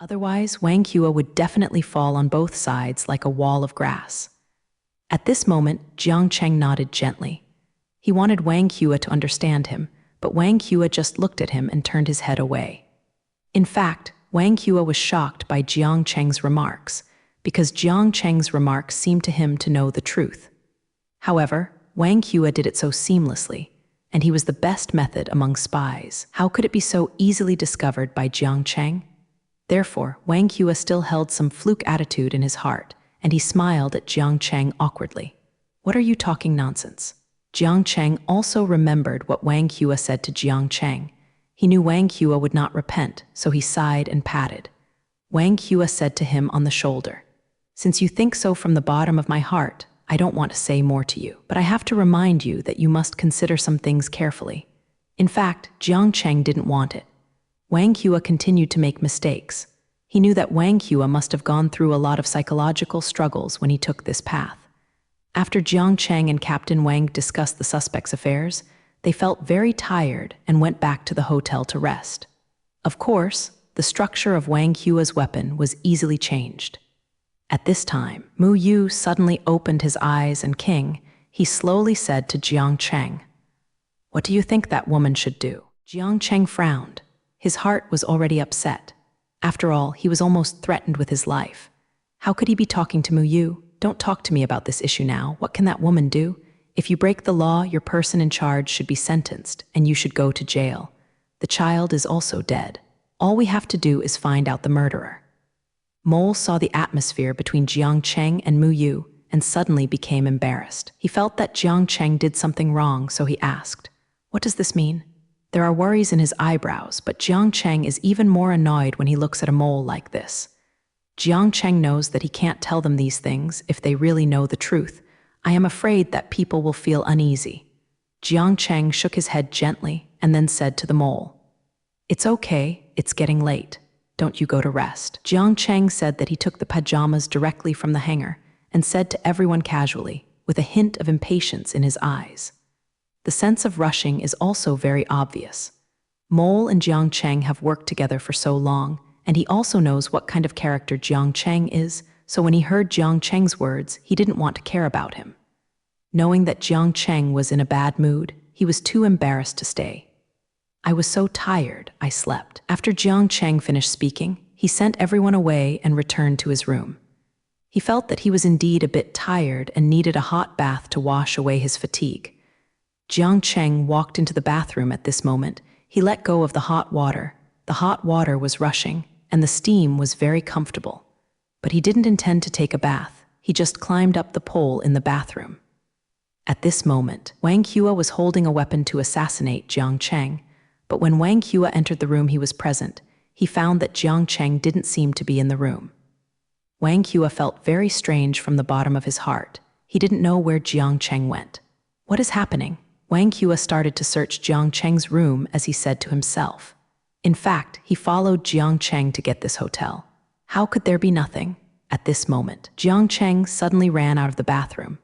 Otherwise, Wang Hua would definitely fall on both sides like a wall of grass. At this moment, Jiang Cheng nodded gently. He wanted Wang Hua to understand him, but Wang Hua just looked at him and turned his head away. In fact, Wang Hua was shocked by Jiang Cheng's remarks, because Jiang Cheng's remarks seemed to him to know the truth. However, Wang Hua did it so seamlessly, and he was the best method among spies. How could it be so easily discovered by Jiang Cheng? Therefore, Wang Hua still held some fluke attitude in his heart, and he smiled at Jiang Cheng awkwardly. "What are you talking nonsense?" Jiang Cheng also remembered what Wang Hua said to Jiang Cheng. He knew Wang Hua would not repent, so he sighed and patted. Wang Hua said to him on the shoulder, "Since you think so from the bottom of my heart, I don't want to say more to you, but I have to remind you that you must consider some things carefully." In fact, Jiang Cheng didn't want it. Wang Hua continued to make mistakes. He knew that Wang Hua must have gone through a lot of psychological struggles when he took this path. After Jiang Cheng and Captain Wang discussed the suspect's affairs, they felt very tired and went back to the hotel to rest. Of course, the structure of Wang Hua's weapon was easily changed. At this time, Mu Yu suddenly opened his eyes and he slowly said to Jiang Cheng, "What do you think that woman should do?" Jiang Cheng frowned. His heart was already upset. After all, he was almost threatened with his life. How could he be talking to Mu Yu? "Don't talk to me about this issue now. What can that woman do? If you break the law, your person in charge should be sentenced, and you should go to jail. The child is also dead. All we have to do is find out the murderer." Mole saw the atmosphere between Jiang Cheng and Mu Yu and suddenly became embarrassed. He felt that Jiang Cheng did something wrong, so he asked, "What does this mean?" There are worries in his eyebrows, but Jiang Cheng is even more annoyed when he looks at a mole like this. Jiang Cheng knows that he can't tell them these things if they really know the truth. "I am afraid that people will feel uneasy." Jiang Cheng shook his head gently and then said to the mole, "It's okay, it's getting late. Don't you go to rest." Jiang Cheng said that he took the pajamas directly from the hanger and said to everyone casually, with a hint of impatience in his eyes. The sense of rushing is also very obvious. Mole and Jiang Cheng have worked together for so long, and he also knows what kind of character Jiang Cheng is, so when he heard Jiang Cheng's words, he didn't want to care about him. Knowing that Jiang Cheng was in a bad mood, he was too embarrassed to stay. "I was so tired, I slept." After Jiang Cheng finished speaking, he sent everyone away and returned to his room. He felt that he was indeed a bit tired and needed a hot bath to wash away his fatigue. Jiang Cheng walked into the bathroom at this moment. He let go of the hot water. The hot water was rushing, and the steam was very comfortable. But he didn't intend to take a bath. He just climbed up the pole in the bathroom. At this moment, Wang Hua was holding a weapon to assassinate Jiang Cheng. But when Wang Hua entered the room he was present, he found that Jiang Cheng didn't seem to be in the room. Wang Hua felt very strange from the bottom of his heart. He didn't know where Jiang Cheng went. "What is happening?" Wang Hua started to search Jiang Cheng's room as he said to himself. In fact, he followed Jiang Cheng to get this hotel. How could there be nothing? At this moment, Jiang Cheng suddenly ran out of the bathroom.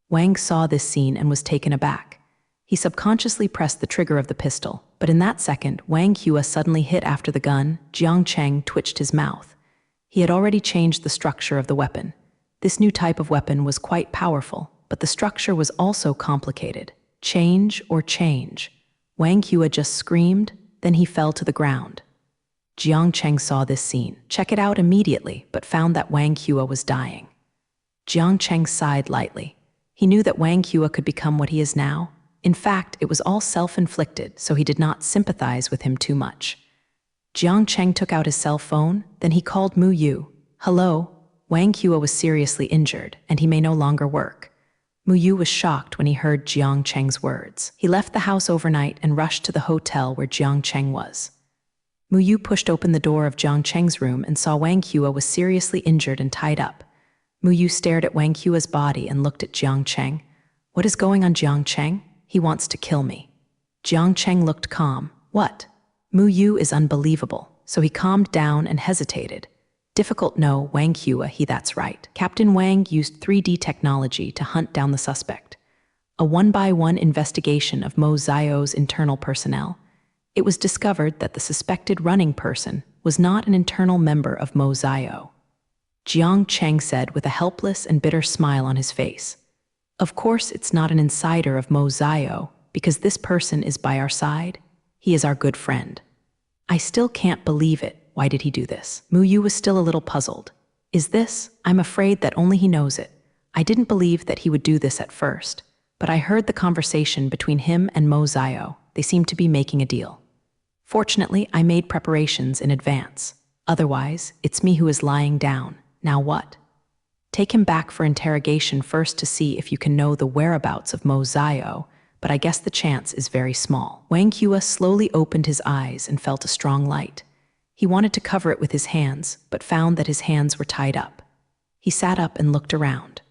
Wang saw this scene and was taken aback. He subconsciously pressed the trigger of the pistol, but in that second, Wang Hua suddenly hit after the gun. Jiang Cheng twitched his mouth. He had already changed the structure of the weapon. This new type of weapon was quite powerful, but the structure was also complicated. Change or change. Wang Hua just screamed, then he fell to the ground. Jiang Cheng saw this scene, checked it out immediately, but found that Wang Hua was dying. Jiang Cheng sighed lightly. He knew that Wang Hua could become what he is now. In fact, it was all self-inflicted, so he did not sympathize with him too much. Jiang Cheng took out his cell phone, then he called Mu Yu. "Hello?" Wang Hua was seriously injured, and he may no longer work. Mu Yu was shocked when he heard Jiang Cheng's words. He left the house overnight and rushed to the hotel where Jiang Cheng was. Mu Yu pushed open the door of Jiang Cheng's room and saw Wang Hua was seriously injured and tied up. Mu Yu stared at Wang Hua's body and looked at Jiang Cheng. "What is going on, Jiang Cheng? He wants to kill me." Jiang Cheng looked calm. "What?" Mu Yu is unbelievable, so he calmed down and hesitated. "Difficult, no, Wang Hua, that's right." Captain Wang used 3D technology to hunt down the suspect. A one-by-one investigation of Mo Zio's internal personnel. It was discovered that the suspected running person was not an internal member of Mo Zio. Jiang Cheng said with a helpless and bitter smile on his face. Of course it's not an insider of Mo Zio, because this person is by our side. He is our good friend. I still can't believe it. Why did he do this? Mu Yu was still a little puzzled. Is this? I'm afraid that only he knows it. I didn't believe that he would do this at first, but I heard the conversation between him and Mo Zio. They seemed to be making a deal. Fortunately, I made preparations in advance. Otherwise, it's me who is lying down. Now what? Take him back for interrogation first to see if you can know the whereabouts of Mo Zio, but I guess the chance is very small. Wang Qia slowly opened his eyes and felt a strong light. He wanted to cover it with his hands, but found that his hands were tied up. He sat up and looked around.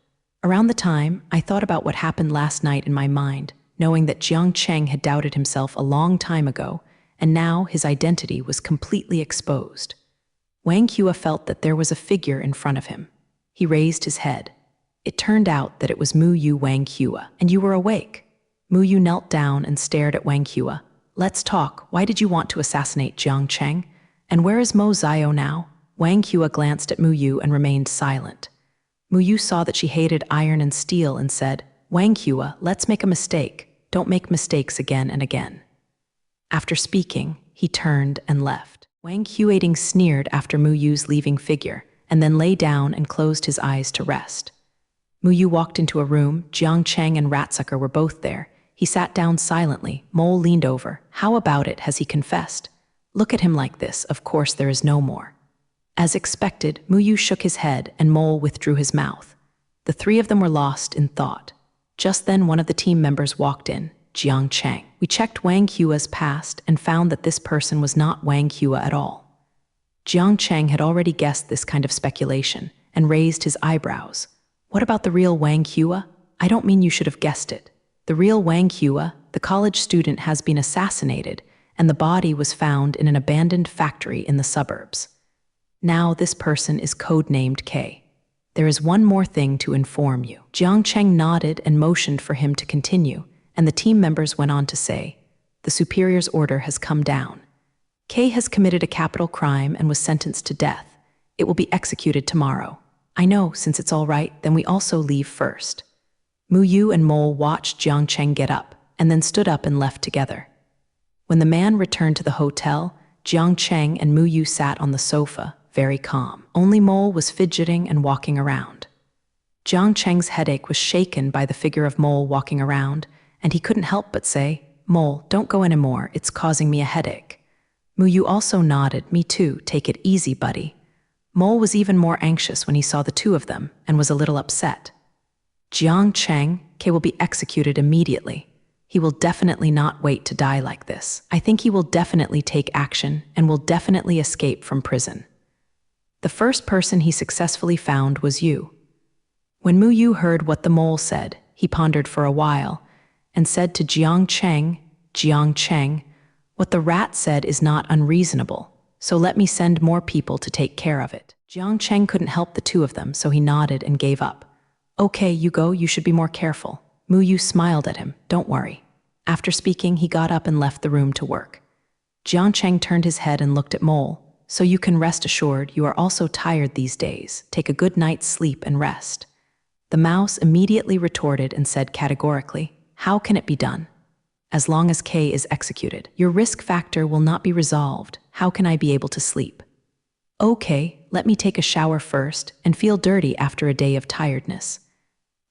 Around the time, I thought about what happened last night in my mind, knowing that Jiang Cheng had doubted himself a long time ago, and now his identity was completely exposed. Wang Qia felt that there was a figure in front of him. He raised his head. It turned out that it was Mu Yu Wang Qia. And you were awake. Mu Yu knelt down and stared at Wang Qia. Let's talk. Why did you want to assassinate Jiang Cheng? And where is Mo Zio now? Wang Qia glanced at Mu Yu and remained silent. Mu Yu saw that she hated iron and steel and said, Wang Qia, let's make a mistake. Don't make mistakes again and again. After speaking, he turned and left. Wang Qia sneered after Mu Yu's leaving figure, and then lay down and closed his eyes to rest. Mu Yu walked into a room. Jiang Cheng and Ratsucker were both there. He sat down silently. Mole leaned over. How about it, has he confessed? Look at him like this, of course there is no more. As expected, Mu Yu shook his head and Mole withdrew his mouth. The three of them were lost in thought. Just then one of the team members walked in, Jiang Cheng. We checked Wang Qia's past and found that this person was not Wang Qia at all. Jiang Cheng had already guessed this kind of speculation and raised his eyebrows. What about the real Wang Qia? I don't mean you should have guessed it. The real Wang Qia, the college student, has been assassinated, and the body was found in an abandoned factory in the suburbs. Now this person is codenamed K. There is one more thing to inform you. Jiang Cheng nodded and motioned for him to continue, and the team members went on to say, the superior's order has come down. K has committed a capital crime and was sentenced to death. It will be executed tomorrow. I know, since it's all right, then we also leave first. Mu Yu and Mole watched Jiang Cheng get up, and then stood up and left together. When the man returned to the hotel, Jiang Cheng and Mu Yu sat on the sofa, very calm. Only Mole was fidgeting and walking around. Jiang Cheng's headache was shaken by the figure of Mole walking around, and he couldn't help but say, Mole, don't go anymore, it's causing me a headache. Mu Yu also nodded, me too, take it easy, buddy. Mole was even more anxious when he saw the two of them, and was a little upset. Jiang Cheng, K will be executed immediately. He will definitely not wait to die like this. I think he will definitely take action, and will definitely escape from prison. The first person he successfully found was you. When Mu Yu heard what the mole said, he pondered for a while, and said to Jiang Cheng, what the rat said is not unreasonable, so let me send more people to take care of it. Jiang Cheng couldn't help the two of them, so he nodded and gave up. Okay, you go, you should be more careful. Mu Yu smiled at him, don't worry. After speaking, he got up and left the room to work. Jiang Cheng turned his head and looked at Mole. So you can rest assured you are also tired these days. Take a good night's sleep and rest. The mouse immediately retorted and said categorically, how can it be done? As long as K is executed, your risk factor will not be resolved. How can I be able to sleep? Okay, let me take a shower first and feel dirty after a day of tiredness.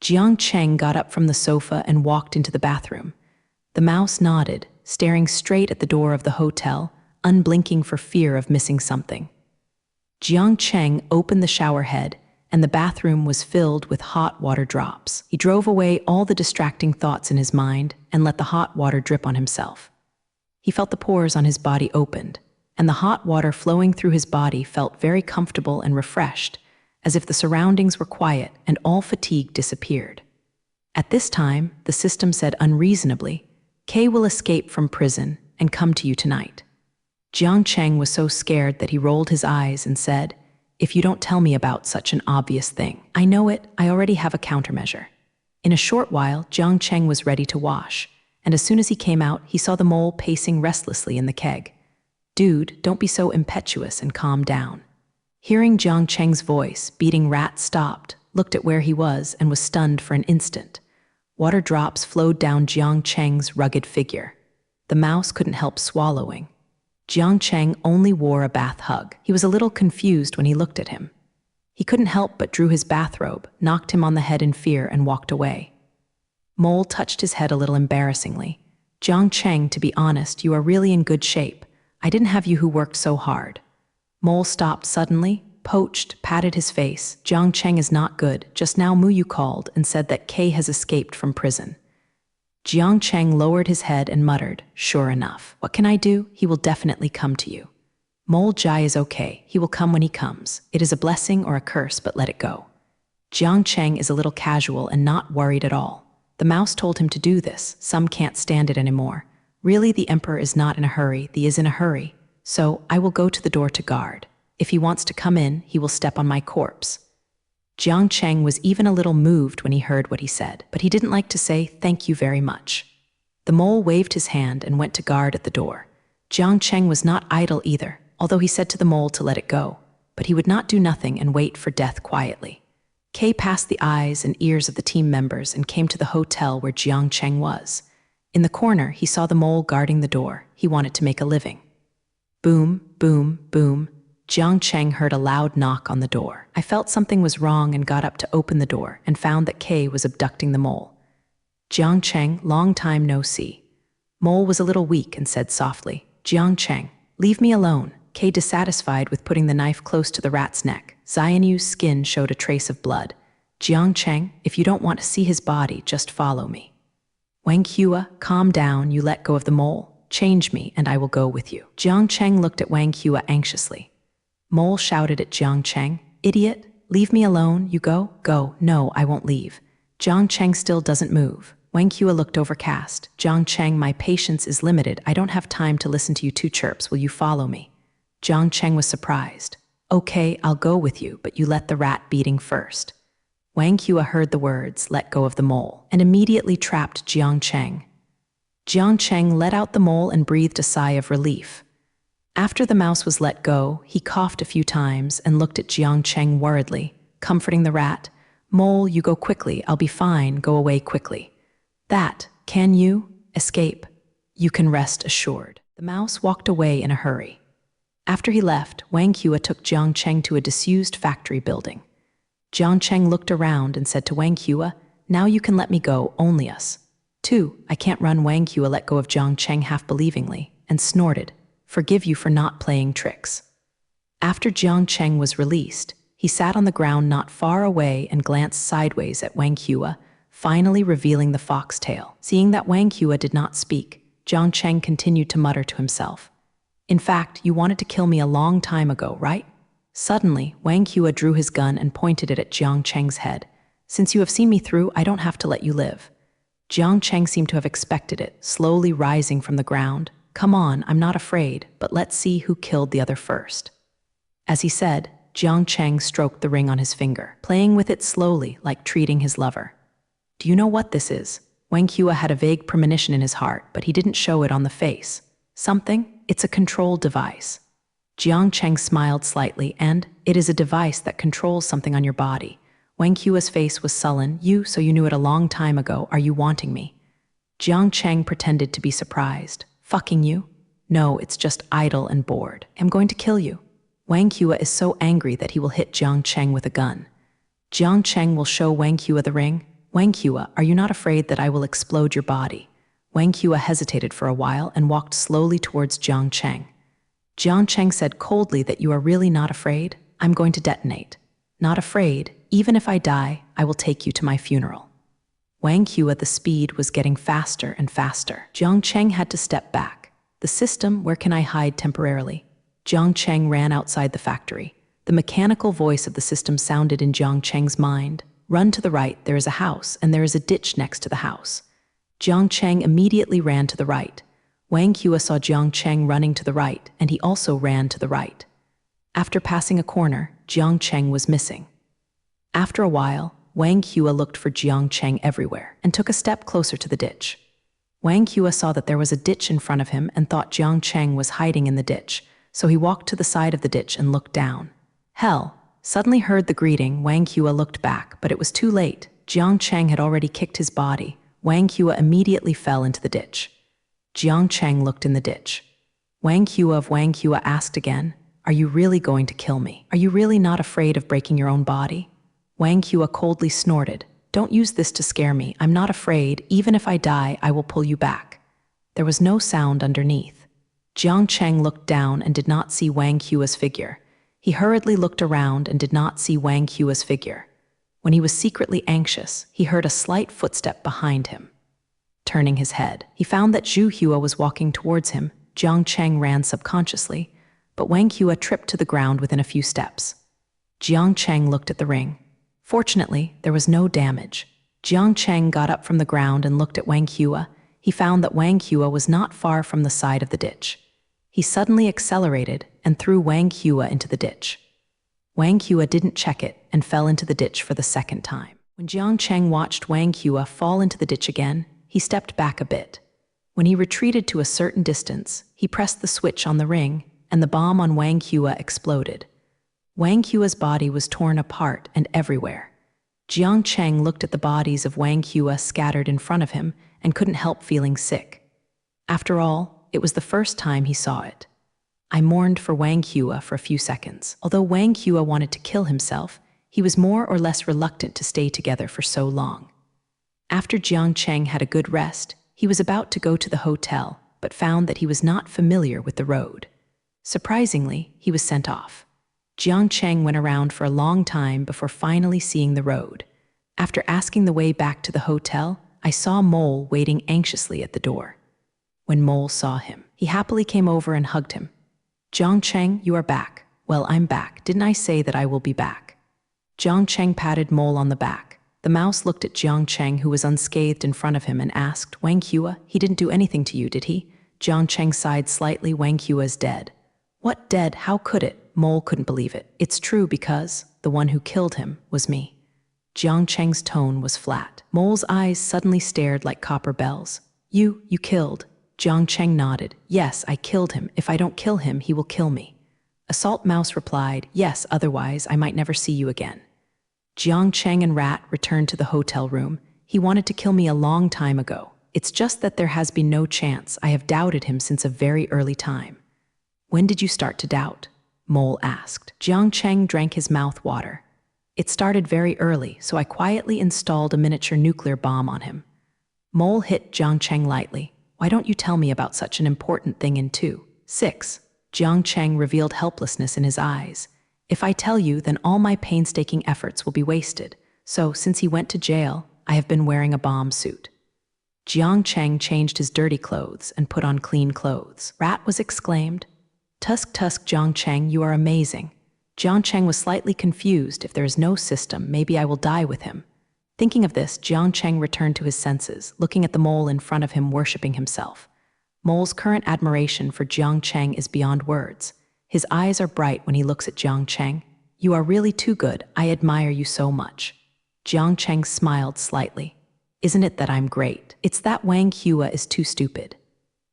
Jiang Cheng got up from the sofa and walked into the bathroom. The mouse nodded, staring straight at the door of the hotel, unblinking for fear of missing something. Jiang Cheng opened the shower head, and the bathroom was filled with hot water drops. He drove away all the distracting thoughts in his mind and let the hot water drip on himself. He felt the pores on his body opened, and the hot water flowing through his body felt very comfortable and refreshed, as if the surroundings were quiet and all fatigue disappeared. At this time, the system said unreasonably, K will escape from prison and come to you tonight. Jiang Cheng was so scared that he rolled his eyes and said, if you don't tell me about such an obvious thing. I know it, I already have a countermeasure. In a short while, Jiang Cheng was ready to wash, and as soon as he came out, he saw the mole pacing restlessly in the keg. "Dude, don't be so impetuous and calm down." Hearing Jiang Cheng's voice, Beating Rat stopped, looked at where he was, and was stunned for an instant. Water drops flowed down Jiang Cheng's rugged figure. The mouse couldn't help swallowing. Jiang Cheng only wore a bath hug. He was a little confused when he looked at him. He couldn't help but drew his bathrobe, knocked him on the head in fear, and walked away. Mole touched his head a little embarrassingly. "Jiang Cheng, to be honest, you are really in good shape. I didn't have you who worked so hard." Mole stopped suddenly, poached, patted his face. "Jiang Cheng is not good. Just now Muyu called and said that K has escaped from prison." Jiang Cheng lowered his head and muttered, "Sure enough. What can I do? He will definitely come to you." "Mole Jai is okay. He will come when he comes. It is a blessing or a curse, but let it go." Jiang Cheng is a little casual and not worried at all. The mouse told him to do this. Some can't stand it anymore. Really, the emperor is not in a hurry. He is in a hurry. So I will go to the door to guard. If he wants to come in, he will step on my corpse. Jiang Cheng was even a little moved when he heard what he said, but he didn't like to say thank you very much. The mole waved his hand and went to guard at the door. Jiang Cheng was not idle either, although he said to the mole to let it go, but he would not do nothing and wait for death quietly. Kay passed the eyes and ears of the team members and came to the hotel where Jiang Cheng was. In the corner, he saw the mole guarding the door. He wanted to make a living. Boom, boom, boom. Jiang Cheng heard a loud knock on the door. I felt something was wrong and got up to open the door and found that Kay was abducting the mole. "Jiang Cheng, long time no see." Mole was a little weak and said softly, "Jiang Cheng, leave me alone." Kay, dissatisfied with putting the knife close to the rat's neck. Xianyu's skin showed a trace of blood. "Jiang Cheng, if you don't want to see his body, just follow me." "Wang Hua, calm down, you let go of the mole. Change me and I will go with you." Jiang Cheng looked at Wang Hua anxiously. Mole shouted at Jiang Cheng, "Idiot, leave me alone, you go, go." "No, I won't leave." Jiang Cheng still doesn't move. Wang Hua looked overcast. "Jiang Cheng, my patience is limited. I don't have time to listen to you two chirps. Will you follow me?" Jiang Cheng was surprised. "Okay, I'll go with you, but you let the rat beating first." Wang Hua heard the words, "let go of the mole," and immediately trapped Jiang Cheng. Jiang Cheng let out the mole and breathed a sigh of relief. After the mouse was let go, he coughed a few times and looked at Jiang Cheng worriedly, comforting the rat. "Mole, you go quickly. I'll be fine. Go away quickly." "That, can you? Escape? You can rest assured." The mouse walked away in a hurry. After he left, Wang Hua took Jiang Cheng to a disused factory building. Jiang Cheng looked around and said to Wang Hua, "Now you can let me go, only us." "Two, I can't run." Wang Hua let go of Jiang Cheng half-believingly and snorted, "Forgive you for not playing tricks." After Jiang Cheng was released, he sat on the ground not far away and glanced sideways at Wang Hua, finally revealing the foxtail. Seeing that Wang Hua did not speak, Jiang Cheng continued to mutter to himself, "In fact, you wanted to kill me a long time ago, right?" Suddenly, Wang Hua drew his gun and pointed it at Jiang Cheng's head. "Since you have seen me through, I don't have to let you live." Jiang Cheng seemed to have expected it, slowly rising from the ground. "Come on, I'm not afraid, but let's see who killed the other first." As he said, Jiang Cheng stroked the ring on his finger, playing with it slowly, like treating his lover. "Do you know what this is?" Wang Hua had a vague premonition in his heart, but he didn't show it on the face. "Something? It's a control device." Jiang Cheng smiled slightly, and, "It is a device that controls something on your body." Wang Hua's face was sullen. So you knew it a long time ago. Are you wanting me?" Jiang Cheng pretended to be surprised. "Fucking you? No, it's just idle and bored. I'm going to kill you." Wang Hua is so angry that he will hit Jiang Cheng with a gun. Jiang Cheng will show Wang Hua the ring. "Wang Hua, are you not afraid that I will explode your body?" Wang Hua hesitated for a while and walked slowly towards Jiang Cheng. Jiang Cheng said coldly that you are really not afraid? I'm going to detonate. Not afraid, even if I die, I will take you to my funeral. Wang Hua, the speed was getting faster and faster. Jiang Cheng had to step back. The system, where can I hide temporarily? Jiang Cheng ran outside the factory. The mechanical voice of the system sounded in Jiang Cheng's mind. Run to the right, there is a house, and there is a ditch next to the house. Jiang Cheng immediately ran to the right. Wang Hua saw Jiang Cheng running to the right, and he also ran to the right. After passing a corner, Jiang Cheng was missing. After a while, Wang Hua looked for Jiang Cheng everywhere and took a step closer to the ditch. Wang Hua saw that there was a ditch in front of him and thought Jiang Cheng was hiding in the ditch, so he walked to the side of the ditch and looked down. Hell! Suddenly heard the greeting, Wang Hua looked back, but it was too late. Jiang Cheng had already kicked his body. Wang Hua immediately fell into the ditch. Jiang Cheng looked in the ditch. Wang Hua asked again, "Are you really going to kill me? Are you really not afraid of breaking your own body?" Wang Hua coldly snorted, "Don't use this to scare me. I'm not afraid. Even if I die, I will pull you back." There was no sound underneath. Jiang Cheng looked down and did not see Wang Hua's figure. He hurriedly looked around and did not see Wang Hua's figure. When he was secretly anxious, he heard a slight footstep behind him. Turning his head, he found that Zhu Hua was walking towards him. Jiang Cheng ran subconsciously, but Wang Hua tripped to the ground within a few steps. Jiang Cheng looked at the ring. Fortunately, there was no damage. Jiang Cheng got up from the ground and looked at Wang Hua. He found that Wang Hua was not far from the side of the ditch. He suddenly accelerated and threw Wang Hua into the ditch. Wang Hua didn't check it and fell into the ditch for the second time. When Jiang Cheng watched Wang Hua fall into the ditch again, he stepped back a bit. When he retreated to a certain distance, he pressed the switch on the ring, and the bomb on Wang Hua exploded. Wang Hua's body was torn apart and everywhere. Jiang Cheng looked at the bodies of Wang Hua scattered in front of him and couldn't help feeling sick. After all, it was the first time he saw it. I mourned for Wang Hua for a few seconds. Although Wang Hua wanted to kill himself, he was more or less reluctant to stay together for so long. After Jiang Cheng had a good rest, he was about to go to the hotel, but found that he was not familiar with the road. Surprisingly, he was sent off. Jiang Cheng went around for a long time before finally seeing the road. After asking the way back to the hotel, I saw Mole waiting anxiously at the door. When Mole saw him, he happily came over and hugged him. "Jiang Cheng, you are back." "Well, I'm back. Didn't I say that I will be back?" Jiang Cheng patted Mole on the back. The mouse looked at Jiang Cheng, who was unscathed in front of him, and asked, "Wang Hua, he didn't do anything to you, did he?" Jiang Cheng sighed slightly. "Wang Hua is dead." "What, dead? How could it?" Mole couldn't believe it. "It's true, because the one who killed him was me." Jiang Cheng's tone was flat. Mole's eyes suddenly stared like copper bells. You killed?" Jiang Cheng nodded. "Yes, I killed him. If I don't kill him, he will kill me." A salt mouse replied, "Yes, otherwise I might never see you again." Jiang Cheng and Rat returned to the hotel room. "He wanted to kill me a long time ago. It's just that there has been no chance. I have doubted him since a very early time." "When did you start to doubt?" Mole asked. Jiang Cheng drank his mouth water. "It started very early, so I quietly installed a miniature nuclear bomb on him." Mole hit Jiang Cheng lightly. "Why don't you tell me about such an important thing in 2:6? Jiang Cheng revealed helplessness in his eyes. "If I tell you, then all my painstaking efforts will be wasted. So, since he went to jail, I have been wearing a bomb suit." Jiang Cheng changed his dirty clothes and put on clean clothes. Rat was exclaimed. Tusk, Jiang Cheng, you are amazing." Jiang Cheng was slightly confused. If there is no system, maybe I will die with him. Thinking of this, Jiang Cheng returned to his senses, looking at the mole in front of him, worshipping himself. Mole's current admiration for Jiang Cheng is beyond words. His eyes are bright when he looks at Jiang Cheng. "You are really too good. I admire you so much." Jiang Cheng smiled slightly. "Isn't it that I'm great? It's that Wang Hua is too stupid."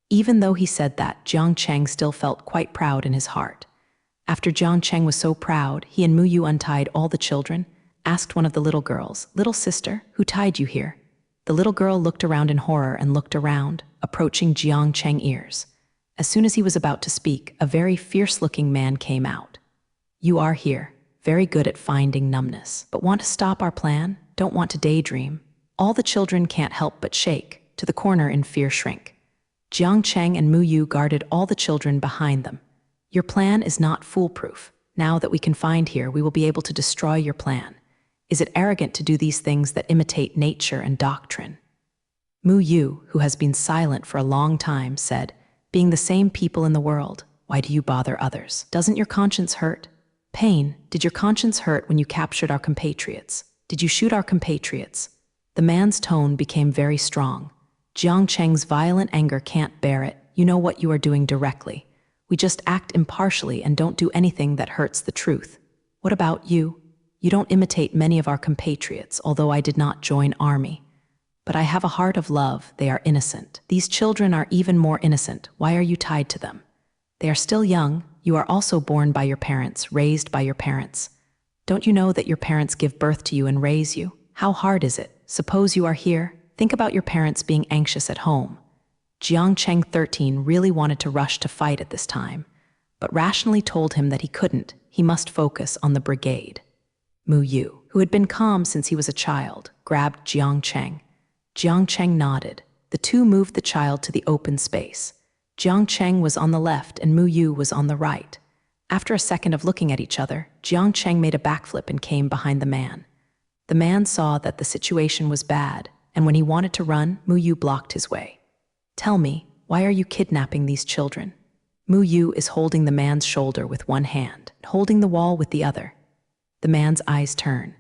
Even though he said that, Jiang Cheng still felt quite proud in his heart. After Jiang Cheng was so proud, he and Muyu untied all the children, asked one of the little girls, "Little sister, who tied you here?" The little girl looked around in horror and looked around, approaching Jiang Cheng's ears. As soon as he was about to speak, a very fierce-looking man came out. "You are here, very good at finding numbness. But want to stop our plan? Don't want to daydream?" All the children can't help but shake, to the corner in fear shrink. Jiang Cheng and Muyu guarded all the children behind them. "Your plan is not foolproof. Now that we can find here, we will be able to destroy your plan. Is it arrogant to do these things that imitate nature and doctrine?" Muyu, who has been silent for a long time, said, "Being the same people in the world, why do you bother others? Doesn't your conscience hurt?" "Pain, did your conscience hurt when you captured our compatriots? Did you shoot our compatriots?" The man's tone became very strong. Jiang Cheng's violent anger can't bear it. "You know what you are doing directly. We just act impartially and don't do anything that hurts the truth. What about you? You don't imitate many of our compatriots, although I did not join army. But I have a heart of love. They are innocent. These children are even more innocent. Why are you tied to them? They are still young. You are also born by your parents, raised by your parents. Don't you know that your parents give birth to you and raise you? How hard is it? Suppose you are here. Think about your parents being anxious at home. Jiang Cheng 13 really wanted to rush to fight at this time, but rationally told him that he couldn't. He must focus on the brigade. Mu Yu, who had been calm since he was a child, grabbed Jiang Cheng. Jiang Cheng nodded. The two moved the child to the open space. Jiang Cheng was on the left and Mu Yu was on the right. After a second of looking at each other, Jiang Cheng made a backflip and came behind the man. The man saw that the situation was bad, and when he wanted to run, Mu Yu blocked his way. Tell me, why are you kidnapping these children? Mu Yu is holding the man's shoulder with one hand, holding the wall with the other. The man's eyes turn.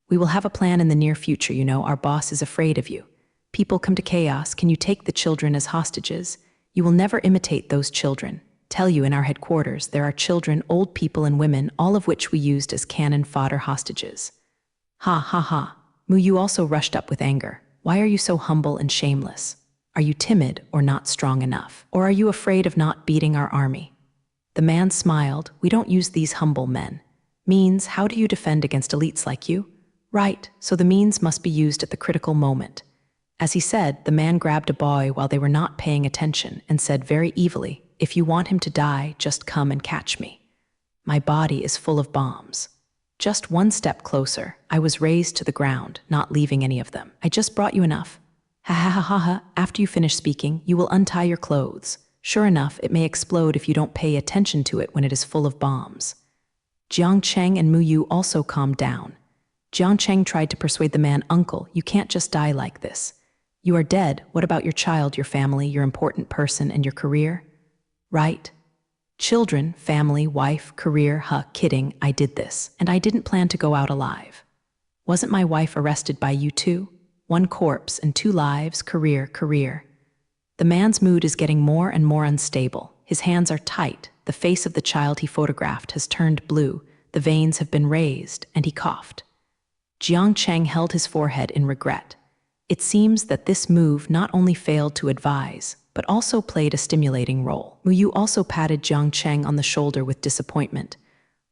We will have a plan in the near future, you know, our boss is afraid of you. People come to chaos, can you take the children as hostages? You will never imitate those children. Tell you in our headquarters, there are children, old people and women, all of which we used as cannon fodder hostages. Ha ha ha. Mu Yu also rushed up with anger. Why are you so humble and shameless? Are you timid or not strong enough? Or are you afraid of not beating our army? The man smiled. We don't use these humble men. Means, how do you defend against elites like you? Right, so the means must be used at the critical moment. As he said, the man grabbed a boy while they were not paying attention and said very evilly, if you want him to die, just come and catch me. My body is full of bombs. Just one step closer, I was raised to the ground, not leaving any of them. I just brought you enough. Ha ha ha ha ha, after you finish speaking, you will untie your clothes. Sure enough, it may explode if you don't pay attention to it when it is full of bombs. Jiang Cheng and Mu Yu also calmed down. Jiang Cheng tried to persuade the man, Uncle, you can't just die like this. You are dead. What about your child, your family, your important person, and your career? Right? Children, family, wife, career, kidding, I did this, and I didn't plan to go out alive. Wasn't my wife arrested by you too? One corpse and 2 lives, career. The man's mood is getting more and more unstable. His hands are tight. The face of the child he photographed has turned blue. The veins have been raised, and he coughed. Jiang Cheng held his forehead in regret. It seems that this move not only failed to advise, but also played a stimulating role. Mu Yu also patted Jiang Cheng on the shoulder with disappointment.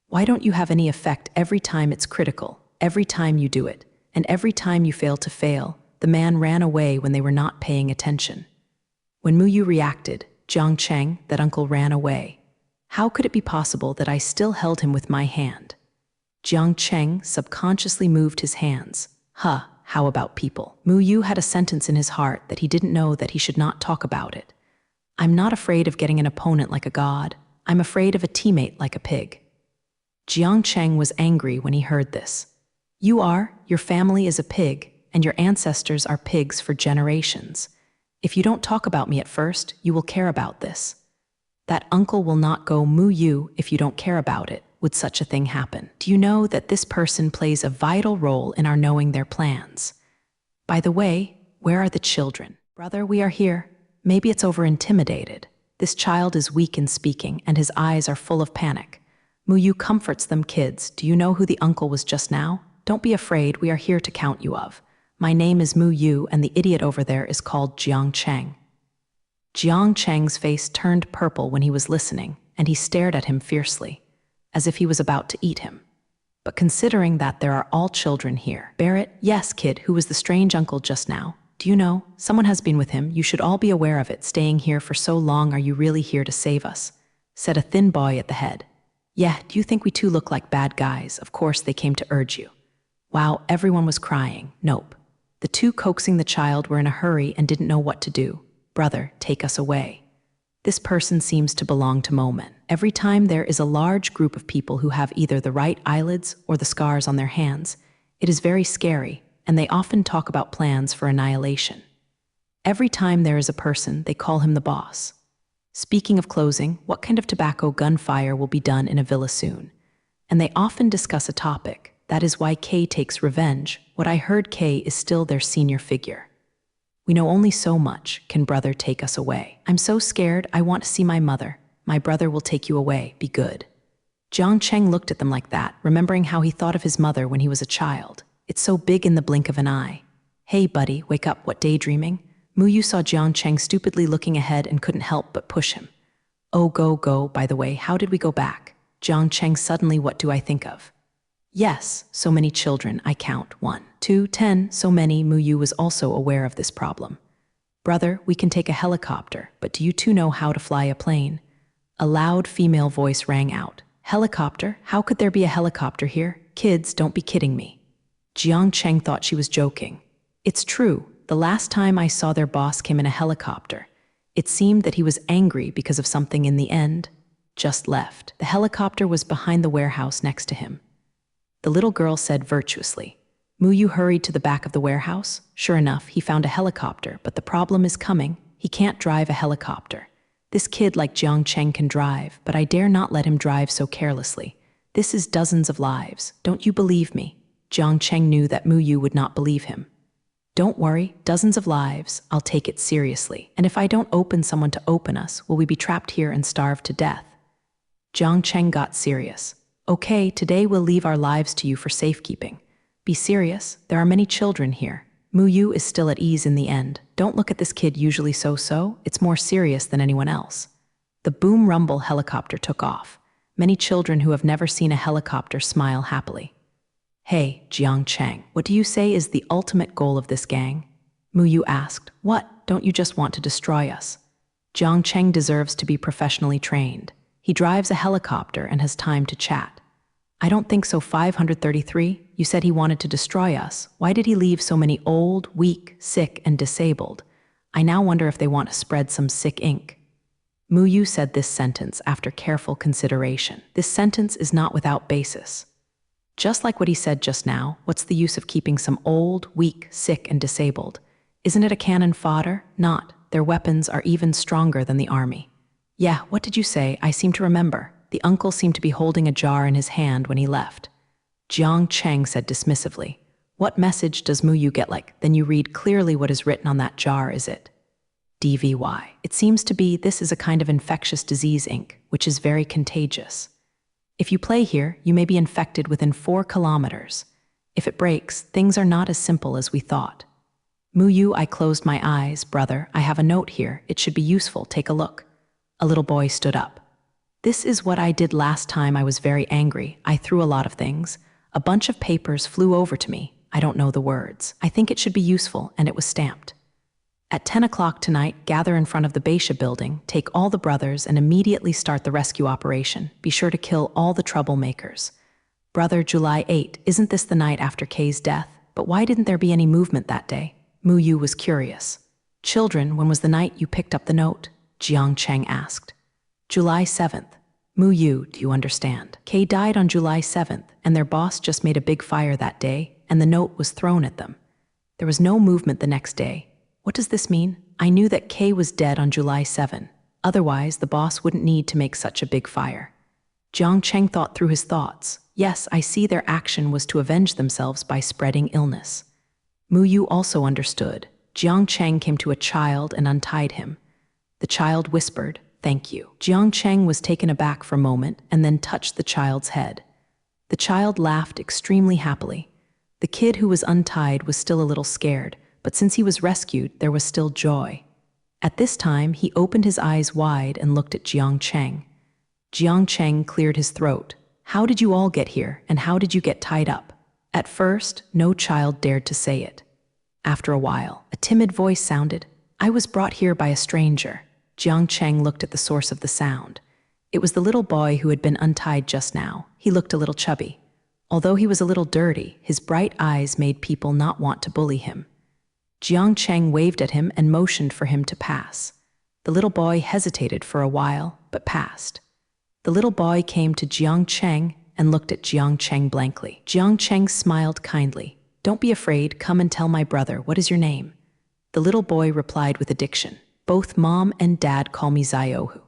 Why don't you have any effect every time it's critical, every time you do it, and every time you fail to fail? The man ran away when they were not paying attention. When Mu Yu reacted, Jiang Cheng, that uncle ran away. How could it be possible that I still held him with my hand? Jiang Cheng subconsciously moved his hands. How about people? Mu Yu had a sentence in his heart that he didn't know that he should not talk about it. I'm not afraid of getting an opponent like a god. I'm afraid of a teammate like a pig. Jiang Cheng was angry when he heard this. Your family is a pig, and your ancestors are pigs for generations. If you don't talk about me at first, you will care about this. That uncle will not go Mu Yu if you don't care about it. Would such a thing happen? Do you know that this person plays a vital role in our knowing their plans? By the way, where are the children? Brother, we are here. Maybe it's over-intimidated. This child is weak in speaking, and his eyes are full of panic. Mu Yu comforts them. Kids, do you know who the uncle was just now? Don't be afraid, we are here to count you of. My name is Mu Yu, and the idiot over there is called Jiang Cheng. Jiang Cheng's face turned purple when he was listening, and he stared at him fiercely, as if he was about to eat him. But considering that there are all children here, Barrett, yes, kid, who was the strange uncle just now? Do you know, someone has been with him, you should all be aware of it, staying here for so long, are you really here to save us? Said a thin boy at the head. Yeah, do you think we too look like bad guys? Of course they came to urge you. Wow, everyone was crying. Nope. The two coaxing the child were in a hurry and didn't know what to do. Brother, take us away. This person seems to belong to Moment. Every time there is a large group of people who have either the right eyelids or the scars on their hands, it is very scary, and they often talk about plans for annihilation. Every time there is a person, they call him the boss. Speaking of closing, what kind of tobacco gunfire will be done in a villa soon? And they often discuss a topic. That is why K takes revenge. What I heard, K is still their senior figure. We know only so much. Can brother take us away? I'm so scared. I want to see my mother. My brother will take you away. Be good. Jiang Cheng looked at them like that, remembering how he thought of his mother when he was a child. It's so big in the blink of an eye. Hey buddy, wake up, what daydreaming? Muyu saw Jiang Cheng stupidly looking ahead and couldn't help but push him. Oh, go, by the way, how did we go back? Jiang Cheng suddenly, what do I think of? Yes, so many children, I count 1, 2, 10, so many. Muyu was also aware of this problem. Brother, we can take a helicopter, but do you two know how to fly a plane? A loud female voice rang out. Helicopter? How could there be a helicopter here? Kids, don't be kidding me. Jiang Cheng thought she was joking. It's true, the last time I saw their boss came in a helicopter. It seemed that he was angry because of something. In the end, just left. The helicopter was behind the warehouse next to him. The little girl said virtuously. Muyu hurried to the back of the warehouse. Sure enough, he found a helicopter, but the problem is coming. He can't drive a helicopter. This kid like Jiang Cheng can drive, but I dare not let him drive so carelessly. This is dozens of lives. Don't you believe me? Jiang Cheng knew that Muyu would not believe him. Don't worry, dozens of lives. I'll take it seriously. And if I don't open someone to open us, will we be trapped here and starve to death? Jiang Cheng got serious. Okay, today we'll leave our lives to you for safekeeping. Be serious, there are many children here. Muyu is still at ease in the end. Don't look at this kid usually so, it's more serious than anyone else. The boom rumble helicopter took off. Many children who have never seen a helicopter smile happily. Hey, Jiang Cheng, what do you say is the ultimate goal of this gang? Muyu asked. What, don't you just want to destroy us? Jiang Cheng deserves to be professionally trained. He drives a helicopter and has time to chat. I don't think so. 533, you said he wanted to destroy us. Why did he leave so many old, weak, sick, and disabled? I now wonder if they want to spread some sick ink. Muyu said this sentence after careful consideration. This sentence is not without basis. Just like what he said just now, what's the use of keeping some old, weak, sick, and disabled? Isn't it a cannon fodder? Not. Their weapons are even stronger than the army. Yeah, what did you say? I seem to remember. The uncle seemed to be holding a jar in his hand when he left. Jiang Cheng said dismissively. What message does Muyu get like? Then you read clearly what is written on that jar, is it? DVY. It seems to be this is a kind of infectious disease ink, which is very contagious. If you play here, you may be infected within 4 kilometers. If it breaks, things are not as simple as we thought. Muyu, I closed my eyes. Brother, I have a note here. It should be useful. Take a look. A little boy stood up. This is what I did last time I was very angry. I threw a lot of things. A bunch of papers flew over to me. I don't know the words. I think it should be useful, and it was stamped. At 10 o'clock tonight, gather in front of the Beisha building, take all the brothers, and immediately start the rescue operation. Be sure to kill all the troublemakers. Brother, July 8, isn't this the night after Kay's death? But why didn't there be any movement that day? Muyu was curious. Children, when was the night you picked up the note? Jiang Cheng asked. July 7th. Muyu, do you understand? Kay died on July 7th, and their boss just made a big fire that day, and the note was thrown at them. There was no movement the next day. What does this mean? I knew that Kay was dead on July 7. Otherwise, the boss wouldn't need to make such a big fire. Jiang Cheng thought through his thoughts. Yes, I see their action was to avenge themselves by spreading illness. Muyu also understood. Jiang Cheng came to a child and untied him. The child whispered, "Thank you." Jiang Cheng was taken aback for a moment and then touched the child's head. The child laughed extremely happily. The kid who was untied was still a little scared, but since he was rescued, there was still joy. At this time, he opened his eyes wide and looked at Jiang Cheng. Jiang Cheng cleared his throat. How did you all get here, and how did you get tied up? At first, no child dared to say it. After a while, a timid voice sounded, "I was brought here by a stranger." Jiang Cheng looked at the source of the sound. It was the little boy who had been untied just now. He looked a little chubby. Although he was a little dirty, his bright eyes made people not want to bully him. Jiang Cheng waved at him and motioned for him to pass. The little boy hesitated for a while, but passed. The little boy came to Jiang Cheng and looked at Jiang Cheng blankly. Jiang Cheng smiled kindly. "Don't be afraid, come and tell my brother, what is your name?" The little boy replied with a diction. "Both mom and dad call me Ziohu."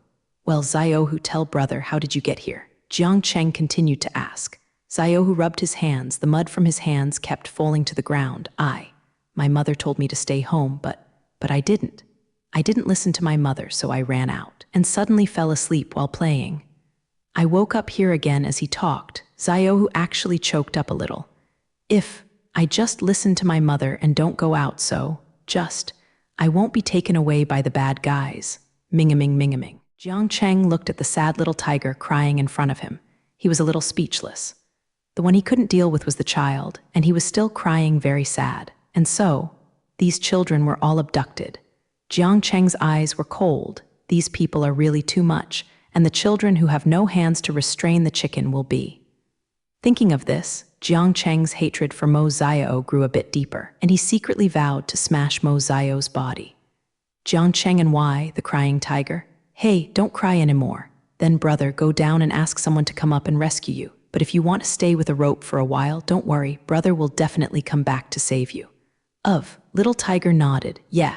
"Well, Ziohu, tell brother, how did you get here?" Jiang Cheng continued to ask. Ziohu rubbed his hands. The mud from his hands kept falling to the ground. My mother told me to stay home, but I didn't. I didn't listen to my mother, so I ran out and suddenly fell asleep while playing. I woke up here again as he talked. Ziohu actually choked up a little. If I just listen to my mother and don't go out, so I won't be taken away by the bad guys. Mingaming, mingaming. Jiang Cheng looked at the sad little tiger crying in front of him. He was a little speechless. The one he couldn't deal with was the child, and he was still crying very sad. And so, these children were all abducted. Jiang Cheng's eyes were cold. These people are really too much, and the children who have no hands to restrain the chicken will be. Thinking of this, Jiang Cheng's hatred for Mo Xiao grew a bit deeper, and he secretly vowed to smash Mo Xiao's body. Jiang Cheng, and why, the crying tiger? Hey, don't cry anymore. Then, brother, go down and ask someone to come up and rescue you. But if you want to stay with a rope for a while, don't worry, brother will definitely come back to save you. Little tiger nodded, yeah.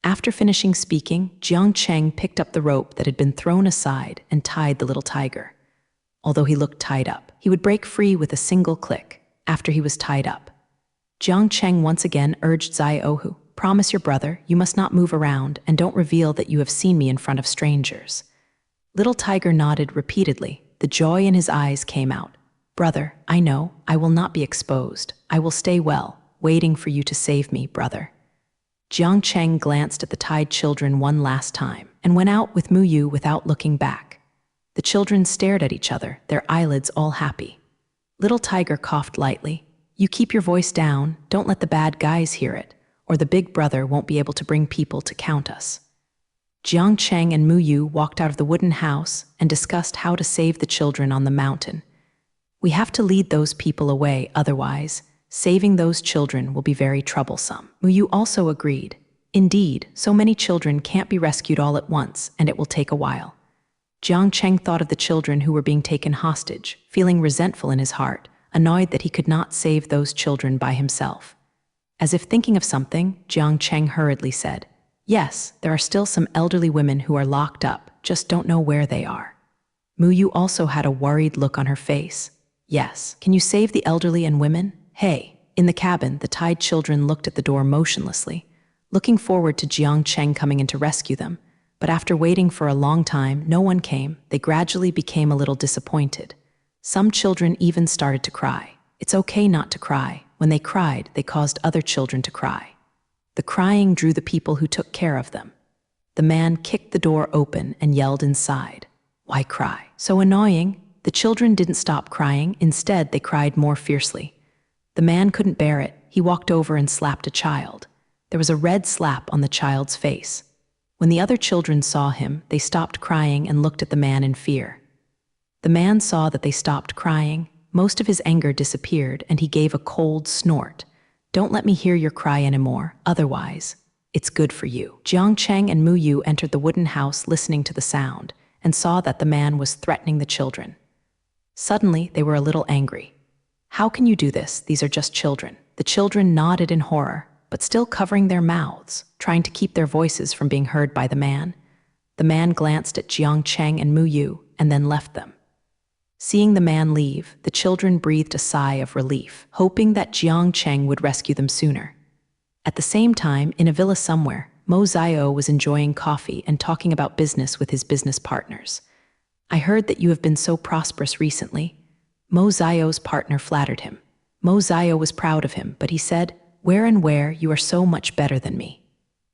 After finishing speaking, Jiang Cheng picked up the rope that had been thrown aside and tied the little tiger. Although he looked tied up, he would break free with a single click after he was tied up. Jiang Cheng once again urged Xiaohu, promise your brother you must not move around and don't reveal that you have seen me in front of strangers. Little tiger nodded repeatedly. The joy in his eyes came out. Brother, I know, I will not be exposed. I will stay well, waiting for you to save me, brother. Jiang Cheng glanced at the tied children one last time and went out with Mu Yu without looking back. The children stared at each other, their eyelids all happy. Little tiger coughed lightly. You keep your voice down, don't let the bad guys hear it, or the big brother won't be able to bring people to count us. Jiang Cheng and Mu Yu walked out of the wooden house and discussed how to save the children on the mountain. We have to lead those people away, otherwise, saving those children will be very troublesome. Mu Yu also agreed. Indeed, so many children can't be rescued all at once, and it will take a while. Jiang Cheng thought of the children who were being taken hostage, feeling resentful in his heart, annoyed that he could not save those children by himself. As if thinking of something, Jiang Cheng hurriedly said, yes, there are still some elderly women who are locked up, just don't know where they are. Mu Yu also had a worried look on her face. Yes, can you save the elderly and women? Hey, in the cabin, the tied children looked at the door motionlessly, looking forward to Jiang Cheng coming in to rescue them. But after waiting for a long time, no one came. They gradually became a little disappointed. Some children even started to cry. It's okay not to cry. When they cried, they caused other children to cry. The crying drew the people who took care of them. The man kicked the door open and yelled inside. Why cry? So annoying. The children didn't stop crying. Instead, they cried more fiercely. The man couldn't bear it. He walked over and slapped a child. There was a red slap on the child's face. When the other children saw him, they stopped crying and looked at the man in fear. The man saw that they stopped crying. Most of his anger disappeared, and he gave a cold snort. Don't let me hear your cry anymore, otherwise, it's good for you. Jiang Cheng and Mu Yu entered the wooden house listening to the sound, and saw that the man was threatening the children. Suddenly, they were a little angry. How can you do this? These are just children. The children nodded in horror, but still covering their mouths, trying to keep their voices from being heard by the man. The man glanced at Jiang Cheng and Mu Yu and then left them. Seeing the man leave, the children breathed a sigh of relief, hoping that Jiang Cheng would rescue them sooner. At the same time, in a villa somewhere, Mo Xiao was enjoying coffee and talking about business with his business partners. I heard that you have been so prosperous recently. Mo Xiao's partner flattered him. Mo Xiao was proud of him, but he said, where, you are so much better than me.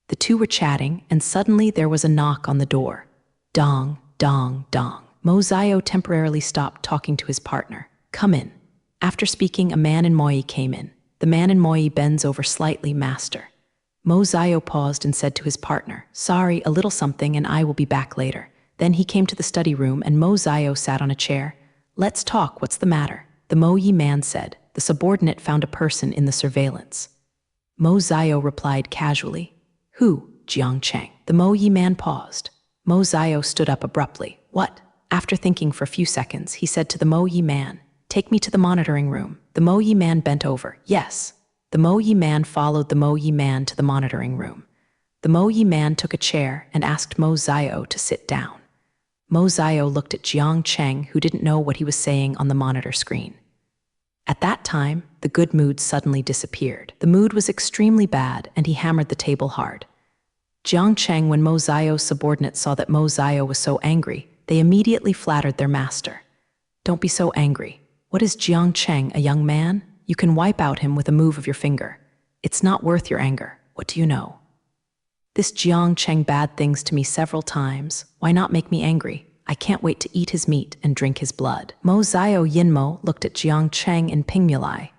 The two were chatting, and suddenly there was a knock on the door. Dong, dong, dong. Mo Xiao temporarily stopped talking to his partner. Come in. After speaking, a man in Moi came in. The man in Moi bends over slightly, master. Mo Xiao paused and said to his partner, sorry, a little something and I will be back later. Then he came to the study room and Mo Xiao sat on a chair. Let's talk, what's the matter? The Mo Yi man said. The subordinate found a person in the surveillance. Mo Xiao replied casually. Who? Jiang Cheng. The Mo Yi man paused. Mo Xiao stood up abruptly. What? After thinking for a few seconds, he said to the Mo Yi man, take me to the monitoring room. The Mo Yi man bent over. Yes. The Mo Yi man followed the Mo Yi man to the monitoring room. The Mo Yi man took a chair and asked Mo Xiao to sit down. Mo Xiao looked at Jiang Cheng, who didn't know what he was saying on the monitor screen. At that time, the good mood suddenly disappeared. The mood was extremely bad, and he hammered the table hard. Jiang Cheng, when Mo Xiao's subordinates saw that Mo Xiao was so angry, they immediately flattered their master. Don't be so angry. What is Jiang Cheng, a young man? You can wipe out him with a move of your finger. It's not worth your anger. What do you know? This Jiang Cheng bad things to me several times. Why not make me angry? I can't wait to eat his meat and drink his blood. Mo Xiao Yinmo looked at Jiang Cheng in Pingmulai,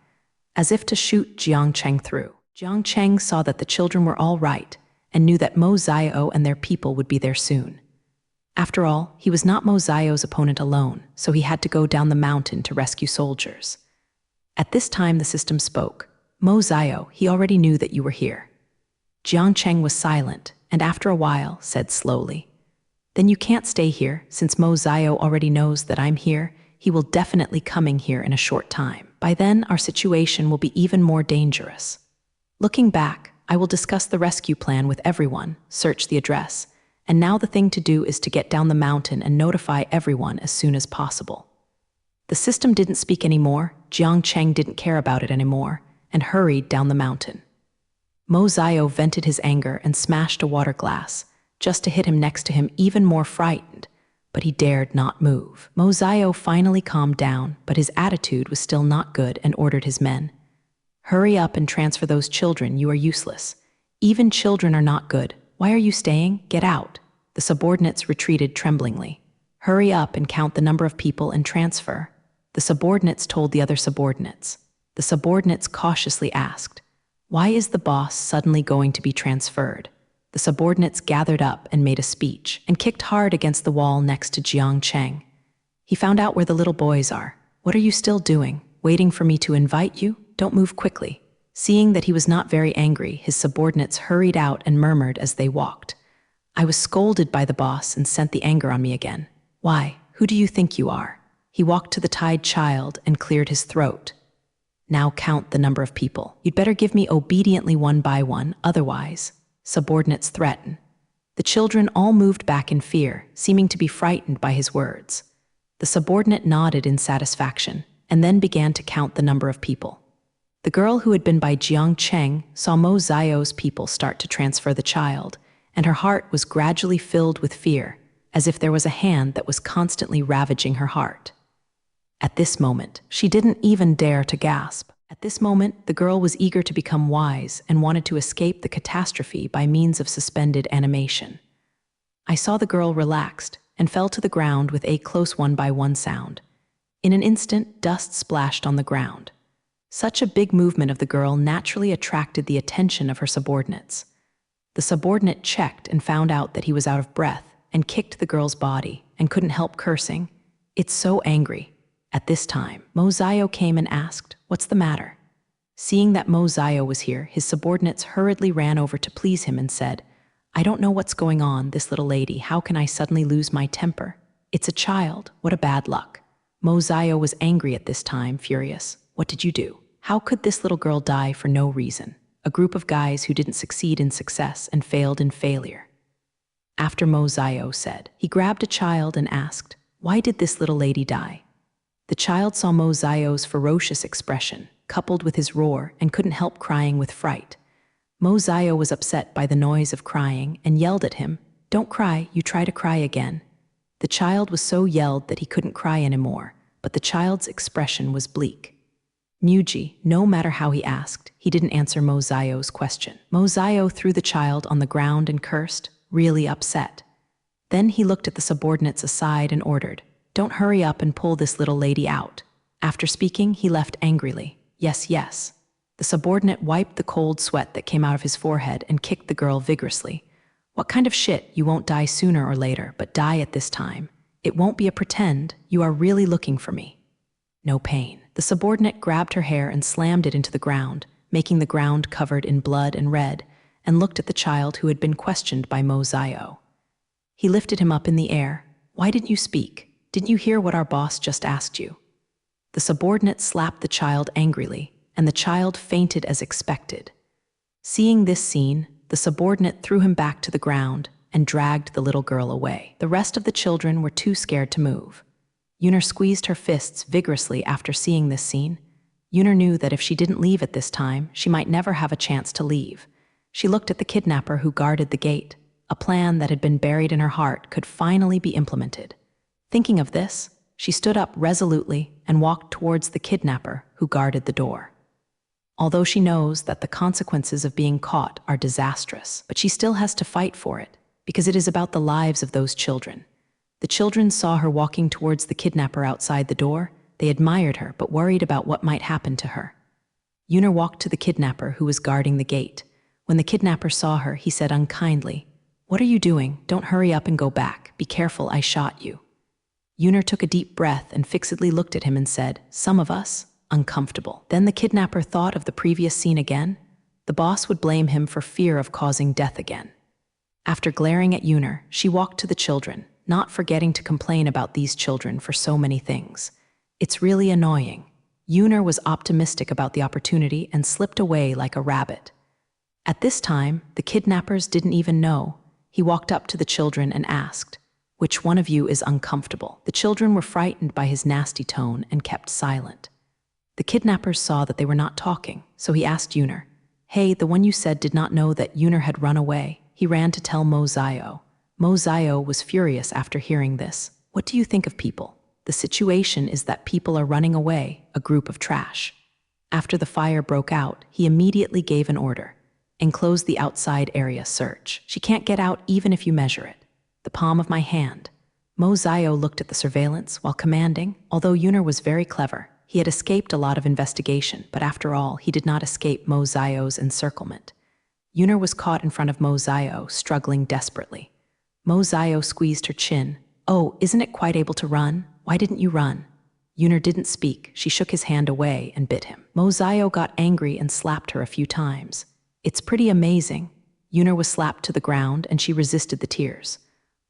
as if to shoot Jiang Cheng through. Jiang Cheng saw that the children were all right and knew that Mo Xiao and their people would be there soon. After all, he was not Mo Xiao's opponent alone, so he had to go down the mountain to rescue soldiers. At this time the system spoke. Mo Xiao, he already knew that you were here. Jiang Cheng was silent, and after a while said slowly, "Then you can't stay here, since Mo Xiao already knows that I'm here. He will definitely coming here in a short time. By then, our situation will be even more dangerous. Looking back, I will discuss the rescue plan with everyone, search the address, and now the thing to do is to get down the mountain and notify everyone as soon as possible." The system didn't speak anymore, Jiang Cheng didn't care about it anymore, and hurried down the mountain. Mo Xiao vented his anger and smashed a water glass, just to hit him next to him even more frightened, but he dared not move. Mo Xiao finally calmed down, but his attitude was still not good and ordered his men, "Hurry up and transfer those children, you are useless. Even children are not good. Why are you staying? Get out." The subordinates retreated tremblingly. "Hurry up and count the number of people and transfer." The subordinates told the other subordinates. The subordinates cautiously asked, "Why is the boss suddenly going to be transferred?" The subordinates gathered up and made a speech and kicked hard against the wall next to Jiang Cheng. "He found out where the little boys are. What are you still doing? Waiting for me to invite you? Don't move quickly." Seeing that he was not very angry, his subordinates hurried out and murmured as they walked, "I was scolded by the boss and sent the anger on me again. Why? Who do you think you are?" He walked to the tied child and cleared his throat. "Now count the number of people. You'd better give me obediently one by one, otherwise," subordinates threatened. The children all moved back in fear, seeming to be frightened by his words. The subordinate nodded in satisfaction, and then began to count the number of people. The girl who had been by Jiang Cheng saw Mo Xiao's people start to transfer the child, and her heart was gradually filled with fear, as if there was a hand that was constantly ravaging her heart. At this moment, she didn't even dare to gasp. At this moment, the girl was eager to become wise and wanted to escape the catastrophe by means of suspended animation. I saw the girl relaxed and fell to the ground with a close one-by-one sound. In an instant, dust splashed on the ground. Such a big movement of the girl naturally attracted the attention of her subordinates. The subordinate checked and found out that he was out of breath and kicked the girl's body and couldn't help cursing. "It's so angry." At this time, Mo Xiao came and asked, "What's the matter?" Seeing that Mo Xiao was here, his subordinates hurriedly ran over to please him and said, "I don't know what's going on, this little lady. How can I suddenly lose my temper? It's a child. What a bad luck." Mo Xiao was angry at this time, furious. "What did you do? How could this little girl die for no reason? A group of guys who didn't succeed in success and failed in failure." After Mo Xiao said, he grabbed a child and asked, "Why did this little lady die?" The child saw Mo Xiao's ferocious expression, coupled with his roar, and couldn't help crying with fright. Mo Xiao was upset by the noise of crying and yelled at him, "Don't cry, you try to cry again." The child was so yelled that he couldn't cry anymore, but the child's expression was bleak. Muji, no matter how he asked, he didn't answer Mo Xiao's question. Mo Xiao threw the child on the ground and cursed, really upset. Then he looked at the subordinates aside and ordered, "Don't hurry up and pull this little lady out." After speaking, he left angrily. "Yes, yes." The subordinate wiped the cold sweat that came out of his forehead and kicked the girl vigorously. "What kind of shit? You won't die sooner or later, but die at this time. It won't be a pretend. You are really looking for me." No pain. The subordinate grabbed her hair and slammed it into the ground, making the ground covered in blood and red, and looked at the child who had been questioned by Mo Xiao. He lifted him up in the air. "Why didn't you speak? Didn't you hear what our boss just asked you?" The subordinate slapped the child angrily, and the child fainted as expected. Seeing this scene, the subordinate threw him back to the ground and dragged the little girl away. The rest of the children were too scared to move. Yuner squeezed her fists vigorously after seeing this scene. Yuner knew that if she didn't leave at this time, she might never have a chance to leave. She looked at the kidnapper who guarded the gate. A plan that had been buried in her heart could finally be implemented. Thinking of this, she stood up resolutely and walked towards the kidnapper who guarded the door. although she knows that the consequences of being caught are disastrous. But she still has to fight for it, because it is about the lives of those children. The children saw her walking towards the kidnapper outside the door. They admired her, but worried about what might happen to her. Yuner walked to the kidnapper who was guarding the gate. When the kidnapper saw her, he said unkindly, "What are you doing? Don't hurry up and go back. Be careful, I shot you." Yuner took a deep breath and fixedly looked at him and said, "Some of us?" Uncomfortable. Then the kidnapper thought of the previous scene again. The boss would blame him for fear of causing death again. After glaring at Yuner, she walked to the children, not forgetting to complain about these children for so many things. It's really annoying. Yuner was optimistic about the opportunity and slipped away like a rabbit. At this time, the kidnappers didn't even know. He walked up to the children and asked, "Which one of you is uncomfortable?" The children were frightened by his nasty tone and kept silent. The kidnappers saw that they were not talking, so he asked Yuner, "Hey, the one you said did not know that Yuner had run away." He ran to tell Mo Zio. Mo Zio was furious after hearing this. "What do you think of people? The situation is that people are running away, a group of trash." After the fire broke out, he immediately gave an order. "Enclose the outside area, search. She can't get out even if you measure it. The palm of my hand." Mo Zio looked at the surveillance while commanding. Although Yuner was very clever, he had escaped a lot of investigation, but after all, he did not escape Mo Zio's encirclement. Yuner was caught in front of Mo Zio, struggling desperately. Mo Zio squeezed her chin. "Oh, isn't it quite able to run? Why didn't you run?" Yuner didn't speak. She shook his hand away and bit him. Mo Zio got angry and slapped her a few times. "It's pretty amazing." Yuner was slapped to the ground and she resisted the tears.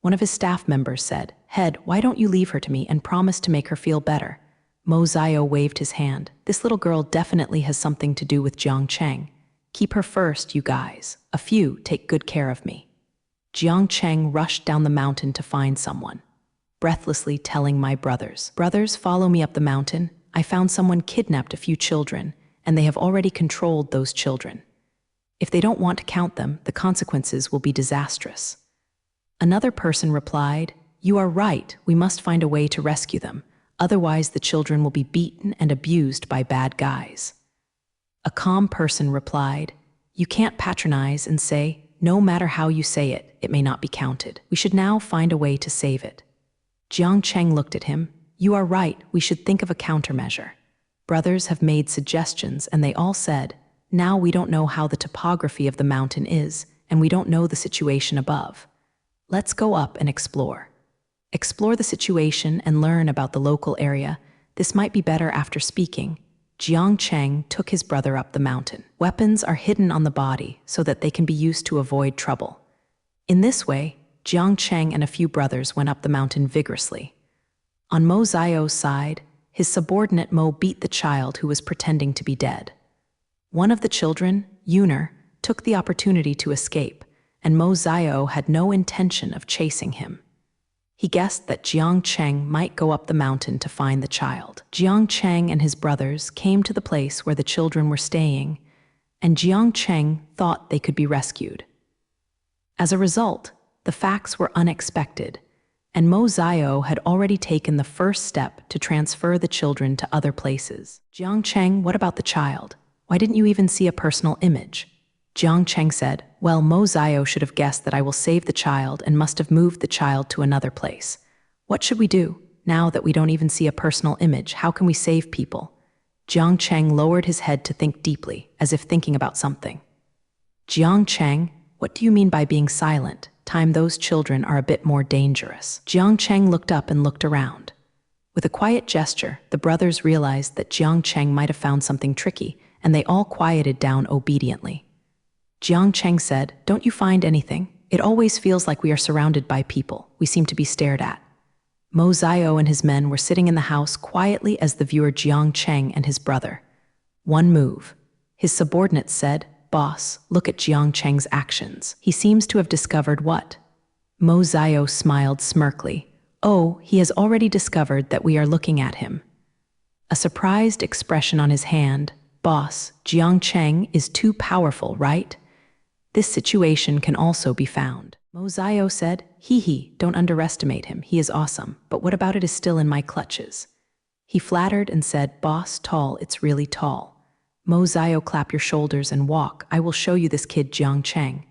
One of his staff members said, "Head, why don't you leave her to me and promise to make her feel better?" Mo Zio waved his hand. "This little girl definitely has something to do with Jiang Cheng. Keep her first, you guys. A few take good care of me." Jiang Cheng rushed down the mountain to find someone, breathlessly telling my brothers, "Brothers, follow me up the mountain. I found someone kidnapped a few children, and they have already controlled those children. If they don't want to count them, the consequences will be disastrous." Another person replied, "You are right, we must find a way to rescue them. Otherwise, the children will be beaten and abused by bad guys." A calm person replied, "You can't patronize and say, no matter how you say it, it may not be counted. We should now find a way to save it." Jiang Cheng looked at him. "You are right, we should think of a countermeasure." Brothers have made suggestions and they all said, "Now we don't know how the topography of the mountain is, and we don't know the situation above. Let's go up and explore. Explore the situation and learn about the local area. This might be better." After speaking, Jiang Cheng took his brother up the mountain. Weapons are hidden on the body so that they can be used to avoid trouble. In this way, Jiang Cheng and a few brothers went up the mountain vigorously. On Mo Zio's side, his subordinate Mo beat the child who was pretending to be dead. One of the children, Yuner, took the opportunity to escape, and Mo Zio had no intention of chasing him. He guessed that Jiang Cheng might go up the mountain to find the child. Jiang Cheng and his brothers came to the place where the children were staying, and Jiang Cheng thought they could be rescued. As a result, the facts were unexpected, and Mo Zio had already taken the first step to transfer the children to other places. "Jiang Cheng, what about the child? Why didn't you even see a personal image?" Jiang Cheng said, "Well, Mo Zio should have guessed that I will save the child and must have moved the child to another place. What should we do? Now that we don't even see a personal image, how can we save people?" Jiang Cheng lowered his head to think deeply, as if thinking about something. "Jiang Cheng, what do you mean by being silent? Those children are a bit more dangerous." Jiang Cheng looked up and looked around. With a quiet gesture, the brothers realized that Jiang Cheng might have found something tricky, and they all quieted down obediently. Jiang Cheng said, "Don't you find anything? It always feels like we are surrounded by people. We seem to be stared at." Mo Zio and his men were sitting in the house quietly as the viewer Jiang Cheng and his brother. One move. His subordinates said, "Boss, look at Jiang Cheng's actions. He seems to have discovered what?" Mo Zio smiled smirkly. "Oh, he has already discovered that we are looking at him." A surprised expression on his hand. "Boss, Jiang Cheng is too powerful, right? This situation can also be found." Mo Zio said, "Hee, don't underestimate him. He is awesome, but what about it is still in my clutches." He flattered and said, "Boss, tall, it's really tall." Mo Zio, clap your shoulders and walk. I will show you this kid Jiang Cheng.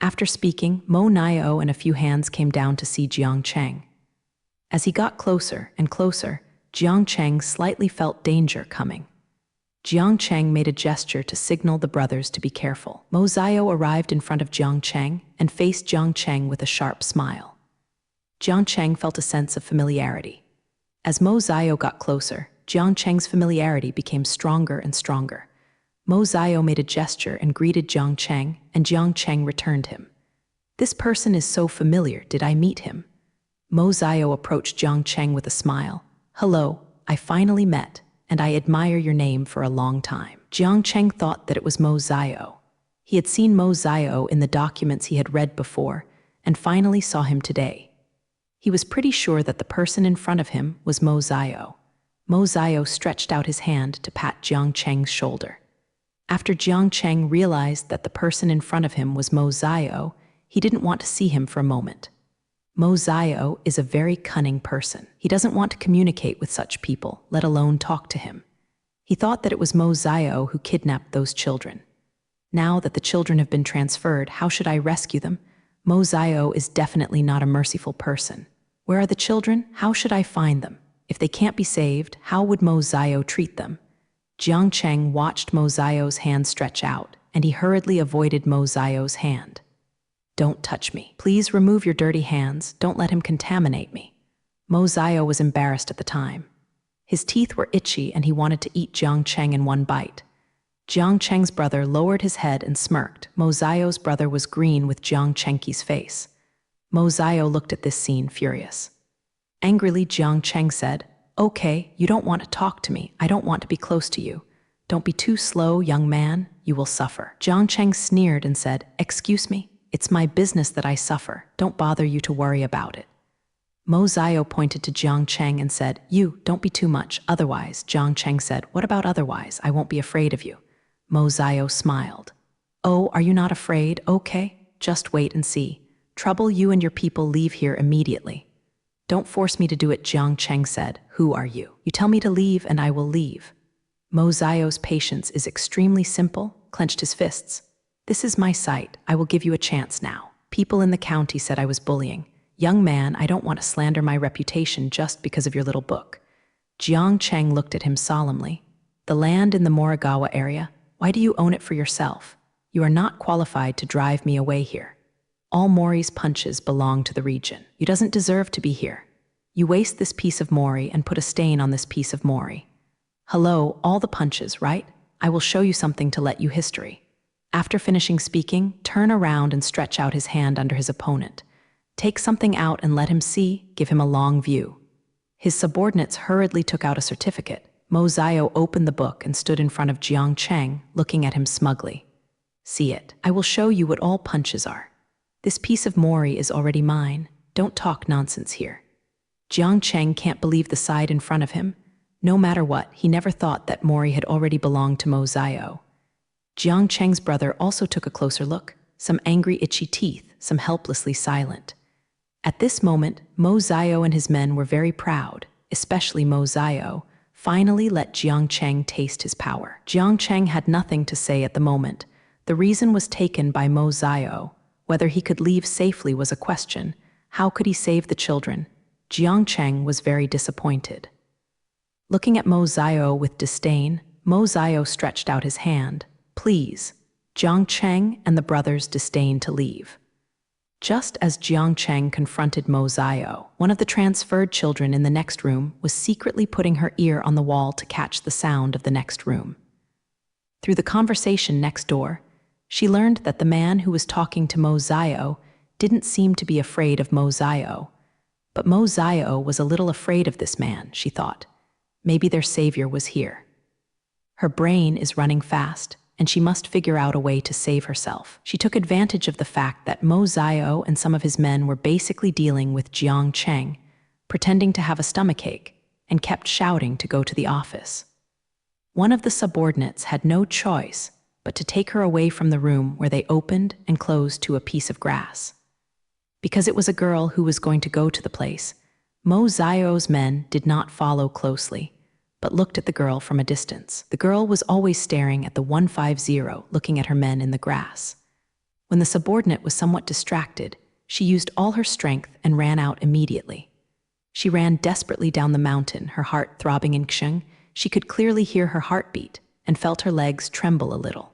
After speaking, Mo Nio and a few hands came down to see Jiang Cheng. As he got closer and closer, Jiang Cheng slightly felt danger coming. Jiang Cheng made a gesture to signal the brothers to be careful. Mo Zio arrived in front of Jiang Cheng and faced Jiang Cheng with a sharp smile. Jiang Cheng felt a sense of familiarity. As Mo Zio got closer, Jiang Cheng's familiarity became stronger and stronger. Mo Zio made a gesture and greeted Jiang Cheng, and Jiang Cheng returned him. This person is so familiar, did I meet him? Mo Zio approached Jiang Cheng with a smile. Hello, I finally met, and I admire your name for a long time. Jiang Cheng thought that it was Mo Zio. He had seen Mo Zio in the documents he had read before, and finally saw him today. He was pretty sure that the person in front of him was Mo Zio. Mo Zio stretched out his hand to pat Jiang Cheng's shoulder. After Jiang Cheng realized that the person in front of him was Mo Zio, he didn't want to see him for a moment. Mo Zio is a very cunning person. He doesn't want to communicate with such people, let alone talk to him. He thought that it was Mo Zio who kidnapped those children. Now that the children have been transferred, how should I rescue them? Mo Zio is definitely not a merciful person. Where are the children? How should I find them? If they can't be saved, how would Mo Zio treat them? Jiang Cheng watched Mo Zio's hand stretch out, and he hurriedly avoided Mo Zio's hand. Don't touch me. Please remove your dirty hands. Don't let him contaminate me. Mo Zio was embarrassed at the time. His teeth were itchy and he wanted to eat Jiang Cheng in one bite. Jiang Cheng's brother lowered his head and smirked. Mo Zio's brother was green with Jiang Cheng's face. Mo Zio looked at this scene furious. Angrily, Jiang Cheng said, Okay, you don't want to talk to me. I don't want to be close to you. Don't be too slow, young man. You will suffer. Jiang Cheng sneered and said, Excuse me? It's my business that I suffer. Don't bother you to worry about it. Mo Zio pointed to Jiang Cheng and said, You, don't be too much, otherwise. Jiang Cheng said, What about otherwise? I won't be afraid of you. Mo Zio smiled. Oh, are you not afraid? Okay, just wait and see. Trouble you and your people leave here immediately. Don't force me to do it, Jiang Cheng said. Who are you? You tell me to leave and I will leave. Mo Zio's patience is extremely simple, clenched his fists. This is my site. I will give you a chance now. People in the county said I was bullying. Young man, I don't want to slander my reputation just because of your little book. Jiang Cheng looked at him solemnly. The land in the Morikawa area, why do you own it for yourself? You are not qualified to drive me away here. All Mori's punches belong to the region. You doesn't deserve to be here. You waste this piece of Mori and put a stain on this piece of Mori. Hello, all the punches, right? I will show you something to let you history. After finishing speaking, turn around and stretch out his hand under his opponent. Take something out and let him see, give him a long view. His subordinates hurriedly took out a certificate. Mo Zio opened the book and stood in front of Jiang Cheng, looking at him smugly. See it. I will show you what all punches are. This piece of Mori is already mine. Don't talk nonsense here. Jiang Cheng can't believe the side in front of him. No matter what, he never thought that Mori had already belonged to Mo Zio. Jiang Cheng's brother also took a closer look, some angry itchy teeth, some helplessly silent. At this moment, Mo Zio and his men were very proud, especially Mo Zio, finally let Jiang Cheng taste his power. Jiang Cheng had nothing to say at the moment. The reason was taken by Mo Zio. Whether he could leave safely was a question. How could he save the children? Jiang Cheng was very disappointed. Looking at Mo Zio with disdain, Mo Zio stretched out his hand. Please. Jiang Cheng and the brothers disdained to leave. Just as Jiang Cheng confronted Mo Zio, one of the transferred children in the next room was secretly putting her ear on the wall to catch the sound of the next room. Through the conversation next door, she learned that the man who was talking to Mo Zio didn't seem to be afraid of Mo Zio. But Mo Zio was a little afraid of this man, she thought. Maybe their savior was here. Her brain is running fast, and she must figure out a way to save herself. She took advantage of the fact that Mo Zio and some of his men were basically dealing with Jiang Cheng, pretending to have a stomachache, and kept shouting to go to the office. One of the subordinates had no choice but to take her away from the room where they opened and closed to a piece of grass. Because it was a girl who was going to go to the place, Mo Zio's men did not follow closely. but looked at the girl from a distance. The girl was always staring at the 150, looking at her men in the grass. When the subordinate was somewhat distracted, she used all her strength and ran out immediately. She ran desperately down the mountain, her heart throbbing in Xing. She could clearly hear her heartbeat and felt her legs tremble a little.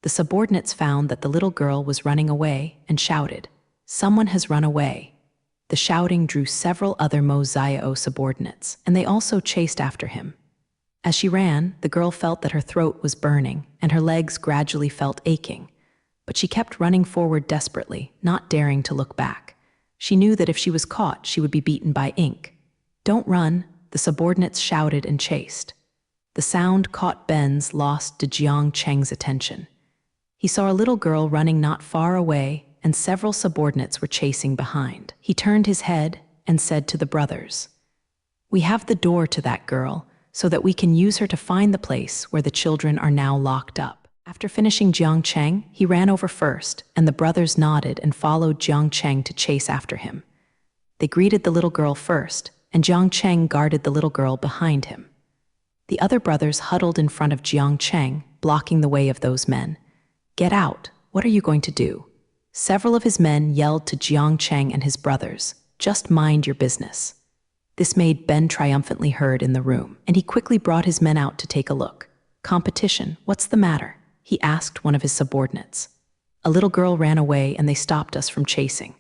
The subordinates found that the little girl was running away and shouted, "Someone has run away." The shouting drew several other Mo Xiao subordinates, and they also chased after him. As she ran, the girl felt that her throat was burning and her legs gradually felt aching, but she kept running forward desperately, not daring to look back. She knew that if she was caught, she would be beaten by ink. "Don't run," the subordinates shouted and chased. The sound caught Ben's lost to Jiang Cheng's attention. He saw a little girl running not far away, and several subordinates were chasing behind. He turned his head and said to the brothers, "We have the door to that girl, so that we can use her to find the place where the children are now locked up." After finishing Jiang Cheng, he ran over first, and the brothers nodded and followed Jiang Cheng to chase after him. They greeted the little girl first, and Jiang Cheng guarded the little girl behind him. The other brothers huddled in front of Jiang Cheng, blocking the way of those men. "Get out! What are you going to do?" Several of his men yelled to Jiang Cheng and his brothers, "Just mind your business." This made Ben triumphantly heard in the room, and he quickly brought his men out to take a look. "Competition, what's the matter?" he asked one of his subordinates. "A little girl ran away and they stopped us from chasing."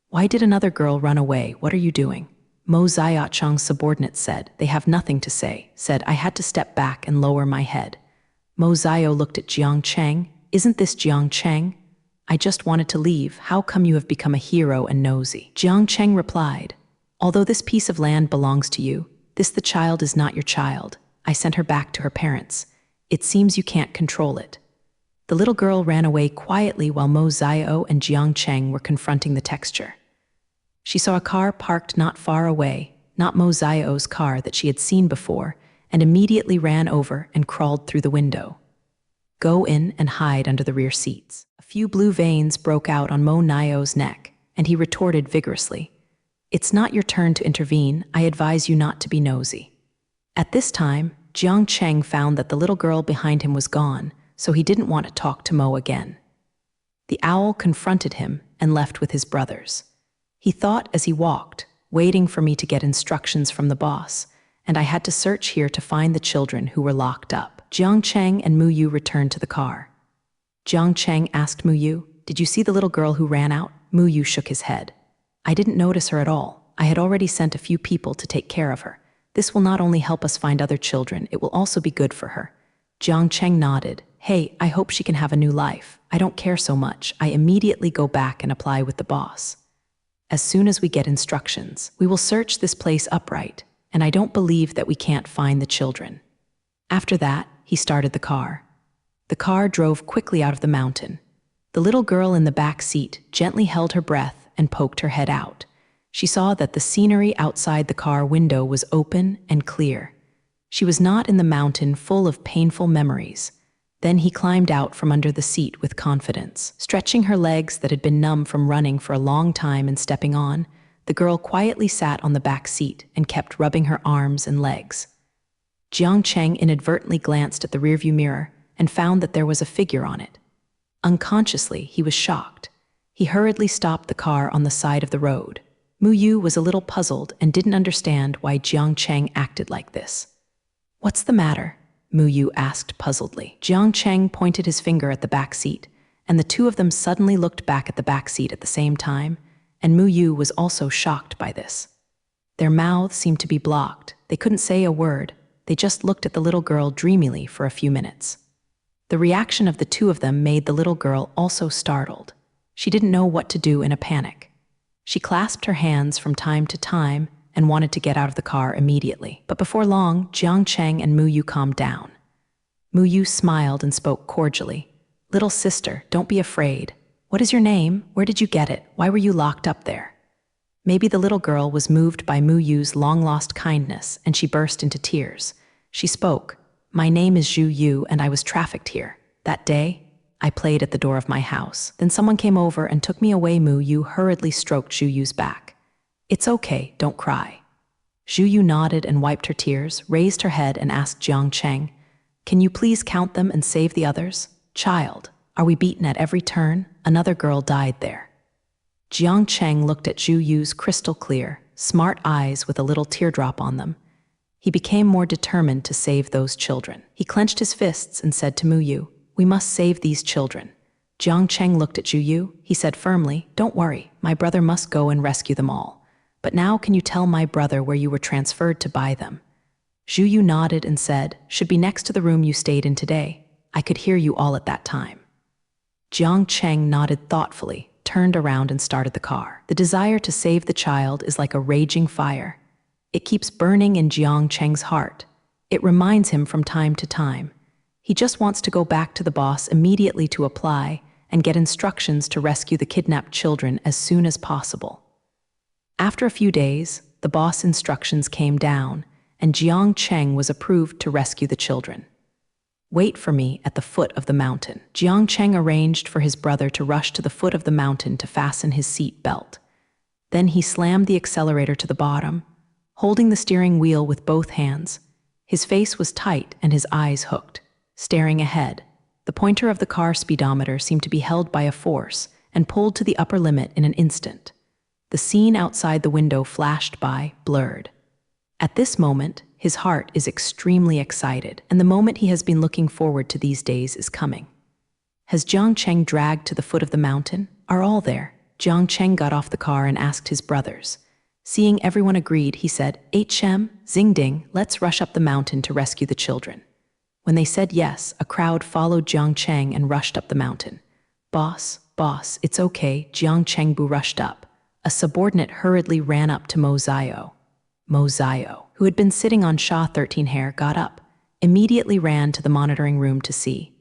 "Why did another girl run away? What are you doing?" Mo Xiaocheng's subordinate said. "They have nothing to say," said. "I had to step back and lower my head." Mo Xiao looked at Jiang Cheng. "Isn't this Jiang Cheng? I just wanted to leave. How come you have become a hero and nosy?" Jiang Cheng replied, "Although this piece of land belongs to you, the child is not your child. I sent her back to her parents. It seems you can't control it." The little girl ran away quietly while Mo Xiao and Jiang Cheng were confronting the texture. She saw a car parked not far away, not Mo Xiao's car that she had seen before, and immediately ran over and crawled through the window. "Go in and hide under the rear seats." A few blue veins broke out on Mo Xiao's neck, and he retorted vigorously, "It's not your turn to intervene. I advise you not to be nosy." At this time, Jiang Cheng found that the little girl behind him was gone, so he didn't want to talk to Mo again. The owl confronted him and left with his brothers. He thought as he walked, waiting for me to get instructions from the boss, and I had to search here to find the children who were locked up. Jiang Cheng and Mu Yu returned to the car. Jiang Cheng asked Mu Yu, "Did you see the little girl who ran out?" Mu Yu shook his head. "I didn't notice her at all. I had already sent a few people to take care of her. This will not only help us find other children, it will also be good for her." Jiang Cheng nodded. "Hey, I hope she can have a new life. I don't care so much. I immediately go back and apply with the boss. As soon as we get instructions, we will search this place upright, and I don't believe that we can't find the children." After that, he started the car. The car drove quickly out of the mountain. The little girl in the back seat gently held her breath and poked her head out. She saw that the scenery outside the car window was open and clear. She was not in the mountain full of painful memories. Then he climbed out from under the seat with confidence. Stretching her legs that had been numb from running for a long time and stepping on, the girl quietly sat on the back seat and kept rubbing her arms and legs. Jiang Cheng inadvertently glanced at the rearview mirror and found that there was a figure on it. Unconsciously, he was shocked. He hurriedly stopped the car on the side of the road. Mu Yu was a little puzzled and didn't understand why Jiang Cheng acted like this. "What's the matter?" Mu Yu asked puzzledly. Jiang Cheng pointed his finger at the back seat, and the two of them suddenly looked back at the back seat at the same time, and Mu Yu was also shocked by this. Their mouths seemed to be blocked. They couldn't say a word. They just looked at the little girl dreamily for a few minutes. The reaction of the two of them made the little girl also startled. She didn't know what to do in a panic. She clasped her hands from time to time and wanted to get out of the car immediately. But before long, Jiang Cheng and Mu Yu calmed down. Mu Yu smiled and spoke cordially. "Little sister, don't be afraid. What is your name? Where did you get it? Why were you locked up there?" Maybe the little girl was moved by Mu Yu's long-lost kindness, and she burst into tears. She spoke, "My name is Zhu Yu, and I was trafficked here. That day, I played at the door of my house. Then someone came over and took me away." Mu Yu hurriedly stroked Zhu Yu's back. "It's okay, don't cry." Zhu Yu nodded and wiped her tears, raised her head and asked Jiang Cheng, "Can you please count them and save the others? Child, are we beaten at every turn? Another girl died there." Jiang Cheng looked at Zhu Yu's crystal clear, smart eyes with a little teardrop on them. He became more determined to save those children. He clenched his fists and said to Mu Yu, "We must save these children." Jiang Cheng looked at Zhu Yu. He said firmly, "Don't worry, my brother must go and rescue them all. But now can you tell my brother where you were transferred to buy them?" Zhu Yu nodded and said, "Should be next to the room you stayed in today. I could hear you all at that time." Jiang Cheng nodded thoughtfully, turned around and started the car. The desire to save the child is like a raging fire. It keeps burning in Jiang Cheng's heart. It reminds him from time to time. He just wants to go back to the boss immediately to apply and get instructions to rescue the kidnapped children as soon as possible. After a few days, the boss instructions came down, and Jiang Cheng was approved to rescue the children. "Wait for me at the foot of the mountain." Jiang Cheng arranged for his brother to rush to the foot of the mountain to fasten his seat belt. Then he slammed the accelerator to the bottom, holding the steering wheel with both hands. His face was tight and his eyes hooked, staring ahead. The pointer of the car speedometer seemed to be held by a force and pulled to the upper limit in an instant. The scene outside the window flashed by, blurred. At this moment, his heart is extremely excited, and the moment he has been looking forward to these days is coming. Has Jiang Cheng dragged to the foot of the mountain? Are all there? Jiang Cheng got off the car and asked his brothers. Seeing everyone agreed, he said, "Hm, Xingding, let's rush up the mountain to rescue the children." When they said yes, a crowd followed Jiang Cheng and rushed up the mountain. Boss, it's okay," Jiang Chengbu rushed up. A subordinate hurriedly ran up to Mo Zio. Mo Zio, who had been sitting on Sha 13 hair, got up, immediately ran to the monitoring room to see.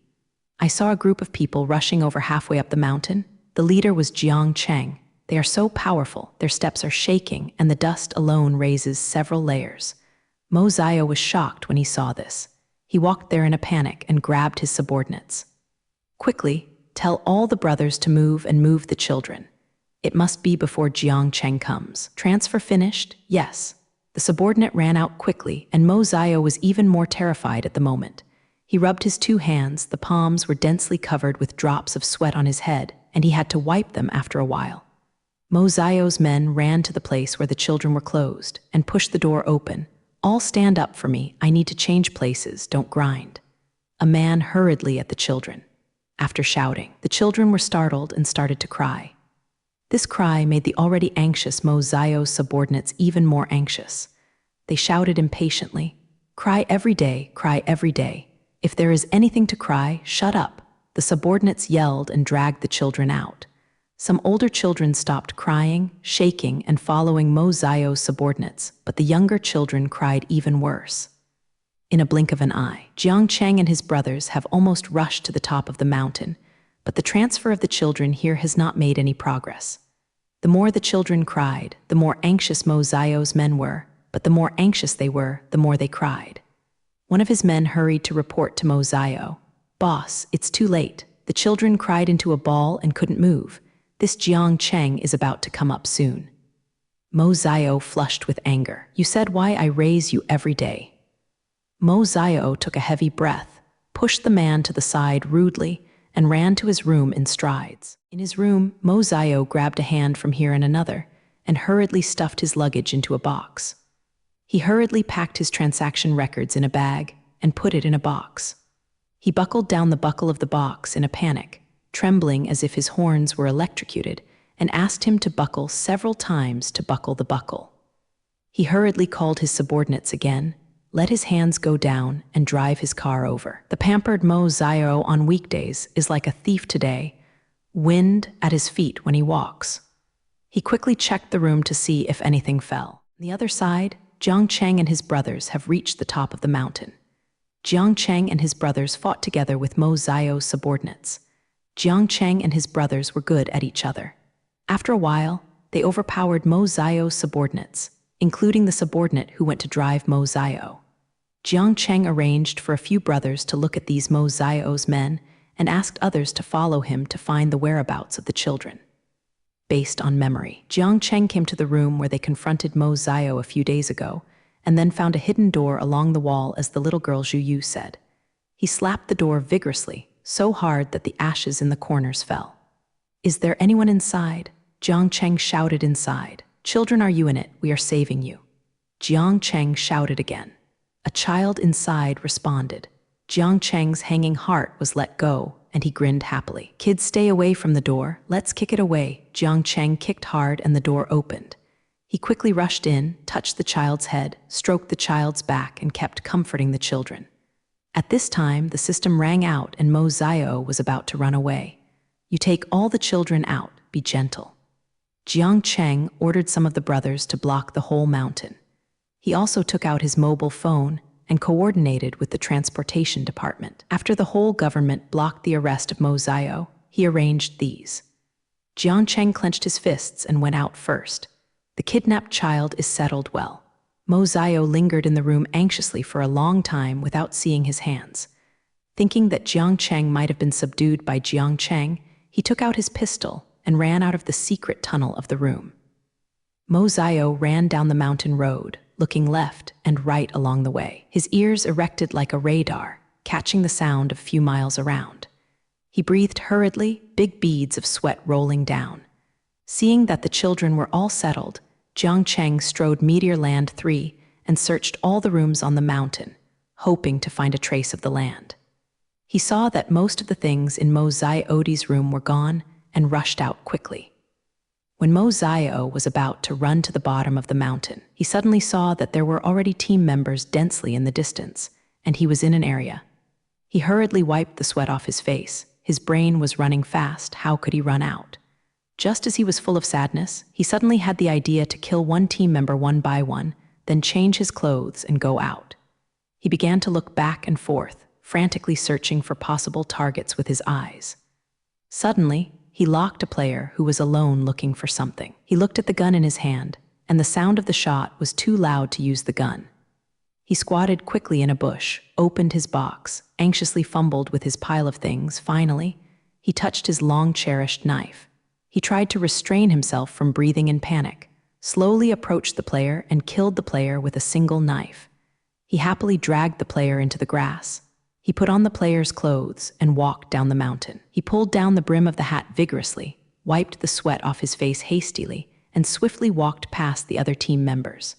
"I saw a group of people rushing over halfway up the mountain. The leader was Jiang Cheng. They are so powerful, their steps are shaking, and the dust alone raises several layers." Mo Zio was shocked when he saw this. He walked there in a panic and grabbed his subordinates. "Quickly, tell all the brothers to move and move the children. It must be before Jiang Cheng comes." "Transfer finished?" "Yes." The subordinate ran out quickly, and Mo Zio was even more terrified at the moment. He rubbed his two hands, the palms were densely covered with drops of sweat on his head, and he had to wipe them after a while. Mo Zio's men ran to the place where the children were closed and pushed the door open. "All stand up for me, I need to change places, don't grind." A man hurriedly at the children. After shouting, the children were startled and started to cry. This cry made the already anxious Mo Zio's subordinates even more anxious. They shouted impatiently, cry every day, cry every day. If there is anything to cry, shut up." The subordinates yelled and dragged the children out. Some older children stopped crying, shaking, and following Mo Zio's subordinates, but the younger children cried even worse. In a blink of an eye, Jiang Cheng and his brothers have almost rushed to the top of the mountain, but the transfer of the children here has not made any progress. The more the children cried, the more anxious Mo Zio's men were, but the more anxious they were, the more they cried. One of his men hurried to report to Mo Zio. "Boss, it's too late. The children cried into a ball and couldn't move. This Jiang Cheng is about to come up soon." Mo Zio flushed with anger. "You said why I raise you every day." Mo Zio took a heavy breath, pushed the man to the side rudely, and ran to his room in strides. In his room, Mo Zio grabbed a hand from here and another, and hurriedly stuffed his luggage into a box. He hurriedly packed his transaction records in a bag and put it in a box. He buckled down the buckle of the box in a panic, trembling as if his horns were electrocuted, and asked him to buckle several times to buckle the buckle. He hurriedly called his subordinates again, let his hands go down, and drive his car over. The pampered Mo Zio on weekdays is like a thief today, wind at his feet when he walks. He quickly checked the room to see if anything fell. On the other side, Jiang Cheng and his brothers have reached the top of the mountain. Jiang Cheng and his brothers fought together with Mo Zio's subordinates. Jiang Cheng and his brothers were good at each other. After a while, they overpowered Mo Zio's subordinates, including the subordinate who went to drive Mo Zio. Jiang Cheng arranged for a few brothers to look at these Mo Zio's men and asked others to follow him to find the whereabouts of the children. Based on memory, Jiang Cheng came to the room where they confronted Mo Zio a few days ago and then found a hidden door along the wall as the little girl Zhu Yu said. He slapped the door vigorously, so hard that the ashes in the corners fell. "Is there anyone inside?" Jiang Cheng shouted inside. "Children, are you in it? We are saving you." Jiang Cheng shouted again. A child inside responded. Jiang Cheng's hanging heart was let go, and he grinned happily. "Kids, stay away from the door. Let's kick it away." Jiang Cheng kicked hard and the door opened. He quickly rushed in, touched the child's head, stroked the child's back, and kept comforting the children. At this time, the system rang out and Mo Zio was about to run away. "You take all the children out. Be gentle." Jiang Cheng ordered some of the brothers to block the whole mountain. He also took out his mobile phone and coordinated with the transportation department. After the whole government blocked the arrest of Mo Zio, he arranged these. Jiang Cheng clenched his fists and went out first. The kidnapped child is settled well. Mo Zio lingered in the room anxiously for a long time without seeing his hands. Thinking that Jiang Cheng might have been subdued by Jiang Cheng, he took out his pistol and ran out of the secret tunnel of the room. Mo Zio ran down the mountain road, looking left and right along the way. His ears erected like a radar, catching the sound a few miles around. He breathed hurriedly, big beads of sweat rolling down. Seeing that the children were all settled, Jiang Cheng strode Meteor Land 3 and searched all the rooms on the mountain, hoping to find a trace of the land. He saw that most of the things in Mo Zio's room were gone and rushed out quickly. When Mo Zio was about to run to the bottom of the mountain, he suddenly saw that there were already team members densely in the distance, and he was in an area. He hurriedly wiped the sweat off his face. His brain was running fast. How could he run out? Just as he was full of sadness, he suddenly had the idea to kill one team member one by one, then change his clothes and go out. He began to look back and forth, frantically searching for possible targets with his eyes. Suddenly, he locked a player who was alone looking for something. He looked at the gun in his hand, and the sound of the shot was too loud to use the gun. He squatted quickly in a bush, opened his box, anxiously fumbled with his pile of things. Finally, he touched his long-cherished knife. He tried to restrain himself from breathing in panic, slowly approached the player and killed the player with a single knife. He happily dragged the player into the grass. He put on the player's clothes and walked down the mountain. He pulled down the brim of the hat vigorously, wiped the sweat off his face hastily, and swiftly walked past the other team members.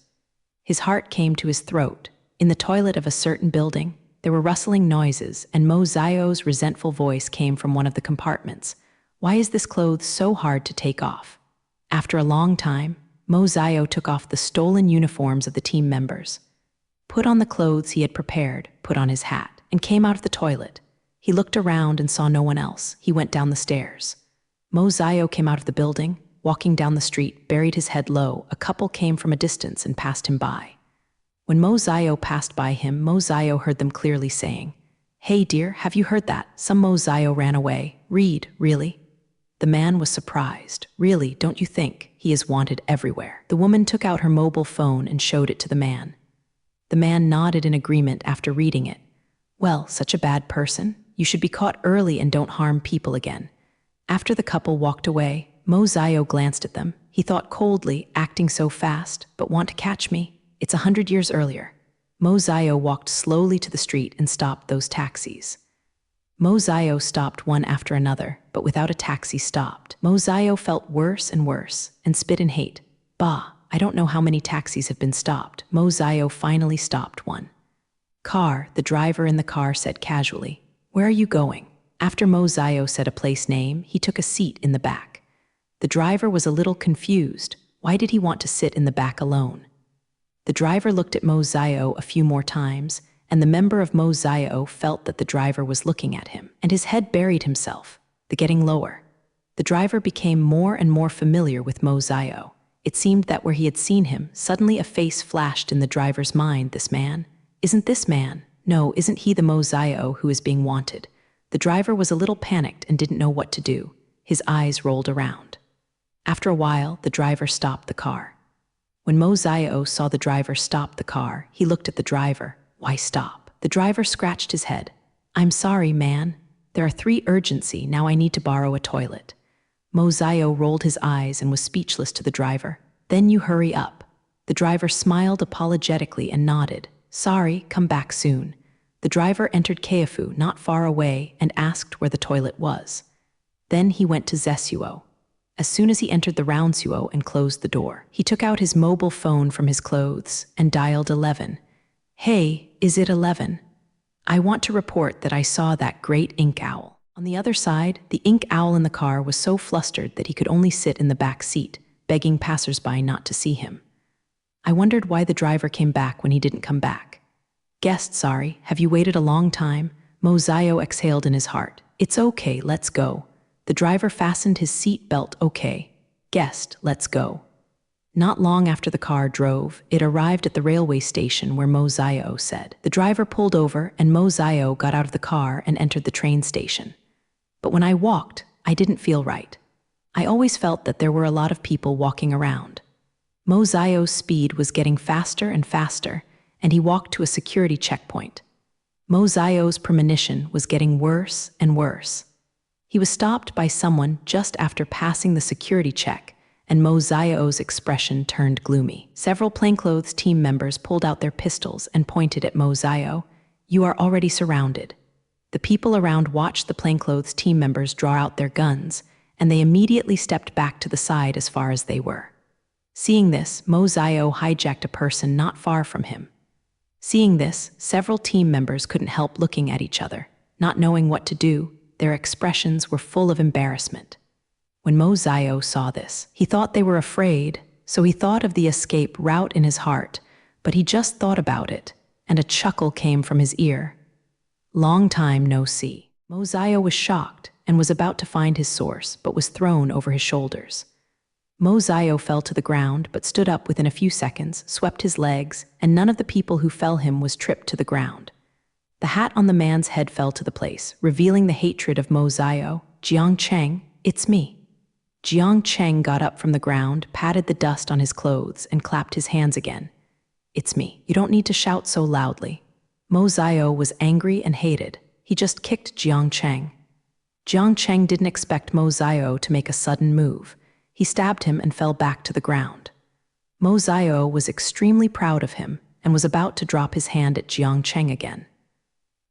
His heart came to his throat. In the toilet of a certain building, there were rustling noises, and Mo Zio's resentful voice came from one of the compartments. "Why is this clothes so hard to take off?" After a long time, Mo Zio took off the stolen uniforms of the team members, put on the clothes he had prepared, put on his hat, and came out of the toilet. He looked around and saw no one else. He went down the stairs. Mo Zio came out of the building, walking down the street, buried his head low. A couple came from a distance and passed him by. When Mo Zio passed by him, Mo Zio heard them clearly saying, "Hey dear, have you heard that? Some Mo Zio ran away. Read, really?" The man was surprised. "Really, don't you think? He is wanted everywhere." The woman took out her mobile phone and showed it to the man. The man nodded in agreement after reading it. "Well, such a bad person? You should be caught early and don't harm people again." After the couple walked away, Mo Zio glanced at them. He thought coldly, acting so fast, but want to catch me? It's 100 years earlier. Mo Zio walked slowly to the street and stopped those taxis. Mo Zio stopped one after another, but without a taxi stopped. Mo Zio felt worse and worse, and spit in hate. "Bah, I don't know how many taxis have been stopped." Mo Zio finally stopped one. "Car," the driver in the car said casually. "Where are you going?" After Mo Zio said a place name, he took a seat in the back. The driver was a little confused. Why did he want to sit in the back alone? The driver looked at Mo Zio a few more times, and the member of Mo Zio felt that the driver was looking at him, and his head buried himself, the getting lower. The driver became more and more familiar with Mo Zio. It seemed that where he had seen him, suddenly a face flashed in the driver's mind. This man? Isn't this man? No, isn't he the Mo Zio who is being wanted? The driver was a little panicked and didn't know what to do. His eyes rolled around. After a while, the driver stopped the car. When Mo Zio saw the driver stop the car, he looked at the driver. "Why stop?" The driver scratched his head. "I'm sorry, man. There are 3 urgency. Now I need to borrow a toilet." Mo Zio rolled his eyes and was speechless to the driver. "Then you hurry up." The driver smiled apologetically and nodded. Sorry, come back soon. The driver entered Keifu not far away and asked where the toilet was. Then he went to Zesuo. As soon as he entered the Roundsuo and closed the door, he took out his mobile phone from his clothes and dialed 11. Hey, is it 11? I want to report that I saw that great ink owl. On the other side, the ink owl in the car was so flustered that he could only sit in the back seat, begging passersby not to see him. I wondered why the driver came back when he didn't come back. Guest, sorry, have you waited a long time? Mozayo exhaled in his heart. It's okay, let's go. The driver fastened his seat belt. Okay. Guest, let's go. Not long after the car drove, it arrived at the railway station where Mozayo said. The driver pulled over and Mozayo got out of the car and entered the train station. But when I walked, I didn't feel right. I always felt that there were a lot of people walking around. Mozayo's speed was getting faster and faster, and he walked to a security checkpoint. Mozayo's premonition was getting worse and worse. He was stopped by someone just after passing the security check, and Mozayo's expression turned gloomy. Several plainclothes team members pulled out their pistols and pointed at Mozayo. You are already surrounded. The people around watched the plainclothes team members draw out their guns, and they immediately stepped back to the side as far as they were. Seeing this, Mozayo hijacked a person not far from him. Seeing this, several team members couldn't help looking at each other. Not knowing what to do, their expressions were full of embarrassment. When Mozayo saw this, he thought they were afraid, so he thought of the escape route in his heart, but he just thought about it, and a chuckle came from his ear. Long time no see. Mozayo was shocked and was about to find his source, but was thrown over his shoulders. Mozayo fell to the ground, but stood up within a few seconds, swept his legs, and none of the people who fell him was tripped to the ground. The hat on the man's head fell to the place, revealing the hatred of Mozayo. Jiang Cheng, it's me. Jiang Cheng got up from the ground, patted the dust on his clothes, and clapped his hands again. It's me. You don't need to shout so loudly. Mozayo was angry and hated. He just kicked Jiang Cheng. Jiang Cheng didn't expect Mozayo to make a sudden move. He stabbed him and fell back to the ground. Mozayo was extremely proud of him and was about to drop his hand at Jiang Cheng again.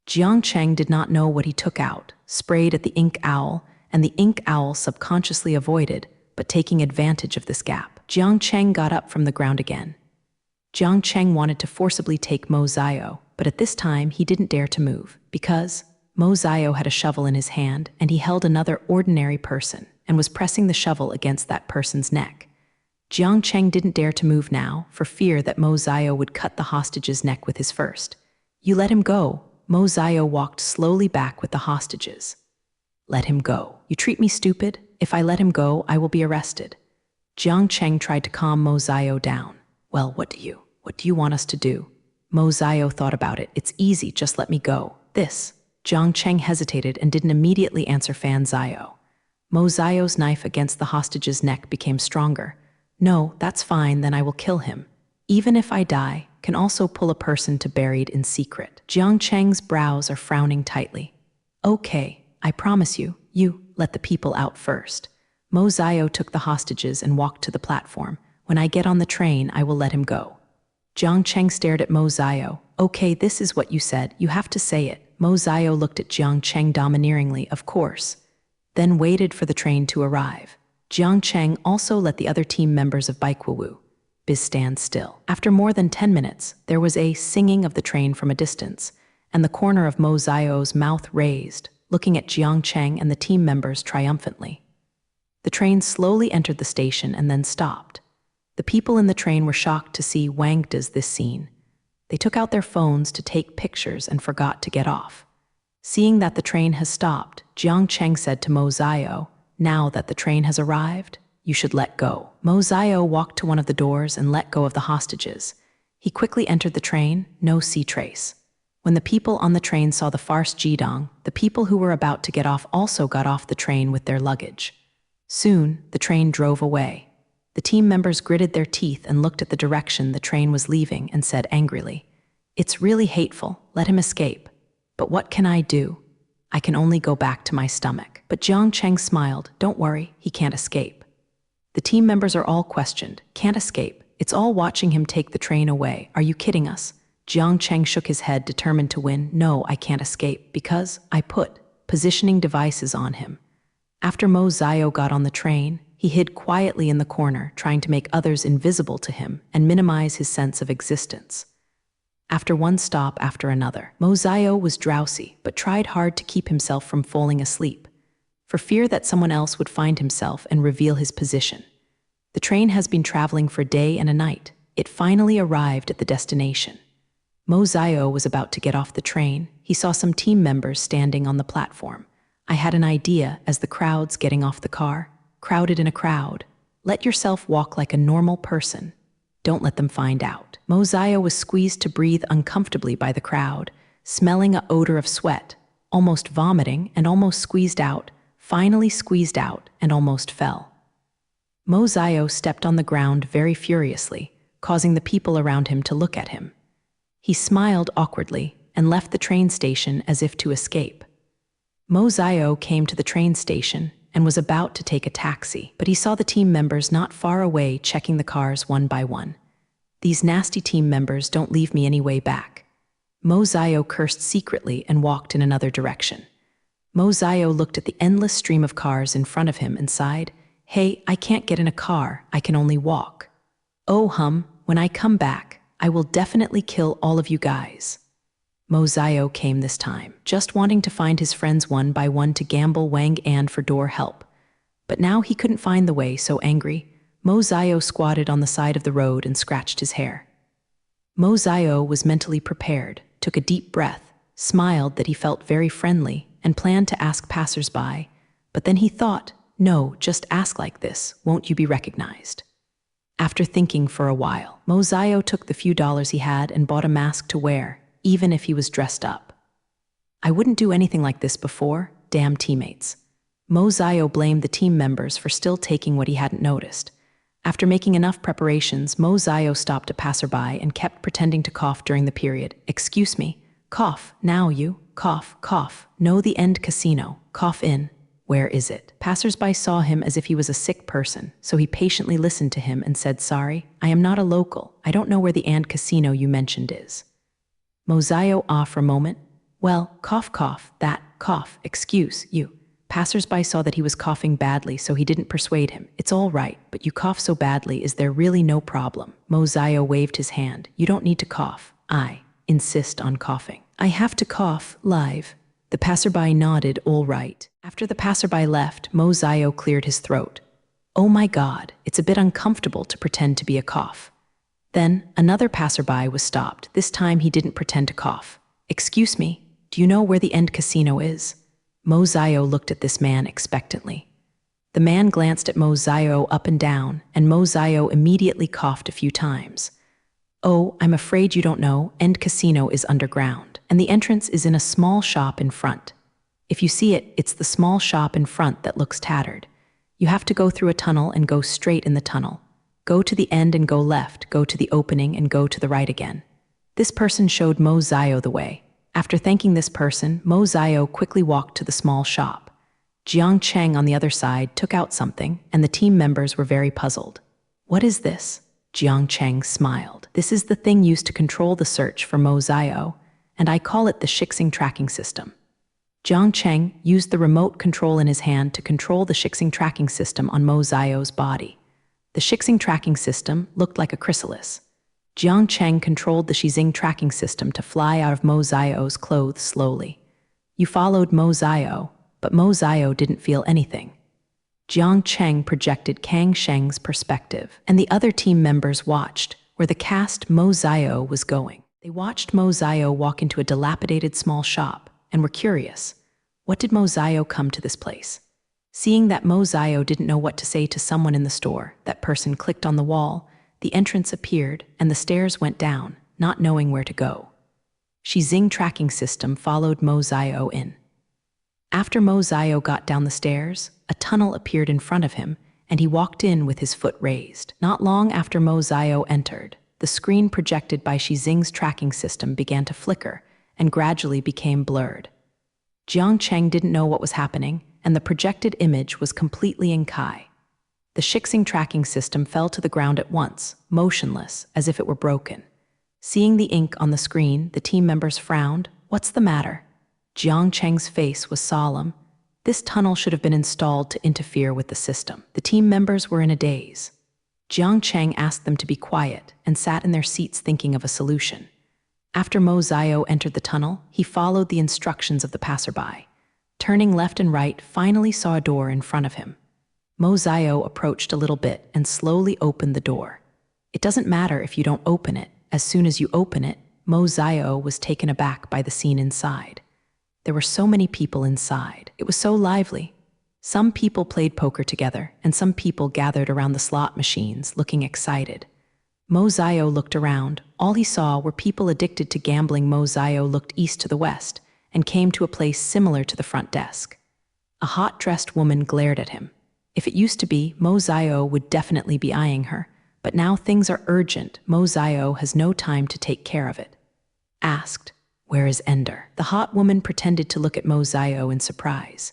Jiang Cheng did not know what he took out, sprayed at the ink owl, and the ink owl subconsciously avoided, but taking advantage of this gap. Jiang Cheng got up from the ground again. Jiang Cheng wanted to forcibly take Mozayo, but at this time he didn't dare to move, because Mozayo had a shovel in his hand and he held another ordinary person and was pressing the shovel against that person's neck. Jiang Cheng didn't dare to move now, for fear that Mozayo would cut the hostage's neck with his first. You let him go. Mozayo walked slowly back with the hostages. Let him go. You treat me stupid? If I let him go, I will be arrested. Jiang Cheng tried to calm Mozayo down. Well, what do you want us to do? Mozayo thought about it. It's easy, just let me go. This. Jiang Cheng hesitated and didn't immediately answer Fan Zayo. Mozayo's knife against the hostage's neck became stronger. No, that's fine, then I will kill him. Even if I die, can also pull a person to buried in secret. Jiang Cheng's brows are frowning tightly. Okay, I promise you, let the people out first. Mozayo took the hostages and walked to the platform. When I get on the train, I will let him go. Jiang Cheng stared at Mozayo. Okay, this is what you said. You have to say it. Mozayo looked at Jiang Cheng domineeringly, of course, then waited for the train to arrive. Jiang Cheng also let the other team members of Baikwawu Biz stand still. After more than 10 minutes, there was a singing of the train from a distance, and the corner of Mozayo's mouth raised, looking at Jiang Cheng and the team members triumphantly. The train slowly entered the station and then stopped. The people in the train were shocked to see Wang does this scene. They took out their phones to take pictures and forgot to get off. Seeing that the train has stopped, Jiang Cheng said to Mozayo, now that the train has arrived, you should let go. Mozayo walked to one of the doors and let go of the hostages. He quickly entered the train, no sea trace. When the people on the train saw the farce Jidong, the people who were about to get off also got off the train with their luggage. Soon, the train drove away. The team members gritted their teeth and looked at the direction the train was leaving and said angrily, "It's really hateful, let him escape. But what can I do? I can only go back to my stomach." But Jiang Cheng smiled, "Don't worry, he can't escape." The team members are all questioned, "Can't escape? It's all watching him take the train away. Are you kidding us? Jiang Cheng shook his head, determined to win. No, I can't escape, because I put positioning devices on him. After Mo Zio got on the train, he hid quietly in the corner, trying to make others invisible to him and minimize his sense of existence. After one stop after another, Mo Zio was drowsy, but tried hard to keep himself from falling asleep, for fear that someone else would find himself and reveal his position. The train has been traveling for a day and a night. It finally arrived at the destination. Mo Zio was about to get off the train. He saw some team members standing on the platform. I had an idea as the crowd's getting off the car. Crowded in a crowd. Let yourself walk like a normal person. Don't let them find out. Mo Zio was squeezed to breathe uncomfortably by the crowd, smelling an odor of sweat, almost vomiting and almost squeezed out, finally squeezed out and almost fell. Mo Zio stepped on the ground very furiously, causing the people around him to look at him. He smiled awkwardly and left the train station as if to escape. Mo Zio came to the train station and was about to take a taxi, but he saw the team members not far away checking the cars one by one. These nasty team members don't leave me any way back. Mo Zio cursed secretly and walked in another direction. Mo Zio looked at the endless stream of cars in front of him and sighed, "Hey, I can't get in a car, I can only walk. Oh when I come back, I will definitely kill all of you guys." Mo Zio came this time, just wanting to find his friends one by one to gamble Wang and for door help. But now he couldn't find the way, so angry, Mo Zio squatted on the side of the road and scratched his hair. Mo Zio was mentally prepared, took a deep breath, smiled that he felt very friendly, and planned to ask passers-by, but then he thought, no, just ask like this, won't you be recognized? After thinking for a while, Mo Zio took the few dollars he had and bought a mask to wear, even if he was dressed up. I wouldn't do anything like this before, damn teammates. Mo Zio blamed the team members for still taking what he hadn't noticed. After making enough preparations, Mo Zio stopped a passerby and kept pretending to cough during the period. Excuse me, cough, now you, cough, cough, no the end casino, cough in. Where is it? Passersby saw him as if he was a sick person, so he patiently listened to him and said, sorry, I am not a local. I don't know where the and casino you mentioned is. Mo Zio for a moment. Well, cough, cough, that, cough, excuse you. Passersby saw that he was coughing badly, so he didn't persuade him. It's all right, but you cough so badly, is there really no problem? Mo Zio waved his hand. You don't need to cough. I insist on coughing. I have to cough, live. The passerby nodded, all right. After the passerby left, Mo Zio cleared his throat. Oh my God, it's a bit uncomfortable to pretend to be a cough. Then another passerby was stopped. This time he didn't pretend to cough. Excuse me, do you know where the end casino is? Mo Zio looked at this man expectantly. The man glanced at Mo Zio up and down, and Mo Zio immediately coughed a few times. Oh, I'm afraid you don't know, End Casino is underground, and the entrance is in a small shop in front. If you see it, it's the small shop in front that looks tattered. You have to go through a tunnel and go straight in the tunnel. Go to the end and go left, go to the opening and go to the right again. This person showed Mo Zio the way. After thanking this person, Mo Zio quickly walked to the small shop. Jiang Cheng on the other side took out something, and the team members were very puzzled. What is this? Jiang Cheng smiled. This is the thing used to control the search for Mo Zio, and I call it the Shixing tracking system. Jiang Cheng used the remote control in his hand to control the Shixing tracking system on Mo Zio's body. The Shixing tracking system looked like a chrysalis. Jiang Cheng controlled the Shixing tracking system to fly out of Mo Zio's clothes slowly. You followed Mo Zio, but Mo Zio didn't feel anything. Jiang Cheng projected Kang Sheng's perspective, and the other team members watched where the cast Mo Zio was going. They watched Mo Zio walk into a dilapidated small shop and were curious. What did Mo Zio come to this place? Seeing that Mo Zio didn't know what to say to someone in the store, that person clicked on the wall, the entrance appeared, and the stairs went down, not knowing where to go. Shixing tracking system followed Mo Zio in. After Mo Zio got down the stairs, a tunnel appeared in front of him, and he walked in with his foot raised. Not long after Mo Zio entered, the screen projected by Shixing's tracking system began to flicker and gradually became blurred. Jiang Cheng didn't know what was happening, and the projected image was completely in Kai. The Shixing tracking system fell to the ground at once, motionless, as if it were broken. Seeing the ink on the screen, the team members frowned. What's the matter? Jiang Cheng's face was solemn. This tunnel should have been installed to interfere with the system. The team members were in a daze. Jiang Cheng asked them to be quiet and sat in their seats thinking of a solution. After Mo Zio entered the tunnel, he followed the instructions of the passerby. Turning left and right, finally saw a door in front of him. Mo Zio approached a little bit and slowly opened the door. It doesn't matter if you don't open it. As soon as you open it, Mo Zio was taken aback by the scene inside. There were so many people inside. It was so lively. Some people played poker together, and some people gathered around the slot machines, looking excited. Mo Zio looked around. All he saw were people addicted to gambling. Mo Zio looked east to the west and came to a place similar to the front desk. A hot-dressed woman glared at him. If it used to be, Mo Zio would definitely be eyeing her, but now things are urgent. Mo Zio has no time to take care of it. Asked, "Where is Ender?" The hot woman pretended to look at Mo Zio in surprise.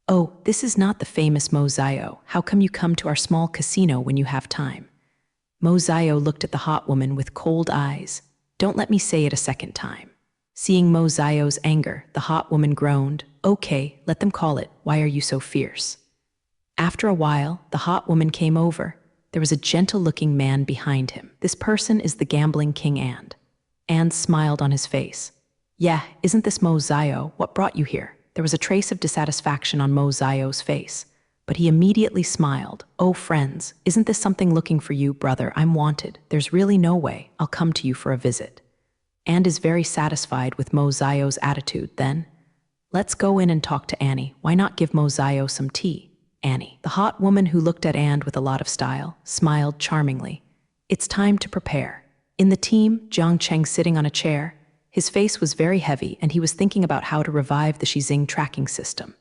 "Oh, this is not the famous Mo Zio. How come you come to our small casino when you have time?" Mo Zio looked at the hot woman with cold eyes. "Don't let me say it a second time." Seeing Mo Zio's anger, the hot woman groaned. "Okay, let them call it. Why are you so fierce?" After a while, the hot woman came over. There was a gentle-looking man behind him. This person is the gambling king And smiled on his face. "Yeah, isn't this Mo Zio? What brought you here?" There was a trace of dissatisfaction on Mo Zio's face, but he immediately smiled. "Oh, friends, isn't this something looking for you, brother? I'm wanted. There's really no way. I'll come to you for a visit." And is very satisfied with Mo Zio's attitude. Then, "Let's go in and talk to Annie. Why not give Mo Zio some tea?" Annie, the hot woman who looked at And with a lot of style, smiled charmingly. "It's time to prepare." In the team, Jiang Cheng sitting on a chair. His face was very heavy and he was thinking about how to revive the Shixing tracking system.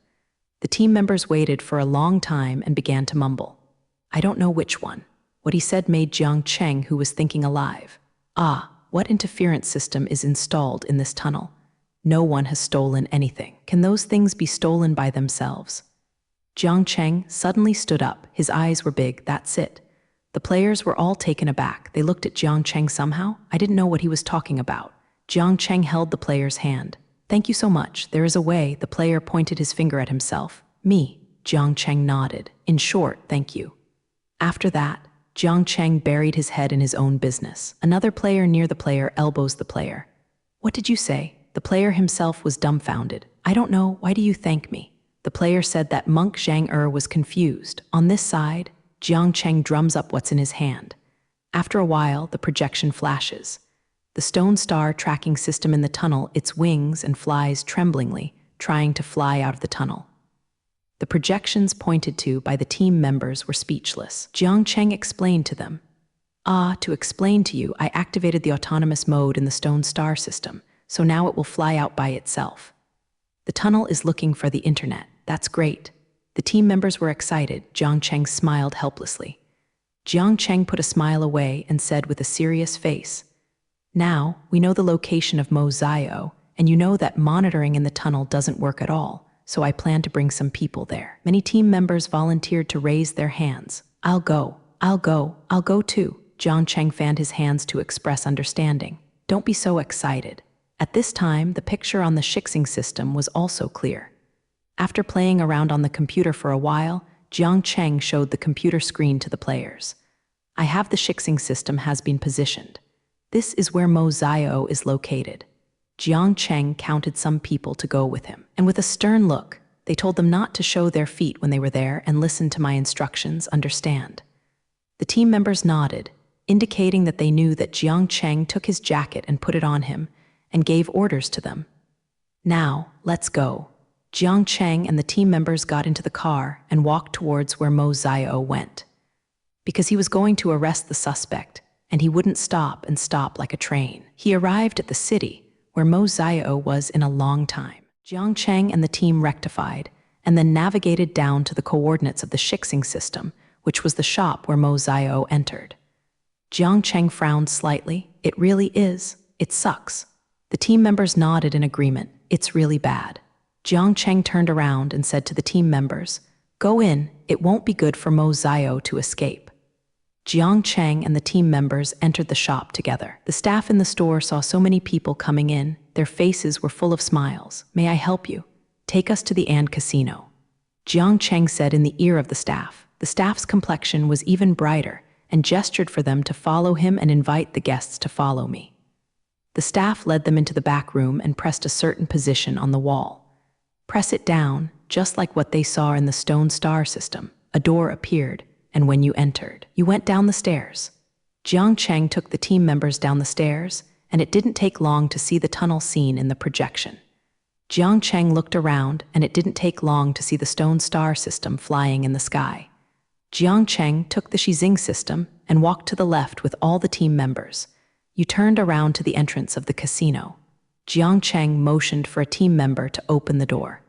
The team members waited for a long time and began to mumble. "I don't know which one." What he said made Jiang Cheng, who was thinking, alive. "Ah, what interference system is installed in this tunnel? No one has stolen anything. Can those things be stolen by themselves?" Jiang Cheng suddenly stood up. His eyes were big. "That's it." The players were all taken aback. They looked at Jiang Cheng somehow. I didn't know what he was talking about. Jiang Cheng held the player's hand. "Thank you so much. There is a way." The player pointed his finger at himself. "Me." Jiang Cheng nodded. "In short, thank you." After that, Jiang Cheng buried his head in his own business. Another player near the player elbows the player. "What did you say?" The player himself was dumbfounded. "I don't know. Why do you thank me?" The player said that monk Zhang was confused. On this side, Jiang Cheng drums up what's in his hand. After a while, the projection flashes. The stone star tracking system in the tunnel, its wings and flies tremblingly, trying to fly out of the tunnel. The projections pointed to by the team members were speechless. Jiang Cheng explained to them. To explain to you, I activated the autonomous mode in the stone star system, so now it will fly out by itself. The tunnel is looking for the internet. That's great." The team members were excited. Jiang Cheng smiled helplessly. Jiang Cheng put a smile away and said with a serious face, "Now, we know the location of Mo Zio, and you know that monitoring in the tunnel doesn't work at all, so I plan to bring some people there." Many team members volunteered to raise their hands. I'll go too." Jiang Cheng fanned his hands to express understanding. "Don't be so excited." At this time, the picture on the Shixing system was also clear. After playing around on the computer for a while, Jiang Cheng showed the computer screen to the players. "I have the Shixing system has been positioned. This is where Mo Zio is located." Jiang Cheng counted some people to go with him, and with a stern look, they told them not to show their feet when they were there and listen to my instructions, understand? The team members nodded, indicating that they knew that Jiang Cheng took his jacket and put it on him, and gave orders to them. "Now, let's go." Jiang Cheng and the team members got into the car and walked towards where Mo Zio went. Because he was going to arrest the suspect, and he wouldn't stop like a train. He arrived at the city, where Mo Zio was in a long time. Jiang Cheng and the team rectified, and then navigated down to the coordinates of the Shixing system, which was the shop where Mo Zio entered. Jiang Cheng frowned slightly. "It really is. It sucks." The team members nodded in agreement. "It's really bad." Jiang Cheng turned around and said to the team members, Go in, it won't be good for Mo Zio to escape. Jiang Cheng and the team members entered the shop together. The staff in the store saw so many people coming in. Their faces were full of smiles. May I help you? Take us to the Ant Casino. Jiang Cheng said in the ear of the staff. The staff's complexion was even brighter and gestured for them to follow him and invite the guests to follow me. The staff led them into the back room and pressed a certain position on the wall. Press it down, just like what they saw in the stone star system. A door appeared, and when you entered, you went down the stairs. Jiang Cheng took the team members down the stairs, and it didn't take long to see the tunnel scene in the projection. Jiang Cheng looked around, and it didn't take long to see the stone star system flying in the sky. Jiang Cheng took the Shizing system and walked to the left with all the team members. You turned around to the entrance of the casino. Jiang Cheng motioned for a team member to open the door.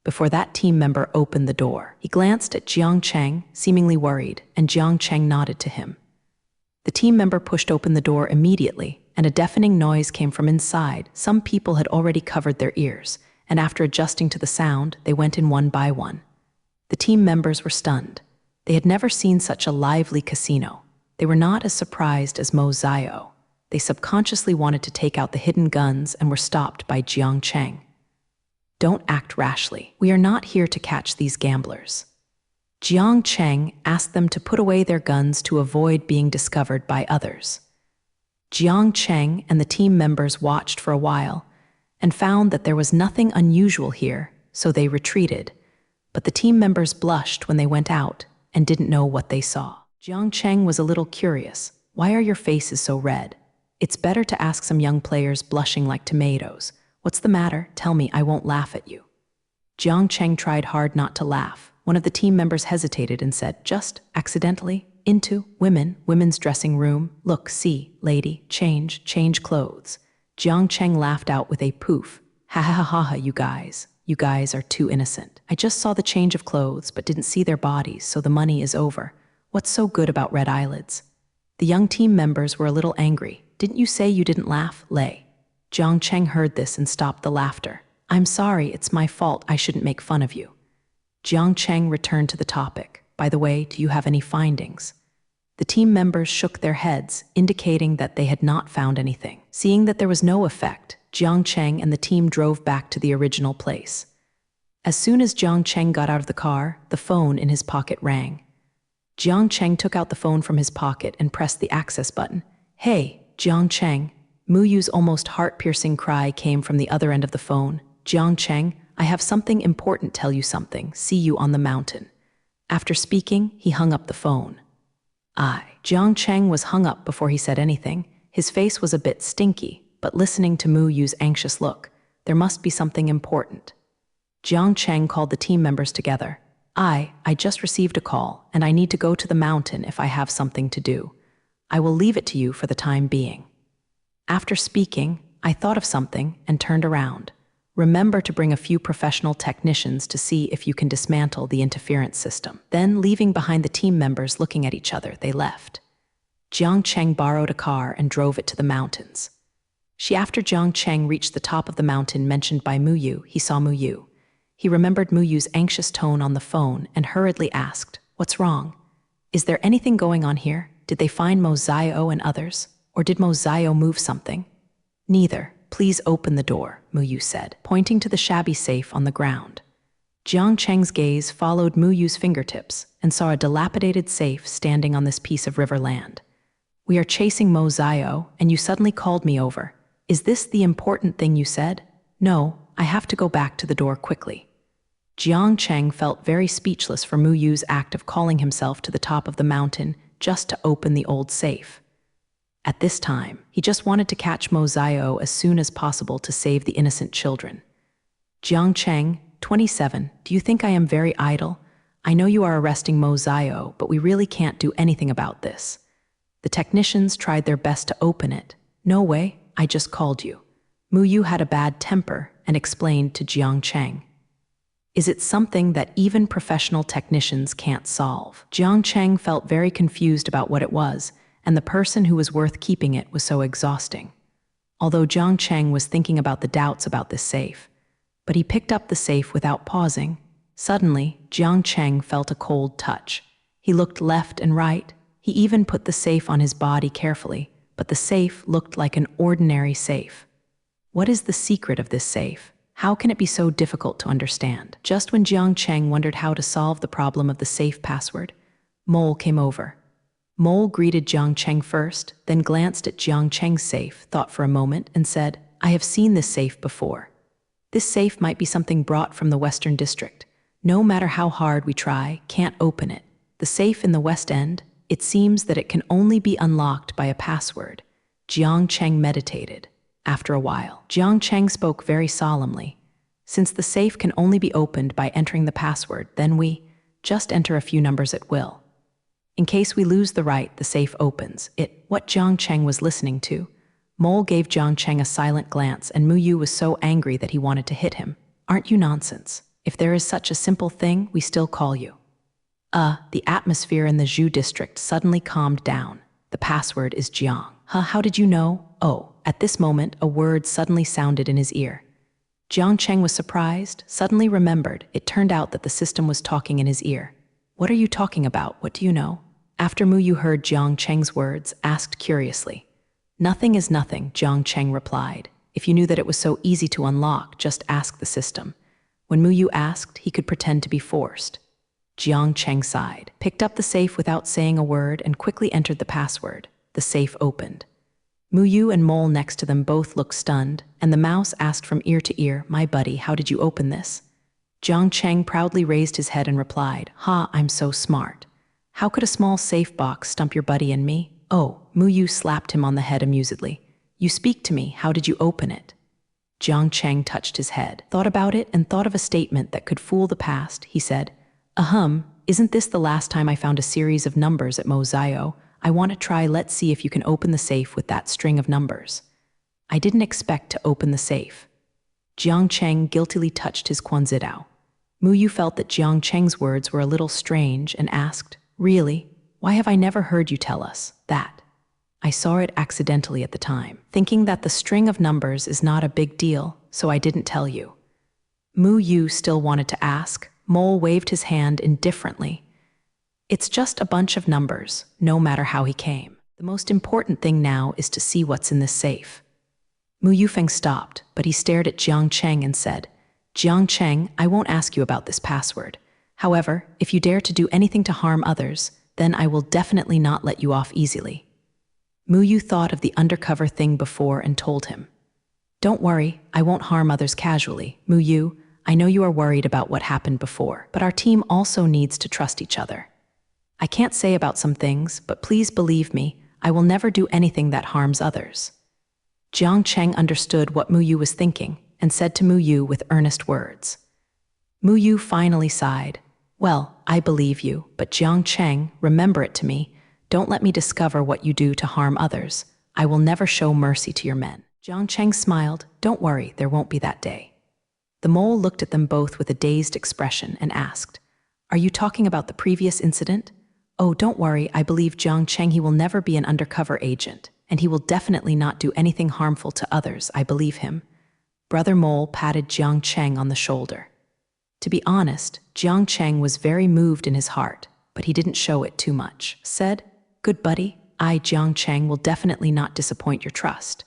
Before that team member opened the door, he glanced at Jiang Cheng, seemingly worried, and Jiang Cheng nodded to him. The team member pushed open the door immediately, and a deafening noise came from inside. Some people had already covered their ears, and after adjusting to the sound, they went in one by one. The team members were stunned. They had never seen such a lively casino. They were not as surprised as Mo Zio. They subconsciously wanted to take out the hidden guns and were stopped by Jiang Cheng. Don't act rashly. We are not here to catch these gamblers. Jiang Cheng asked them to put away their guns to avoid being discovered by others. Jiang Cheng and the team members watched for a while and found that there was nothing unusual here, so they retreated. But the team members blushed when they went out and didn't know what they saw. Jiang Cheng was a little curious. Why are your faces so red? It's better to ask some young players blushing like tomatoes. What's the matter? Tell me, I won't laugh at you. Jiang Cheng tried hard not to laugh. One of the team members hesitated and said, just accidentally, into women's dressing room. Look, see, lady, change clothes. Jiang Cheng laughed out with a poof. Ha ha ha ha ha, you guys are too innocent. I just saw the change of clothes but didn't see their bodies, so the money is over. What's so good about red eyelids? The young team members were a little angry. Didn't you say you didn't laugh, Lei? Jiang Cheng heard this and stopped the laughter. I'm sorry, it's my fault, I shouldn't make fun of you. Jiang Cheng returned to the topic. By the way, do you have any findings? The team members shook their heads, indicating that they had not found anything. Seeing that there was no effect, Jiang Cheng and the team drove back to the original place. As soon as Jiang Cheng got out of the car, the phone in his pocket rang. Jiang Cheng took out the phone from his pocket and pressed the access button. Hey, Jiang Cheng. Muyu's almost heart-piercing cry came from the other end of the phone. Jiang Cheng, I have something important tell you something. See you on the mountain. After speaking, he hung up the phone. Jiang Cheng was hung up before he said anything. His face was a bit stinky, but listening to Muyu's anxious look, there must be something important. Jiang Cheng called the team members together. I just received a call, and I need to go to the mountain if I have something to do. I will leave it to you for the time being. After speaking, I thought of something and turned around. Remember to bring a few professional technicians to see if you can dismantle the interference system. Then, leaving behind the team members looking at each other, they left. Jiang Cheng borrowed a car and drove it to the mountains. After Jiang Cheng reached the top of the mountain mentioned by Muyu, he saw Muyu. He remembered Muyu's anxious tone on the phone and hurriedly asked, What's wrong? Is there anything going on here? Did they find Mo Zio and others? Or did Mo Zio move something? Neither. Please open the door, Muyu said, pointing to the shabby safe on the ground. Jiang Cheng's gaze followed Muyu's fingertips and saw a dilapidated safe standing on this piece of river land. We are chasing Mo Zio, and you suddenly called me over. Is this the important thing you said? No, I have to go back to the door quickly. Jiang Cheng felt very speechless for Muyu's act of calling himself to the top of the mountain just to open the old safe. At this time, he just wanted to catch Mo Zio as soon as possible to save the innocent children. Jiang Cheng, 27, do you think I am very idle? I know you are arresting Mo Zio, but we really can't do anything about this. The technicians tried their best to open it. No way, I just called you. Muyu had a bad temper and explained to Jiang Cheng. Is it something that even professional technicians can't solve? Jiang Cheng felt very confused about what it was, and the person who was worth keeping it was so exhausting. Although Jiang Cheng was thinking about the doubts about this safe, but he picked up the safe without pausing Suddenly, Jiang Cheng felt a cold touch. He looked left and right. He even put the safe on his body carefully, but the safe looked like an ordinary safe. What is the secret of this safe? How can it be so difficult to understand? Just when Jiang Cheng wondered how to solve the problem of the safe password, Mole came over. Mole greeted Jiang Cheng first, then glanced at Jiang Cheng's safe, thought for a moment, and said, "I have seen this safe before. This safe might be something brought from the Western District. No matter how hard we try, can't open it. The safe in the West End, it seems that it can only be unlocked by a password." Jiang Cheng meditated. After a while, Jiang Cheng spoke very solemnly. "Since the safe can only be opened by entering the password, then we just enter a few numbers at will. In case we lose the right, the safe opens. What Jiang Cheng was listening to. Mole gave Jiang Cheng a silent glance, and Mu Yu was so angry that he wanted to hit him. "Aren't you nonsense? If there is such a simple thing, we still call you." The atmosphere in the Zhu district suddenly calmed down. "The password is Jiang." How did you know?" "Oh." At this moment, a word suddenly sounded in his ear. Jiang Cheng was surprised, suddenly remembered. It turned out that the system was talking in his ear. "What are you talking about? What do you know?" After Mu Yu heard Jiang Cheng's words, asked curiously. "Nothing is nothing," Jiang Cheng replied. "If you knew that it was so easy to unlock, just ask the system." When Mu Yu asked, he could pretend to be forced. Jiang Cheng sighed, picked up the safe without saying a word, and quickly entered the password. The safe opened. Mu Yu and Mole next to them both looked stunned, and the mouse asked from ear to ear, "My buddy, how did you open this?" Jiang Cheng proudly raised his head and replied, "I'm so smart. How could a small safe box stump your buddy and me?" "Oh," Mu Yu slapped him on the head amusedly. "You speak to me, how did you open it?" Jiang Cheng touched his head, thought about it, and thought of a statement that could fool the past. He said, "Isn't this the last time I found a series of numbers at Mo Zio? I want to try. Let's see if you can open the safe with that string of numbers." "I didn't expect to open the safe." Jiang Cheng guiltily touched his Quanzidao. Mu Yu felt that Jiang Cheng's words were a little strange and asked, "Really? Why have I never heard you tell us that?" "I saw it accidentally at the time, thinking that the string of numbers is not a big deal, so I didn't tell you." Mu Yu still wanted to ask. Mole waved his hand indifferently. "It's just a bunch of numbers, no matter how he came. The most important thing now is to see what's in this safe." Mu Yufeng stopped, but he stared at Jiang Cheng and said, "Jiang Cheng, I won't ask you about this password. However, if you dare to do anything to harm others, then I will definitely not let you off easily." Mu Yu thought of the undercover thing before and told him, "Don't worry, I won't harm others casually. Mu Yu, I know you are worried about what happened before, but our team also needs to trust each other. I can't say about some things, but please believe me, I will never do anything that harms others." Jiang Cheng understood what Mu Yu was thinking and said to Mu Yu with earnest words. Mu Yu finally sighed. "Well, I believe you, but Jiang Cheng, remember it to me. Don't let me discover what you do to harm others. I will never show mercy to your men." Jiang Cheng smiled. "Don't worry, there won't be that day." The mole looked at them both with a dazed expression and asked, "Are you talking about the previous incident?" "Oh, don't worry, I believe Jiang Cheng. He will never be an undercover agent, and he will definitely not do anything harmful to others. I believe him." Brother Mole patted Jiang Cheng on the shoulder. To be honest, Jiang Cheng was very moved in his heart, but he didn't show it too much. Said, "Good buddy, I, Jiang Cheng, will definitely not disappoint your trust."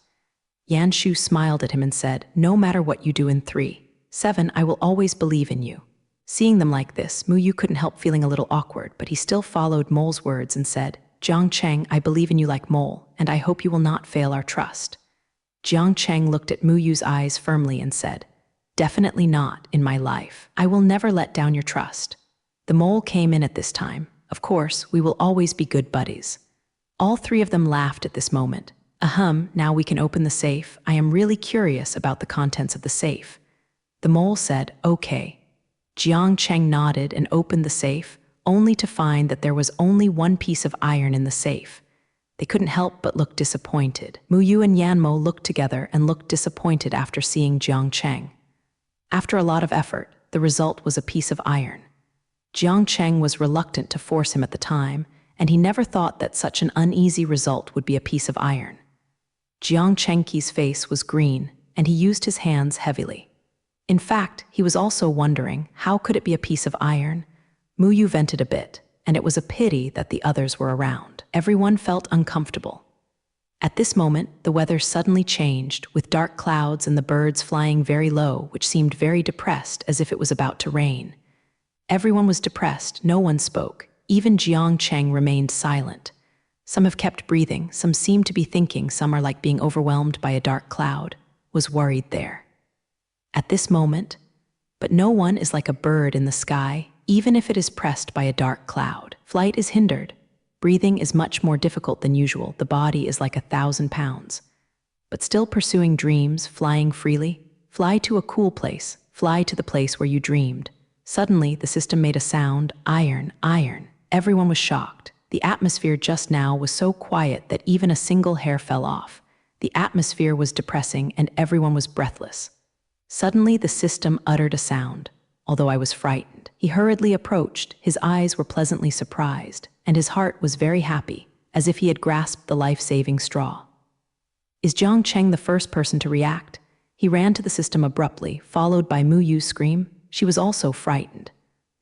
Yan Shu smiled at him and said, "No matter what you do in 3-7, I will always believe in you." Seeing them like this, Mu Yu couldn't help feeling a little awkward, but he still followed Mole's words and said, "Jiang Cheng, I believe in you like Mole, and I hope you will not fail our trust." Jiang Cheng looked at Mu Yu's eyes firmly and said, "Definitely not in my life. I will never let down your trust." The mole came in at this time. "Of course, we will always be good buddies." All three of them laughed at this moment. Now we can open the safe. I am really curious about the contents of the safe." The mole said, "Okay." Jiang Cheng nodded and opened the safe, only to find that there was only one piece of iron in the safe. They couldn't help but look disappointed. Mu Yu and Yanmo looked together and looked disappointed after seeing Jiang Cheng. After a lot of effort, the result was a piece of iron. Jiang Cheng was reluctant to force him at the time, and he never thought that such an uneasy result would be a piece of iron. Jiang Chengqi's face was green, and he used his hands heavily. In fact, he was also wondering, how could it be a piece of iron? Mu Yu vented a bit, and it was a pity that the others were around. Everyone felt uncomfortable. At this moment, the weather suddenly changed, with dark clouds and the birds flying very low, which seemed very depressed, as if it was about to rain. Everyone was depressed, no one spoke. Even Jiang Cheng remained silent. Some have kept breathing, some seem to be thinking, some are like being overwhelmed by a dark cloud, was worried there. At this moment, but no one is like a bird in the sky, even if it is pressed by a dark cloud. Flight is hindered. Breathing is much more difficult than usual. The body is like 1,000 pounds. But still pursuing dreams, flying freely, fly to a cool place, fly to the place where you dreamed. Suddenly, the system made a sound, iron, iron. Everyone was shocked. The atmosphere just now was so quiet that even a single hair fell off. The atmosphere was depressing and everyone was breathless. Suddenly, the system uttered a sound. Although I was frightened, he hurriedly approached. His eyes were pleasantly surprised, and his heart was very happy, as if he had grasped the life-saving straw. Is Jiang Cheng the first person to react? He ran to the system abruptly, followed by Mu Yu's scream. She was also frightened.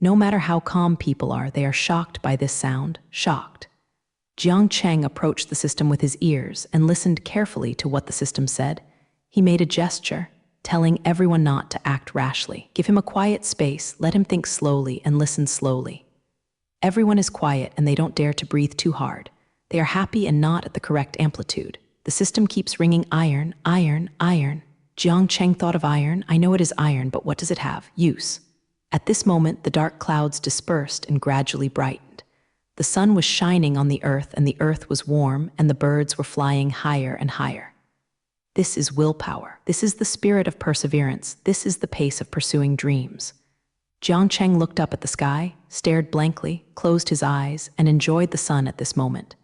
No matter how calm people are, they are shocked by this sound, shocked. Jiang Cheng approached the system with his ears and listened carefully to what the system said. He made a gesture, telling everyone not to act rashly. Give him a quiet space, let him think slowly and listen slowly. Everyone is quiet and they don't dare to breathe too hard. They are happy and not at the correct amplitude. The system keeps ringing iron, iron, iron. Jiang Cheng thought of iron. I know it is iron, but what does it have? Use. At this moment, the dark clouds dispersed and gradually brightened. The sun was shining on the earth and the earth was warm and the birds were flying higher and higher. This is willpower. This is the spirit of perseverance. This is the pace of pursuing dreams. Jiang Cheng looked up at the sky, stared blankly, closed his eyes, and enjoyed the sun at this moment.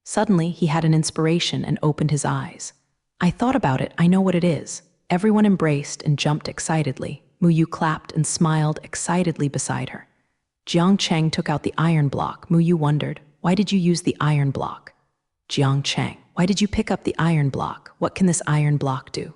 Suddenly, he had an inspiration and opened his eyes. I thought about it. I know what it is. Everyone embraced and jumped excitedly. Mu Yu clapped and smiled excitedly beside her. Jiang Cheng took out the iron block. Mu Yu wondered, why did you use the iron block? Jiang Cheng, why did you pick up the iron block? What can this iron block do?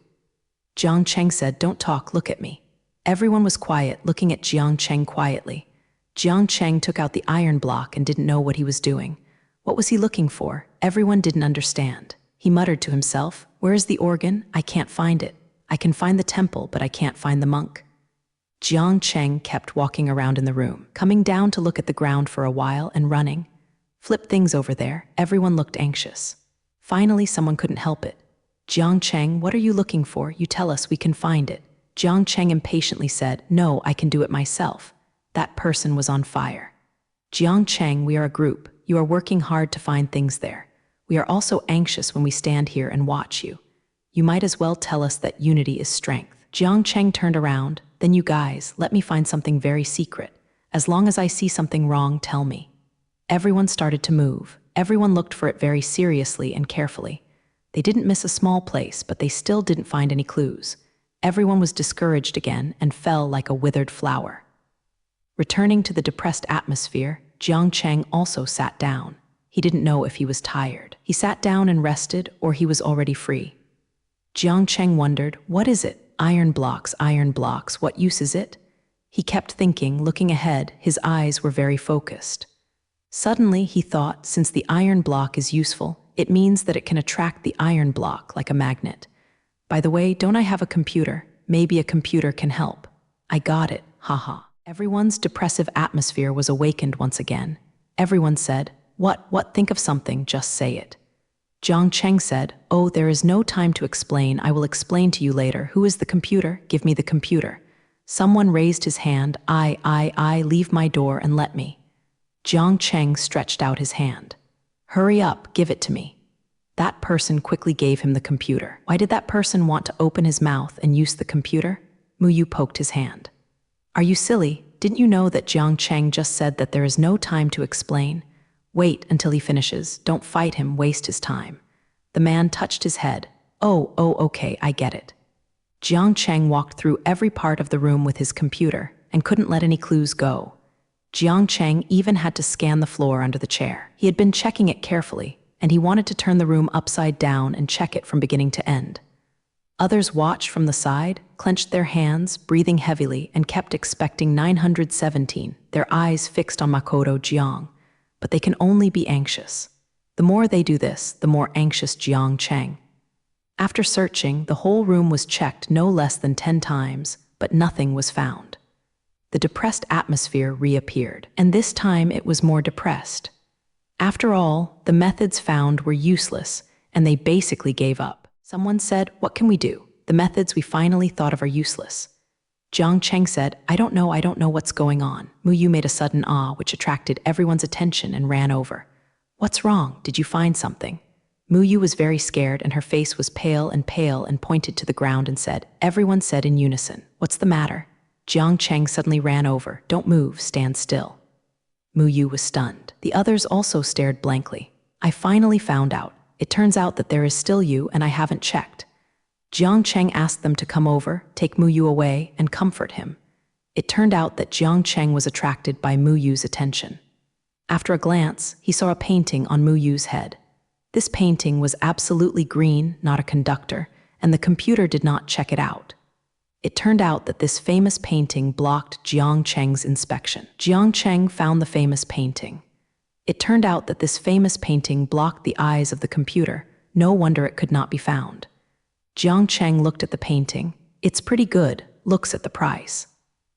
Jiang Cheng said, don't talk, look at me. Everyone was quiet, looking at Jiang Cheng quietly. Jiang Cheng took out the iron block and didn't know what he was doing. What was he looking for? Everyone didn't understand. He muttered to himself, where is the organ? I can't find it. I can find the temple, but I can't find the monk. Jiang Cheng kept walking around in the room, coming down to look at the ground for a while and running. Flip things over there. Everyone looked anxious. Finally, someone couldn't help it. Jiang Cheng, what are you looking for? You tell us, we can find it. Jiang Cheng impatiently said, no, I can do it myself. That person was on fire. Jiang Cheng, we are a group. You are working hard to find things there. We are also anxious when we stand here and watch you. You might as well tell us that unity is strength. Jiang Cheng turned around. Then you guys, let me find something very secret. As long as I see something wrong, tell me. Everyone started to move. Everyone looked for it very seriously and carefully. They didn't miss a small place, but they still didn't find any clues. Everyone was discouraged again and fell like a withered flower. Returning to the depressed atmosphere, Jiang Cheng also sat down. He didn't know if he was tired. He sat down and rested, or he was already free. Jiang Cheng wondered, what is it? Iron blocks, what use is it? He kept thinking, looking ahead, his eyes were very focused. Suddenly, he thought, since the iron block is useful, it means that it can attract the iron block like a magnet. By the way, don't I have a computer? Maybe a computer can help. I got it, haha. Everyone's depressive atmosphere was awakened once again. Everyone said, what, think of something, just say it. Jiang Cheng said, oh, there is no time to explain, I will explain to you later. Who is the computer? Give me the computer. Someone raised his hand, I, leave my door and let me. Jiang Cheng stretched out his hand. Hurry up, give it to me. That person quickly gave him the computer. Why did that person want to open his mouth and use the computer? Mu Yu poked his hand. Are you silly? Didn't you know that Jiang Cheng just said that there is no time to explain? Wait until he finishes. Don't fight him, waste his time. The man touched his head. Oh, okay, I get it. Jiang Cheng walked through every part of the room with his computer and couldn't let any clues go. Jiang Cheng even had to scan the floor under the chair. He had been checking it carefully, and he wanted to turn the room upside down and check it from beginning to end. Others watched from the side, clenched their hands, breathing heavily, and kept expecting 917, their eyes fixed on Makoto Jiang. But they can only be anxious. The more they do this, the more anxious Jiang Cheng. After searching, the whole room was checked no less than 10 times, but nothing was found. The depressed atmosphere reappeared, and this time it was more depressed. After all, the methods found were useless, and they basically gave up. Someone said, "What can we do? The methods we finally thought of are useless." Jiang Cheng said, I don't know what's going on." Mu Yu made a sudden ah, which attracted everyone's attention and ran over. "What's wrong? Did you find something?" Mu Yu was very scared, and her face was pale and pointed to the ground and said, Everyone said in unison, "What's the matter?" Jiang Cheng suddenly ran over. "Don't move, stand still." Mu Yu was stunned. The others also stared blankly. "I finally found out. It turns out that there is still you, and I haven't checked." Jiang Cheng asked them to come over, take Mu Yu away, and comfort him. It turned out that Jiang Cheng was attracted by Mu Yu's attention. After a glance, he saw a painting on Mu Yu's head. This painting was absolutely green, not a conductor, and the computer did not check it out. It turned out that this famous painting blocked Jiang Cheng's inspection. Jiang Cheng found the famous painting. It turned out that this famous painting blocked the eyes of the computer. No wonder it could not be found. Jiang Cheng looked at the painting. "It's pretty good," looks at the price.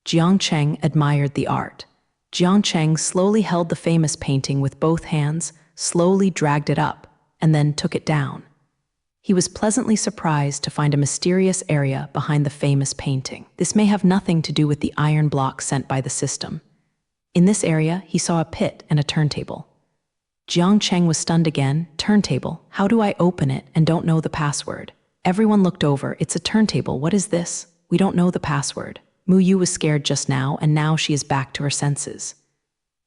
Jiang Cheng admired the art. Jiang Cheng slowly held the famous painting with both hands, slowly dragged it up, and then took it down. He was pleasantly surprised to find a mysterious area behind the famous painting. This may have nothing to do with the iron block sent by the system. In this area, he saw a pit and a turntable. Jiang Cheng was stunned again. "Turntable? How do I open it and don't know the password?" Everyone looked over. "It's a turntable. What is this? We don't know the password." Mu Yu was scared just now, and now she is back to her senses.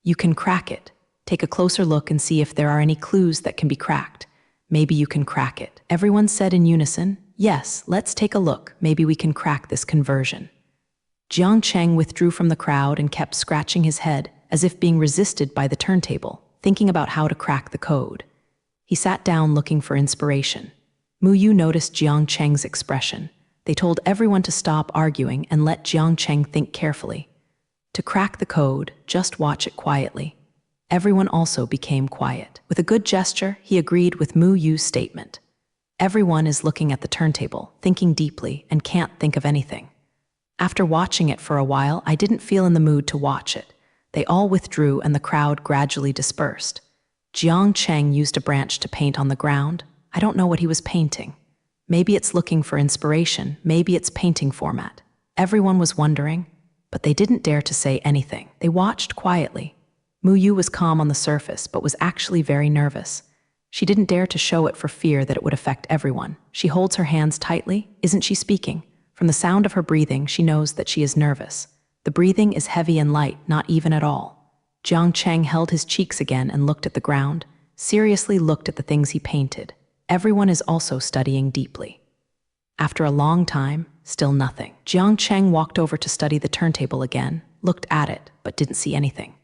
"You can crack it. Take a closer look and see if there are any clues that can be cracked. Maybe you can crack it." Everyone said in unison, "Yes, let's take a look. Maybe we can crack this conversion." Jiang Cheng withdrew from the crowd and kept scratching his head, as if being resisted by the turntable, thinking about how to crack the code. He sat down looking for inspiration. Mu Yu noticed Jiang Cheng's expression. They told everyone to stop arguing and let Jiang Cheng think carefully. To crack the code, just watch it quietly. Everyone also became quiet. With a good gesture, he agreed with Mu Yu's statement. Everyone is looking at the turntable, thinking deeply, and can't think of anything. After watching it for a while, I didn't feel in the mood to watch it. They all withdrew and the crowd gradually dispersed. Jiang Cheng used a branch to paint on the ground. I don't know what he was painting. Maybe it's looking for inspiration, maybe it's painting format. Everyone was wondering, but they didn't dare to say anything. They watched quietly. Mu Yu was calm on the surface, but was actually very nervous. She didn't dare to show it for fear that it would affect everyone. She holds her hands tightly. Isn't she speaking? From the sound of her breathing, she knows that she is nervous. The breathing is heavy and light, not even at all. Jiang Cheng held his cheeks again and looked at the ground, seriously looked at the things he painted. Everyone is also studying deeply. After a long time, still nothing. Jiang Cheng walked over to study the turntable again, looked at it, but didn't see anything.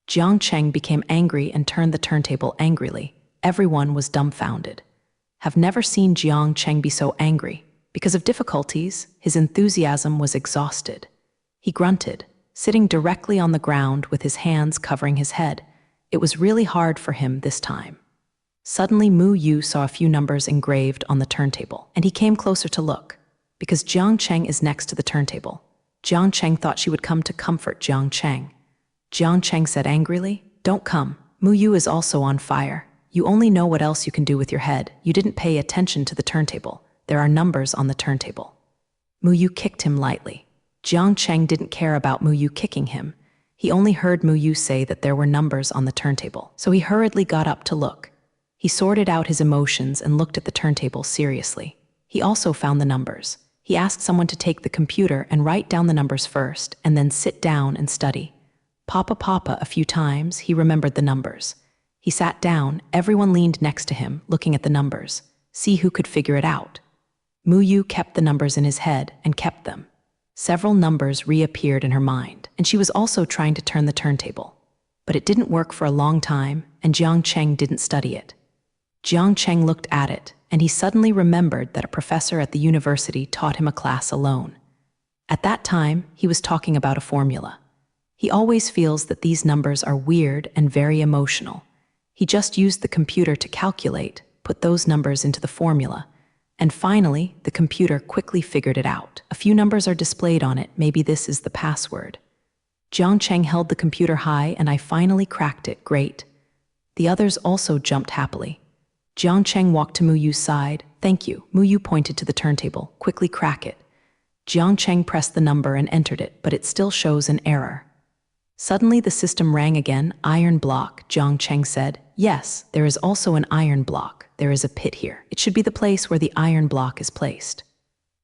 Jiang Cheng became angry and turned the turntable angrily. Everyone was dumbfounded. Have never seen Jiang Cheng be so angry. Because of difficulties, his enthusiasm was exhausted. He grunted, sitting directly on the ground with his hands covering his head. It was really hard for him this time. Suddenly, Mu Yu saw a few numbers engraved on the turntable, and he came closer to look. Because Jiang Cheng is next to the turntable, Jiang Cheng thought she would come to comfort Jiang Cheng. Jiang Cheng said angrily, "Don't come. Mu Yu is also on fire. You only know what else you can do with your head. You didn't pay attention to the turntable. There are numbers on the turntable." Mu Yu kicked him lightly. Jiang Cheng didn't care about Mu Yu kicking him. He only heard Mu Yu say that there were numbers on the turntable, so he hurriedly got up to look. He sorted out his emotions and looked at the turntable seriously. He also found the numbers. He asked someone to take the computer and write down the numbers first, and then sit down and study. Papa a few times, he remembered the numbers. He sat down, everyone leaned next to him, looking at the numbers. See who could figure it out. Mu Yu kept the numbers in his head and kept them. Several numbers reappeared in her mind, and she was also trying to turn the turntable. But it didn't work for a long time, and Jiang Cheng didn't study it. Jiang Cheng looked at it, and he suddenly remembered that a professor at the university taught him a class alone. At that time, he was talking about a formula. He always feels that these numbers are weird and very emotional. He just used the computer to calculate, put those numbers into the formula, and finally, the computer quickly figured it out. A few numbers are displayed on it, maybe this is the password. Jiang Cheng held the computer high and I finally cracked it, great. The others also jumped happily. Jiang Cheng walked to Mu Yu's side. Thank you. Mu Yu pointed to the turntable. Quickly crack it. Jiang Cheng pressed the number and entered it, but it still shows an error. Suddenly the system rang again. Iron block, Jiang Cheng said. Yes, there is also an iron block. There is a pit here. It should be the place where the iron block is placed.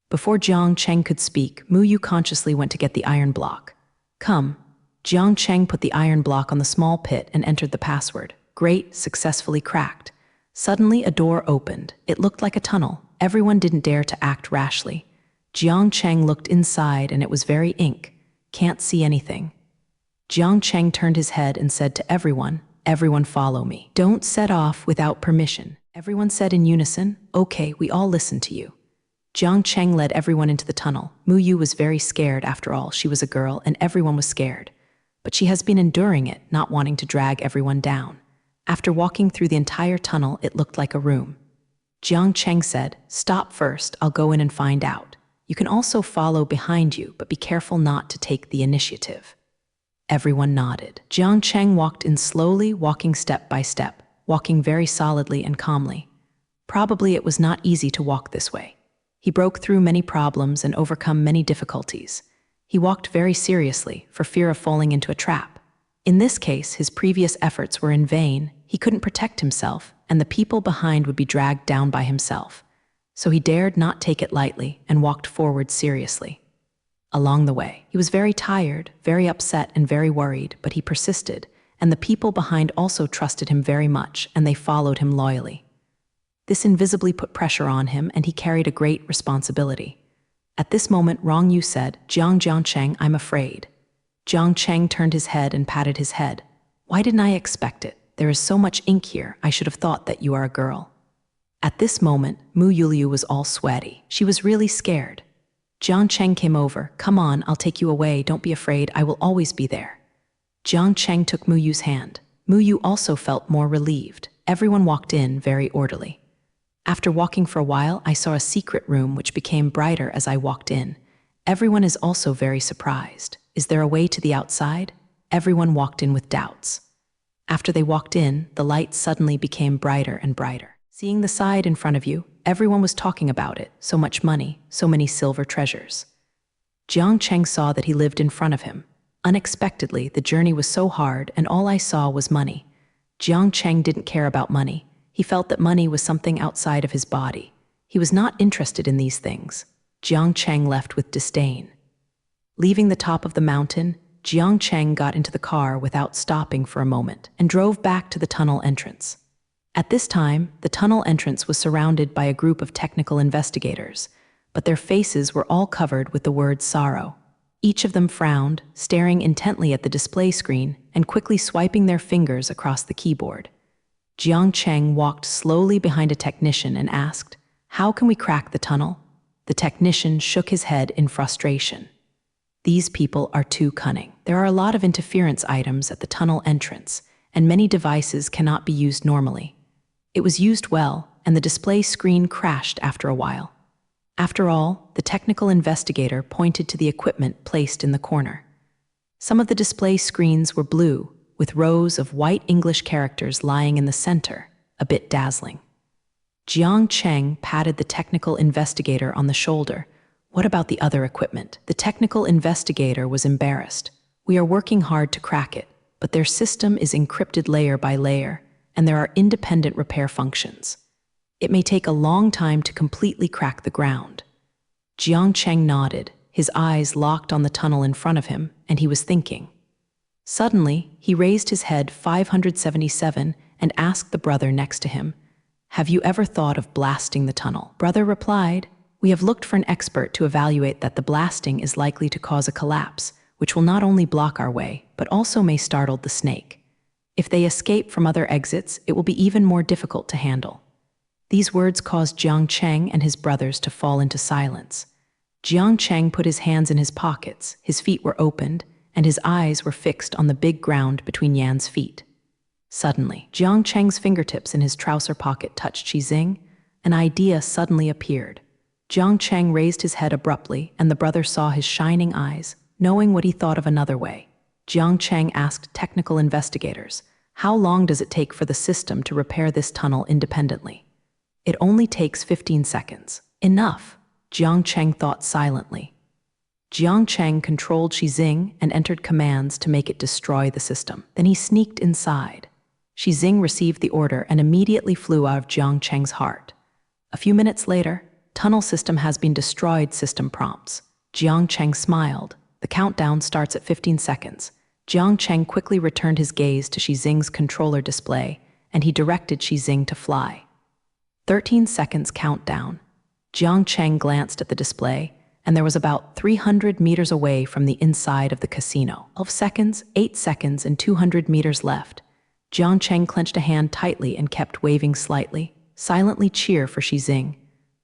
Before Jiang Cheng could speak, Mu Yu consciously went to get the iron block. Come. Jiang Cheng put the iron block on the small pit and entered the password. Great, successfully cracked. Suddenly a door opened. It looked like a tunnel. Everyone didn't dare to act rashly. Jiang Cheng looked inside and it was very ink. Can't see anything. Jiang Cheng turned his head and said to everyone, "Everyone follow me. Don't set off without permission." Everyone said in unison, "Okay, we all listen to you." Jiang Cheng led everyone into the tunnel. Mu Yu was very scared after all. She was a girl and everyone was scared. But she has been enduring it, not wanting to drag everyone down. After walking through the entire tunnel, it looked like a room. Jiang Cheng said, "Stop first, I'll go in and find out. You can also follow behind you, but be careful not to take the initiative." Everyone nodded. Jiang Cheng walked in slowly, walking step by step, walking very solidly and calmly. Probably it was not easy to walk this way. He broke through many problems and overcome many difficulties. He walked very seriously, for fear of falling into a trap. In this case, his previous efforts were in vain. He couldn't protect himself, and the people behind would be dragged down by himself. So he dared not take it lightly and walked forward seriously. Along the way, he was very tired, very upset, and very worried, but he persisted, and the people behind also trusted him very much, and they followed him loyally. This invisibly put pressure on him, and he carried a great responsibility. At this moment, Rong Yu said, Jiang Cheng, I'm afraid." Jiang Cheng turned his head and patted his head. "Why didn't I expect it? There is so much ink here, I should have thought that you are a girl." At this moment, Mu Yuliu was all sweaty. She was really scared. Jiang Cheng came over. "Come on, I'll take you away. Don't be afraid, I will always be there." Jiang Cheng took Mu Yu's hand. Mu Yu also felt more relieved. Everyone walked in very orderly. After walking for a while, I saw a secret room which became brighter as I walked in. Everyone is also very surprised. Is there a way to the outside? Everyone walked in with doubts. After they walked in, the light suddenly became brighter and brighter. Seeing the side in front of you, everyone was talking about it. So much money, so many silver treasures. Jiang Cheng saw that he lived in front of him. Unexpectedly, the journey was so hard and all I saw was money. Jiang Cheng didn't care about money. He felt that money was something outside of his body. He was not interested in these things. Jiang Cheng left with disdain. Leaving the top of the mountain, Jiang Cheng got into the car without stopping for a moment and drove back to the tunnel entrance. At this time, the tunnel entrance was surrounded by a group of technical investigators, but their faces were all covered with the word sorrow. Each of them frowned, staring intently at the display screen and quickly swiping their fingers across the keyboard. Jiang Cheng walked slowly behind a technician and asked, "How can we crack the tunnel?" The technician shook his head in frustration. "These people are too cunning. There are a lot of interference items at the tunnel entrance, and many devices cannot be used normally." It was used well, and the display screen crashed after a while. After all, the technical investigator pointed to the equipment placed in the corner. Some of the display screens were blue, with rows of white English characters lying in the center, a bit dazzling. Jiang Cheng patted the technical investigator on the shoulder. "What about the other equipment?" The technical investigator was embarrassed. "We are working hard to crack it, but their system is encrypted layer by layer, and there are independent repair functions. It may take a long time to completely crack the ground." Jiang Cheng nodded, his eyes locked on the tunnel in front of him, and he was thinking. Suddenly, he raised his head 577 and asked the brother next to him, "Have you ever thought of blasting the tunnel?" Brother replied, "We have looked for an expert to evaluate that the blasting is likely to cause a collapse, which will not only block our way, but also may startle the snake. If they escape from other exits, it will be even more difficult to handle." These words caused Jiang Cheng and his brothers to fall into silence. Jiang Cheng put his hands in his pockets, his feet were opened, and his eyes were fixed on the big ground between Yan's feet. Suddenly, Jiang Cheng's fingertips in his trouser pocket touched Xizing. An idea suddenly appeared. Jiang Cheng raised his head abruptly, and the brother saw his shining eyes, knowing what he thought of another way. Jiang Cheng asked technical investigators, "How long does it take for the system to repair this tunnel independently?" "It only takes 15 seconds. Enough," Jiang Cheng thought silently. Jiang Cheng controlled Xizing and entered commands to make it destroy the system. Then he sneaked inside. Xizing received the order and immediately flew out of Jiang Cheng's heart. A few minutes later, "Tunnel system has been destroyed," system prompts. Jiang Cheng smiled. The countdown starts at 15 seconds. Jiang Cheng quickly returned his gaze to Xizing's controller display, and he directed Xizing to fly. 13 seconds countdown. Jiang Cheng glanced at the display, and there was about 300 meters away from the inside of the casino. 12 seconds, 8 seconds, and 200 meters left. Jiang Cheng clenched a hand tightly and kept waving slightly. Silently cheer for Xizing.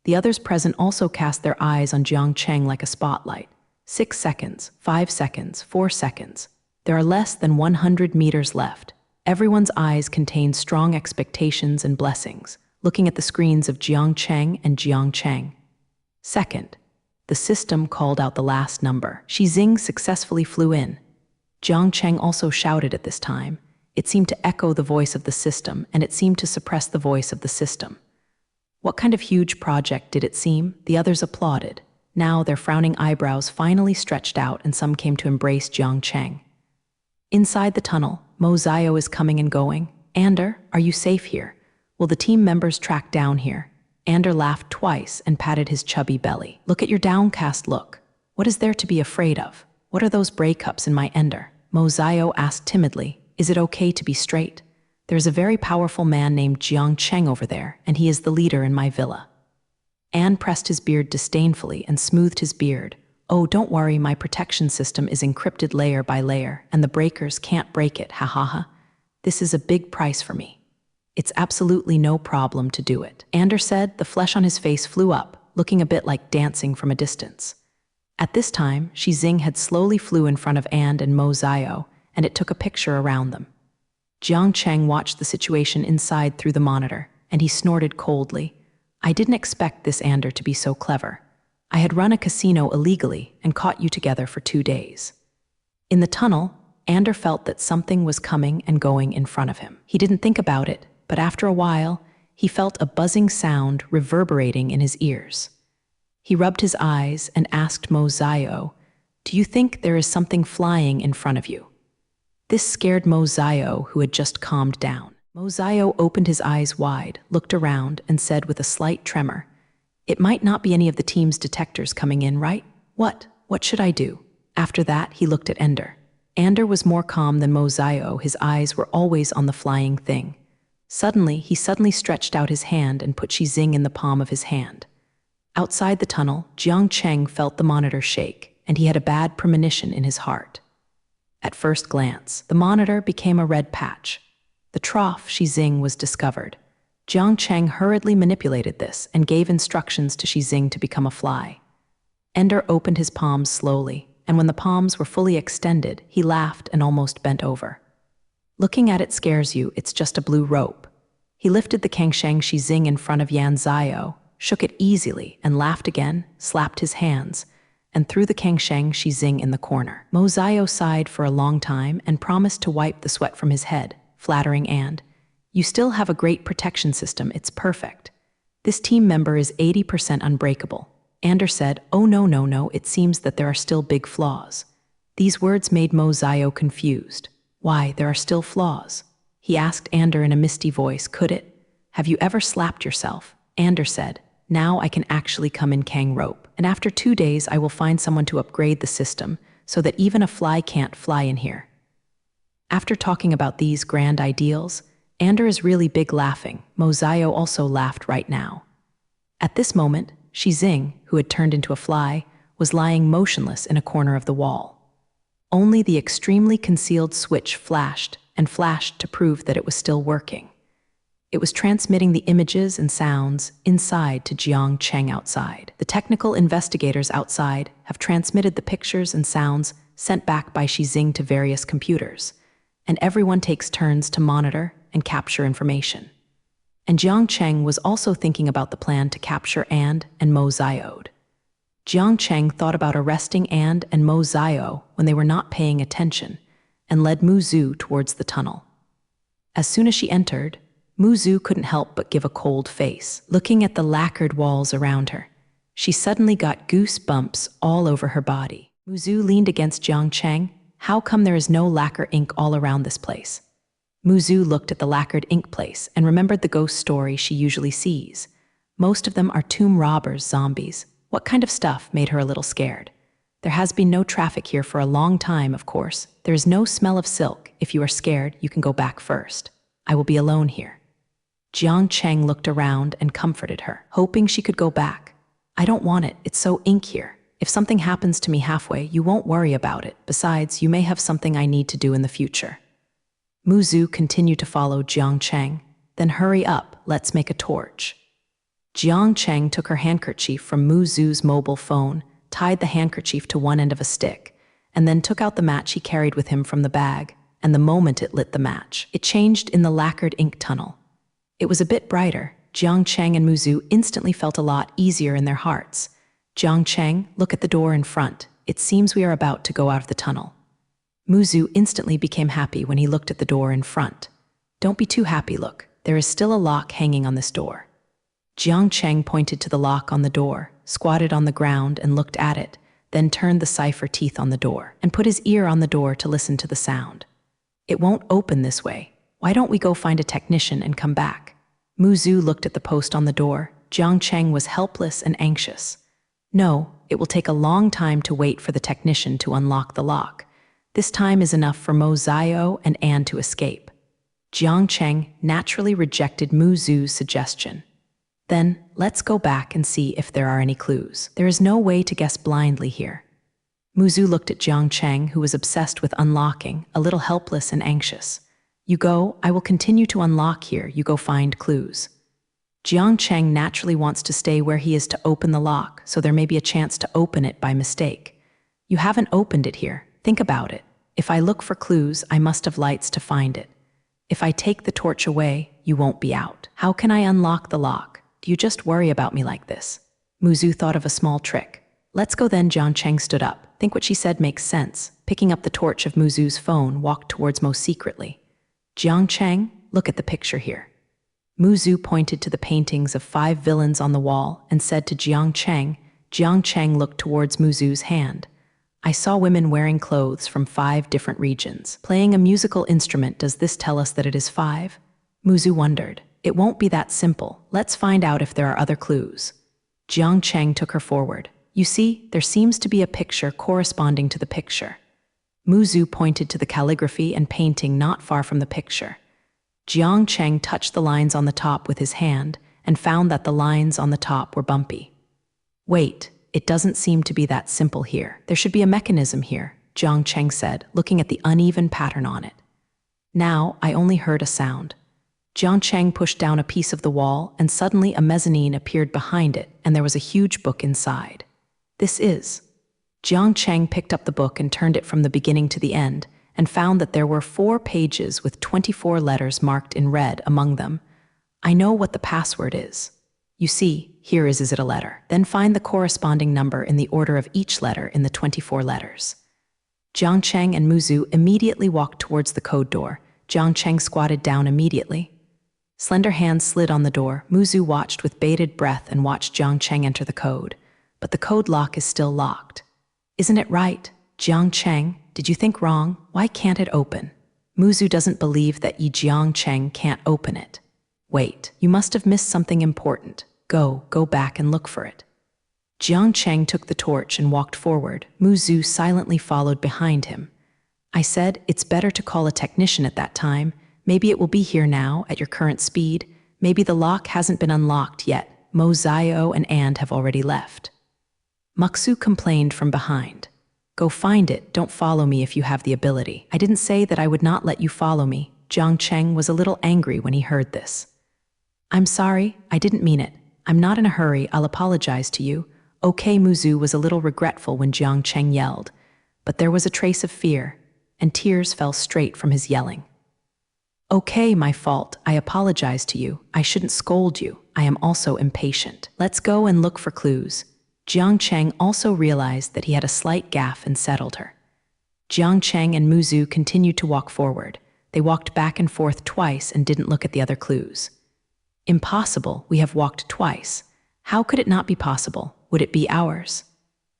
The others present also cast their eyes on Jiang Cheng like a spotlight. 6 seconds, 5 seconds, 4 seconds. There are less than 100 meters left. Everyone's eyes contain strong expectations and blessings, looking at the screens of Jiang Cheng and Jiang Cheng. Second, the system called out the last number. Xizing successfully flew in. Jiang Cheng also shouted at this time. It seemed to echo the voice of the system, and it seemed to suppress the voice of the system. What kind of huge project did it seem? The others applauded. Now their frowning eyebrows finally stretched out, and some came to embrace Jiang Cheng. Inside the tunnel, Mo Zio is coming and going. "Ander, are you safe here? Will the team members track down here?" Ander laughed twice and patted his chubby belly. "Look at your downcast look. What is there to be afraid of? What are those breakups in my Ender?" Mo Zio asked timidly. "Is it okay to be straight? There's a very powerful man named Jiang Cheng over there, and he is the leader in my villa." An pressed his beard disdainfully and smoothed his beard. "Oh, don't worry, my protection system is encrypted layer by layer, and the breakers can't break it, ha ha ha. This is a big price for me. It's absolutely no problem to do it." Ander said. The flesh on his face flew up, looking a bit like dancing from a distance. At this time, Xizing had slowly flew in front of And and Mo Zio, and it took a picture around them. Jiang Cheng watched the situation inside through the monitor, and he snorted coldly. "I didn't expect this Ander to be so clever. I had run a casino illegally and caught you together for 2 days." In the tunnel, Ander felt that something was coming and going in front of him. He didn't think about it, but after a while, he felt a buzzing sound reverberating in his ears. He rubbed his eyes and asked Mo Zio, "Do you think there is something flying in front of you?" This scared Mo Zio, who had just calmed down. Mo Zio opened his eyes wide, looked around, and said with a slight tremor, "It might not be any of the team's detectors coming in, right? What should I do?" After that, he looked at Ender. Ander was more calm than Mo Zio. His eyes were always on the flying thing. He suddenly stretched out his hand and put Xizing in the palm of his hand. Outside the tunnel, Jiang Cheng felt the monitor shake, and he had a bad premonition in his heart. At first glance, the monitor became a red patch. The trough Xizing was discovered. Jiang Cheng hurriedly manipulated this and gave instructions to Xizing to become a fly. Ender opened his palms slowly, and when the palms were fully extended, he laughed and almost bent over. "Looking at it scares you, it's just a blue rope." He lifted the Kangsheng Xizing in front of Yan Zio, shook it easily, and laughed again, slapped his hands, and threw the Kangsheng Xizing in the corner. Mo Zio sighed for a long time and promised to wipe the sweat from his head, flattering And, "You still have a great protection system, it's perfect. This team member is 80% unbreakable." Ander said, "Oh no, it seems that there are still big flaws." These words made Mo Zio confused. "Why, there are still flaws?" He asked Ander in a misty voice, "Could it? Have you ever slapped yourself?" Ander said, "Now I can actually come in Kang rope, and after 2 days I will find someone to upgrade the system so that even a fly can't fly in here." After talking about these grand ideals, Ander is really big laughing. Mo Zio also laughed right now. At this moment, Xizing, who had turned into a fly, was lying motionless in a corner of the wall. Only the extremely concealed switch flashed and flashed to prove that it was still working. It was transmitting the images and sounds inside to Jiang Cheng outside. The technical investigators outside have transmitted the pictures and sounds sent back by Xing to various computers, and everyone takes turns to monitor and capture information. And Jiang Cheng was also thinking about the plan to capture And and Mo Xiao. Jiang Cheng thought about arresting And Mo Xiao when they were not paying attention and led Mu Zhu towards the tunnel. As soon as she entered, Mu Zhu couldn't help but give a cold face, looking at the lacquered walls around her. She suddenly got goosebumps all over her body. Mu Zhu leaned against Jiang Cheng. How come there is no lacquer ink all around this place? Mu Zhu looked at the lacquered ink place and remembered the ghost story she usually sees. Most of them are tomb robbers, zombies. What kind of stuff made her a little scared? There has been no traffic here for a long time, of course. There is no smell of silk. If you are scared, you can go back first. I will be alone here. Jiang Cheng looked around and comforted her, hoping she could go back. I don't want it. It's so ink here. If something happens to me halfway, you won't worry about it. Besides, you may have something I need to do in the future. Mu Zhu continued to follow Jiang Cheng. Then hurry up, let's make a torch. Jiang Cheng took her handkerchief from Mu Zhu's mobile phone, tied the handkerchief to one end of a stick, and then took out the match he carried with him from the bag, and the moment it lit the match, it changed in the lacquered ink tunnel. It was a bit brighter. Jiang Cheng and Mu Zhu instantly felt a lot easier in their hearts. Jiang Cheng, look at the door in front. It seems we are about to go out of the tunnel. Mu Zhu instantly became happy when he looked at the door in front. Don't be too happy, look. There is still a lock hanging on this door. Jiang Cheng pointed to the lock on the door, squatted on the ground and looked at it, then turned the cipher teeth on the door and put his ear on the door to listen to the sound. It won't open this way. Why don't we go find a technician and come back? Mu Zhu looked at the post on the door. Jiang Cheng was helpless and anxious. No, it will take a long time to wait for the technician to unlock the lock. This time is enough for Mo Xiao and An to escape. Jiang Cheng naturally rejected Mu Zhu's suggestion. Then, let's go back and see if there are any clues. There is no way to guess blindly here. Mu Zhu looked at Jiang Cheng, who was obsessed with unlocking, a little helpless and anxious. You go, I will continue to unlock here, you go find clues. Jiang Cheng naturally wants to stay where he is to open the lock, so there may be a chance to open it by mistake. You haven't opened it here. Think about it. If I look for clues, I must have lights to find it. If I take the torch away, you won't be out. How can I unlock the lock? Do you just worry about me like this? Mu Zhu thought of a small trick. Let's go then. Jiang Cheng stood up. Think what she said makes sense. Picking up the torch of Mu Zhu's phone, walked towards Mo secretly. Jiang Cheng, look at the picture here. Mu Zhu pointed to the paintings of 5 villains on the wall and said to Jiang Cheng. Jiang Cheng looked towards Mu Zhu's hand. I saw women wearing clothes from 5 different regions, playing a musical instrument. Does this tell us that it is 5? Mu Zhu wondered. It won't be that simple. Let's find out if there are other clues. Jiang Cheng took her forward. You see, there seems to be a picture corresponding to the picture. Mu Zhu pointed to the calligraphy and painting not far from the picture. Jiang Cheng touched the lines on the top with his hand and found that the lines on the top were bumpy. Wait, it doesn't seem to be that simple here. There should be a mechanism here, Jiang Cheng said, looking at the uneven pattern on it. Now, I only heard a sound. Jiang Cheng pushed down a piece of the wall and suddenly a mezzanine appeared behind it and there was a huge book inside. This is... Jiang Cheng picked up the book and turned it from the beginning to the end and found that there were 4 pages with 24 letters marked in red among them. I know what the password is. You see, here is it a letter. Then find the corresponding number in the order of each letter in the 24 letters. Jiang Cheng and Mu Zhu immediately walked towards the code door. Jiang Cheng squatted down immediately. Slender hands slid on the door. Mu Zhu watched with bated breath and watched Jiang Cheng enter the code. But the code lock is still locked. Isn't it right? Jiang Cheng, did you think wrong? Why can't it open? Mu Zhu doesn't believe that Jiang Cheng can't open it. Wait, you must have missed something important. Go back and look for it. Jiang Cheng took the torch and walked forward. Mu Zhu silently followed behind him. I said, it's better to call a technician at that time. Maybe it will be here now, at your current speed. Maybe the lock hasn't been unlocked yet. Mo Xiao and And have already left. Muxu complained from behind. Go find it, don't follow me if you have the ability. I didn't say that I would not let you follow me. Jiang Cheng was a little angry when he heard this. I'm sorry, I didn't mean it. I'm not in a hurry, I'll apologize to you. Okay, Muzu was a little regretful when Jiang Cheng yelled, but there was a trace of fear, and tears fell straight from his yelling. Okay, my fault, I apologize to you. I shouldn't scold you. I am also impatient. Let's go and look for clues. Jiang Cheng also realized that he had a slight gaffe and settled her. Jiang Cheng and Muzu continued to walk forward. They walked back and forth twice and didn't look at the other clues. Impossible, we have walked twice. How could it not be possible? Would it be ours?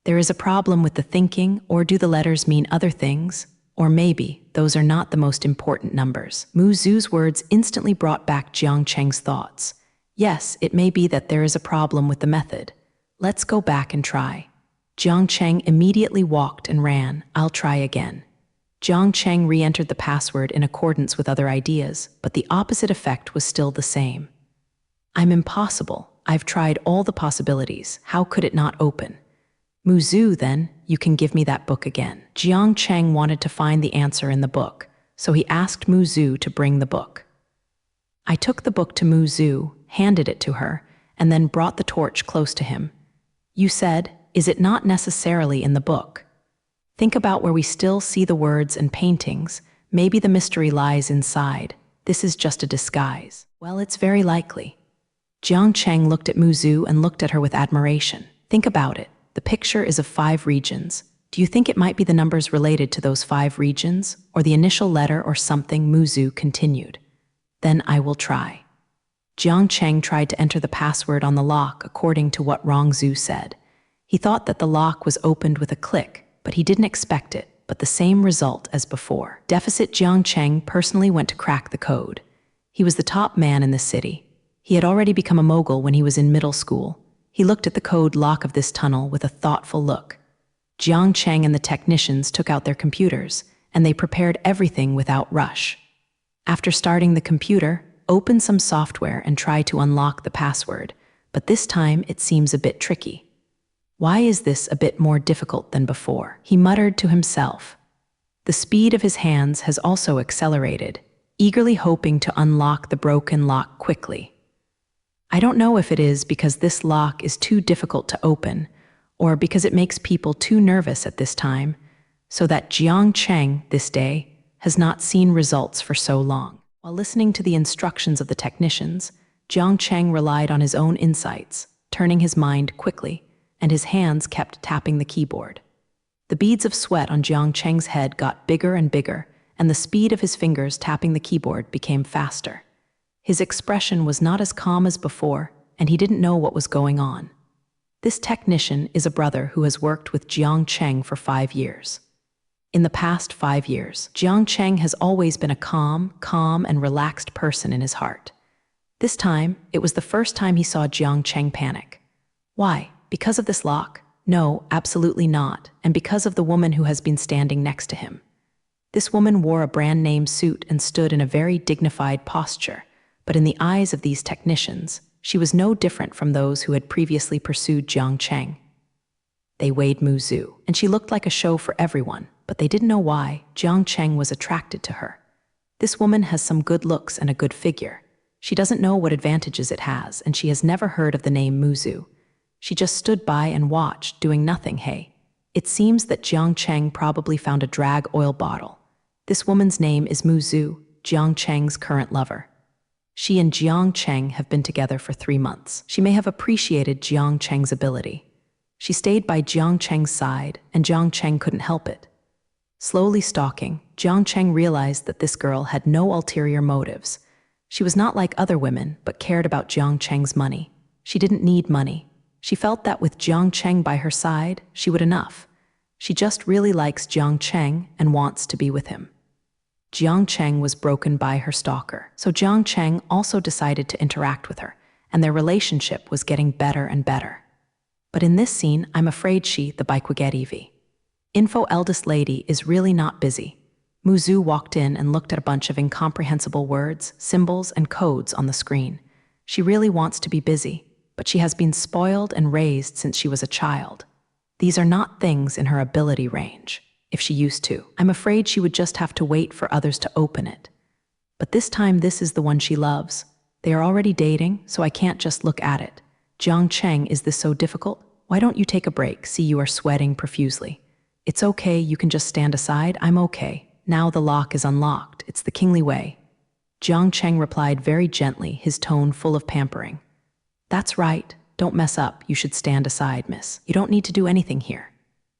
There is a problem with the thinking, or do the letters mean other things? Or maybe those are not the most important numbers. Muzu's words instantly brought back Jiang Cheng's thoughts. Yes, it may be that there is a problem with the method. Let's go back and try. Jiang Cheng immediately walked and ran. I'll try again. Jiang Cheng re-entered the password in accordance with other ideas, but the opposite effect was still the same. I'm impossible. I've tried all the possibilities. How could it not open? Muzu, then, you can give me that book again. Jiang Cheng wanted to find the answer in the book, so he asked Muzu to bring the book. I took the book to Muzu, handed it to her, and then brought the torch close to him. You said, is it not necessarily in the book? Think about where we still see the words and paintings. Maybe the mystery lies inside. This is just a disguise. Well, it's very likely. Jiang Cheng looked at Muzu and looked at her with admiration. Think about it. The picture is of 5 regions. Do you think it might be the numbers related to those 5 regions, or the initial letter or something? Muzu continued. Then I will try. Jiang Cheng tried to enter the password on the lock according to what Rongzhu said. He thought that the lock was opened with a click, but he didn't expect it, but the same result as before. Deficit Jiang Cheng personally went to crack the code. He was the top man in the city. He had already become a mogul when he was in middle school. He looked at the code lock of this tunnel with a thoughtful look. Jiang Cheng and the technicians took out their computers, and they prepared everything without rush. After starting the computer, opened some software and tried to unlock the password, but this time it seems a bit tricky. Why is this a bit more difficult than before? He muttered to himself. The speed of his hands has also accelerated, eagerly hoping to unlock the broken lock quickly. I don't know if it is because this lock is too difficult to open, or because it makes people too nervous at this time, so that Jiang Cheng, this day, has not seen results for so long. While listening to the instructions of the technicians, Jiang Cheng relied on his own insights, turning his mind quickly, and his hands kept tapping the keyboard. The beads of sweat on Jiang Cheng's head got bigger and bigger, and the speed of his fingers tapping the keyboard became faster. His expression was not as calm as before, and he didn't know what was going on. This technician is a brother who has worked with Jiang Cheng for 5 years. In the past 5 years, Jiang Cheng has always been a calm and relaxed person in his heart. This time, it was the first time he saw Jiang Cheng panic. Why? Because of this lock? No, absolutely not, and because of the woman who has been standing next to him. This woman wore a brand-name suit and stood in a very dignified posture, but in the eyes of these technicians, she was no different from those who had previously pursued Jiang Cheng. They weighed Muzu, and she looked like a show for everyone, but they didn't know why Jiang Cheng was attracted to her. This woman has some good looks and a good figure. She doesn't know what advantages it has, and she has never heard of the name Muzu. She just stood by and watched, doing nothing. Hey, it seems that Jiang Cheng probably found a drag oil bottle. This woman's name is Muzu, Jiang Cheng's current lover. She and Jiang Cheng have been together for 3 months. She may have appreciated Jiang Cheng's ability. She stayed by Jiang Cheng's side, and Jiang Cheng couldn't help it. Slowly stalking, Jiang Cheng realized that this girl had no ulterior motives. She was not like other women, but cared about Jiang Cheng's money. She didn't need money. She felt that with Jiang Cheng by her side, she would enough. She just really likes Jiang Cheng and wants to be with him. Jiang Cheng was broken by her stalker, so Jiang Cheng also decided to interact with her, and their relationship was getting better and better. But in this scene, I'm afraid she, the Baikwageti Info eldest lady, is really not busy. Muzu walked in and looked at a bunch of incomprehensible words, symbols, and codes on the screen. She really wants to be busy, but she has been spoiled and raised since she was a child. These are not things in her ability range. If she used to, I'm afraid she would just have to wait for others to open it. But this time, this is the one she loves. They are already dating, so I can't just look at it. Jiang Cheng, is this so difficult? Why don't you take a break? See, you are sweating profusely. It's okay, you can just stand aside. I'm okay. Now the lock is unlocked. It's the kingly way. Jiang Cheng replied very gently, his tone full of pampering. That's right. Don't mess up. You should stand aside, miss. You don't need to do anything here.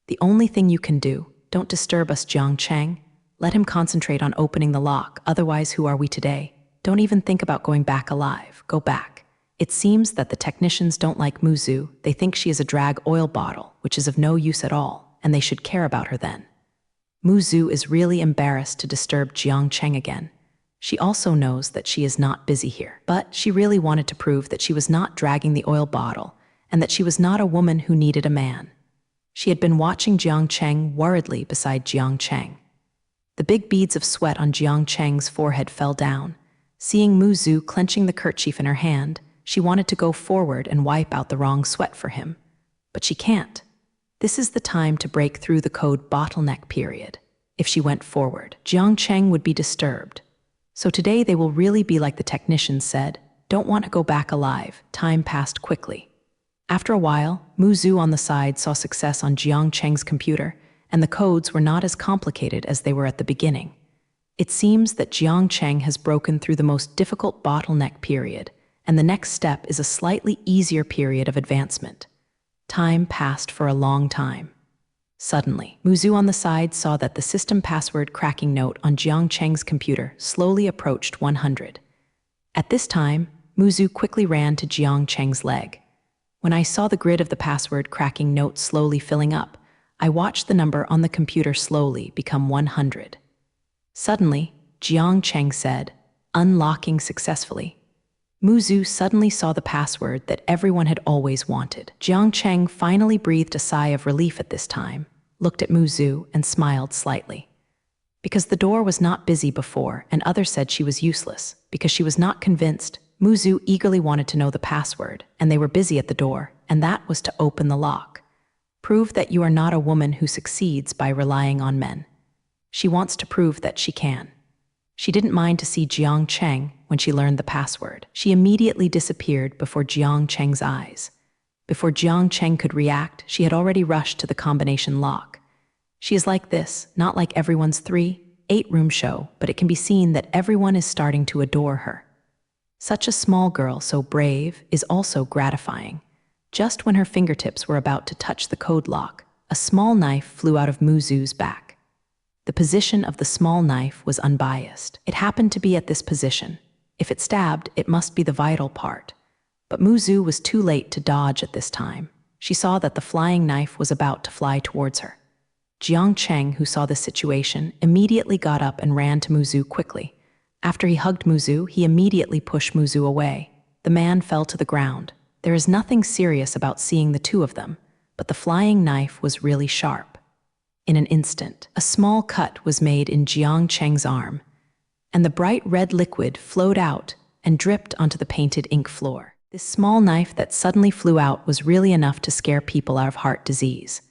The only thing you can do, don't disturb us, Jiang Cheng. Let him concentrate on opening the lock, otherwise who are we today? Don't even think about going back alive. Go back. It seems that the technicians don't like Muzu. They think she is a drag oil bottle, which is of no use at all, and they should care about her then. Muzu is really embarrassed to disturb Jiang Cheng again. She also knows that she is not busy here, but she really wanted to prove that she was not dragging the oil bottle and that she was not a woman who needed a man. She had been watching Jiang Cheng worriedly beside Jiang Cheng. The big beads of sweat on Jiang Cheng's forehead fell down. Seeing Muzu clenching the kerchief in her hand, she wanted to go forward and wipe out the wrong sweat for him. But she can't. This is the time to break through the code bottleneck period. If she went forward, Jiang Cheng would be disturbed. So today they will really be like the technicians said, don't want to go back alive. Time passed quickly. After a while, Muzu on the side saw success on Jiang Cheng's computer, and the codes were not as complicated as they were at the beginning. It seems that Jiang Cheng has broken through the most difficult bottleneck period, and the next step is a slightly easier period of advancement. Time passed for a long time. Suddenly, Muzu on the side saw that the system password cracking note on Jiang Cheng's computer slowly approached 100. At this time, Muzu quickly ran to Jiang Cheng's leg. When I saw the grid of the password cracking note slowly filling up, I watched the number on the computer slowly become 100. Suddenly, Jiang Cheng said, unlocking successfully. Muzu suddenly saw the password that everyone had always wanted. Jiang Cheng finally breathed a sigh of relief at this time, looked at Muzu, and smiled slightly. Because the door was not busy before, and others said she was useless, because she was not convinced, Muzu eagerly wanted to know the password, and they were busy at the door, and that was to open the lock. Prove that you are not a woman who succeeds by relying on men. She wants to prove that she can. She didn't mind to see Jiang Cheng when she learned the password. She immediately disappeared before Jiang Cheng's eyes. Before Jiang Cheng could react, she had already rushed to the combination lock. She is like this, not like everyone's 3-8-room show, but it can be seen that everyone is starting to adore her. Such a small girl, so brave, is also gratifying. Just when her fingertips were about to touch the code lock, a small knife flew out of Muzu's back. The position of the small knife was unbiased. It happened to be at this position. If it stabbed, it must be the vital part. But Muzu was too late to dodge at this time. She saw that the flying knife was about to fly towards her. Jiang Cheng, who saw this situation, immediately got up and ran to Muzu quickly. After he hugged Muzu, he immediately pushed Muzu away. The man fell to the ground. There is nothing serious about seeing the two of them, but the flying knife was really sharp. In an instant, a small cut was made in Jiang Cheng's arm, and the bright red liquid flowed out and dripped onto the painted ink floor. This small knife that suddenly flew out was really enough to scare people out of heart disease.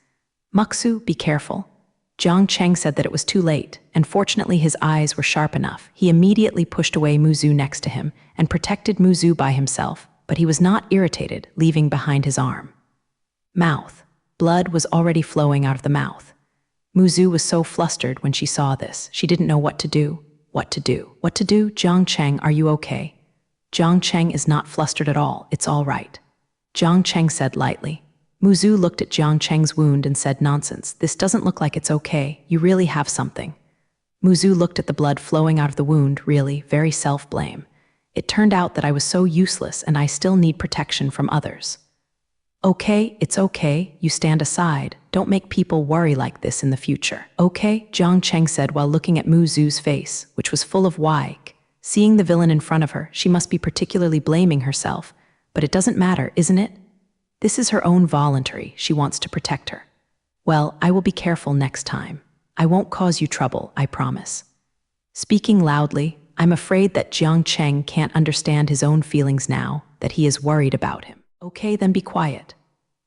Muxu, be careful. Jiang Cheng said that it was too late, and fortunately his eyes were sharp enough. He immediately pushed away Muzu next to him and protected Muzu by himself, but he was not irritated, leaving behind his arm. Mouth. Blood was already flowing out of the mouth. Muzu was so flustered when she saw this. She didn't know what to do. What to do? What to do? Jiang Cheng, are you okay? Jiang Cheng is not flustered at all. It's all right. Jiang Cheng said lightly. Muzu looked at Jiang Cheng's wound and said, nonsense. This doesn't look like it's okay. You really have something. Muzu looked at the blood flowing out of the wound, really, very self-blame. It turned out that I was so useless and I still need protection from others. Okay, it's okay, you stand aside. Don't make people worry like this in the future. Okay, Jiang Cheng said while looking at Muzu's face, which was full of why. Seeing the villain in front of her, she must be particularly blaming herself. But it doesn't matter, isn't it? This is her own voluntary. She wants to protect her. Well, I will be careful next time. I won't cause you trouble, I promise. Speaking loudly, I'm afraid that Jiang Cheng can't understand his own feelings now, that he is worried about him. Okay, then be quiet.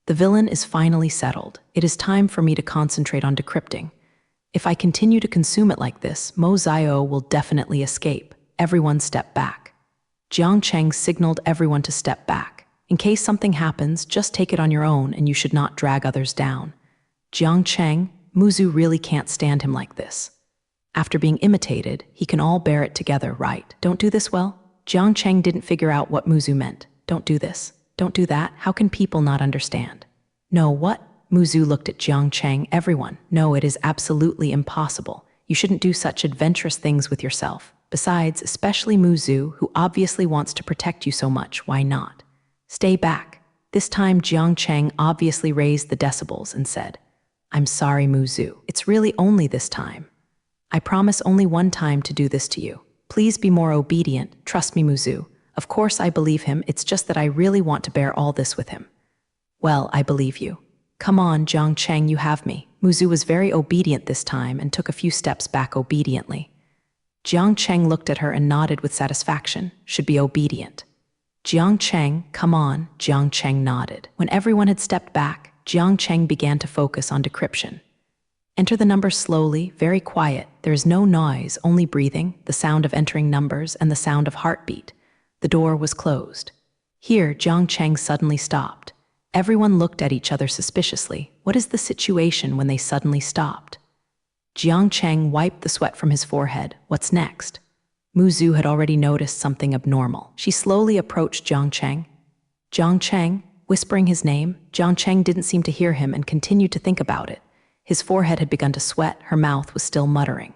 The villain is finally settled. It is time for me to concentrate on decrypting. If I continue to consume it like this, Mo Zio will definitely escape. Everyone step back. Jiang Cheng signaled everyone to step back. In case something happens, just take it on your own and you should not drag others down. Jiang Cheng, Muzu really can't stand him like this. After being imitated, he can all bear it together, right? Don't do this well? Jiang Cheng didn't figure out what Muzu meant. Don't do this. Don't do that. How can people not understand? No, what? Muzu looked at Jiang Cheng. Everyone. No, it is absolutely impossible. You shouldn't do such adventurous things with yourself. Besides, especially Muzu, who obviously wants to protect you so much, why not? Stay back. This time Jiang Cheng obviously raised the decibels and said, I'm sorry, Muzu. It's really only this time. I promise only one time to do this to you. Please be more obedient. Trust me, Muzu. Of course I believe him, it's just that I really want to bear all this with him. Well, I believe you. Come on, Jiang Cheng, you have me. Muzu was very obedient this time and took a few steps back obediently. Jiang Cheng looked at her and nodded with satisfaction. Should be obedient. Jiang Cheng, come on, Jiang Cheng nodded. When everyone had stepped back, Jiang Cheng began to focus on decryption. Enter the numbers slowly, very quiet. There is no noise, only breathing, the sound of entering numbers, and the sound of heartbeat. The door was closed. Here, Jiang Cheng suddenly stopped. Everyone looked at each other suspiciously. What is the situation when they suddenly stopped? Jiang Cheng wiped the sweat from his forehead. What's next? Muzu had already noticed something abnormal. She slowly approached Jiang Cheng. Jiang Cheng, whispering his name. Jiang Cheng didn't seem to hear him and continued to think about it. His forehead had begun to sweat, her mouth was still muttering.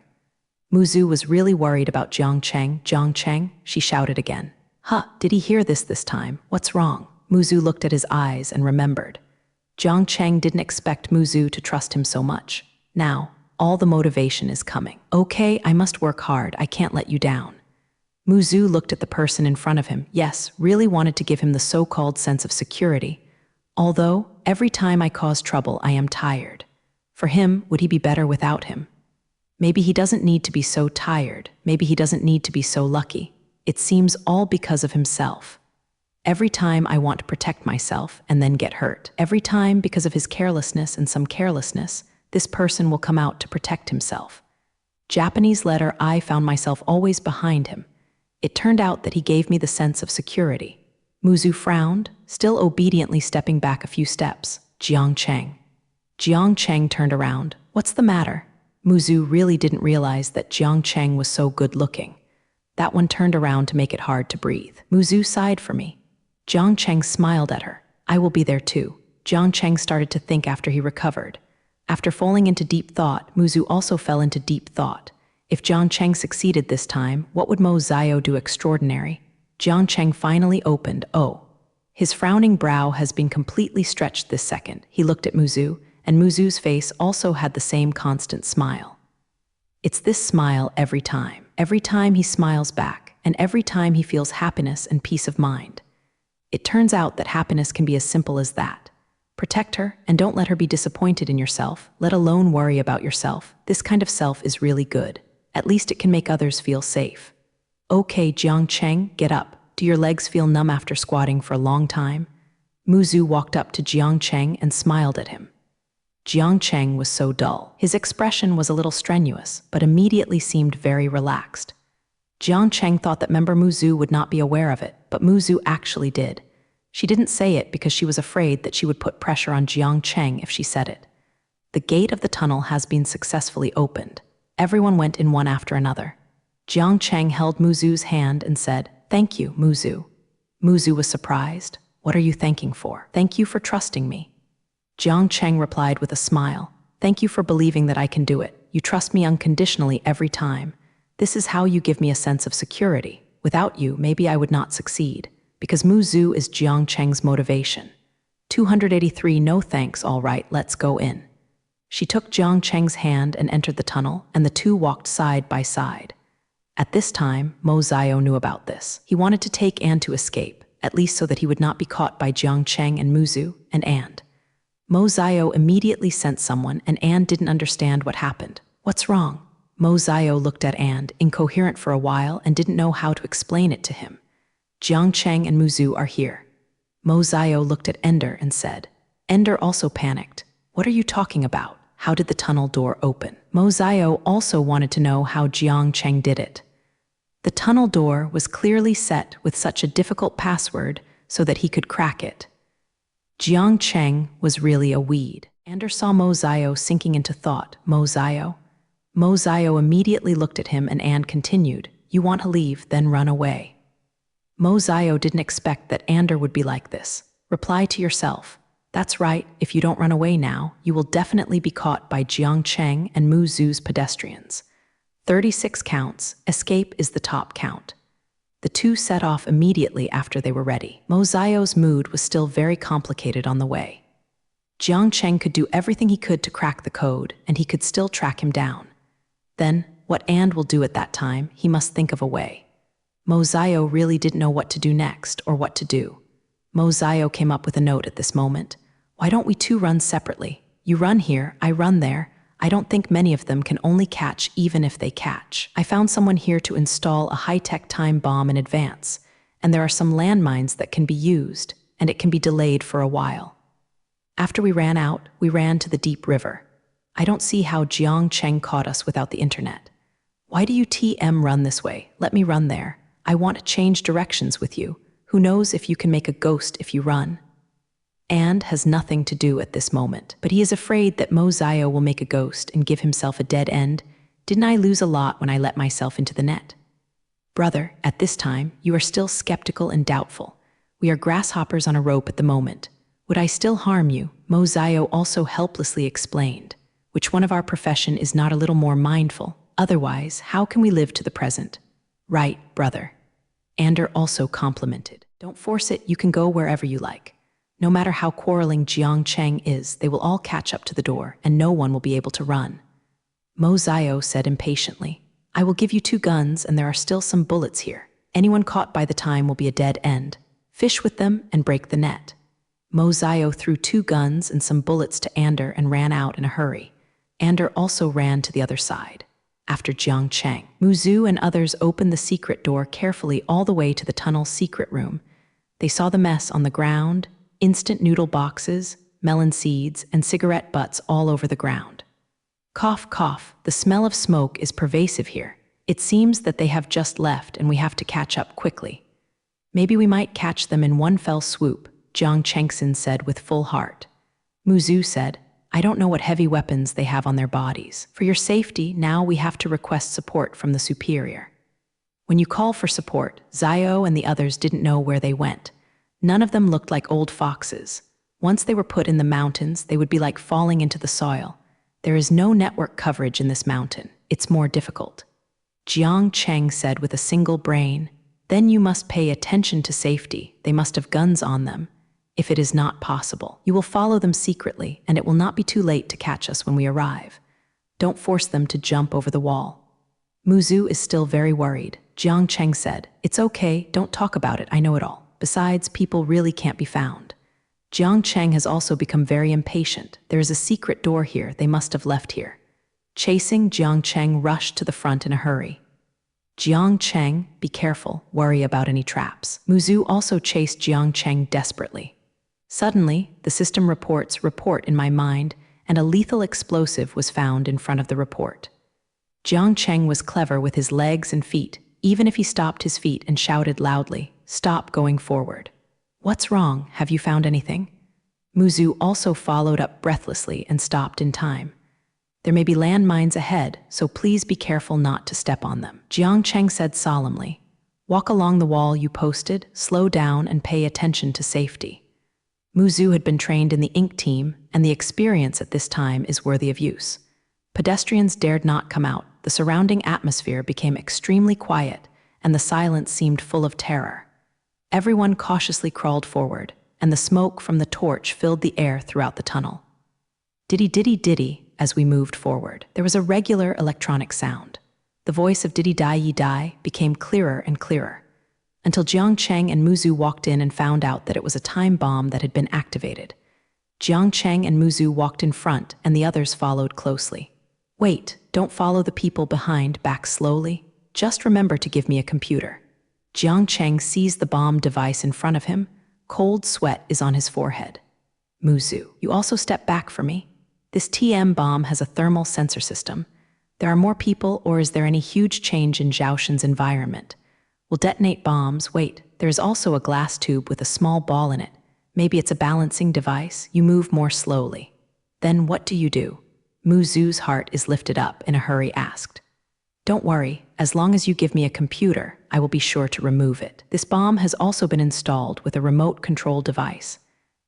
Muzu was really worried about Jiang Cheng. Jiang Cheng, she shouted again. Did he hear this time? What's wrong? Muzu looked at his eyes and remembered. Jiang Cheng didn't expect Muzu to trust him so much. Now, all the motivation is coming. Okay, I must work hard, I can't let you down. Muzu looked at the person in front of him. Yes, really wanted to give him the so-called sense of security. Although, every time I cause trouble, I am tired. For him, would he be better without him? Maybe he doesn't need to be so tired. Maybe he doesn't need to be so lucky. It seems all because of himself. Every time I want to protect myself and then get hurt. Every time, because of his carelessness and some carelessness, this person will come out to protect himself. Japanese letter I found myself always behind him. It turned out that he gave me the sense of security. Muzu frowned, still obediently stepping back a few steps. Jiang Cheng. Jiang Cheng turned around. What's the matter? Muzu really didn't realize that Jiang Cheng was so good-looking. That one turned around to make it hard to breathe. Muzu sighed for me. Jiang Cheng smiled at her. I will be there too. Jiang Cheng started to think after he recovered. After falling into deep thought, Muzu also fell into deep thought. If Jiang Cheng succeeded this time, what would Mo Zio do extraordinary? Jiang Cheng finally opened. Oh. His frowning brow has been completely stretched this second. He looked at Muzu, and Muzu's face also had the same constant smile. It's this smile every time. Every time he smiles back, and every time he feels happiness and peace of mind. It turns out that happiness can be as simple as that. Protect her, and don't let her be disappointed in yourself, let alone worry about yourself. This kind of self is really good. At least it can make others feel safe. Okay, Jiang Cheng, get up. Do your legs feel numb after squatting for a long time? Muzu walked up to Jiang Cheng and smiled at him. Jiang Cheng was so dull. His expression was a little strenuous, but immediately seemed very relaxed. Jiang Cheng thought that member Muzu would not be aware of it, but Muzu actually did. She didn't say it because she was afraid that she would put pressure on Jiang Cheng if she said it. The gate of the tunnel has been successfully opened. Everyone went in one after another. Jiang Cheng held Muzu's hand and said, "Thank you, Muzu." Muzu was surprised. "What are you thanking for?" "Thank you for trusting me." Jiang Cheng replied with a smile. "Thank you for believing that I can do it. You trust me unconditionally every time. This is how you give me a sense of security. Without you, maybe I would not succeed. Because Muzu is Jiang Cheng's motivation. 283 No thanks, all right, let's go in. She took Jiang Cheng's hand and entered the tunnel, and the two walked side by side. At this time, Mo Zio knew about this. He wanted to take An to escape, at least so that he would not be caught by Jiang Cheng and Muzu and An. Mo Zio immediately sent someone, and An didn't understand what happened. What's wrong? Mo Zio looked at An, incoherent for a while, and didn't know how to explain it to him. Jiang Cheng and Muzu are here. Mo Zio looked at Ender and said. Ender also panicked. What are you talking about? How did the tunnel door open? Mo Zio also wanted to know how Jiang Cheng did it. The tunnel door was clearly set with such a difficult password so that he could crack it. Jiang Cheng was really a weed. Ander saw Mo Zio sinking into thought. Mo Zio? Mo Zio immediately looked at him and And continued, "You want to leave, then run away." Mo Zio didn't expect that Ander would be like this. Reply to yourself. That's right, if you don't run away now, you will definitely be caught by Jiang Cheng and Mu Zhu's pedestrians. 36 counts, escape is the top count. The two set off immediately after they were ready. Mo Zio's mood was still very complicated on the way. Jiang Cheng could do everything he could to crack the code, and he could still track him down. Then, what And will do at that time, he must think of a way. Mo Zio really didn't know what to do next or what to do. Mo Zio came up with a note at this moment. Why don't we two run separately? You run here, I run there. I don't think many of them can only catch even if they catch. I found someone here to install a high-tech time bomb in advance, and there are some landmines that can be used, and it can be delayed for a while. After we ran out, we ran to the deep river. I don't see how Jiang Cheng caught us without the internet. Why do you TM run this way? Let me run there. I want to change directions with you. Who knows if you can make a ghost if you run? And has nothing to do at this moment, but he is afraid that Mo Zio will make a ghost and give himself a dead end. Didn't I lose a lot when I let myself into the net? Brother, at this time, you are still skeptical and doubtful. We are grasshoppers on a rope at the moment. Would I still harm you? Mo Zio also helplessly explained. Which one of our profession is not a little more mindful? Otherwise, how can we live to the present? Right, brother. Ander also complimented. Don't force it, you can go wherever you like. No matter how quarreling Jiang Cheng is, they will all catch up to the door, and no one will be able to run. Mo Zio said impatiently, I will give you 2 guns, and there are still some bullets here. Anyone caught by the time will be a dead end. Fish with them and break the net. Mo Zio threw 2 guns and some bullets to Ander and ran out in a hurry. Ander also ran to the other side. After Jiang Cheng, Mu Zhu and others opened the secret door carefully all the way to the tunnel's secret room. They saw the mess on the ground, instant noodle boxes, melon seeds, and cigarette butts all over the ground. Cough, cough, the smell of smoke is pervasive here. It seems that they have just left and we have to catch up quickly. Maybe we might catch them in one fell swoop, Jiang Chengxin said with full heart. Mu Zhu said, I don't know what heavy weapons they have on their bodies. For your safety, now we have to request support from the superior. When you call for support, Zio and the others didn't know where they went. None of them looked like old foxes. Once they were put in the mountains, they would be like falling into the soil. There is no network coverage in this mountain. It's more difficult. Jiang Cheng said with a single brain, Then you must pay attention to safety. They must have guns on them. If it is not possible, you will follow them secretly, and it will not be too late to catch us when we arrive. Don't force them to jump over the wall. Mu Zhu is still very worried. Jiang Cheng said, It's okay, don't talk about it, I know it all. Besides, people really can't be found. Jiang Cheng has also become very impatient. There is a secret door here, they must have left here. Chasing, Jiang Cheng rushed to the front in a hurry. Jiang Cheng, be careful, worry about any traps. Mu Zhu also chased Jiang Cheng desperately. Suddenly, the system report in my mind, and a lethal explosive was found in front of the report. Jiang Cheng was clever with his legs and feet, even if he stopped his feet and shouted loudly, Stop going forward. What's wrong? Have you found anything? Mu Zhu also followed up breathlessly and stopped in time. There may be landmines ahead, so please be careful not to step on them. Jiang Cheng said solemnly, Walk along the wall you posted, slow down and pay attention to safety. Mu Zhu had been trained in the ink team, and the experience at this time is worthy of use. Pedestrians dared not come out. The surrounding atmosphere became extremely quiet, and the silence seemed full of terror. Everyone cautiously crawled forward, and the smoke from the torch filled the air throughout the tunnel. Diddy diddy diddy, as we moved forward, there was a regular electronic sound. The voice of Diddy Die Yi Die became clearer and clearer, until Jiang Cheng and Mu Zhu walked in and found out that it was a time bomb that had been activated. Jiang Cheng and Mu Zhu walked in front, and the others followed closely. Wait, don't follow the people behind, back slowly. Just remember to give me a computer. Jiang Cheng sees the bomb device in front of him. Cold sweat is on his forehead. Mu Zhu, you also step back for me. This TM bomb has a thermal sensor system. There are more people, or is there any huge change in Zhaoshen's environment? We'll detonate bombs. Wait, there is also a glass tube with a small ball in it. Maybe it's a balancing device. You move more slowly. Then what do? Mu Zu's heart is lifted up in a hurry asked. Don't worry, as long as you give me a computer, I will be sure to remove it. This bomb has also been installed with a remote control device.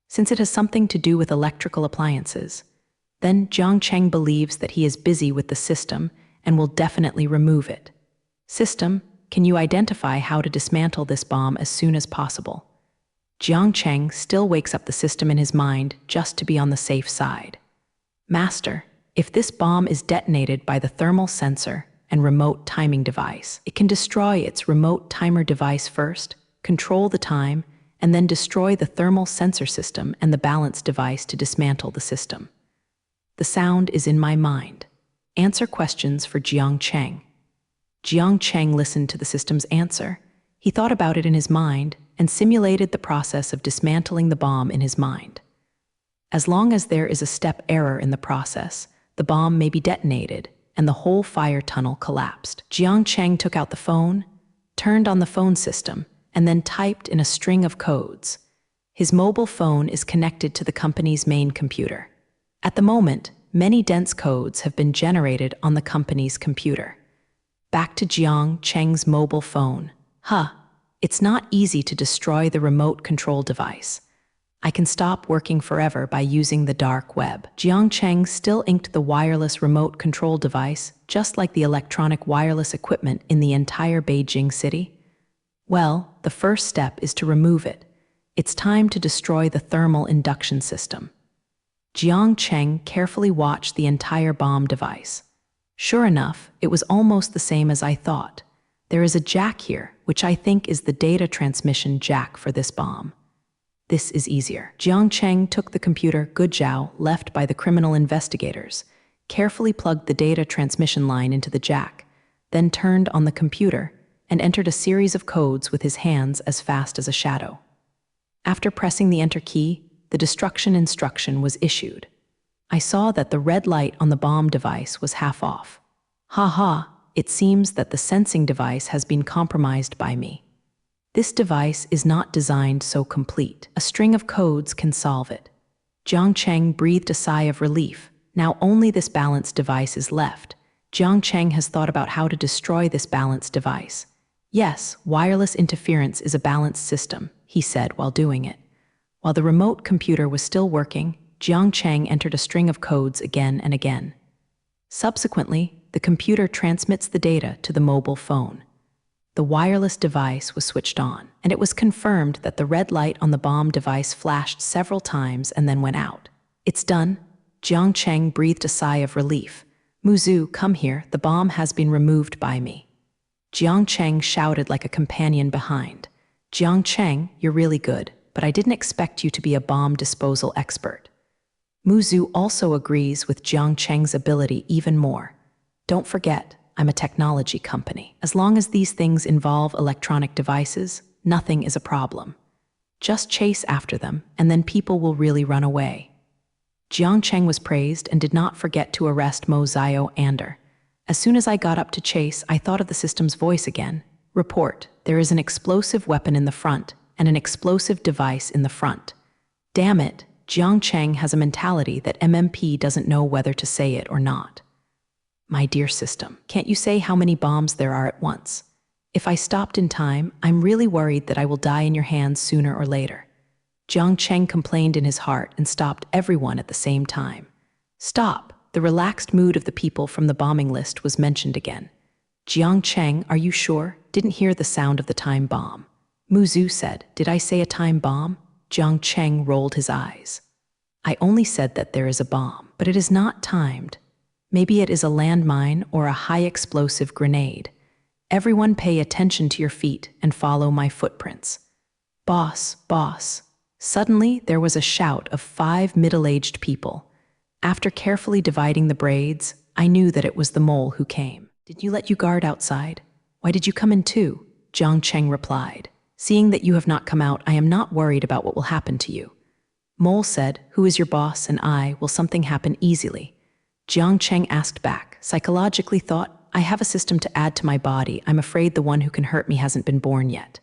Since it has something to do with electrical appliances, then Jiang Cheng believes that he is busy with the system and will definitely remove it. System, can you identify how to dismantle this bomb as soon as possible? Jiang Cheng still wakes up the system in his mind just to be on the safe side. Master, if this bomb is detonated by the thermal sensor and remote timing device, it can destroy its remote timer device first, control the time, and then destroy the thermal sensor system and the balance device to dismantle the system. The sound is in my mind. Answer questions for Jiang Cheng. Jiang Cheng listened to the system's answer. He thought about it in his mind and simulated the process of dismantling the bomb in his mind. As long as there is a step error in the process, the bomb may be detonated and the whole fire tunnel collapsed. Jiang Cheng took out the phone, turned on the phone system, and then typed in a string of codes. His mobile phone is connected to the company's main computer. At the moment, many dense codes have been generated on the company's computer. Back to Jiang Cheng's mobile phone. It's not easy to destroy the remote control device. I can stop working forever by using the dark web. Jiang Cheng still inked the wireless remote control device, just like the electronic wireless equipment in the entire Beijing city. Well, the first step is to remove it. It's time to destroy the thermal induction system. Jiang Cheng carefully watched the entire bomb device. Sure enough, it was almost the same as I thought. There is a jack here, which I think is the data transmission jack for this bomb. This is easier. Jiang Cheng took the computer Guzhou left by the criminal investigators, carefully plugged the data transmission line into the jack, then turned on the computer and entered a series of codes with his hands as fast as a shadow. After pressing the enter key, the destruction instruction was issued. I saw that the red light on the bomb device was half off. It seems that the sensing device has been compromised by me. This device is not designed so complete. A string of codes can solve it. Jiang Cheng breathed a sigh of relief. Now only this balance device is left. Jiang Cheng has thought about how to destroy this balance device. Yes, wireless interference is a balanced system, he said while doing it. While the remote computer was still working, Jiang Cheng entered a string of codes again and again. Subsequently, the computer transmits the data to the mobile phone. The wireless device was switched on, and it was confirmed that the red light on the bomb device flashed several times and then went out. It's done. Jiang Cheng breathed a sigh of relief. Mu Zu, come here, the bomb has been removed by me. Jiang Cheng shouted like a companion behind. Jiang Cheng, you're really good, but I didn't expect you to be a bomb disposal expert. Mu Zu also agrees with Jiang Cheng's ability even more. Don't forget, I'm a technology company. As long as these things involve electronic devices, nothing is a problem. Just chase after them, and then people will really run away. Jiang Cheng was praised and did not forget to arrest Mo Zio Ander. As soon as I got up to chase, I thought of the system's voice again. Report, there is an explosive weapon in the front and an explosive device in the front. Damn it, Jiang Cheng has a mentality that MMP doesn't know whether to say it or not. My dear system, can't you say how many bombs there are at once? If I stopped in time, I'm really worried that I will die in your hands sooner or later. Jiang Cheng complained in his heart and stopped everyone at the same time. Stop! The relaxed mood of the people from the bombing list was mentioned again. Jiang Cheng, are you sure? Didn't hear the sound of the time bomb. Mu Zu said, did I say a time bomb? Jiang Cheng rolled his eyes. I only said that there is a bomb, but it is not timed. Maybe it is a landmine or a high-explosive grenade. Everyone pay attention to your feet and follow my footprints. Boss, boss. Suddenly, there was a shout of 5 middle-aged people. After carefully dividing the braids, I knew that it was the mole who came. Did you let you guard outside? Why did you come in too? Jiang Cheng replied. Seeing that you have not come out, I am not worried about what will happen to you. Mole said, who is your boss and will something happen easily? Jiang Cheng asked back, psychologically thought, I have a system to add to my body. I'm afraid the one who can hurt me hasn't been born yet.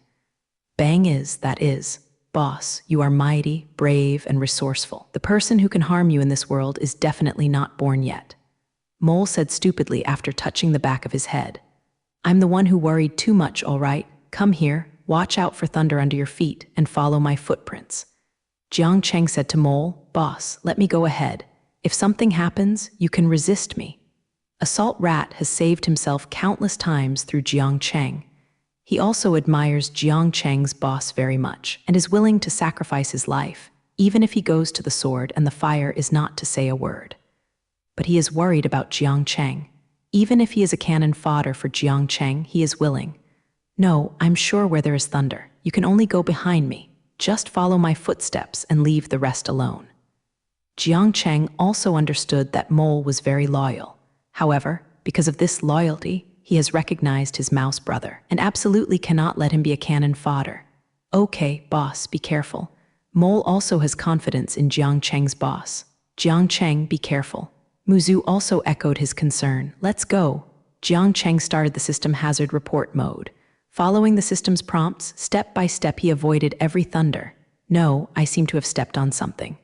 Bang is, that is, boss, you are mighty, brave, and resourceful. The person who can harm you in this world is definitely not born yet. Mole said stupidly after touching the back of his head. I'm the one who worried too much, all right? Come here, watch out for thunder under your feet, and follow my footprints. Jiang Cheng said to Mole, Boss, let me go ahead. If something happens, you can resist me. A salt rat has saved himself countless times through Jiang Cheng. He also admires Jiang Cheng's boss very much and is willing to sacrifice his life, even if he goes to the sword and the fire is not to say a word. But he is worried about Jiang Cheng. Even if he is a cannon fodder for Jiang Cheng, he is willing. No, I'm sure where there is thunder. You can only go behind me. Just follow my footsteps and leave the rest alone. Jiang Cheng also understood that Mole was very loyal. However, because of this loyalty, he has recognized his mouse brother and absolutely cannot let him be a cannon fodder. Okay, boss, be careful. Mole also has confidence in Jiang Cheng's boss. Jiang Cheng, be careful. Muzu also echoed his concern. Let's go. Jiang Cheng started the system hazard report mode. Following the system's prompts, step by step he avoided every thunder. No, I seem to have stepped on something.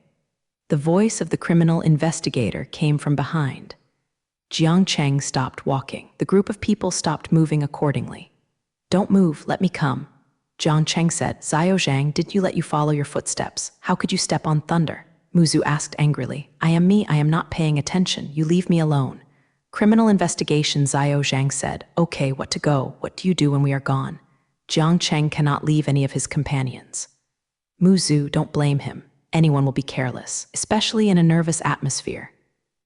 The voice of the criminal investigator came from behind. Jiang Cheng stopped walking. The group of people stopped moving accordingly. Don't move, let me come. Jiang Cheng said, Xiao Zhang, didn't you let you follow your footsteps? How could you step on thunder? Muzu asked angrily. I am me, I am not paying attention. You leave me alone. Criminal investigation, Xiao Zhang said. Okay, what to go? What do you do when we are gone? Jiang Cheng cannot leave any of his companions. Muzu, don't blame him. Anyone will be careless, especially in a nervous atmosphere.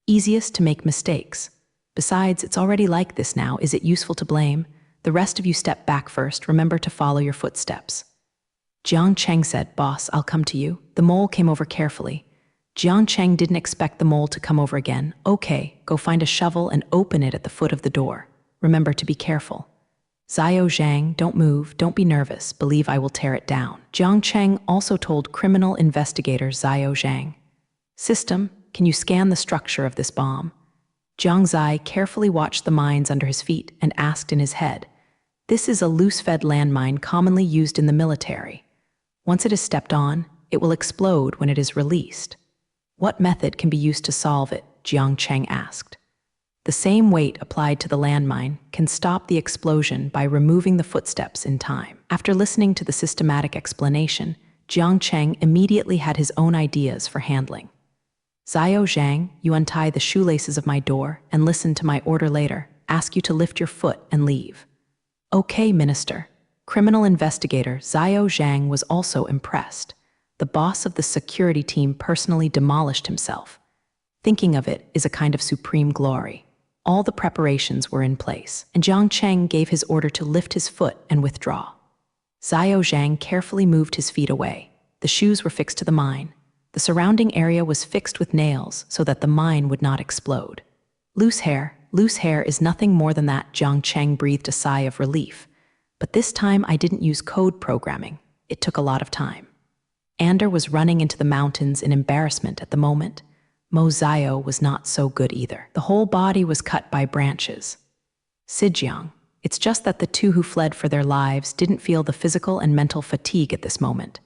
Easiest to make mistakes. Besides, it's already like this now. Is it useful to blame? The rest of you step back first. Remember to follow your footsteps. Jiang Cheng said, Boss, I'll come to you. The mole came over carefully. Jiang Cheng didn't expect the mole to come over again. Okay, go find a shovel and open it at the foot of the door. Remember to be careful. Xiao Zhang, don't move, don't be nervous. Believe I will tear it down. Jiang Cheng also told criminal investigator Xiao Zhang. System, can you scan the structure of this bomb? Jiang Zai carefully watched the mines under his feet and asked in his head. This is a loose-fed landmine commonly used in the military. Once it is stepped on, it will explode when it is released. What method can be used to solve it? Jiang Cheng asked. The same weight applied to the landmine can stop the explosion by removing the footsteps in time. After listening to the systematic explanation, Jiang Cheng immediately had his own ideas for handling. Xiao Zhang, you untie the shoelaces of my door and listen to my order later. Ask you to lift your foot and leave. Okay, Minister. Criminal investigator Xiao Zhang was also impressed. The boss of the security team personally demolished himself. Thinking of it is a kind of supreme glory. All the preparations were in place, and Jiang Cheng gave his order to lift his foot and withdraw. Xiao Zhang carefully moved his feet away. The shoes were fixed to the mine. The surrounding area was fixed with nails so that the mine would not explode. Loose hair is nothing more than that. Jiang Cheng breathed a sigh of relief. But this time I didn't use code programming. It took a lot of time. Ander was running into the mountains in embarrassment at the moment. Mo Zio was not so good either. The whole body was cut by branches. Sijiang, it's just that the two who fled for their lives didn't feel the physical and mental fatigue at this moment.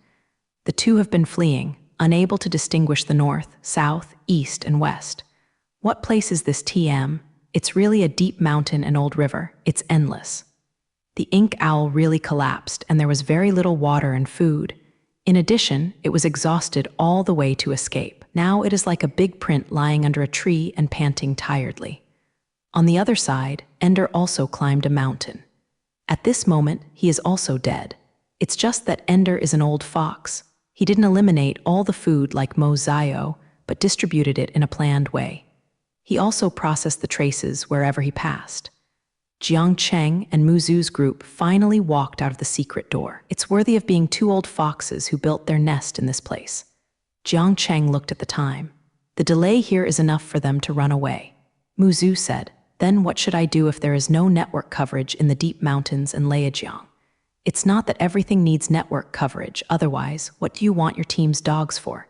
The two have been fleeing, unable to distinguish the north, south, east, and west. What place is this TM? It's really a deep mountain and old river. It's endless. The ink owl really collapsed, and there was very little water and food. In addition, it was exhausted all the way to escape. Now it is like a big print lying under a tree and panting tiredly. On the other side, Ender also climbed a mountain. At this moment, he is also dead. It's just that Ender is an old fox. He didn't eliminate all the food like Mo Zio, but distributed it in a planned way. He also processed the traces wherever he passed. Jiang Cheng and Muzu's group finally walked out of the secret door. It's worthy of being two old foxes who built their nest in this place. Jiang Cheng looked at the time. The delay here is enough for them to run away. Muzu said, then what should I do if there is no network coverage in the deep mountains in Liajiang? It's not that everything needs network coverage. Otherwise, what do you want your team's dogs for?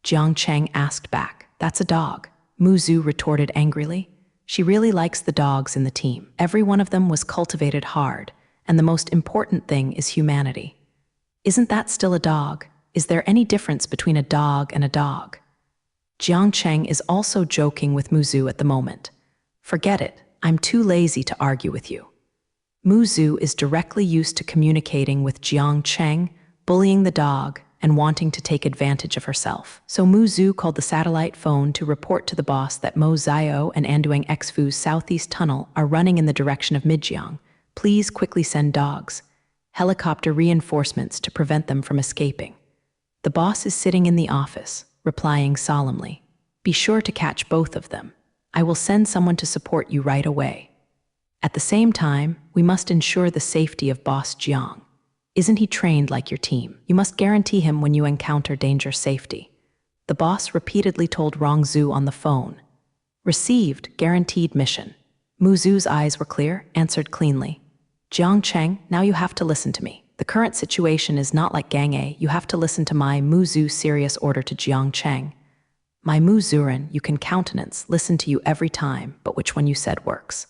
Jiang Cheng asked back. That's a dog. Muzu retorted angrily. She really likes the dogs in the team. Every one of them was cultivated hard, and the most important thing is humanity. Isn't that still a dog? Is there any difference between a dog and a dog? Jiang Cheng is also joking with Muzu at the moment. Forget it, I'm too lazy to argue with you. Muzu is directly used to communicating with Jiang Cheng, bullying the dog, and wanting to take advantage of herself. So Muzu called the satellite phone to report to the boss that Mo Zio and Anduang Xfu's southeast tunnel are running in the direction of Midjiang. Please quickly send dogs, helicopter reinforcements to prevent them from escaping. The boss is sitting in the office, replying solemnly. Be sure to catch both of them. I will send someone to support you right away. At the same time, we must ensure the safety of Boss Jiang. Isn't he trained like your team? You must guarantee him when you encounter danger safety. The boss repeatedly told Rong Zhu on the phone. Received, guaranteed mission. Mu Zhu's eyes were clear, answered cleanly. Jiang Cheng, now you have to listen to me. The current situation is not like Gang A. You have to listen to my Mu Zhu serious order to Jiang Cheng. My Mu Zuren, you can countenance, listen to you every time, but which one you said works.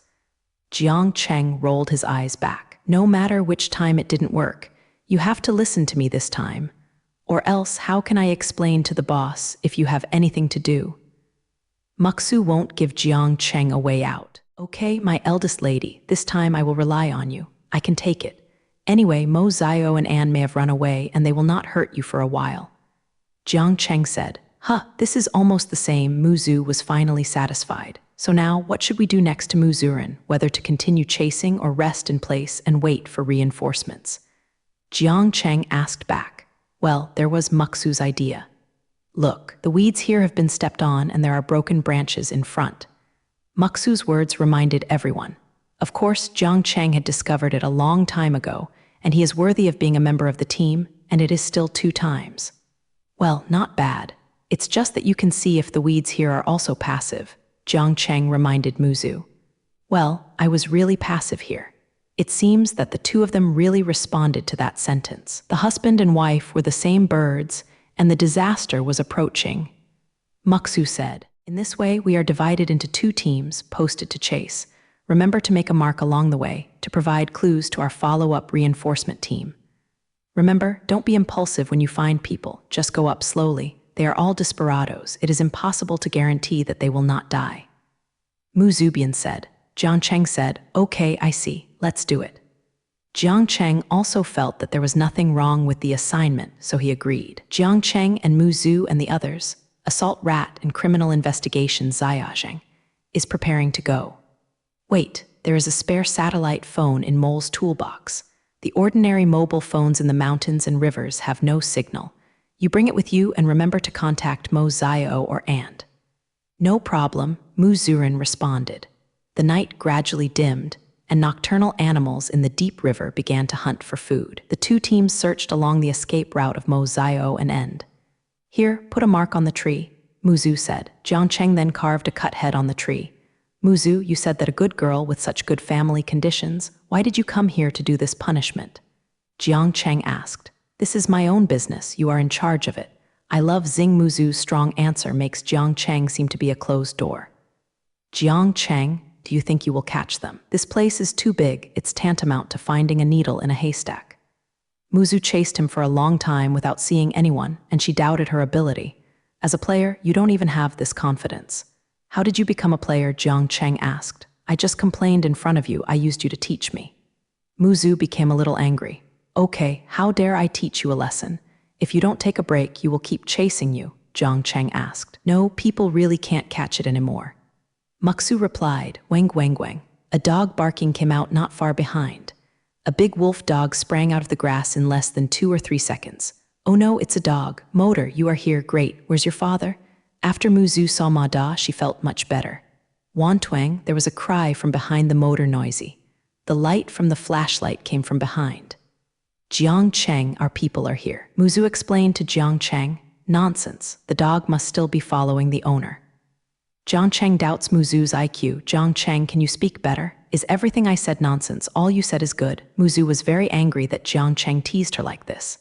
Jiang Cheng rolled his eyes back. No matter which time it didn't work, you have to listen to me this time. Or else, how can I explain to the boss if you have anything to do? Muxu won't give Jiang Cheng a way out. Okay, my eldest lady, this time I will rely on you. I can take it. Anyway, Mo Zio and Anne may have run away and they will not hurt you for a while. Jiang Cheng said, this is almost the same. Mu Zhu was finally satisfied. So now, what should we do next to Mu Zuren, whether to continue chasing or rest in place and wait for reinforcements? Jiang Cheng asked back. Well, there was Muxu's idea. Look, the weeds here have been stepped on and there are broken branches in front. Muxu's words reminded everyone. Of course, Jiang Cheng had discovered it a long time ago, and he is worthy of being a member of the team, and it is still 2 times. Well, not bad. It's just that you can see if the weeds here are also passive, Jiang Cheng reminded Muzu. Well, I was really passive here. It seems that the 2 of them really responded to that sentence. The husband and wife were the same birds, and the disaster was approaching. Muxu said, in this way we are divided into 2 teams, posted to chase. Remember to make a mark along the way, to provide clues to our follow-up reinforcement team. Remember, don't be impulsive when you find people, just go up slowly. They are all desperados. It is impossible to guarantee that they will not die. Mu Zubian said. Jiang Cheng said, okay, I see, let's do it. Jiang Cheng also felt that there was nothing wrong with the assignment, so he agreed. Jiang Cheng and Mu Zhu and the others, Assault Rat and Criminal Investigation Ziyazheng, is preparing to go. Wait, there is a spare satellite phone in Mole's toolbox. The ordinary mobile phones in the mountains and rivers have no signal. You bring it with you and remember to contact Mo Zio or And. No problem, Mu Zuren responded. The night gradually dimmed, and nocturnal animals in the deep river began to hunt for food. The 2 teams searched along the escape route of Mo Zio and End. Here, put a mark on the tree, Mu Zhu said. Jiang Cheng then carved a cut head on the tree. Mu Zhu, you said that a good girl with such good family conditions, why did you come here to do this punishment? Jiang Cheng asked. This is my own business, you are in charge of it. I love Xing Mu Zhu's strong answer makes Jiang Cheng seem to be a closed door. Jiang Cheng, do you think you will catch them? This place is too big, it's tantamount to finding a needle in a haystack. Mu Zhu chased him for a long time without seeing anyone, and she doubted her ability. As a player, you don't even have this confidence. How did you become a player? Jiang Cheng asked. I just complained in front of you, I used you to teach me. Mu Zhu became a little angry. Okay, how dare I teach you a lesson? If you don't take a break, you will keep chasing you, Jiang Cheng asked. No, people really can't catch it anymore. Muxu replied, Wang Wang Wang. A dog barking came out not far behind. A big wolf dog sprang out of the grass in less than 2 or 3 seconds. Oh no, it's a dog. Motor, you are here, great. Where's your father? After Mu Zhu saw Ma Da, she felt much better. Wan Tuang, there was a cry from behind the motor noisy. The light from the flashlight came from behind. Jiang Cheng, our people are here. Mu Zhu explained to Jiang Cheng, nonsense, the dog must still be following the owner. Jiang Cheng doubts Mu Zhu's IQ. Jiang Cheng, can you speak better? Is everything I said nonsense? All you said is good. Mu Zhu was very angry that Jiang Cheng teased her like this.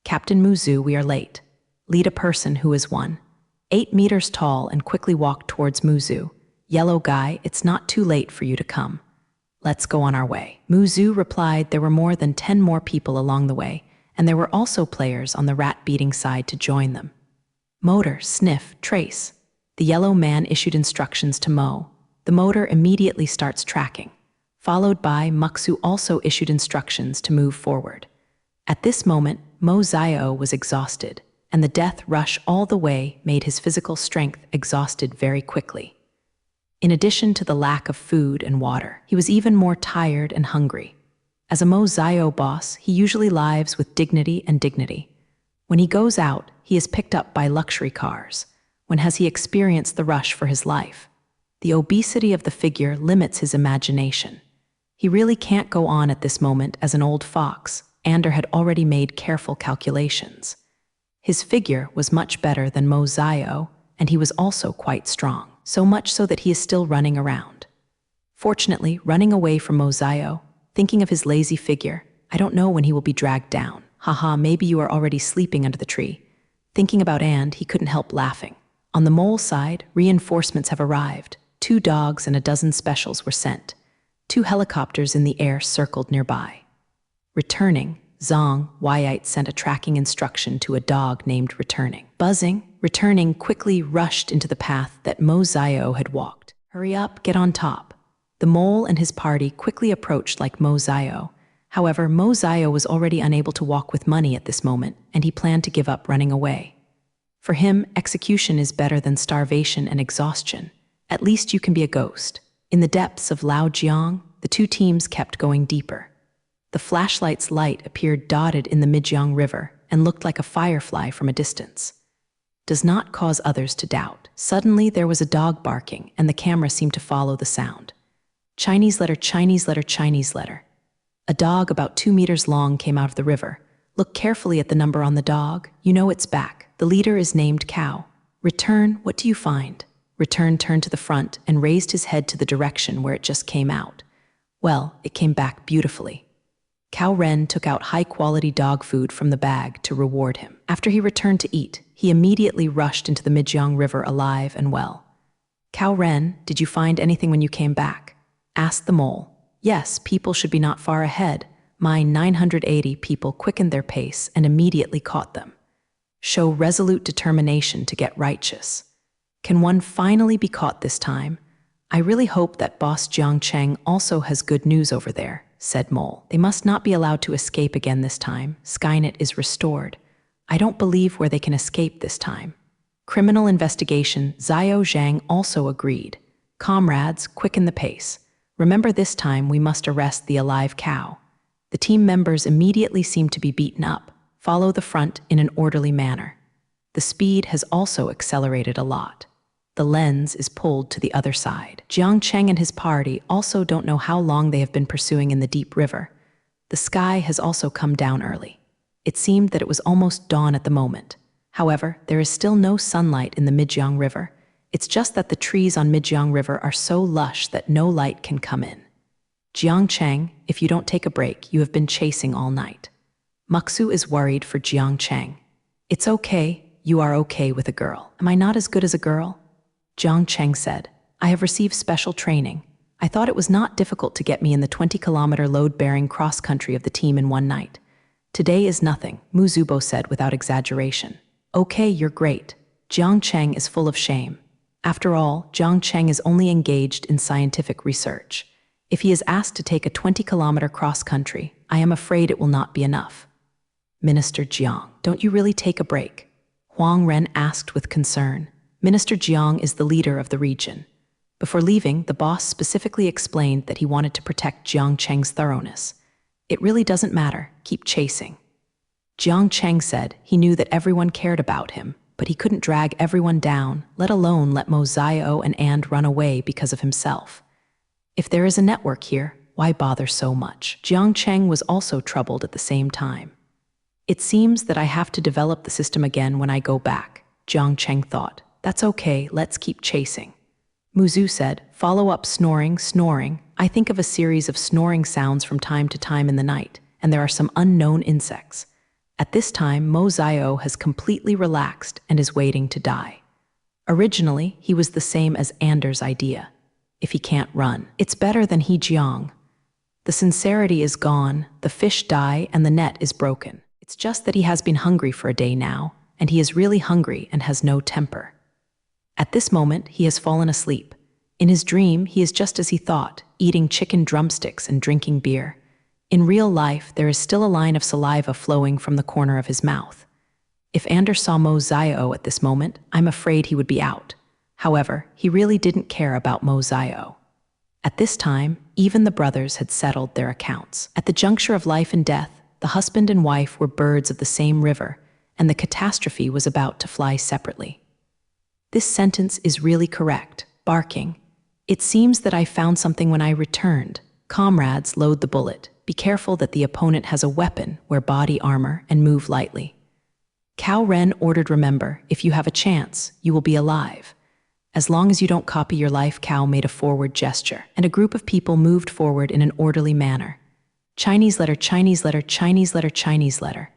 Captain Mu Zhu, we are late. Lead a person who is 1.8 meters tall and quickly walked towards Mu Zhu. "Yellow guy, it's not too late for you to come. Let's go on our way." Mu Zhu replied there were more than 10 more people along the way, and there were also players on the rat-beating side to join them. "Motor, sniff, trace." The yellow man issued instructions to Mo. The motor immediately starts tracking, followed by Muxu also issued instructions to move forward. At this moment, Mo Zio was exhausted, and the death rush all the way made his physical strength exhausted very quickly. In addition to the lack of food and water, he was even more tired and hungry. As a Mo Zio boss, he usually lives with dignity and dignity. When he goes out, he is picked up by luxury cars. When has he experienced the rush for his life? The obesity of the figure limits his imagination. He really can't go on at this moment as an old fox. Ander had already made careful calculations. His figure was much better than Mo Zio, and he was also quite strong, so much so that he is still running around. Fortunately, running away from Mo Zio, thinking of his lazy figure, I don't know when he will be dragged down. Haha, maybe you are already sleeping under the tree. Thinking about And, he couldn't help laughing. On the mole side, reinforcements have arrived. 2 dogs and a dozen specials were sent. 2 helicopters in the air circled nearby. Returning, Zhang Wyatt sent a tracking instruction to a dog named Returning. Buzzing, Returning quickly rushed into the path that Mo Zio had walked. "Hurry up, get on top." The mole and his party quickly approached like Mo Zio. However, Mo Zio was already unable to walk with money at this moment, and he planned to give up running away. For him, execution is better than starvation and exhaustion. At least you can be a ghost. In the depths of Laojiang, the 2 teams kept going deeper. The flashlight's light appeared dotted in the Mijiang River and looked like a firefly from a distance. Does not cause others to doubt. Suddenly there was a dog barking and the camera seemed to follow the sound. Chinese letter, Chinese letter, Chinese letter. A dog about 2 meters long came out of the river. Look carefully at the number on the dog. You know it's back. The leader is named Cow. Return, what do you find? Return turned to the front and raised his head to the direction where it just came out. Well, it came back beautifully. Cow Ren took out high-quality dog food from the bag to reward him. After he returned to eat, he immediately rushed into the Mijiang River alive and well. "Cow Ren, did you find anything when you came back?" asked the mole. "Yes, people should be not far ahead. My 980 people quickened their pace and immediately caught them. Show resolute determination to get righteous. Can one finally be caught this time? I really hope that Boss Jiang Cheng also has good news over there," said Mole. "They must not be allowed to escape again this time. Skynet is restored. I don't believe where they can escape this time." Criminal investigation, Zhao Zhang also agreed. "Comrades, quicken the pace. Remember this time we must arrest the alive cow." The team members immediately seemed to be beaten up. Follow the front in an orderly manner. The speed has also accelerated a lot. The lens is pulled to the other side. Jiang Cheng and his party also don't know how long they have been pursuing in the deep river. The sky has also come down early. It seemed that it was almost dawn at the moment. However, there is still no sunlight in the Mijiang River. It's just that the trees on Mijiang River are so lush that no light can come in. "Jiang Cheng, if you don't take a break, you have been chasing all night." Muxu is worried for Jiang Cheng. "It's okay, you are okay with a girl. Am I not as good as a girl?" Jiang Cheng said, "I have received special training. I thought it was not difficult to get me in the 20-kilometer load-bearing cross-country of the team in one night. Today is nothing," Mu Zubo said without exaggeration. "Okay, you're great." Jiang Cheng is full of shame. After all, Jiang Cheng is only engaged in scientific research. If he is asked to take a 20-kilometer cross-country, I am afraid it will not be enough. "Minister Jiang, don't you really take a break?" Huang Ren asked with concern. Minister Jiang is the leader of the region. Before leaving, the boss specifically explained that he wanted to protect Jiang Cheng's thoroughness. "It really doesn't matter, keep chasing." Jiang Cheng said he knew that everyone cared about him, but he couldn't drag everyone down, let alone let Mo Zio and run away because of himself. If there is a network here, why bother so much? Jiang Cheng was also troubled at the same time. "It seems that I have to develop the system again when I go back," Jiang Cheng thought. "That's okay, let's keep chasing." Muzu said, "Follow up snoring, snoring. I think of a series of snoring sounds from time to time in the night, and there are some unknown insects. At this time, Mo Zio has completely relaxed and is waiting to die." Originally, he was the same as Anders' idea. if he can't run. It's better than he Jiang. The sincerity is gone, the fish die, and the net is broken. It's just that he has been hungry for a day now, and he is really hungry and has no temper. At this moment, he has fallen asleep. In his dream, he is just as he thought, eating chicken drumsticks and drinking beer. In real life, there is still a line of saliva flowing from the corner of his mouth. If Anders saw Mo Zio at this moment, I'm afraid he would be out. However, he really didn't care about Mo Zio. At this time, even the brothers had settled their accounts. At the juncture of life and death, the husband and wife were birds of the same river, and the catastrophe was about to fly separately. This sentence is really correct, barking. It seems that I found something when I returned. Comrades, load the bullet. Be careful that the opponent has a weapon, wear body armor, and move lightly. Cao Ren ordered, remember, if you have a chance, you will be alive. As long as you don't copy your life, Cao made a forward gesture, and a group of people moved forward in an orderly manner. Chinese letter, Chinese letter, Chinese letter, Chinese letter.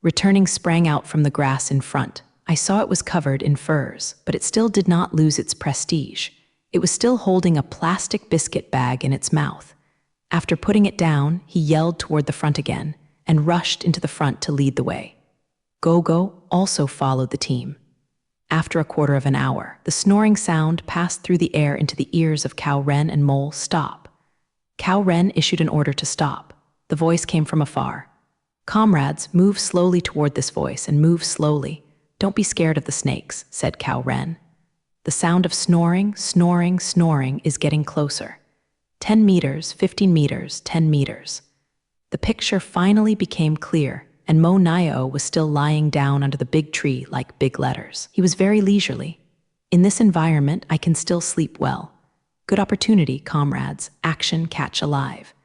Returning sprang out from the grass in front. I saw it was covered in furs, but it still did not lose its prestige. It was still holding a plastic biscuit bag in its mouth. After putting it down, he yelled toward the front again and rushed into the front to lead the way. Gogo also followed the team. After a quarter of an hour, the snoring sound passed through the air into the ears of Cao Ren and Mole. Stop. Cao Ren issued an order to stop. The voice came from afar. Comrades, move slowly toward this voice and move slowly. Don't be scared of the snakes, said Cao Ren. The sound of snoring, snoring, snoring is getting closer. 10 meters, 15 meters, 10 meters. The picture finally became clear, and Mo Nio was still lying down under the big tree like big letters. He was very leisurely. In this environment, I can still sleep well. Good opportunity, comrades. Action, catch alive.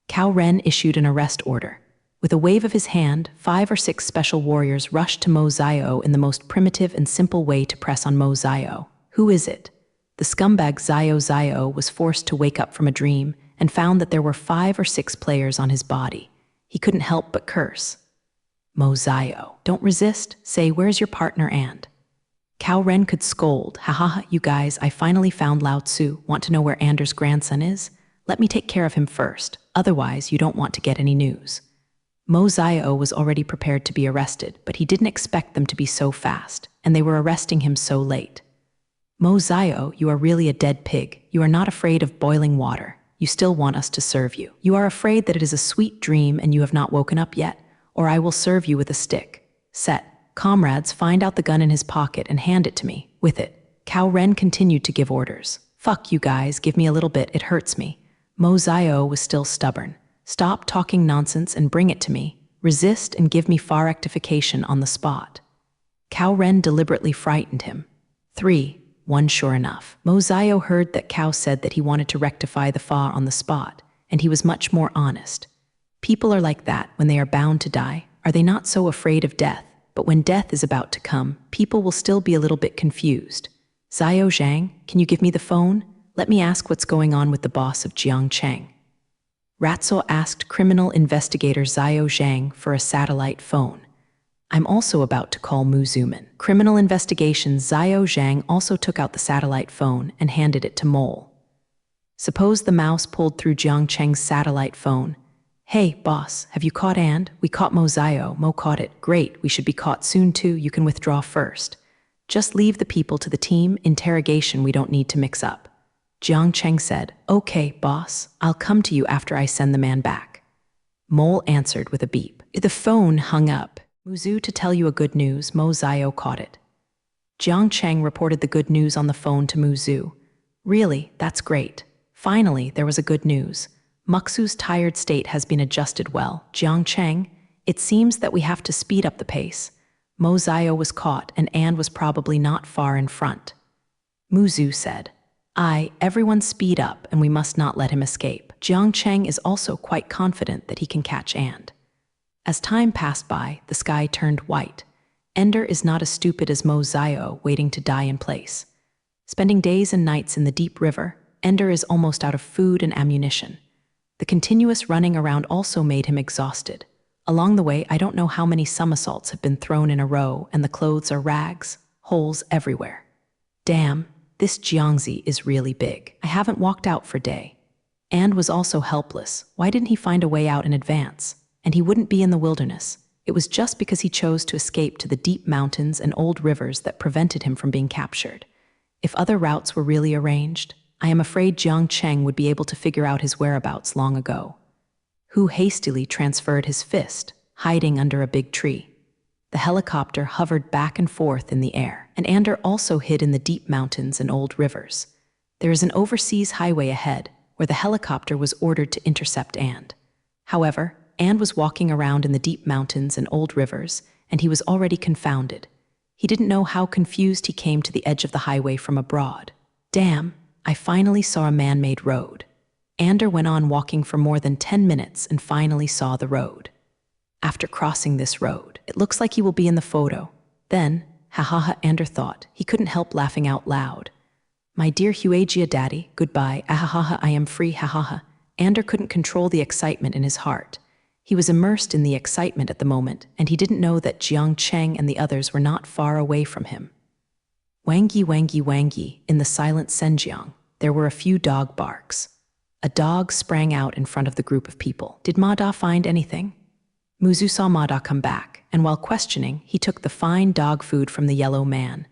Cao Ren issued an arrest order. With a wave of his hand, 5 or 6 special warriors rushed to Mo Zio in the most primitive and simple way to press on Mo Zio. Who is it? The scumbag Zio was forced to wake up from a dream and found that there were 5 or 6 players on his body. He couldn't help but curse. Mo Zio, don't resist. Say, where's your partner and? Cao Ren could scold. Ha ha ha, you guys, I finally found Lao Tzu. Want to know where Anders' grandson is? Let me take care of him first. Otherwise, you don't want to get any news. Mo Zio was already prepared to be arrested, but he didn't expect them to be so fast, and they were arresting him so late. Mo Zio, you are really a dead pig. You are not afraid of boiling water. You still want us to serve you. You are afraid that it is a sweet dream and you have not woken up yet, or I will serve you with a stick. Set. Comrades, find out the gun in his pocket and hand it to me. With it, Cao Ren continued to give orders. Fuck you guys, give me a little bit, it hurts me. Mo Zio was still stubborn. Stop talking nonsense and bring it to me. Resist and give me far rectification on the spot. Cao Ren deliberately frightened him. 3. 1 sure enough. Mo Zio heard that Cao said that he wanted to rectify the fa on the spot, and he was much more honest. People are like that when they are bound to die. Are they not so afraid of death? But when death is about to come, people will still be a little bit confused. Zio Zhang, can you give me the phone? Let me ask what's going on with the boss of Jiangcheng. Ratso asked criminal investigator Zio Zhang for a satellite phone. I'm also about to call Mu Zuman. Criminal investigation Zio Zhang also took out the satellite phone and handed it to Mole. Suppose the mouse pulled through Jiangcheng's satellite phone. Hey, boss, have you caught and? We caught Mo Zio. Mo caught it. Great, we should be caught soon too. You can withdraw first. Just leave the people to the team. Interrogation we don't need to mix up. Jiangcheng said, okay, boss, I'll come to you after I send the man back. Mole answered with a beep. The phone hung up. Muzu, to tell you a good news, Mo Zio caught it. Jiangcheng reported the good news on the phone to Muzu. Really, that's great. Finally, there was a good news. Muxu's tired state has been adjusted well. Jiangcheng, it seems that we have to speed up the pace. Mo Zio was caught and was probably not far in front. Muzu said, everyone speed up and we must not let him escape. Jiangcheng is also quite confident that he can catch and. As time passed by, the sky turned white. Ender is not as stupid as Mo Zio waiting to die in place. Spending days and nights in the deep river, Ender is almost out of food and ammunition. The continuous running around also made him exhausted. Along the way, I don't know how many somersaults have been thrown in a row and the clothes are rags, holes everywhere. Damn, This Jiangzi is really big. I haven't walked out for day. And was also helpless. Why didn't he find a way out in advance? And he wouldn't be in the wilderness. It was just because he chose to escape to the deep mountains and old rivers that prevented him from being captured. If other routes were really arranged, I am afraid Jiang Cheng would be able to figure out his whereabouts long ago. Hu hastily transferred his fist, hiding under a big tree. The helicopter hovered back and forth in the air, and Ander also hid in the deep mountains and old rivers. There is an overseas highway ahead, where the helicopter was ordered to intercept And. However, And was walking around in the deep mountains and old rivers, and he was already confounded. He didn't know how confused he came to the edge of the highway from abroad. Damn, I finally saw a man-made road. Ander went on walking for more than 10 minutes and finally saw the road. After crossing this road, it looks like he will be in the photo. Then, ha, Ander thought. He couldn't help laughing out loud. My dear Huagia daddy, goodbye, ahaha, I am free, hahaha. Ander couldn't control the excitement in his heart. He was immersed in the excitement at the moment, and he didn't know that Jiang Cheng and the others were not far away from him. Wangi, in the silent Senjiang, there were a few dog barks. A dog sprang out in front of the group of people. Did Ma Da find anything? Muzu saw Ma Da come back, and while questioning, he took the fine dog food from the yellow man.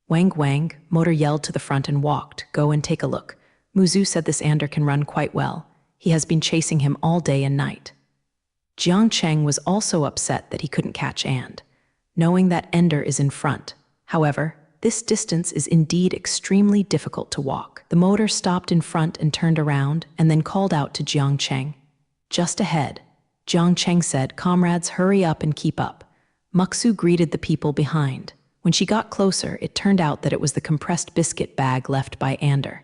Wang, Motor yelled to the front and walked. Go and take a look. Muzu said this Ander can run quite well. He has been chasing him all day and night. Jiang Cheng was also upset that he couldn't catch And, knowing that Ender is in front. However, this distance is indeed extremely difficult to walk. The motor stopped in front and turned around, and then called out to Jiang Cheng. Just ahead. Jiang Cheng said, comrades, hurry up and keep up. Muksu greeted the people behind. When she got closer, it turned out that it was the compressed biscuit bag left by Ander.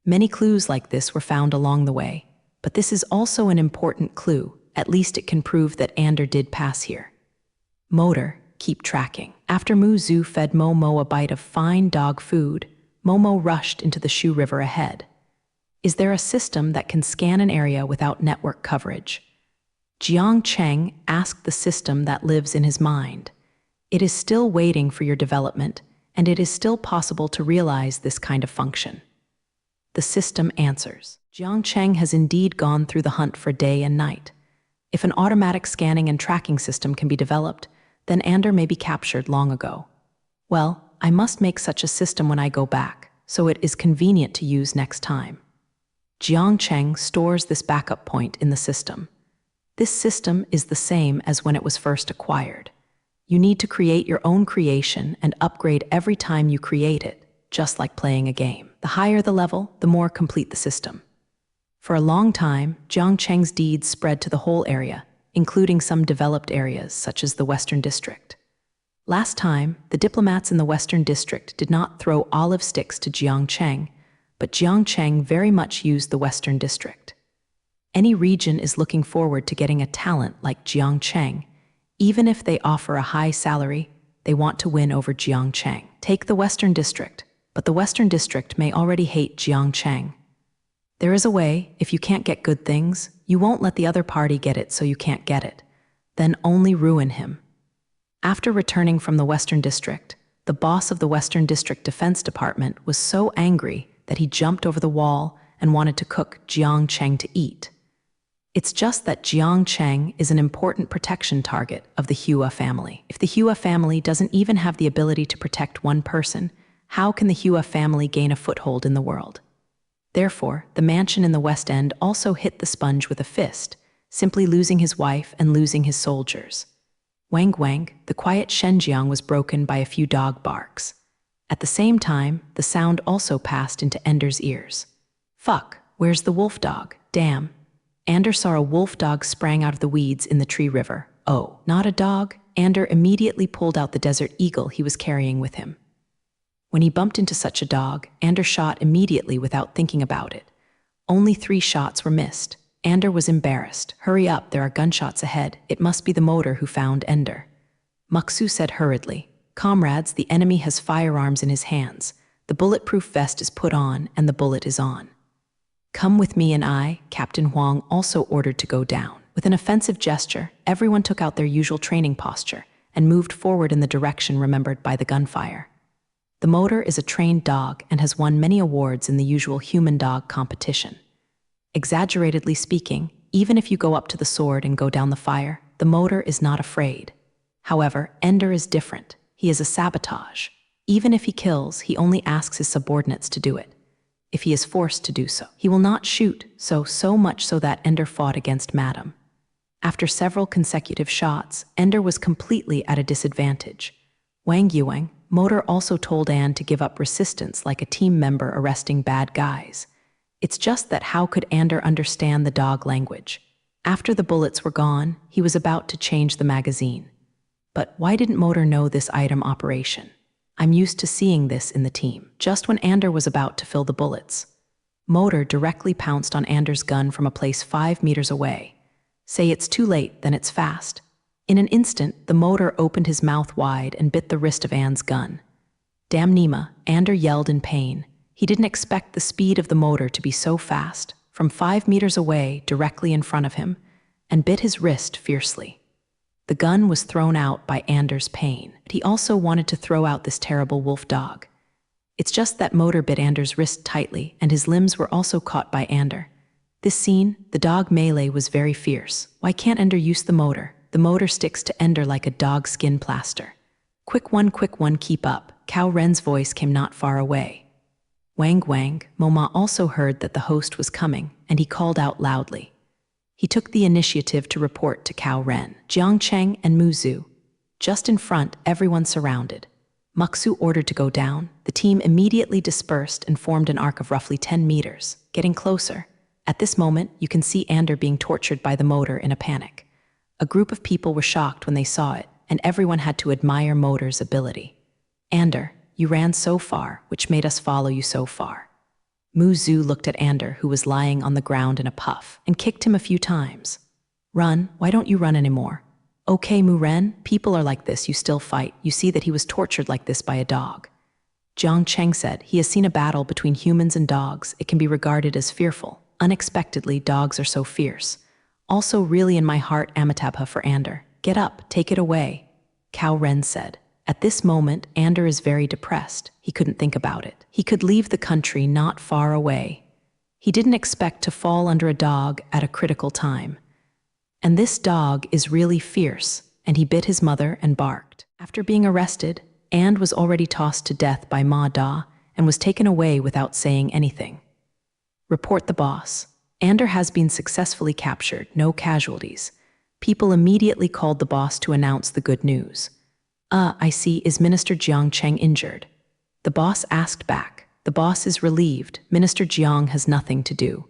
Many clues like this were found along the way, but this is also an important clue. At least it can prove that Ander did pass here. Motor, keep tracking. After Muzu fed Momo a bite of fine dog food, Momo rushed into the Shu River ahead. Is there a system that can scan an area without network coverage? Jiang Cheng asked the system that lives in his mind. It is still waiting for your development, and it is still possible to realize this kind of function. The system answers. Jiang Cheng has indeed gone through the hunt for day and night. If an automatic scanning and tracking system can be developed, then Ander may be captured long ago. Well, I must make such a system when I go back, so it is convenient to use next time. Jiang Cheng stores this backup point in the system. This system is the same as when it was first acquired. You need to create your own creation and upgrade every time you create it, just like playing a game. The higher the level, the more complete the system. For a long time, Jiang Cheng's deeds spread to the whole area, including some developed areas such as the Western District. Last time, the diplomats in the Western District did not throw olive sticks to Jiang Cheng, but Jiang Cheng very much used the Western District. Any region is looking forward to getting a talent like Jiang Cheng. Even if they offer a high salary, they want to win over Jiang Cheng. Take the Western District, but the Western District may already hate Jiang Cheng. There is a way, if you can't get good things, you won't let the other party get it so you can't get it. Then only ruin him. After returning from the Western District, the boss of the Western District Defense Department was so angry that he jumped over the wall and wanted to cook Jiang Cheng to eat. It's just that Jiang Cheng is an important protection target of the Hua family. If the Hua family doesn't even have the ability to protect one person, how can the Hua family gain a foothold in the world? Therefore, the mansion in the West End also hit the sponge with a fist, simply losing his wife and losing his soldiers. Wang, the quiet Shenjiang was broken by a few dog barks. At the same time, the sound also passed into Ender's ears. Fuck, where's the wolf dog? Damn. Ander saw a wolf dog sprang out of the weeds in the tree river. Oh, not a dog? Ander immediately pulled out the desert eagle he was carrying with him. When he bumped into such a dog, Ander shot immediately without thinking about it. Only 3 shots were missed. Ander was embarrassed. Hurry up, there are gunshots ahead. It must be the motor who found Ender. Muksu said hurriedly, comrades, the enemy has firearms in his hands. The bulletproof vest is put on and the bullet is on. Come with me and I, Captain Huang also ordered to go down. With an offensive gesture, everyone took out their usual training posture and moved forward in the direction remembered by the gunfire. The motor is a trained dog and has won many awards in the usual human-dog competition. Exaggeratedly speaking, even if you go up to the sword and go down the fire, the motor is not afraid. However, Ender is different. He is a sabotage. Even if he kills, he only asks his subordinates to do it. If he is forced to do so, he will not shoot, so much so that Ender fought against Madam. After several consecutive shots, Ender was completely at a disadvantage. Wang Yuang, motor, also told Anne to give up resistance like a team member arresting bad guys. It's just that how could Ender understand the dog language? After the bullets were gone, he was about to change the magazine. But why didn't Motor know this item operation? I'm used to seeing this in the team. Just when Ander was about to fill the bullets, Motor directly pounced on Ander's gun from a place 5 meters away. Say it's too late, then it's fast. In an instant, the Motor opened his mouth wide and bit the wrist of Anne's gun. Damn Nima, Ander yelled in pain. He didn't expect the speed of the Motor to be so fast, from 5 meters away, directly in front of him, and bit his wrist fiercely. The gun was thrown out by Ander's pain, but he also wanted to throw out this terrible wolf dog. It's just that Motor bit Ander's wrist tightly, and his limbs were also caught by Ander. This scene, the dog melee, was very fierce. Why can't Ender use the Motor? The Motor sticks to Ender like a dog skin plaster. Quick one, keep up. Cao Ren's voice came not far away. Wang, Moma also heard that the host was coming, and he called out loudly. He took the initiative to report to Cao Ren, Jiang Cheng, and Mu Zhu. Just in front, everyone surrounded. Muxu ordered to go down. The team immediately dispersed and formed an arc of roughly 10 meters, getting closer. At this moment, you can see Ander being tortured by the Motor in a panic. A group of people were shocked when they saw it, and everyone had to admire Motor's ability. Ander, you ran so far, which made us follow you so far. Mu Zhu looked at Ander, who was lying on the ground in a puff, and kicked him a few times. Run, why don't you run anymore? Okay, Mu Ren, people are like this, you still fight. You see that he was tortured like this by a dog. Jiang Cheng said he has seen a battle between humans and dogs. It can be regarded as fearful. Unexpectedly, dogs are so fierce. Also really in my heart, Amitabha for Ander. Get up, take it away, Cao Ren said. At this moment, Ander is very depressed. He couldn't think about it. He could leave the country not far away. He didn't expect to fall under a dog at a critical time. And this dog is really fierce, and he bit his mother and barked. After being arrested, And was already tossed to death by Ma Da and was taken away without saying anything. Report the boss. Ander has been successfully captured, no casualties. People immediately called the boss to announce the good news. I see, is Minister Jiang Cheng injured? The boss asked back. The boss is relieved. Minister Jiang has nothing to do.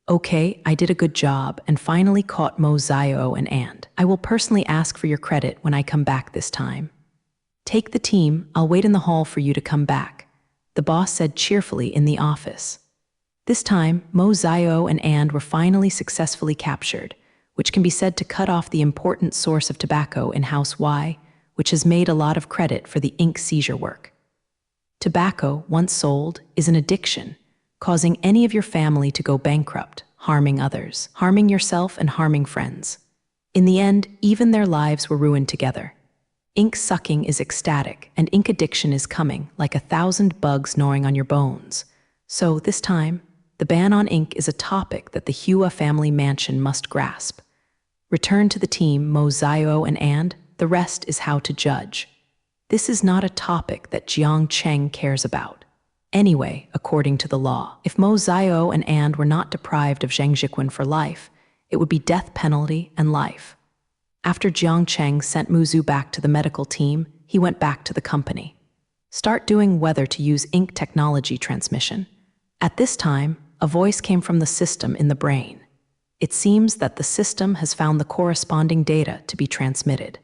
Okay, I did a good job and finally caught Mo Zio and I will personally ask for your credit when I come back this time. Take the team, I'll wait in the hall for you to come back, the boss said cheerfully in the office. This time, Mo Zio and were finally successfully captured, which can be said to cut off the important source of tobacco in House Y, which has made a lot of credit for the ink seizure work. Tobacco, once sold, is an addiction, causing any of your family to go bankrupt, harming others, harming yourself and harming friends. In the end, even their lives were ruined together. Ink sucking is ecstatic, and ink addiction is coming, like 1,000 bugs gnawing on your bones. So, this time, the ban on ink is a topic that the Hua family mansion must grasp. Return to the team, Mo Zio and the rest is how to judge. This is not a topic that Jiang Cheng cares about. Anyway, according to the law, if Mo Zio and were not deprived of Zheng Jiquan for life, it would be death penalty and life. After Jiang Cheng sent Mu Zhu back to the medical team, he went back to the company. Start doing whether to use ink technology transmission. At this time, a voice came from the system in the brain. It seems that the system has found the corresponding data to be transmitted.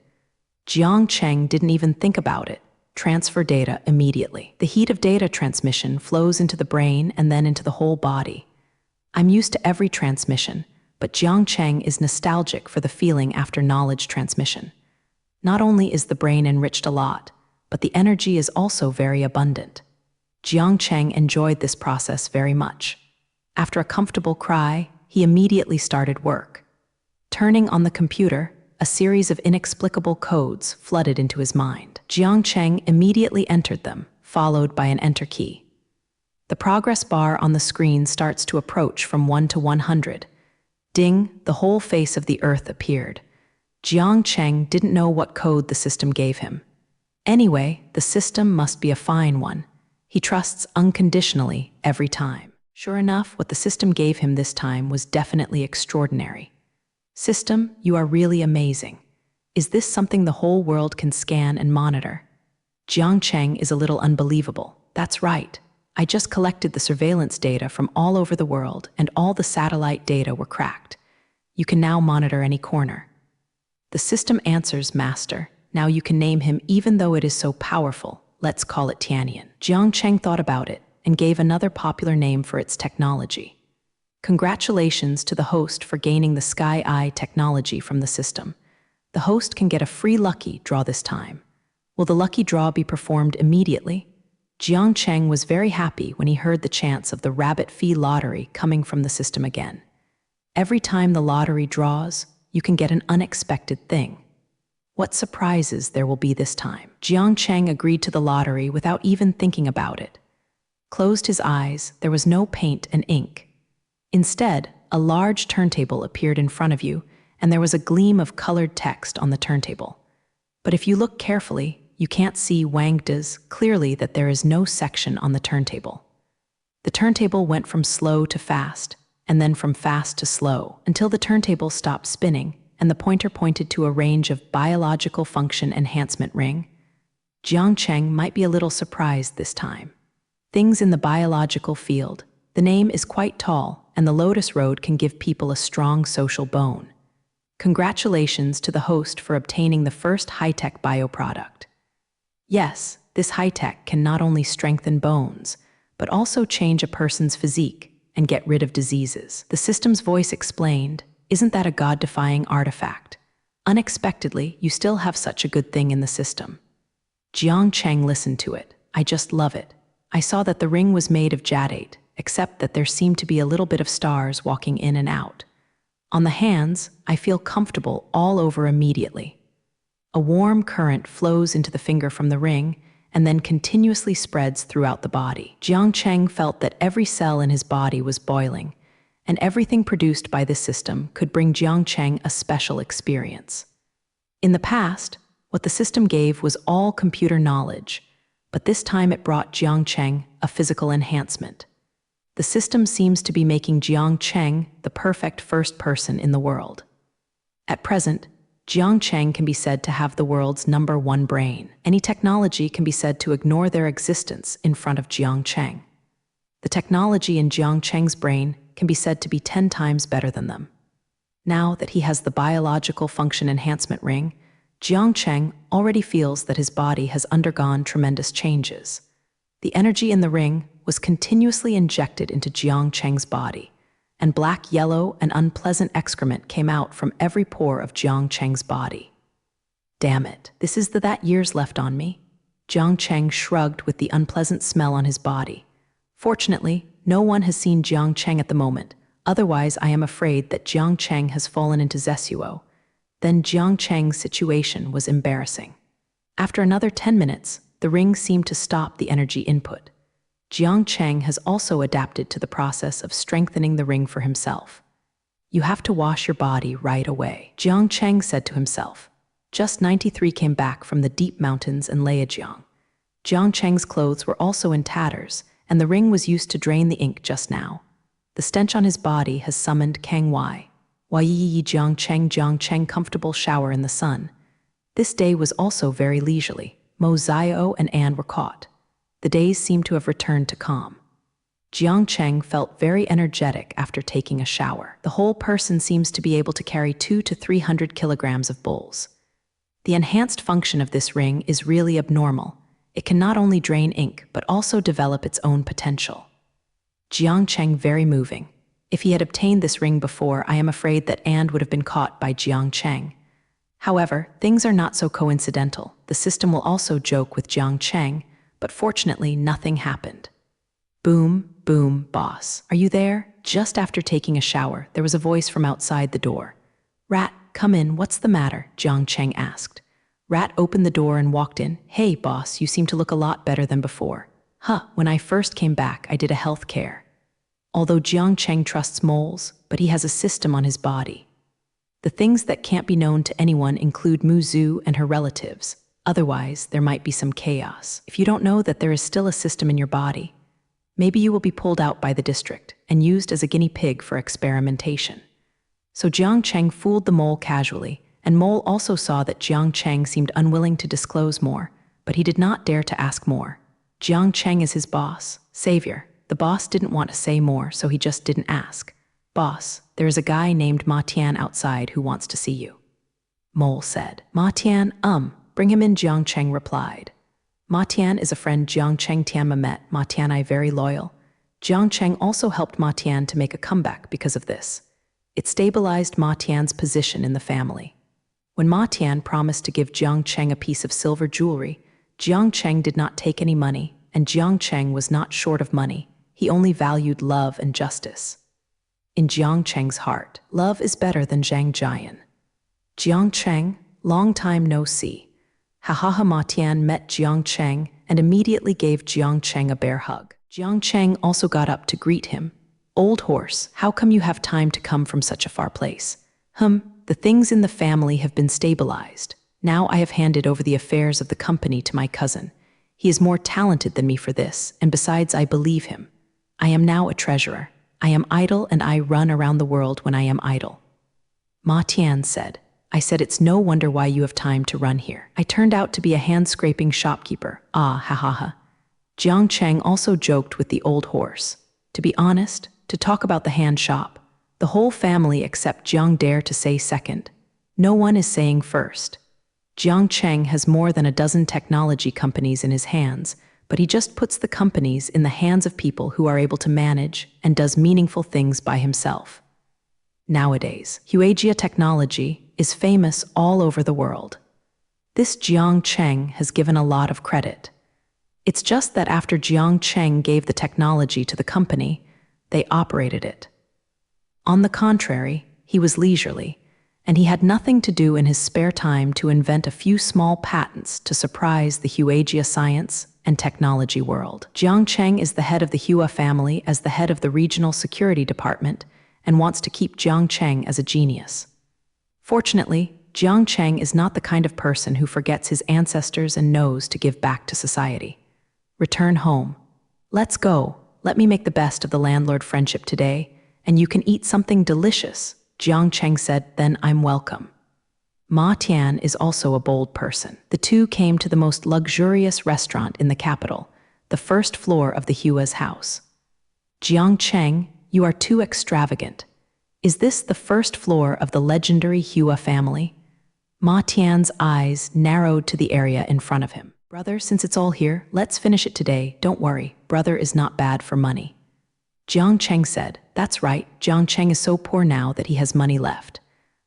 Jiang Cheng didn't even think about it. Transfer data immediately. The heat of data transmission flows into the brain and then into the whole body. I'm used to every transmission, but Jiang Cheng is nostalgic for the feeling after knowledge transmission. Not only is the brain enriched a lot, but the energy is also very abundant. Jiang Cheng enjoyed this process very much. After a comfortable cry, he immediately started work. Turning on the computer, a series of inexplicable codes flooded into his mind. Jiang Cheng immediately entered them, followed by an enter key. The progress bar on the screen starts to approach from 1 to 100. Ding, the whole face of the Earth appeared. Jiang Cheng didn't know what code the system gave him. Anyway, the system must be a fine one. He trusts unconditionally every time. Sure enough, what the system gave him this time was definitely extraordinary. System, you are really amazing. Is this something the whole world can scan and monitor? Jiang Cheng is a little unbelievable. That's right. I just collected the surveillance data from all over the world, and all the satellite data were cracked. You can now monitor any corner. The system answers, Master. Now you can name him even though it is so powerful. Let's call it Tianyan. Jiang Cheng thought about it and gave another popular name for its technology. Congratulations to the host for gaining the Sky Eye technology from the system. The host can get a free lucky draw this time. Will the lucky draw be performed immediately? Jiang Cheng was very happy when he heard the chants of the rabbit fee lottery coming from the system again. Every time the lottery draws, you can get an unexpected thing. What surprises there will be this time? Jiang Cheng agreed to the lottery without even thinking about it. Closed his eyes, there was no paint and ink. Instead, a large turntable appeared in front of you, and there was a gleam of colored text on the turntable. But if you look carefully, you can't see Wang De's clearly that there is no section on the turntable. The turntable went from slow to fast, and then from fast to slow, until the turntable stopped spinning, and the pointer pointed to a range of biological function enhancement ring. Jiang Cheng might be a little surprised this time. Things in the biological field. The name is quite tall, and the Lotus Road can give people a strong social bone. Congratulations to the host for obtaining the first high-tech bioproduct. Yes, this high-tech can not only strengthen bones, but also change a person's physique and get rid of diseases. The system's voice explained, isn't that a god-defying artifact? Unexpectedly, you still have such a good thing in the system. Jiang Cheng listened to it. I just love it. I saw that the ring was made of jadate, except that there seemed to be a little bit of stars walking in and out. On the hands, I feel comfortable all over immediately. A warm current flows into the finger from the ring and then continuously spreads throughout the body. Jiang Cheng felt that every cell in his body was boiling, and everything produced by this system could bring Jiang Cheng a special experience. In the past, what the system gave was all computer knowledge, but this time it brought Jiang Cheng a physical enhancement. The system seems to be making Jiang Cheng the perfect first person in the world. At present, Jiang Cheng can be said to have the world's #1 brain. Any technology can be said to ignore their existence in front of Jiang Cheng. The technology in Jiang Cheng's brain can be said to be 10 times better than them. Now that he has the biological function enhancement ring, Jiang Cheng already feels that his body has undergone tremendous changes. The energy in the ring was continuously injected into Jiang Cheng's body, and black, yellow, and unpleasant excrement came out from every pore of Jiang Cheng's body. Damn it, this is that years left on me? Jiang Cheng shrugged with the unpleasant smell on his body. Fortunately, no one has seen Jiang Cheng at the moment, otherwise I am afraid that Jiang Cheng has fallen into Zesuo. Then Jiang Cheng's situation was embarrassing. After another 10 minutes, the ring seemed to stop the energy input. Jiang Cheng has also adapted to the process of strengthening the ring for himself. You have to wash your body right away, Jiang Cheng said to himself. Just 93 came back from the deep mountains in Liajiang. Jiang Cheng's clothes were also in tatters, and the ring was used to drain the ink just now. The stench on his body has summoned Kang Wai. Wai yi Jiang Cheng comfortable shower in the sun. This day was also very leisurely. Mo Xiao and An were caught. The days seemed to have returned to calm. Jiang Cheng felt very energetic after taking a shower. The whole person seems to be able to carry 200 to 300 kilograms of bulls. The enhanced function of this ring is really abnormal. It can not only drain ink, but also develop its own potential. Jiang Cheng very moving. If he had obtained this ring before, I am afraid that And would have been caught by Jiang Cheng. However, things are not so coincidental. The system will also joke with Jiang Cheng, but fortunately nothing happened. Boom, boom, boss. Are you there? Just after taking a shower, there was a voice from outside the door. Rat, come in, what's the matter? Jiang Cheng asked. Rat opened the door and walked in. Hey, boss, you seem to look a lot better than before. When I first came back, I did a health care. Although Jiang Cheng trusts moles, but he has a system on his body. The things that can't be known to anyone include Mu Zhu and her relatives. Otherwise, there might be some chaos. If you don't know that there is still a system in your body, maybe you will be pulled out by the district and used as a guinea pig for experimentation. So Jiang Cheng fooled the mole casually, and Mole also saw that Jiang Cheng seemed unwilling to disclose more, but he did not dare to ask more. Jiang Cheng is his boss, savior. The boss didn't want to say more, so he just didn't ask. Boss, there is a guy named Ma Tian outside who wants to see you. Mole said. Ma Tian, bring him in, Jiang Cheng replied. Ma Tian is a friend Jiang Cheng Tianma met. Ma Tian I very loyal. Jiang Cheng also helped Ma Tian to make a comeback because of this. It stabilized Ma Tian's position in the family. When Ma Tian promised to give Jiang Cheng a piece of silver jewelry, Jiang Cheng did not take any money, and Jiang Cheng was not short of money. He only valued love and justice. In Jiang Cheng's heart, love is better than Zhang Jian. Jiang Cheng, long time no see. Ma Tian met Jiang Cheng and immediately gave Jiang Cheng a bear hug. Jiang Cheng also got up to greet him. Old horse, how come you have time to come from such a far place? The things in the family have been stabilized. Now I have handed over the affairs of the company to my cousin. He is more talented than me for this, and besides I believe him. I am now a treasurer. I am idle and I run around the world when I am idle. Ma Tian said, I said it's no wonder why you have time to run here. I turned out to be a hand-scraping shopkeeper. Jiang Cheng also joked with the old horse. To be honest, to talk about the hand shop, the whole family except Jiang dare to say second. No one is saying first. Jiang Cheng has more than a dozen technology companies in his hands, but he just puts the companies in the hands of people who are able to manage and does meaningful things by himself. Nowadays, Huagia technology is famous all over the world. This Jiang Cheng has given a lot of credit. It's just that after Jiang Cheng gave the technology to the company, they operated it. On the contrary, he was leisurely, and he had nothing to do in his spare time to invent a few small patents to surprise the Huagia science and technology world. Jiang Cheng is the head of the Hua family as the head of the regional security department and wants to keep Jiang Cheng as a genius. Fortunately, Jiang Cheng is not the kind of person who forgets his ancestors and knows to give back to society. Return home. Let's go. Let me make the best of the landlord friendship today, and you can eat something delicious, Jiang Cheng said, then I'm welcome. Ma Tian is also a bold person. The two came to the most luxurious restaurant in the capital, the first floor of the Hua's house. Jiang Cheng, you are too extravagant. Is this the first floor of the legendary Hua family? Ma Tian's eyes narrowed to the area in front of him. Brother, since it's all here, let's finish it today. Don't worry, brother is not bad for money. Jiang Cheng said, that's right, Jiang Cheng is so poor now that he has money left.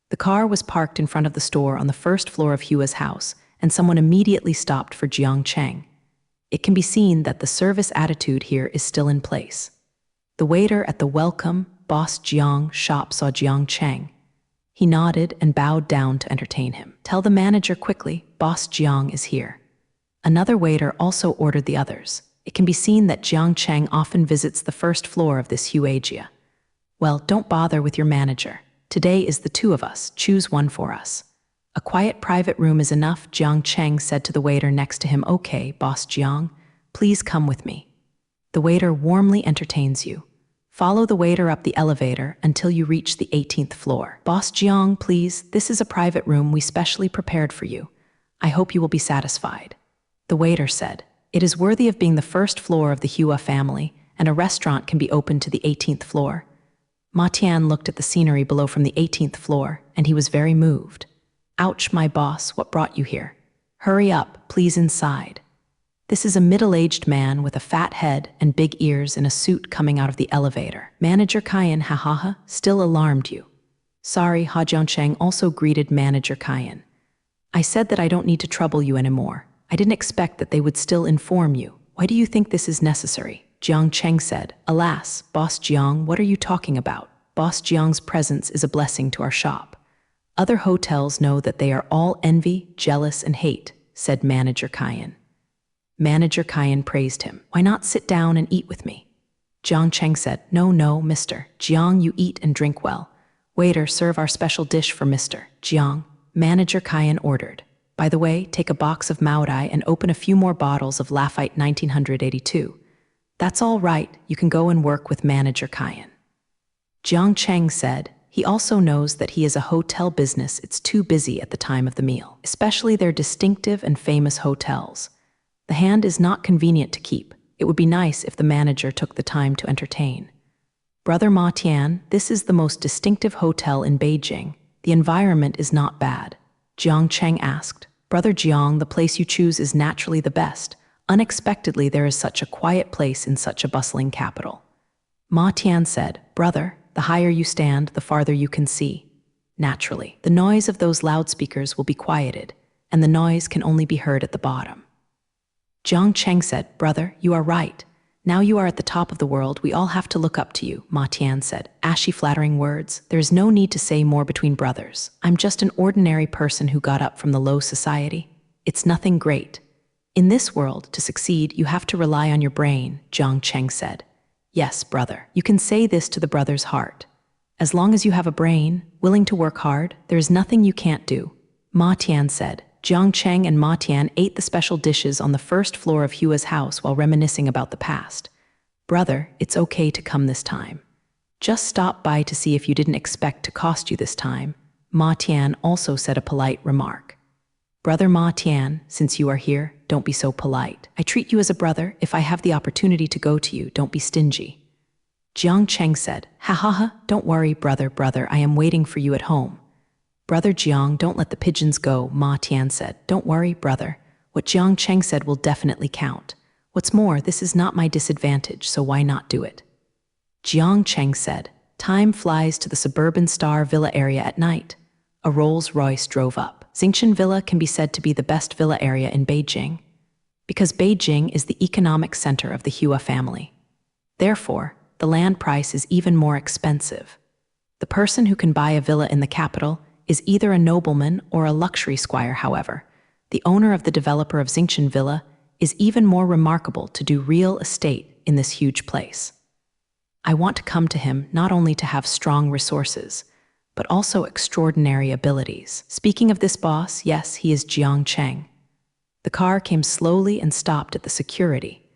The car was parked in front of the store on the first floor of Hua's house, and someone immediately stopped for Jiang Cheng. It can be seen that the service attitude here is still in place. The waiter at the welcome Boss Jiang shop saw Jiang Cheng. He nodded and bowed down to entertain him. Tell the manager quickly, Boss Jiang is here. Another waiter also ordered the others. It can be seen that Jiang Cheng often visits the first floor of this Huagia. Well, don't bother with your manager. Today is the two of us. Choose one for us. A quiet private room is enough, Jiang Cheng said to the waiter next to him. Okay, Boss Jiang, please come with me. The waiter warmly entertains you. Follow the waiter up the elevator until you reach the 18th floor. Boss Jiang, please, this is a private room we specially prepared for you. I hope you will be satisfied. The waiter said, it is worthy of being the first floor of the Hua family, and a restaurant can be opened to the 18th floor. Ma Tian looked at the scenery below from the 18th floor, and he was very moved. Ouch, my boss, what brought you here? Hurry up, please inside. This is a middle-aged man with a fat head and big ears in a suit coming out of the elevator. Manager Kayan still alarmed you. Sorry, Jiang Cheng also greeted Manager Kayan. I said that I don't need to trouble you anymore. I didn't expect that they would still inform you. Why do you think this is necessary? Jiang Cheng said, alas, Boss Jiang, what are you talking about? Boss Jiang's presence is a blessing to our shop. Other hotels know that they are all envy, jealous, and hate, said Manager Kyan. Manager Kyan praised him. Why not sit down and eat with me? Jiang Cheng said, No, no, Mr. Jiang, you eat and drink well. Waiter, serve our special dish for Mr. Jiang. Manager Kyan ordered. By the way, take a box of Maodai and open a few more bottles of Lafite 1982. That's all right, you can go and work with Manager Kyan. Jiang Cheng said, he also knows that he is a hotel business, it's too busy at the time of the meal, especially their distinctive and famous hotels. The hand is not convenient to keep. It would be nice if the manager took the time to entertain. Brother Ma Tian, this is the most distinctive hotel in Beijing. The environment is not bad. Jiang Cheng asked. Brother Jiang, the place you choose is naturally the best. Unexpectedly, there is such a quiet place in such a bustling capital. Ma Tian said, Brother, the higher you stand, the farther you can see. Naturally, the noise of those loudspeakers will be quieted, and the noise can only be heard at the bottom. Jiang Cheng said, Brother, you are right. Now you are at the top of the world, we all have to look up to you, Ma Tian said. Ashy flattering words. There is no need to say more between brothers. I'm just an ordinary person who got up from the low society. It's nothing great. In this world, to succeed, you have to rely on your brain, Jiang Cheng said. Yes, brother, you can say this to the brother's heart. As long as you have a brain, willing to work hard, there is nothing you can't do. Ma Tian said. Jiang Cheng and Ma Tian ate the special dishes on the first floor of Hua's house while reminiscing about the past. Brother, it's okay to come this time. Just stop by to see if you didn't expect to cost you this time. Ma Tian also said a polite remark. Brother Ma Tian, since you are here, don't be so polite. I treat you as a brother. If I have the opportunity to go to you, don't be stingy. Jiang Cheng said, Ha ha ha, don't worry, brother, I am waiting for you at home. Brother Jiang, don't let the pigeons go, Ma Tian said. Don't worry, brother. What Jiang Cheng said will definitely count. What's more, this is not my disadvantage, so why not do it? Jiang Cheng said, Time flies to the suburban Star Villa area at night. A Rolls-Royce drove up. Xingchen Villa can be said to be the best villa area in Beijing, because Beijing is the economic center of the Hua family. Therefore, the land price is even more expensive. The person who can buy a villa in the capital is either a nobleman or a luxury squire. However, the owner of the developer of Xingchen Villa is even more remarkable to do real estate in this huge place. I want to come to him not only to have strong resources, but also extraordinary abilities. Speaking of this boss, yes, he is Jiang Cheng. The car came slowly and stopped at the security.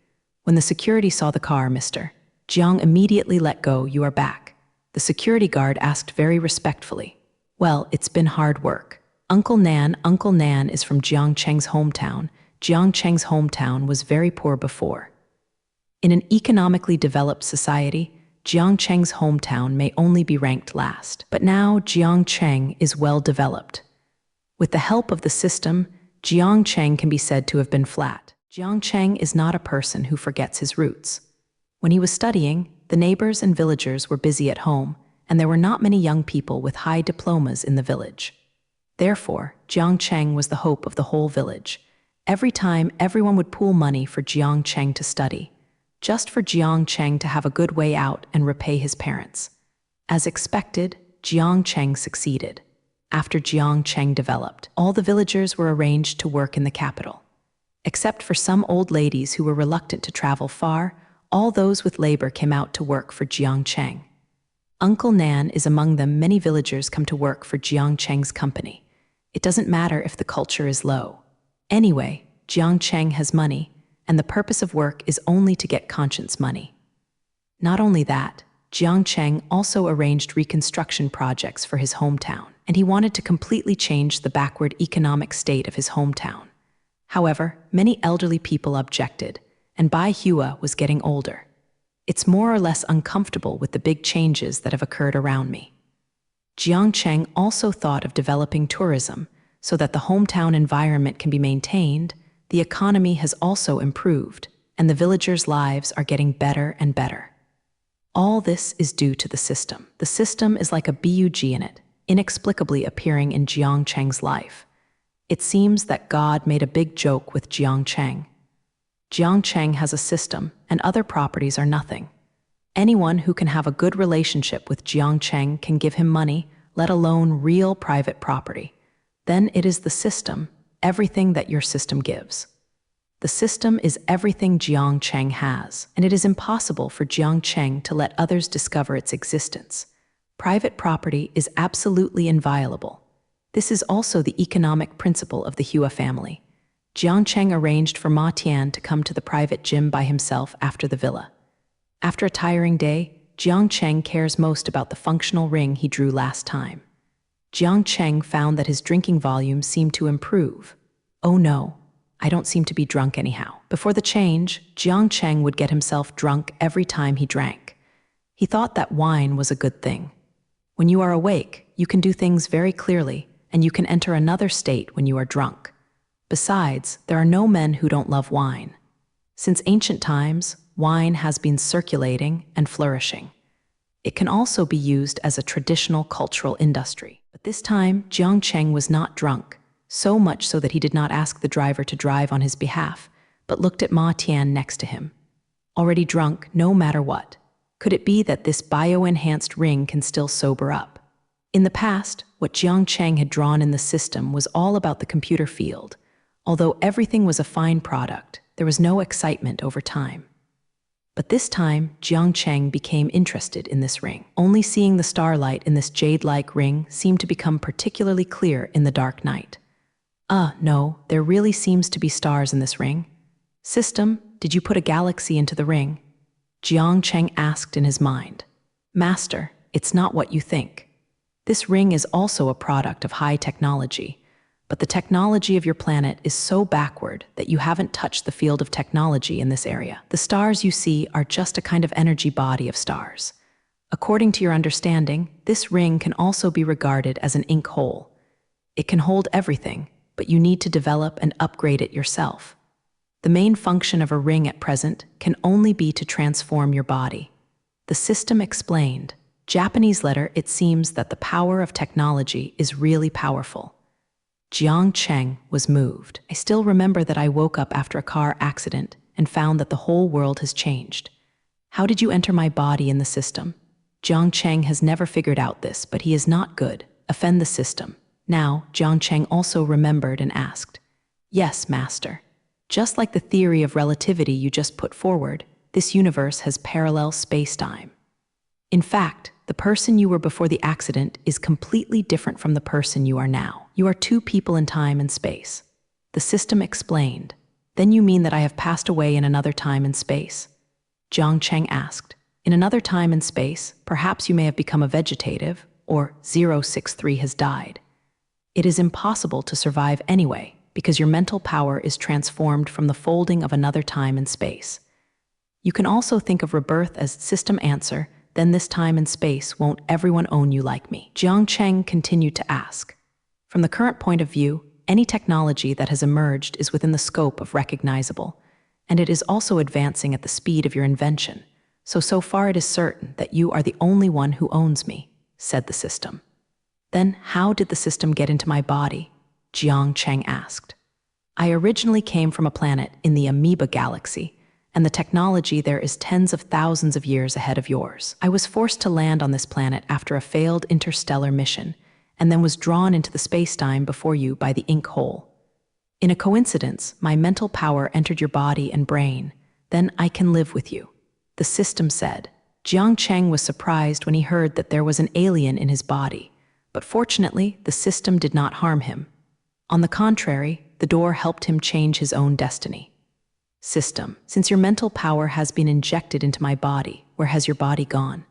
When the security saw the car, Mr. Jiang immediately let go. You are back. The security guard asked very respectfully. Well, it's been hard work. Uncle Nan is from Jiang Cheng's hometown. Jiang Cheng's hometown was very poor before. In an economically developed society, Jiang Cheng's hometown may only be ranked last. But now Jiang Cheng is well developed. With the help of the system, Jiang Cheng can be said to have been flat. Jiang Cheng is not a person who forgets his roots. When he was studying, the neighbors and villagers were busy at home, and there were not many young people with high diplomas in the village. Therefore, Jiang Cheng was the hope of the whole village. Every time, everyone would pool money for Jiang Cheng to study, just for Jiang Cheng to have a good way out and repay his parents. As expected, Jiang Cheng succeeded. After Jiang Cheng developed, all the villagers were arranged to work in the capital. Except for some old ladies who were reluctant to travel far, all those with labor came out to work for Jiang Cheng. Uncle Nan is among them. Many villagers come to work for Jiang Cheng's company. It doesn't matter if the culture is low. Anyway, Jiang Cheng has money, and the purpose of work is only to get conscience money. Not only that, Jiang Cheng also arranged reconstruction projects for his hometown, and he wanted to completely change the backward economic state of his hometown. However, many elderly people objected, and Bai Hua was getting older. It's more or less uncomfortable with the big changes that have occurred around me. Jiang Cheng also thought of developing tourism so that the hometown environment can be maintained. The economy has also improved, and the villagers' lives are getting better and better. All this is due to the system. The system is like a bug in it, inexplicably appearing in Jiang Cheng's life. It seems that God made a big joke with Jiang Cheng. Jiang Cheng has a system, and other properties are nothing. Anyone who can have a good relationship with Jiang Cheng can give him money, let alone real private property. Then it is the system, everything that your system gives. The system is everything Jiang Cheng has, and it is impossible for Jiang Cheng to let others discover its existence. Private property is absolutely inviolable. This is also the economic principle of the Hua family. Jiang Cheng arranged for Ma Tian to come to the private gym by himself after the villa. After a tiring day, Jiang Cheng cares most about the functional ring he drew last time. Jiang Cheng found that his drinking volume seemed to improve. Oh no, I don't seem to be drunk anyhow. Before the change, Jiang Cheng would get himself drunk every time he drank. He thought that wine was a good thing. When you are awake, you can do things very clearly, and you can enter another state when you are drunk. Besides, there are no men who don't love wine. Since ancient times, wine has been circulating and flourishing. It can also be used as a traditional cultural industry. But this time, Jiang Cheng was not drunk, so much so that he did not ask the driver to drive on his behalf, but looked at Ma Tian next to him. Already drunk, no matter what. Could it be that this bio-enhanced ring can still sober up? In the past, what Jiang Cheng had drawn in the system was all about the computer field. Although everything was a fine product, there was no excitement over time. But this time, Jiang Cheng became interested in this ring. Only seeing the starlight in this jade-like ring seemed to become particularly clear in the dark night. No, there really seems to be stars in this ring. System, did you put a galaxy into the ring? Jiang Cheng asked in his mind. Master, it's not what you think. This ring is also a product of high technology, but the technology of your planet is so backward that you haven't touched the field of technology in this area. The stars you see are just a kind of energy body of stars. According to your understanding, this ring can also be regarded as an ink hole. It can hold everything, but you need to develop and upgrade it yourself. The main function of a ring at present can only be to transform your body. The system explained. Japanese letter, it seems that the power of technology is really powerful. Jiang Cheng was moved. I still remember that I woke up after a car accident and found that the whole world has changed. How did you enter my body in the system? Jiang Cheng has never figured out this, but he is not good. Offend the system. Now, Jiang Cheng also remembered and asked, Yes, Master. Just like the theory of relativity you just put forward, this universe has parallel space-time. In fact, the person you were before the accident is completely different from the person you are now. You are two people in time and space. The system explained. Then you mean that I have passed away in another time and space? Jiang Cheng asked. In another time and space, perhaps you may have become a vegetative, or 063 has died. It is impossible to survive anyway, because your mental power is transformed from the folding of another time and space. You can also think of rebirth as system answer. Then this time and space won't everyone own you like me? Jiang Cheng continued to ask. From the current point of view, any technology that has emerged is within the scope of recognizable, and it is also advancing at the speed of your invention. So far it is certain that you are the only one who owns me, said the system. Then how did the system get into my body? Jiang Cheng asked. I originally came from a planet in the Amoeba Galaxy, and the technology there is tens of thousands of years ahead of yours. I was forced to land on this planet after a failed interstellar mission, and then was drawn into the space-time before you by the ink hole. In a coincidence, my mental power entered your body and brain. Then I can live with you, the system said. Jiang Cheng was surprised when he heard that there was an alien in his body, but fortunately, the system did not harm him. On the contrary, the door helped him change his own destiny. System, since your mental power has been injected into my body, where has your body gone?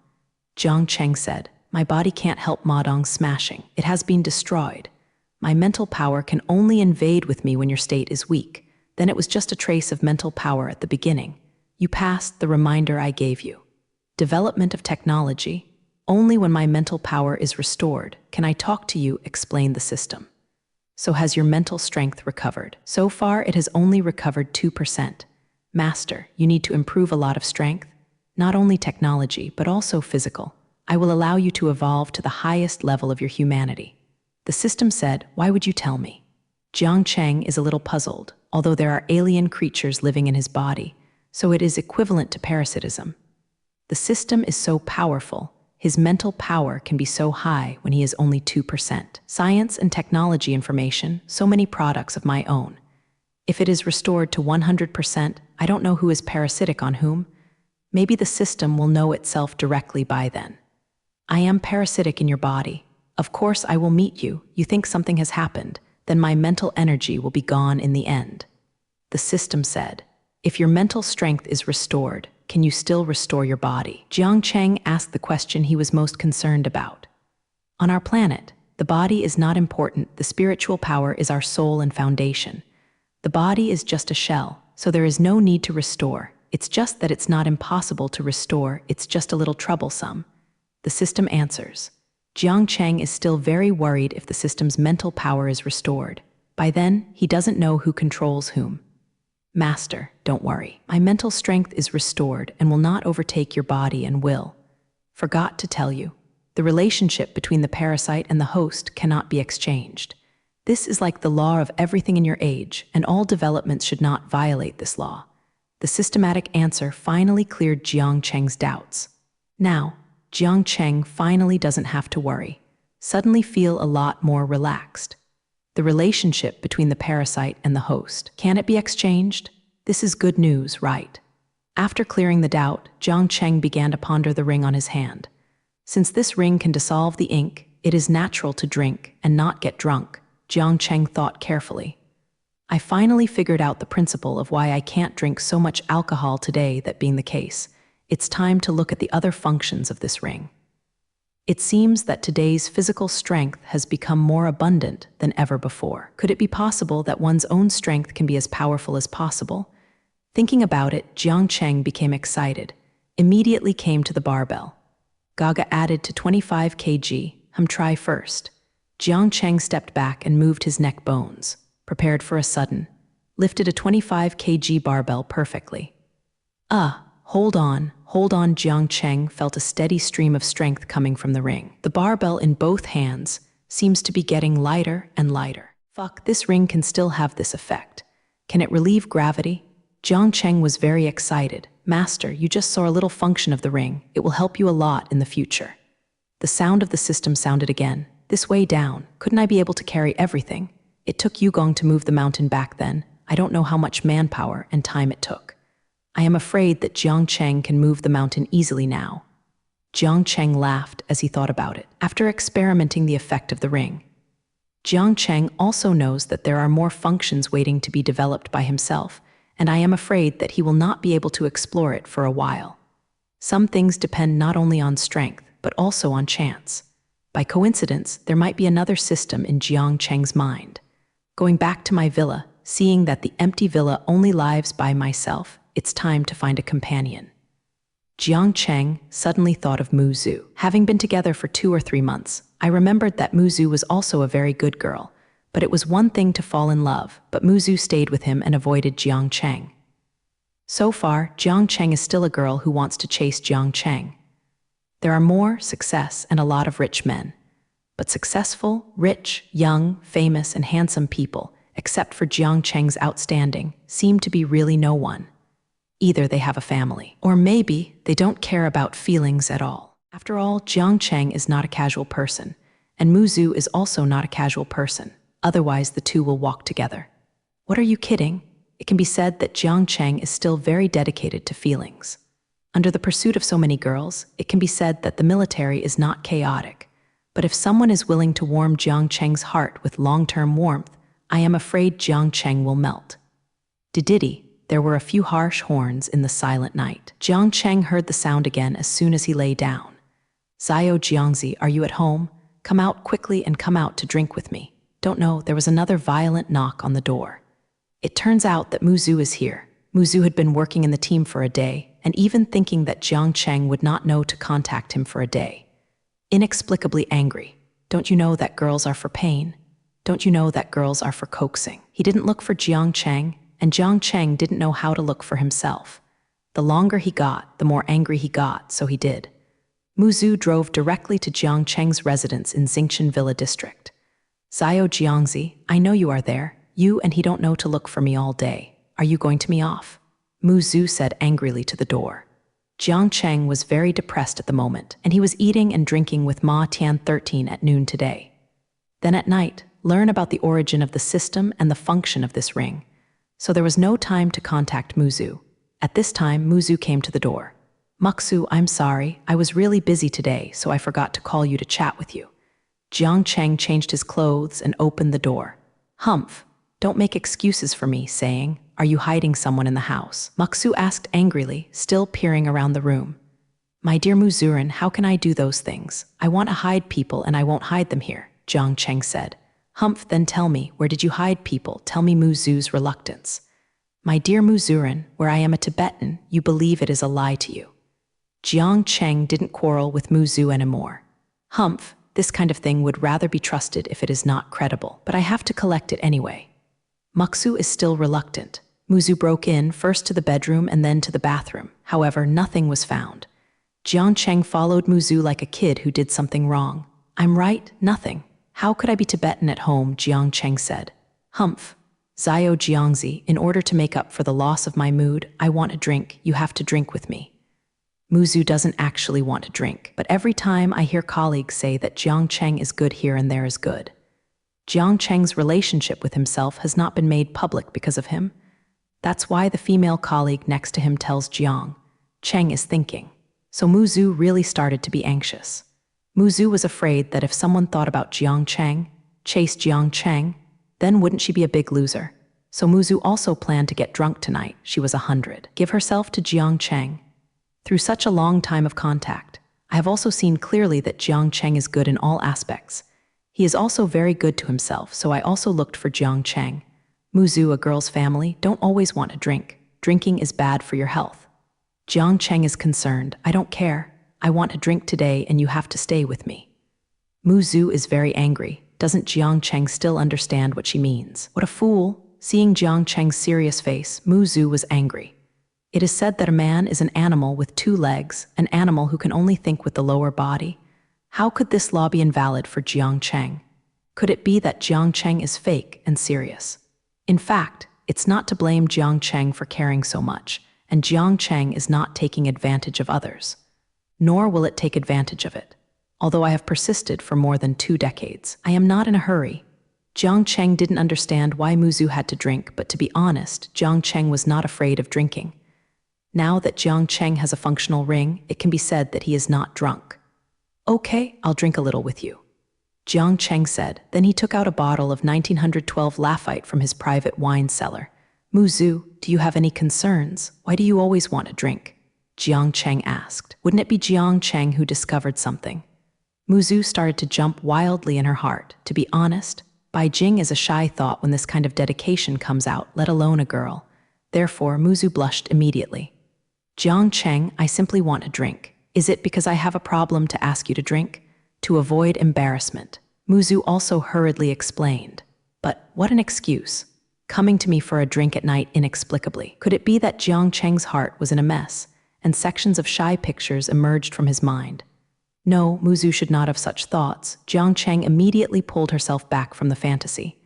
Jiang Cheng said, my body can't help Madong's smashing. It has been destroyed. My mental power can only invade with me when your state is weak. Then it was just a trace of mental power at the beginning. You passed the reminder I gave you. Development of technology. Only when my mental power is restored can I talk to you, explained the system. So has your mental strength recovered? So far, it has only recovered 2%. Master, you need to improve a lot of strength. Not only technology, but also physical. I will allow you to evolve to the highest level of your humanity. The system said, why would you tell me? Jiang Cheng is a little puzzled, although there are alien creatures living in his body, so it is equivalent to parasitism. The system is so powerful, His mental power can be so high when he is only 2%. Science and technology information, so many products of my own. If it is restored to 100%, I don't know who is parasitic on whom. Maybe the system will know itself directly by then. I am parasitic in your body. Of course I will meet you. You think something has happened, then my mental energy will be gone in the end. The system said, if your mental strength is restored, can you still restore your body? Jiang Cheng asked the question he was most concerned about. On our planet, the body is not important. The spiritual power is our soul and foundation. The body is just a shell, so there is no need to restore. It's just that it's not impossible to restore, it's just a little troublesome. The system answers. Jiang Cheng is still very worried if the system's mental power is restored. By then, he doesn't know who controls whom. Master, don't worry. My mental strength is restored and will not overtake your body and will. Forgot to tell you. The relationship between the parasite and the host cannot be exchanged. This is like the law of everything in your age, and all developments should not violate this law. The systematic answer finally cleared Jiang Cheng's doubts. Now, Jiang Cheng finally doesn't have to worry, suddenly feel a lot more relaxed. The relationship between the parasite and the host, can it be exchanged? This is good news, right? After clearing the doubt, Jiang Cheng began to ponder the ring on his hand. Since this ring can dissolve the ink, it is natural to drink and not get drunk, Jiang Cheng thought carefully. I finally figured out the principle of why I can't drink so much alcohol today. That being the case, it's time to look at the other functions of this ring. It seems that today's physical strength has become more abundant than ever before. Could it be possible that one's own strength can be as powerful as possible? Thinking about it, Jiang Cheng became excited, immediately came to the barbell. Gaga added to 25 kg, try first. Jiang Cheng stepped back and moved his neck bones, prepared for a sudden, lifted a 25 kg barbell perfectly. Hold on, Jiang Cheng felt a steady stream of strength coming from the ring. The barbell in both hands seems to be getting lighter and lighter. This ring can still have this effect. Can it relieve gravity? Jiang Cheng was very excited. Master, you just saw a little function of the ring. It will help you a lot in the future. The sound of the system sounded again. This way down, couldn't I be able to carry everything? It took Yugong to move the mountain back then. I don't know how much manpower and time it took. I am afraid that Jiang Cheng can move the mountain easily now. Jiang Cheng laughed as he thought about it. After experimenting the effect of the ring, Jiang Cheng also knows that there are more functions waiting to be developed by himself, and I am afraid that he will not be able to explore it for a while. Some things depend not only on strength, but also on chance. By coincidence, there might be another system in Jiang Cheng's mind. Going back to my villa, seeing that the empty villa only lives by myself, it's time to find a companion. Jiang Cheng suddenly thought of Mu Zhu. Having been together for 2 or 3 months, I remembered that Mu Zhu was also a very good girl, but it was one thing to fall in love, but Mu Zhu stayed with him and avoided Jiang Cheng. So far, Jiang Cheng is still a girl who wants to chase Jiang Cheng. There are more success and a lot of rich men, but successful, rich, young, famous, and handsome people, except for Jiang Cheng's outstanding, seem to be really no one. Either they have a family, or maybe they don't care about feelings at all. After all, Jiang Cheng is not a casual person, and Mu Zhu is also not a casual person. Otherwise, the two will walk together. What are you kidding? It can be said that Jiang Cheng is still very dedicated to feelings. Under the pursuit of so many girls, it can be said that the military is not chaotic. But if someone is willing to warm Jiang Cheng's heart with long-term warmth, I am afraid Jiang Cheng will melt. Dididi. There were a few harsh horns in the silent night. Jiang Cheng heard the sound again as soon as he lay down. Xiao Jiangzi, are you at home? Come out quickly and come out to drink with me. Don't know, there was another violent knock on the door. It turns out that Mu Zhu is here. Mu Zhu had been working in the team for a day, and even thinking that Jiang Cheng would not know to contact him for a day. Inexplicably angry. Don't you know that girls are for pain? Don't you know that girls are for coaxing? He didn't look for Jiang Cheng, and Jiang Cheng didn't know how to look for himself. The longer he got, the more angry he got, so he did. Mu Zhu drove directly to Jiang Cheng's residence in Xingqian Villa District. Xiao Jiangzi, I know you are there. You and he don't know to look for me all day. Are you going to me off? Mu Zhu said angrily to the door. Jiang Cheng was very depressed at the moment, and he was eating and drinking with Ma Tian 13 at noon today. Then at night, learn about the origin of the system and the function of this ring. So there was no time to contact Muzu. At this time, Muzu came to the door. Muxu, I'm sorry, I was really busy today, so I forgot to call you to chat with you. Jiang Cheng changed his clothes and opened the door. Humph, don't make excuses for me, saying, are you hiding someone in the house? Muxu asked angrily, still peering around the room. My dear Muzurin, how can I do those things? I want to hide people and I won't hide them here, Jiang Cheng said. Humph, then tell me, where did you hide people? Tell me Muzu's reluctance. My dear Muzurin, where I am a Tibetan, you believe it is a lie to you. Jiang Cheng didn't quarrel with Muzu anymore. Humph, this kind of thing would rather be trusted if it is not credible, but I have to collect it anyway. Muxu is still reluctant. Muzu broke in, first to the bedroom and then to the bathroom. However, nothing was found. Jiang Cheng followed Muzu like a kid who did something wrong. I'm right, nothing. How could I be Tibetan at home, Jiang Cheng said. Humph. Zio Jiangzi, in order to make up for the loss of my mood, I want a drink, you have to drink with me. Muzu doesn't actually want to drink, but every time I hear colleagues say that Jiang Cheng is good here and there is good. Jiang Cheng's relationship with himself has not been made public because of him. That's why the female colleague next to him tells Jiang Cheng is thinking. So Muzu really started to be anxious. Muzu was afraid that if someone thought about Jiang Cheng, chased Jiang Cheng, then wouldn't she be a big loser? So Muzu also planned to get drunk tonight. She was 100. Give herself to Jiang Cheng. Through such a long time of contact, I have also seen clearly that Jiang Cheng is good in all aspects. He is also very good to himself, so I also looked for Jiang Cheng. Muzu, a girl's family, don't always want to drink. Drinking is bad for your health. Jiang Cheng is concerned. I don't care. I want to drink today and you have to stay with me. Muzu is very angry. Doesn't Jiang Cheng still understand what she means? What a fool! Seeing Jiang Cheng's serious face, Muzu was angry. It is said that a man is an animal with 2 legs, an animal who can only think with the lower body. How could this law be invalid for Jiang Cheng? Could it be that Jiang Cheng is fake and serious? In fact, it's not to blame Jiang Cheng for caring so much, and Jiang Cheng is not taking advantage of others. Nor will it take advantage of it. Although I have persisted for more than 2 decades, I am not in a hurry. Jiang Cheng didn't understand why Muzu had to drink, but to be honest, Jiang Cheng was not afraid of drinking. Now that Jiang Cheng has a functional ring, it can be said that he is not drunk. Okay, I'll drink a little with you, Jiang Cheng said. Then he took out a bottle of 1912 Lafite from his private wine cellar. Muzu, do you have any concerns? Why do you always want a drink? Jiang Cheng asked. Wouldn't it be Jiang Cheng who discovered something? Muzu started to jump wildly in her heart. To be honest, Bai Jing is a shy thought when this kind of dedication comes out, let alone a girl. Therefore, Muzu blushed immediately. Jiang Cheng, I simply want a drink. Is it because I have a problem to ask you to drink? To avoid embarrassment, Muzu also hurriedly explained. But what an excuse. Coming to me for a drink at night inexplicably. Could it be that Jiang Cheng's heart was in a mess, and sections of shy pictures emerged from his mind? No, Muzu should not have such thoughts. Jiang Cheng immediately pulled herself back from the fantasy.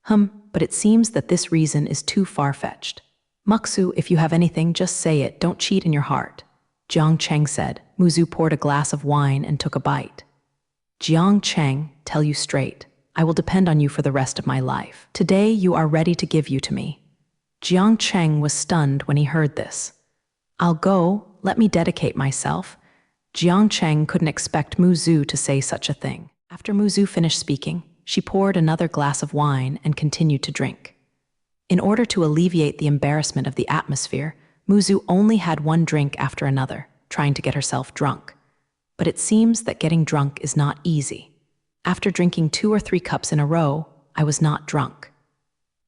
But it seems that this reason is too far-fetched. Muxu, if you have anything, just say it, don't cheat in your heart, Jiang Cheng said. Muzu poured a glass of wine and took a bite. Jiang Cheng, tell you straight, I will depend on you for the rest of my life. Today you are ready to give you to me. Jiang Cheng was stunned when he heard this. I'll go, let me dedicate myself. Jiang Cheng couldn't expect Muzu to say such a thing. After Muzu finished speaking, she poured another glass of wine and continued to drink. In order to alleviate the embarrassment of the atmosphere, Muzu only had one drink after another, trying to get herself drunk. But it seems that getting drunk is not easy. After drinking 2 or 3 cups in a row, I was not drunk.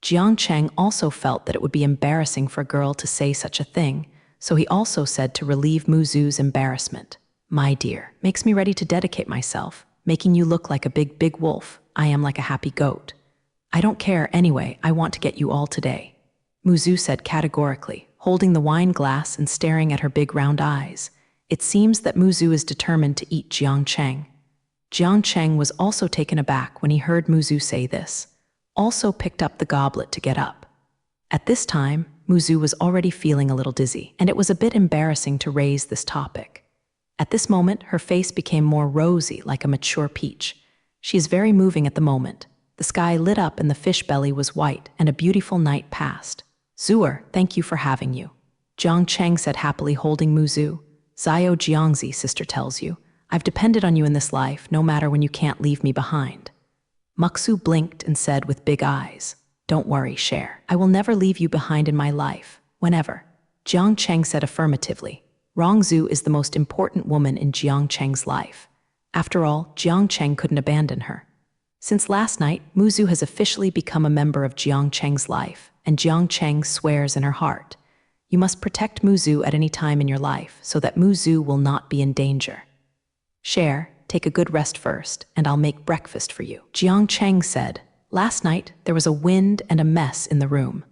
Jiang Cheng also felt that it would be embarrassing for a girl to say such a thing, so he also said to relieve Muzu's embarrassment. My dear, makes me ready to dedicate myself, making you look like a big wolf. I am like a happy goat. I don't care anyway, I want to get you all today, Muzu said categorically, holding the wine glass and staring at her big round eyes. It seems that Muzu is determined to eat Jiang Cheng. Jiang Cheng was also taken aback when he heard Muzu say this, also picked up the goblet to get up. At this time, Zhu was already feeling a little dizzy, and it was a bit embarrassing to raise this topic. At this moment, her face became more rosy, like a mature peach. She is very moving at the moment. The sky lit up and the fish belly was white, and a beautiful night passed. Zhuer, thank you for having you. Jiang Cheng said happily, holding Zhu. Zio Jiangzi, sister tells you. I've depended on you in this life, no matter when you can't leave me behind. Muxu blinked and said with big eyes, don't worry, Cher. I will never leave you behind in my life, whenever. Jiang Cheng said affirmatively. Rongzhu is the most important woman in Jiang Cheng's life. After all, Jiang Cheng couldn't abandon her. Since last night, Zhu has officially become a member of Jiang Cheng's life, and Jiang Cheng swears in her heart. You must protect Zhu at any time in your life so that Zhu will not be in danger. Cher, take a good rest first, and I'll make breakfast for you. Jiang Cheng said. Last night, there was a wind and a mess in the room.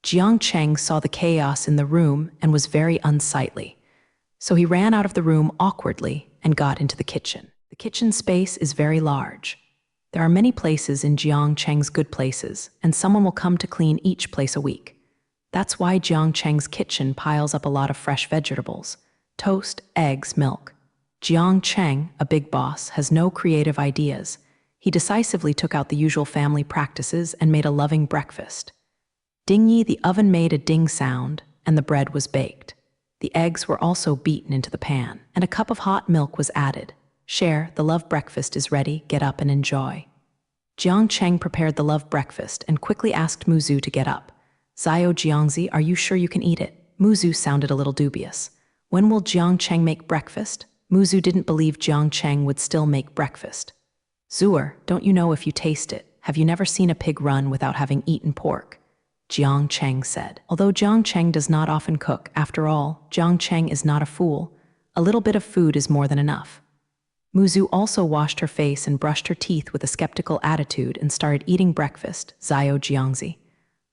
Jiang Cheng saw the chaos in the room and was very unsightly. So he ran out of the room awkwardly and got into the kitchen. The kitchen space is very large. There are many places in Jiang Cheng's good places, and someone will come to clean each place a week. That's why Jiang Cheng's kitchen piles up a lot of fresh vegetables, toast, eggs, milk. Jiang Cheng, a big boss, has no creative ideas. He decisively took out the usual family practices and made a loving breakfast. Dingy, the oven made a ding sound, and the bread was baked. The eggs were also beaten into the pan, and a cup of hot milk was added. Cher, the love breakfast is ready, get up and enjoy. Jiang Cheng prepared the love breakfast and quickly asked Zhu to get up. Zio Jiangzi, are you sure you can eat it? Zhu sounded a little dubious. When will Jiang Cheng make breakfast? Zhu didn't believe Jiang Cheng would still make breakfast. Zhuer, don't you know if you taste it? Have you never seen a pig run without having eaten pork? Jiang Cheng said. Although Jiang Cheng does not often cook, after all, Jiang Cheng is not a fool. A little bit of food is more than enough. Zhu also washed her face and brushed her teeth with a skeptical attitude and started eating breakfast. Zio Jiangzi.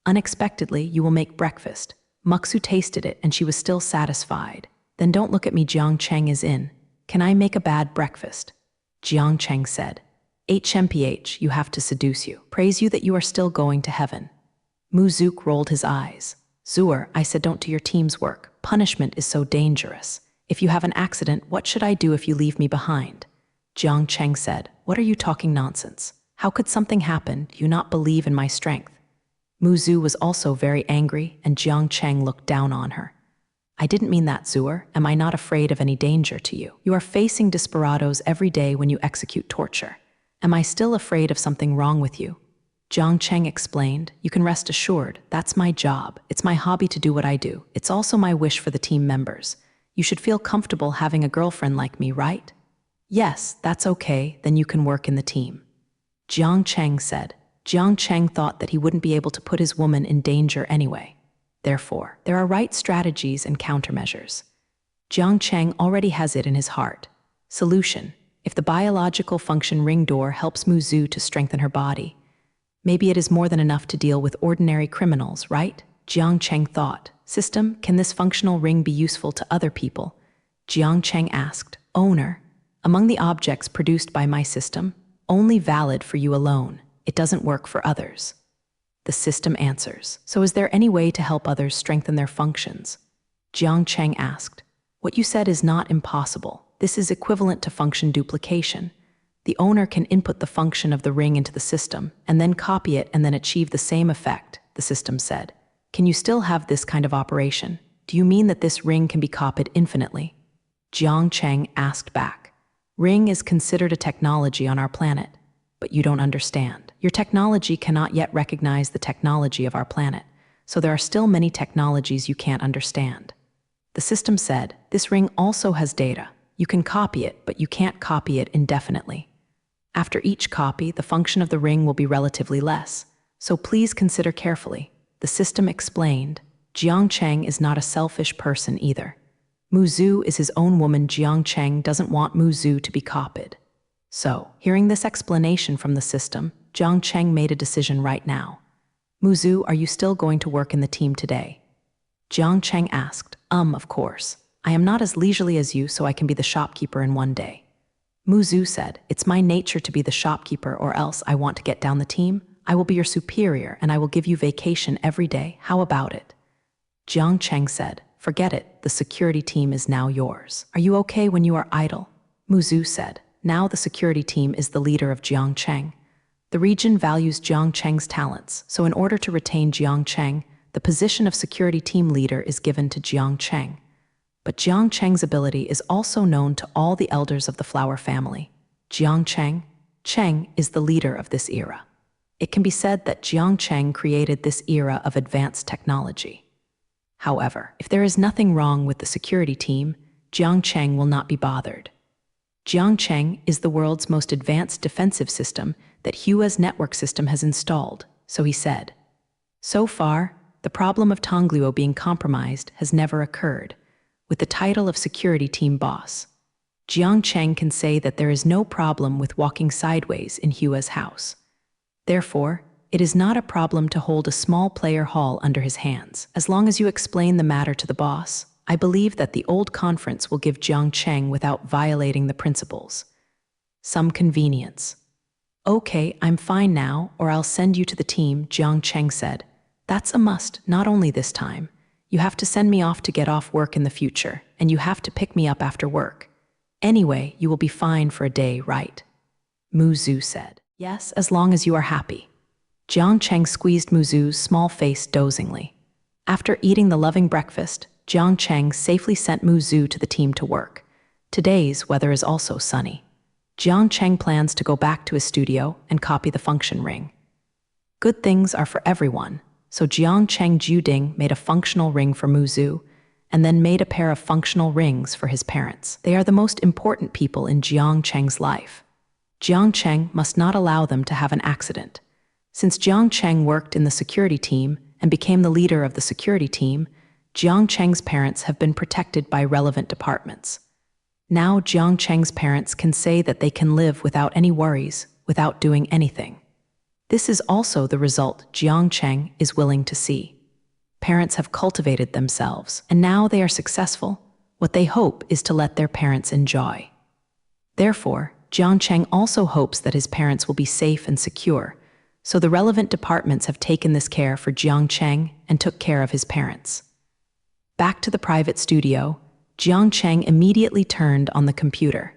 Unexpectedly, you will make breakfast. Muxu tasted it and she was still satisfied. Then don't look at me, Jiang Cheng is in. Can I make a bad breakfast? Jiang Cheng said. HMPH, you have to seduce you. Praise you that you are still going to heaven. Zhu rolled his eyes. Zhuer, I said don't do your team's work. Punishment is so dangerous. If you have an accident, what should I do if you leave me behind? Jiang Cheng said, what are you talking nonsense? How could something happen? Do you not believe in my strength? Zhu was also very angry, and Jiang Cheng looked down on her. I didn't mean that, Zhuer. Am I not afraid of any danger to you? You are facing desperados every day when you execute torture. Am I still afraid of something wrong with you? Jiang Cheng explained, you can rest assured, that's my job. It's my hobby to do what I do. It's also my wish for the team members. You should feel comfortable having a girlfriend like me, right? Yes, that's okay, then you can work in the team. Jiang Cheng said. Jiang Cheng thought that he wouldn't be able to put his woman in danger anyway. Therefore, there are right strategies and countermeasures. Jiang Cheng already has it in his heart. Solution. If the biological function ring door helps Zhu to strengthen her body, maybe it is more than enough to deal with ordinary criminals, right? Jiang Cheng thought. System, can this functional ring be useful to other people? Jiang Cheng asked. Owner, among the objects produced by my system, only valid for you alone. It doesn't work for others. The system answers. So is there any way to help others strengthen their functions? Jiang Cheng asked. What you said is not impossible. This is equivalent to function duplication. The owner can input the function of the ring into the system, and then copy it and then achieve the same effect, the system said. Can you still have this kind of operation? Do you mean that this ring can be copied infinitely? Jiang Cheng asked back. Ring is considered a technology on our planet, but you don't understand. Your technology cannot yet recognize the technology of our planet, so there are still many technologies you can't understand. The system said, this ring also has data. You can copy it, but you can't copy it indefinitely. After each copy, the function of the ring will be relatively less, so please consider carefully. The system explained. Jiang Cheng is not a selfish person either. Zhu is his own woman. Jiang Cheng doesn't want Zhu to be copied. So, hearing this explanation from the system, Jiang Cheng made a decision right now. Zhu, are you still going to work in the team today? Jiang Cheng asked. Of course. I am not as leisurely as you, so I can be the shopkeeper in one day. Zhu said, it's my nature to be the shopkeeper, or else I want to get down the team. I will be your superior and I will give you vacation every day. How about it? Jiang Cheng said, "Forget it, the security team is now yours. Are you okay when you are idle?" Mu Zhu said, "Now the security team is the leader of Jiang Cheng. The region values Jiang Cheng's talents, so in order to retain Jiang Cheng, the position of security team leader is given to Jiang Cheng. But Jiang Cheng's ability is also known to all the elders of the flower family. Jiang Cheng is the leader of this era. It can be said that Jiang Cheng created this era of advanced technology. However, if there is nothing wrong with the security team, Jiang Cheng will not be bothered. Jiang Cheng is the world's most advanced defensive system that Hua's network system has installed, so he said. So far, the problem of Tongluo being compromised has never occurred. With the title of security team boss, Jiang Cheng can say that there is no problem with walking sideways in Hua's house. Therefore, it is not a problem to hold a small player hall under his hands. As long as you explain the matter to the boss, I believe that the old conference will give Jiang Cheng without violating the principles. Some convenience. Okay, I'm fine now, or I'll send you to the team, Jiang Cheng said. That's a must, not only this time. You have to send me off to get off work in the future, and you have to pick me up after work. Anyway, you will be fine for a day, right? Mu Zhu said. Yes, as long as you are happy. Jiang Cheng squeezed Mu Zhu's small face dozingly. After eating the loving breakfast, Jiang Cheng safely sent Mu Zhu to the team to work. Today's weather is also sunny. Jiang Cheng plans to go back to his studio and copy the function ring. Good things are for everyone, so Jiang Cheng Juding made a functional ring for Mu Zhu, and then made a pair of functional rings for his parents. They are the most important people in Jiang Cheng's life. Jiang Cheng must not allow them to have an accident. Since Jiang Cheng worked in the security team and became the leader of the security team, Jiang Cheng's parents have been protected by relevant departments. Now Jiang Cheng's parents can say that they can live without any worries, without doing anything. This is also the result Jiang Cheng is willing to see. Parents have cultivated themselves, and now they are successful. What they hope is to let their parents enjoy. Therefore, Jiang Cheng also hopes that his parents will be safe and secure, so the relevant departments have taken this care for Jiang Cheng and took care of his parents. Back to the private studio, Jiang Cheng immediately turned on the computer,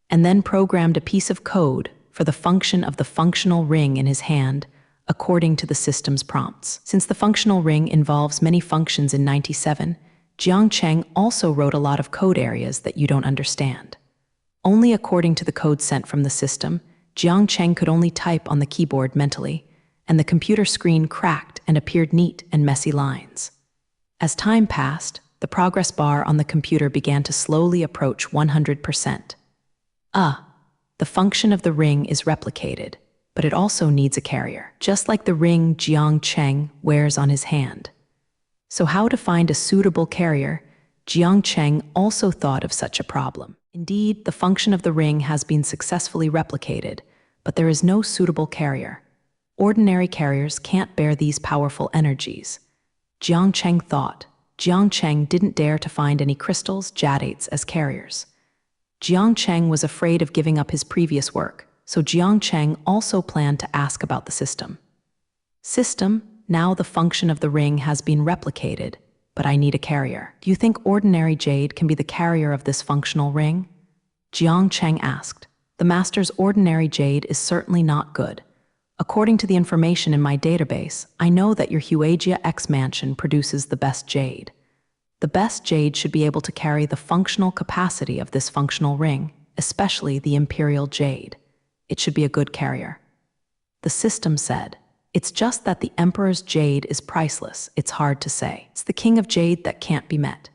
and then programmed a piece of code for the function of the functional ring in his hand, according to the system's prompts. Since the functional ring involves many functions in 97, Jiang Cheng also wrote a lot of code areas that you don't understand. Only according to the code sent from the system, Jiang Cheng could only type on the keyboard mentally, and the computer screen cracked and appeared neat and messy lines. As time passed, the progress bar on the computer began to slowly approach 100%. The function of the ring is replicated, but it also needs a carrier, just like the ring Jiang Cheng wears on his hand. So how to find a suitable carrier? Jiang Cheng also thought of such a problem. Indeed, the function of the ring has been successfully replicated, but there is no suitable carrier. Ordinary carriers can't bear these powerful energies. Jiang Cheng thought. Jiang Cheng didn't dare to find any crystals, jadates as carriers. Jiang Cheng was afraid of giving up his previous work, so Jiang Cheng also planned to ask about the system. System, now the function of the ring has been replicated, but I need a carrier. Do you think ordinary jade can be the carrier of this functional ring? Jiang Cheng asked. The master's ordinary jade is certainly not good. According to the information in my database, I know that your Huagia X mansion produces the best jade. The best jade should be able to carry the functional capacity of this functional ring, especially the imperial jade. It should be a good carrier. The system said, it's just that the emperor's jade is priceless. It's hard to say. It's the king of jade that can't be met.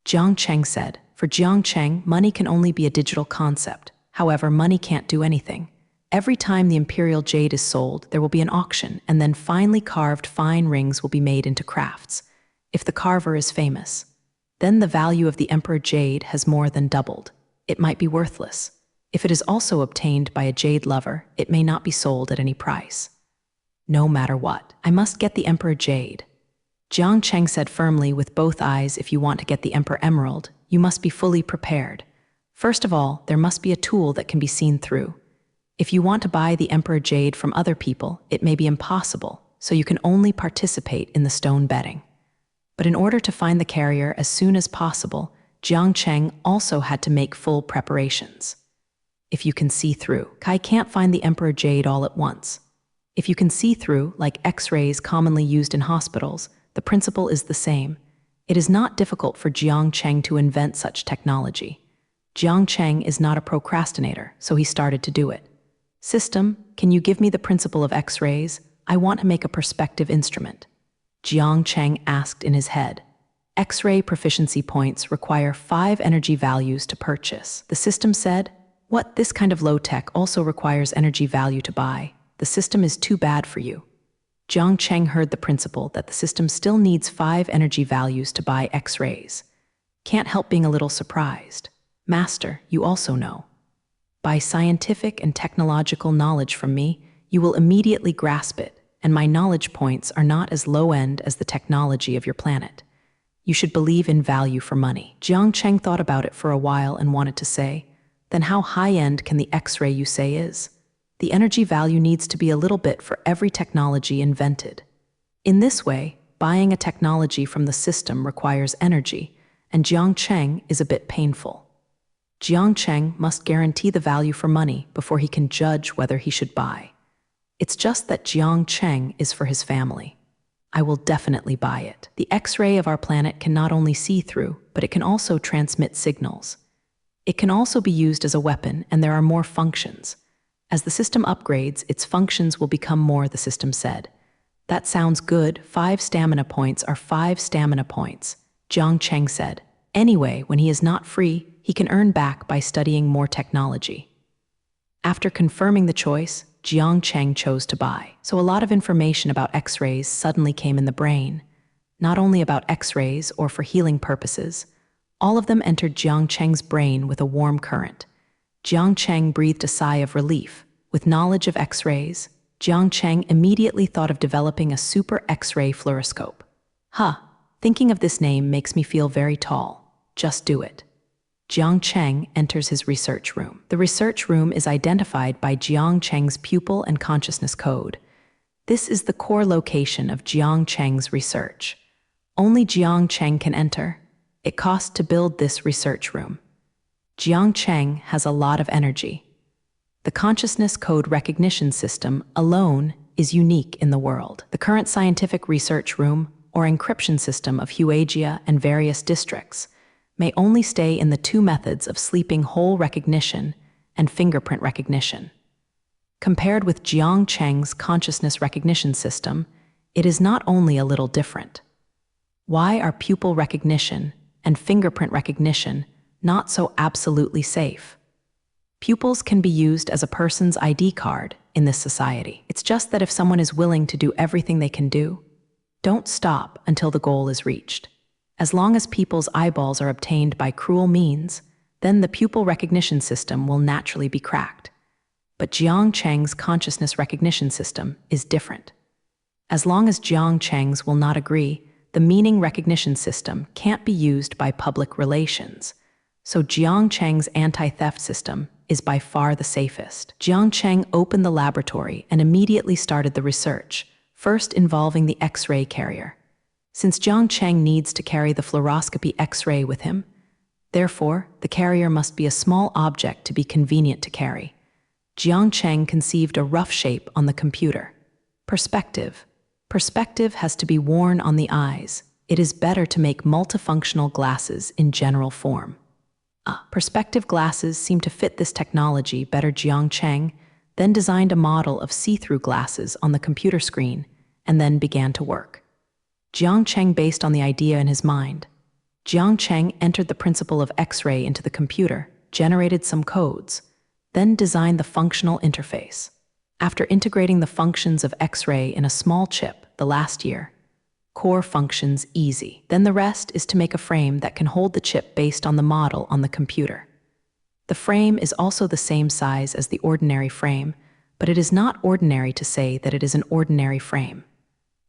Jiang Cheng said, for Jiang Cheng, money can only be a digital concept. However, money can't do anything. Every time the imperial jade is sold, there will be an auction, and then finely carved fine rings will be made into crafts. If the carver is famous, then the value of the emperor jade has more than doubled. It might be worthless. If it is also obtained by a jade lover, it may not be sold at any price. No matter what, I must get the emperor jade. Jiang Cheng said firmly with both eyes, if you want to get the emperor emerald, you must be fully prepared. First of all, there must be a tool that can be seen through. If you want to buy the emperor jade from other people, it may be impossible, so you can only participate in the stone betting. But in order to find the carrier as soon as possible, Jiang Cheng also had to make full preparations. If you can see through, Kai can't find the Emperor Jade all at once. If you can see through, like X-rays commonly used in hospitals, the principle is the same. It is not difficult for Jiang Cheng to invent such technology. Jiang Cheng is not a procrastinator, so he started to do it. System, can you give me the principle of X-rays? I want to make a perspective instrument. Jiang Cheng asked in his head. X-ray proficiency points require 5 energy values to purchase. The system said, what, this kind of low-tech also requires energy value to buy. The system is too bad for you. Jiang Cheng heard the principle that the system still needs 5 energy values to buy X-rays. Can't help being a little surprised. Master, you also know. By scientific and technological knowledge from me, you will immediately grasp it, and my knowledge points are not as low-end as the technology of your planet. You should believe in value for money. Jiang Cheng thought about it for a while and wanted to say, then how high-end can the X-ray you say is? The energy value needs to be a little bit for every technology invented. In this way, buying a technology from the system requires energy, and Jiang Cheng is a bit painful. Jiang Cheng must guarantee the value for money before he can judge whether he should buy. It's just that Jiang Cheng is for his family. I will definitely buy it. The X-ray of our planet can not only see through, but it can also transmit signals. It can also be used as a weapon, and there are more functions. As the system upgrades, its functions will become more, the system said. That sounds good. 5 stamina points are 5 stamina points, Jiang Cheng said. Anyway, when he is not free, he can earn back by studying more technology. After confirming the choice, Jiang Cheng chose to buy. So a lot of information about X-rays suddenly came in the brain. Not only about X-rays or for healing purposes, all of them entered Jiang Cheng's brain with a warm current. Jiang Cheng breathed a sigh of relief. With knowledge of X-rays, Jiang Cheng immediately thought of developing a super X-ray fluoroscope. Thinking of this name makes me feel very tall. Just do it. Jiang Cheng enters his research room. The research room is identified by Jiang Cheng's pupil and consciousness code. This is the core location of Jiang Cheng's research. Only Jiang Cheng can enter. It costs to build this research room. Jiang Cheng has a lot of energy. The consciousness code recognition system alone is unique in the world. The current scientific research room or encryption system of Huagia and various districts may only stay in the 2 methods of sleeping hole recognition and fingerprint recognition. Compared with Jiang Cheng's consciousness recognition system, it is not only a little different. Why are pupil recognition and fingerprint recognition not so absolutely safe? Pupils can be used as a person's ID card in this society. It's just that if someone is willing to do everything they can do, don't stop until the goal is reached. As long as people's eyeballs are obtained by cruel means, then the pupil recognition system will naturally be cracked. But Jiang Cheng's consciousness recognition system is different. As long as Jiang Cheng's will not agree, the meaning recognition system can't be used by public relations. So Jiang Cheng's anti-theft system is by far the safest. Jiang Cheng opened the laboratory and immediately started the research, first involving the X-ray carrier. Since Jiang Cheng needs to carry the fluoroscopy X-ray with him, therefore, the carrier must be a small object to be convenient to carry. Jiang Cheng conceived a rough shape on the computer. Perspective. Perspective has to be worn on the eyes. It is better to make multifunctional glasses in general form. Perspective glasses seem to fit this technology better. Jiang Cheng then designed a model of see-through glasses on the computer screen and then began to work. Jiang Cheng based on the idea in his mind. Jiang Cheng entered the principle of X-ray into the computer, generated some codes, then designed the functional interface. After integrating the functions of X-ray in a small chip the last year, core functions easy. Then the rest is to make a frame that can hold the chip based on the model on the computer. The frame is also the same size as the ordinary frame, but it is not ordinary to say that it is an ordinary frame.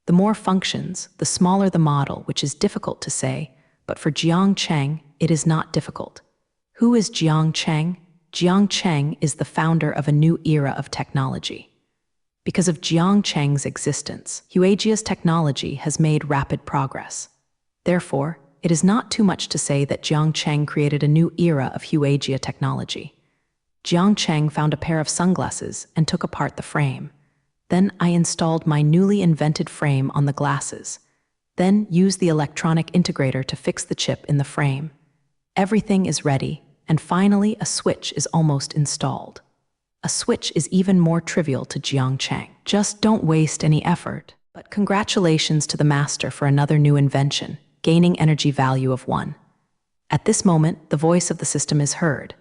The more functions, the smaller the model, which is difficult to say, but for Jiang Cheng, it is not difficult. Who is Jiang Cheng? Jiang Cheng is the founder of a new era of technology. Because of Jiang Cheng's existence, Huagia's technology has made rapid progress. Therefore, it is not too much to say that Jiang Cheng created a new era of Huagia technology. Jiang Cheng found a pair of sunglasses and took apart the frame. Then I installed my newly invented frame on the glasses. Then used the electronic integrator to fix the chip in the frame. Everything is ready, and finally a switch is almost installed. A switch is even more trivial to Jiang Cheng. Just don't waste any effort. But congratulations to the master for another new invention, gaining energy value of 1. At this moment, the voice of the system is heard.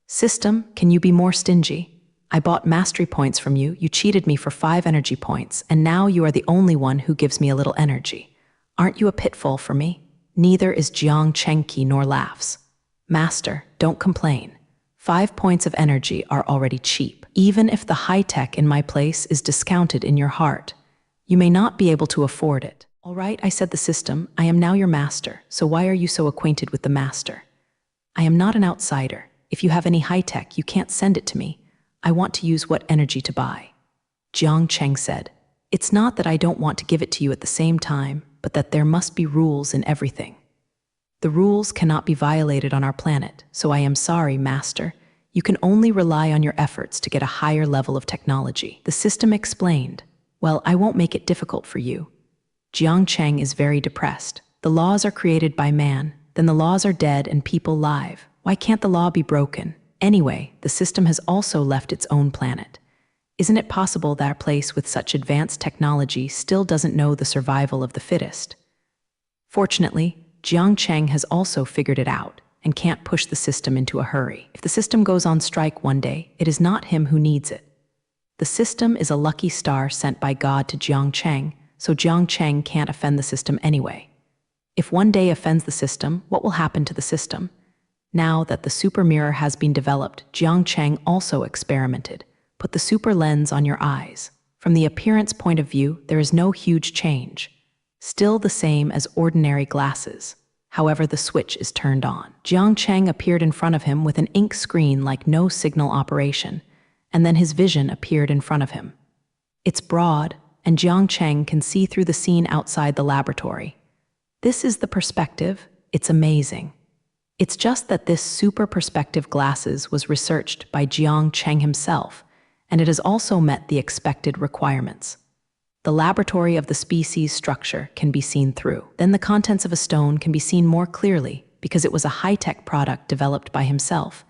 System, can you be more stingy? I bought mastery points from you, you cheated me for 5 energy points, and now you are the only one who gives me a little energy. Aren't you a pitfall for me? Neither is Jiang Chengqi nor laughs. Master, don't complain. 5 points of energy are already cheap. Even if the high-tech in my place is discounted in your heart, you may not be able to afford it. All right, I said the system, I am now your master, so why are you so acquainted with the master? I am not an outsider. If you have any high-tech, you can't send it to me. I want to use what energy to buy. Jiang Cheng said, it's not that I don't want to give it to you at the same time, but that there must be rules in everything. The rules cannot be violated on our planet, so I am sorry, master. You can only rely on your efforts to get a higher level of technology. The system explained, well, I won't make it difficult for you. Jiang Cheng is very depressed. The laws are created by man, then the laws are dead and people live. Why can't the law be broken? Anyway, the system has also left its own planet. Isn't it possible that a place with such advanced technology still doesn't know the survival of the fittest? Fortunately, Jiang Cheng has also figured it out and can't push the system into a hurry. If the system goes on strike one day, it is not him who needs it. The system is a lucky star sent by God to Jiang Cheng, so Jiang Cheng can't offend the system anyway. If one day offends the system, what will happen to the system? Now that the super mirror has been developed, Jiang Cheng also experimented. Put the super lens on your eyes. From the appearance point of view, there is no huge change. Still the same as ordinary glasses. However, the switch is turned on. Jiang Cheng appeared in front of him with an ink screen like no signal operation, and then his vision appeared in front of him. It's broad, and Jiang Cheng can see through the scene outside the laboratory. This is the perspective. It's amazing. It's just that this super perspective glasses was researched by Jiang Cheng himself, and it has also met the expected requirements. The laboratory of the species structure can be seen through. Then the contents of a stone can be seen more clearly because it was a high-tech product developed by himself.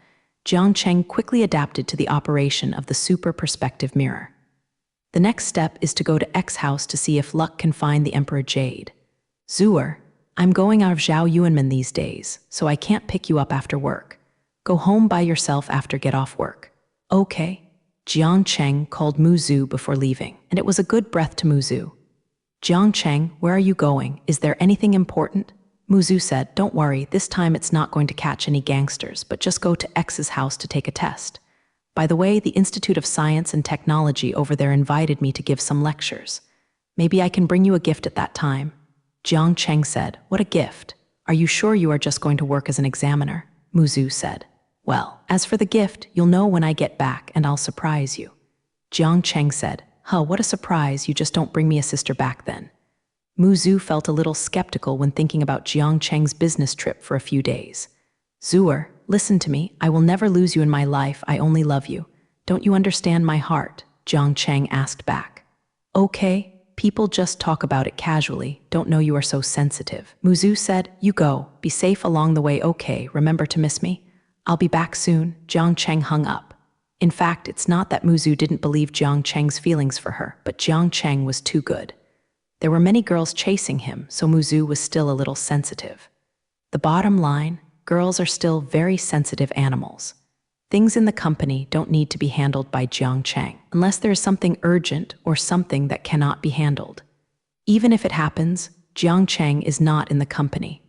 Jiang Cheng quickly adapted to the operation of the super perspective mirror. The next step is to go to X house to see if luck can find the Emperor Jade. Zhuer, I'm going out of Zhao Yuanmen these days, so I can't pick you up after work. Go home by yourself after get off work. Okay. Jiang Cheng called Mu Zhu before leaving, and it was a good breath to Mu Zhu. Jiang Cheng, where are you going? Is there anything important? Mu Zhu said, don't worry, this time it's not going to catch any gangsters, but just go to X's house to take a test. By the way, the Institute of Science and Technology over there invited me to give some lectures. Maybe I can bring you a gift at that time. Jiang Cheng said, what a gift. Are you sure you are just going to work as an examiner? Mu Zhu said. Well, as for the gift, you'll know when I get back and I'll surprise you. Jiang Cheng said, what a surprise, you just don't bring me a sister back then. Mu Zhu felt a little skeptical when thinking about Jiang Cheng's business trip for a few days. Zhuer, listen to me, I will never lose you in my life, I only love you. Don't you understand my heart? Jiang Cheng asked back. Okay, people just talk about it casually, don't know you are so sensitive. Mu Zhu said, you go, be safe along the way, okay, remember to miss me? I'll be back soon. Jiang Cheng hung up. In fact, it's not that Mu Zhu didn't believe Jiang Cheng's feelings for her, but Jiang Cheng was too good. There were many girls chasing him, so Mu Zhu was still a little sensitive. The bottom line, girls are still very sensitive animals. Things in the company don't need to be handled by Jiang Cheng, unless there is something urgent or something that cannot be handled. Even if it happens, Jiang Cheng is not in the company.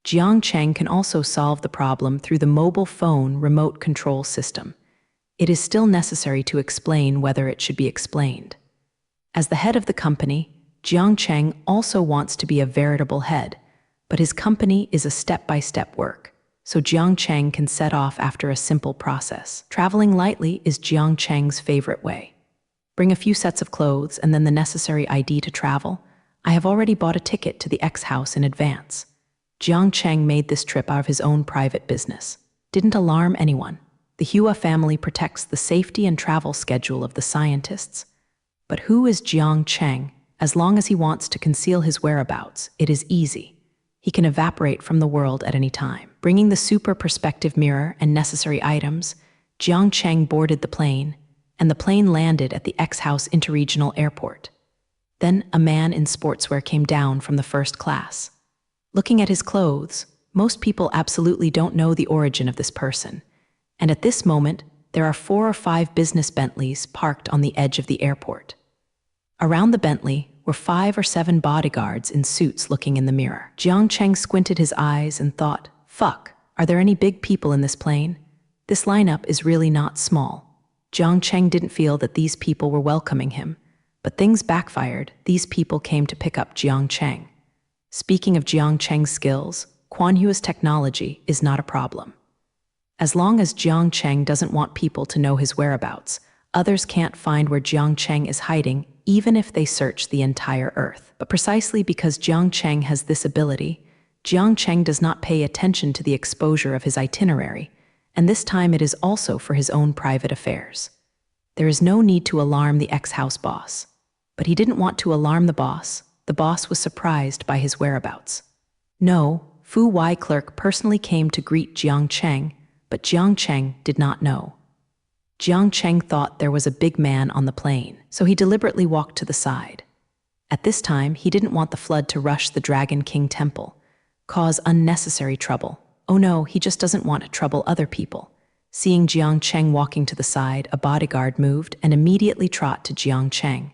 Jiang Cheng can also solve the problem through the mobile phone remote control system. It is still necessary to explain whether it should be explained. As the head of the company, Jiang Cheng also wants to be a veritable head, but his company is a step-by-step work, so Jiang Cheng can set off after a simple process. Traveling lightly is Jiang Cheng's favorite way. Bring a few sets of clothes and then the necessary ID to travel. I have already bought a ticket to the X house in advance. Jiang Cheng made this trip out of his own private business. Didn't alarm anyone. The Hua family protects the safety and travel schedule of the scientists. But who is Jiang Cheng? As long as he wants to conceal his whereabouts, it is easy. He can evaporate from the world at any time. Bringing the super perspective mirror and necessary items, Jiang Cheng boarded the plane, and the plane landed at the X House Interregional Airport. Then a man in sportswear came down from the first class. Looking at his clothes, most people absolutely don't know the origin of this person. And at this moment, there are 4 or 5 business Bentleys parked on the edge of the airport. Around the Bentley were 5 or 7 bodyguards in suits looking in the mirror. Jiang Cheng squinted his eyes and thought, fuck, are there any big people in this plane? This lineup is really not small. Jiang Cheng didn't feel that these people were welcoming him, but things backfired. These people came to pick up Jiang Cheng. Speaking of Jiang Cheng's skills, Quan Hua's technology is not a problem. As long as Jiang Cheng doesn't want people to know his whereabouts, others can't find where Jiang Cheng is hiding, even if they search the entire Earth. But precisely because Jiang Cheng has this ability, Jiang Cheng does not pay attention to the exposure of his itinerary, and this time it is also for his own private affairs. There is no need to alarm the X-House boss. But he didn't want to alarm the boss. The boss was surprised by his whereabouts. No, Fu Wei clerk personally came to greet Jiang Cheng, but Jiang Cheng did not know. Jiang Cheng thought there was a big man on the plane, so he deliberately walked to the side. At this time, he didn't want the flood to rush the Dragon King temple, cause unnecessary trouble. Oh no, he just doesn't want to trouble other people. Seeing Jiang Cheng walking to the side, a bodyguard moved and immediately trot to Jiang Cheng.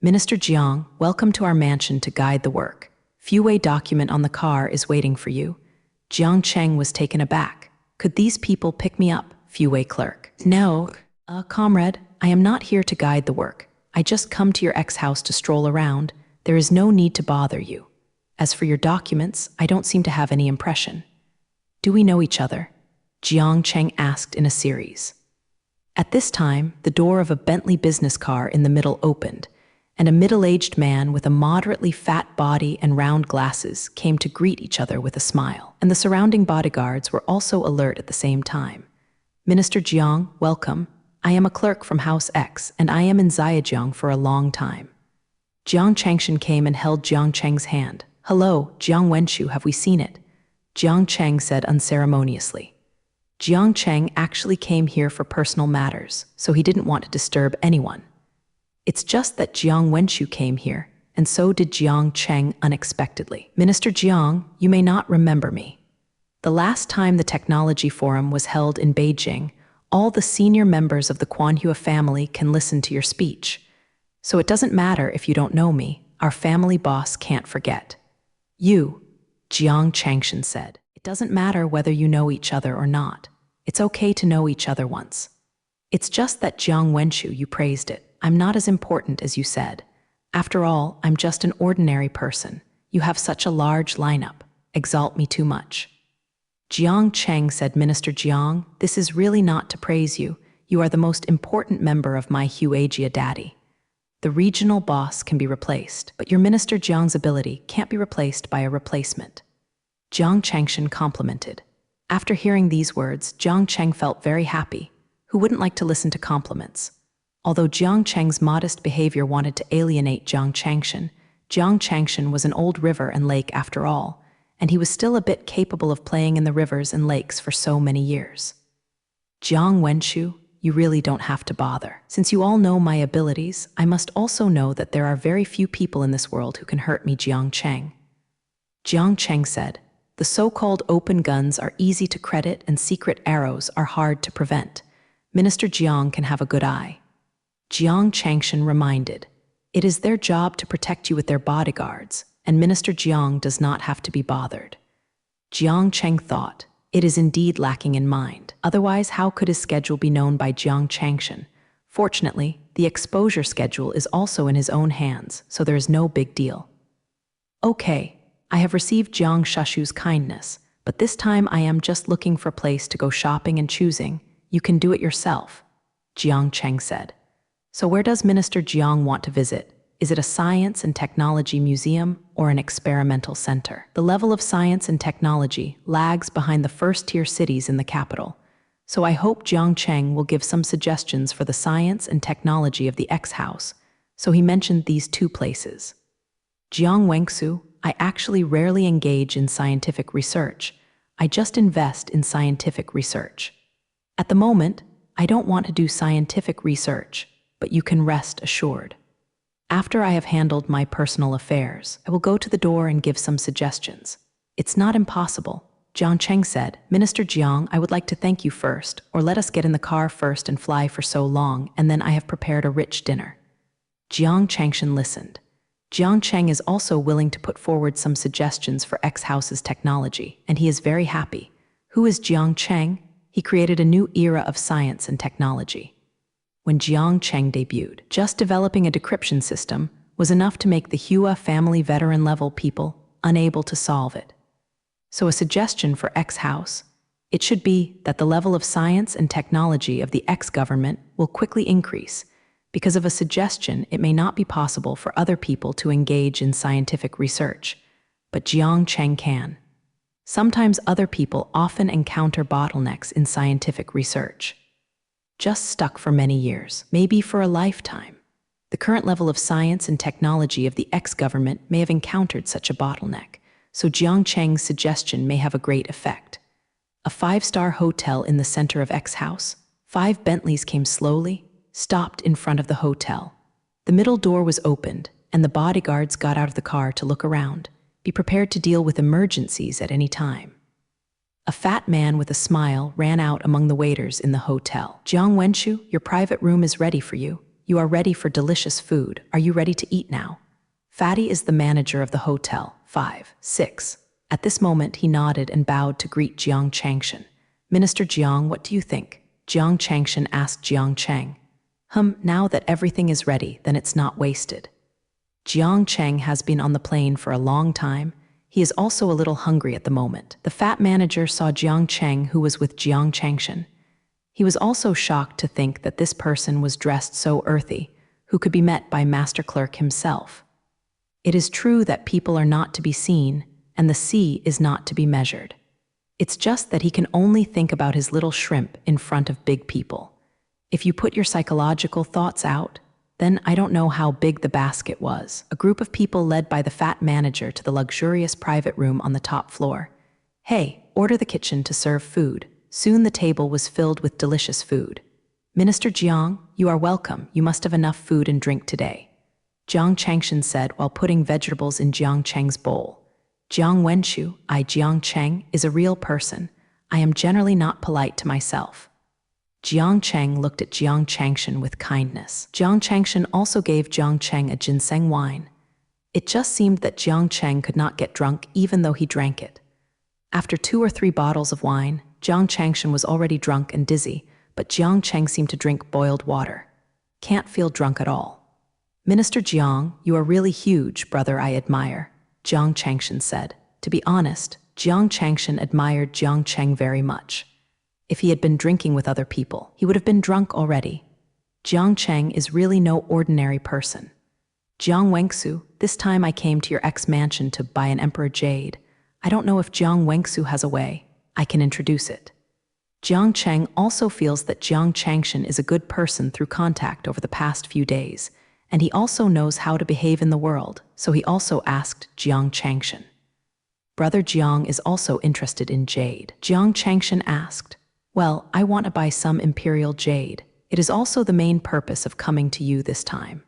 Minister Jiang, welcome to our mansion to guide the work. Few-way document on the car is waiting for you. Jiang Cheng was taken aback. Could these people pick me up, Few-way clerk? No, comrade, I am not here to guide the work. I just come to your ex-house to stroll around. There is no need to bother you. As for your documents, I don't seem to have any impression. Do we know each other? Jiang Cheng asked in a series. At this time, the door of a Bentley business car in the middle opened, and a middle-aged man with a moderately fat body and round glasses came to greet each other with a smile. And the surrounding bodyguards were also alert at the same time. Minister Jiang, welcome. I am a clerk from House X, and I am in Zhejiang for a long time. Jiang Changshan came and held Jiang Cheng's hand. Hello, Jiang Wenchu, have we seen it? Jiang Cheng said unceremoniously. Jiang Cheng actually came here for personal matters, so he didn't want to disturb anyone. It's just that Jiang Wenchu came here, and so did Jiang Cheng unexpectedly. Minister Jiang, you may not remember me. The last time the Technology Forum was held in Beijing, all the senior members of the Quan Hua family can listen to your speech. So it doesn't matter if you don't know me, our family boss can't forget. You, Jiang Changshan said. It doesn't matter whether you know each other or not. It's okay to know each other once. It's just that Jiang Wenchu, you praised it. I'm not as important as you said. After all, I'm just an ordinary person. You have such a large lineup. Exalt me too much. Jiang Cheng said, Minister Jiang, this is really not to praise you. You are the most important member of my Huagia daddy. The regional boss can be replaced, but your Minister Jiang's ability can't be replaced by a replacement. Jiang Changshan complimented. After hearing these words, Jiang Cheng felt very happy. Who wouldn't like to listen to compliments? Although Jiang Cheng's modest behavior wanted to alienate Jiang Changshan was an old river and lake after all, and he was still a bit capable of playing in the rivers and lakes for so many years. Jiang Wenchu, you really don't have to bother. Since you all know my abilities, I must also know that there are very few people in this world who can hurt me, Jiang Cheng. Jiang Cheng said, the so-called open guns are easy to credit and secret arrows are hard to prevent. Minister Jiang can have a good eye. Jiang Changshan reminded, it is their job to protect you with their bodyguards, and Minister Jiang does not have to be bothered. Jiang Cheng thought, it is indeed lacking in mind. Otherwise, how could his schedule be known by Jiang Changshan? Fortunately, the exposure schedule is also in his own hands, so there is no big deal. Okay, I have received Jiang Shashu's kindness, but this time I am just looking for a place to go shopping and choosing. You can do it yourself, Jiang Cheng said. So where does Minister Jiang want to visit? Is it a science and technology museum or an experimental center? The level of science and technology lags behind the first-tier cities in the capital, so I hope Jiang Cheng will give some suggestions for the science and technology of the X-House, so he mentioned these two places. Jiang Wengsu, I actually rarely engage in scientific research. I just invest in scientific research. At the moment, I don't want to do scientific research, but you can rest assured. After I have handled my personal affairs, I will go to the door and give some suggestions. It's not impossible. Jiang Cheng said, Minister Jiang, I would like to thank you first, or let us get in the car first and fly for so long, and then I have prepared a rich dinner. Jiang Changshan listened. Jiang Cheng is also willing to put forward some suggestions for X-House's technology, and he is very happy. Who is Jiang Cheng? He created a new era of science and technology. When Jiang Cheng debuted, just developing a decryption system was enough to make the Hua family veteran-level people unable to solve it. So a suggestion for X-House, it should be that the level of science and technology of the X-government will quickly increase. Because of a suggestion, it may not be possible for other people to engage in scientific research, but Jiang Cheng can. Sometimes other people often encounter bottlenecks in scientific research. Just stuck for many years, maybe for a lifetime. The current level of science and technology of the X-government may have encountered such a bottleneck, so Jiang Cheng's suggestion may have a great effect. A 5-star hotel in the center of X-House, 5 Bentleys came slowly, stopped in front of the hotel. The middle door was opened, and the bodyguards got out of the car to look around, be prepared to deal with emergencies at any time. A fat man with a smile ran out among the waiters in the hotel. Jiang Wenshu, your private room is ready for you. You are ready for delicious food. Are you ready to eat now? Fatty is the manager of the hotel. 5, 6. At this moment, he nodded and bowed to greet Jiang Changshan. Minister Jiang, what do you think? Jiang Changshan asked Jiang Cheng. Now that everything is ready, then it's not wasted. Jiang Cheng has been on the plane for a long time. He is also a little hungry at the moment. The fat manager saw Jiang Cheng, who was with Jiang Changshan. He was also shocked to think that this person was dressed so earthy, who could be met by Master Clerk himself. It is true that people are not to be seen, and the sea is not to be measured. It's just that he can only think about his little shrimp in front of big people. If you put your psychological thoughts out, then I don't know how big the basket was. A group of people led by the fat manager to the luxurious private room on the top floor. Hey, order the kitchen to serve food. Soon the table was filled with delicious food. Minister Jiang, you are welcome. You must have enough food and drink today. Jiang Changshan said while putting vegetables in Jiang Cheng's bowl. Jiang Wenshu, Jiang Cheng, is a real person. I am generally not polite to myself. Jiang Cheng looked at Jiang Changshan with kindness. Jiang Changshan also gave Jiang Cheng a ginseng wine. It just seemed that Jiang Cheng could not get drunk even though he drank it. After 2 or 3 bottles of wine, Jiang Changshan was already drunk and dizzy, but Jiang Cheng seemed to drink boiled water. Can't feel drunk at all. Minister Jiang, you are really huge, brother, I admire, Jiang Changshan said. To be honest, Jiang Changshan admired Jiang Cheng very much. If he had been drinking with other people, he would have been drunk already. Jiang Cheng is really no ordinary person. Jiang Wengsu, this time I came to your ex-mansion to buy an Emperor Jade. I don't know if Jiang Wengsu has a way. I can introduce it. Jiang Cheng also feels that Jiang Changshan is a good person through contact over the past few days, and he also knows how to behave in the world, so he also asked Jiang Changshan. Brother Jiang is also interested in jade. Jiang Changshan asked, well, I want to buy some imperial jade. It is also the main purpose of coming to you this time.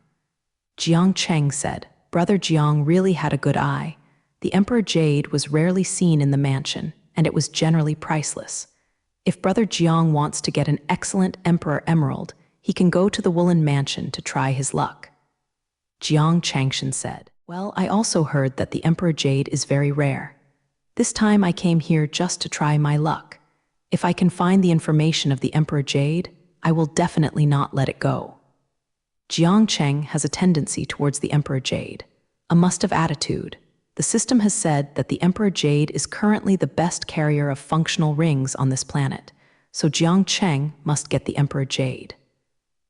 Jiang Cheng said, Brother Jiang really had a good eye. The Emperor Jade was rarely seen in the mansion, and it was generally priceless. If Brother Jiang wants to get an excellent Emperor Emerald, he can go to the Woolen Mansion to try his luck. Jiang Changshan said, well, I also heard that the Emperor Jade is very rare. This time I came here just to try my luck. If I can find the information of the Emperor Jade, I will definitely not let it go. Jiang Cheng has a tendency towards the Emperor Jade, a must-have attitude. The system has said that the Emperor Jade is currently the best carrier of functional rings on this planet, so Jiang Cheng must get the Emperor Jade.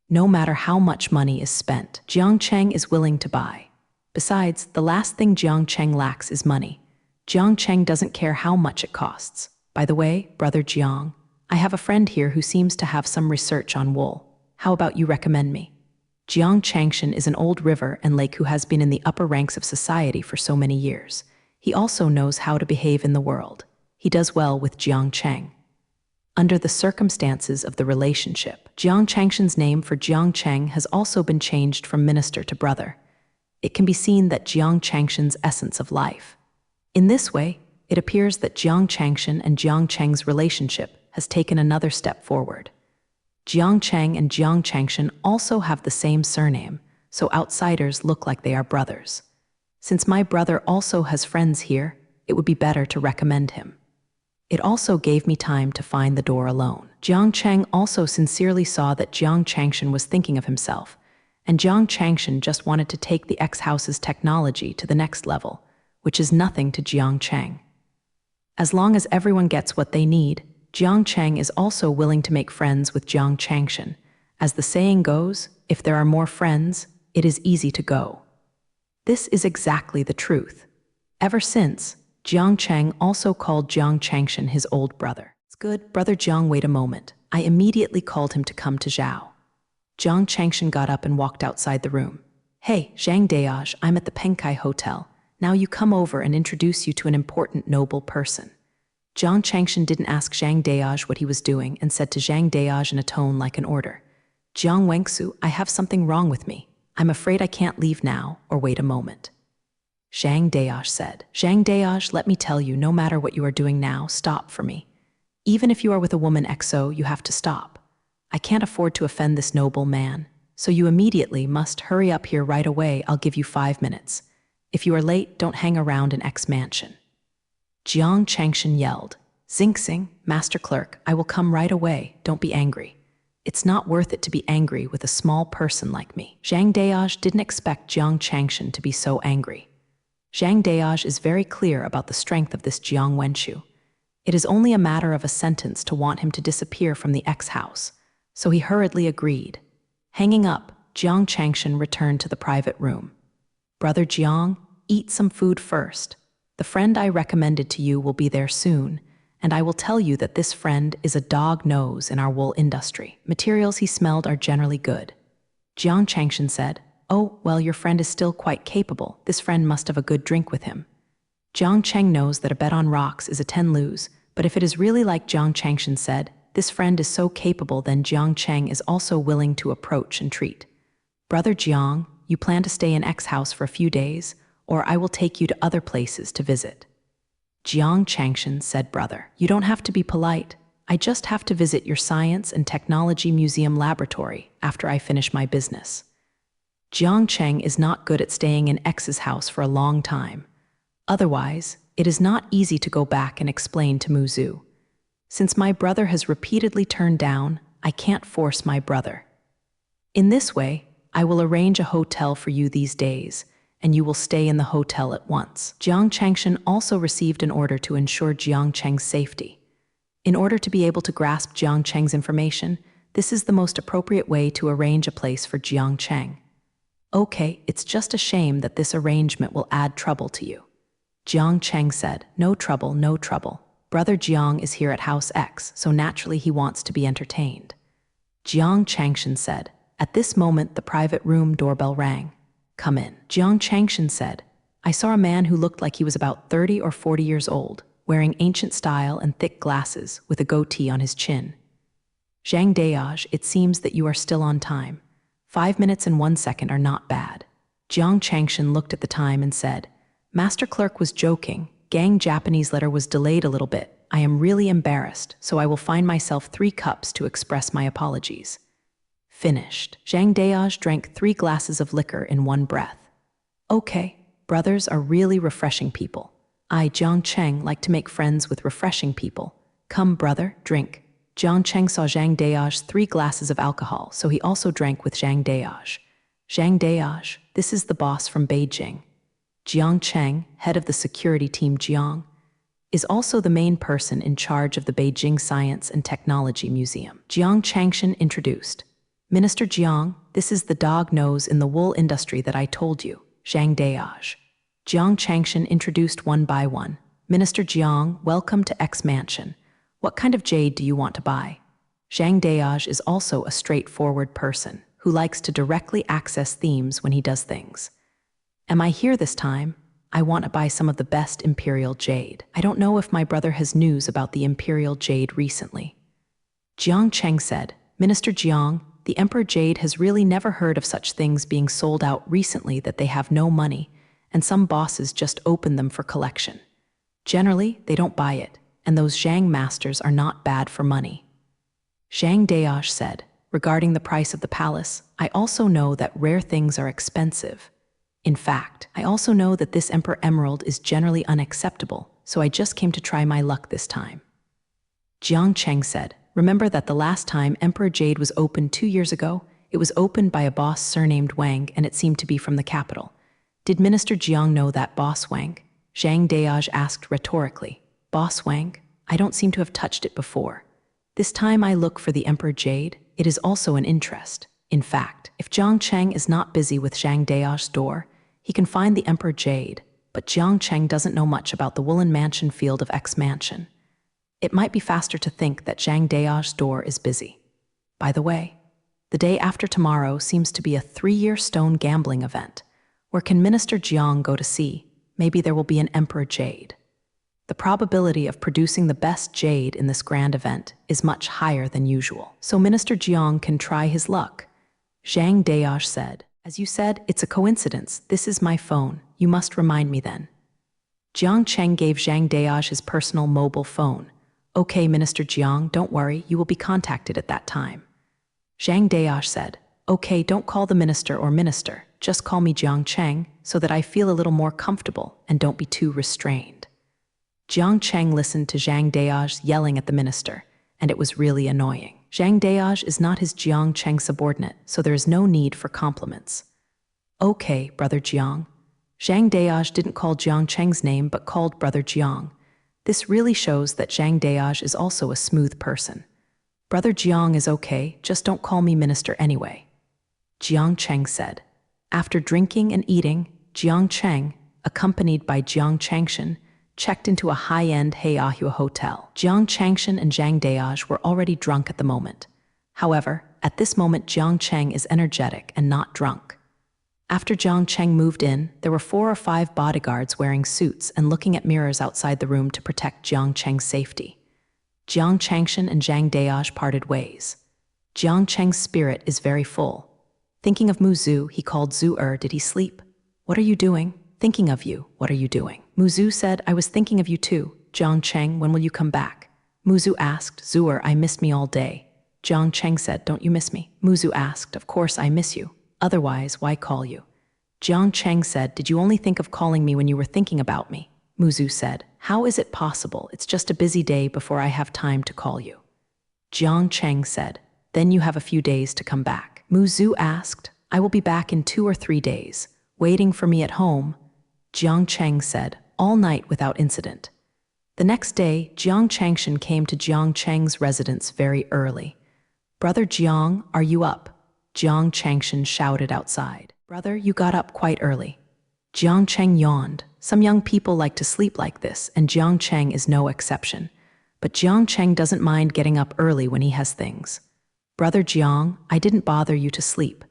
no matter how much money is spent. Jiang Cheng is willing to buy. Besides, the last thing Jiang Cheng lacks is money. Jiang Cheng doesn't care how much it costs. By the way, Brother Jiang, I have a friend here who seems to have some research on wool. How about you recommend me? Jiang Changshan is an old river and lake who has been in the upper ranks of society for so many years. He also knows how to behave in the world. He does well with Jiang Cheng. Under the circumstances of the relationship, Jiang Changshan's name for Jiang Cheng has also been changed from minister to brother. It can be seen that Jiang Changshan's essence of life. In this way, it appears that Jiang Changshan and Jiang Cheng's relationship has taken another step forward. Jiang Cheng and Jiang Changshan also have the same surname, so outsiders look like they are brothers. Since my brother also has friends here, it would be better to recommend him. It also gave me time to find the door alone. Jiang Cheng also sincerely saw that Jiang Changshan was thinking of himself, and Jiang Changshan just wanted to take the X-House's technology to the next level, which is nothing to Jiang Cheng. As long as everyone gets what they need, Jiang Cheng is also willing to make friends with Jiang Changshan. As the saying goes, if there are more friends, it is easy to go. This is exactly the truth. Ever since, Jiang Cheng also called Jiang Changshan his old brother. It's good, Brother Jiang, wait a moment. I immediately called him to come to Zhao. Jiang Changshan got up and walked outside the room. Hey, Zhang Dayaj, I'm at the Pengkai Hotel. Now you come over and introduce you to an important noble person. Jiang Changshan didn't ask Zhang Dayaj what he was doing and said to Zhang Dayaj in a tone like an order. Jiang Wengsu, I have something wrong with me. I'm afraid I can't leave now or wait a moment. Zhang Dayaj said, Zhang Dayaj, let me tell you, no matter what you are doing now, stop for me. Even if you are with a woman XO, you have to stop. I can't afford to offend this noble man, so you immediately must hurry up here right away. I'll give you 5 minutes. If you are late, don't hang around in X mansion. Jiang Changshan yelled, Xing Xing, master clerk, I will come right away, don't be angry. It's not worth it to be angry with a small person like me. Zhang Dayaj didn't expect Jiang Changshan to be so angry. Zhang Dayaj is very clear about the strength of this Jiang Wenshu. It is only a matter of a sentence to want him to disappear from the X-House, so he hurriedly agreed. Hanging up, Jiang Changshan returned to the private room. Brother Jiang, eat some food first. The friend I recommended to you will be there soon, and I will tell you that this friend is a dog nose in our wool industry. Materials he smelled are generally good. Jiang Changshan said, Oh, well, your friend is still quite capable. This friend must have a good drink with him. Jiang Cheng knows that a bet on rocks is a 10 lose, but if it is really like Jiang Changshan said, this friend is so capable, then Jiang Cheng is also willing to approach and treat. Brother Jiang, you plan to stay in X-House for a few days, or I will take you to other places to visit. Jiang Changshan said, Brother, you don't have to be polite. I just have to visit your Science and Technology Museum laboratory after I finish my business. Jiang Cheng is not good at staying in X's house for a long time. Otherwise, it is not easy to go back and explain to Muzu. Since my brother has repeatedly turned down, I can't force my brother. In this way, I will arrange a hotel for you these days, and you will stay in the hotel at once. Jiang Changshan also received an order to ensure Jiang Cheng's safety. In order to be able to grasp Jiang Cheng's information, this is the most appropriate way to arrange a place for Jiang Cheng. Okay, it's just a shame that this arrangement will add trouble to you. Jiang Cheng said, No trouble, no trouble. Brother Jiang is here at House X, so naturally he wants to be entertained. Jiang Changshan said, At this moment the private room doorbell rang. Come in. Jiang Changshan said, I saw a man who looked like he was about 30 or 40 years old, wearing ancient style and thick glasses with a goatee on his chin. Zhang Dayaj, it seems that you are still on time. 5 minutes and 1 second are not bad. Jiang Changshan looked at the time and said, Master Clerk was joking. Gang Japanese letter was delayed a little bit. I am really embarrassed, so I will find myself 3 cups to express my apologies. Finished. Zhang Dayaj drank 3 glasses of liquor in one breath. Okay, brothers are really refreshing people. I, Jiang Cheng, like to make friends with refreshing people. Come, brother, drink. Jiang Cheng saw Zhang Dayaj 3 glasses of alcohol, so he also drank with Zhang Dayaj. Zhang Dayaj, this is the boss from Beijing. Jiang Cheng, head of the security team Jiang, is also the main person in charge of the Beijing Science and Technology Museum. Jiang Changshan introduced. Minister Jiang, this is the dog nose in the wool industry that I told you, Zhang Deaj. Jiang Changshan introduced one by one. Minister Jiang, welcome to X Mansion. What kind of jade do you want to buy? Zhang Deaj is also a straightforward person who likes to directly access themes when he does things. Am I here this time? I want to buy some of the best imperial jade. I don't know if my brother has news about the imperial jade recently. Jiang Cheng said, Minister Jiang, the Emperor Jade has really never heard of such things being sold out recently that they have no money, and some bosses just open them for collection. Generally, they don't buy it, and those Zhang masters are not bad for money. Zhang Deaj said, regarding the price of the palace, I also know that rare things are expensive. In fact, I also know that this Emperor Emerald is generally unacceptable, so I just came to try my luck this time. Jiang Cheng said, remember that the last time Emperor Jade was opened 2 years ago, it was opened by a boss surnamed Wang, and it seemed to be from the capital. Did Minister Jiang know that boss Wang? Zhang Deaj asked rhetorically. Boss Wang? I don't seem to have touched it before. This time I look for the Emperor Jade, it is also an interest. In fact, if Jiang Cheng is not busy with Zhang Deaj's door, he can find the Emperor Jade, but Jiang Cheng doesn't know much about the Woolen Mansion field of X Mansion. It might be faster to think that Zhang Deaj's door is busy. By the way, the day after tomorrow seems to be a 3-year stone gambling event. Where can Minister Jiang go to see? Maybe there will be an Emperor Jade. The probability of producing the best jade in this grand event is much higher than usual, so Minister Jiang can try his luck. Zhang Deaj said, as you said, it's a coincidence. This is my phone. You must remind me then. Jiang Cheng gave Zhang Deaj his personal mobile phone. Okay, Minister Jiang, don't worry, you will be contacted at that time. Zhang Deaj said, okay, don't call the minister or minister, just call me Jiang Cheng so that I feel a little more comfortable and don't be too restrained. Jiang Cheng listened to Zhang Deaj yelling at the minister, and it was really annoying. Zhang Deaj is not his Jiang Cheng subordinate, so there is no need for compliments. Okay, Brother Jiang. Zhang Deaj didn't call Jiang Cheng's name but called Brother Jiang. This really shows that Zhang Deaj is also a smooth person. Brother Jiang is okay, just don't call me minister anyway. Jiang Cheng said. After drinking and eating, Jiang Cheng, accompanied by Jiang Changshan, checked into a high-end Heiahua hotel. Jiang Changshan and Zhang Deaj were already drunk at the moment. However, at this moment Jiang Cheng is energetic and not drunk. After Jiang Cheng moved in, there were 4 or 5 bodyguards wearing suits and looking at mirrors outside the room to protect Jiang Cheng's safety. Jiang Changshan and Zhang Deaj parted ways. Jiang Cheng's spirit is very full. Thinking of Mu Zhu, he called Zhu did he sleep? What are you doing? Thinking of you, what are you doing? Mu Zhu said, I was thinking of you too. Jiang Cheng, when will you come back? Mu Zhu asked, Zhu I missed me all day. Jiang Cheng said, don't you miss me? Mu Zhu asked, of course I miss you. Otherwise, why call you? Jiang Cheng said, did you only think of calling me when you were thinking about me? Mu Zhu said, how is it possible? It's just a busy day before I have time to call you. Jiang Cheng said, then you have a few days to come back. Mu Zhu asked, I will be back in 2 or 3 days. Waiting for me at home? Jiang Cheng said, all night without incident. The next day, Jiang Changshan came to Jiang Cheng's residence very early. Brother Jiang, are you up? Jiang Changshan shouted outside. Brother, you got up quite early. Jiang Cheng yawned. Some young people like to sleep like this, and Jiang Cheng is no exception. But Jiang Cheng doesn't mind getting up early when he has things. Brother Jiang, I didn't bother you to sleep.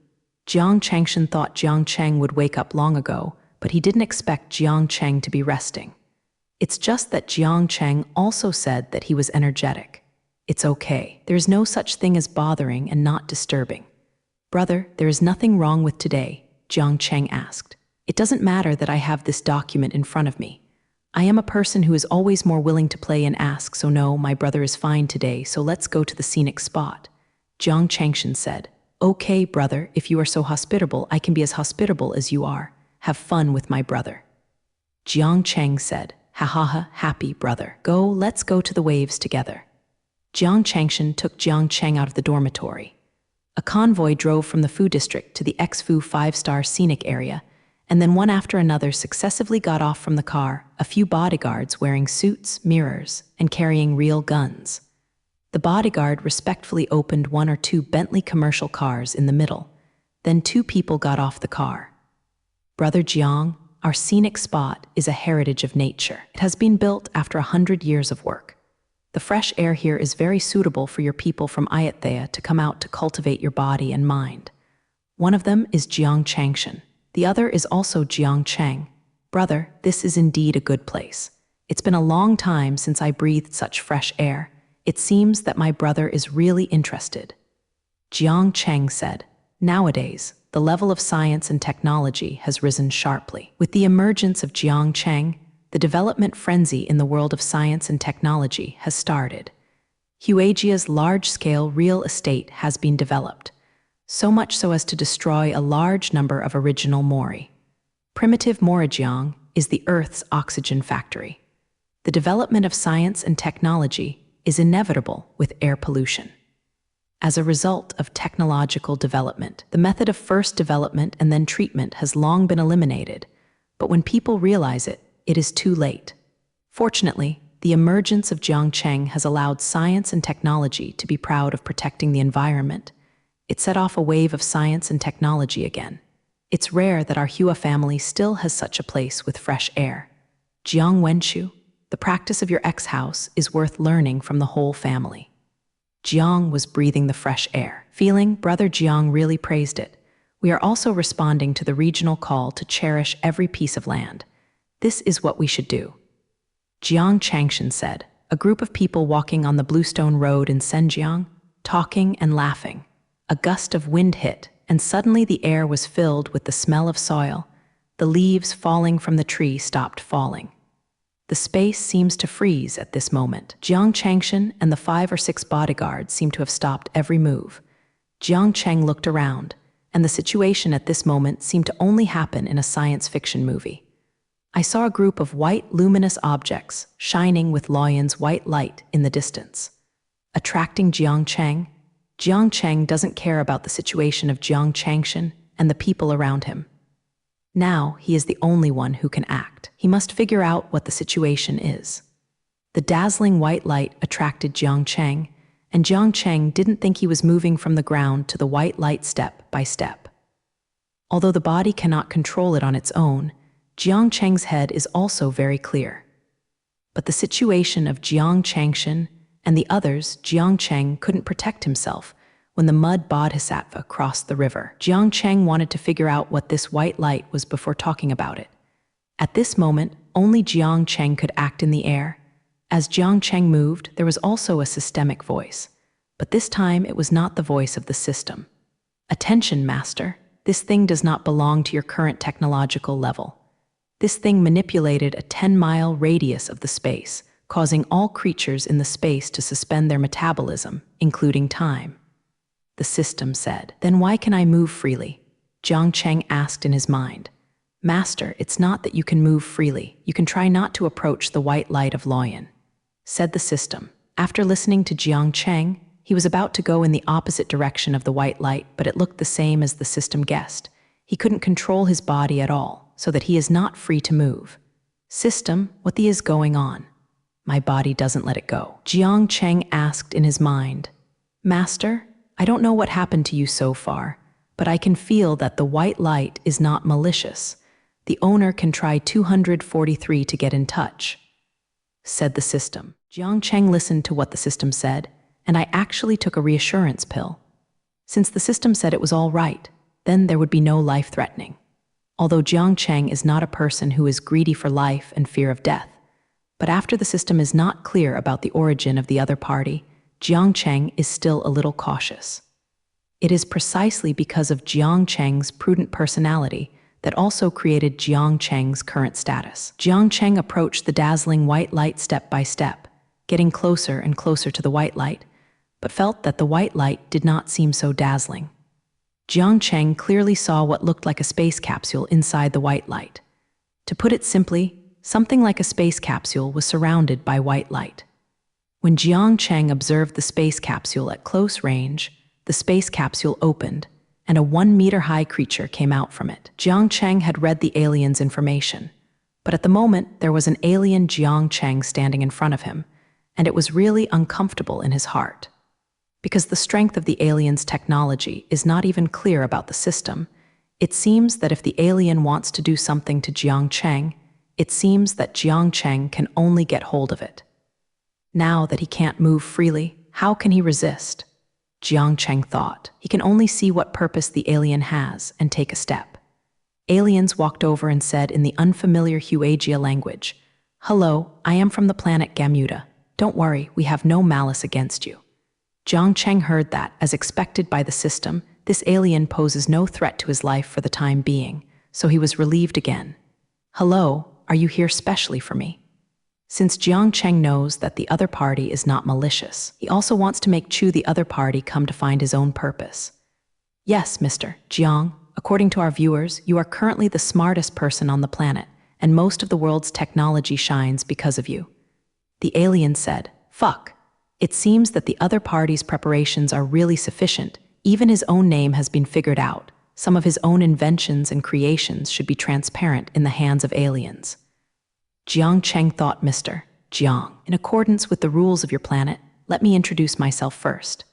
Jiang Changshan thought Jiang Cheng would wake up long ago, but he didn't expect Jiang Cheng to be resting. It's just that Jiang Cheng also said that he was energetic. It's okay. There's no such thing as bothering and not disturbing. Brother, there is nothing wrong with today, Jiang Cheng asked. It doesn't matter that I have this document in front of me. I am a person who is always more willing to play and ask, so no, my brother is fine today, so let's go to the scenic spot. Jiang Changshan said, okay, brother, if you are so hospitable, I can be as hospitable as you are. Have fun with my brother. Jiang Cheng said, ha ha ha, happy brother. Go, let's go to the waves together. Jiang Changshan took Jiang Cheng out of the dormitory. A convoy drove from the Fu district to the X-Fu 5-star scenic area, and then one after another successively got off from the car, a few bodyguards wearing suits, mirrors, and carrying real guns. The bodyguard respectfully opened one or two Bentley commercial cars in the middle. Then two people got off the car. Brother Jiang, our scenic spot is a heritage of nature. It has been built after 100 years of work. The fresh air here is very suitable for your people from Ayutthaya to come out to cultivate your body and mind. One of them is Jiang Changshan. The other is also Jiang Cheng. Brother, this is indeed a good place. It's been a long time since I breathed such fresh air. It seems that my brother is really interested. Jiang Cheng said, nowadays, the level of science and technology has risen sharply. With the emergence of Jiang Cheng, the development frenzy in the world of science and technology has started. Huajia's large-scale real estate has been developed, so much so as to destroy a large number of original Mori. Primitive Morajiang is the Earth's oxygen factory. The development of science and technology is inevitable with air pollution. As a result of technological development, the method of first development and then treatment has long been eliminated, but when people realize it, it is too late. Fortunately, the emergence of Jiang Cheng has allowed science and technology to be proud of protecting the environment. It set off a wave of science and technology again. It's rare that our Hua family still has such a place with fresh air. Jiang Wenshu, the practice of your ex-house is worth learning from the whole family. Jiang was breathing the fresh air. Feeling, Brother Jiang really praised it. We are also responding to the regional call to cherish every piece of land. This is what we should do. Jiang Changshan said, a group of people walking on the Bluestone Road in Senjiang, talking and laughing. A gust of wind hit, and suddenly the air was filled with the smell of soil. The leaves falling from the tree stopped falling. The space seems to freeze at this moment. Jiang Changshan and the 5 or 6 bodyguards seem to have stopped every move. Jiang Cheng looked around, and the situation at this moment seemed to only happen in a science fiction movie. I saw a group of white luminous objects shining with Luoyan's white light in the distance. Attracting Jiang Cheng, Jiang Cheng doesn't care about the situation of Jiang Changshan and the people around him. Now he is the only one who can act. He must figure out what the situation is. The dazzling white light attracted Jiang Cheng, and Jiang Cheng didn't think he was moving from the ground to the white light step by step. Although the body cannot control it on its own, Jiang Cheng's head is also very clear. But the situation of Jiang Changshan and the others, Jiang Cheng couldn't protect himself when the mud bodhisattva crossed the river. Jiang Cheng wanted to figure out what this white light was before talking about it. At this moment, only Jiang Cheng could act in the air. As Jiang Cheng moved, there was also a systemic voice. But this time it was not the voice of the system. Attention, master. This thing does not belong to your current technological level. This thing manipulated a 10-mile radius of the space, causing all creatures in the space to suspend their metabolism, including time. The system said, then why can I move freely? Jiang Cheng asked in his mind. Master, it's not that you can move freely. You can try not to approach the white light of Luoyan, said the system. After listening to Jiang Cheng, he was about to go in the opposite direction of the white light, but it looked the same as the system guessed. He couldn't control his body at all, so that he is not free to move. System, what is going on? My body doesn't let it go. Jiang Cheng asked in his mind. Master, I don't know what happened to you so far, but I can feel that the white light is not malicious. The owner can try 243 to get in touch, said the system. Jiang Cheng listened to what the system said, and I actually took a reassurance pill. Since the system said it was all right, then there would be no life-threatening. Although Jiang Cheng is not a person who is greedy for life and fear of death, but after the system is not clear about the origin of the other party, Jiang Cheng is still a little cautious. It is precisely because of Jiang Cheng's prudent personality that also created Jiang Cheng's current status. Jiang Cheng approached the dazzling white light step by step, getting closer and closer to the white light, but felt that the white light did not seem so dazzling. Jiang Cheng clearly saw what looked like a space capsule inside the white light. To put it simply, something like a space capsule was surrounded by white light. When Jiang Cheng observed the space capsule at close range, the space capsule opened, and a 1-meter-high creature came out from it. Jiang Cheng had read the alien's information, but at the moment there was an alien Jiang Cheng standing in front of him, and it was really uncomfortable in his heart. Because the strength of the alien's technology is not even clear about the system, it seems that if the alien wants to do something to Jiang Cheng, it seems that Jiang Cheng can only get hold of it. Now that he can't move freely, how can he resist? Jiang Cheng thought. He can only see what purpose the alien has and take a step. Aliens walked over and said in the unfamiliar Huagia language, "Hello, I am from the planet Gamuda. Don't worry, we have no malice against you." Jiang Cheng heard that, as expected by the system, this alien poses no threat to his life for the time being, so he was relieved again. "Hello, are you here specially for me?" Since Jiang Cheng knows that the other party is not malicious, he also wants to make the other party come to find his own purpose. "Yes, Mr. Jiang, according to our viewers, you are currently the smartest person on the planet, and most of the world's technology shines because of you." The alien said, "Fuck. It seems that the other party's preparations are really sufficient. Even his own name has been figured out. Some of his own inventions and creations should be transparent in the hands of aliens." Jiang Cheng thought, "Mr. Jiang, in accordance with the rules of your planet, let me introduce myself first.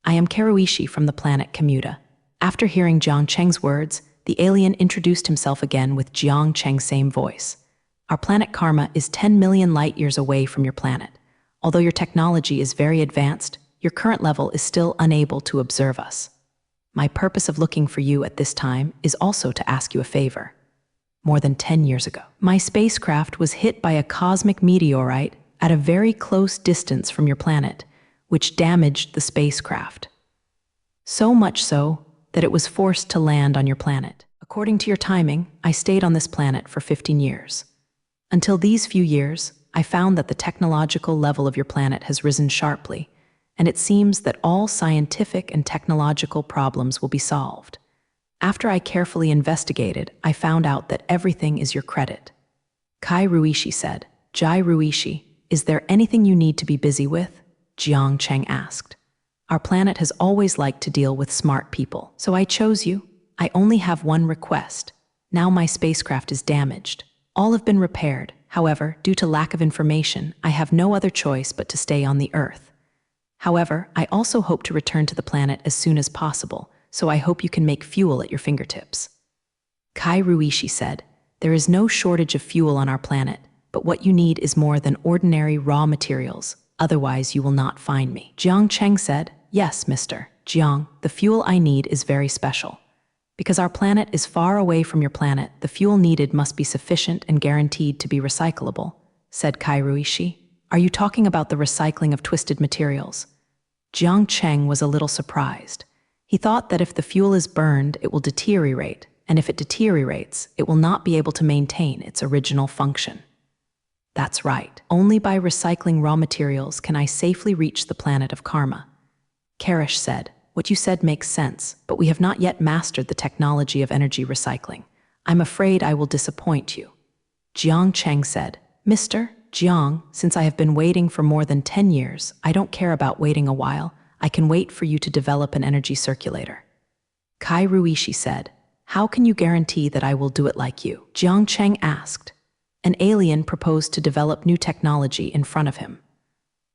I am Karuishi from the planet Kamuta." After hearing Jiang Cheng's words, the alien introduced himself again with Jiang Cheng's same voice. "Our planet Karma is 10 million light-years away from your planet. Although your technology is very advanced, your current level is still unable to observe us. My purpose of looking for you at this time is also to ask you a favor. More than 10 years ago, my spacecraft was hit by a cosmic meteorite at a very close distance from your planet, which damaged the spacecraft. So much so that it was forced to land on your planet. According to your timing, I stayed on this planet for 15 years. Until these few years, I found that the technological level of your planet has risen sharply, and it seems that all scientific and technological problems will be solved. After I carefully investigated, I found out that everything is your credit." Kai Ruishi said. "Jai Ruishi, is there anything you need to be busy with?" Jiang Cheng asked. "Our planet has always liked to deal with smart people, so I chose you. I only have one request. Now my spacecraft is damaged. All have been repaired. However, due to lack of information, I have no other choice but to stay on the Earth. However, I also hope to return to the planet as soon as possible, so I hope you can make fuel at your fingertips." Kai Ruishi said, "There is no shortage of fuel on our planet, but what you need is more than ordinary raw materials, otherwise you will not find me." Jiang Cheng said, "Yes, Mr. Jiang, the fuel I need is very special. Because our planet is far away from your planet, the fuel needed must be sufficient and guaranteed to be recyclable," said Kai Ruishi. "Are you talking about the recycling of twisted materials?" Jiang Cheng was a little surprised. He thought that if the fuel is burned, it will deteriorate, and if it deteriorates, it will not be able to maintain its original function. "That's right. Only by recycling raw materials can I safely reach the planet of Karma." Karish said, "What you said makes sense, but we have not yet mastered the technology of energy recycling. I'm afraid I will disappoint you." Jiang Cheng said, "Mr. Jiang, since I have been waiting for more than 10 years, I don't care about waiting a while. I can wait for you to develop an energy circulator." Kai Ruishi said, "How can you guarantee that I will do it like you?" Jiang Cheng asked. An alien proposed to develop new technology in front of him.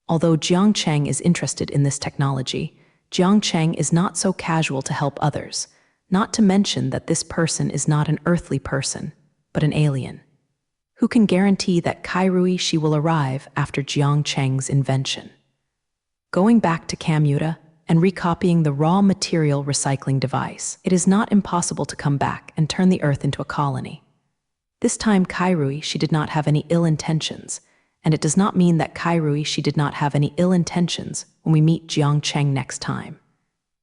Although Jiang Cheng is interested in this technology, Jiang Cheng is not so casual to help others, not to mention that this person is not an earthly person, but an alien. Who can guarantee that Kai Ruishi will arrive after Jiang Cheng's invention? Going back to Kamuta and recopying the raw material recycling device, it is not impossible to come back and turn the Earth into a colony. This time Kai Ruishi did not have any ill intentions, and it does not mean that Kai Ruishi did not have any ill intentions when we meet Jiang Cheng next time.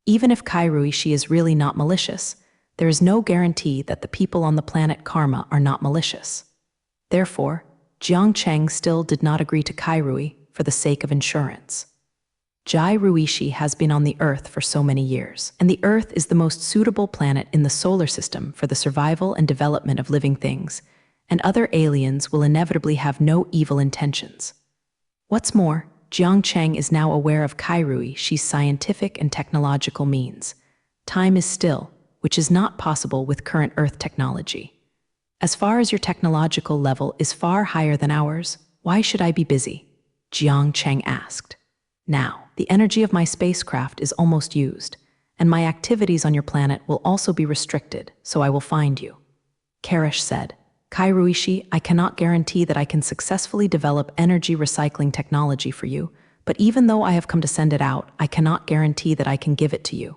Even if Kai Ruishi is really not malicious, there is no guarantee that the people on the planet Karma are not malicious. Therefore, Jiang Cheng still did not agree to Kai Rui for the sake of insurance. Jai Ruishi has been on the Earth for so many years, and the Earth is the most suitable planet in the solar system for the survival and development of living things, and other aliens will inevitably have no evil intentions. What's more, Jiang Cheng is now aware of Kai Ruishi's scientific and technological means. Time is still, which is not possible with current Earth technology. As far as your technological level is far higher than ours, why should I be busy? Jiang Cheng asked. Now, the energy of my spacecraft is almost used, and my activities on your planet will also be restricted, so I will find you. Karish said, Kairuishi, I cannot guarantee that I can successfully develop energy recycling technology for you, but even though I have come to send it out, I cannot guarantee that I can give it to you.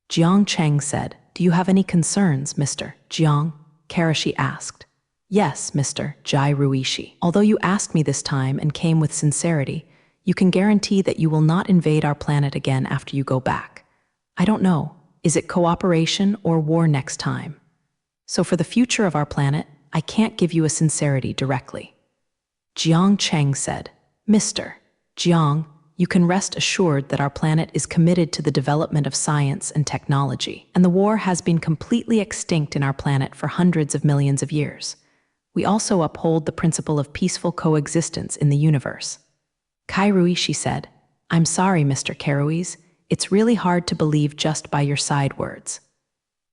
Jiang Cheng said, Do you have any concerns, Mr. Jiang? Karishi asked. Yes, Mr. Jai Ruishi. Although you asked me this time and came with sincerity, you can guarantee that you will not invade our planet again after you go back. I don't know, is it cooperation or war next time? So for the future of our planet, I can't give you a sincerity directly. Jiang Cheng said, Mr. Jiang, you can rest assured that our planet is committed to the development of science and technology, and the war has been completely extinct in our planet for hundreds of millions of years. We also uphold the principle of peaceful coexistence in the universe. Kairuishi said, I'm sorry, Mr. Kairuis, it's really hard to believe just by your side words.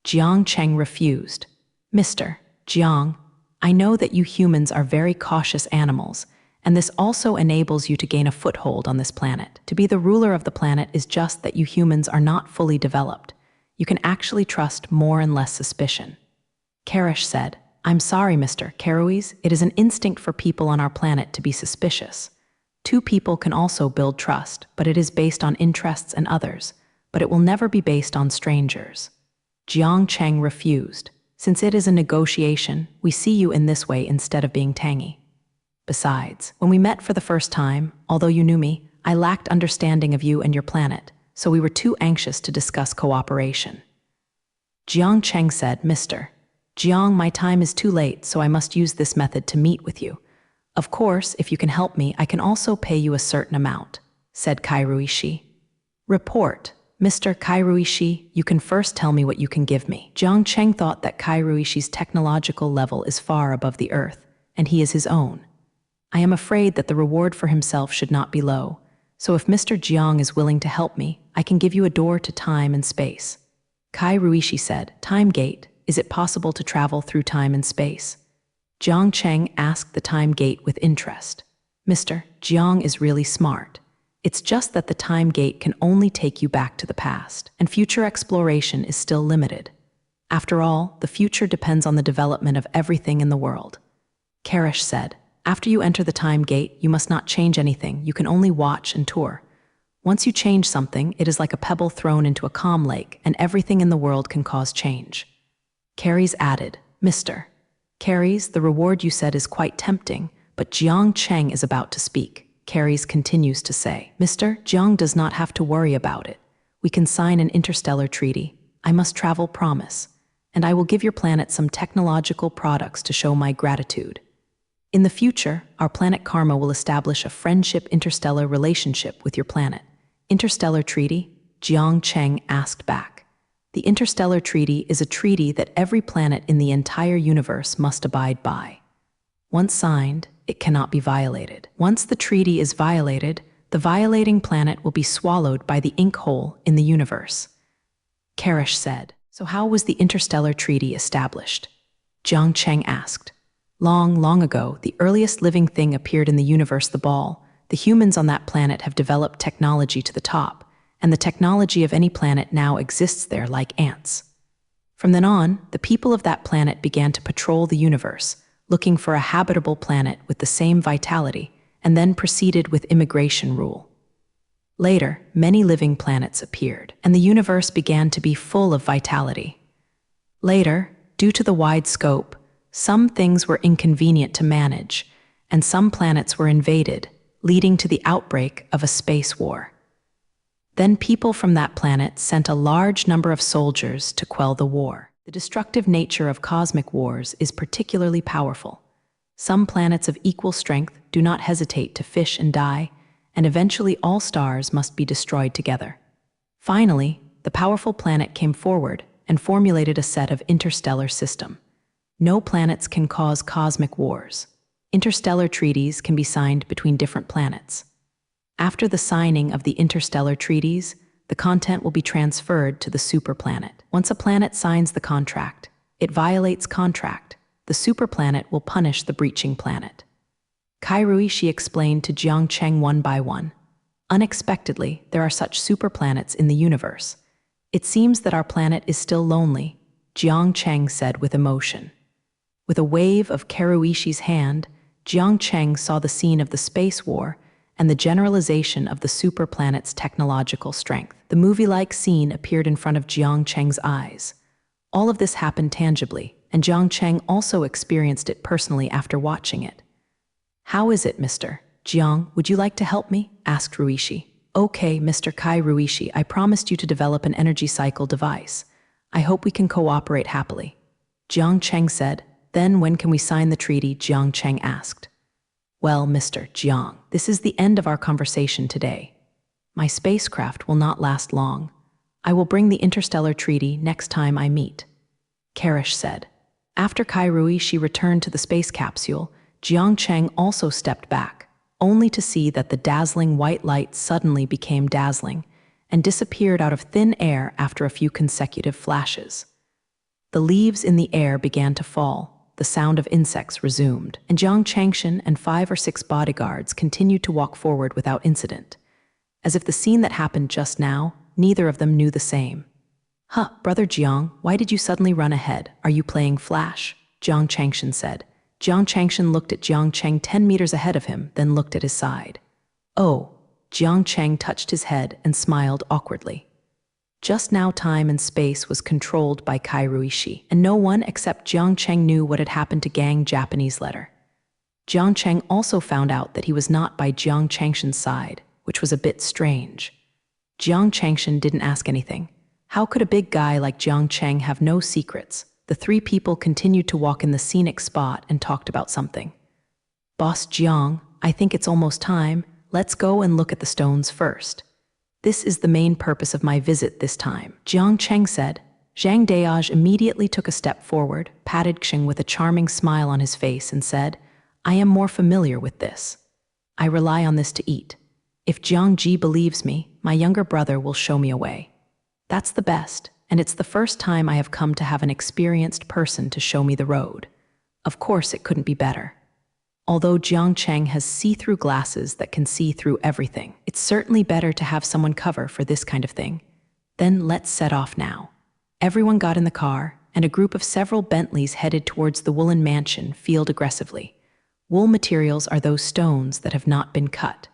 Jiang Cheng refused. Mr. Jiang, I know that you humans are very cautious animals, and this also enables you to gain a foothold on this planet. To be the ruler of the planet is just that you humans are not fully developed. You can actually trust more and less suspicion. Karish said, I'm sorry, Mr. Kairuis, it is an instinct for people on our planet to be suspicious. Two people can also build trust, but it is based on interests and others, but it will never be based on strangers. Jiang Cheng refused. Since it is a negotiation, we see you in this way instead of being tangy. Besides, when we met for the first time, although you knew me, I lacked understanding of you and your planet, so we were too anxious to discuss cooperation. Jiang Cheng said, Mr. Jiang, my time is too late, so I must use this method to meet with you. Of course, if you can help me, I can also pay you a certain amount, said Kairuishi. Report. Mr. Kairuishi, you can first tell me what you can give me. Jiang Cheng thought that Kairuishi's technological level is far above the Earth, and he is his own. I am afraid that the reward for himself should not be low, so if Mr. Jiang is willing to help me, I can give you a door to time and space. Kairuishi said, Time Gate, is it possible to travel through time and space? Jiang Cheng asked the time gate with interest. Mr. Jiang is really smart. It's just that the time gate can only take you back to the past, and future exploration is still limited. After all, the future depends on the development of everything in the world. Karish said, After you enter the time gate, you must not change anything, you can only watch and tour. Once you change something, it is like a pebble thrown into a calm lake, and everything in the world can cause change. Karish added, Mr. Karish, the reward you said is quite tempting, but Jiang Cheng is about to speak. Karish continues to say, Mr. Jiang does not have to worry about it. We can sign an interstellar treaty. I must travel promise, and I will give your planet some technological products to show my gratitude. In the future, our planet Karma will establish a friendship interstellar relationship with your planet. Interstellar treaty? Jiang Cheng asked back. The interstellar treaty is a treaty that every planet in the entire universe must abide by. Once signed, it cannot be violated. Once the treaty is violated, the violating planet will be swallowed by the ink hole in the universe. Karish said, So how was the interstellar treaty established? Jiang Cheng asked. Long, long ago, the earliest living thing appeared in the universe, the ball. The humans on that planet have developed technology to the top, and the technology of any planet now exists there like ants. From then on, the people of that planet began to patrol the universe, looking for a habitable planet with the same vitality, and then proceeded with immigration rule. Later, many living planets appeared, and the universe began to be full of vitality. Later, due to the wide scope, some things were inconvenient to manage, and some planets were invaded, leading to the outbreak of a space war. Then people from that planet sent a large number of soldiers to quell the war. The destructive nature of cosmic wars is particularly powerful. Some planets of equal strength do not hesitate to fish and die, and eventually all stars must be destroyed together. Finally, the powerful planet came forward and formulated a set of interstellar system. No planets can cause cosmic wars. Interstellar treaties can be signed between different planets. After the signing of the interstellar treaties, the content will be transferred to the superplanet. Once a planet signs the contract, it violates contract. The superplanet will punish the breaching planet. Kairuishi explained to Jiang Cheng one by one. Unexpectedly, there are such superplanets in the universe. It seems that our planet is still lonely, Jiang Cheng said with emotion. With a wave of Kairuishi's hand, Jiang Cheng saw the scene of the space war and the generalization of the superplanet's technological strength. The movie-like scene appeared in front of Jiang Cheng's eyes. All of this happened tangibly, and Jiang Cheng also experienced it personally after watching it. "How is it, Mr. Jiang, would you like to help me?" asked Ruishi. "Okay, Mr. Kairuishi, I promised you to develop an energy cycle device. I hope we can cooperate happily," Jiang Cheng said. "Then when can we sign the treaty?" Jiang Cheng asked. "Well, Mr. Jiang, this is the end of our conversation today. My spacecraft will not last long. I will bring the interstellar treaty next time I meet," Karish said. After Kairuishi returned to the space capsule, Jiang Cheng also stepped back, only to see that the dazzling white light suddenly became dazzling and disappeared out of thin air after a few consecutive flashes. The leaves in the air began to fall, the sound of insects resumed, and Jiang Changshan and 5 or 6 bodyguards continued to walk forward without incident. As if the scene that happened just now, neither of them knew the same. "Huh, Brother Jiang, why did you suddenly run ahead? Are you playing Flash?" Jiang Changshan said. Jiang Changshan looked at Jiang Cheng 10 meters ahead of him, then looked at his side. "Oh," Jiang Cheng touched his head and smiled awkwardly. Just now time and space was controlled by Kairuishi, and no one except Jiang Cheng knew what had happened to Gang Japanese letter. Jiang Cheng also found out that he was not by Jiang Changshan's side, which was a bit strange. Jiang Changshan didn't ask anything. How could a big guy like Jiang Cheng have no secrets? The 3 people continued to walk in the scenic spot and talked about something. "Boss Jiang, I think it's almost time. Let's go and look at the stones first. This is the main purpose of my visit this time," Jiang Cheng said. Zhang Deaj immediately took a step forward, patted Xing with a charming smile on his face and said, "I am more familiar with this. I rely on this to eat. If Jiang Ji believes me, my younger brother will show me a way. That's the best, and it's the first time I have come to have an experienced person to show me the road. Of course, it couldn't be better." Although Jiang Cheng has see-through glasses that can see through everything, it's certainly better to have someone cover for this kind of thing. "Then let's set off now." Everyone got in the car, and a group of several Bentleys headed towards the woolen mansion field aggressively. Wool materials are those stones that have not been cut.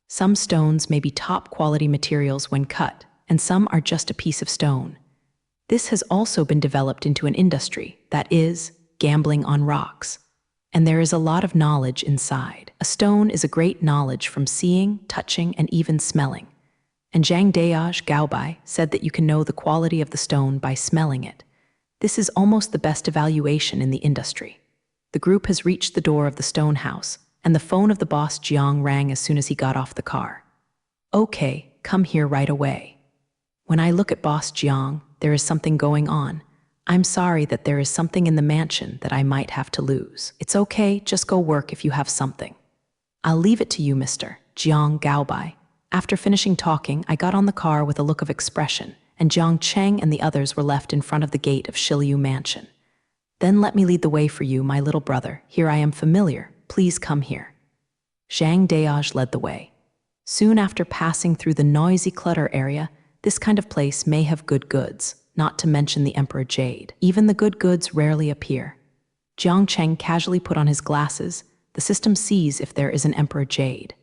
Some stones may be top-quality materials when cut, and some are just a piece of stone. This has also been developed into an industry, that is, gambling on rocks. And there is a lot of knowledge inside. A stone is a great knowledge from seeing, touching, and even smelling. And Zhang Deaj Gaobai said that you can know the quality of the stone by smelling it. This is almost the best evaluation in the industry. The group has reached the door of the stone house, and the phone of the boss Jiang rang as soon as he got off the car. "Okay, come here right away. When I look at boss Jiang, there is something going on. I'm sorry that there is something in the mansion that I might have to lose. It's okay, just go work if you have something. I'll leave it to you, Mr. Jiang Gaobai." After finishing talking, I got on the car with a look of expression, and Jiang Cheng and the others were left in front of the gate of Shiliu Mansion. "Then let me lead the way for you, my little brother. Here I am familiar. Please come here." Zhang Deaj led the way. Soon after passing through the noisy clutter area, this kind of place may have good goods, not to mention the Emperor Jade. Even the good goods rarely appear. Jiang Cheng casually put on his glasses. The system sees if there is an Emperor Jade.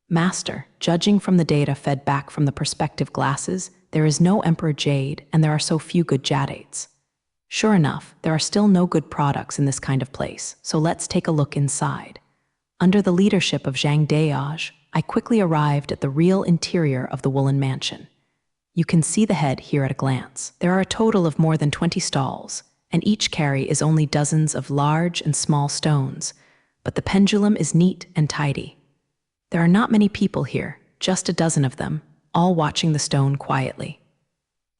"Master, judging from the data fed back from the perspective glasses, there is no Emperor Jade and there are so few good Jadates. Sure enough, there are still no good products in this kind of place, so let's take a look inside." Under the leadership of Zhang Deaj, I quickly arrived at the real interior of the woolen mansion. You can see the head here at a glance. There are a total of more than 20 stalls, and each carry is only dozens of large and small stones, but the pendulum is neat and tidy. There are not many people here, just a dozen of them, all watching the stone quietly.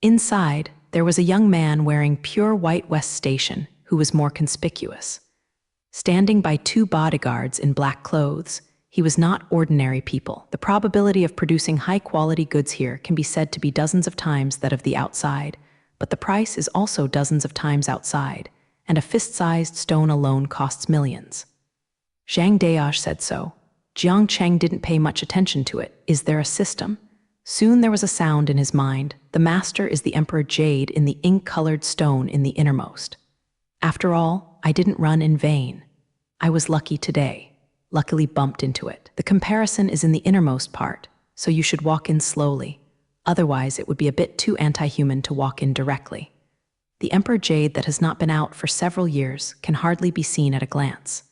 Inside, there was a young man wearing pure white West Station who was more conspicuous. Standing by 2 bodyguards in black clothes, he was not ordinary people. The probability of producing high-quality goods here can be said to be dozens of times that of the outside, but the price is also dozens of times outside, and a fist-sized stone alone costs millions. Zhang Daosh said so. Jiang Cheng didn't pay much attention to it. Is there a system? Soon there was a sound in his mind. The master is the Emperor Jade in the ink-colored stone in the innermost. After all, I didn't run in vain. I was lucky today. Luckily bumped into it. The comparison is in the innermost part, so you should walk in slowly. Otherwise, it would be a bit too anti-human to walk in directly. The Emperor Jade that has not been out for several years can hardly be seen at a glance.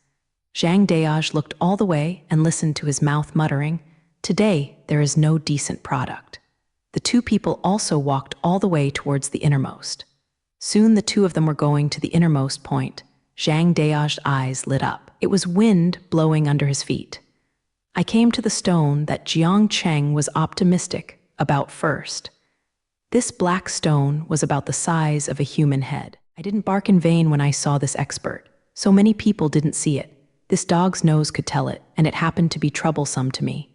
Zhang Daosh looked all the way and listened to his mouth muttering, "Today, there is no decent product." The two people also walked all the way towards the innermost. Soon the two of them were going to the innermost point. Zhang Daosh's eyes lit up. It was wind blowing under his feet. I came to the stone that Jiang Cheng was optimistic about first. This black stone was about the size of a human head. I didn't bark in vain when I saw this expert. So many people didn't see it. This dog's nose could tell it, and it happened to be troublesome to me.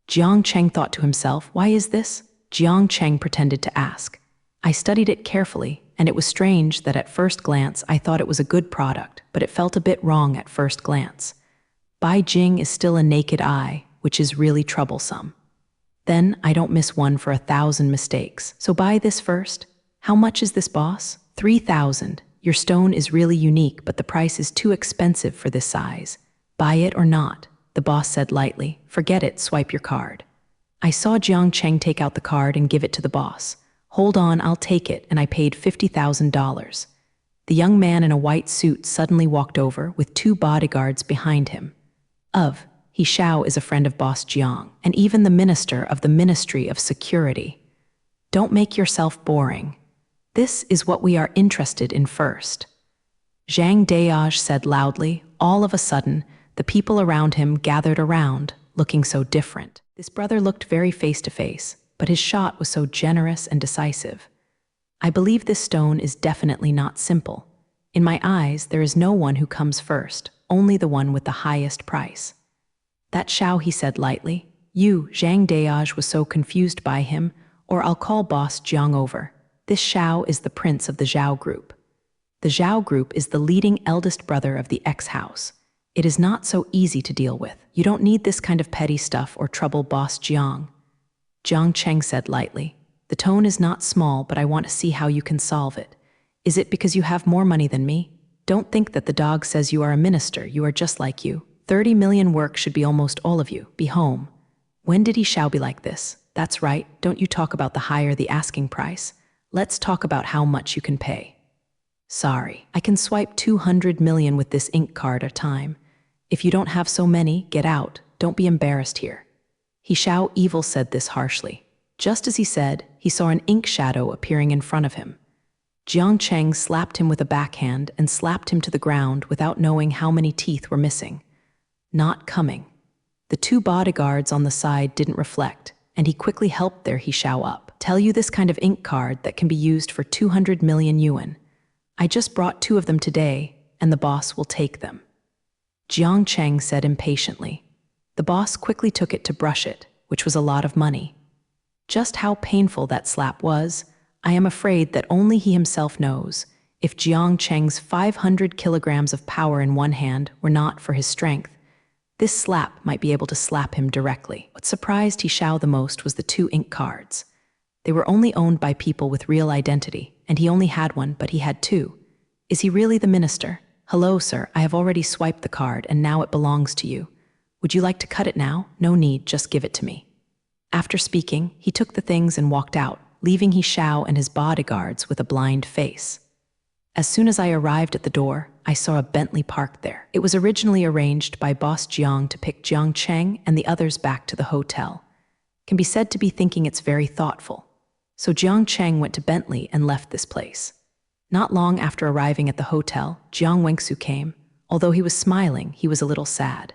Jiang Cheng thought to himself, "Why is this?" Jiang Cheng pretended to ask. I studied it carefully, and it was strange that at first glance I thought it was a good product, but it felt a bit wrong at first glance. Bai Jing is still a naked eye, which is really troublesome. Then I don't miss one for 1,000 mistakes. So buy this first. How much is this, boss? 3,000. Your stone is really unique, but the price is too expensive for this size. Buy it or not, the boss said lightly. Forget it, swipe your card. I saw Jiang Cheng take out the card and give it to the boss. Hold on, I'll take it, and I paid $50,000. The young man in a white suit suddenly walked over with 2 bodyguards behind him. He Xiao is a friend of Boss Jiang, and even the minister of the Ministry of Security. Don't make yourself boring. This is what we are interested in first. Zhang Daosh said loudly. All of a sudden, the people around him gathered around, looking so different. This brother looked very face-to-face, but his shot was so generous and decisive. I believe this stone is definitely not simple. In my eyes, there is no one who comes first, only the one with the highest price. That Xiao, he said lightly. You, Zhang Daosh was so confused by him, or I'll call Boss Jiang over. This Xiao is the prince of the Zhao group. The Zhao group is the leading eldest brother of the X house. It is not so easy to deal with. You don't need this kind of petty stuff or trouble Boss Jiang. Jiang Cheng said lightly. The tone is not small, but I want to see how you can solve it. Is it because you have more money than me? Don't think that the dog says you are a minister. You are just like you. 30 million work should be almost all of you. Be home. When did he shall be like this? That's right. Don't you talk about the higher the asking price. Let's talk about how much you can pay. Sorry, I can swipe 200 million with this ink card at a time. If you don't have so many, get out. Don't be embarrassed here. He Xiao Evil said this harshly. Just as he said, he saw an ink shadow appearing in front of him. Jiang Cheng slapped him with a backhand and slapped him to the ground without knowing how many teeth were missing. Not coming. The 2 bodyguards on the side didn't reflect, and he quickly helped their He Xiao up. Tell you this kind of ink card that can be used for 200 million yuan. I just brought 2 of them today, and the boss will take them. Jiang Cheng said impatiently. The boss quickly took it to brush it, which was a lot of money. Just how painful that slap was, I am afraid that only he himself knows. If Jiang Cheng's 500 kilograms of power in one hand were not for his strength, this slap might be able to slap him directly. What surprised He Xiao the most was the 2 ink cards. They were only owned by people with real identity, and he only had one, but he had 2. Is he really the minister? Hello, sir, I have already swiped the card, and now it belongs to you. Would you like to cut it now? No need, just give it to me. After speaking, he took the things and walked out, leaving He Xiao and his bodyguards with a blind face. As soon as I arrived at the door, I saw a Bentley parked there. It was originally arranged by Boss Jiang to pick Jiang Cheng and the others back to the hotel. Can be said to be thinking it's very thoughtful. So Jiang Cheng went to Bentley and left this place. Not long after arriving at the hotel, Jiang Wenxu came. Although he was smiling, he was a little sad.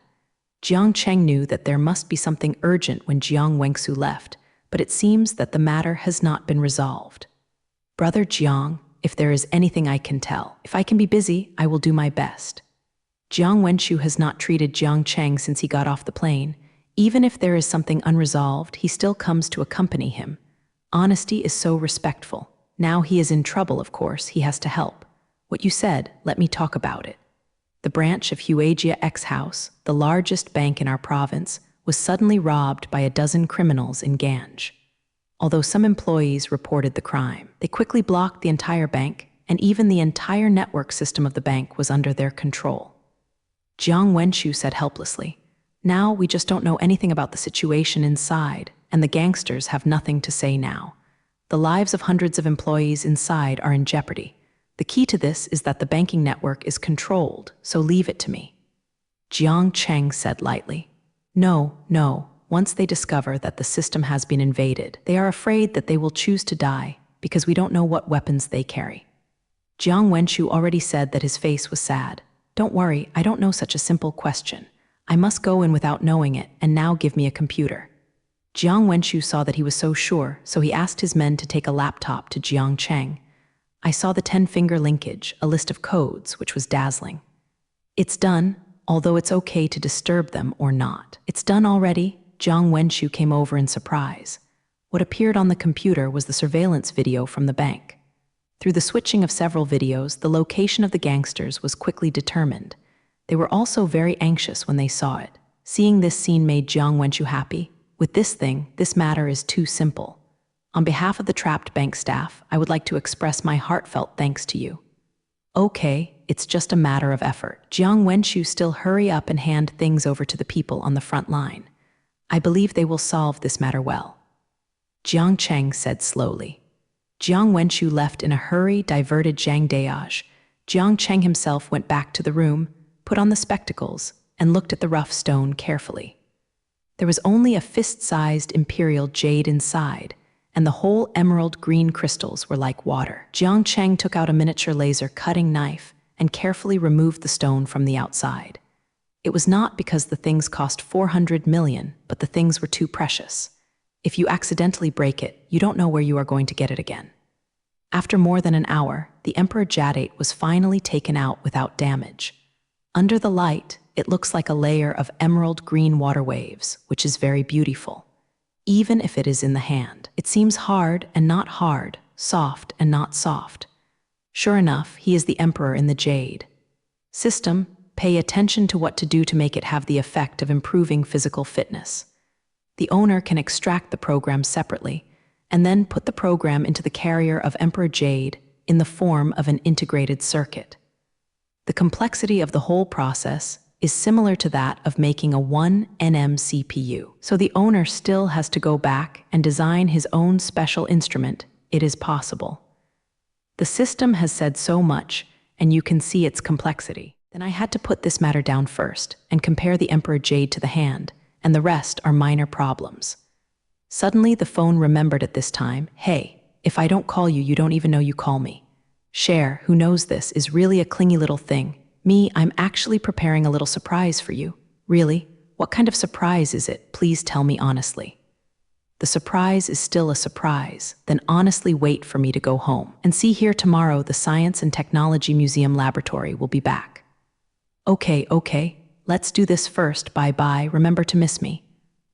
Jiang Cheng knew that there must be something urgent when Jiang Wenxu left, but it seems that the matter has not been resolved. Brother Jiang, if there is anything I can tell, if I can be busy, I will do my best. Jiang Wenxu has not treated Jiang Cheng since he got off the plane. Even if there is something unresolved, he still comes to accompany him. Honesty is so respectful. Now he is in trouble, of course, he has to help. What you said, let me talk about it. The branch of Huagia X House, the largest bank in our province, was suddenly robbed by a dozen criminals in Ganj. Although some employees reported the crime, they quickly blocked the entire bank, and even the entire network system of the bank was under their control. Jiang Wenshu said helplessly, "Now we just don't know anything about the situation inside, and the gangsters have nothing to say now. The lives of hundreds of employees inside are in jeopardy. The key to this is that the banking network is controlled, so leave it to me." Jiang Cheng said lightly, No. Once they discover that the system has been invaded, they are afraid that they will choose to die because we don't know what weapons they carry." Jiang Wenshu already said that his face was sad. "Don't worry, I don't know such a simple question. I must go in without knowing it, and now give me a computer." Jiang Wenshu saw that he was so sure, so he asked his men to take a laptop to Jiang Cheng. "I saw the 10-finger linkage, a list of codes, which was dazzling." "It's done, although it's okay to disturb them or not." "It's done already?" Jiang Wenshu came over in surprise. What appeared on the computer was the surveillance video from the bank. Through the switching of several videos, the location of the gangsters was quickly determined. They were also very anxious when they saw it. Seeing this scene made Jiang Wenshu happy. "With this thing, this matter is too simple. On behalf of the trapped bank staff, I would like to express my heartfelt thanks to you." "Okay, it's just a matter of effort." Jiang Wenshu still hurry up and hand things over to the people on the front line. "I believe they will solve this matter well," Jiang Cheng said slowly. Jiang Wenshu left in a hurry, diverted Zhang Deaj. Jiang Cheng himself went back to the room, put on the spectacles, and looked at the rough stone carefully. There was only a fist-sized imperial jade inside, and the whole emerald green crystals were like water. Jiang Cheng took out a miniature laser cutting knife and carefully removed the stone from the outside. It was not because the things cost 400 million, but the things were too precious. If you accidentally break it, you don't know where you are going to get it again. After more than an hour, the Emperor Jadate was finally taken out without damage. Under the light, it looks like a layer of emerald green water waves, which is very beautiful. Even if it is in the hand, it seems hard and not hard, soft and not soft. Sure enough, he is the Emperor in the jade. System, pay attention to what to do to make it have the effect of improving physical fitness. The owner can extract the program separately, and then put the program into the carrier of Emperor Jade in the form of an integrated circuit. The complexity of the whole process is similar to that of making a 1nm CPU. So the owner still has to go back and design his own special instrument. It is possible. The system has said so much, and you can see its complexity. Then I had to put this matter down first and compare the Emperor Jade to the hand, and the rest are minor problems. Suddenly the phone remembered at this time, "Hey, if I don't call you, you don't even know you call me." Cher, who knows this, is really a clingy little thing. "Me, I'm actually preparing a little surprise for you." "Really? What kind of surprise is it? Please tell me honestly." "The surprise is still a surprise. Then honestly wait for me to go home. And see here tomorrow the Science and Technology Museum Laboratory will be back." Okay. Let's do this first. Bye-bye. Remember to miss me."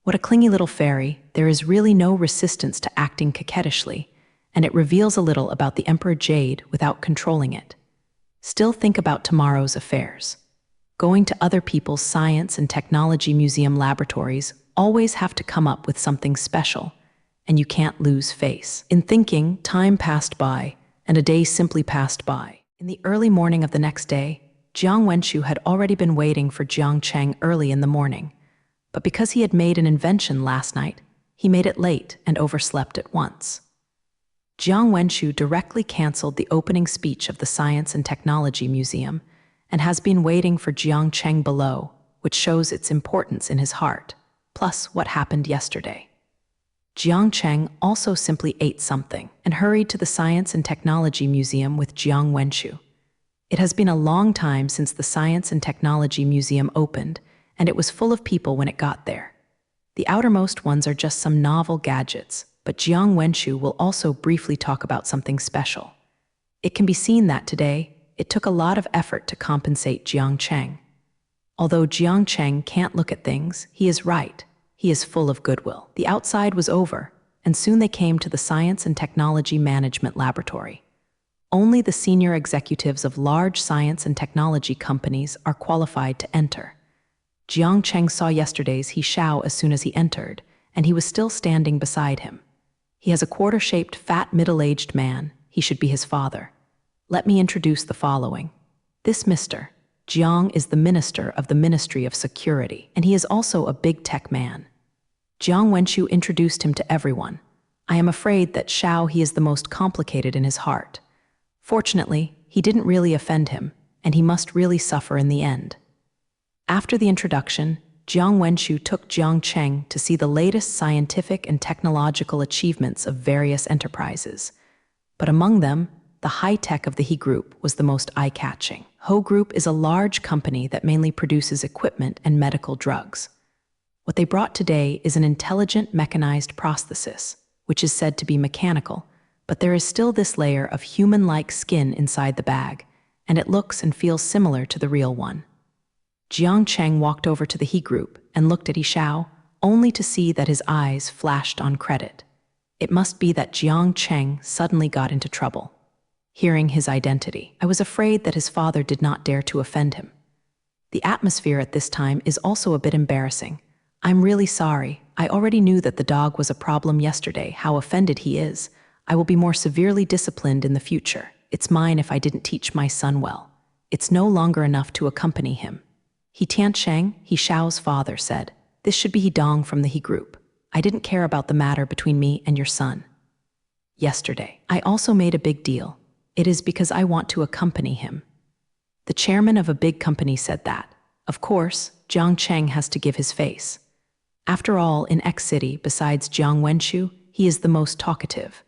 What a clingy little fairy. There is really no resistance to acting coquettishly, and it reveals a little about the Emperor Jade without controlling it. Still think about tomorrow's affairs. Going to other people's Science and Technology Museum laboratories always have to come up with something special, and you can't lose face. In thinking, time passed by, and a day simply passed by. In the early morning of the next day, Jiang Wenshu had already been waiting for Jiang Cheng early in the morning, but because he had made an invention last night, he made it late and overslept at once. Jiang Wenshu directly canceled the opening speech of the Science and Technology Museum and has been waiting for Jiang Cheng below, which shows its importance in his heart, plus what happened yesterday. Jiang Cheng also simply ate something and hurried to the Science and Technology Museum with Jiang Wenshu. It has been a long time since the Science and Technology Museum opened, and it was full of people when it got there. The outermost ones are just some novel gadgets, but Jiang Wenshu will also briefly talk about something special. It can be seen that today, it took a lot of effort to compensate Jiang Cheng. Although Jiang Cheng can't look at things, he is right. He is full of goodwill. The outside was over, and soon they came to the Science and Technology Management Laboratory. Only the senior executives of large science and technology companies are qualified to enter. Jiang Cheng saw yesterday's He Xiao as soon as he entered, and he was still standing beside him. He has a quarter-shaped, fat, middle-aged man. He should be his father. Let me introduce the following. This Mr. Jiang is the minister of the Ministry of Security, and he is also a big tech man. Jiang Wenqiu introduced him to everyone. I am afraid that Xiao he is the most complicated in his heart. Fortunately, he didn't really offend him, and he must really suffer in the end. After the introduction, Jiang Wenqiu took Jiang Cheng to see the latest scientific and technological achievements of various enterprises. But among them, the high-tech of the He Group was the most eye-catching. He Group is a large company that mainly produces equipment and medical drugs. What they brought today is an intelligent mechanized prosthesis, which is said to be mechanical, but there is still this layer of human-like skin inside the bag, and it looks and feels similar to the real one. Jiang Cheng walked over to the He Group and looked at He Xiao, only to see that his eyes flashed on credit. It must be that Jiang Cheng suddenly got into trouble. Hearing his identity, I was afraid that his father did not dare to offend him. The atmosphere at this time is also a bit embarrassing. I'm really sorry. I already knew that the dog was a problem yesterday. How offended he is. I will be more severely disciplined in the future. It's mine if I didn't teach my son well. It's no longer enough to accompany him. He Tiancheng, He Xiao's father, said, this should be He Dong from the He Group. I didn't care about the matter between me and your son. Yesterday, I also made a big deal. It is because I want to accompany him. The chairman of a big company said that. Of course, Jiang Cheng has to give his face. After all, in X City, besides Jiang Wenqiu, he is the most talkative.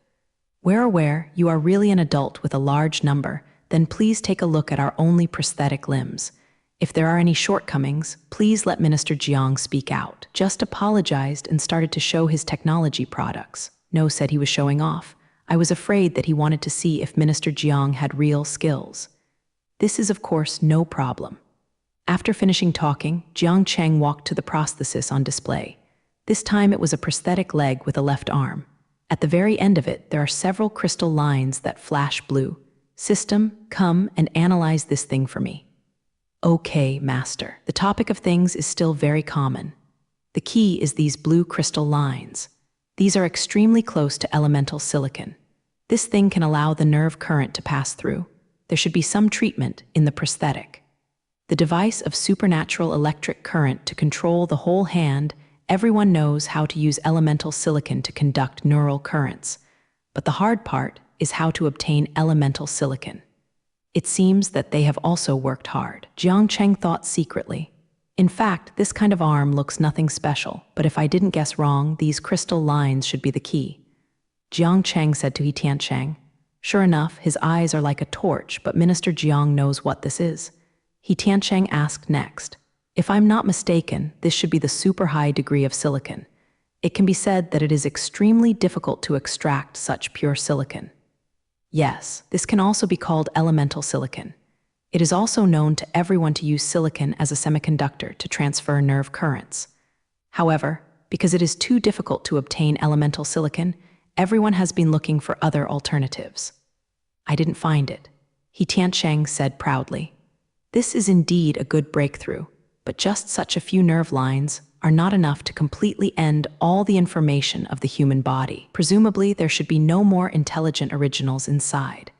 Where you are really an adult with a large number, then please take a look at our only prosthetic limbs. If there are any shortcomings, please let Minister Jiang speak out. Just apologized and started to show his technology products. No, said he was showing off. I was afraid that he wanted to see if Minister Jiang had real skills. This is, of course, no problem. After finishing talking, Jiang Cheng walked to the prosthesis on display. This time it was a prosthetic leg with a left arm. At the very end of it, there are several crystal lines that flash blue. System, come and analyze this thing for me. Okay, master. The topic of things is still very common. The key is these blue crystal lines. These are extremely close to elemental silicon. This thing can allow the nerve current to pass through. There should be some treatment in the prosthetic. The device of supernatural electric current to control the whole hand. Everyone knows how to use elemental silicon to conduct neural currents. But the hard part is how to obtain elemental silicon. It seems that they have also worked hard. Jiang Cheng thought secretly. In fact, this kind of arm looks nothing special, but if I didn't guess wrong, these crystal lines should be the key. Jiang Cheng said to He Tiancheng. Sure enough, his eyes are like a torch, but Minister Jiang knows what this is. He Tiancheng asked next. If I'm not mistaken, this should be the super high degree of silicon. It can be said that it is extremely difficult to extract such pure silicon. Yes, this can also be called elemental silicon. It is also known to everyone to use silicon as a semiconductor to transfer nerve currents. However, because it is too difficult to obtain elemental silicon, everyone has been looking for other alternatives. I didn't find it, He Tiancheng said proudly. This is indeed a good breakthrough, but just such a few nerve lines are not enough to completely end all the information of the human body. Presumably, there should be no more intelligent originals inside.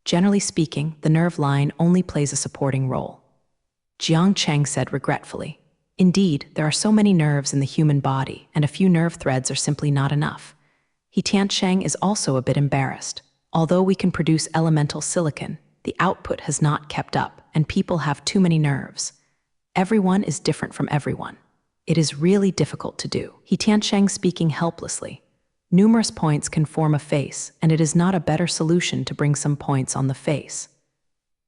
Generally speaking, the nerve line only plays a supporting role. Jiang Cheng said regretfully. Indeed, there are so many nerves in the human body, and a few nerve threads are simply not enough. He Tiancheng is also a bit embarrassed. Although we can produce elemental silicon, the output has not kept up, and people have too many nerves. Everyone is different from everyone. It is really difficult to do. He Tiancheng speaking helplessly. Numerous points can form a face, and it is not a better solution to bring some points on the face.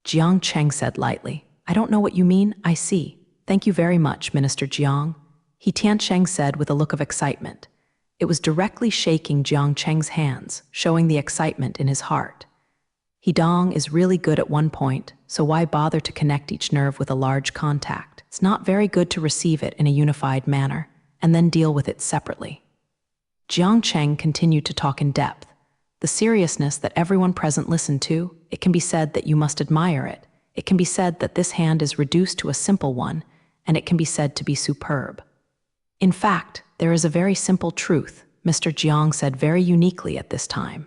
Jiang Cheng said lightly. I don't know what you mean, I see. Thank you very much, Minister Jiang. He Tiancheng said with a look of excitement. It was directly shaking Jiang Cheng's hands, showing the excitement in his heart. He Dong is really good at one point, so why bother to connect each nerve with a large contact? It's not very good to receive it in a unified manner, and then deal with it separately. Jiang Cheng continued to talk in depth. The seriousness that everyone present listened to, It can be said that you must admire it. It can be said that this hand is reduced to a simple one, and it can be said to be superb. In fact, there is a very simple truth, Mr. Jiang said very uniquely at this time.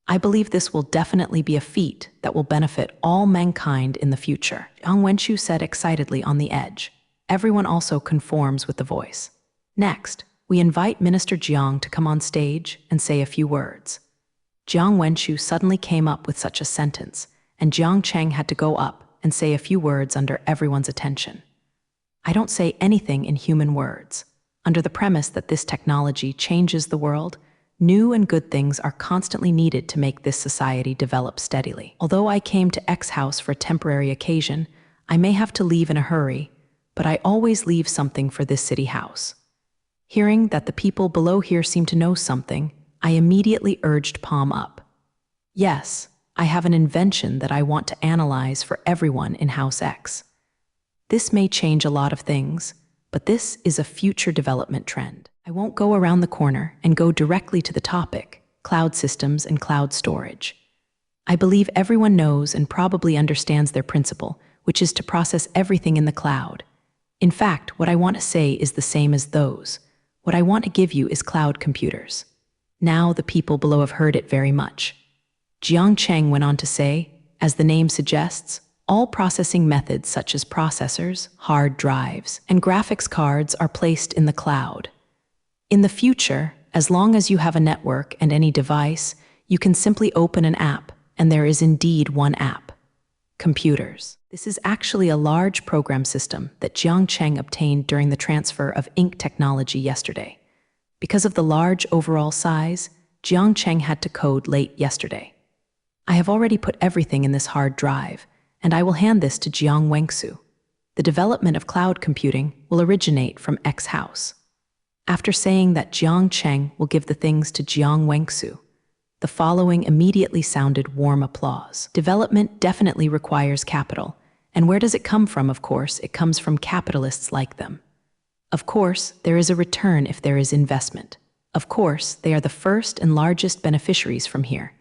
I believe this will definitely be a feat that will benefit all mankind in the future, Jiang Wenchu said excitedly on the edge. Everyone also conforms with the voice. Next, we invite Minister Jiang to come on stage and say a few words. Jiang Wenchu suddenly came up with such a sentence, and Jiang Cheng had to go up and say a few words under everyone's attention. I don't say anything in human words. Under the premise that this technology changes the world, new and good things are constantly needed to make this society develop steadily. Although I came to X house for a temporary occasion, I may have to leave in a hurry, but I always leave something for this city house. Hearing that the people below here seem to know something, I immediately urged palm up. Yes, I have an invention that I want to analyze for everyone in House X. This may change a lot of things, but this is a future development trend. I won't go around the corner and go directly to the topic, cloud systems and cloud storage. I believe everyone knows and probably understands their principle, which is to process everything in the cloud. In fact, what I want to say is the same as those. What I want to give you is cloud computers. Now the people below have heard it very much. Jiang Cheng went on to say, as the name suggests, all processing methods such as processors, hard drives, and graphics cards are placed in the cloud. In the future, as long as you have a network and any device, you can simply open an app, and there is indeed one app. Computers. This is actually a large program system that Jiang Cheng obtained during the transfer of ink technology yesterday. Because of the large overall size, Jiang Cheng had to code late yesterday. I have already put everything in this hard drive, and I will hand this to Jiang Wenxu. The development of cloud computing will originate from X house. After saying that Jiang Cheng will give the things to Jiang Wenxu, the following immediately sounded warm applause. Development definitely requires capital, and where does it come from? Of course, it comes from capitalists like them. Of course, there is a return if there is investment. Of course, they are the first and largest beneficiaries from here.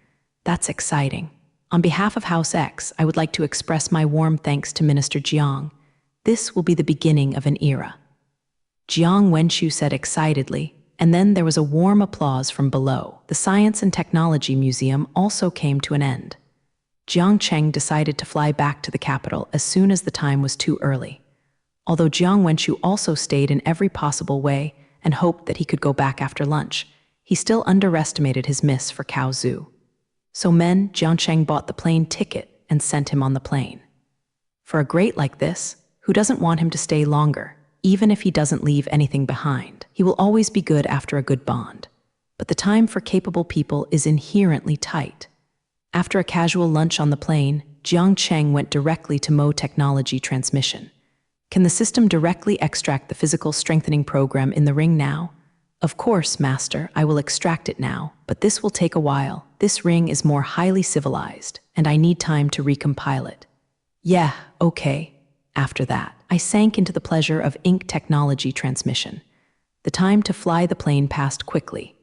That's exciting. On behalf of House X, I would like to express my warm thanks to Minister Jiang. This will be the beginning of an era. Jiang Wenchu said excitedly, and then there was a warm applause from below. The Science and Technology Museum also came to an end. Jiang Cheng decided to fly back to the capital as soon as the time was too early. Although Jiang Wenchu also stayed in every possible way and hoped that he could go back after lunch, he still underestimated his miss for Cao Zhu. So Jiang Cheng bought the plane ticket and sent him on the plane. For a great like this, who doesn't want him to stay longer? Even if he doesn't leave anything behind, he will always be good after a good bond. But the time for capable people is inherently tight. After a casual lunch on the plane, Jiang Cheng went directly to Mo Technology Transmission. Can the system directly extract the physical strengthening program in the ring now? Of course, Master, I will extract it now, but this will take a while. This ring is more highly civilized, and I need time to recompile it. Yeah, okay. After that, I sank into the pleasure of ink technology transmission. The time to fly the plane passed quickly.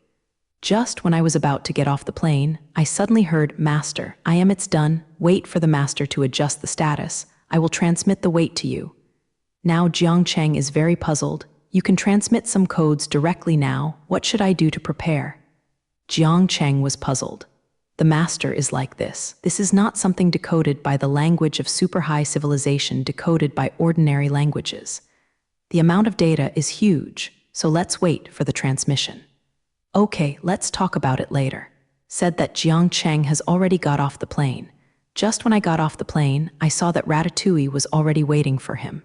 Just when I was about to get off the plane, I suddenly heard, Master, it's done. Wait for the master to adjust the status. I will transmit the weight to you. Now Jiang Cheng is very puzzled. You can transmit some codes directly now. What should I do to prepare? Jiang Cheng was puzzled. The master is like this. This is not something decoded by the language of super high civilization decoded by ordinary languages. The amount of data is huge, so let's wait for the transmission. Okay, let's talk about it later. Said that Jiang Cheng has already got off the plane. Just when I got off the plane, I saw that Ratatouille was already waiting for him.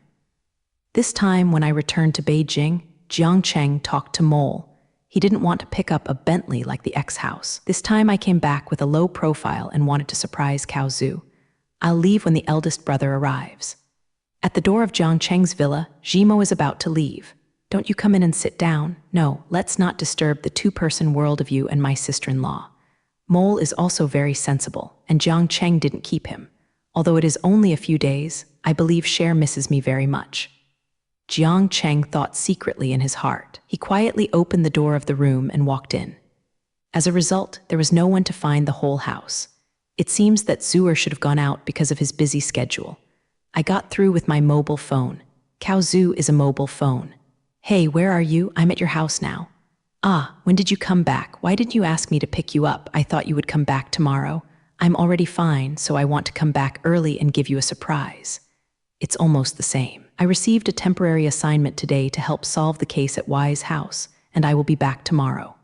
This time when I returned to Beijing, Jiang Cheng talked to Mole. He didn't want to pick up a Bentley like the X-House. This time I came back with a low profile and wanted to surprise Cao Zhu. I'll leave when the eldest brother arrives. At the door of Jiang Cheng's villa, Zhimo is about to leave. Don't you come in and sit down? No, let's not disturb the two-person world of you and my sister-in-law. Mole is also very sensible, and Jiang Cheng didn't keep him. Although it is only a few days, I believe Cher misses me very much. Jiang Cheng thought secretly in his heart. He quietly opened the door of the room and walked in. As a result, there was no one to find the whole house. It seems that Zhuer should have gone out because of his busy schedule. I got through with my mobile phone. Cao Zhu is a mobile phone. Hey, where are you? I'm at your house now. Ah, when did you come back? Why didn't you ask me to pick you up? I thought you would come back tomorrow. I'm already fine, so I want to come back early and give you a surprise. It's almost the same. I received a temporary assignment today to help solve the case at Y's house, and I will be back tomorrow.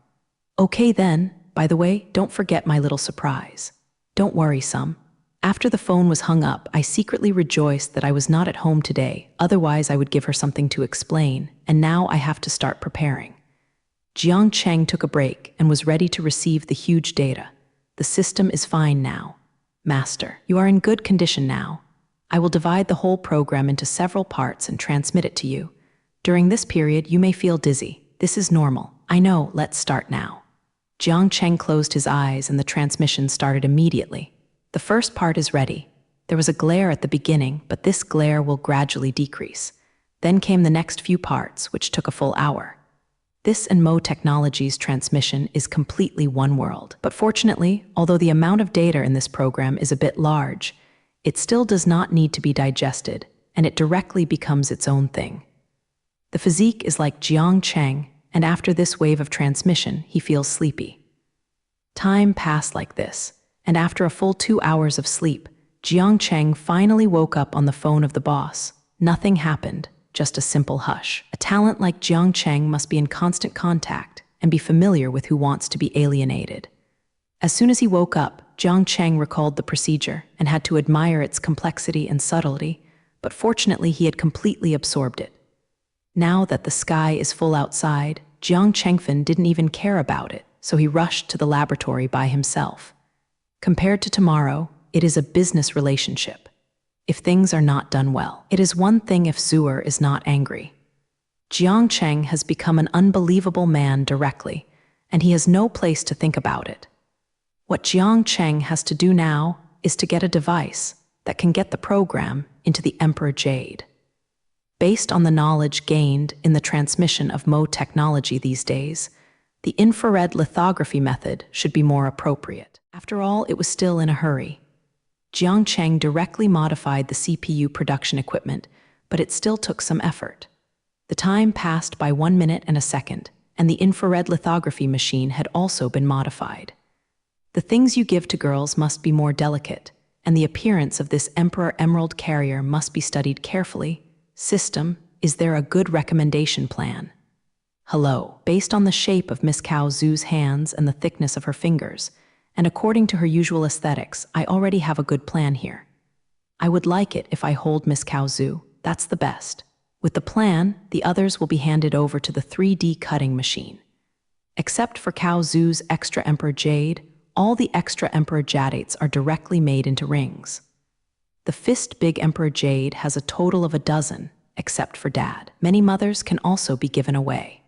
Okay then, by the way, don't forget my little surprise. Don't worry, Sum. After the phone was hung up, I secretly rejoiced that I was not at home today, otherwise I would give her something to explain, and now I have to start preparing. Jiang Cheng took a break and was ready to receive the huge data. The system is fine now. Master, you are in good condition now. I will divide the whole program into several parts and transmit it to you. During this period, you may feel dizzy. This is normal. I know, let's start now. Jiang Cheng closed his eyes and the transmission started immediately. The first part is ready. There was a glare at the beginning, but this glare will gradually decrease. Then came the next few parts, which took a full hour. This and Mo Technology's transmission is completely one world. But fortunately, although the amount of data in this program is a bit large, it still does not need to be digested, and it directly becomes its own thing. The physique is like Jiang Cheng, and after this wave of transmission, he feels sleepy. Time passed like this, and after a full 2 hours of sleep, Jiang Cheng finally woke up on the phone of the boss. Nothing happened, just a simple hush. A talent like Jiang Cheng must be in constant contact and be familiar with who wants to be alienated. As soon as he woke up, Jiang Cheng recalled the procedure and had to admire its complexity and subtlety, but fortunately he had completely absorbed it. Now that the sky is full outside, Jiang Chengfen didn't even care about it, so he rushed to the laboratory by himself. Compared to tomorrow, it is a business relationship. If things are not done well, it is one thing if Zhuer is not angry. Jiang Cheng has become an unbelievable man directly, and he has no place to think about it. What Jiang Cheng has to do now is to get a device that can get the program into the Emperor Jade. Based on the knowledge gained in the transmission of Mo technology these days, the infrared lithography method should be more appropriate. After all, it was still in a hurry. Jiang Cheng directly modified the CPU production equipment, but it still took some effort. The time passed by 1 minute and a second, and the infrared lithography machine had also been modified. The things you give to girls must be more delicate, and the appearance of this Emperor Emerald carrier must be studied carefully. System, is there a good recommendation plan? Hello. Based on the shape of Miss Cao Zhu's hands and the thickness of her fingers, and according to her usual aesthetics, I already have a good plan here. I would like it if I hold Miss Cao Zhu. That's the best. With the plan, the others will be handed over to the 3D cutting machine. Except for Cao Zhu's extra Emperor Jade, all the extra Emperor Jadates are directly made into rings. The fist big Emperor Jade has a total of 12, except for Dad. Many mothers can also be given away.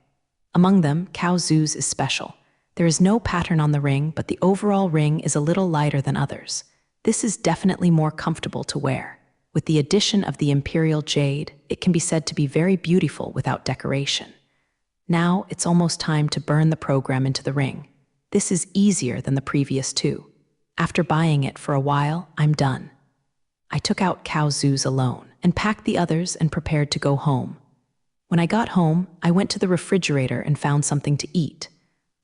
Among them, Cao Zhu's is special. There is no pattern on the ring, but the overall ring is a little lighter than others. This is definitely more comfortable to wear. With the addition of the Imperial Jade, it can be said to be very beautiful without decoration. Now it's almost time to burn the program into the ring. This is easier than the previous two. After buying it for a while, I'm done. I took out Cao Zhu's alone and packed the others and prepared to go home. When I got home, I went to the refrigerator and found something to eat.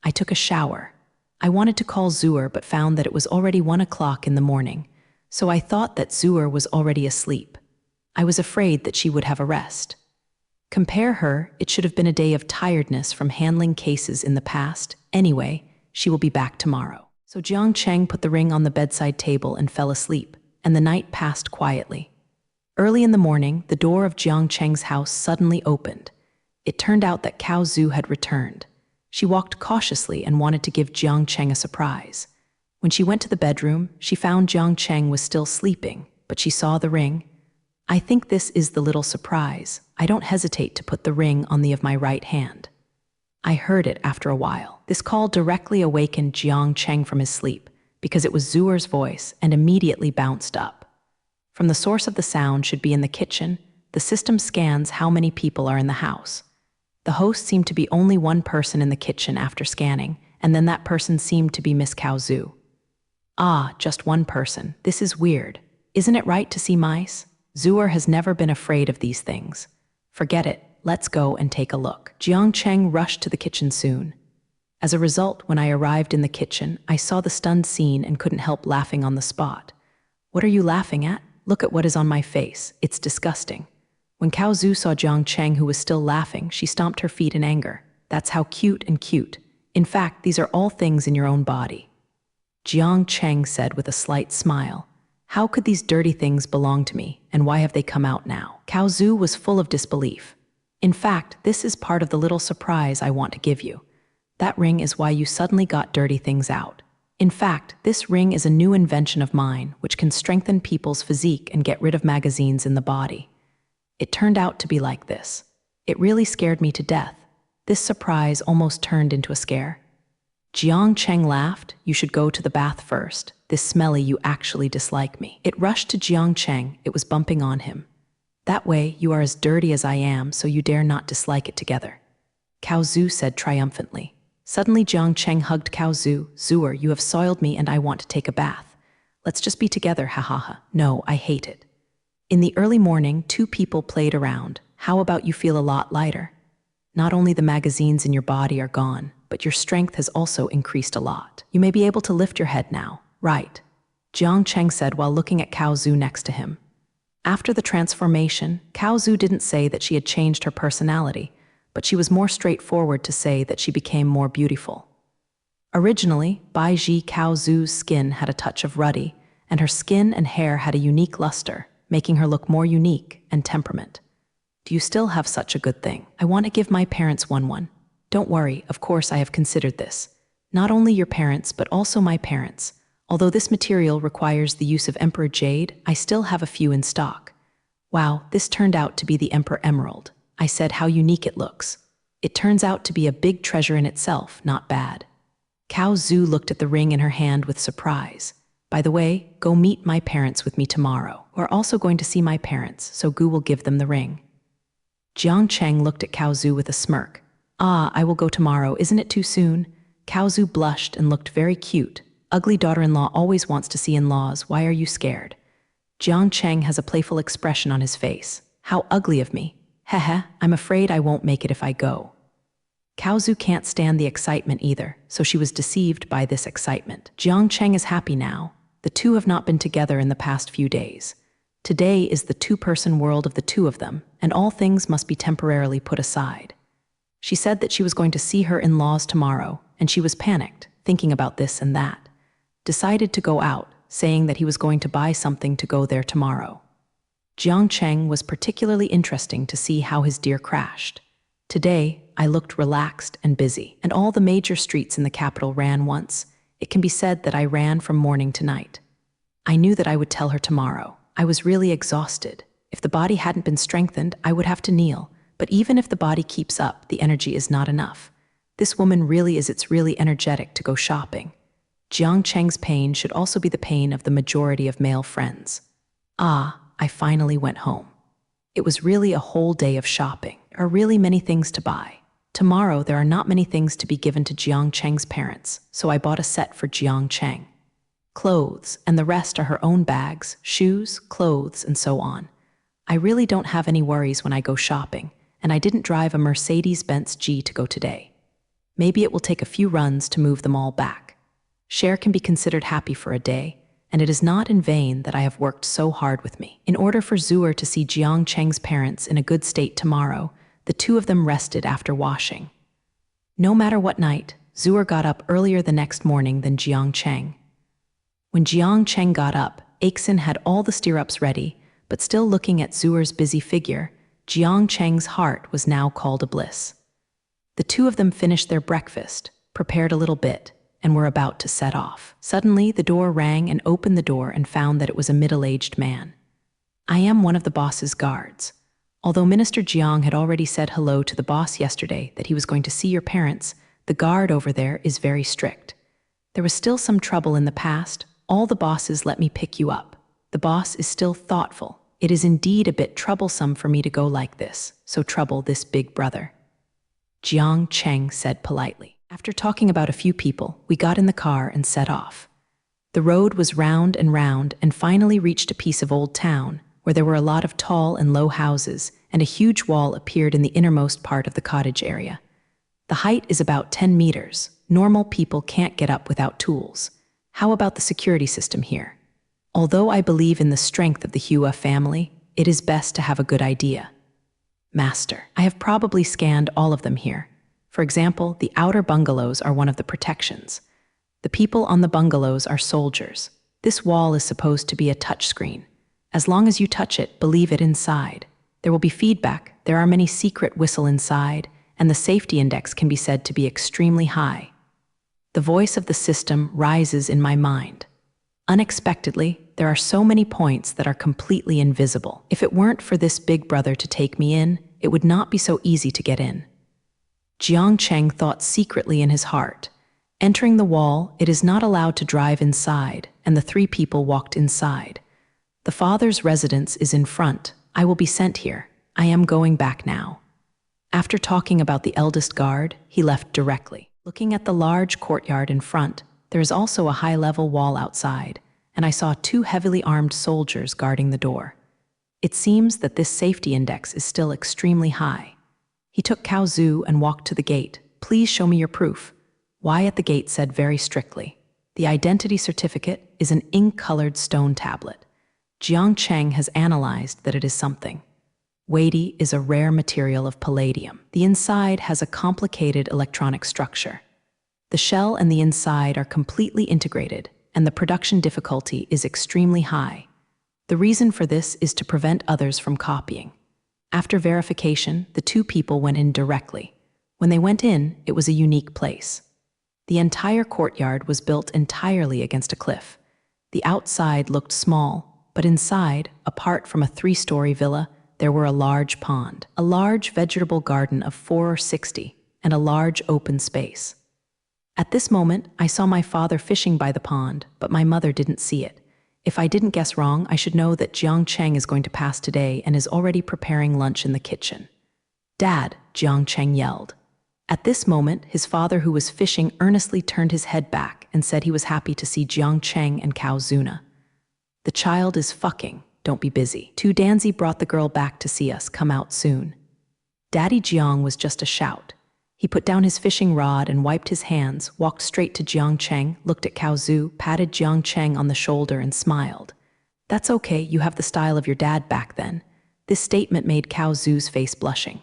I took a shower. I wanted to call Zhuer but found that it was already 1 o'clock in the morning, so I thought that Zhuer was already asleep. I was afraid that she would have a rest. Compare her, it should have been a day of tiredness from handling cases in the past. Anyway, she will be back tomorrow. So Jiang Cheng put the ring on the bedside table and fell asleep, and the night passed quietly. Early in the morning, the door of Jiang Cheng's house suddenly opened. It turned out that Cao Zhu had returned. She walked cautiously and wanted to give Jiang Cheng a surprise. When she went to the bedroom, she found Jiang Cheng was still sleeping, but she saw the ring. I think this is the little surprise. I don't hesitate to put the ring on the of my right hand. I heard it after a while. This call directly awakened Jiang Cheng from his sleep, because it was Zhuer's voice and immediately bounced up. From the source of the sound should be in the kitchen. The system scans how many people are in the house. The host seemed to be only one person in the kitchen after scanning, and then that person seemed to be Miss Cao Zhu. Ah, just one person. This is weird. Isn't it right to see mice? Zhuer has never been afraid of these things. Forget it. Let's go and take a look. Jiang Cheng rushed to the kitchen soon. As a result, when I arrived in the kitchen, I saw the stunned scene and couldn't help laughing on the spot. What are you laughing at? Look at what is on my face. It's disgusting. When Cao Zhu saw Jiang Cheng, who was still laughing, she stomped her feet in anger. That's how cute and cute. In fact, these are all things in your own body. Jiang Cheng said with a slight smile. How could these dirty things belong to me, and why have they come out now? Cao Zhu was full of disbelief. In fact, this is part of the little surprise I want to give you. That ring is why you suddenly got dirty things out. In fact, this ring is a new invention of mine, which can strengthen people's physique and get rid of magazines in the body. It turned out to be like this. It really scared me to death. This surprise almost turned into a scare. Jiang Cheng laughed. You should go to the bath first. This smelly, you actually dislike me. It rushed to Jiang Cheng. It was bumping on him. That way, you are as dirty as I am, so you dare not dislike it together. Cao Zhu said triumphantly. Suddenly, Jiang Cheng hugged Cao Zhu. Zhuer, you have soiled me and I want to take a bath. Let's just be together, ha ha ha. No, I hate it. In the early morning, two people played around. How about you feel a lot lighter? Not only the magazines in your body are gone, but your strength has also increased a lot. You may be able to lift your head now. Right. Jiang Cheng said while looking at Cao Zhu next to him. After the transformation, Cao Zhu didn't say that she had changed her personality, but she was more straightforward to say that she became more beautiful. Originally, Bai Ji Cao Zhu's skin had a touch of ruddy, and her skin and hair had a unique luster, making her look more unique and temperament. Do you still have such a good thing? I want to give my parents one. Don't worry, of course I have considered this. Not only your parents, but also my parents. Although this material requires the use of Emperor Jade, I still have a few in stock. Wow, this turned out to be the Emperor Emerald. I said how unique it looks. It turns out to be a big treasure in itself, not bad. Cao Zhu looked at the ring in her hand with surprise. By the way, go meet my parents with me tomorrow. We're also going to see my parents, so Gu will give them the ring. Jiang Cheng looked at Cao Zhu with a smirk. Ah, I will go tomorrow, isn't it too soon? Cao Zhu blushed and looked very cute. Ugly daughter-in-law always wants to see in-laws, why are you scared? Jiang Cheng has a playful expression on his face. How ugly of me. Heh, I'm afraid I won't make it if I go. Cao Zhu can't stand the excitement either, so she was deceived by this excitement. Jiang Cheng is happy now. The two have not been together in the past few days. Today is the two-person world of the two of them, and all things must be temporarily put aside. She said that she was going to see her in-laws tomorrow, and she was panicked, thinking about this and that. Decided to go out, saying that he was going to buy something to go there tomorrow. Jiang Cheng was particularly interesting to see how his deer crashed. Today, I looked relaxed and busy, and all the major streets in the capital ran once. It can be said that I ran from morning to night. I knew that I would tell her tomorrow. I was really exhausted. If the body hadn't been strengthened, I would have to kneel. But even if the body keeps up, the energy is not enough. This woman really is it's really energetic to go shopping. Jiang Cheng's pain should also be the pain of the majority of male friends. Ah, I finally went home. It was really a whole day of shopping. There are really many things to buy. Tomorrow there are not many things to be given to Jiang Cheng's parents, so I bought a set for Jiang Cheng. Clothes, and the rest are her own bags, shoes, clothes, and so on. I really don't have any worries when I go shopping, and I didn't drive a Mercedes-Benz G to go today. Maybe it will take a few runs to move them all back. Cher can be considered happy for a day, and it is not in vain that I have worked so hard with me. In order for Zhuer to see Jiang Cheng's parents in a good state tomorrow, the two of them rested after washing. No matter what night, Zhuer got up earlier the next morning than Jiang Cheng. When Jiang Cheng got up, Aixin had all the stirrups ready, but still looking at Zhuer's busy figure, Jiang Cheng's heart was now called a bliss. The two of them finished their breakfast, prepared a little bit, and were about to set off. Suddenly, the door rang and opened the door and found that it was a middle-aged man. I am one of the boss's guards. Although Minister Jiang had already said hello to the boss yesterday that he was going to see your parents, the guard over there is very strict. There was still some trouble in the past. All the bosses let me pick you up. The boss is still thoughtful. It is indeed a bit troublesome for me to go like this, so trouble this big brother. Jiang Cheng said politely. After talking about a few people, we got in the car and set off. The road was round and finally reached a piece of old town, where there were a lot of tall and low houses, and a huge wall appeared in the innermost part of the cottage area. The height is about 10 meters. Normal people can't get up without tools. How about the security system here? Although I believe in the strength of the Hua family, it is best to have a good idea. Master, I have probably scanned all of them here. For example, the outer bungalows are one of the protections. The people on the bungalows are soldiers. This wall is supposed to be a touchscreen. As long as you touch it, believe it inside. There will be feedback, there are many secret whistle inside, and the safety index can be said to be extremely high. The voice of the system rises in my mind. Unexpectedly, there are so many points that are completely invisible. If it weren't for this big brother to take me in, it would not be so easy to get in. Jiang Cheng thought secretly in his heart. Entering the wall, it is not allowed to drive inside, and the 3 people walked inside. The father's residence is in front. I will be sent here. I am going back now. After talking about the eldest guard, he left directly. Looking at the large courtyard in front, there is also a high-level wall outside, and I saw 2 heavily armed soldiers guarding the door. It seems that this safety index is still extremely high. He took Cao Zhu and walked to the gate. Please show me your proof. Wei at the gate said very strictly. The identity certificate is an ink-colored stone tablet. Jiang Cheng has analyzed that it is something. Weighty is a rare material of palladium. The inside has a complicated electronic structure. The shell and the inside are completely integrated, and the production difficulty is extremely high. The reason for this is to prevent others from copying. After verification, the 2 people went in directly. When they went in, it was a unique place. The entire courtyard was built entirely against a cliff. The outside looked small, but inside, apart from a 3-story villa, there were a large pond, a large vegetable garden of 4 or 60, and a large open space. At this moment, I saw my father fishing by the pond, but my mother didn't see it. If I didn't guess wrong, I should know that Jiang Cheng is going to pass today and is already preparing lunch in the kitchen. Dad, Jiang Cheng yelled. At this moment, his father, who was fishing, earnestly turned his head back and said he was happy to see Jiang Cheng and Cao Zuna. The child is fucking. Don't be busy. Tu Danzi brought the girl back to see us. Come out soon. Daddy Jiang was just a shout. He put down his fishing rod and wiped his hands, walked straight to Jiang Cheng, looked at Cao Zhu, patted Jiang Cheng on the shoulder and smiled. That's okay, you have the style of your dad back then. This statement made Cao Zhu's face blushing.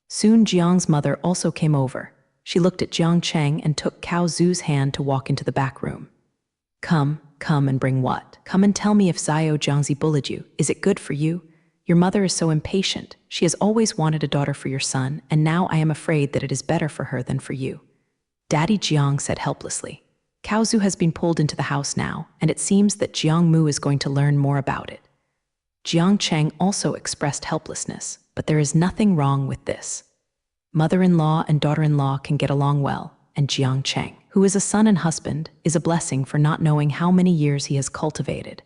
Soon Jiang's mother also came over. She looked at Jiang Cheng and took Cao Zhu's hand to walk into the back room. Come and bring what? Come and tell me if Zio Jiangzi bullied you. Is it good for you? Your mother is so impatient. She has always wanted a daughter for your son, and now I am afraid that it is better for her than for you. Daddy Jiang said helplessly. Cao Zhu has been pulled into the house now, and it seems that Jiang Mu is going to learn more about it. Jiang Cheng also expressed helplessness, but there is nothing wrong with this. Mother-in-law and daughter-in-law can get along well, and Jiang Cheng, who is a son and husband, is a blessing for not knowing how many years he has cultivated.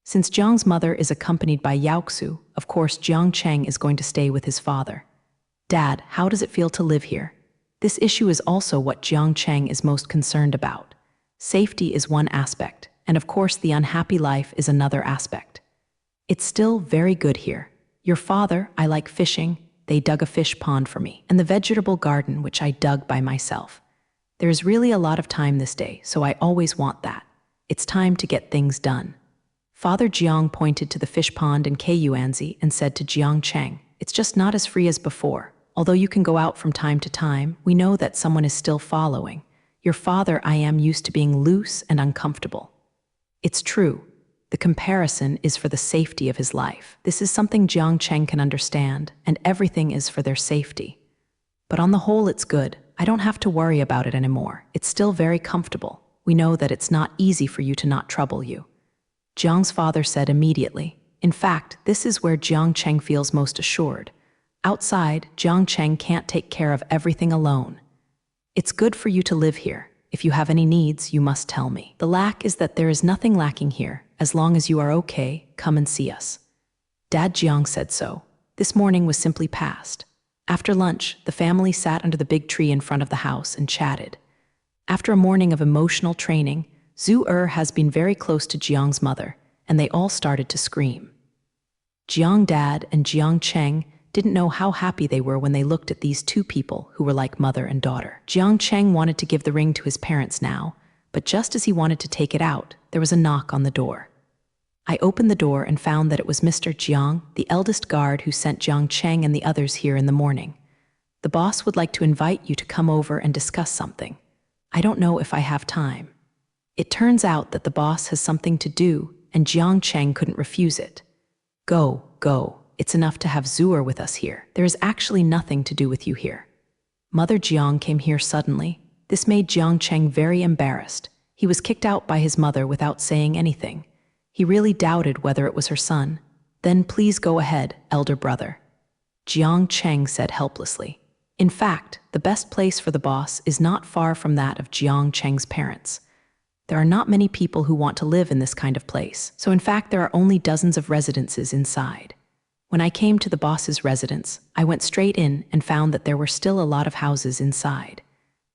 Since Jiang's mother is accompanied by Yaoxu, of course Jiang Cheng is going to stay with his father. Dad, how does it feel to live here? This issue is also what Jiang Cheng is most concerned about. Safety is one aspect, and of course the unhappy life is another aspect. It's still very good here. Your father, I like fishing, they dug a fish pond for me, and the vegetable garden which I dug by myself. There is really a lot of time this day, so I always want that. It's time to get things done. Father Jiang pointed to the fish pond in Kuyuanzi and said to Jiang Cheng, it's just not as free as before. Although you can go out from time to time, we know that someone is still following. Your father, I am used to being loose and uncomfortable. It's true. The comparison is for the safety of his life. This is something Jiang Cheng can understand, and everything is for their safety. But on the whole, it's good. I don't have to worry about it anymore. It's still very comfortable. We know that it's not easy for you to not trouble you. Jiang's father said immediately. In fact, this is where Jiang Cheng feels most assured. Outside, Jiang Cheng can't take care of everything alone. It's good for you to live here. If you have any needs, you must tell me. The lack is that there is nothing lacking here. As long as you are okay, come and see us. Dad Jiang said so. This morning was simply passed. After lunch, the family sat under the big tree in front of the house and chatted. After a morning of emotional training, Zhu has been very close to Jiang's mother, and they all started to scream. Jiang Dad and Jiang Cheng didn't know how happy they were when they looked at these two people who were like mother and daughter. Jiang Cheng wanted to give the ring to his parents now, but just as he wanted to take it out, there was a knock on the door. I opened the door and found that it was Mr. Jiang, the eldest guard who sent Jiang Cheng and the others here in the morning. The boss would like to invite you to come over and discuss something. I don't know if I have time. It turns out that the boss has something to do, and Jiang Cheng couldn't refuse it. Go. It's enough to have Zhu with us here. There is actually nothing to do with you here. Mother Jiang came here suddenly. This made Jiang Cheng very embarrassed. He was kicked out by his mother without saying anything. He really doubted whether it was her son. Then please go ahead, elder brother, Jiang Cheng said helplessly. In fact, the best place for the boss is not far from that of Jiang Cheng's parents. There are not many people who want to live in this kind of place, so in fact there are only dozens of residences inside. When I came to the boss's residence, I went straight in and found that there were still a lot of houses inside.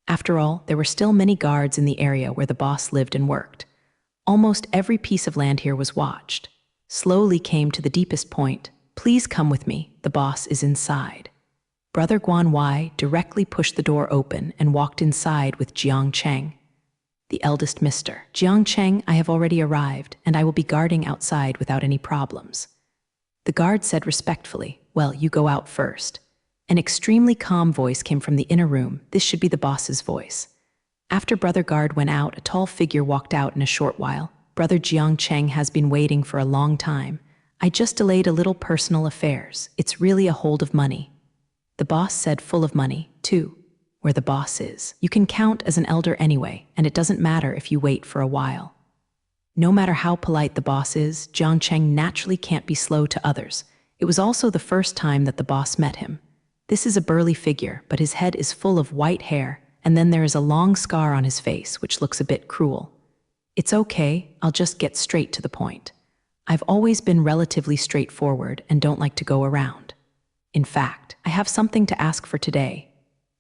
After all, there were still many guards in the area where the boss lived and worked. Almost every piece of land here was watched. Slowly came to the deepest point. Please come with me, the boss is inside. Brother Guan Wai directly pushed the door open and walked inside with Jiang Cheng. The eldest Mr. Jiang Cheng, I have already arrived, and I will be guarding outside without any problems. The guard said respectfully, well, you go out first. An extremely calm voice came from the inner room. This should be the boss's voice. After Brother Guard went out, a tall figure walked out in a short while. Brother Jiang Cheng has been waiting for a long time. I just delayed a little personal affairs. It's really a hold of money. The boss said full of money, too. Where the boss is, you can count as an elder anyway, and it doesn't matter if you wait for a while. No matter how polite the boss is, Jiang Cheng naturally can't be slow to others. It was also the first time that the boss met him. This is a burly figure, but his head is full of white hair, and then there is a long scar on his face, which looks a bit cruel. It's okay, I'll just get straight to the point. I've always been relatively straightforward and don't like to go around. In fact, I have something to ask for today.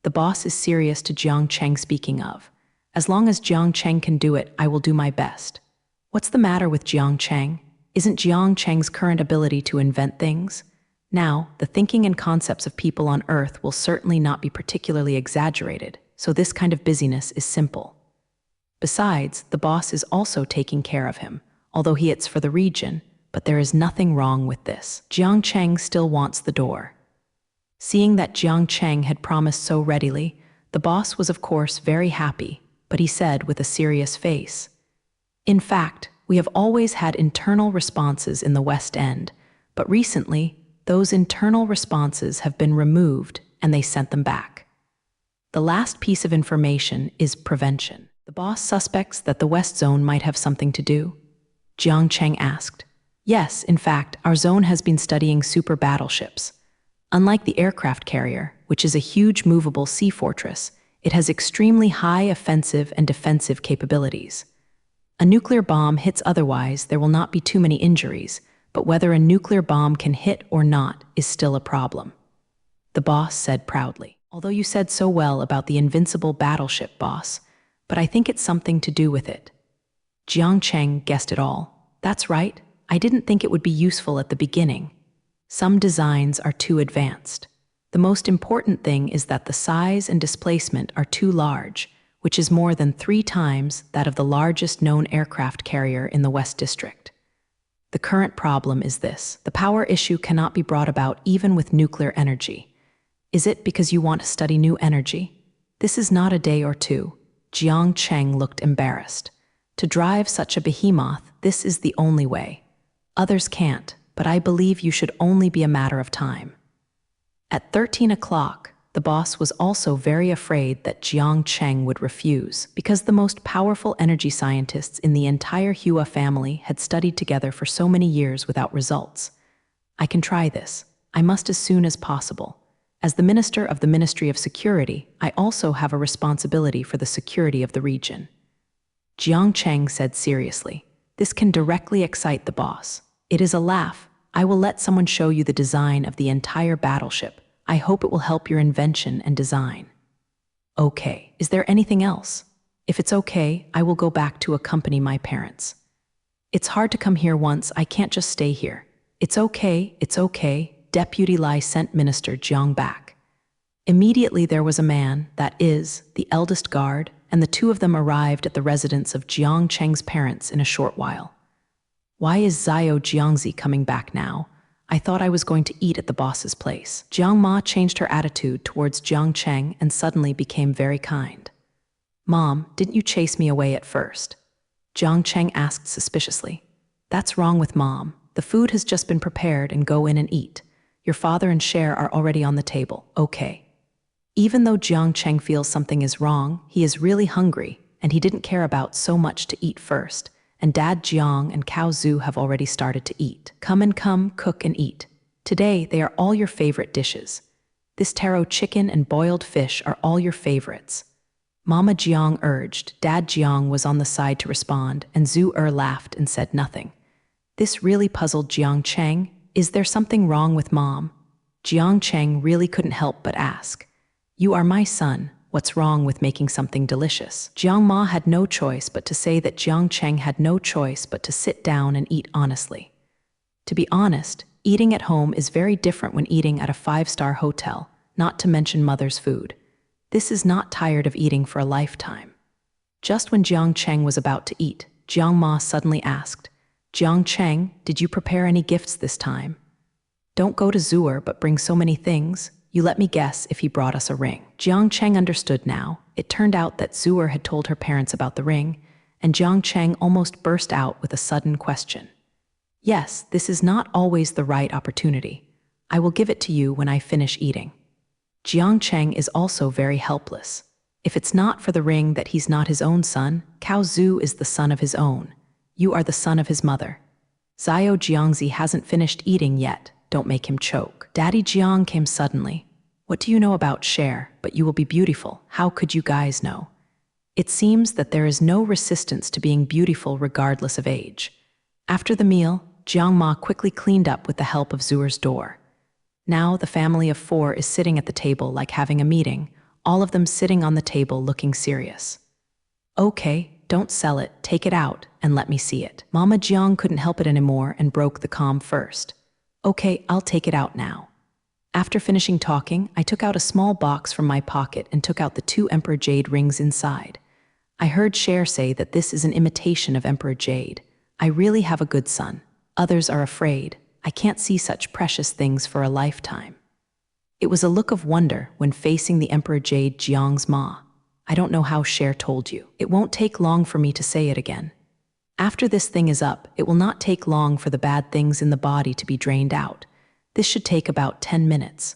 The boss is serious to Jiang Cheng speaking of. As long as Jiang Cheng can do it, I will do my best. What's the matter with Jiang Cheng? Isn't Jiang Cheng's current ability to invent things? Now, the thinking and concepts of people on Earth will certainly not be particularly exaggerated, so this kind of busyness is simple. Besides, the boss is also taking care of him, although it's for the region, but there is nothing wrong with this. Jiang Cheng still wants the door. Seeing that Jiang Cheng had promised so readily, the boss was of course very happy, but he said with a serious face, in fact, we have always had internal responses in the West End, but recently, those internal responses have been removed and they sent them back. The last piece of information is prevention. The boss suspects that the West Zone might have something to do? Jiang Cheng asked. Yes, in fact, our zone has been studying super battleships. Unlike the aircraft carrier, which is a huge movable sea fortress, it has extremely high offensive and defensive capabilities. A nuclear bomb hits otherwise, there will not be too many injuries, but whether a nuclear bomb can hit or not is still a problem. The boss said proudly. Although you said so well about the invincible battleship, boss, but I think it's something to do with it. Jiang Cheng guessed it all. That's right, I didn't think it would be useful at the beginning. Some designs are too advanced. The most important thing is that the size and displacement are too large, which is more than 3 times that of the largest known aircraft carrier in the West District. The current problem is this. The power issue cannot be brought about even with nuclear energy. Is it because you want to study new energy? This is not a day or two. Jiang Cheng looked embarrassed. To drive such a behemoth, this is the only way. Others can't, but I believe you should only be a matter of time. At 13 o'clock, the boss was also very afraid that Jiang Cheng would refuse, because the most powerful energy scientists in the entire Hua family had studied together for so many years without results. I can try this. I must as soon as possible. As the Minister of the Ministry of Security, I also have a responsibility for the security of the region. Jiang Cheng said seriously. This can directly excite the boss. It is a laugh. I will let someone show you the design of the entire battleship. I hope it will help your invention and design. Okay, is there anything else? If it's okay, I will go back to accompany my parents. It's hard to come here once, I can't just stay here. It's okay, Deputy Lai sent Minister Jiang back. Immediately there was a man, that is, the eldest guard, and the two of them arrived at the residence of Jiang Cheng's parents in a short while. Why is Xiao Jiangzi coming back now? I thought I was going to eat at the boss's place. Jiang Ma changed her attitude towards Jiang Cheng and suddenly became very kind. Mom, didn't you chase me away at first? Jiang Cheng asked suspiciously. That's wrong with Mom. The food has just been prepared and go in and eat. Your father and Cher are already on the table, okay. Even though Jiang Cheng feels something is wrong, he is really hungry, and he didn't care about so much to eat first, and Dad Jiang and Cao Zhu have already started to eat. Come, cook and eat. Today, they are all your favorite dishes. This taro chicken and boiled fish are all your favorites. Mama Jiang urged. Dad Jiang was on the side to respond, and Zhu laughed and said nothing. This really puzzled Jiang Cheng. Is there something wrong with Mom? Jiang Cheng really couldn't help but ask. You are my son. What's wrong with making something delicious? Jiang Ma had no choice but to say that Jiang Cheng had no choice but to sit down and eat honestly. To be honest, eating at home is very different when eating at a 5-star hotel, not to mention mother's food. This is not tired of eating for a lifetime. Just when Jiang Cheng was about to eat, Jiang Ma suddenly asked, Jiang Cheng, did you prepare any gifts this time? Don't go to Zhu'er but bring so many things. You let me guess if he brought us a ring. Jiang Cheng understood now. It turned out that Zhu'er had told her parents about the ring, and Jiang Cheng almost burst out with a sudden question. Yes, this is not always the right opportunity. I will give it to you when I finish eating. Jiang Cheng is also very helpless. If it's not for the ring that he's not his own son, Cao Zhu is the son of his own. You are the son of his mother. Xiao Jiangzi hasn't finished eating yet. Don't make him choke. Daddy Jiang came suddenly. What do you know about Cher? But you will be beautiful. How could you guys know? It seems that there is no resistance to being beautiful regardless of age. After the meal, Jiang Ma quickly cleaned up with the help of Zhu'er's door. Now the family of 4 is sitting at the table like having a meeting, all of them sitting on the table looking serious. Okay, don't sell it, take it out, and let me see it. Mama Jiang couldn't help it anymore and broke the calm first. Okay, I'll take it out now. After finishing talking, I took out a small box from my pocket and took out the 2 Emperor Jade rings inside. I heard Cher say that this is an imitation of Emperor Jade. I really have a good son. Others are afraid. I can't see such precious things for a lifetime. It was a look of wonder when facing the Emperor Jade Jiang's Ma. I don't know how Cher told you. It won't take long for me to say it again. After this thing is up, it will not take long for the bad things in the body to be drained out. This should take about 10 minutes.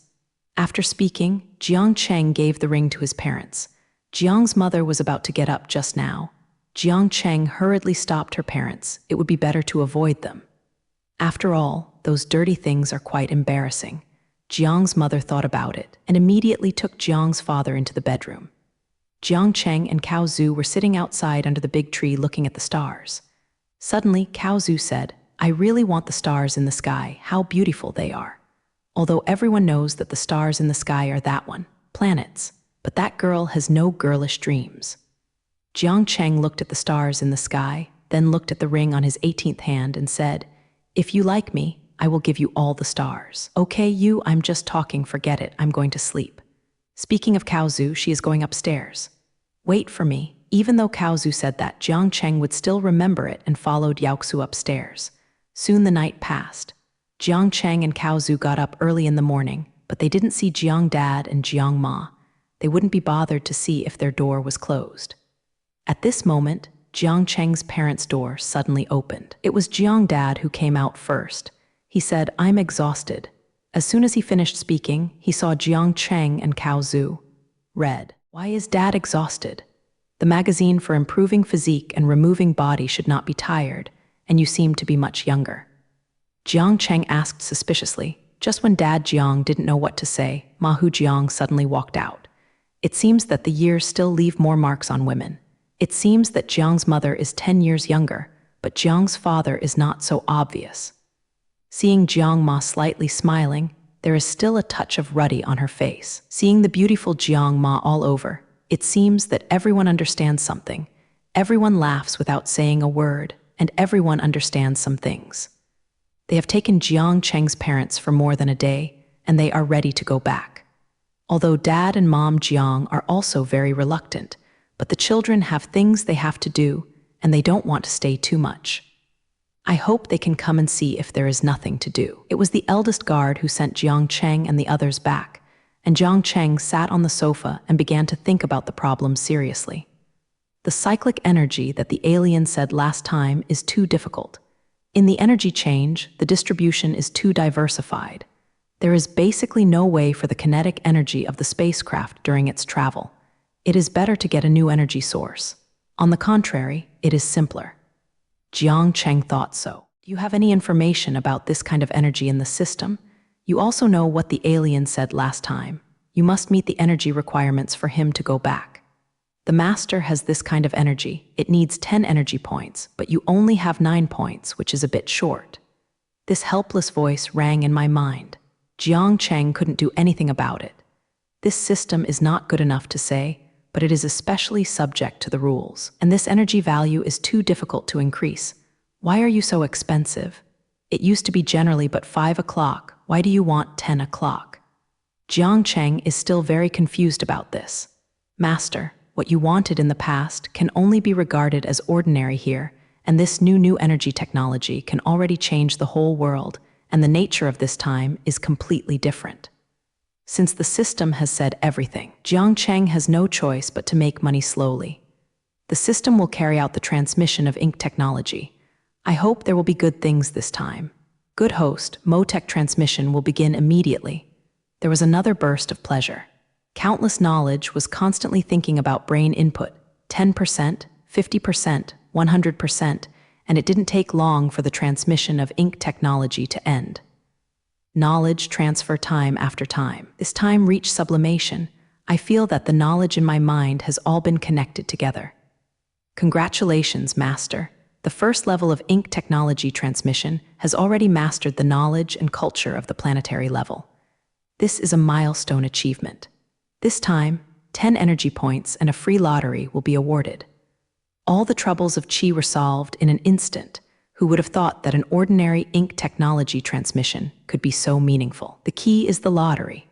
After speaking, Jiang Cheng gave the ring to his parents. Jiang's mother was about to get up just now. Jiang Cheng hurriedly stopped her parents. It would be better to avoid them. After all, those dirty things are quite embarrassing. Jiang's mother thought about it and immediately took Jiang's father into the bedroom. Jiang Cheng and Cao Zhu were sitting outside under the big tree looking at the stars. Suddenly, Cao Zhu said, I really want the stars in the sky, how beautiful they are. Although everyone knows that the stars in the sky are that one, planets, but that girl has no girlish dreams. Jiang Cheng looked at the stars in the sky, then looked at the ring on his 18th hand and said, If you like me, I will give you all the stars. Okay, I'm just talking, forget it, I'm going to sleep. Speaking of Cao Zhu, she is going upstairs. Wait for me. Even though Cao Zhu said that, Jiang Cheng would still remember it and followed Yaoxu upstairs. Soon the night passed. Jiang Cheng and Cao Zhu got up early in the morning, but they didn't see Jiang Dad and Jiang Ma. They wouldn't be bothered to see if their door was closed. At this moment, Jiang Cheng's parents' door suddenly opened. It was Jiang Dad who came out first. He said, I'm exhausted. As soon as he finished speaking, he saw Jiang Cheng and Cao Zhu. Read, Why is Dad exhausted? The magazine for improving physique and removing body should not be tired, and you seem to be much younger. Jiang Cheng asked suspiciously. Just when Dad Jiang didn't know what to say, Mahu Jiang suddenly walked out. It seems that the years still leave more marks on women. It seems that Jiang's mother is 10 years younger, but Jiang's father is not so obvious. Seeing Jiang Ma slightly smiling, there is still a touch of ruddy on her face. Seeing the beautiful Jiang Ma all over, It seems that everyone understands something. Everyone laughs without saying a word, and everyone understands some things. They have taken Jiang Cheng's parents for more than a day, and they are ready to go back. Although Dad and Mom Jiang are also very reluctant, but the children have things they have to do, and they don't want to stay too much. I hope they can come and see if there is nothing to do. It was the eldest guard who sent Jiang Cheng and the others back, and Jiang Cheng sat on the sofa and began to think about the problem seriously. The cyclic energy that the alien said last time is too difficult. In the energy change, the distribution is too diversified. There is basically no way for the kinetic energy of the spacecraft during its travel. It is better to get a new energy source. On the contrary, it is simpler. Jiang Cheng thought so. Do you have any information about this kind of energy in the system? You also know what the alien said last time. You must meet the energy requirements for him to go back. The master has this kind of energy. It needs 10 energy points, but you only have 9 points, which is a bit short. This helpless voice rang in my mind. Jiang Cheng couldn't do anything about it. This system is not good enough to say, but it is especially subject to the rules. And this energy value is too difficult to increase. Why are you so expensive? It used to be generally but 5 o'clock. Why do you want 10 o'clock? Jiang Cheng is still very confused about this. Master, what you wanted in the past can only be regarded as ordinary here, and this new energy technology can already change the whole world, and the nature of this time is completely different. Since the system has said everything, Jiang Cheng has no choice but to make money slowly. The system will carry out the transmission of ink technology. I hope there will be good things this time. Good host, Motech transmission will begin immediately. There was another burst of pleasure. Countless knowledge was constantly thinking about brain input, 10%, 50%, 100%, and it didn't take long for the transmission of ink technology to end. Knowledge transfer time after time. This time reached sublimation. I feel that the knowledge in my mind has all been connected together. Congratulations, Master. The first level of ink technology transmission has already mastered the knowledge and culture of the planetary level. This is a milestone achievement. This time, 10 energy points and a free lottery will be awarded. All the troubles of Qi were solved in an instant. Who would have thought that an ordinary ink technology transmission could be so meaningful? The key is the lottery.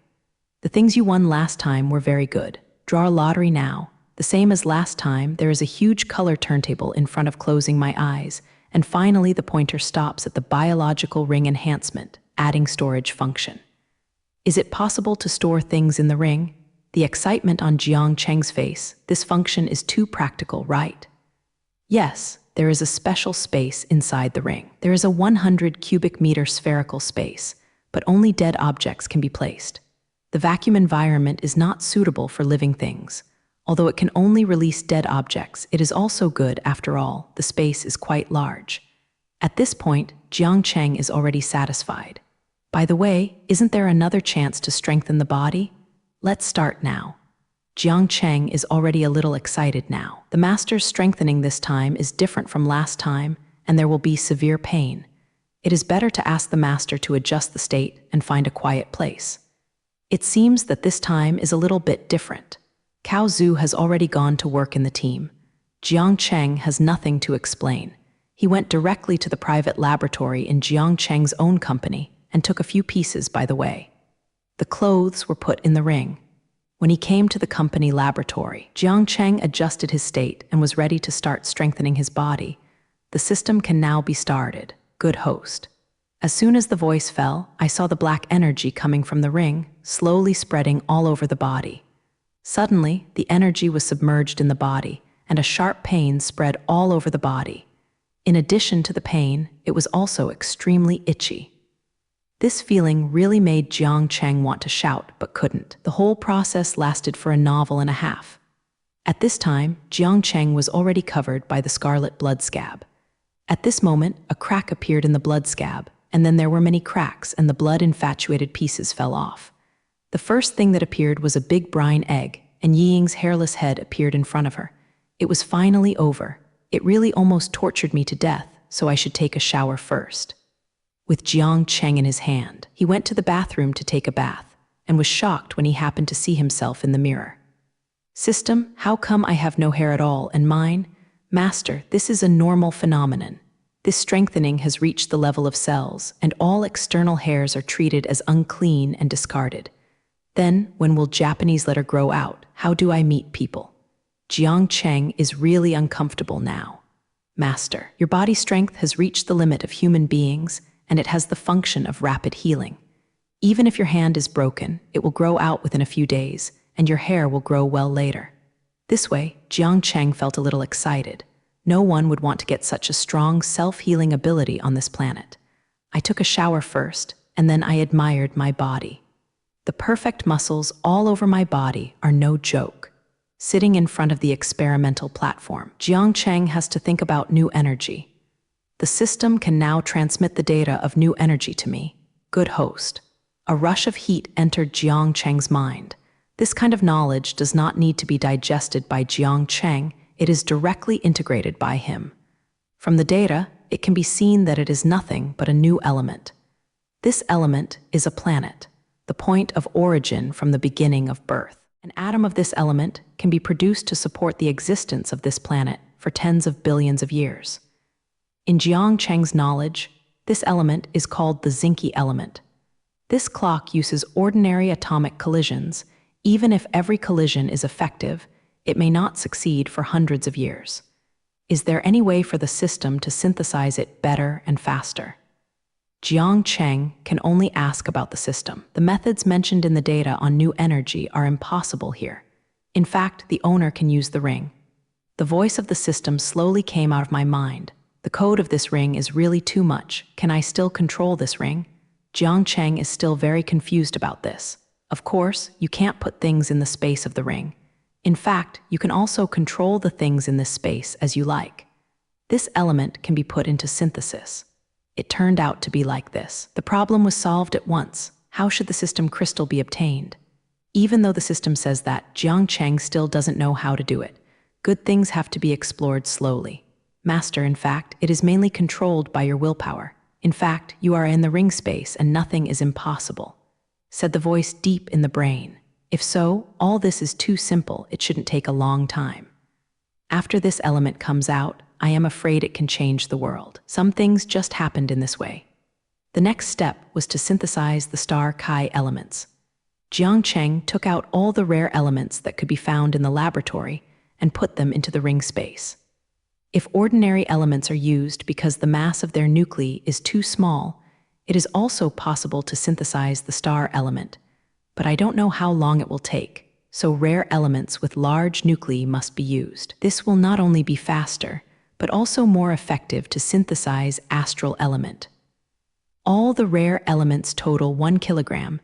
The things you won last time were very good. Draw a lottery now. The same as last time, there is a huge color turntable in front of closing my eyes, and finally the pointer stops at the biological ring enhancement, adding storage function. Is it possible to store things in the ring? The excitement on Jiang Cheng's face. This function is too practical, right? Yes. There is a special space inside the ring. There is a 100 cubic meter spherical space, but only dead objects can be placed. The vacuum environment is not suitable for living things. Although it can only release dead objects, it is also good after all. The space is quite large. At this point, Jiang Cheng is already satisfied. By the way, isn't there another chance to strengthen the body? Let's start now. Jiang Cheng is already a little excited now. The master's strengthening this time is different from last time, and there will be severe pain. It is better to ask the master to adjust the state and find a quiet place. It seems that this time is a little bit different. Cao Zhu has already gone to work in the team. Jiang Cheng has nothing to explain. He went directly to the private laboratory in Jiang Cheng's own company and took a few pieces by the way. The clothes were put in the ring. When he came to the company laboratory, Jiang Cheng adjusted his state and was ready to start strengthening his body. The system can now be started. Good host. As soon as the voice fell, I saw the black energy coming from the ring, slowly spreading all over the body. Suddenly, the energy was submerged in the body, and a sharp pain spread all over the body. In addition to the pain, it was also extremely itchy. This feeling really made Jiang Cheng want to shout, but couldn't. The whole process lasted for a novel and a half. At this time, Jiang Cheng was already covered by the scarlet blood scab. At this moment, a crack appeared in the blood scab, and then there were many cracks and the blood-infatuated pieces fell off. The first thing that appeared was a big brine egg, and Ying's hairless head appeared in front of her. It was finally over. It really almost tortured me to death, so I should take a shower first. With Jiang Cheng in his hand, he went to the bathroom to take a bath, and was shocked when he happened to see himself in the mirror. System, how come I have no hair at all and mine? Master, this is a normal phenomenon. This strengthening has reached the level of cells, and all external hairs are treated as unclean and discarded. Then, when will Japanese let her grow out? How do I meet people? Jiang Cheng is really uncomfortable now. Master, your body strength has reached the limit of human beings, and it has the function of rapid healing. Even if your hand is broken, it will grow out within a few days, and your hair will grow well later. This way, Jiang Cheng felt a little excited. No one would want to get such a strong self-healing ability on this planet. I took a shower first, and then I admired my body. The perfect muscles all over my body are no joke. Sitting in front of the experimental platform, Jiang Cheng has to think about new energy. The system can now transmit the data of new energy to me. Good host. A rush of heat entered Jiang Cheng's mind. This kind of knowledge does not need to be digested by Jiang Cheng, it is directly integrated by him. From the data, it can be seen that it is nothing but a new element. This element is a planet, the point of origin from the beginning of birth. An atom of this element can be produced to support the existence of this planet for tens of billions of years. In Jiang Cheng's knowledge, this element is called the Zinci element. This clock uses ordinary atomic collisions. Even if every collision is effective, it may not succeed for hundreds of years. Is there any way for the system to synthesize it better and faster? Jiang Cheng can only ask about the system. The methods mentioned in the data on new energy are impossible here. In fact, the owner can use the ring. The voice of the system slowly came out of my mind. The code of this ring is really too much. Can I still control this ring? Jiang Cheng is still very confused about this. Of course, you can't put things in the space of the ring. In fact, you can also control the things in this space as you like. This element can be put into synthesis. It turned out to be like this. The problem was solved at once. How should the system crystal be obtained? Even though the system says that, Jiang Cheng still doesn't know how to do it. Good things have to be explored slowly. Master, in fact, it is mainly controlled by your willpower. In fact, you are in the ring space and nothing is impossible, said the voice deep in the brain. If so, all this is too simple, it shouldn't take a long time. After this element comes out, I am afraid it can change the world. Some things just happened in this way. The next step was to synthesize the star Chi elements. Jiang Cheng took out all the rare elements that could be found in the laboratory and put them into the ring space. If ordinary elements are used because the mass of their nuclei is too small, it is also possible to synthesize the star element, but I don't know how long it will take, so rare elements with large nuclei must be used. This will not only be faster, but also more effective to synthesize astral element. All the rare elements total 1 kilogram,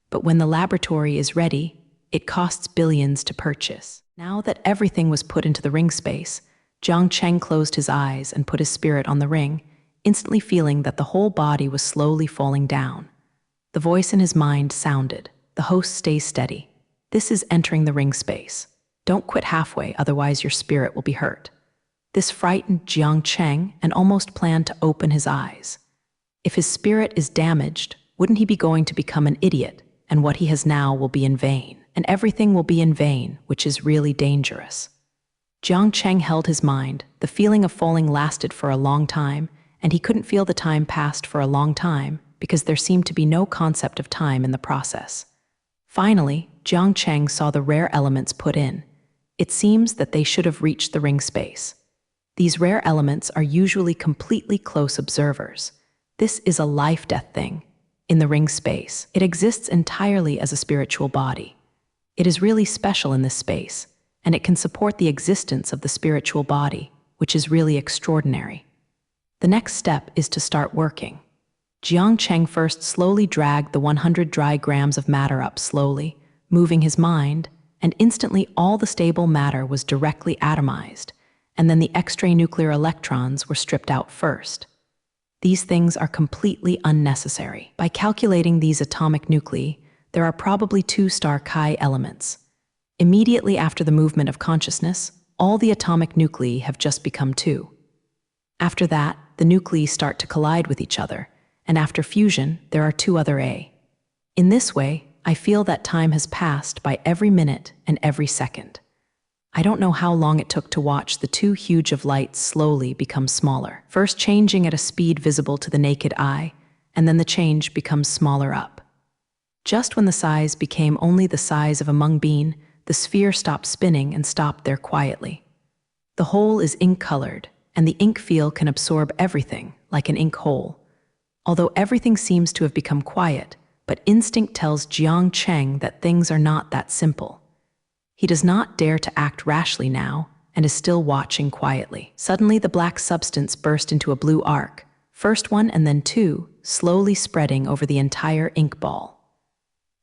but when the laboratory is ready, it costs billions to purchase. Now that everything was put into the ring space, Jiang Cheng closed his eyes and put his spirit on the ring, instantly feeling that the whole body was slowly falling down. The voice in his mind sounded, "The host stays steady. This is entering the ring space. Don't quit halfway, otherwise your spirit will be hurt." This frightened Jiang Cheng and almost planned to open his eyes. If his spirit is damaged, wouldn't he be going to become an idiot, and what he has now will be in vain, and everything will be in vain, which is really dangerous. Jiang Cheng held his mind. The feeling of falling lasted for a long time, and he couldn't feel the time passed for a long time because there seemed to be no concept of time in the process. Finally, Jiang Cheng saw the rare elements put in. It seems that they should have reached the ring space. These rare elements are usually completely close observers. This is a life-death thing. In the ring space, it exists entirely as a spiritual body. It is really special in this space, and it can support the existence of the spiritual body, which is really extraordinary. The next step is to start working. Jiang Cheng first slowly dragged the 100 dry grams of matter up slowly, moving his mind, and instantly all the stable matter was directly atomized, and then the extranuclear electrons were stripped out first. These things are completely unnecessary. By calculating these atomic nuclei, there are probably 2 star Chi elements. Immediately after the movement of consciousness, all the atomic nuclei have just become 2. After that, the nuclei start to collide with each other, and after fusion, there are 2 other A. In this way, I feel that time has passed by every minute and every second. I don't know how long it took to watch the two huge of lights slowly become smaller, first changing at a speed visible to the naked eye, and then the change becomes smaller up. Just when the size became only the size of a mung bean, the sphere stopped spinning and stopped there quietly. The hole is ink-colored, and the ink field can absorb everything, like an ink hole. Although everything seems to have become quiet, but instinct tells Jiang Cheng that things are not that simple. He does not dare to act rashly now, and is still watching quietly. Suddenly the black substance burst into a blue arc, first one and then two, slowly spreading over the entire ink ball.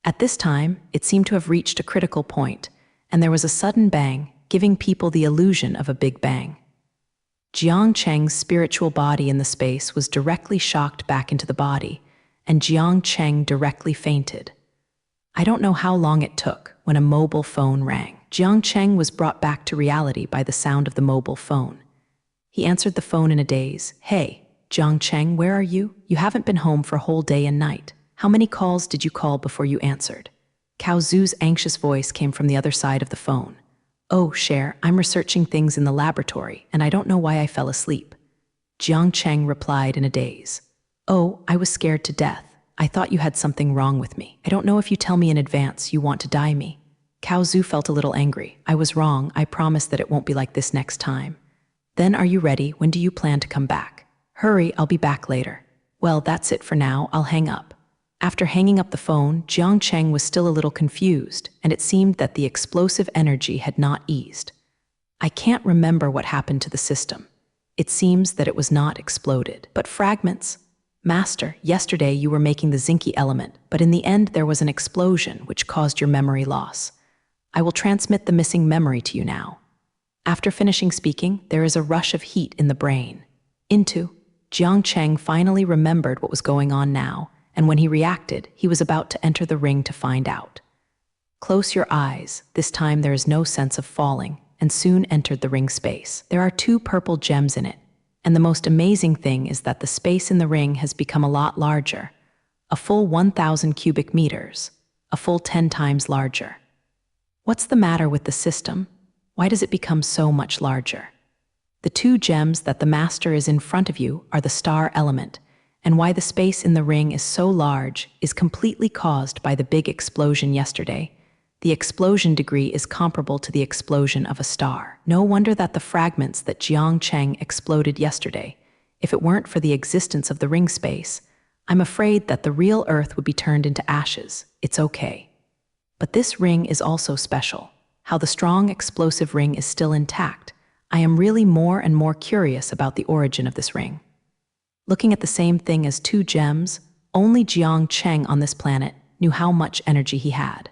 At this time, it seemed to have reached a critical point, and there was a sudden bang, giving people the illusion of a big bang. Jiang Cheng's spiritual body in the space was directly shocked back into the body, and Jiang Cheng directly fainted. I don't know how long it took when a mobile phone rang. Jiang Cheng was brought back to reality by the sound of the mobile phone. He answered the phone in a daze. "Hey, Jiang Cheng, where are you? You haven't been home for a whole day and night. How many calls did you call before you answered?" Cao Zhu's anxious voice came from the other side of the phone. "Oh, Cher, I'm researching things in the laboratory, and I don't know why I fell asleep." Jiang Cheng replied in a daze. "Oh, I was scared to death. I thought you had something wrong with me. I don't know if you tell me in advance you want to die me." Cao Zhu felt a little angry. "I was wrong. I promise that it won't be like this next time." "Then are you ready? When do you plan to come back?" "Hurry, I'll be back later." "Well, that's it for now. I'll hang up." After hanging up the phone, Jiang Cheng was still a little confused, and it seemed that the explosive energy had not eased. "I can't remember what happened to the system. It seems that it was not exploded, but fragments. Master, yesterday you were making the zinky element, but in the end there was an explosion which caused your memory loss. I will transmit the missing memory to you now." After finishing speaking, there is a rush of heat in the brain. Jiang Cheng finally remembered what was going on now, and when he reacted, he was about to enter the ring to find out. "Close your eyes. This time there is no sense of falling," and soon entered the ring space. There are 2 purple gems in it, and the most amazing thing is that the space in the ring has become a lot larger, a full 1,000 cubic meters, a full 10 times larger. What's the matter with the system? Why does it become so much larger? The 2 gems that the master is in front of you are the star element, and why the space in the ring is so large is completely caused by the big explosion yesterday. The explosion degree is comparable to the explosion of a star. No wonder that the fragments that Jiang Cheng exploded yesterday. If it weren't for the existence of the ring space, I'm afraid that the real Earth would be turned into ashes. It's okay. But this ring is also special. How the strong explosive ring is still intact. I am really more and more curious about the origin of this ring. Looking at the same thing as 2 gems, only Jiang Cheng on this planet knew how much energy he had.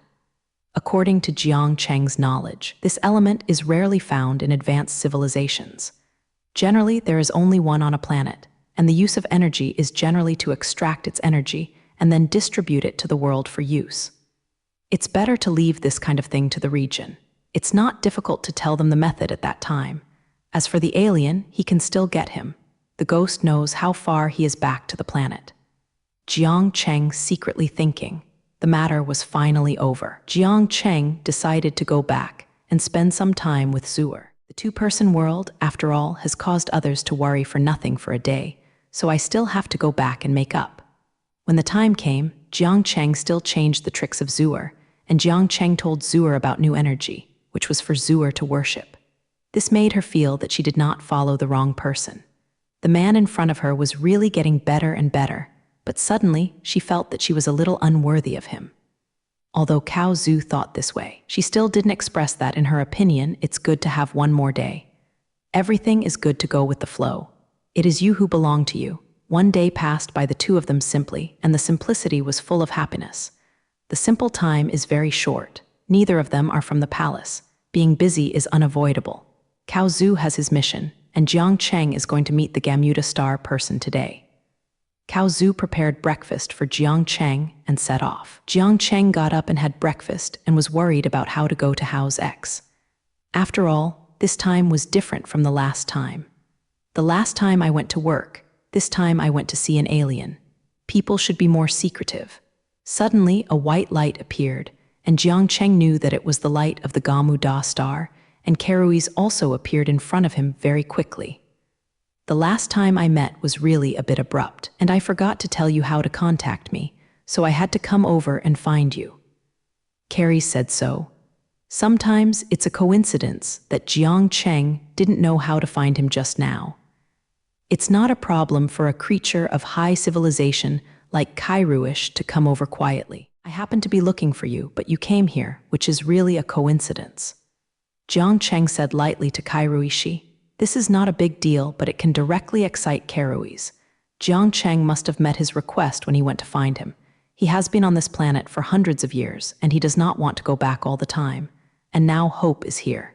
According to Jiang Cheng's knowledge, this element is rarely found in advanced civilizations. Generally, there is only one on a planet, and the use of energy is generally to extract its energy and then distribute it to the world for use. It's better to leave this kind of thing to the region. It's not difficult to tell them the method at that time. As for the alien, he can still get him. The ghost knows how far he is back to the planet. Jiang Cheng secretly thinking. The matter was finally over. Jiang Cheng decided to go back and spend some time with Zhuer. The 2-person world, after all, has caused others to worry for nothing for a day, so I still have to go back and make up. When the time came, Jiang Cheng still changed the tricks of Zhuer, and Jiang Cheng told Zhuer about new energy, which was for Zhuer to worship. This made her feel that she did not follow the wrong person. The man in front of her was really getting better and better, but suddenly she felt that she was a little unworthy of him. Although Cao Zhu thought this way, she still didn't express that in her opinion. It's good to have one more day. Everything is good to go with the flow. It is you who belong to you. One day passed by the 2 of them simply, and the simplicity was full of happiness. The simple time is very short. Neither of them are from the palace. Being busy is unavoidable. Cao Zhu has his mission, and Jiang Cheng is going to meet the Gamuda star person today. Cao Zhu prepared breakfast for Jiang Cheng and set off. Jiang Cheng got up and had breakfast and was worried about how to go to House X. After all, this time was different from the last time. The last time I went to work, this time I went to see an alien. People should be more secretive. Suddenly, a white light appeared, and Jiang Cheng knew that it was the light of the Gamuda star, and Kerui's also appeared in front of him very quickly. The last time I met was really a bit abrupt, and I forgot to tell you how to contact me, so I had to come over and find you. Carrie said so. Sometimes it's a coincidence that Jiang Cheng didn't know how to find him just now. It's not a problem for a creature of high civilization like Kairuish to come over quietly. I happened to be looking for you, but you came here, which is really a coincidence. Jiang Cheng said lightly to Kairuishi. This is not a big deal, but it can directly excite Kerui's. Jiang Cheng must have met his request when he went to find him. He has been on this planet for hundreds of years, and he does not want to go back all the time. And now hope is here.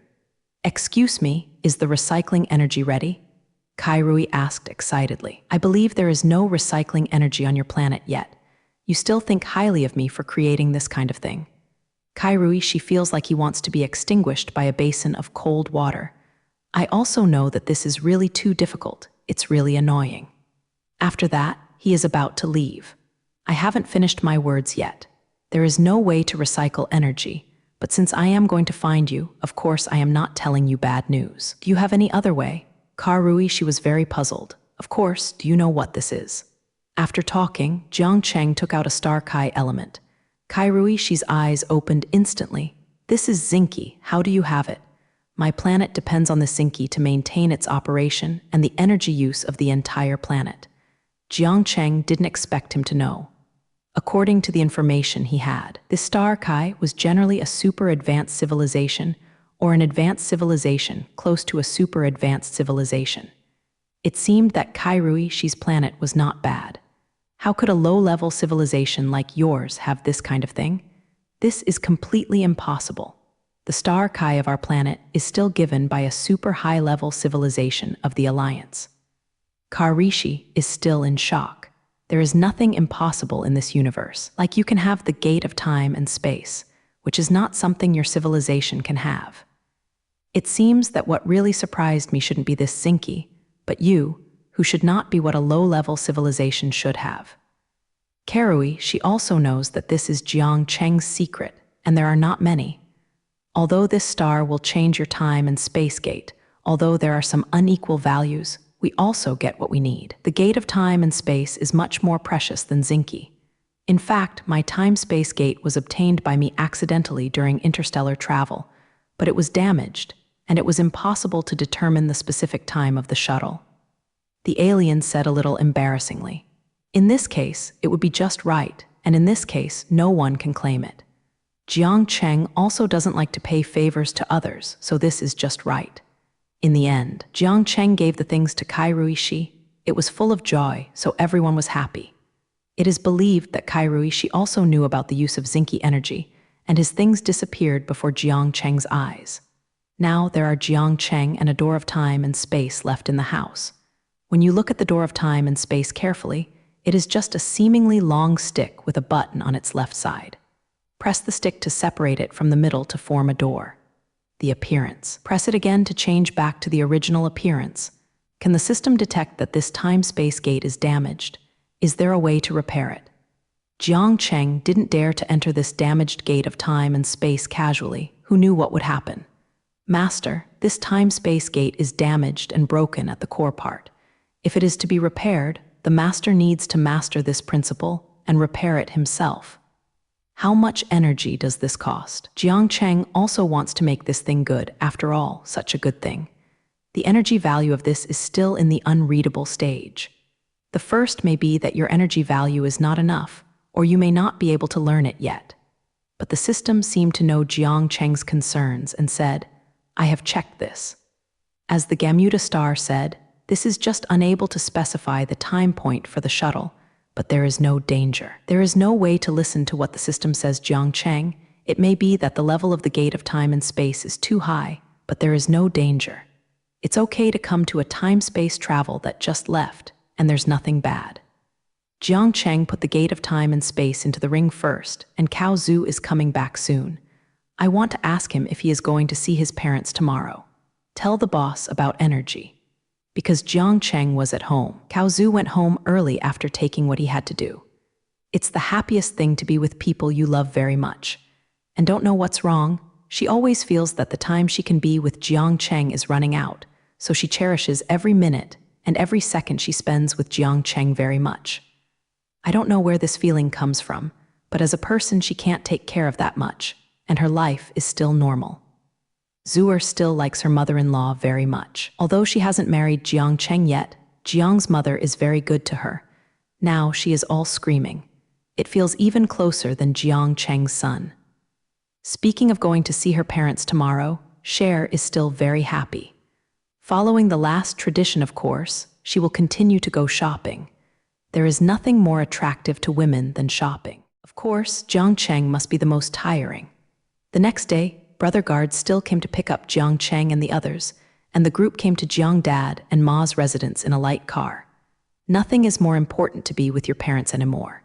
Excuse me, is the recycling energy ready? Kairui asked excitedly. I believe there is no recycling energy on your planet yet. You still think highly of me for creating this kind of thing. Kairui, she feels like he wants to be extinguished by a basin of cold water. I also know that this is really too difficult. It's really annoying. After that, he is about to leave. I haven't finished my words yet. There is no way to recycle energy, but since I am going to find you, of course I am not telling you bad news. Do you have any other way? Kairui, she was very puzzled. Of course, do you know what this is? After talking, Jiang Cheng took out a star Kai element. Kairui, she's eyes opened instantly. This is Zinki, how do you have it? My planet depends on the Zinki to maintain its operation and the energy use of the entire planet. Jiang Cheng didn't expect him to know. According to the information he had, this star Kai was generally a super advanced civilization or an advanced civilization close to a super advanced civilization. It seemed that Kairuishi's planet was not bad. How could a low-level civilization like yours have this kind of thing? This is completely impossible. The star Kai of our planet is still given by a super high-level civilization of the Alliance. Karishi is still in shock. There is nothing impossible in this universe, like you can have the gate of time and space, which is not something your civilization can have. It seems that what really surprised me shouldn't be this Zinki, but you, who should not be what a low-level civilization should have. Karui, she also knows that this is Jiang Cheng's secret, and there are not many. Although this star will change your time and space gate, although there are some unequal values, we also get what we need. The gate of time and space is much more precious than Zinki. In fact, my time-space gate was obtained by me accidentally during interstellar travel, but it was damaged, and it was impossible to determine the specific time of the shuttle. The alien said a little embarrassingly. In this case, it would be just right, and in this case, no one can claim it. Jiang Cheng also doesn't like to pay favors to others, so this is just right. In the end, Jiang Cheng gave the things to Kairuishi. It was full of joy, so everyone was happy. It is believed that Kairuishi also knew about the use of Zinki energy, and his things disappeared before Jiang Cheng's eyes. Now there are Jiang Cheng and a door of time and space left in the house. When you look at the door of time and space carefully, it is just a seemingly long stick with a button on its left side. Press the stick to separate it from the middle to form a door. The appearance. Press it again to change back to the original appearance. Can the system detect that this time-space gate is damaged? Is there a way to repair it? Jiang Cheng didn't dare to enter this damaged gate of time and space casually. Who knew what would happen? Master, this time-space gate is damaged and broken at the core part. If it is to be repaired, the master needs to master this principle and repair it himself. How much energy does this cost? Jiang Cheng also wants to make this thing good, after all, such a good thing. The energy value of this is still in the unreadable stage. The first may be that your energy value is not enough, or you may not be able to learn it yet. But the system seemed to know Jiang Cheng's concerns and said, I have checked this. As the Gamuta star said, this is just unable to specify the time point for the shuttle, but there is no danger. There is no way to listen to what the system says, Jiang Cheng. It may be that the level of the gate of time and space is too high, but there is no danger. It's okay to come to a time-space travel that just left, and there's nothing bad. Jiang Cheng put the gate of time and space into the ring first, and Cao Zhu is coming back soon. I want to ask him if he is going to see his parents tomorrow. Tell the boss about energy. Because Jiang Cheng was at home, Cao Zhu went home early after taking what he had to do. It's the happiest thing to be with people you love very much. And don't know what's wrong, She always feels that the time she can be with Jiang Cheng is running out, so she cherishes every minute and every second she spends with Jiang Cheng very much. I don't know where this feeling comes from, but as a person she can't take care of that much, and her life is still normal. Zhu'er still likes her mother-in-law very much. Although she hasn't married Jiang Cheng yet, Jiang's mother is very good to her. Now she is all screaming. It feels even closer than Jiang Cheng's son. Speaking of going to see her parents tomorrow, Cher is still very happy. Following the last tradition, of course, she will continue to go shopping. There is nothing more attractive to women than shopping. Of course, Jiang Cheng must be the most tiring. The next day, brother guards still came to pick up Jiang Cheng and the others, and the group came to Jiang Dad and Ma's residence in a light car. Nothing is more important to be with your parents anymore.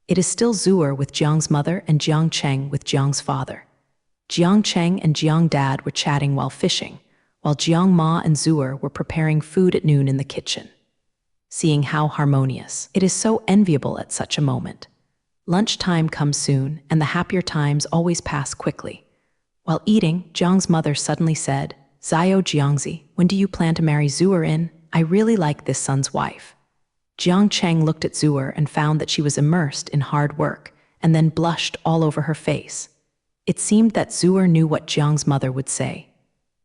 It is still Zhu'er with Jiang's mother and Jiang Cheng with Jiang's father. Jiang Cheng and Jiang Dad were chatting while fishing, while Jiang Ma and Zhu'er were preparing food at noon in the kitchen. Seeing how harmonious. It is so enviable at such a moment. Lunchtime comes soon, and the happier times always pass quickly. While eating, Jiang's mother suddenly said, "Zio Jiangzi, when do you plan to marry Zhu'er in? I really like this son's wife." Jiang Cheng looked at Zhu'er and found that she was immersed in hard work, and then blushed all over her face. It seemed that Zhu'er knew what Jiang's mother would say.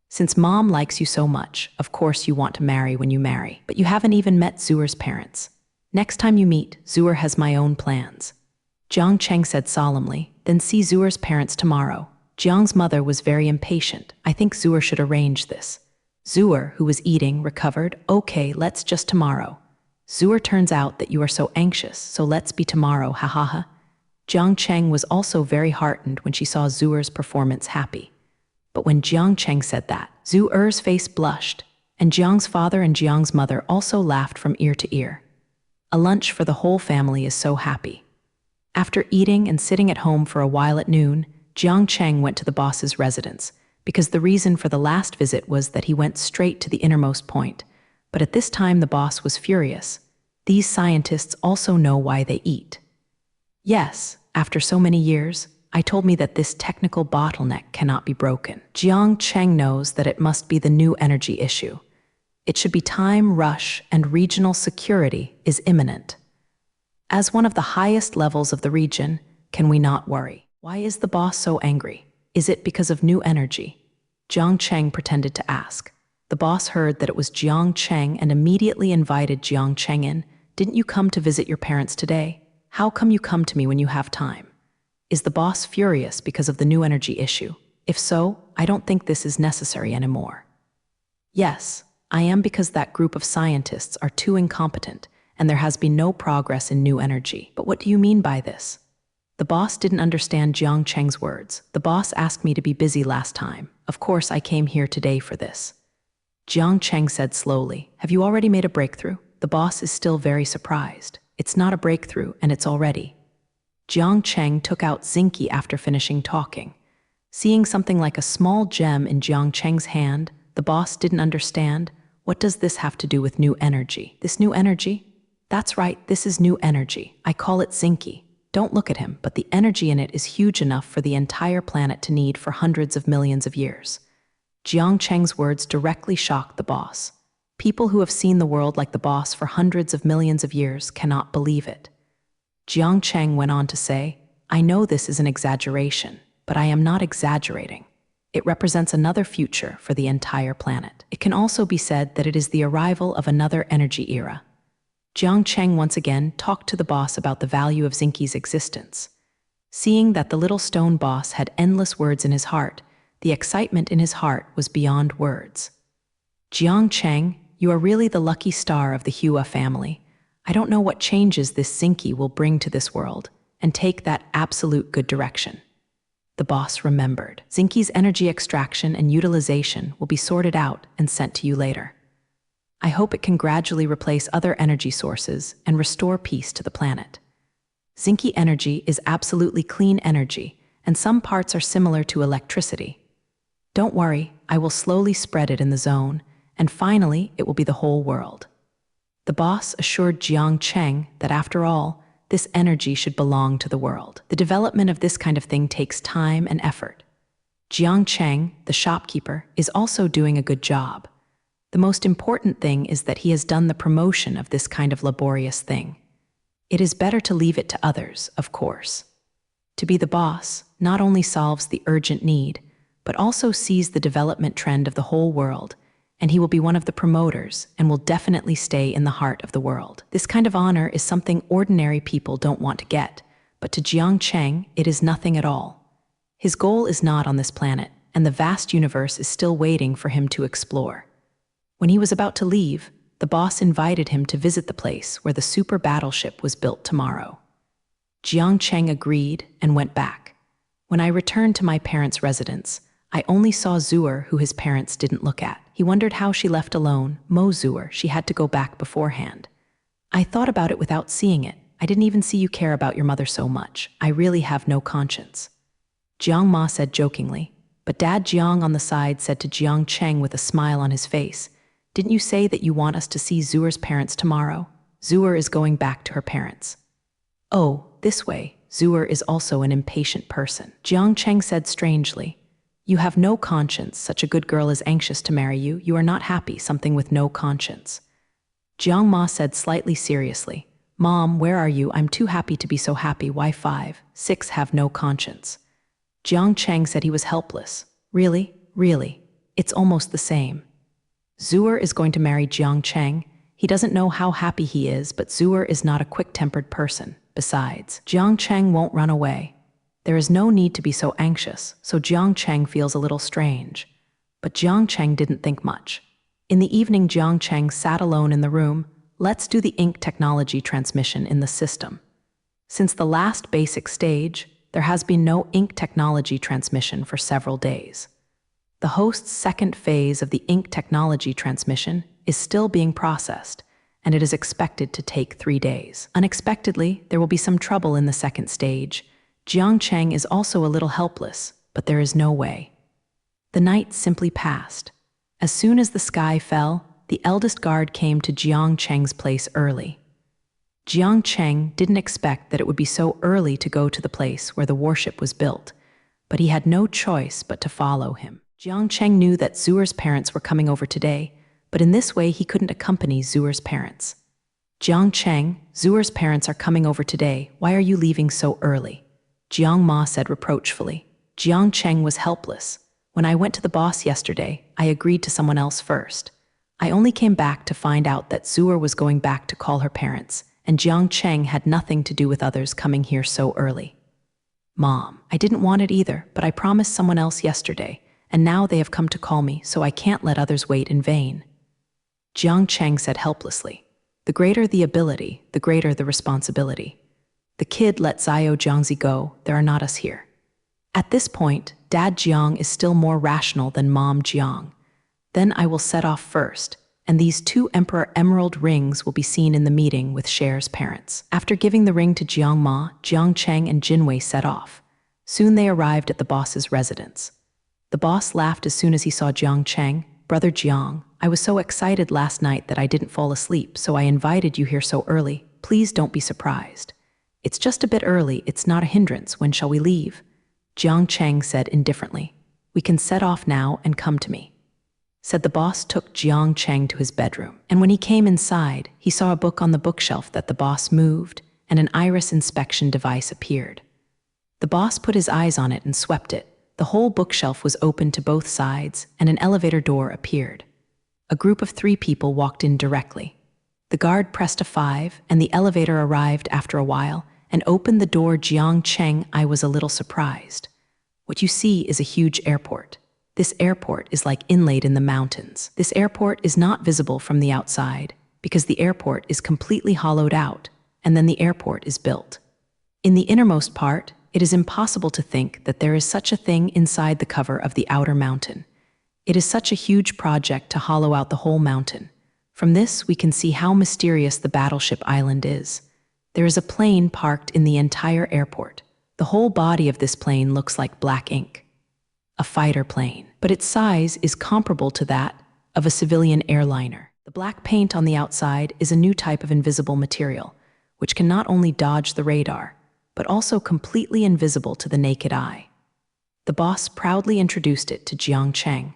"Since mom likes you so much, of course you want to marry when you marry, but you haven't even met Zhu'er's parents. Next time you meet, Zhu'er has my own plans." Jiang Cheng said solemnly, "Then see Zhu'er's parents tomorrow." Jiang's mother was very impatient. "I think Zhu'er should arrange this." Zhu'er, who was eating, recovered. "Okay, let's just tomorrow." "Zhu'er, turns out that you are so anxious, so let's be tomorrow, ha ha ha." Jiang Cheng was also very heartened when she saw Zhu'er's performance happy. But when Jiang Cheng said that, Zhu'er's face blushed, and Jiang's father and Jiang's mother also laughed from ear to ear. A lunch for the whole family is so happy. After eating and sitting at home for a while at noon, Jiang Cheng went to the boss's residence, because the reason for the last visit was that he went straight to the innermost point. But at this time the boss was furious. These scientists also know why they eat. Yes, after so many years, I told me that this technical bottleneck cannot be broken. Jiang Cheng knows that it must be the new energy issue. It should be time rush, and regional security is imminent. As one of the highest levels of the region, can we not worry? Why is the boss so angry? Is it because of new energy? Jiang Cheng pretended to ask. The boss heard that it was Jiang Cheng and immediately invited Jiang Cheng in. "Didn't you come to visit your parents today? How come you come to me when you have time?" Is the boss furious because of the new energy issue? If so, I don't think this is necessary anymore. Yes, I am, because that group of scientists are too incompetent, and there has been no progress in new energy. But what do you mean by this? The boss didn't understand Jiang Cheng's words. "The boss asked me to be busy last time. Of course I came here today for this." Jiang Cheng said slowly, "Have you already made a breakthrough?" The boss is still very surprised. "It's not a breakthrough, and it's already." Jiang Cheng took out Zinky after finishing talking. Seeing something like a small gem in Jiang Cheng's hand, the boss didn't understand. What does this have to do with new energy? This new energy? That's right, this is new energy. I call it Zinky. Don't look at him, but the energy in it is huge enough for the entire planet to need for hundreds of millions of years. Jiang Cheng's words directly shocked the boss. People who have seen the world like the boss for hundreds of millions of years cannot believe it. Jiang Cheng went on to say, "I know this is an exaggeration, but I am not exaggerating. It represents another future for the entire planet. It can also be said that it is the arrival of another energy era." Jiang Cheng once again talked to the boss about the value of Zinky's existence. Seeing that the little stone boss had endless words in his heart, the excitement in his heart was beyond words. "Jiang Cheng, you are really the lucky star of the Hua family. I don't know what changes this Zinky will bring to this world, and take that absolute good direction." The boss remembered. "Zinky's energy extraction and utilization will be sorted out and sent to you later. I hope it can gradually replace other energy sources and restore peace to the planet. Zinky energy is absolutely clean energy, and some parts are similar to electricity. Don't worry, I will slowly spread it in the zone, and finally it will be the whole world." The boss assured Jiang Cheng that after all, this energy should belong to the world. The development of this kind of thing takes time and effort. Jiang Cheng, the shopkeeper, is also doing a good job. The most important thing is that he has done the promotion of this kind of laborious thing. It is better to leave it to others, of course. To be the boss not only solves the urgent need, but also sees the development trend of the whole world, and he will be one of the promoters and will definitely stay in the heart of the world. This kind of honor is something ordinary people don't want to get, but to Jiang Cheng, it is nothing at all. His goal is not on this planet, and the vast universe is still waiting for him to explore. When he was about to leave, the boss invited him to visit the place where the super battleship was built tomorrow. Jiang Cheng agreed and went back. When I returned to my parents' residence, I only saw Zuer, who his parents didn't look at. He wondered how she left alone. Mo Zuer, she had to go back beforehand. I thought about it without seeing it. I didn't even see you care about your mother so much. I really have no conscience. Jiang Ma said jokingly, but Dad Jiang on the side said to Jiang Cheng with a smile on his face, "Didn't you say that you want us to see Zuer's parents tomorrow? Zuer is going back to her parents." "Oh, this way." Zuer is also an impatient person. Jiang Cheng said strangely, "You have no conscience. Such a good girl is anxious to marry you. You are not happy, something with no conscience." Jiang Ma said slightly seriously, "Mom, where are you? I'm too happy to be so happy. Why 5, 6 have no conscience?" Jiang Cheng said he was helpless. Really? It's almost the same. Zuer is going to marry Jiang Cheng. He doesn't know how happy he is, but Zuer is not a quick-tempered person. Besides, Jiang Cheng won't run away. There is no need to be so anxious, so Jiang Cheng feels a little strange. But Jiang Cheng didn't think much. In the evening, Jiang Cheng sat alone in the room. Let's do the ink technology transmission in the system. Since the last basic stage, there has been no ink technology transmission for several days. The host's second phase of the ink technology transmission is still being processed, and it is expected to take 3 days. Unexpectedly, there will be some trouble in the second stage. Jiang Cheng is also a little helpless, but there is no way. The night simply passed. As soon as the sky fell, the eldest guard came to Jiang Cheng's place early. Jiang Cheng didn't expect that it would be so early to go to the place where the warship was built, but he had no choice but to follow him. Jiang Cheng knew that Zuer's parents were coming over today, but in this way he couldn't accompany Zuer's parents. "Jiang Cheng, Zuer's parents are coming over today. Why are you leaving so early?" Jiang Ma said reproachfully. Jiang Cheng was helpless. "When I went to the boss yesterday, I agreed to someone else first. I only came back to find out that Zuer was going back to call her parents, and Jiang Cheng had nothing to do with others coming here so early." "Mom, I didn't want it either, but I promised someone else yesterday, and now they have come to call me, so I can't let others wait in vain." Jiang Cheng said helplessly, "The greater the ability, the greater the responsibility. The kid let Zio Jiangzi go, there are not us here." At this point, Dad Jiang is still more rational than Mom Jiang. "Then I will set off first, and these 2 Emperor Emerald rings will be seen in the meeting with Cher's parents." After giving the ring to Jiang Ma, Jiang Cheng and Jinwei set off. Soon they arrived at the boss's residence. The boss laughed as soon as he saw Jiang Cheng. "Brother Jiang, I was so excited last night that I didn't fall asleep, so I invited you here so early. Please don't be surprised. It's just a bit early, it's not a hindrance. When shall we leave?" Jiang Cheng said indifferently. "We can set off now and come to me," said the boss. Took Jiang Cheng to his bedroom, and when he came inside, he saw a book on the bookshelf that the boss moved, and an iris inspection device appeared. The boss put his eyes on it and swept it. The whole bookshelf was open to both sides, and an elevator door appeared. A group of 3 people walked in directly. The guard pressed a 5, and the elevator arrived after a while and opened the door. Jiang Cheng, I was a little surprised. What you see is a huge airport. This airport is like inlaid in the mountains. This airport is not visible from the outside because the airport is completely hollowed out, and then the airport is built. In the innermost part, it is impossible to think that there is such a thing inside the cover of the outer mountain. It is such a huge project to hollow out the whole mountain. From this, we can see how mysterious the battleship island is. There is a plane parked in the entire airport. The whole body of this plane looks like black ink. A fighter plane, but its size is comparable to that of a civilian airliner. The black paint on the outside is a new type of invisible material, which can not only dodge the radar, but also completely invisible to the naked eye. The boss proudly introduced it to Jiang Cheng.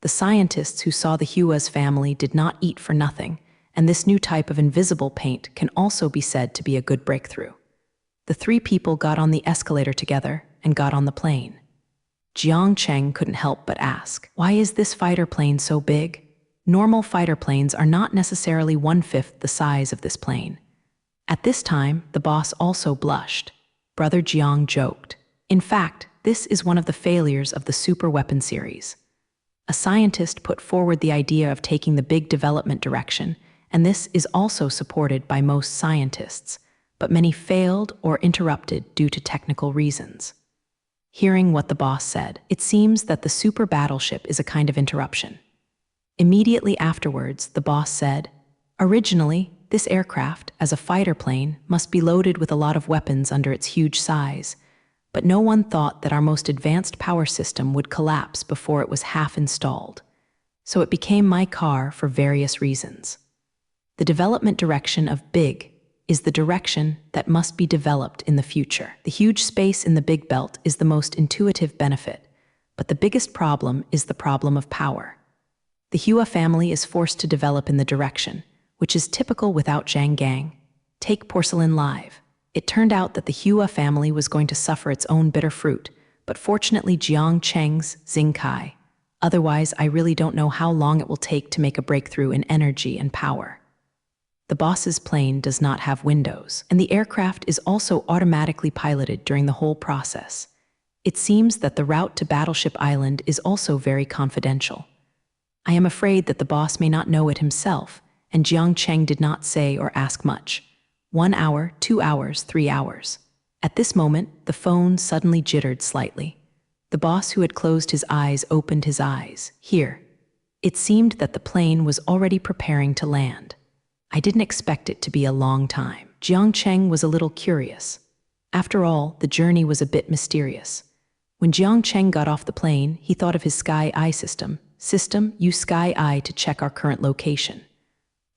The scientists who saw the Hua's family did not eat for nothing, and this new type of invisible paint can also be said to be a good breakthrough. The three people got on the escalator together and got on the plane. Jiang Cheng couldn't help but ask, "Why is this fighter plane so big? Normal fighter planes are not necessarily 1/5 the size of this plane." At this time, the boss also blushed. Brother Jiang joked. In fact, this is one of the failures of the super weapon series. A scientist put forward the idea of taking the big development direction, and this is also supported by most scientists, but many failed or interrupted due to technical reasons. Hearing what the boss said, it seems that the super battleship is a kind of interruption. Immediately afterwards, the boss said, "Originally, this aircraft, as a fighter plane, must be loaded with a lot of weapons under its huge size, but no one thought that our most advanced power system would collapse before it was half installed. So it became my car for various reasons. The development direction of big is the direction that must be developed in the future. The huge space in the big belt is the most intuitive benefit, but the biggest problem is the problem of power. The Hua family is forced to develop in the direction, which is typical without Zhang Gang. Take Porcelain Live. It turned out that the Hua family was going to suffer its own bitter fruit, but fortunately Jiang Cheng's Xingkai. Otherwise, I really don't know how long it will take to make a breakthrough in energy and power. The boss's plane does not have windows, and the aircraft is also automatically piloted during the whole process. It seems that the route to Battleship Island is also very confidential. I am afraid that the boss may not know it himself, and Jiang Cheng did not say or ask much. 1 hour, 2 hours, 3 hours. At this moment, the phone suddenly jittered slightly. The boss who had closed his eyes opened his eyes. Here. It seemed that the plane was already preparing to land. I didn't expect it to be a long time. Jiang Cheng was a little curious. After all, the journey was a bit mysterious. When Jiang Cheng got off the plane, he thought of his Sky Eye system. Use Sky Eye to check our current location.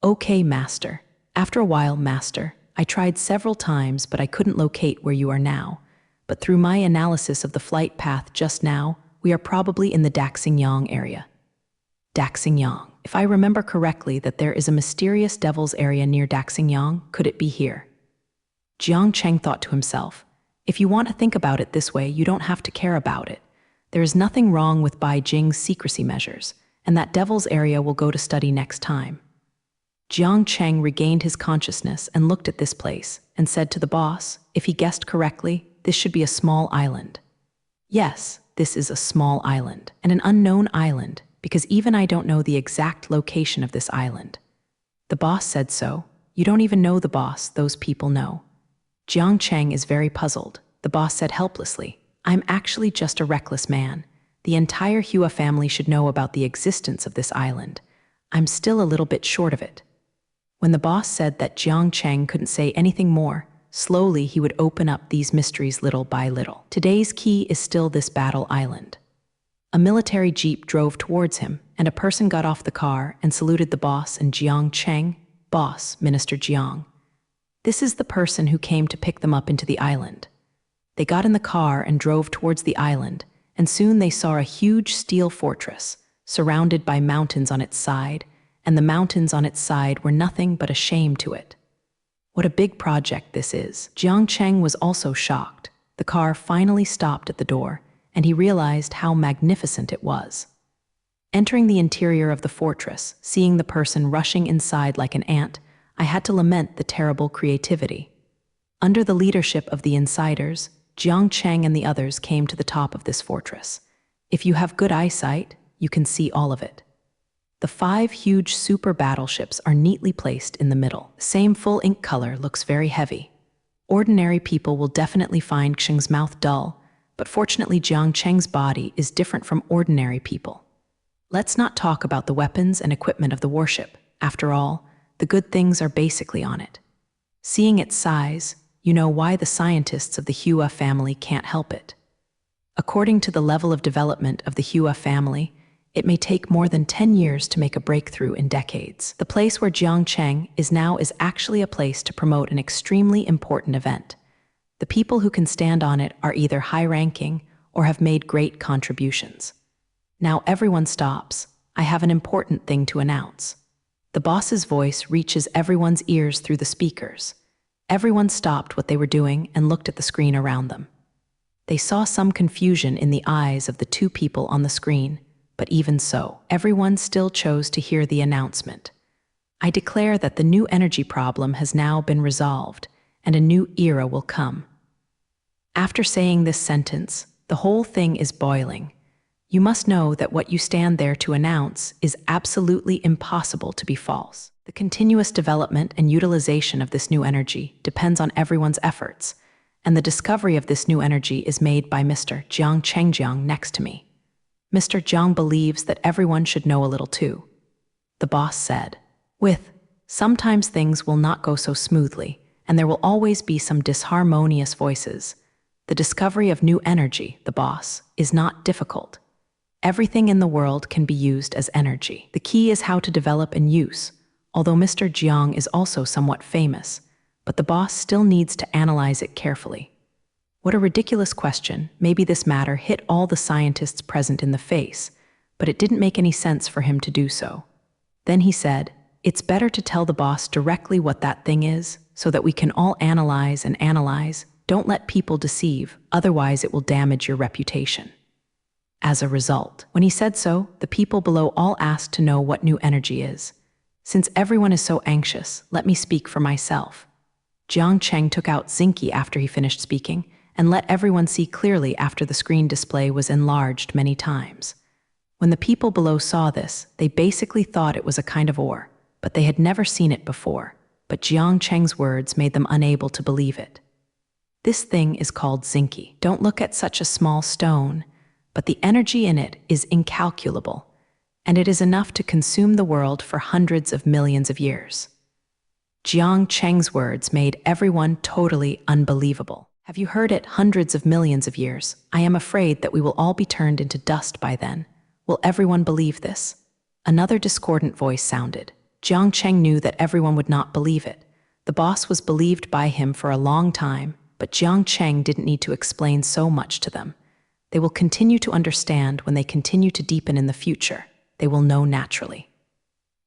Okay, Master. After a while, Master, I tried several times, but I couldn't locate where you are now. But through my analysis of the flight path just now, we are probably in the Daxingyang area. Daxingyang. If I remember correctly that there is a mysterious devil's area near Daxingyang, could it be here? Jiang Cheng thought to himself, if you want to think about it this way, you don't have to care about it. There is nothing wrong with Bai Jing's secrecy measures, and that devil's area will go to study next time. Jiang Cheng regained his consciousness and looked at this place and said to the boss, if he guessed correctly, this should be a small island. Yes, this is a small island, and an unknown island, because even I don't know the exact location of this island. The boss said so. You don't even know the boss, those people know. Jiang Cheng is very puzzled. The boss said helplessly, I'm actually just a reckless man. The entire Hua family should know about the existence of this island. I'm still a little bit short of it. When the boss said that Jiang Cheng couldn't say anything more, slowly he would open up these mysteries little by little. Today's key is still this battle island. A military jeep drove towards him, and a person got off the car and saluted the boss and Jiang Cheng, Boss, Minister Jiang. This is the person who came to pick them up into the island. They got in the car and drove towards the island, and soon they saw a huge steel fortress, surrounded by mountains on its side, and the mountains on its side were nothing but a shame to it. What a big project this is. Jiang Cheng was also shocked. The car finally stopped at the door, and he realized how magnificent it was. Entering the interior of the fortress, seeing the person rushing inside like an ant, I had to lament the terrible creativity. Under the leadership of the insiders, Jiang Cheng and the others came to the top of this fortress. If you have good eyesight, you can see all of it. The 5 huge super battleships are neatly placed in the middle. The same full ink color looks very heavy. Ordinary people will definitely find Xing's mouth dull, but fortunately Jiang Cheng's body is different from ordinary people. Let's not talk about the weapons and equipment of the warship. After all, the good things are basically on it. Seeing its size, you know why the scientists of the Hua family can't help it. According to the level of development of the Hua family, it may take more than 10 years to make a breakthrough in decades. The place where Jiang Cheng is now is actually a place to promote an extremely important event. The people who can stand on it are either high-ranking or have made great contributions. Now everyone stops. I have an important thing to announce. The boss's voice reaches everyone's ears through the speakers. Everyone stopped what they were doing and looked at the screen around them. They saw some confusion in the eyes of the two people on the screen, but even so, everyone still chose to hear the announcement. I declare that the new energy problem has now been resolved, and a new era will come. After saying this sentence, the whole thing is boiling. You must know that what you stand there to announce is absolutely impossible to be false. The continuous development and utilization of this new energy depends on everyone's efforts, and the discovery of this new energy is made by Mr. Jiang Chengjiang next to me. Mr. Jiang believes that everyone should know a little too. The boss said, sometimes things will not go so smoothly, and there will always be some disharmonious voices. The discovery of new energy, the boss, is not difficult. Everything in the world can be used as energy. The key is how to develop and use, although Mr. Jiang is also somewhat famous, but the boss still needs to analyze it carefully. What a ridiculous question. Maybe this matter hit all the scientists present in the face, but it didn't make any sense for him to do so. Then he said, it's better to tell the boss directly what that thing is, so that we can all analyze and analyze. Don't let people deceive, otherwise it will damage your reputation. As a result, when he said so, the people below all asked to know what new energy is. Since everyone is so anxious, let me speak for myself. Jiang Cheng took out Zinke after he finished speaking, and let everyone see clearly after the screen display was enlarged many times. When the people below saw this, they basically thought it was a kind of ore, but they had never seen it before. But Jiang Cheng's words made them unable to believe it. This thing is called Zinke. Don't look at such a small stone, but the energy in it is incalculable, and it is enough to consume the world for hundreds of millions of years. Jiang Cheng's words made everyone totally unbelievable. Have you heard it? Hundreds of millions of years. I am afraid that we will all be turned into dust by then. Will everyone believe this? Another discordant voice sounded. Jiang Cheng knew that everyone would not believe it. The boss was believed by him for a long time, but Jiang Cheng didn't need to explain so much to them. They will continue to understand when they continue to deepen in the future. They will know naturally.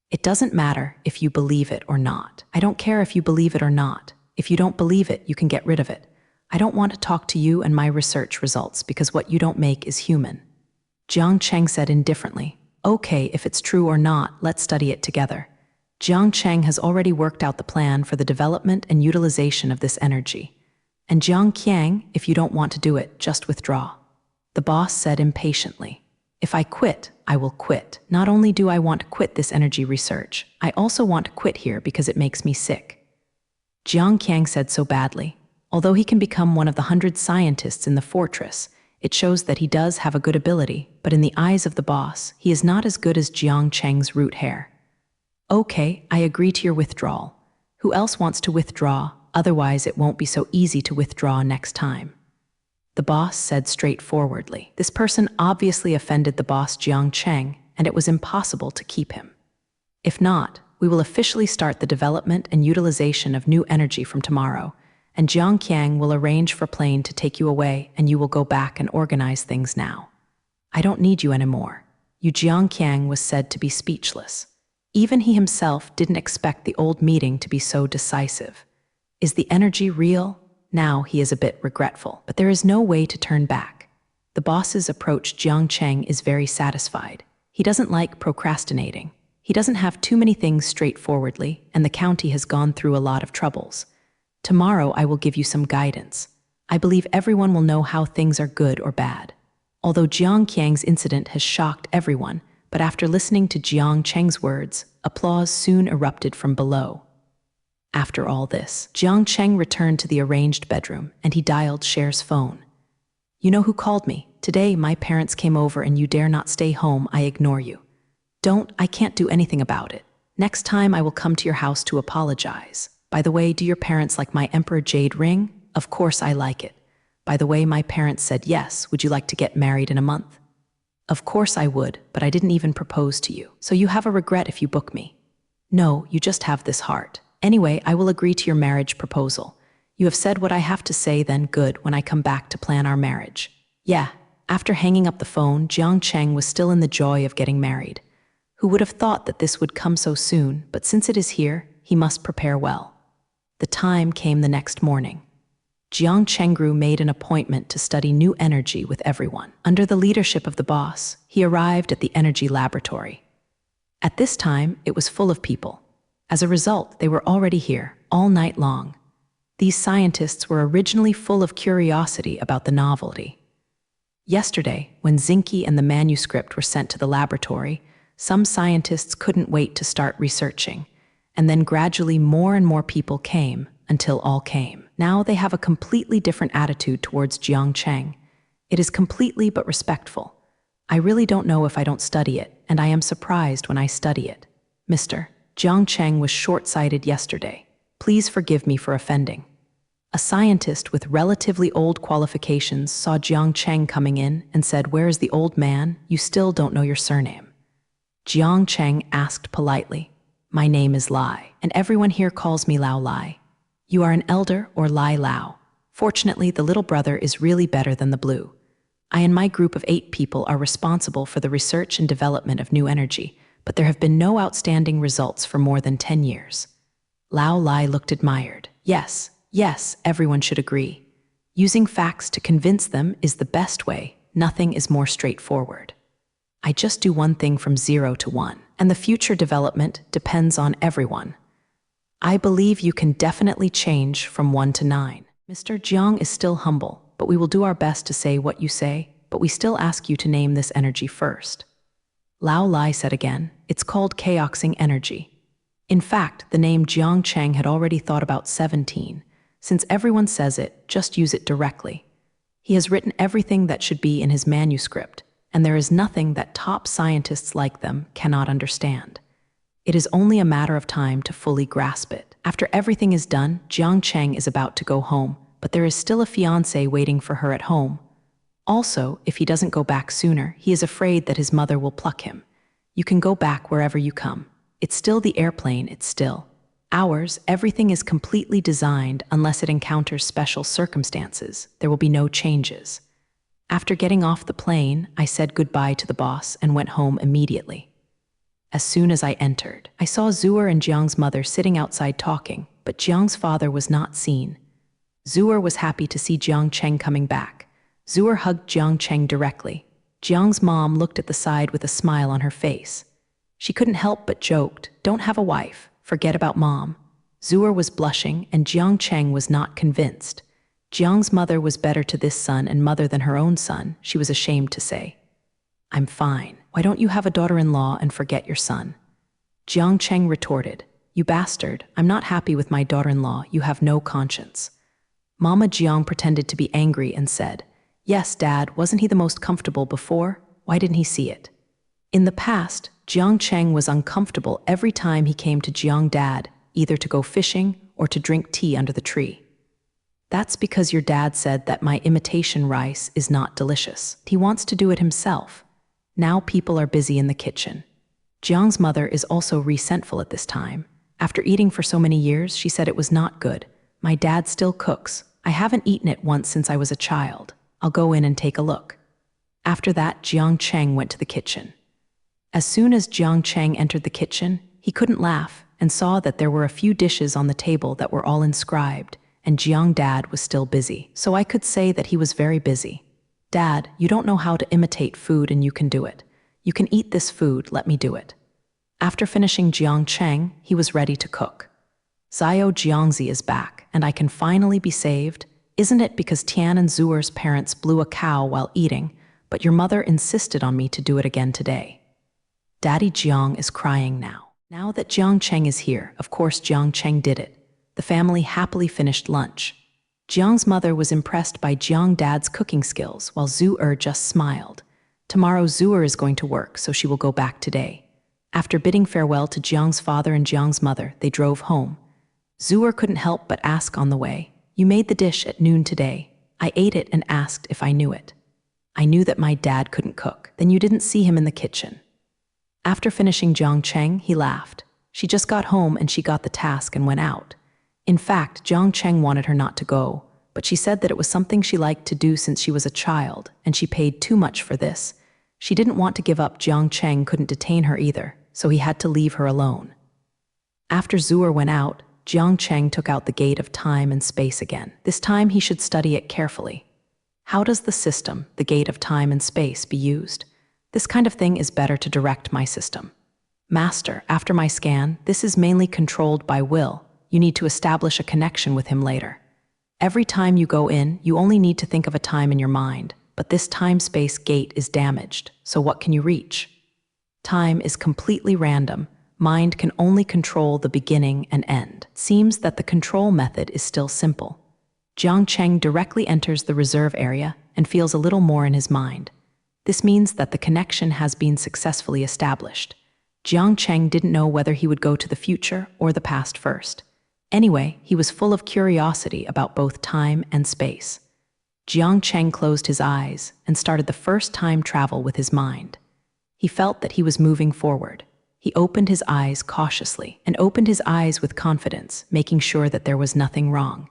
It doesn't matter if you believe it or not. I don't care if you believe it or not. If you don't believe it, you can get rid of it. I don't want to talk to you and my research results because what you don't make is human. Jiang Cheng said indifferently, okay, if it's true or not, let's study it together. Jiang Cheng has already worked out the plan for the development and utilization of this energy. And Jiang Qiang, if you don't want to do it, just withdraw. The boss said impatiently, if I quit, I will quit. Not only do I want to quit this energy research, I also want to quit here because it makes me sick. Jiang Qiang said so badly. Although he can become one of the 100 scientists in the fortress, it shows that he does have a good ability, but in the eyes of the boss, he is not as good as Jiang Cheng's root hair. Okay, I agree to your withdrawal. Who else wants to withdraw? Otherwise it won't be so easy to withdraw next time. The boss said straightforwardly. This person obviously offended the boss Jiang Cheng, and it was impossible to keep him. If not, we will officially start the development and utilization of new energy from tomorrow, and Jiang Qiang will arrange for a plane to take you away, and you will go back and organize things now. I don't need you anymore. Jiang Qiang was said to be speechless. Even he himself didn't expect the old meeting to be so decisive. Is the energy real? Now he is a bit regretful, but there is no way to turn back. The boss's approach Jiang Cheng is very satisfied. He doesn't like procrastinating. He doesn't have too many things straightforwardly, and the county has gone through a lot of troubles. Tomorrow I will give you some guidance. I believe everyone will know how things are good or bad. Although Jiang Qiang's incident has shocked everyone, but after listening to Jiang Cheng's words, applause soon erupted from below. After all this, Jiang Cheng returned to the arranged bedroom, and he dialed Cher's phone. You know who called me? Today my parents came over and you dare not stay home, I ignore you. I can't do anything about it. Next time I will come to your house to apologize. By the way, do your parents like my Emperor Jade ring? Of course I like it. By the way, my parents said yes, would you like to get married in a month? Of course I would, but I didn't even propose to you. So you have a regret if you book me. No, you just have this heart. Anyway, I will agree to your marriage proposal. You have said what I have to say, then good, when I come back to plan our marriage. Yeah, After hanging up the phone, Jiang Cheng was still in the joy of getting married. Who would have thought that this would come so soon, but since it is here, he must prepare well. The time came the next morning. Jiang Chengru made an appointment to study new energy with everyone. Under the leadership of the boss, he arrived at the energy laboratory. At this time, it was full of people. As a result, they were already here, all night long. These scientists were originally full of curiosity about the novelty. Yesterday, when Zinke and the manuscript were sent to the laboratory, some scientists couldn't wait to start researching, and then gradually more and more people came, until all came. Now they have a completely different attitude towards Jiang Cheng. It is completely but respectful. I really don't know if I don't study it, and I am surprised when I study it. Mr. Jiang Cheng was short-sighted yesterday. Please forgive me for offending. A scientist with relatively old qualifications saw Jiang Cheng coming in and said, "Where is the old man? You still don't know your surname." Jiang Cheng asked politely, "My name is Lai, and everyone here calls me Lao Lai. You are an elder or Lai Lao. Fortunately, the little brother is really better than the blue. I and my group of 8 people are responsible for the research and development of new energy, but there have been no outstanding results for more than 10 years. Lao Lai looked admired. Yes, everyone should agree. Using facts to convince them is the best way. Nothing is more straightforward. I just do one thing from 0 to 1, and the future development depends on everyone. I believe you can definitely change from 1 to 9. Mr. Jiang is still humble, but we will do our best to say what you say, but we still ask you to name this energy first." Lao Lai said again, "It's called chaoxing energy." In fact, the name Jiang Cheng had already thought about 17. Since everyone says it, just use it directly. He has written everything that should be in his manuscript, and there is nothing that top scientists like them cannot understand. It is only a matter of time to fully grasp it. After everything is done, Jiang Cheng is about to go home, but there is still a fiancé waiting for her at home. Also, if he doesn't go back sooner, he is afraid that his mother will pluck him. You can go back wherever you come. It's still the airplane, it's still. Ours, everything is completely designed unless it encounters special circumstances. There will be no changes. After getting off the plane, I said goodbye to the boss and went home immediately. As soon as I entered, I saw Zhu'er and Jiang's mother sitting outside talking, but Jiang's father was not seen. Zhu'er was happy to see Jiang Cheng coming back. Zhu'er hugged Jiang Cheng directly. Jiang's mom looked at the side with a smile on her face. She couldn't help but joked, "Don't have a wife. Forget about mom." Zhu'er was blushing, and Jiang Cheng was not convinced. Jiang's mother was better to this son and mother than her own son, she was ashamed to say. "I'm fine. Why don't you have a daughter-in-law and forget your son?" Jiang Cheng retorted, "You bastard, I'm not happy with my daughter-in-law, you have no conscience." Mama Jiang pretended to be angry and said, "Yes, Dad, wasn't he the most comfortable before? Why didn't he see it?" In the past, Jiang Cheng was uncomfortable every time he came to Jiang Dad, either to go fishing or to drink tea under the tree. "That's because your dad said that my imitation rice is not delicious. He wants to do it himself." Now people are busy in the kitchen. Jiang's mother is also resentful at this time. After eating for so many years, she said it was not good. "My dad still cooks. I haven't eaten it once since I was a child. I'll go in and take a look." After that, Jiang Cheng went to the kitchen. As soon as Jiang Cheng entered the kitchen, he couldn't laugh and saw that there were a few dishes on the table that were all inscribed, and Jiang Dad was still busy. So I could say that he was very busy. "Dad, you don't know how to imitate food and you can do it. You can eat this food, let me do it." After finishing Jiang Cheng, he was ready to cook. "Xiao Jiangzi is back, and I can finally be saved. Isn't it because Tian and Zhu'er's parents blew a cow while eating, but your mother insisted on me to do it again today?" Daddy Jiang is crying now. Now that Jiang Cheng is here, of course Jiang Cheng did it. The family happily finished lunch. Jiang's mother was impressed by Jiang Dad's cooking skills, while Zhu'er just smiled. Tomorrow Zhu'er is going to work, so she will go back today. After bidding farewell to Jiang's father and Jiang's mother, they drove home. Zhu'er couldn't help but ask on the way, "You made the dish at noon today. I ate it and asked if I knew it. I knew that my dad couldn't cook. Then you didn't see him in the kitchen." After finishing Jiang Cheng, he laughed. She just got home and she got the task and went out. In fact, Jiang Cheng wanted her not to go, but she said that it was something she liked to do since she was a child, and she paid too much for this. She didn't want to give up. Jiang Cheng couldn't detain her either, so he had to leave her alone. After Zhu'er went out, Jiang Cheng took out the gate of time and space again. This time he should study it carefully. How does the system, the gate of time and space, be used? This kind of thing is better to direct my system. Master, after my scan, this is mainly controlled by will. You need to establish a connection with him later. Every time you go in, you only need to think of a time in your mind, but this time-space gate is damaged, so what can you reach? Time is completely random. Mind can only control the beginning and end. It seems that the control method is still simple. Jiang Cheng directly enters the reserve area and feels a little more in his mind. This means that the connection has been successfully established. Jiang Cheng didn't know whether he would go to the future or the past first. Anyway, he was full of curiosity about both time and space. Jiang Cheng closed his eyes and started the first time travel with his mind. He felt that he was moving forward. He opened his eyes cautiously and opened his eyes with confidence, making sure that there was nothing wrong.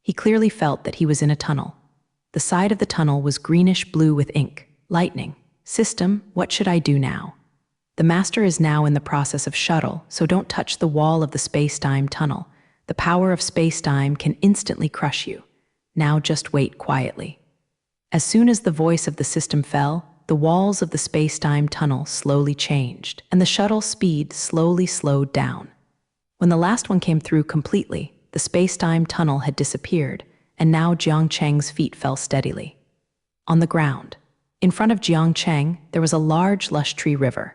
He clearly felt that he was in a tunnel. The side of the tunnel was greenish-blue with ink. Lightning. System, what should I do now? The master is now in the process of shuttle, so don't touch the wall of the space-time tunnel. The power of space-time can instantly crush you. Now just wait quietly. As soon as the voice of the system fell, the walls of the space-time tunnel slowly changed, and the shuttle speed slowly slowed down. When the last one came through completely, the space-time tunnel had disappeared, and now Jiang Cheng's feet fell steadily. On the ground, in front of Jiang Cheng, there was a large, lush tree river.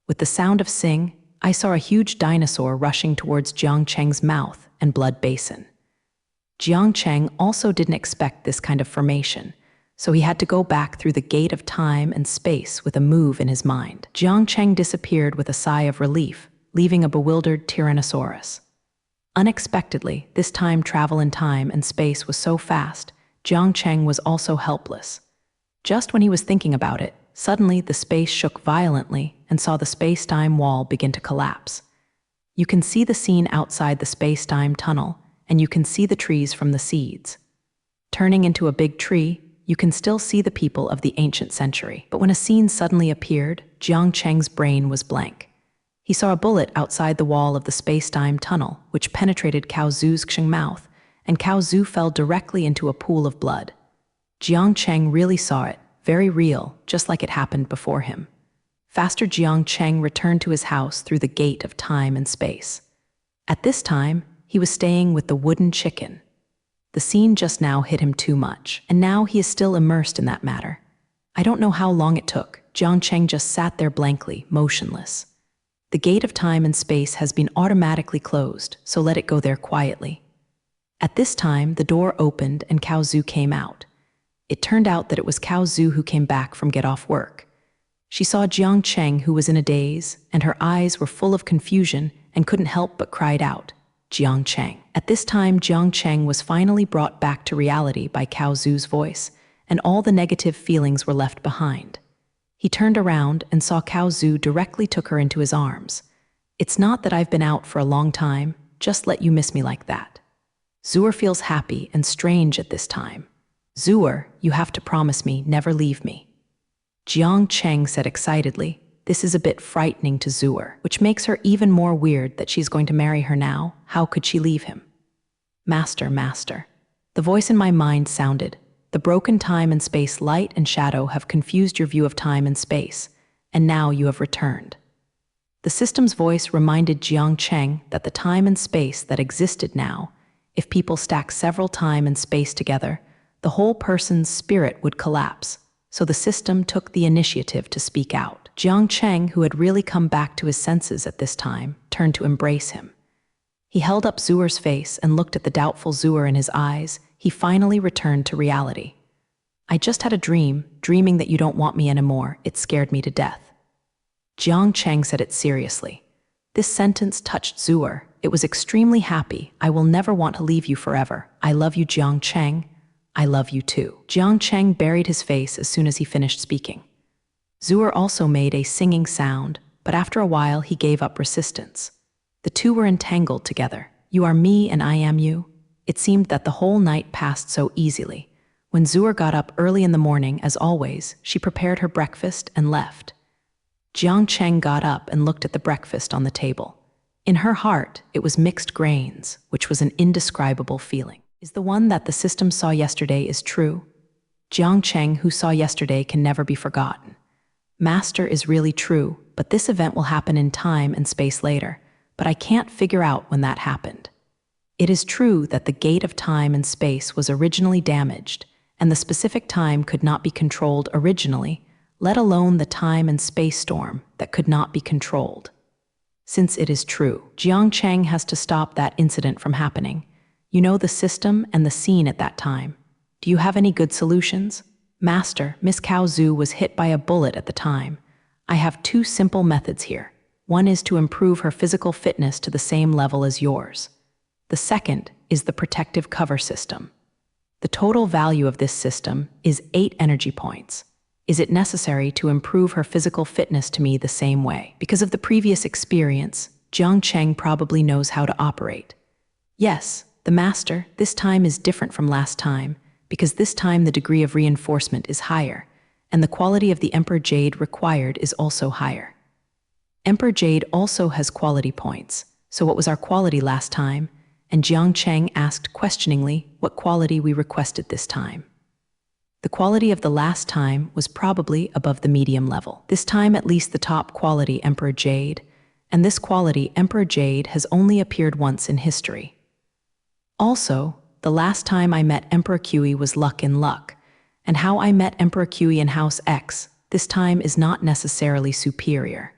With the sound of sing, I saw a huge dinosaur rushing towards Jiang Cheng's mouth and blood basin. Jiang Cheng also didn't expect this kind of formation, so he had to go back through the gate of time and space with a move in his mind. Jiang Cheng disappeared with a sigh of relief, leaving a bewildered Tyrannosaurus. Unexpectedly, this time travel in time and space was so fast, Jiang Cheng was also helpless. Just when he was thinking about it, suddenly the space shook violently and saw the space-time wall begin to collapse. You can see the scene outside the space-time tunnel, and you can see the trees from the seeds. Turning into a big tree, you can still see the people of the ancient century. But when a scene suddenly appeared, Jiang Cheng's brain was blank. He saw a bullet outside the wall of the space-time tunnel, which penetrated Cao Zhu's mouth, and Cao Zhu fell directly into a pool of blood. Jiang Cheng really saw it, very real, just like it happened before him. Faster, Jiang Cheng returned to his house through the gate of time and space. At this time, he was staying with the wooden chicken. The scene just now hit him too much, and now he is still immersed in that matter. I don't know how long it took. Jiang Cheng just sat there blankly, motionless. The gate of time and space has been automatically closed, so let it go there quietly. At this time, the door opened and Cao Zhu came out. It turned out that it was Cao Zhu who came back from get off work. She saw Jiang Cheng, who was in a daze, and her eyes were full of confusion and couldn't help but cried out, "Jiang Cheng." At this time, Jiang Cheng was finally brought back to reality by Cao Zhu's voice, and all the negative feelings were left behind. He turned around and saw Cao Zhu directly took her into his arms. "It's not that I've been out for a long time, just let you miss me like that." Zhu'er feels happy and strange at this time. "Zhu'er, you have to promise me, never leave me." Jiang Cheng said excitedly. This is a bit frightening to Zhu'er, which makes her even more weird that she's going to marry her now. How could she leave him? "Master, master." The voice in my mind sounded. "The broken time and space light and shadow have confused your view of time and space, and now you have returned." The system's voice reminded Jiang Cheng that the time and space that existed now, if people stack several time and space together, the whole person's spirit would collapse, so the system took the initiative to speak out. Jiang Cheng, who had really come back to his senses at this time, turned to embrace him. He held up Zhu'er's face and looked at the doubtful Zhu'er in his eyes. He finally returned to reality. "I just had a dream, dreaming that you don't want me anymore. It scared me to death." Jiang Cheng said it seriously. This sentence touched Zhu'er. It was extremely happy. "I will never want to leave you forever. I love you, Jiang Cheng. I love you too." Jiang Cheng buried his face as soon as he finished speaking. Zhu'er also made a singing sound, but after a while he gave up resistance. The two were entangled together. "You are me and I am you." It seemed that the whole night passed so easily. When Zhu'er got up early in the morning, as always, she prepared her breakfast and left. Jiang Cheng got up and looked at the breakfast on the table. In her heart, it was mixed grains, which was an indescribable feeling. Is the one that the system saw yesterday is true? Jiang Cheng, who saw yesterday, can never be forgotten. Master is really true, but this event will happen in time and space later, but I can't figure out when that happened. It is true that the gate of time and space was originally damaged, and the specific time could not be controlled originally, let alone the time and space storm that could not be controlled. Since it is true, Jiang Cheng has to stop that incident from happening. You know the system and the scene at that time. Do you have any good solutions? Master, Miss Cao Zhu was hit by a bullet at the time. I have two simple methods here. One is to improve her physical fitness to the same level as yours. The second is the protective cover system. The total value of this system is 8 energy points. Is it necessary to improve her physical fitness to me the same way? Because of the previous experience, Jiang Cheng probably knows how to operate. Yes, the master, this time is different from last time, because this time the degree of reinforcement is higher, and the quality of the Emperor Jade required is also higher. Emperor Jade also has quality points, so what was our quality last time? And Jiang Cheng asked questioningly what quality we requested this time. The quality of the last time was probably above the medium level. This time at least the top quality Emperor Jade, and this quality Emperor Jade has only appeared once in history. Also, the last time I met Emperor Kui was luck in luck, and how I met Emperor Kui in House X this time is not necessarily superior.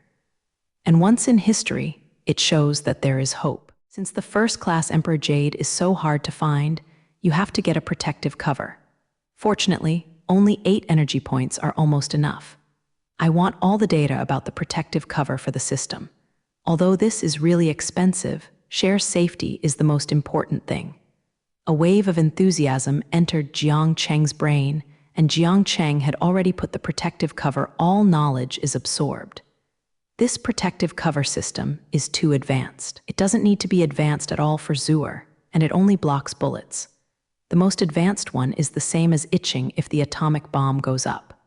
And once in history, it shows that there is hope. Since the first-class Emperor Jade is so hard to find, you have to get a protective cover. Fortunately, only 8 energy points are almost enough. I want all the data about the protective cover for the system. Although this is really expensive, share safety is the most important thing. A wave of enthusiasm entered Jiang Cheng's brain, and Jiang Cheng had already put the protective cover. All knowledge is absorbed. This protective cover system is too advanced. It doesn't need to be advanced at all for Zhu'er, and it only blocks bullets. The most advanced one is the same as itching if the atomic bomb goes up.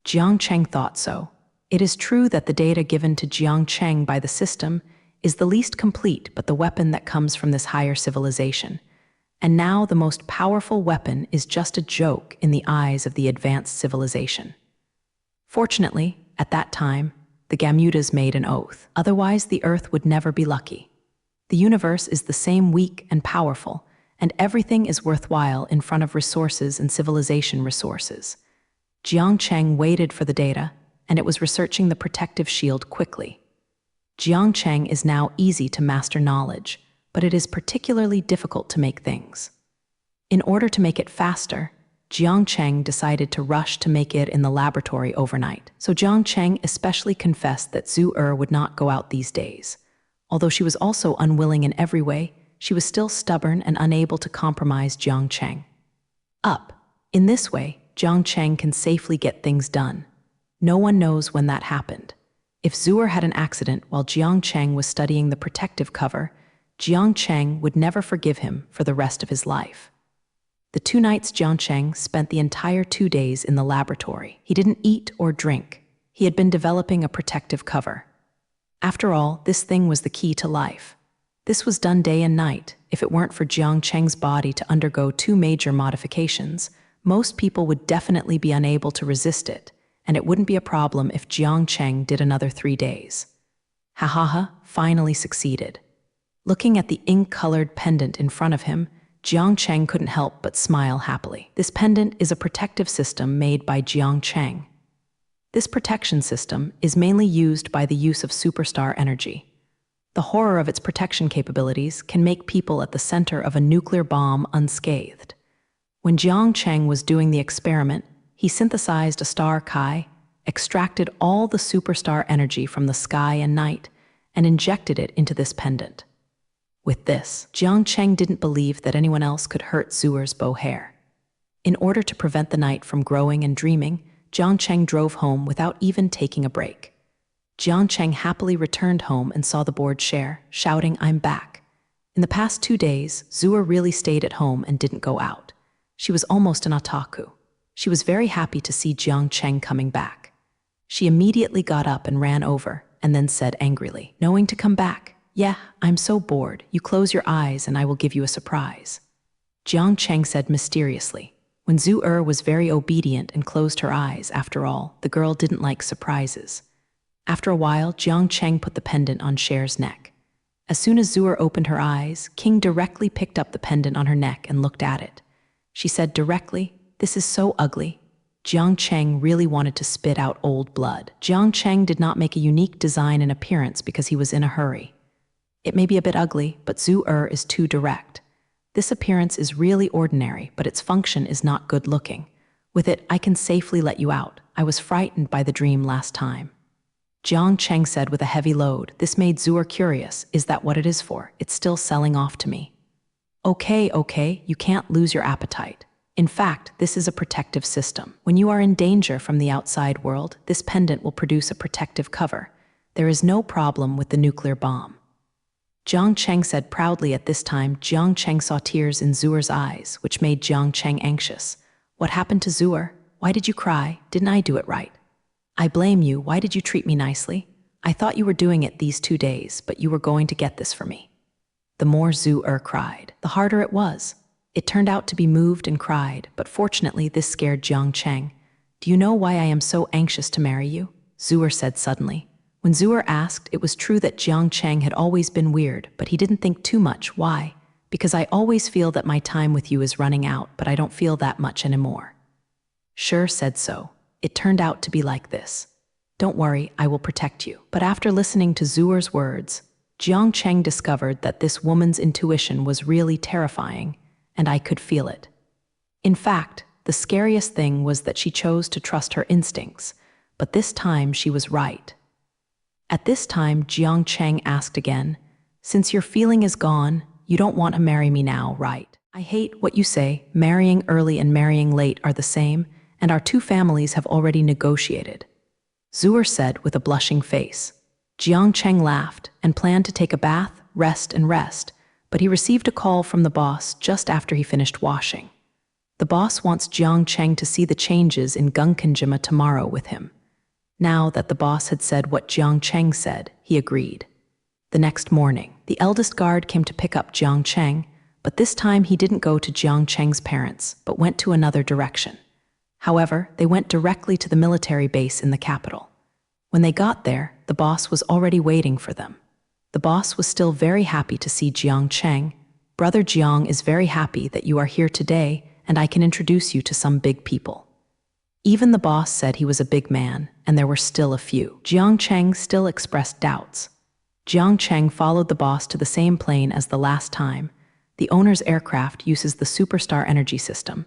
Jiang Cheng thought so. It is true that the data given to Jiang Cheng by the system is the least complete, but the weapon that comes from this higher civilization. And now the most powerful weapon is just a joke in the eyes of the advanced civilization. Fortunately, at that time, the Gamutas made an oath. Otherwise, the Earth would never be lucky. The universe is the same weak and powerful, and everything is worthwhile in front of resources and civilization resources. Jiang Cheng waited for the data, and it was researching the protective shield quickly. Jiang Cheng is now easy to master knowledge, but it is particularly difficult to make things. In order to make it faster, Jiang Cheng decided to rush to make it in the laboratory overnight. So Jiang Cheng especially confessed that Zhu'er would not go out these days. Although she was also unwilling in every way, she was still stubborn and unable to compromise Jiang Cheng. In this way, Jiang Cheng can safely get things done. No one knows when that happened. If Zhu'er had an accident while Jiang Cheng was studying the protective cover, Jiang Cheng would never forgive him for the rest of his life. The 2 nights Jiang Cheng spent the entire 2 days in the laboratory. He didn't eat or drink. He had been developing a protective cover. After all, this thing was the key to life. This was done day and night. If it weren't for Jiang Cheng's body to undergo 2 major modifications, most people would definitely be unable to resist it, and it wouldn't be a problem if Jiang Cheng did another 3 days. Finally succeeded. Looking at the ink-colored pendant in front of him, Jiang Cheng couldn't help but smile happily. This pendant is a protective system made by Jiang Cheng. This protection system is mainly used by the use of superstar energy. The horror of its protection capabilities can make people at the center of a nuclear bomb unscathed. When Jiang Cheng was doing the experiment, he synthesized a star Kai, extracted all the superstar energy from the sky and night, and injected it into this pendant. With this, Jiang Cheng didn't believe that anyone else could hurt Zhu'er's bow hair. In order to prevent the night from growing and dreaming, Jiang Cheng drove home without even taking a break. Jiang Cheng happily returned home and saw the board share, shouting, "I'm back." In the past 2 days, Zua really stayed at home and didn't go out. She was almost an otaku. She was very happy to see Jiang Cheng coming back. She immediately got up and ran over, and then said angrily, "Knowing to come back? Yeah, I'm so bored. You close your eyes and I will give you a surprise." Jiang Cheng said mysteriously. When Zhu was very obedient and closed her eyes, after all, the girl didn't like surprises. After a while, Jiang Cheng put the pendant on Cher's neck. As soon as Zhu opened her eyes, King directly picked up the pendant on her neck and looked at it. She said directly, "This is so ugly." Jiang Cheng really wanted to spit out old blood. Jiang Cheng did not make a unique design and appearance because he was in a hurry. It may be a bit ugly, but Zhu is too direct. This appearance is really ordinary, but its function is not good looking. With it, I can safely let you out. I was frightened by the dream last time. Jiang Cheng said with a heavy load. This made Zhu curious. Is that what it is for? It's still selling off to me. Okay, you can't lose your appetite. In fact, this is a protective system. When you are in danger from the outside world, this pendant will produce a protective cover. There is no problem with the nuclear bomb. Jiang Cheng said proudly. At this time, Jiang Cheng saw tears in Zhu's eyes, which made Jiang Cheng anxious. What happened to Zhu? Why did you cry? Didn't I do it right? I blame you. Why did you treat me nicely? I thought you were doing it these 2 days, but you were going to get this for me. The more Zhu cried, the harder it was. It turned out to be moved and cried, but fortunately this scared Jiang Cheng. Do you know why I am so anxious to marry you? Zhu said suddenly. When Zhu asked, it was true that Jiang Cheng had always been weird, but he didn't think too much. Why? Because I always feel that my time with you is running out, but I don't feel that much anymore. Sure said so. It turned out to be like this. Don't worry, I will protect you. But after listening to Zhu's words, Jiang Cheng discovered that this woman's intuition was really terrifying, and I could feel it. In fact, the scariest thing was that she chose to trust her instincts, but this time she was right. At this time, Jiang Cheng asked again, "Since your feeling is gone, you don't want to marry me now, right? I hate what you say. Marrying early and marrying late are the same, and our two families have already negotiated." Zhu said with a blushing face. Jiang Cheng laughed and planned to take a bath, rest, but he received a call from the boss just after he finished washing. The boss wants Jiang Cheng to see the changes in Gungkanjima tomorrow with him. Now that the boss had said what Jiang Cheng said, he agreed. The next morning, the eldest guard came to pick up Jiang Cheng, but this time he didn't go to Jiang Cheng's parents, but went to another direction. However, they went directly to the military base in the capital. When they got there, the boss was already waiting for them. The boss was still very happy to see Jiang Cheng. "Brother Jiang is very happy that you are here today, and I can introduce you to some big people." Even the boss said he was a big man, and there were still a few. Jiang Cheng still expressed doubts. Jiang Cheng followed the boss to the same plane as the last time. The owner's aircraft uses the Superstar energy system.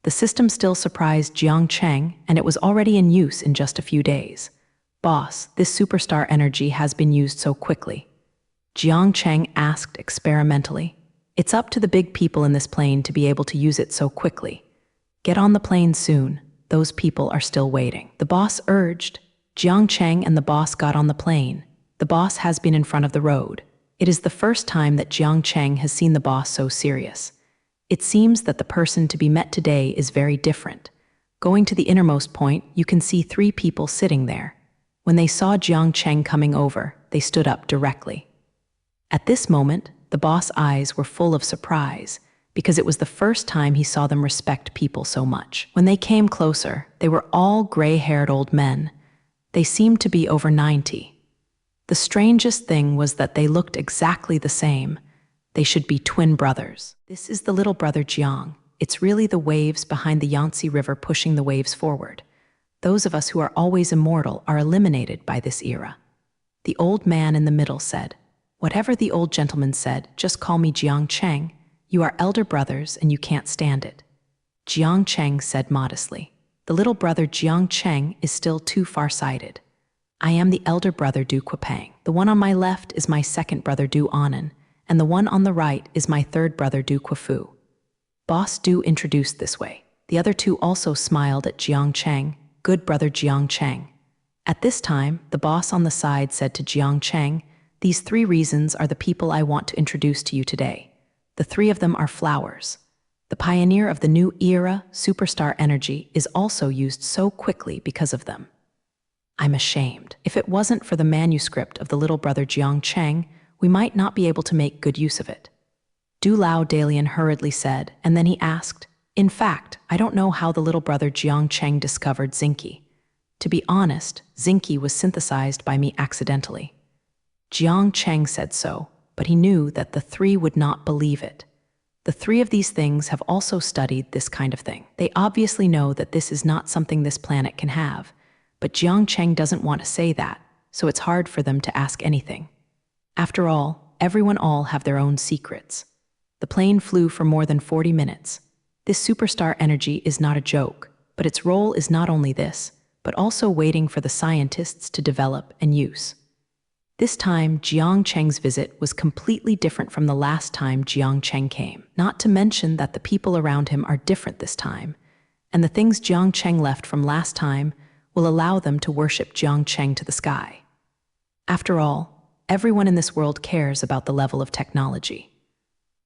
The system still surprised Jiang Cheng, and it was already in use in just a few days. "Boss, this Superstar energy has been used so quickly." Jiang Cheng asked experimentally. "It's up to the big people in this plane to be able to use it so quickly. Get on the plane soon. Those people are still waiting." The boss urged. Jiang Cheng and the boss got on the plane. The boss has been in front of the road. It is the first time that Jiang Cheng has seen the boss so serious. It seems that the person to be met today is very different. Going to the innermost point, you can see 3 people sitting there. When they saw Jiang Cheng coming over, they stood up directly. At this moment, the boss' eyes were full of surprise, because it was the first time he saw them respect people so much. When they came closer, they were all gray-haired old men. They seemed to be over 90. The strangest thing was that they looked exactly the same. They should be twin brothers. This is the little brother Jiang. It's really the waves behind the Yangtze River pushing the waves forward. Those of us who are always immortal are eliminated by this era. The old man in the middle said, "Whatever the old gentleman said, just call me Jiang Cheng. You are elder brothers and you can't stand it." Jiang Cheng said modestly. The little brother Jiang Cheng is still too far-sighted. "I am the elder brother Du Quapang. The one on my left is my second brother Du Anan, and the one on the right is my third brother Du Quafu." Boss Du introduced this way. The other 2 also smiled at Jiang Cheng. "Good brother Jiang Cheng." At this time, the boss on the side said to Jiang Cheng, These 3 reasons are the people I want to introduce to you today. The 3 of them are flowers. The pioneer of the new era, superstar energy, is also used so quickly because of them. I'm ashamed. If it wasn't for the manuscript of the little brother Jiang Cheng, we might not be able to make good use of it. Du Lao Dalian hurriedly said, and then he asked, in fact, I don't know how the little brother Jiang Cheng discovered Zinki. To be honest, Zinki was synthesized by me accidentally. Jiang Cheng said so, but he knew that the 3 would not believe it. The 3 of these things have also studied this kind of thing. They obviously know that this is not something this planet can have, but Jiang Cheng doesn't want to say that, so it's hard for them to ask anything. After all, everyone all have their own secrets. The plane flew for more than 40 minutes. This superstar energy is not a joke, but its role is not only this, but also waiting for the scientists to develop and use. This time, Jiang Cheng's visit was completely different from the last time Jiang Cheng came, not to mention that the people around him are different this time, and the things Jiang Cheng left from last time will allow them to worship Jiang Cheng to the sky. After all, everyone in this world cares about the level of technology.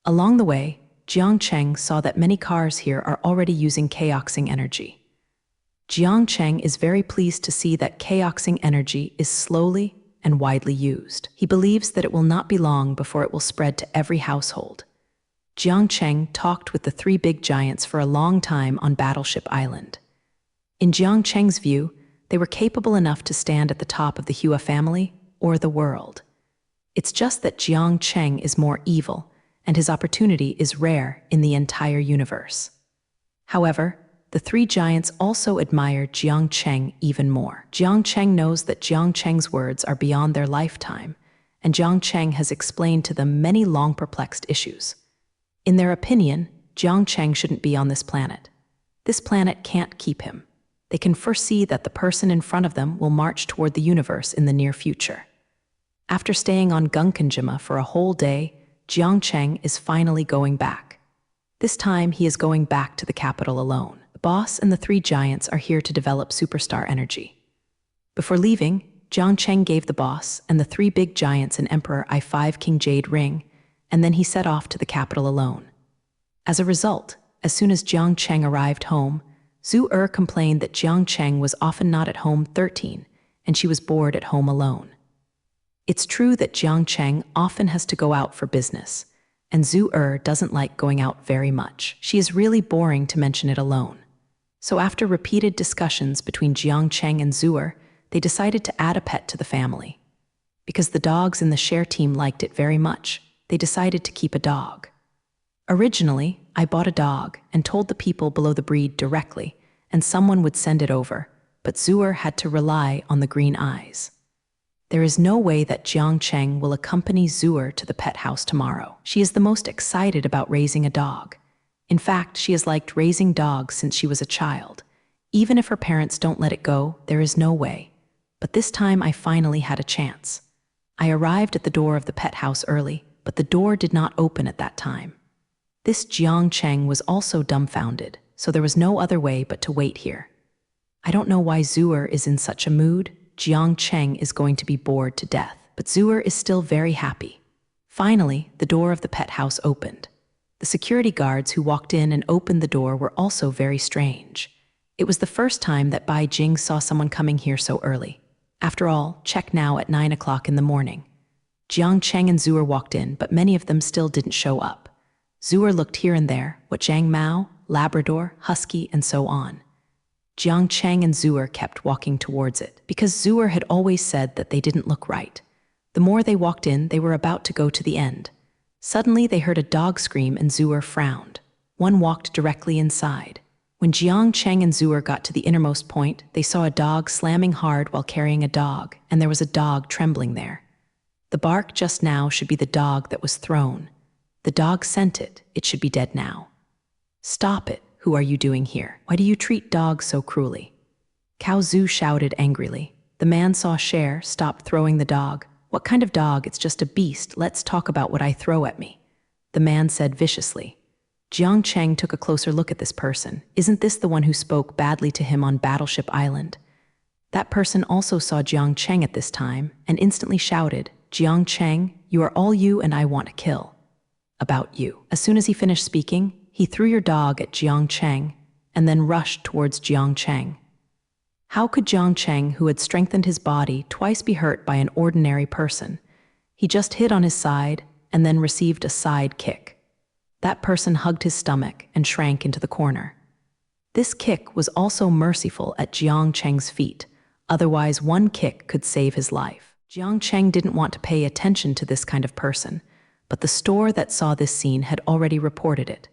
Along the way, Jiang Cheng saw that many cars here are already using chaoxing energy. Jiang Cheng is very pleased to see that chaoxing energy is slowly and widely used. He believes that it will not be long before it will spread to every household. Jiang Cheng talked with the 3 big giants for a long time on Battleship Island. In Jiang Cheng's view, they were capable enough to stand at the top of the Hua family or the world. It's just that Jiang Cheng is more evil, and his opportunity is rare in the entire universe. However, the 3 giants also admire Jiang Cheng even more. Jiang Cheng knows that Jiang Cheng's words are beyond their lifetime, and Jiang Cheng has explained to them many long perplexed issues. In their opinion, Jiang Cheng shouldn't be on this planet. This planet can't keep him. They can foresee that the person in front of them will march toward the universe in the near future. After staying on Gunkanjima for a whole day, Jiang Cheng is finally going back. This time he is going back to the capital alone. The boss and the 3 giants are here to develop superstar energy. Before leaving, Jiang Cheng gave the boss and the 3 big giants an Emperor I5 King Jade ring, and then he set off to the capital alone. As a result, as soon as Jiang Cheng arrived home, Zhu complained that Jiang Cheng was often not at home 13, and she was bored at home alone. It's true that Jiang Cheng often has to go out for business, and Zhu doesn't like going out very much. She is really boring to mention it alone. So after repeated discussions between Jiang Cheng and Zhu, they decided to add a pet to the family. Because the dogs in the share team liked it very much, they decided to keep a dog. Originally, I bought a dog and told the people below the breed directly, and someone would send it over, but Zhu had to rely on the green eyes. There is no way that Jiang Cheng will accompany Zhu to the pet house tomorrow. She is the most excited about raising a dog. In fact, she has liked raising dogs since she was a child. Even if her parents don't let it go, there is no way. But this time I finally had a chance. I arrived at the door of the pet house early, but the door did not open at that time. This Jiang Cheng was also dumbfounded, so there was no other way but to wait here. I don't know why Zhu is in such a mood. Jiang Cheng is going to be bored to death, but Zhu is still very happy. Finally, the door of the pet house opened. The security guards who walked in and opened the door were also very strange. It was the first time that Bai Jing saw someone coming here so early. After all, check now at 9 o'clock in the morning. Jiang Cheng and Zhu walked in, but many of them still didn't show up. Zhu looked here and there, what Zhang Mao, Labrador, Husky, and so on. Jiang Cheng and Zhu kept walking towards it, because Zhu had always said that they didn't look right. The more they walked in, they were about to go to the end. Suddenly they heard a dog scream and Zhu frowned. One walked directly inside. When Jiang Cheng and Zhu got to the innermost point, they saw a dog slamming hard while carrying a dog, and there was a dog trembling there. The bark just now should be the dog that was thrown. The dog sent it. It should be dead now. Stop it. Who are you doing here? Why do you treat dogs so cruelly? Cao Zhu shouted angrily. The man saw Cher, stopped throwing the dog. What kind of dog? It's just a beast. Let's talk about what I throw at me. The man said viciously. Jiang Cheng took a closer look at this person. Isn't this the one who spoke badly to him on Battleship Island? That person also saw Jiang Cheng at this time and instantly shouted, "Jiang Cheng, you are all you and I want to kill. About you." As soon as he finished speaking, he threw your dog at Jiang Cheng and then rushed towards Jiang Cheng. How could Jiang Cheng, who had strengthened his body, twice be hurt by an ordinary person? He just hit on his side and then received a side kick. That person hugged his stomach and shrank into the corner. This kick was also merciful at Jiang Cheng's feet, otherwise one kick could save his life. Jiang Cheng didn't want to pay attention to this kind of person, but the store that saw this scene had already reported it.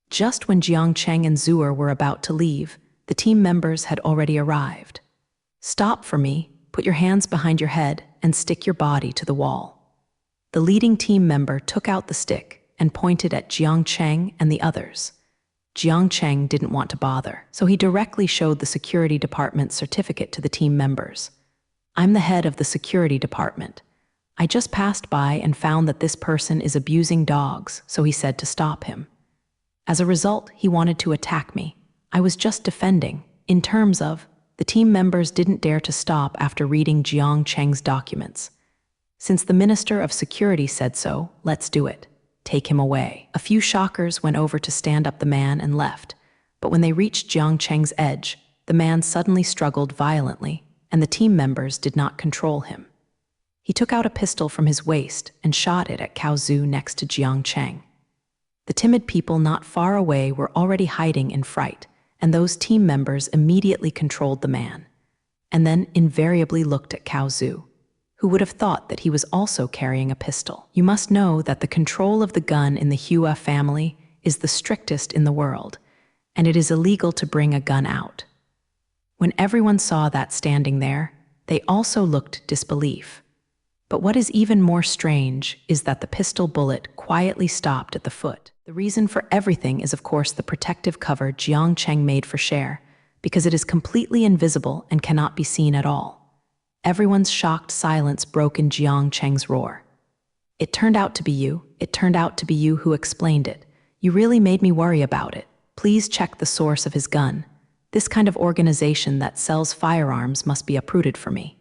Just when Jiang Cheng and Zuer were about to leave, the team members had already arrived. "Stop for me, put your hands behind your head, and stick your body to the wall." The leading team member took out the stick and pointed at Jiang Cheng and the others. Jiang Cheng didn't want to bother, so he directly showed the security department's certificate to the team members. "I'm the head of the security department. I just passed by and found that this person is abusing dogs, so he said to stop him. As a result, he wanted to attack me. I was just defending." In terms of, the team members didn't dare to stop after reading Jiang Cheng's documents. "Since the Minister of Security said so, let's do it. Take him away." A few shockers went over to stand up the man and left, but when they reached Jiang Cheng's edge, the man suddenly struggled violently, and the team members did not control him. He took out a pistol from his waist and shot it at Cao Zhu next to Jiang Cheng. The timid people not far away were already hiding in fright, and those team members immediately controlled the man, and then invariably looked at Cao Zhu. Who would have thought that he was also carrying a pistol? You must know that the control of the gun in the Hua family is the strictest in the world, and it is illegal to bring a gun out. When everyone saw that standing there, they also looked disbelief. But what is even more strange is that the pistol bullet quietly stopped at the foot. The reason for everything is, of course, the protective cover Jiang Cheng made for Cher, because it is completely invisible and cannot be seen at all. Everyone's shocked silence broke in Jiang Cheng's roar. "It turned out to be you. It turned out to be you who explained it. You really made me worry about it. Please check the source of his gun. This kind of organization that sells firearms must be uprooted for me."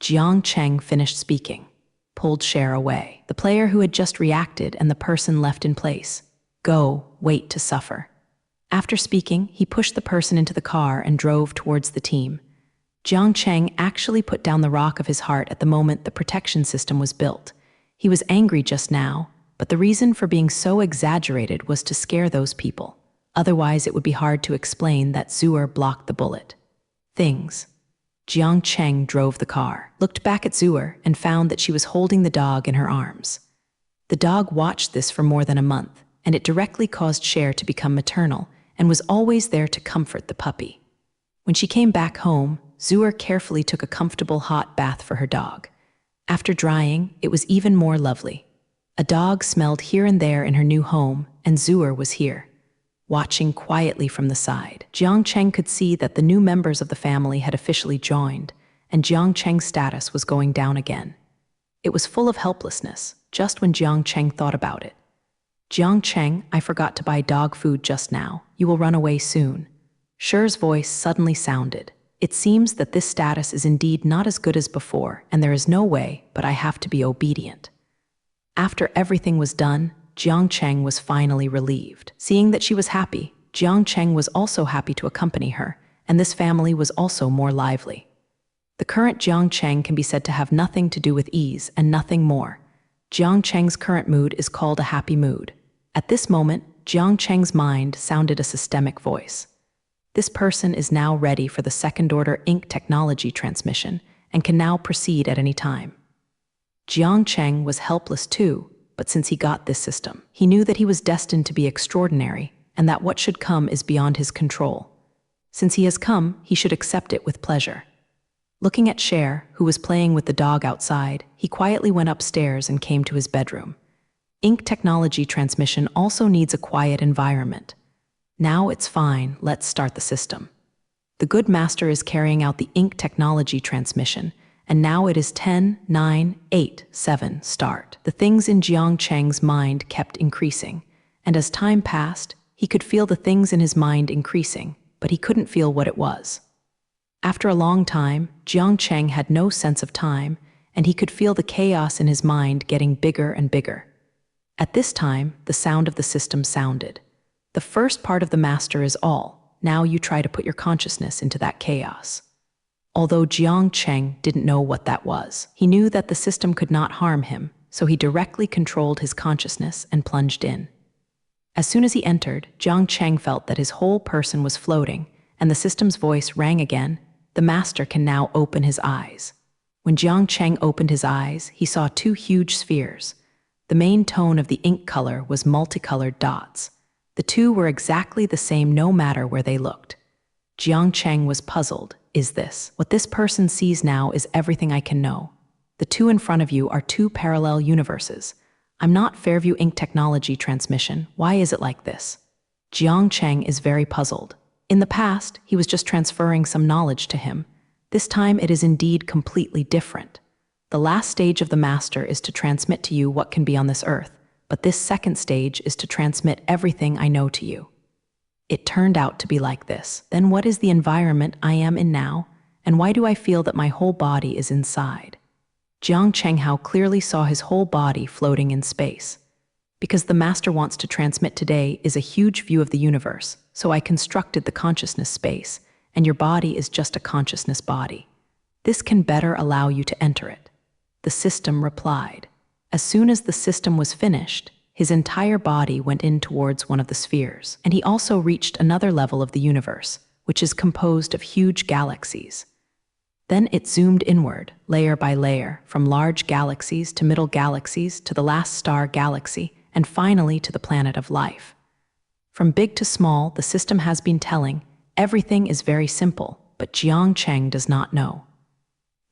Jiang Cheng finished speaking, pulled Cher away. The player who had just reacted and the person left in place. "Go, wait to suffer." After speaking, he pushed the person into the car and drove towards the team. Jiang Cheng actually put down the rock of his heart at the moment the protection system was built. He was angry just now, but the reason for being so exaggerated was to scare those people. Otherwise, it would be hard to explain that Zuer blocked the bullet. Things. Jiang Cheng drove the car, looked back at Zuer, and found that she was holding the dog in her arms. The dog watched this for more than a month, and it directly caused Cher to become maternal and was always there to comfort the puppy. When she came back home, Zuer carefully took a comfortable hot bath for her dog. After drying, it was even more lovely. A dog smelled here and there in her new home, and Zuer was here, watching quietly from the side. Jiang Cheng could see that the new members of the family had officially joined, and Jiang Cheng's status was going down again. It was full of helplessness, just when Jiang Cheng thought about it. "Jiang Cheng, I forgot to buy dog food just now. You will run away soon." Cher's voice suddenly sounded. "It seems that this status is indeed not as good as before, and there is no way, but I have to be obedient." After everything was done, Jiang Cheng was finally relieved. Seeing that she was happy, Jiang Cheng was also happy to accompany her, and this family was also more lively. The current Jiang Cheng can be said to have nothing to do with ease and nothing more. Jiang Cheng's current mood is called a happy mood. At this moment, Jiang Cheng's mind sounded a systemic voice. This person is now ready for the second-order ink technology transmission and can now proceed at any time. Jiang Cheng was helpless too, but since he got this system, he knew that he was destined to be extraordinary and that what should come is beyond his control. Since he has come, he should accept it with pleasure. Looking at Cher, who was playing with the dog outside, he quietly went upstairs and came to his bedroom. Ink technology transmission also needs a quiet environment. "Now it's fine, let's start the system." The good master is carrying out the ink technology transmission, and now it is 10, 9, 8, 7, start. The things in Jiang Cheng's mind kept increasing, and as time passed, he could feel the things in his mind increasing, but he couldn't feel what it was. After a long time, Jiang Cheng had no sense of time, and he could feel the chaos in his mind getting bigger and bigger. At this time, the sound of the system sounded. The first part of the master is all. Now you try to put your consciousness into that chaos. Although Jiang Cheng didn't know what that was, he knew that the system could not harm him, so he directly controlled his consciousness and plunged in. As soon as he entered, Jiang Cheng felt that his whole person was floating, and the system's voice rang again. The master can now open his eyes. When Jiang Cheng opened his eyes, he saw two huge spheres. The main tone of the ink color was multicolored dots. The two were exactly the same no matter where they looked. Jiang Cheng was puzzled. Is this? What this person sees now is everything I can know. The two in front of you are two parallel universes. I'm not Fairview Ink Technology Transmission. Why is it like this? Jiang Cheng is very puzzled. In the past, he was just transferring some knowledge to him. This time it is indeed completely different. The last stage of the master is to transmit to you what can be on this earth, but this second stage is to transmit everything I know to you. It turned out to be like this. Then what is the environment I am in now, and why do I feel that my whole body is inside? Jiang Chenghao clearly saw his whole body floating in space. Because the master wants to transmit today is a huge view of the universe, so I constructed the consciousness space, and your body is just a consciousness body. This can better allow you to enter it. The system replied. As soon as the system was finished, his entire body went in towards one of the spheres, and he also reached another level of the universe, which is composed of huge galaxies. Then it zoomed inward, layer by layer, from large galaxies to middle galaxies to the last star galaxy, and finally to the planet of life. From big to small, the system has been telling, everything is very simple, but Jiang Cheng does not know.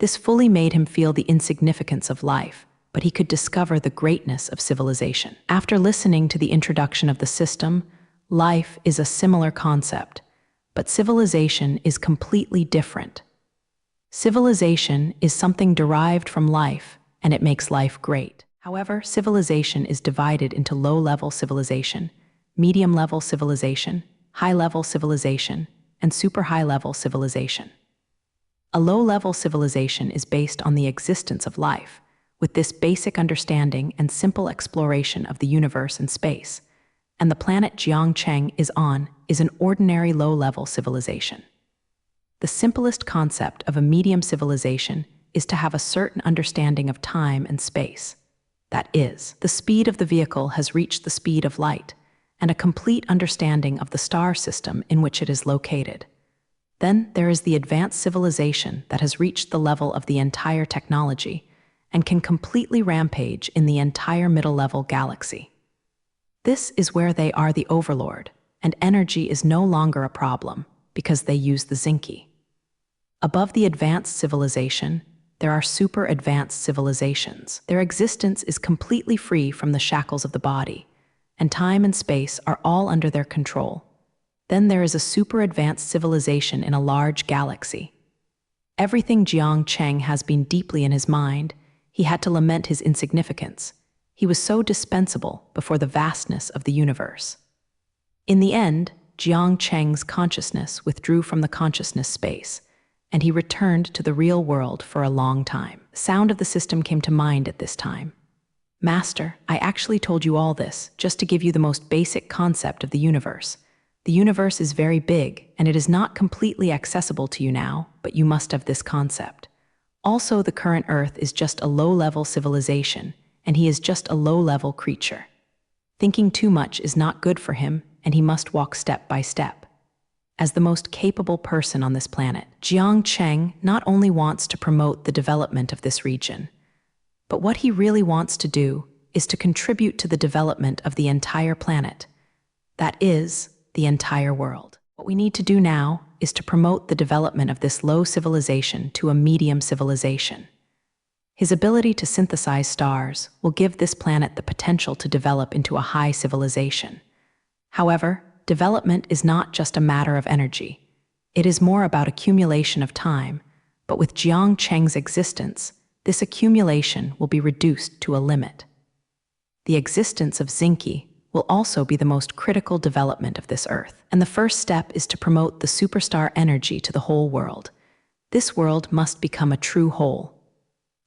This fully made him feel the insignificance of life, but he could discover the greatness of civilization. After listening to the introduction of the system, life is a similar concept, but civilization is completely different. Civilization is something derived from life, and it makes life great. However, civilization is divided into low-level civilization, medium-level civilization, high-level civilization, and super-high-level civilization. A low-level civilization is based on the existence of life. With this basic understanding and simple exploration of the universe and space, and the planet Jiang Cheng is on is an ordinary low-level civilization. The simplest concept of a medium civilization is to have a certain understanding of time and space. That is, the speed of the vehicle has reached the speed of light, and a complete understanding of the star system in which it is located. Then there is the advanced civilization that has reached the level of the entire technology, and can completely rampage in the entire middle-level galaxy. This is where they are the overlord, and energy is no longer a problem, because they use the Zinki. Above the advanced civilization, there are super-advanced civilizations. Their existence is completely free from the shackles of the body, and time and space are all under their control. Then there is a super-advanced civilization in a large galaxy. Everything Jiang Cheng has been deeply in his mind. He had to lament his insignificance. He was so dispensable before the vastness of the universe. In the end, Jiang Cheng's consciousness withdrew from the consciousness space, and he returned to the real world for a long time. The sound of the system came to mind at this time. Master, I actually told you all this just to give you the most basic concept of the universe. The universe is very big, and it is not completely accessible to you now, but you must have this concept. Also, the current Earth is just a low-level civilization, and he is just a low-level creature. Thinking too much is not good for him, and he must walk step by step. As the most capable person on this planet, Jiang Cheng not only wants to promote the development of this region, but what he really wants to do is to contribute to the development of the entire planet. That is, the entire world. What we need to do now is to promote the development of this low civilization to a medium civilization. His ability to synthesize stars will give this planet the potential to develop into a high civilization. However, development is not just a matter of energy. It is more about accumulation of time, but with Jiang Cheng's existence, this accumulation will be reduced to a limit. The existence of Zinki will also be the most critical development of this Earth, and the first step is to promote the superstar energy to the whole world. This world must become a true whole.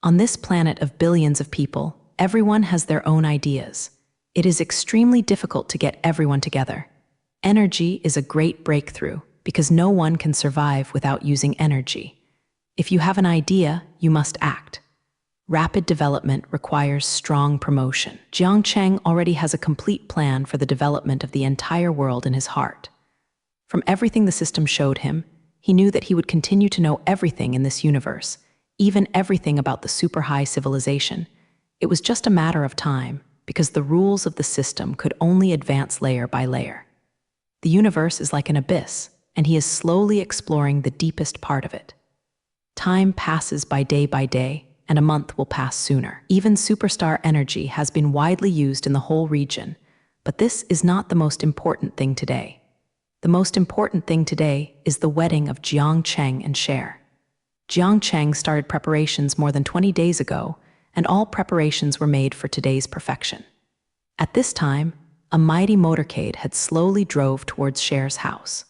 On this planet of billions of people, everyone has their own ideas. It is extremely difficult to get everyone together. Energy is a great breakthrough because no one can survive without using energy. If you have an idea, you must act. Rapid development requires strong promotion. Jiang Cheng already has a complete plan for the development of the entire world in his heart. From everything the system showed him, he knew that he would continue to know everything in this universe, even everything about the super-high civilization. It was just a matter of time, because the rules of the system could only advance layer by layer. The universe is like an abyss, and he is slowly exploring the deepest part of it. Time passes by day, and a month will pass sooner. Even superstar energy has been widely used in the whole region, but this is not the most important thing today. The most important thing today is the wedding of Jiang Cheng and Cher. Jiang Cheng started preparations more than 20 days ago, and all preparations were made for today's perfection. At this time, a mighty motorcade had slowly drove towards Cher's house.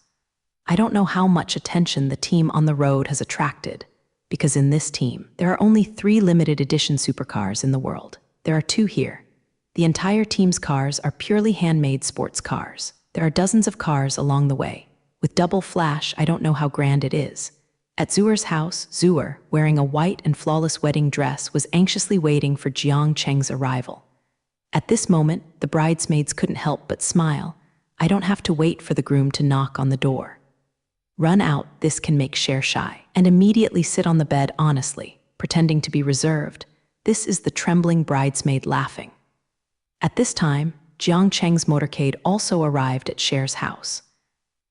I don't know how much attention the team on the road has attracted, because in this team, there are only 3 limited edition supercars in the world. There are 2 here. The entire team's cars are purely handmade sports cars. There are dozens of cars along the way. With double flash, I don't know how grand it is. At Zhuer's house, Zhuer, wearing a white and flawless wedding dress, was anxiously waiting for Jiang Cheng's arrival. At this moment, the bridesmaids couldn't help but smile. I don't have to wait for the groom to knock on the door. Run out, this can make Cher shy, and immediately sit on the bed honestly, pretending to be reserved. This is the trembling bridesmaid laughing. At this time, Jiang Cheng's motorcade also arrived at Cher's house.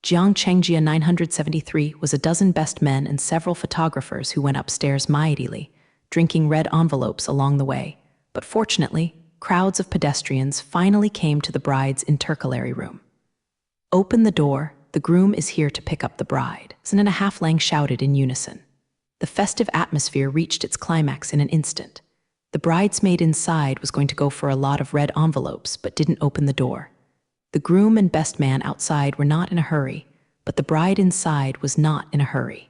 Jiang Chengjia 973 was a dozen best men and several photographers who went upstairs mightily, drinking red envelopes along the way. But fortunately, crowds of pedestrians finally came to the bride's intercalary room. Open the door, the groom is here to pick up the bride. Zhen and a half Lang shouted in unison. The festive atmosphere reached its climax in an instant. The bridesmaid inside was going to go for a lot of red envelopes, but didn't open the door. The groom and best man outside were not in a hurry, but the bride inside was not in a hurry.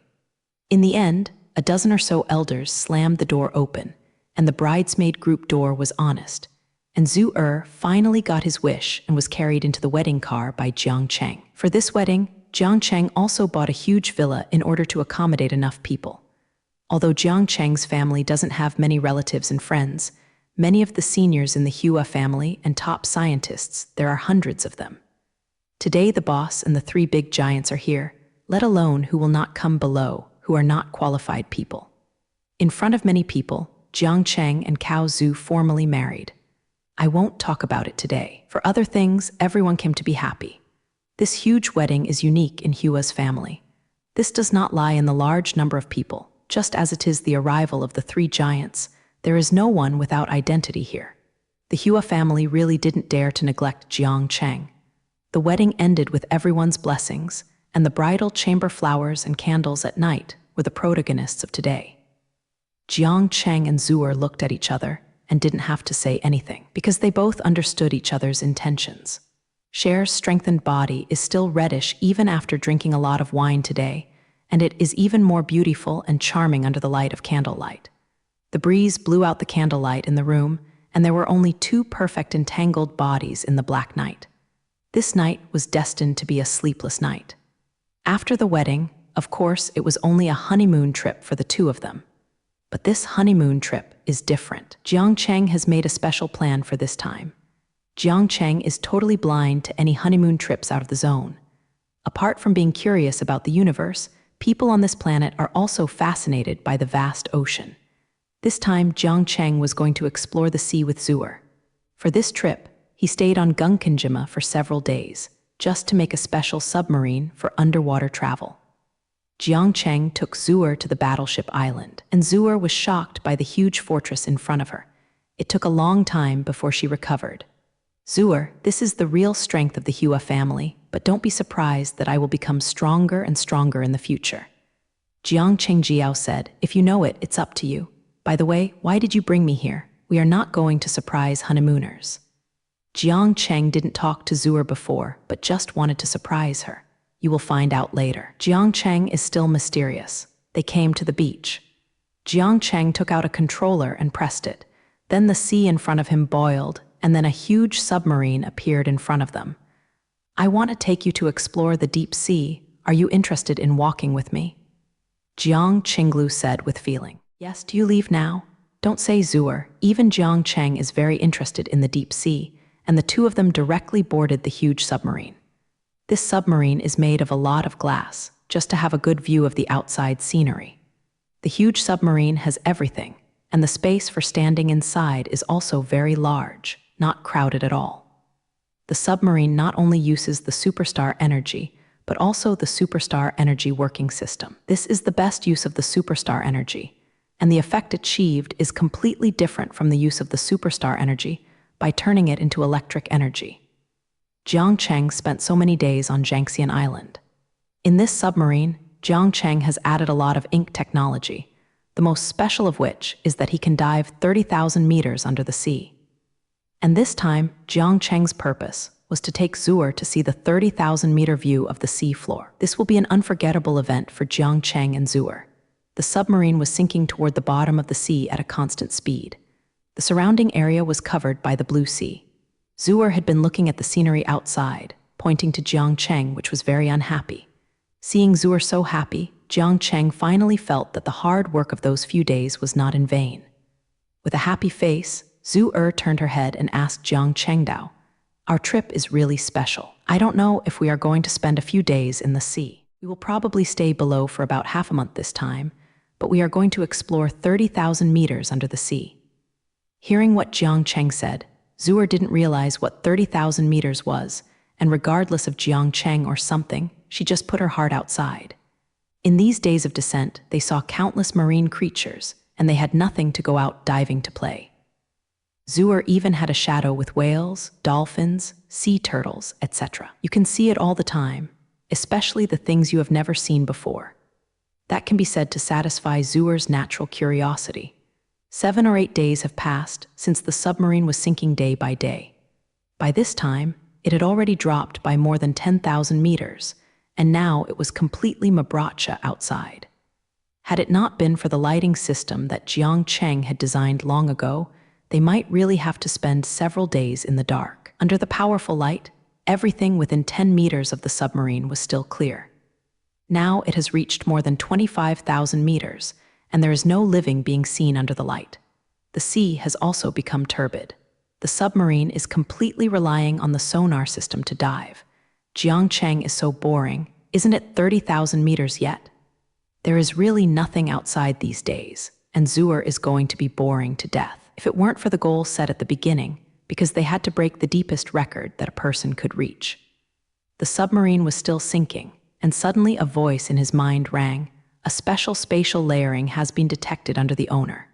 In the end, a dozen or so elders slammed the door open, and the bridesmaid group door was honest, and Zhu finally got his wish and was carried into the wedding car by Jiang Cheng. For this wedding, Jiang Cheng also bought a huge villa in order to accommodate enough people. Although Jiang Cheng's family doesn't have many relatives and friends, many of the seniors in the Hua family and top scientists, there are hundreds of them. Today the boss and the 3 big giants are here, let alone who will not come below, who are not qualified people. In front of many people, Jiang Cheng and Cao Zhu formally married. I won't talk about it today. For other things, everyone came to be happy. This huge wedding is unique in Hua's family. This does not lie in the large number of people, just as it is the arrival of the 3 giants. There is no one without identity here. The Hua family really didn't dare to neglect Jiang Cheng. The wedding ended with everyone's blessings, and the bridal chamber flowers and candles at night were the protagonists of today. Jiang Cheng and Zhuer looked at each other and didn't have to say anything, because they both understood each other's intentions. Cher's strengthened body is still reddish even after drinking a lot of wine today, and it is even more beautiful and charming under the light of candlelight. The breeze blew out the candlelight in the room, and there were only 2 perfect entangled bodies in the black night. This night was destined to be a sleepless night. After the wedding, of course, it was only a honeymoon trip for the 2 of them. But this honeymoon trip is different. Jiang Cheng has made a special plan for this time. Jiang Cheng is totally blind to any honeymoon trips out of the zone. Apart from being curious about the universe, people on this planet are also fascinated by the vast ocean. This time, Jiang Cheng was going to explore the sea with Zhuer. For this trip, he stayed on Gungkanjima for several days, just to make a special submarine for underwater travel. Jiang Cheng took Zhuer to the battleship island, and Zhuer was shocked by the huge fortress in front of her. It took a long time before she recovered. Zhuer, this is the real strength of the Hua family, but don't be surprised that I will become stronger and stronger in the future. Jiang Chengjiao said, if you know it, it's up to you. By the way, why did you bring me here? We are not going to surprise honeymooners. Jiang Cheng didn't talk to Zhuer before, but just wanted to surprise her. You will find out later. Jiang Cheng is still mysterious. They came to the beach. Jiang Cheng took out a controller and pressed it. Then the sea in front of him boiled, and then a huge submarine appeared in front of them. I want to take you to explore the deep sea. Are you interested in walking with me? Jiang Qinglu said with feeling. Yes, do you leave now? Don't say Zuer. Even Jiang Cheng is very interested in the deep sea, and the two of them directly boarded the huge submarine. This submarine is made of a lot of glass, just to have a good view of the outside scenery. The huge submarine has everything, and the space for standing inside is also very large, not crowded at all. The submarine not only uses the Superstar energy, but also the Superstar energy working system. This is the best use of the Superstar energy, and the effect achieved is completely different from the use of the Superstar energy by turning it into electric energy. Jiang Cheng spent so many days on Jiangxian Island. In this submarine, Jiang Cheng has added a lot of ink technology, the most special of which is that he can dive 30,000 meters under the sea. And this time, Jiang Cheng's purpose was to take Zuer to see the 30,000-meter view of the sea floor. This will be an unforgettable event for Jiang Cheng and Zuer. The submarine was sinking toward the bottom of the sea at a constant speed. The surrounding area was covered by the blue sea. Zuer had been looking at the scenery outside, pointing to Jiang Cheng, which was very unhappy. Seeing Zuer so happy, Jiang Cheng finally felt that the hard work of those few days was not in vain. With a happy face, Zuer turned her head and asked Jiang Chengdao, "Our trip is really special. I don't know if we are going to spend a few days in the sea. We will probably stay below for about half a month this time, but we are going to explore 30,000 meters under the sea." Hearing what Jiang Cheng said, Zuer didn't realize what 30,000 meters was, and regardless of Jiang Cheng or something, she just put her heart outside. In these days of descent, they saw countless marine creatures, and they had nothing to go out diving to play. Zuer even had a shadow with whales, dolphins, sea turtles, etc. You can see it all the time, especially the things you have never seen before. That can be said to satisfy Zuer's natural curiosity. 7 or 8 days have passed since the submarine was sinking day by day. By this time, it had already dropped by more than 10,000 meters, and now it was completely mabracha outside. Had it not been for the lighting system that Jiang Cheng had designed long ago, they might really have to spend several days in the dark. Under the powerful light, everything within 10 meters of the submarine was still clear. Now it has reached more than 25,000 meters, and there is no living being seen under the light. The sea has also become turbid. The submarine is completely relying on the sonar system to dive. Jiang Cheng is so boring. Isn't it 30,000 meters yet? There is really nothing outside these days, and Zuer is going to be boring to death. If it weren't for the goal set at the beginning, because they had to break the deepest record that a person could reach. The submarine was still sinking, and suddenly a voice in his mind rang, "A special spatial layering has been detected under the owner."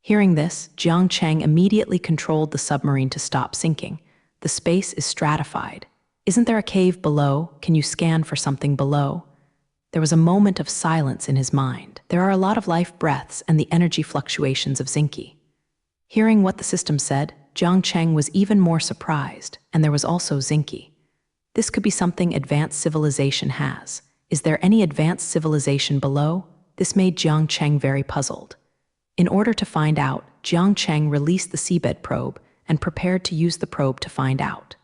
Hearing this, Jiang Cheng immediately controlled the submarine to stop sinking. The space is stratified. Isn't there a cave below? Can you scan for something below? There was a moment of silence in his mind. There are a lot of life breaths and the energy fluctuations of Zinke. Hearing what the system said, Jiang Cheng was even more surprised, and there was also Zinke. This could be something advanced civilization has. Is there any advanced civilization below? This made Jiang Cheng very puzzled. In order to find out, Jiang Cheng released the seabed probe and prepared to use the probe to find out.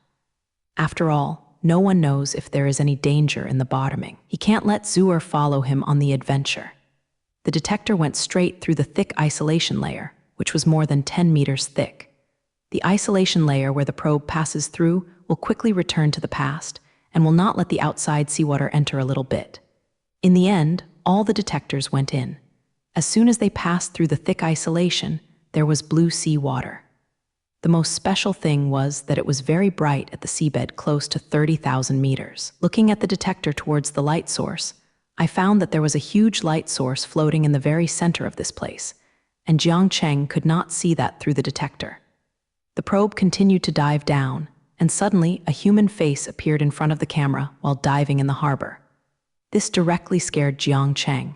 After all, no one knows if there is any danger in the bottoming. He can't let Zuer follow him on the adventure. The detector went straight through the thick isolation layer, which was more than 10 meters thick. The isolation layer where the probe passes through will quickly return to the past and will not let the outside seawater enter a little bit. In the end, all the detectors went in. As soon as they passed through the thick isolation, there was blue sea water. The most special thing was that it was very bright at the seabed close to 30,000 meters. Looking at the detector towards the light source, I found that there was a huge light source floating in the very center of this place, and Jiang Cheng could not see that through the detector. The probe continued to dive down, and suddenly a human face appeared in front of the camera while diving in the harbor. This directly scared Jiang Cheng.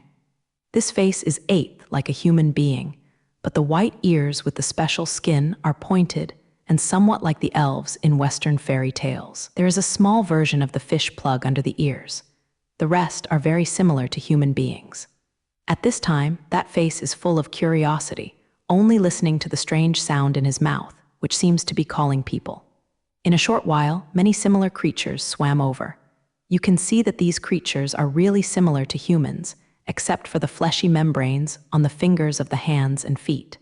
This face is eighth like a human being, but the white ears with the special skin are pointed and somewhat like the elves in Western fairy tales. There is a small version of the fish plug under the ears. The rest are very similar to human beings. At this time, that face is full of curiosity, only listening to the strange sound in his mouth, which seems to be calling people. In a short while, many similar creatures swam over. You can see that these creatures are really similar to humans, except for the fleshy membranes on the fingers of the hands and feet.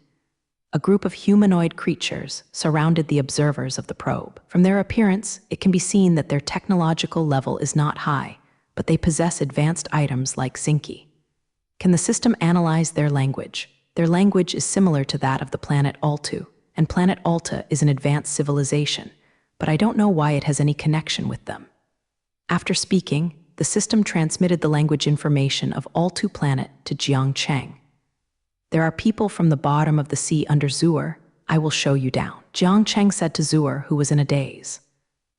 A group of humanoid creatures surrounded the observers of the probe. From their appearance, it can be seen that their technological level is not high, but they possess advanced items like Zinki. Can the system analyze their language? Their language is similar to that of the planet Altu, and planet Alta is an advanced civilization, but I don't know why it has any connection with them. After speaking, the system transmitted the language information of Altu planet to Jiang Cheng. There are people from the bottom of the sea under Zuer. I will show you down. Jiang Cheng said to Zuer, who was in a daze.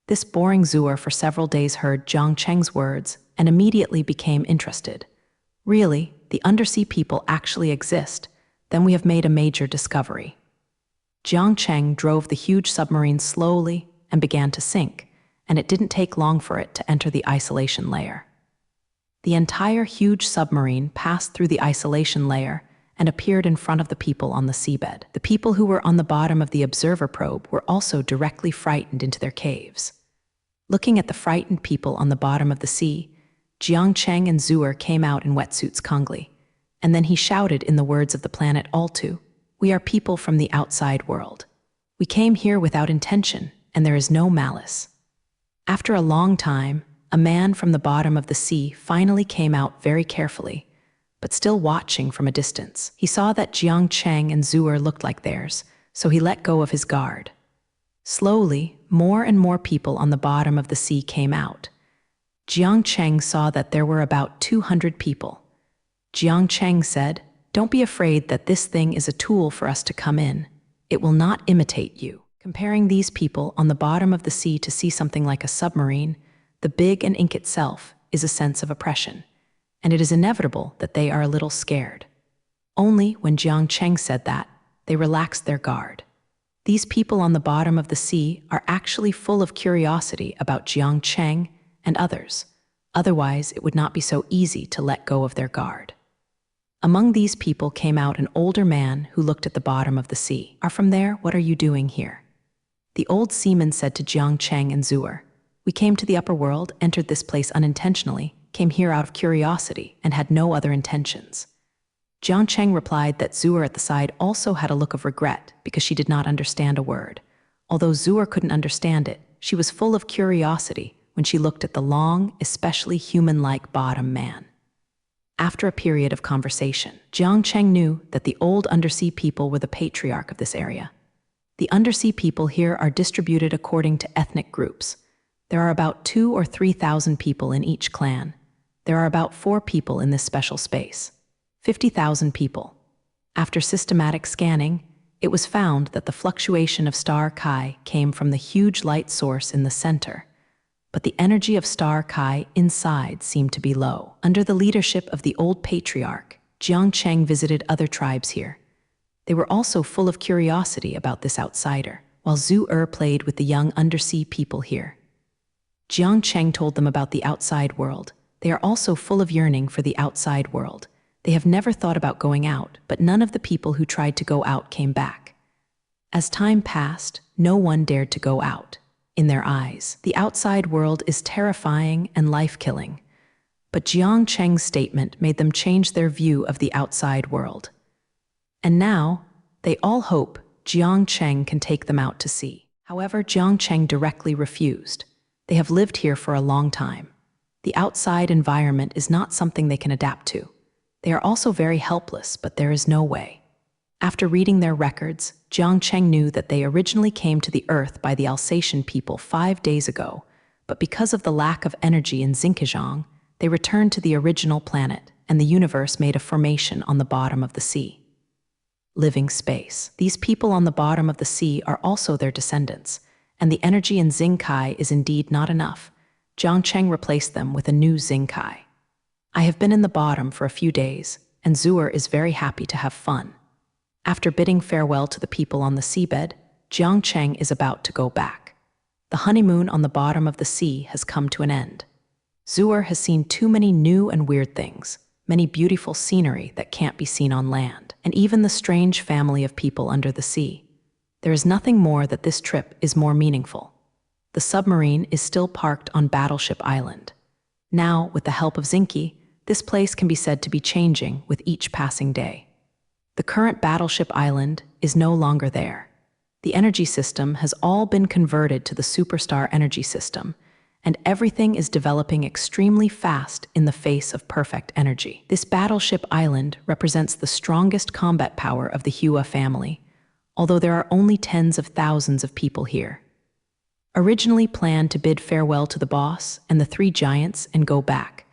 This boring Zuer for several days heard Jiang Cheng's words and immediately became interested. Really, the undersea people actually exist. Then we have made a major discovery. Jiang Cheng drove the huge submarine slowly and began to sink, and it didn't take long for it to enter the isolation layer. The entire huge submarine passed through the isolation layer and appeared in front of the people on the seabed. The people who were on the bottom of the observer probe were also directly frightened into their caves. Looking at the frightened people on the bottom of the sea, Jiang Cheng and Zuer came out in wetsuits Kongli, and then he shouted in the words of the planet Altu, "We are people from the outside world. We came here without intention, and there is no malice." After a long time, a man from the bottom of the sea finally came out very carefully, but still watching from a distance. He saw that Jiang Cheng and Zuer looked like theirs, so he let go of his guard. Slowly, more and more people on the bottom of the sea came out. Jiang Cheng saw that there were about 200 people. Jiang Cheng said, "Don't be afraid that this thing is a tool for us to come in. It will not imitate you." Comparing these people on the bottom of the sea to see something like a submarine, the big and ink itself is a sense of oppression, and it is inevitable that they are a little scared. Only when Jiang Cheng said that, they relaxed their guard. These people on the bottom of the sea are actually full of curiosity about Jiang Cheng and others. Otherwise, it would not be so easy to let go of their guard. Among these people came out an older man who looked at the bottom of the sea. "Are from there? What are you doing here?" The old seaman said to Jiang Cheng and Zuer, "We came to the upper world, entered this place unintentionally, came here out of curiosity, and had no other intentions." Jiang Cheng replied that Zuer at the side also had a look of regret because she did not understand a word. Although Zuer couldn't understand it, she was full of curiosity when she looked at the long, especially human-like bottom man. After a period of conversation, Jiang Cheng knew that the old undersea people were the patriarch of this area. The undersea people here are distributed according to ethnic groups. There are about 2,000 or 3,000 people in each clan. There are about 4 people in this special space. 50,000 people. After systematic scanning, it was found that the fluctuation of star Chi came from the huge light source in the center, but the energy of star Chi inside seemed to be low. Under the leadership of the old patriarch, Jiang Cheng visited other tribes here. They were also full of curiosity about this outsider, while Zuer played with the young undersea people here. Jiang Cheng told them about the outside world. They are also full of yearning for the outside world. They have never thought about going out, but none of the people who tried to go out came back. As time passed, no one dared to go out. In their eyes, the outside world is terrifying and life-killing. But Jiang Cheng's statement made them change their view of the outside world. And now, they all hope Jiang Cheng can take them out to sea. However, Jiang Cheng directly refused. They have lived here for a long time. The outside environment is not something they can adapt to. They are also very helpless, but there is no way. After reading their records, Jiang Cheng knew that they originally came to the Earth by the Alsatian people 5 days ago, but because of the lack of energy in Xinkajang, they returned to the original planet, and the universe made a formation on the bottom of the sea. Living space. These people on the bottom of the sea are also their descendants, and the energy in Xingkai is indeed not enough. Jiang Cheng replaced them with a new Xingkai. I have been in the bottom for a few days, and Zuer is very happy to have fun. After bidding farewell to the people on the seabed, Jiang Cheng is about to go back. The honeymoon on the bottom of the sea has come to an end. Zuer has seen too many new and weird things. many beautiful scenery that can't be seen on land, and even the strange family of people under the sea. There is nothing more that this trip is more meaningful. The submarine is still parked on Battleship Island. Now, with the help of Zinky, this place can be said to be changing with each passing day. The current Battleship Island is no longer there. The energy system has all been converted to the superstar energy system, and everything is developing extremely fast in the face of perfect energy. This Battleship Island represents the strongest combat power of the Hua family, although there are only tens of thousands of people here. Originally planned to bid farewell to the boss and the three giants and go back,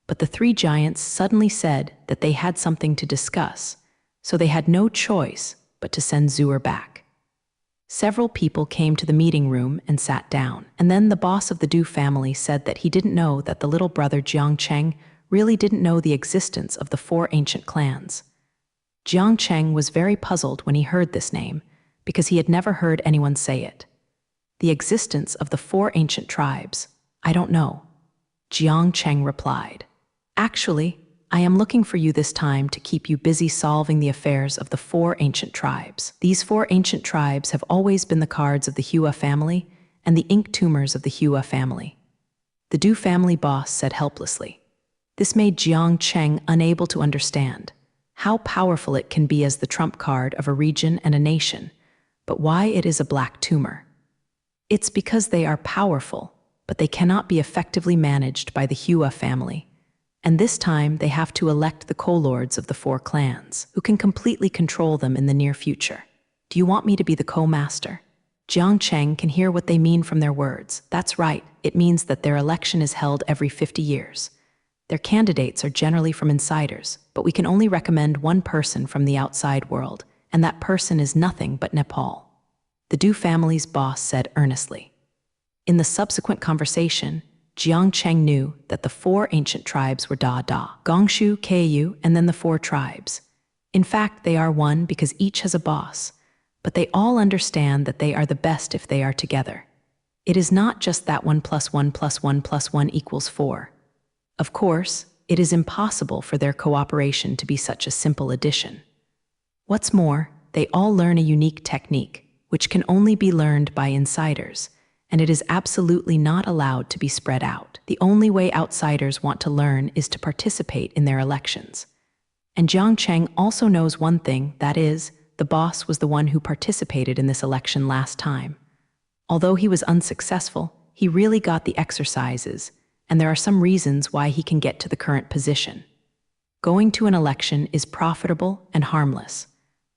but the three giants suddenly said that they had something to discuss, so they had no choice but to send Zuer back. Several people came to the meeting room and sat down, and then the boss of the Du family said that he didn't know that the little brother Jiang Cheng really didn't know the existence of the four ancient clans. Jiang Cheng was very puzzled when he heard this name, because he had never heard anyone say it. The existence of the four ancient tribes, I don't know, Jiang Cheng replied. Actually, I am looking for you this time to keep you busy solving the affairs of the four ancient tribes. These four ancient tribes have always been the cards of the Hua family and the ink tumors of the Hua family. The Du family boss said helplessly. This made Jiang Cheng unable to understand how powerful it can be as the trump card of a region and a nation, but why it is a black tumor. It's because they are powerful, but they cannot be effectively managed by the Hua family. And this time they have to elect the co-lords of the four clans, who can completely control them in the near future. Do you want me to be the co-master? Jiang Cheng can hear what they mean from their words. That's right, it means that their election is held every 50 years. Their candidates are generally from insiders, but we can only recommend one person from the outside world, and that person is nothing but Nepal. The Du family's boss said earnestly. In the subsequent conversation, Jiang Cheng knew that the four ancient tribes were Da, Gongshu, Keiyu, and then the four tribes. In fact, they are one because each has a boss, but they all understand that they are the best if they are together. It is not just that 1 + 1 + 1 + 1 = 4. Of course, it is impossible for their cooperation to be such a simple addition. What's more, they all learn a unique technique, which can only be learned by insiders, and it is absolutely not allowed to be spread out. The only way outsiders want to learn is to participate in their elections. And Jiang Cheng also knows one thing, that is, the boss was the one who participated in this election last time. Although he was unsuccessful, he really got the exercises, and there are some reasons why he can get to the current position. Going to an election is profitable and harmless.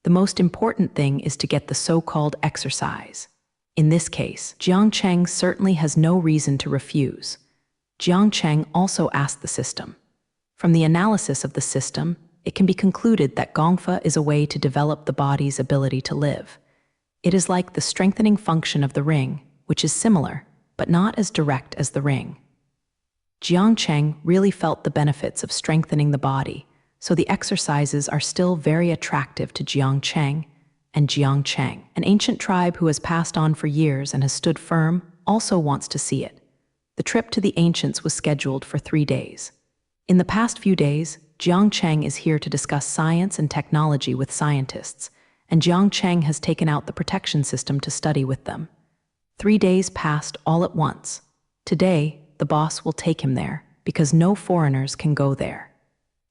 The most important thing is to get the so-called exercise. In this case, Jiang Cheng certainly has no reason to refuse. Jiang Cheng also asked the system. From the analysis of the system, it can be concluded that Gongfa is a way to develop the body's ability to live. It is like the strengthening function of the ring, which is similar, but not as direct as the ring. Jiang Cheng really felt the benefits of strengthening the body, so the exercises are still very attractive to Jiang Cheng. And Jiang Cheng, an ancient tribe who has passed on for years and has stood firm, also wants to see it. The trip to the ancients was scheduled for 3 days. In the past few days, Jiang Cheng is here to discuss science and technology with scientists, and Jiang Cheng has taken out the protection system to study with them. 3 days passed all at once. Today, the boss will take him there, because no foreigners can go there.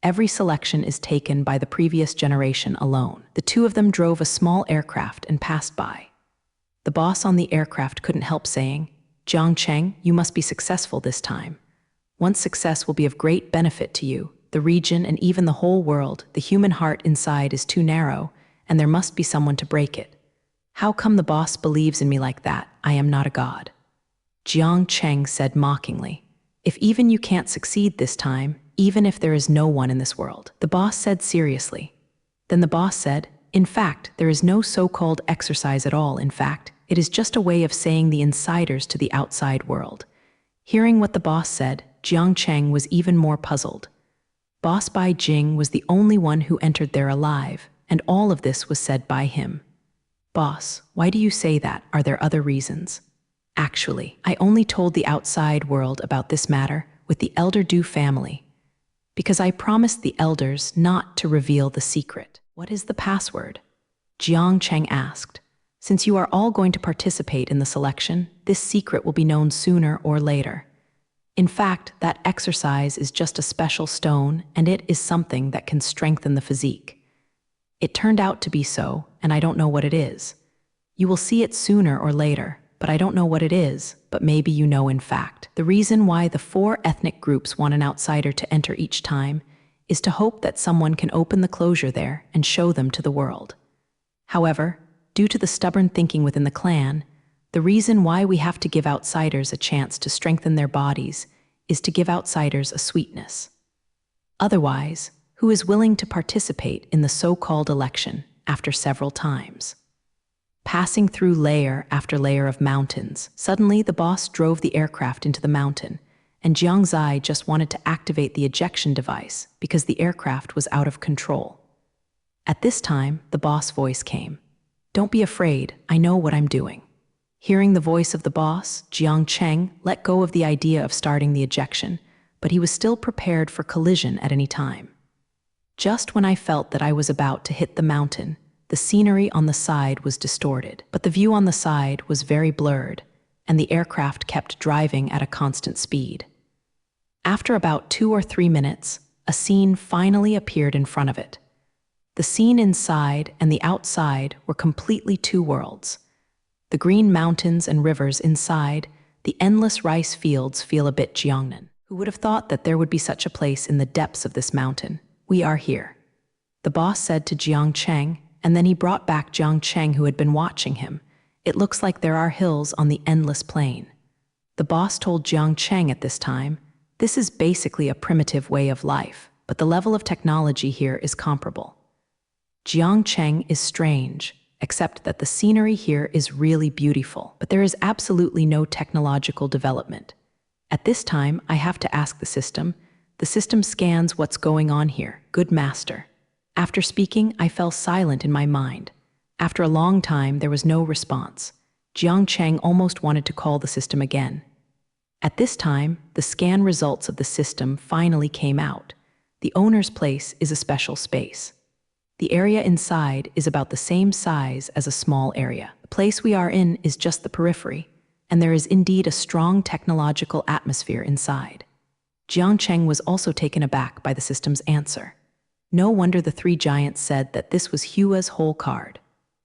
Every selection is taken by the previous generation alone. The two of them drove a small aircraft and passed by. The boss on the aircraft couldn't help saying, Jiang Cheng, you must be successful this time. Once success will be of great benefit to you, the region, and even the whole world. The human heart inside is too narrow, and there must be someone to break it. How come the boss believes in me like that? I am not a god. Jiang Cheng said mockingly. If even you can't succeed this time, even if there is no one in this world, the boss said seriously. Then the boss said, in fact, there is no so-called exercise at all. In fact, it is just a way of saying the insiders to the outside world. Hearing what the boss said, Jiang Cheng was even more puzzled. Boss Bai Jing was the only one who entered there alive, and all of this was said by him. Boss, why do you say that? Are there other reasons? Actually, I only told the outside world about this matter with the elder Du family, Because I promised the elders not to reveal the secret. What is the password? Jiang Cheng asked. Since you are all going to participate in the selection, this secret will be known sooner or later. In fact, that exercise is just a special stone, and it is something that can strengthen the physique. It turned out to be so, and I don't know what it is. You will see it sooner or later, but I don't know what it is, but maybe you know in fact. The reason why the 4 ethnic groups want an outsider to enter each time is to hope that someone can open the closure there and show them to the world. However, due to the stubborn thinking within the clan, the reason why we have to give outsiders a chance to strengthen their bodies is to give outsiders a sweetness. Otherwise, who is willing to participate in the so-called election after several times? Passing through layer after layer of mountains, suddenly the boss drove the aircraft into the mountain, and Jiang Zai just wanted to activate the ejection device because the aircraft was out of control. At this time, the boss voice came. "Don't be afraid, I know what I'm doing." Hearing the voice of the boss, Jiang Cheng let go of the idea of starting the ejection, but he was still prepared for collision at any time. Just when I felt that I was about to hit the mountain, the scenery on the side was distorted, but the view on the side was very blurred, and the aircraft kept driving at a constant speed. After about 2 or 3 minutes, a scene finally appeared in front of it. The scene inside and the outside were completely 2 worlds. The green mountains and rivers inside, the endless rice fields feel a bit Jiangnan. Who would have thought that there would be such a place in the depths of this mountain? We are here, the boss said to Jiang Cheng, and then he brought back Jiang Cheng who had been watching him. It looks like there are hills on the endless plain. The boss told Jiang Cheng at this time, this is basically a primitive way of life, but the level of technology here is comparable. Jiang Cheng is strange, except that the scenery here is really beautiful, but there is absolutely no technological development. At this time, I have to ask the system. The system scans what's going on here. Good master. After speaking, I fell silent in my mind. After a long time, there was no response. Jiang Cheng almost wanted to call the system again. At this time, the scan results of the system finally came out. The owner's place is a special space. The area inside is about the same size as a small area. The place we are in is just the periphery, and there is indeed a strong technological atmosphere inside. Jiang Cheng was also taken aback by the system's answer. No wonder the 3 giants said that this was Hua's whole card.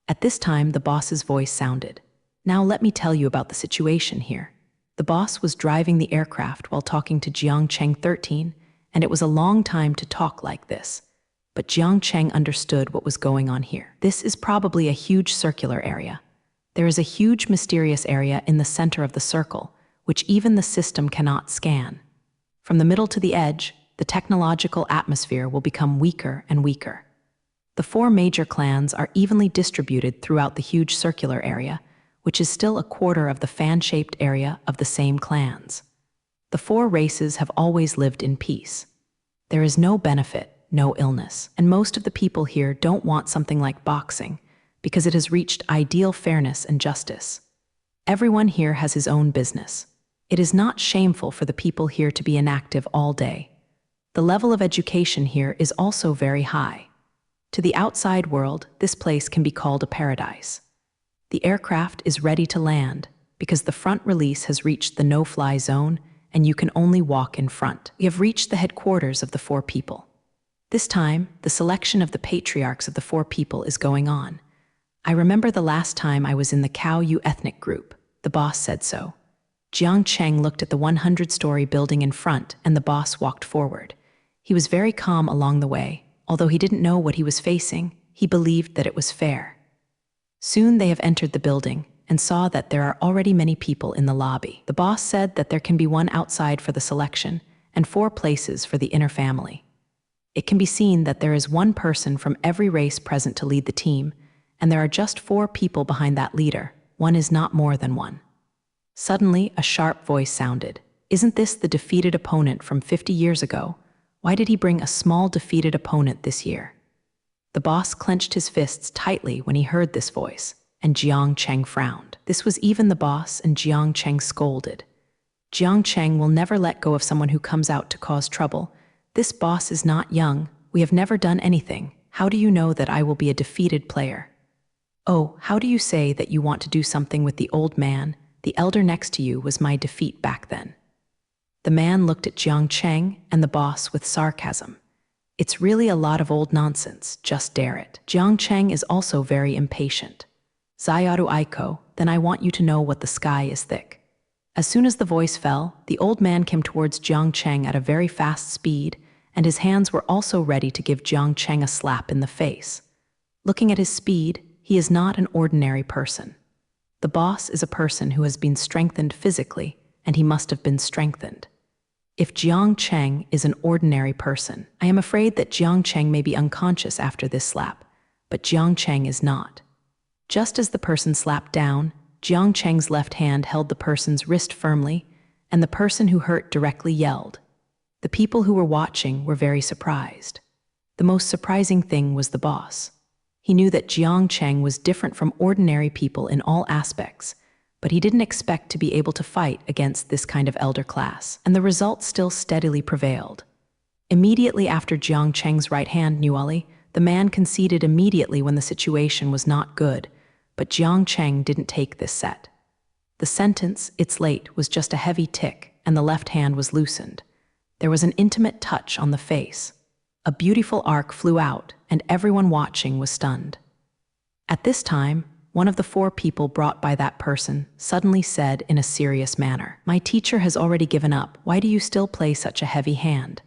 At this time, the boss's voice sounded. Now let me tell you about the situation here. The boss was driving the aircraft while talking to Jiang Cheng 13, and it was a long time to talk like this. But Jiang Cheng understood what was going on here. This is probably a huge circular area. There is a huge mysterious area in the center of the circle, which even the system cannot scan. From the middle to the edge, the technological atmosphere will become weaker and weaker. The 4 major clans are evenly distributed throughout the huge circular area, which is still a quarter of the fan-shaped area of the same clans. The 4 races have always lived in peace. There is no benefit, no illness, and most of the people here don't want something like boxing because it has reached ideal fairness and justice. Everyone here has his own business. It is not shameful for the people here to be inactive all day. The level of education here is also very high. To the outside world, this place can be called a paradise. The aircraft is ready to land because the front release has reached the no-fly zone and you can only walk in front. We have reached the headquarters of the 4 people. This time, the selection of the patriarchs of the 4 people is going on. I remember the last time I was in the Cao Yu ethnic group. The boss said so. Jiang Cheng looked at the 100-story building in front, and the boss walked forward. He was very calm along the way. Although he didn't know what he was facing, he believed that it was fair. Soon they have entered the building and saw that there are already many people in the lobby. The boss said that there can be 1 outside for the selection and 4 places for the inner family. It can be seen that there is 1 person from every race present to lead the team, and there are just 4 people behind that leader. 1 is not more than 1. Suddenly, a sharp voice sounded. Isn't this the defeated opponent from 50 years ago? Why did he bring a small defeated opponent this year? The boss clenched his fists tightly when he heard this voice, and Jiang Cheng frowned. This was even the boss, and Jiang Cheng scolded. Jiang Cheng will never let go of someone who comes out to cause trouble. This boss is not young. We have never done anything. How do you know that I will be a defeated player? Oh, how do you say that you want to do something with the old man? The elder next to you was my defeat back then. The man looked at Jiang Cheng and the boss with sarcasm. It's really a lot of old nonsense, just dare it. Jiang Cheng is also very impatient. Zayaru Aiko, then I want you to know what the sky is thick. As soon as the voice fell, the old man came towards Jiang Cheng at a very fast speed, and his hands were also ready to give Jiang Cheng a slap in the face. Looking at his speed, he is not an ordinary person. The boss is a person who has been strengthened physically, and he must have been strengthened. If Jiang Cheng is an ordinary person, I am afraid that Jiang Cheng may be unconscious after this slap, but Jiang Cheng is not. Just as the person slapped down, Jiang Cheng's left hand held the person's wrist firmly, and the person who hurt directly yelled. The people who were watching were very surprised. The most surprising thing was the boss. He knew that Jiang Cheng was different from ordinary people in all aspects, but he didn't expect to be able to fight against this kind of elder class, and the result still steadily prevailed. Immediately after Jiang Cheng's right hand Nuali, the man conceded immediately when the situation was not good, but Jiang Cheng didn't take this set. The sentence, "It's late," was just a heavy tick, and the left hand was loosened. There was an intimate touch on the face. A beautiful arc flew out, and everyone watching was stunned. At this time, one of the 4 people brought by that person suddenly said in a serious manner, "My teacher has already given up. Why do you still play such a heavy hand?"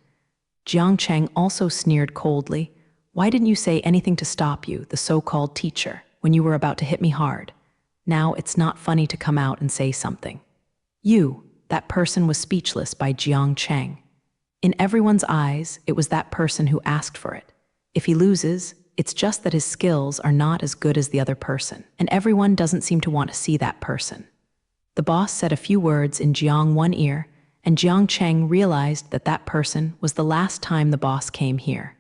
Jiang Cheng also sneered coldly. "Why didn't you say anything to stop you, the so-called teacher, when you were about to hit me hard? Now it's not funny to come out and say something." That person was speechless by Jiang Cheng. In everyone's eyes, it was that person who asked for it. If he loses, it's just that his skills are not as good as the other person, and everyone doesn't seem to want to see that person. The boss said a few words in Jiang one ear, and Jiang Cheng realized that that person was the last time the boss came here.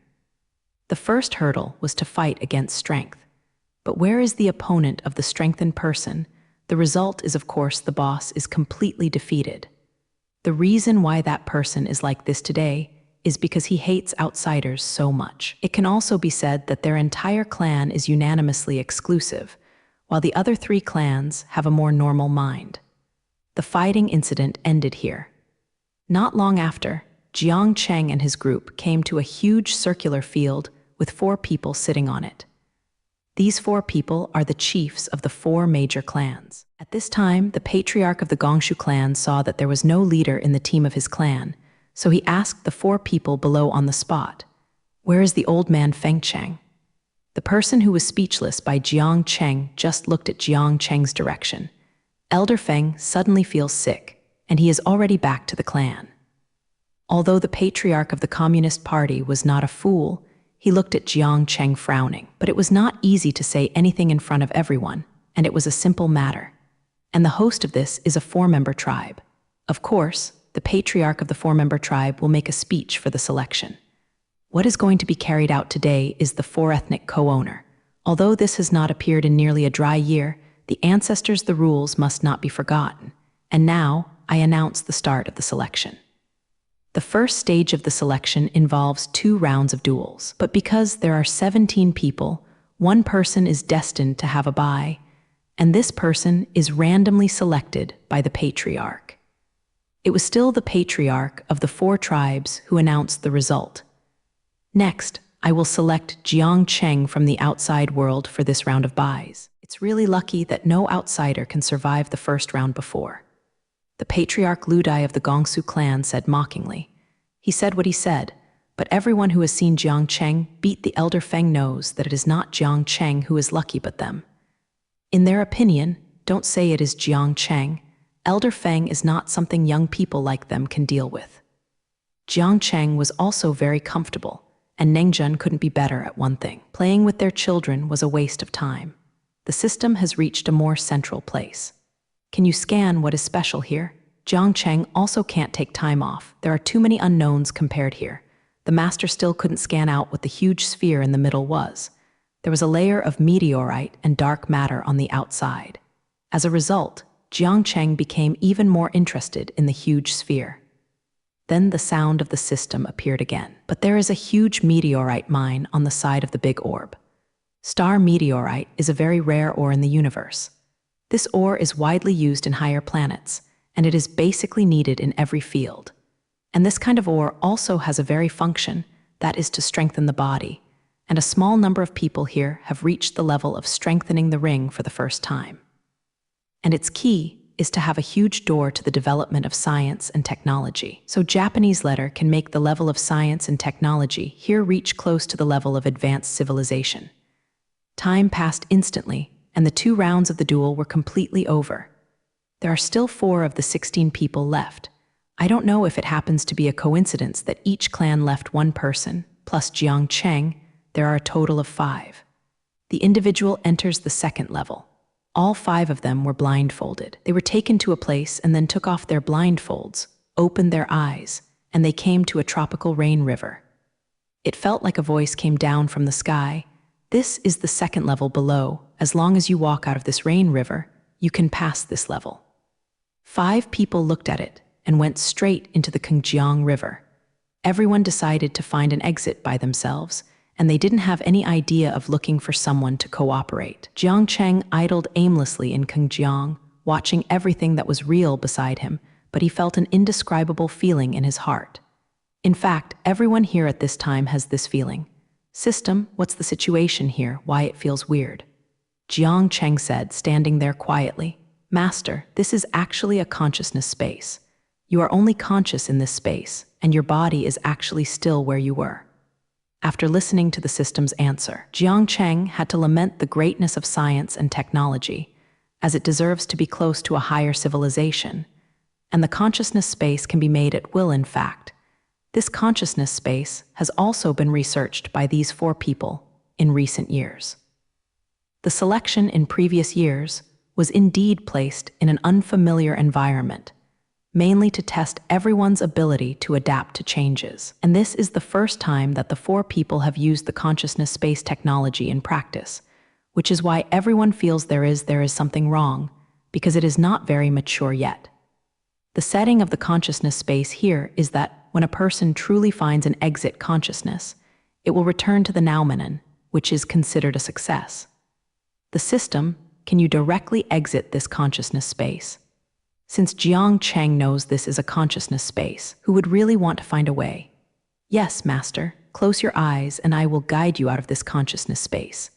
The first hurdle was to fight against strength. But where is the opponent of the strengthened person? The result is, of course, the boss is completely defeated. The reason why that person is like this today is because he hates outsiders so much. It can also be said that their entire clan is unanimously exclusive, while the other 3 clans have a more normal mind. The fighting incident ended here. Not long after, Jiang Cheng and his group came to a huge circular field with 4 people sitting on it. These 4 people are the chiefs of the 4 major clans. At this time, the patriarch of the Gongshu clan saw that there was no leader in the team of his clan, so he asked the 4 people below on the spot, "Where is the old man Feng Cheng?" The person who was speechless by Jiang Cheng just looked at Jiang Cheng's direction. Elder Feng suddenly feels sick, and he is already back to the clan. Although the patriarch of the Communist Party was not a fool, he looked at Jiang Cheng frowning. But it was not easy to say anything in front of everyone, and it was a simple matter. And the host of this is a 4-member tribe. Of course, the patriarch of the 4-member tribe will make a speech for the selection. What is going to be carried out today is the 4 ethnic co-owner. Although this has not appeared in nearly a dry year, the ancestors' the rules must not be forgotten. And now, I announce the start of the selection. The first stage of the selection involves 2 rounds of duels. But because there are 17 people, one person is destined to have a bye, and this person is randomly selected by the patriarch. It was still the patriarch of the 4 tribes who announced the result. Next, I will select Jiang Cheng from the outside world for this round of byes. It's really lucky that no outsider can survive the first round before. The patriarch Ludai of the Gongsu clan said mockingly. He said what he said, but everyone who has seen Jiang Cheng beat the elder Feng knows that it is not Jiang Cheng who is lucky but them. In their opinion, don't say it is Jiang Cheng. Elder Feng is not something young people like them can deal with. Jiang Cheng was also very comfortable, and Nengjun couldn't be better at one thing. Playing with their children was a waste of time. The system has reached a more central place. Can you scan what is special here? Jiang Cheng also can't take time off. There are too many unknowns compared here. The master still couldn't scan out what the huge sphere in the middle was. There was a layer of meteorite and dark matter on the outside. As a result, Jiang Cheng became even more interested in the huge sphere. Then the sound of the system appeared again. But there is a huge meteorite mine on the side of the big orb. Star meteorite is a very rare ore in the universe. This ore is widely used in higher planets, and it is basically needed in every field. And this kind of ore also has a very function, that is to strengthen the body, and a small number of people here have reached the level of strengthening the ring for the first time. And its key is to have a huge door to the development of science and technology. So Japanese letter can make the level of science and technology here reach close to the level of advanced civilization. Time passed instantly, and the 2 rounds of the duel were completely over. There are still 4 of the 16 people left. I don't know if it happens to be a coincidence that each clan left 1 person, plus Jiang Cheng. There are a total of 5. The individual enters the 2nd level. All 5 of them were blindfolded. They were taken to a place and then took off their blindfolds, opened their eyes, and they came to a tropical rain river. It felt like a voice came down from the sky. This is the 2nd level below. As long as you walk out of this rain river, you can pass this level. 5 people looked at it and went straight into the Kengjiang River. Everyone decided to find an exit by themselves, and they didn't have any idea of looking for someone to cooperate. Jiang Cheng idled aimlessly in Kengjiang, watching everything that was real beside him, but he felt an indescribable feeling in his heart. In fact, everyone here at this time has this feeling. System, what's the situation here? Why it feels weird? Jiang Cheng said, standing there quietly. Master, this is actually a consciousness space. You are only conscious in this space, and your body is actually still where you were. After listening to the system's answer, Jiang Cheng had to lament the greatness of science and technology, as it deserves to be close to a higher civilization. And the consciousness space can be made at will, in fact. This consciousness space has also been researched by these 4 people in recent years. The selection in previous years was indeed placed in an unfamiliar environment, mainly to test everyone's ability to adapt to changes. And this is the first time that the 4 people have used the consciousness space technology in practice, which is why everyone feels there is something wrong, because it is not very mature yet. The setting of the consciousness space here is that when a person truly finds an exit consciousness, it will return to the noumenon, which is considered a success. The system, can you directly exit this consciousness space? Since Jiang Cheng knows this is a consciousness space, who would really want to find a way? Yes, master, close your eyes and I will guide you out of this consciousness space.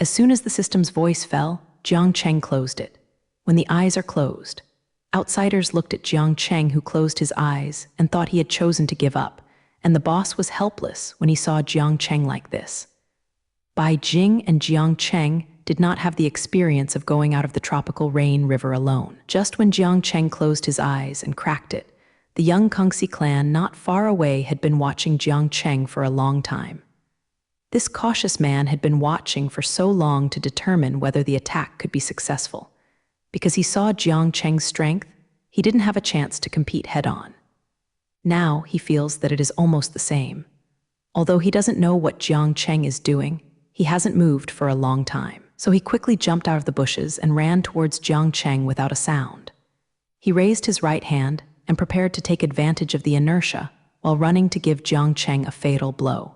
As soon as the system's voice fell, Jiang Cheng closed it. When the eyes are closed, outsiders looked at Jiang Cheng, who closed his eyes and thought he had chosen to give up, and the boss was helpless when he saw Jiang Cheng like this. Bai Jing and Jiang Cheng did not have the experience of going out of the tropical rain river alone. Just when Jiang Cheng closed his eyes and cracked it, the young Kungsi clan not far away had been watching Jiang Cheng for a long time. This cautious man had been watching for so long to determine whether the attack could be successful. Because he saw Jiang Cheng's strength, he didn't have a chance to compete head-on. Now he feels that it is almost the same. Although he doesn't know what Jiang Cheng is doing, he hasn't moved for a long time. So he quickly jumped out of the bushes and ran towards Jiang Cheng without a sound. He raised his right hand and prepared to take advantage of the inertia while running to give Jiang Cheng a fatal blow.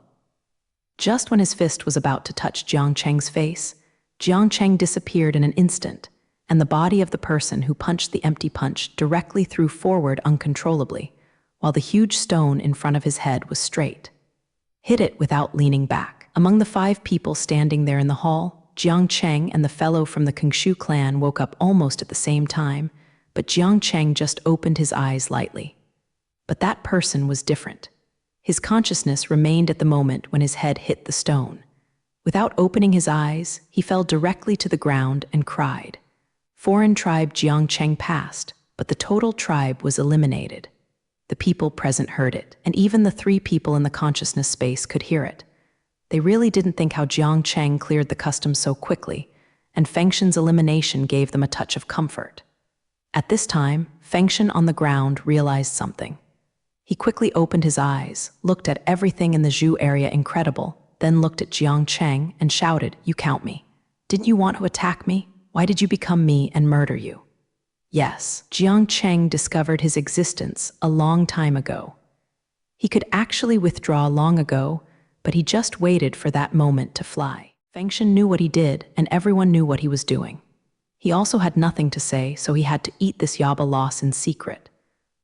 Just when his fist was about to touch Jiang Cheng's face, Jiang Cheng disappeared in an instant, and the body of the person who punched the empty punch directly threw forward uncontrollably, while the huge stone in front of his head was straight. Hit it without leaning back. Among the 5 people standing there in the hall, Jiang Cheng and the fellow from the Kengshu clan woke up almost at the same time, but Jiang Cheng just opened his eyes lightly. But that person was different. His consciousness remained at the moment when his head hit the stone. Without opening his eyes, he fell directly to the ground and cried. Foreign tribe Jiang Cheng passed, but the total tribe was eliminated. The people present heard it, and even the 3 people in the consciousness space could hear it. They really didn't think how Jiang Cheng cleared the customs so quickly, and Fengshen's elimination gave them a touch of comfort. At this time, Fengshen on the ground realized something. He quickly opened his eyes, looked at everything in the Zhu area incredible, then looked at Jiang Cheng and shouted, "You count me. Didn't you want to attack me? Why did you become me and murder you?" Yes, Jiang Cheng discovered his existence a long time ago. He could actually withdraw long ago, but he just waited for that moment to fly. Fengshen knew what he did, and everyone knew what he was doing. He also had nothing to say, so he had to eat this Yaba loss in secret.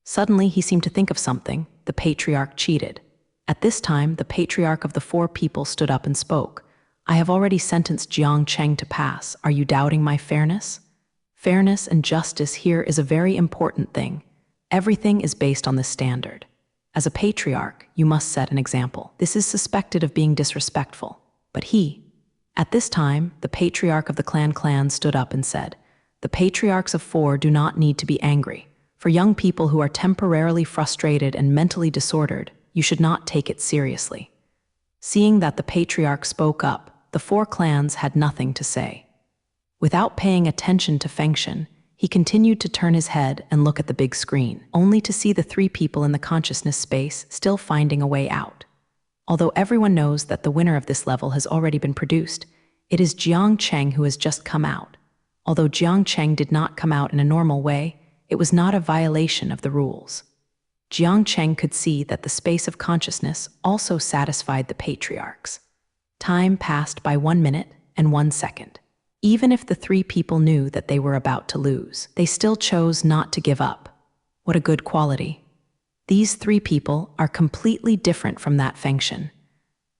Suddenly, he seemed to think of something. The patriarch cheated. At this time, the patriarch of the four people stood up and spoke. I have already sentenced Jiang Cheng to pass. Are you doubting my fairness? Fairness and justice here is a very important thing. Everything is based on this standard. As a patriarch, you must set an example. This is suspected of being disrespectful. But at this time, the patriarch of the clan stood up and said, the patriarchs of four do not need to be angry. For young people who are temporarily frustrated and mentally disordered, you should not take it seriously. Seeing that the patriarch spoke up, the four clans had nothing to say. Without paying attention to Fengshen, he continued to turn his head and look at the big screen, only to see the three people in the consciousness space still finding a way out. Although everyone knows that the winner of this level has already been produced, it is Jiang Cheng who has just come out. Although Jiang Cheng did not come out in a normal way, it was not a violation of the rules. Jiang Cheng could see that the space of consciousness also satisfied the patriarchs. Time passed by 1 minute and 1 second. Even if the three people knew that they were about to lose, they still chose not to give up. What a good quality. These three people are completely different from that Fengshen.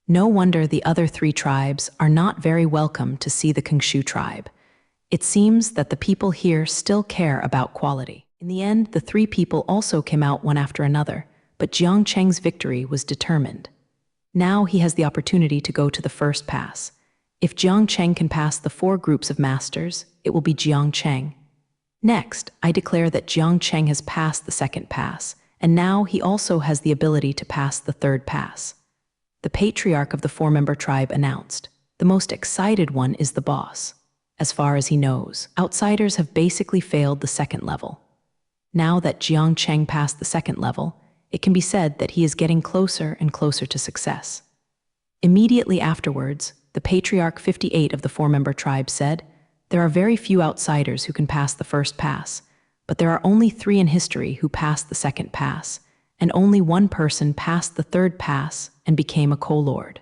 No wonder the other three tribes are not very welcome to see the Kengshu tribe. It seems that the people here still care about quality. In the end, the three people also came out one after another, but Jiang Cheng's victory was determined. Now he has the opportunity to go to the first pass. If Jiang Cheng can pass the 4 groups of masters, it will be Jiang Cheng. Next, I declare that Jiang Cheng has passed the second pass, and now he also has the ability to pass the third pass. The patriarch of the 4-member tribe announced, the most excited one is the boss. As far as he knows, outsiders have basically failed the second level. Now that Jiang Cheng passed the second level, it can be said that he is getting closer and closer to success. Immediately afterwards, the patriarch 58 of the 4-member tribe said, there are very few outsiders who can pass the first pass, but there are only 3 in history who passed the second pass, and only 1 person passed the third pass and became a co-lord.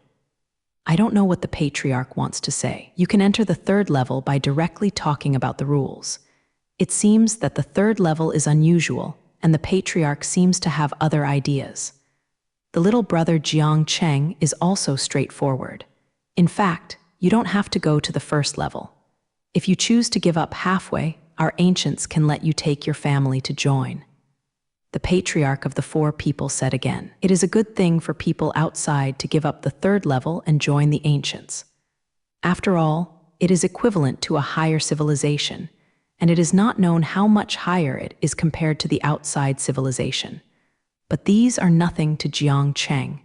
I don't know what the patriarch wants to say. You can enter the third level by directly talking about the rules. It seems that the third level is unusual, and the patriarch seems to have other ideas. The little brother Jiang Cheng is also straightforward. In fact, you don't have to go to the first level. If you choose to give up halfway, our ancients can let you take your family to join. The patriarch of the 4 people said again, it is a good thing for people outside to give up the third level and join the ancients. After all, it is equivalent to a higher civilization, and it is not known how much higher it is compared to the outside civilization. But these are nothing to Jiang Cheng.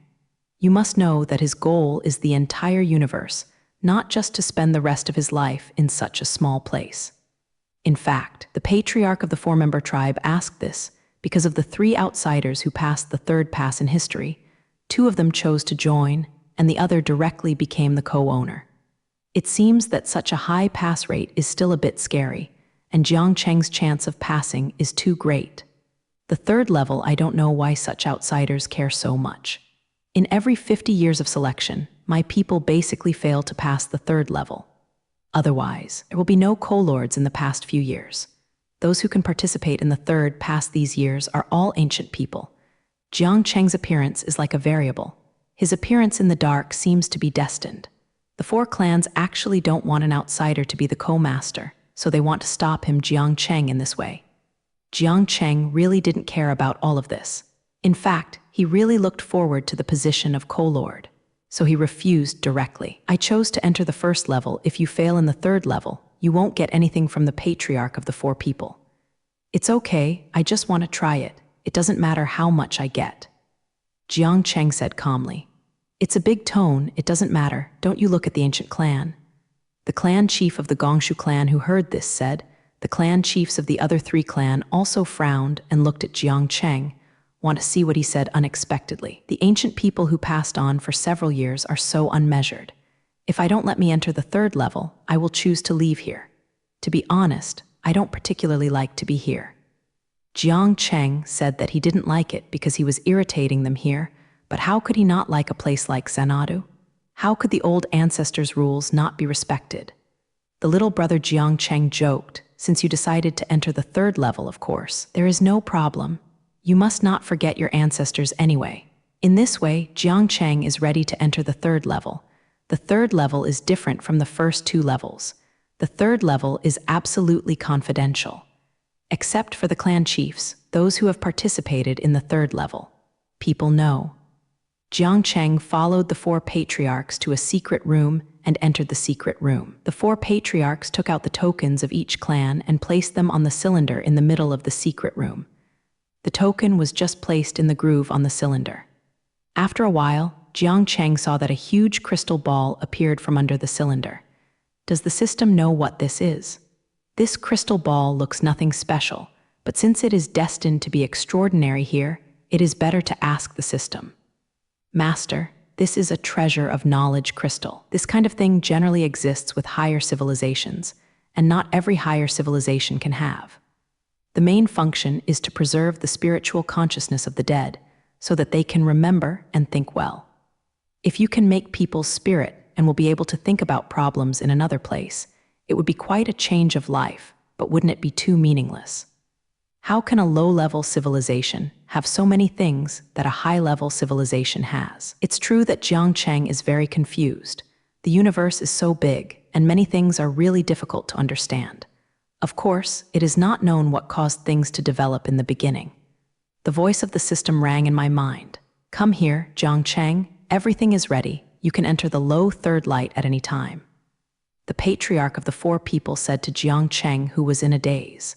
You must know that his goal is the entire universe, not just to spend the rest of his life in such a small place. In fact, the patriarch of the 4-member tribe asked this because of the 3 outsiders who passed the third pass in history. 2 of them chose to join, and the other directly became the co-owner. It seems that such a high pass rate is still a bit scary, and Jiang Cheng's chance of passing is too great. The third level, I don't know why such outsiders care so much. In every 50 years of selection, my people basically fail to pass the third level. Otherwise, there will be no co-lords in the past few years. Those who can participate in the third past these years are all ancient people. Jiang Cheng's appearance is like a variable. His appearance in the dark seems to be destined. The 4 clans actually don't want an outsider to be the co-master, so they want to stop him, Jiang Cheng, in this way. Jiang Cheng really didn't care about all of this. In fact, he really looked forward to the position of co-lord. So he refused directly. I chose to enter the first level. If you fail in the third level, you won't get anything from the patriarch of the 4 people. It's okay, I just want to try it. It doesn't matter how much I get. Jiang Cheng said calmly. It's a big tone, it doesn't matter, don't you look at the ancient clan. The clan chief of the Gongshu clan who heard this said, the clan chiefs of the other 3 clan also frowned and looked at Jiang Cheng, want to see what he said unexpectedly. The ancient people who passed on for several years are so unmeasured. If I don't let me enter the third level, I will choose to leave here. To be honest, I don't particularly like to be here. Jiang Cheng said that he didn't like it because he was irritating them here, but how could he not like a place like Xanadu? How could the old ancestors' rules not be respected? The little brother Jiang Cheng joked, "Since you decided to enter the third level, of course, there is no problem. You must not forget your ancestors anyway." In this way, Jiang Cheng is ready to enter the third level. The third level is different from the first two levels. The third level is absolutely confidential. Except for the clan chiefs, those who have participated in the third level. People know. Jiang Cheng followed the four patriarchs to a secret room and entered the secret room. The four patriarchs took out the tokens of each clan and placed them on the cylinder in the middle of the secret room. The token was just placed in the groove on the cylinder. After a while, Jiang Cheng saw that a huge crystal ball appeared from under the cylinder. Does the system know what this is? This crystal ball looks nothing special, but since it is destined to be extraordinary here, it is better to ask the system. Master, this is a treasure of knowledge crystal. This kind of thing generally exists with higher civilizations, and not every higher civilization can have. The main function is to preserve the spiritual consciousness of the dead, so that they can remember and think well. If you can make people's spirit and will be able to think about problems in another place, it would be quite a change of life, but wouldn't it be too meaningless? How can a low-level civilization have so many things that a high-level civilization has? It's true that Jiang Cheng is very confused. The universe is so big, and many things are really difficult to understand. Of course, it is not known what caused things to develop in the beginning. The voice of the system rang in my mind. "Come here, Jiang Cheng. Everything is ready. You can enter the low third light at any time." The patriarch of the four people said to Jiang Cheng, who was in a daze.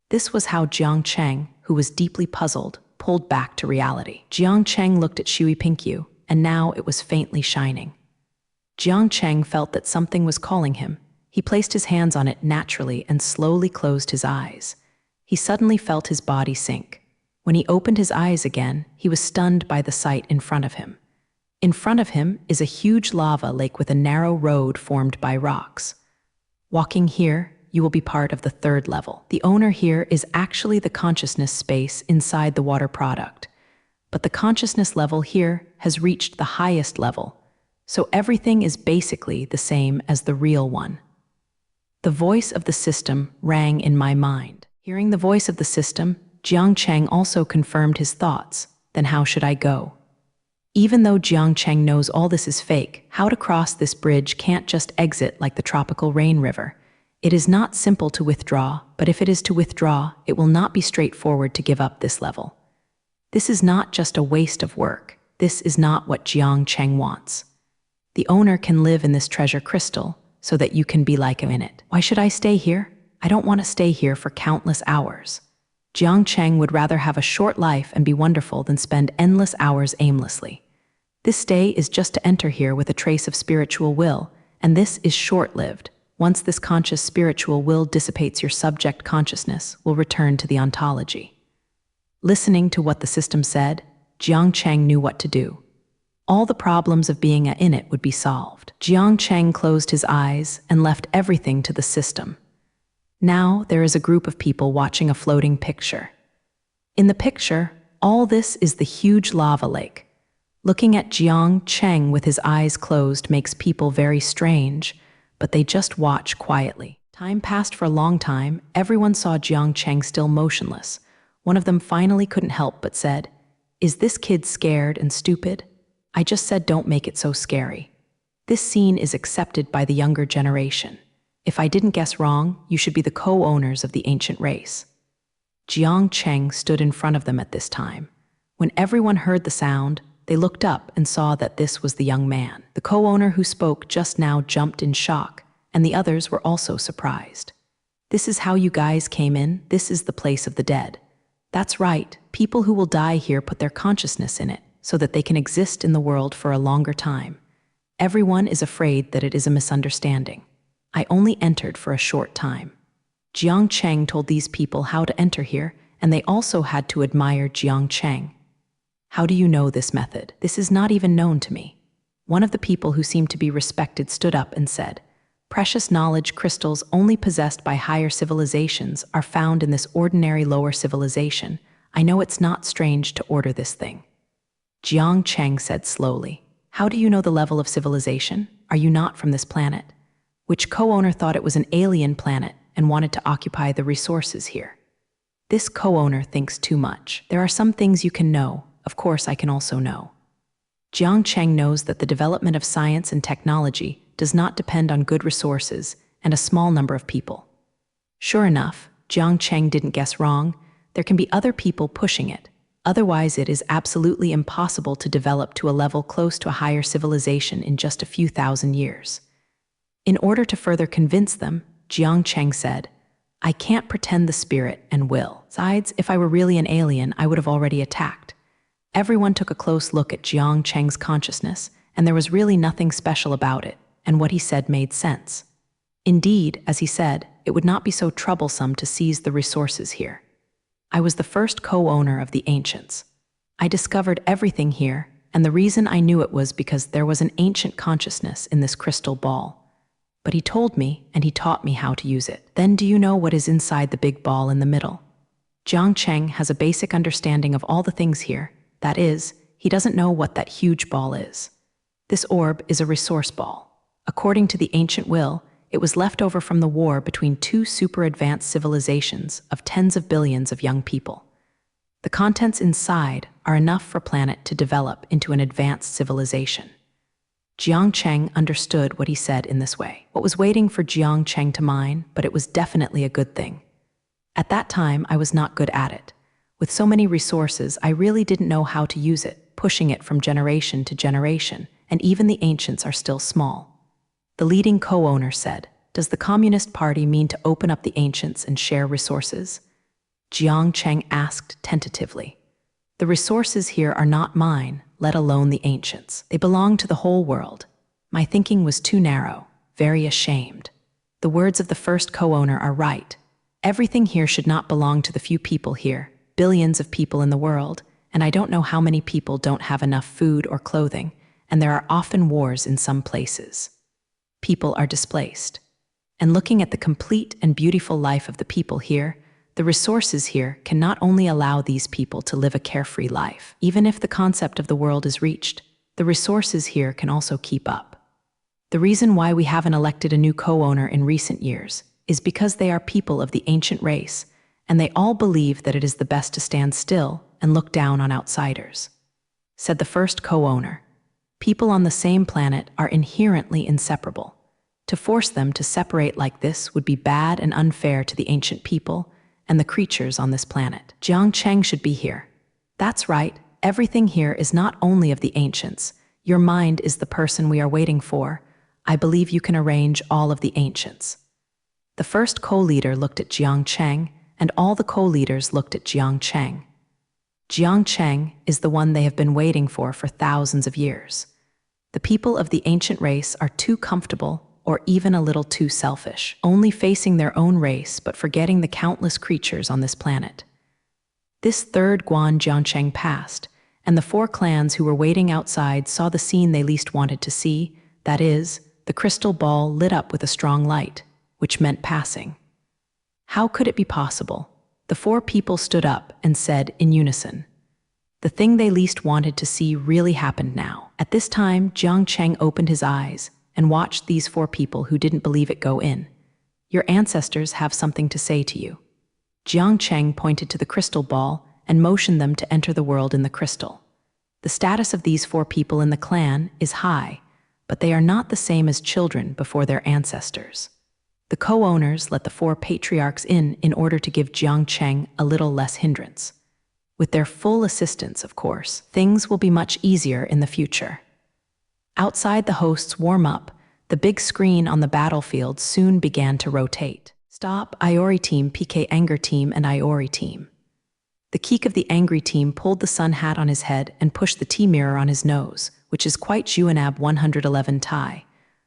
This was how Jiang Cheng, who was deeply puzzled, pulled back to reality. Jiang Cheng looked at Shui Pingyu, and now it was faintly shining. Jiang Cheng felt that something was calling him. He placed his hands on it naturally and slowly closed his eyes. He suddenly felt his body sink. When he opened his eyes again, he was stunned by the sight in front of him. In front of him is a huge lava lake with a narrow road formed by rocks. Walking here, you will be part of the third level. The owner here is actually the consciousness space inside the water product. But the consciousness level here has reached the highest level, so everything is basically the same as the real one. The voice of the system rang in my mind. Hearing the voice of the system, Jiang Cheng also confirmed his thoughts. Then how should I go? Even though Jiang Cheng knows all this is fake, how to cross this bridge can't just exit like the tropical rain river. It is not simple to withdraw, but if it is to withdraw, it will not be straightforward to give up this level. This is not just a waste of work. This is not what Jiang Cheng wants. The owner can live in this treasure crystal so that you can be like him in it. Why should I stay here? I don't want to stay here for countless hours. Jiang Cheng would rather have a short life and be wonderful than spend endless hours aimlessly. This stay is just to enter here with a trace of spiritual will, and this is short-lived. Once this conscious spiritual will dissipates, your subject consciousness will return to the ontology. Listening to what the system said, Jiang Cheng knew what to do. All the problems of being in it would be solved. Jiang Cheng closed his eyes and left everything to the system. Now there is a group of people watching a floating picture. In the picture, all this is the huge lava lake. Looking at Jiang Cheng with his eyes closed makes people very strange, but they just watch quietly. Time passed for a long time. Everyone saw Jiang Cheng still motionless. One of them finally couldn't help but said, "Is this kid scared and stupid? I just said don't make it so scary." This scene is accepted by the younger generation. If I didn't guess wrong, you should be the co-owners of the ancient race. Jiang Cheng stood in front of them at this time. When everyone heard the sound, they looked up and saw that this was the young man. The co-owner who spoke just now jumped in shock, and the others were also surprised. "This is how you guys came in? This is the place of the dead." That's right, people who will die here put their consciousness in it, so that they can exist in the world for a longer time. Everyone is afraid that it is a misunderstanding. I only entered for a short time. Jiang Cheng told these people how to enter here, and they also had to admire Jiang Cheng. "How do you know this method? This is not even known to me." One of the people who seemed to be respected stood up and said, "Precious knowledge crystals only possessed by higher civilizations are found in this ordinary lower civilization. I know it's not strange to order this thing." Jiang Cheng said slowly. How do you know the level of civilization? Are you not from this planet? Which co-owner thought it was an alien planet and wanted to occupy the resources here. This co-owner thinks too much. There are some things you can know. Of course, I can also know. Jiang Cheng knows that the development of science and technology does not depend on good resources and a small number of people. Sure enough, Jiang Cheng didn't guess wrong. There can be other people pushing it. Otherwise, it is absolutely impossible to develop to a level close to a higher civilization in just a few thousand years. In order to further convince them, Jiang Cheng said, I can't pretend the spirit and will. Besides, if I were really an alien, I would have already attacked. Everyone took a close look at Jiang Cheng's consciousness, and there was really nothing special about it, and what he said made sense. Indeed, as he said, it would not be so troublesome to seize the resources here. I was the first co-owner of the ancients. I discovered everything here, and the reason I knew it was because there was an ancient consciousness in this crystal ball. But he told me, and he taught me how to use it. Then do you know what is inside the big ball in the middle? Jiang Cheng has a basic understanding of all the things here. That is, he doesn't know what that huge ball is. This orb is a resource ball. According to the ancient will, it was left over from the war between two super-advanced civilizations of tens of billions of young people. The contents inside are enough for planet to develop into an advanced civilization. Jiang Cheng understood what he said in this way. What was waiting for Jiang Cheng to mine, but it was definitely a good thing. At that time, I was not good at it. With so many resources, I really didn't know how to use it, pushing it from generation to generation, and even the ancients are still small. The leading co-owner said, Does the Communist Party mean to open up the ancients and share resources? Jiang Cheng asked tentatively. The resources here are not mine, let alone the ancients. They belong to the whole world. My thinking was too narrow, very ashamed. The words of the first co-owner are right. Everything here should not belong to the few people here, billions of people in the world, and I don't know how many people don't have enough food or clothing, and there are often wars in some places. People are displaced. And looking at the complete and beautiful life of the people here, the resources here can not only allow these people to live a carefree life. Even if the concept of the world is reached, the resources here can also keep up. The reason why we haven't elected a new co-owner in recent years is because they are people of the ancient race, and they all believe that it is the best to stand still and look down on outsiders. Said the first co-owner, people on the same planet are inherently inseparable. To force them to separate like this would be bad and unfair to the ancient people and the creatures on this planet. Jiang Cheng should be here. That's right, everything here is not only of the ancients. Your mind is the person we are waiting for. I believe you can arrange all of the ancients. The first co-leader looked at Jiang Cheng, and all the co-leaders looked at Jiang Cheng. Jiang Cheng is the one they have been waiting for thousands of years. The people of the ancient race are too comfortable or even a little too selfish, only facing their own race but forgetting the countless creatures on this planet. This third Guan Jiang Cheng passed, and the four clans who were waiting outside saw the scene they least wanted to see, that is, the crystal ball lit up with a strong light, which meant passing. How could it be possible? The four people stood up and said in unison, the thing they least wanted to see really happened now. At this time, Jiang Cheng opened his eyes and watched these four people who didn't believe it go in. Your ancestors have something to say to you. Jiang Cheng pointed to the crystal ball and motioned them to enter the world in the crystal. The status of these four people in the clan is high, but they are not the same as children before their ancestors. The co-owners let the four patriarchs in order to give Jiang Cheng a little less hindrance. With their full assistance, of course, things will be much easier in the future. Outside the hosts warm up, the big screen on the battlefield soon began to rotate. Stop, Iori team, PK Anger team, and Iori team. The Keek of the angry team pulled the sun hat on his head and pushed the T-mirror on his nose, which is quite Juanab 111 Tai,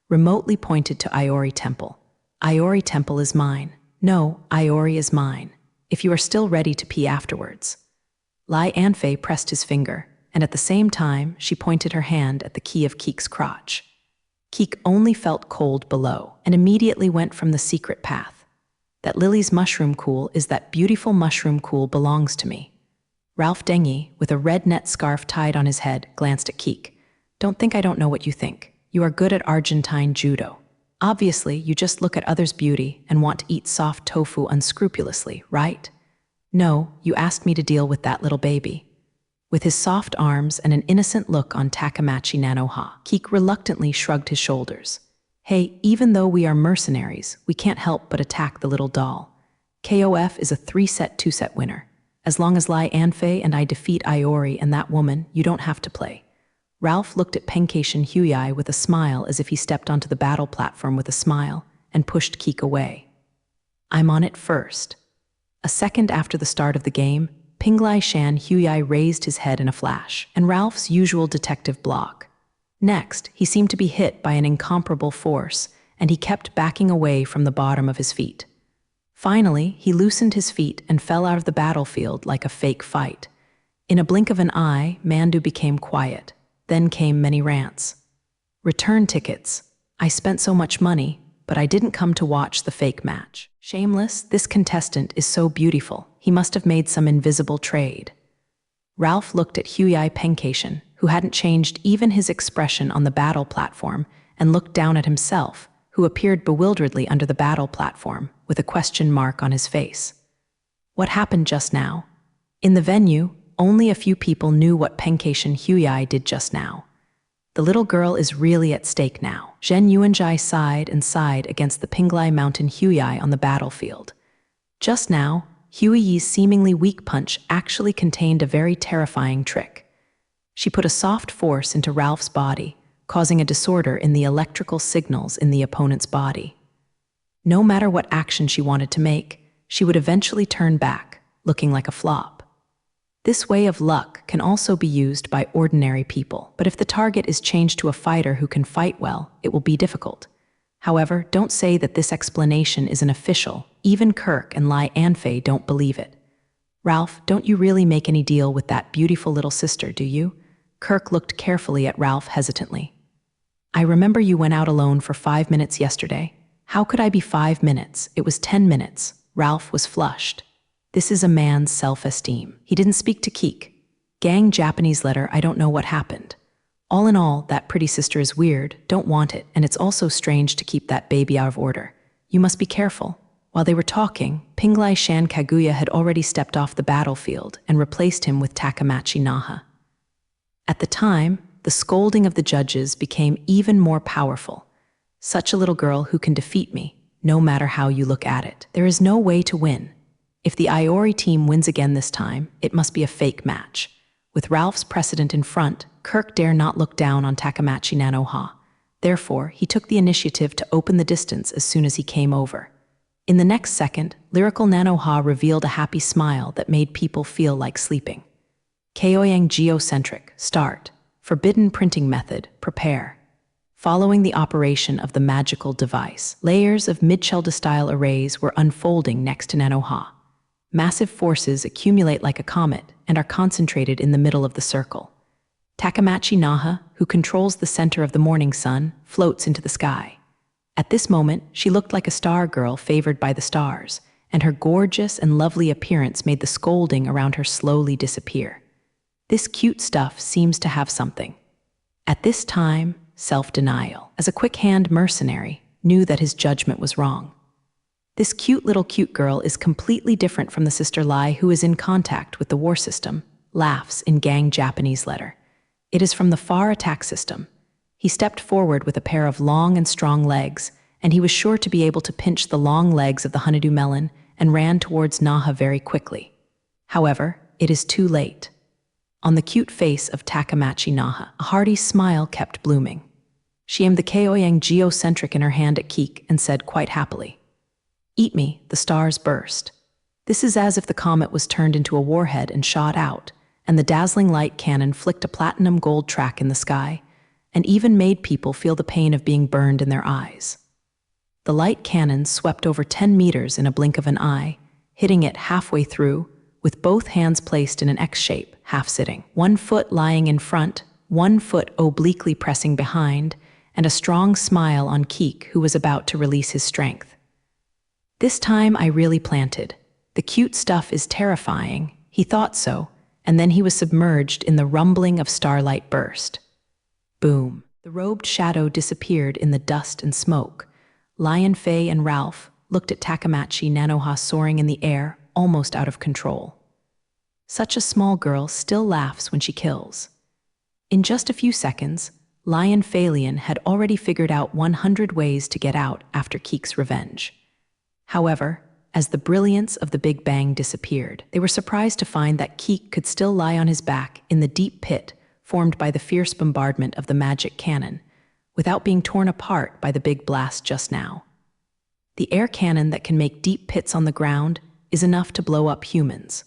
remotely pointed to Iori Temple. Iori Temple is mine. No, Iori is mine. If you are still ready to pee afterwards. Lai Anfei pressed his finger, and at the same time, she pointed her hand at the key of Keek's crotch. Keek only felt cold below, and immediately went from the secret path. That Lily's mushroom cool is that beautiful mushroom cool belongs to me. Ralph Dengi, with a red net scarf tied on his head, glanced at Keek. Don't think I don't know what you think. You are good at Argentine judo. Obviously, you just look at others' beauty and want to eat soft tofu unscrupulously, right? No, you asked me to deal with that little baby. With his soft arms and an innocent look on Takamachi Nanoha, Keek reluctantly shrugged his shoulders. Hey, even though we are mercenaries, we can't help but attack the little doll. KOF is a 3-set 2-set winner. As long as Lai Anfei and I defeat Iori and that woman, you don't have to play. Ralph looked at Pencation Huiai with a smile as if he stepped onto the battle platform with a smile and pushed Keek away. I'm on it first. A second after the start of the game, Pinglai Shan Huiai raised his head in a flash, and Ralph's usual detective block. Next, he seemed to be hit by an incomparable force, and he kept backing away from the bottom of his feet. Finally, he loosened his feet and fell out of the battlefield like a fake fight. In a blink of an eye, Mandu became quiet. Then came many rants. Return tickets. I spent so much money, but I didn't come to watch the fake match. Shameless, this contestant is so beautiful. He must have made some invisible trade. Ralph looked at Huiai Pencation, who hadn't changed even his expression on the battle platform, and looked down at himself, who appeared bewilderedly under the battle platform, with a question mark on his face. What happened just now? In the venue, only a few people knew what Pencation Huiai did just now. The little girl is really at stake now. Zhen Yuanjai sighed and sighed against the Pinglai Mountain Huiai on the battlefield. Just now, Huiyi's seemingly weak punch actually contained a very terrifying trick. She put a soft force into Ralph's body, causing a disorder in the electrical signals in the opponent's body. No matter what action she wanted to make, she would eventually turn back, looking like a flop. This way of luck can also be used by ordinary people, but if the target is changed to a fighter who can fight well, it will be difficult. However, don't say that this explanation isn't official. Even Kirk and Lai Anfei don't believe it. Ralph, don't you really make any deal with that beautiful little sister, do you? Kirk looked carefully at Ralph hesitantly. I remember you went out alone for 5 minutes yesterday. How could I be 5 minutes? It was 10 minutes. Ralph was flushed. This is a man's self-esteem. He didn't speak to Keek. Gang Japanese letter, I don't know what happened. All in all, that pretty sister is weird, don't want it, and it's also strange to keep that baby out of order. You must be careful. While they were talking, Pinglai Shan Kaguya had already stepped off the battlefield and replaced him with Takamachi Naha. At the time, the scolding of the judges became even more powerful. Such a little girl who can defeat me, no matter how you look at it. There is no way to win. If the Iori team wins again this time, it must be a fake match. With Ralph's precedent in front, Kirk dare not look down on Takamachi Nanoha. Therefore, he took the initiative to open the distance as soon as he came over. In the next second, Lyrical Nanoha revealed a happy smile that made people feel like sleeping. Kaoyang Geocentric, start. Forbidden printing method, prepare. Following the operation of the magical device, layers of Midchelda-style arrays were unfolding next to Nanoha. Massive forces accumulate like a comet and are concentrated in the middle of the circle. Takamachi Naha, who controls the center of the morning sun, floats into the sky. At this moment, she looked like a star girl favored by the stars, and her gorgeous and lovely appearance made the scolding around her slowly disappear. This cute stuff seems to have something. At this time, self-denial, as a quick-hand mercenary, knew that his judgment was wrong. This cute girl is completely different from the sister Lai who is in contact with the war system, laughs in Gang Japanese letter. It is from the far attack system. He stepped forward with a pair of long and strong legs, and he was sure to be able to pinch the long legs of the honeydew melon and ran towards Naha very quickly. However, it is too late. On the cute face of Takamachi Naha, a hearty smile kept blooming. She aimed the Kaoyang Geocentric in her hand at Keek and said quite happily, "Eat me," the stars burst. This is as if the comet was turned into a warhead and shot out, and the dazzling light cannon flicked a platinum gold track in the sky, and even made people feel the pain of being burned in their eyes. The light cannon swept over 10 meters in a blink of an eye, hitting it halfway through, with both hands placed in an X shape, half sitting. 1 foot lying in front, 1 foot obliquely pressing behind, and a strong smile on Keek, who was about to release his strength. This time I really planted. The cute stuff is terrifying, he thought so, and then he was submerged in the rumbling of starlight burst. Boom. The robed shadow disappeared in the dust and smoke. Lion Fei and Ralph looked at Takamachi Nanoha soaring in the air, almost out of control. Such a small girl still laughs when she kills. In just a few seconds, Lion Phalion had already figured out 100 ways to get out after Keek's revenge. However, as the brilliance of the Big Bang disappeared, they were surprised to find that Keek could still lie on his back in the deep pit formed by the fierce bombardment of the magic cannon, without being torn apart by the big blast just now. The air cannon that can make deep pits on the ground is enough to blow up humans.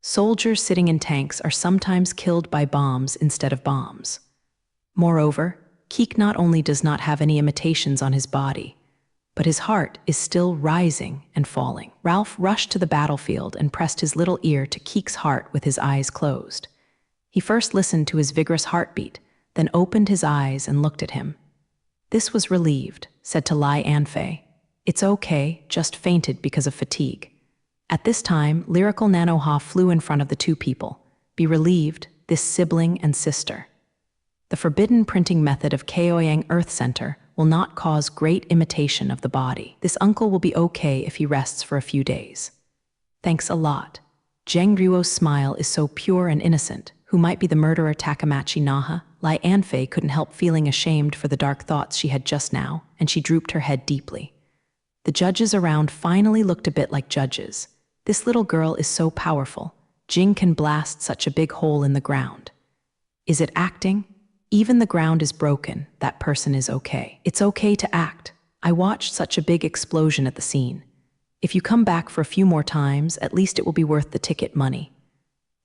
Soldiers sitting in tanks are sometimes killed by bombs instead of bombs. Moreover, Keek not only does not have any imitations on his body, but his heart is still rising and falling. Ralph rushed to the battlefield and pressed his little ear to Keek's heart with his eyes closed. He first listened to his vigorous heartbeat, then opened his eyes and looked at him. This was relieved, said to Lai Anfei. It's okay, just fainted because of fatigue. At this time, lyrical Nanoha flew in front of the two people. Be relieved, this sibling and sister. The forbidden printing method of Kaoyang Earth Center will not cause great imitation of the body. This uncle will be okay if he rests for a few days. Thanks a lot. Zheng Ruo's smile is so pure and innocent. Who might be the murderer Takamachi Naha? Lai Anfei couldn't help feeling ashamed for the dark thoughts she had just now, and she drooped her head deeply. The judges around finally looked a bit like judges. This little girl is so powerful. Jing can blast such a big hole in the ground. Is it acting? Even the ground is broken, that person is okay. It's okay to act. I watched such a big explosion at the scene. If you come back for a few more times, at least it will be worth the ticket money.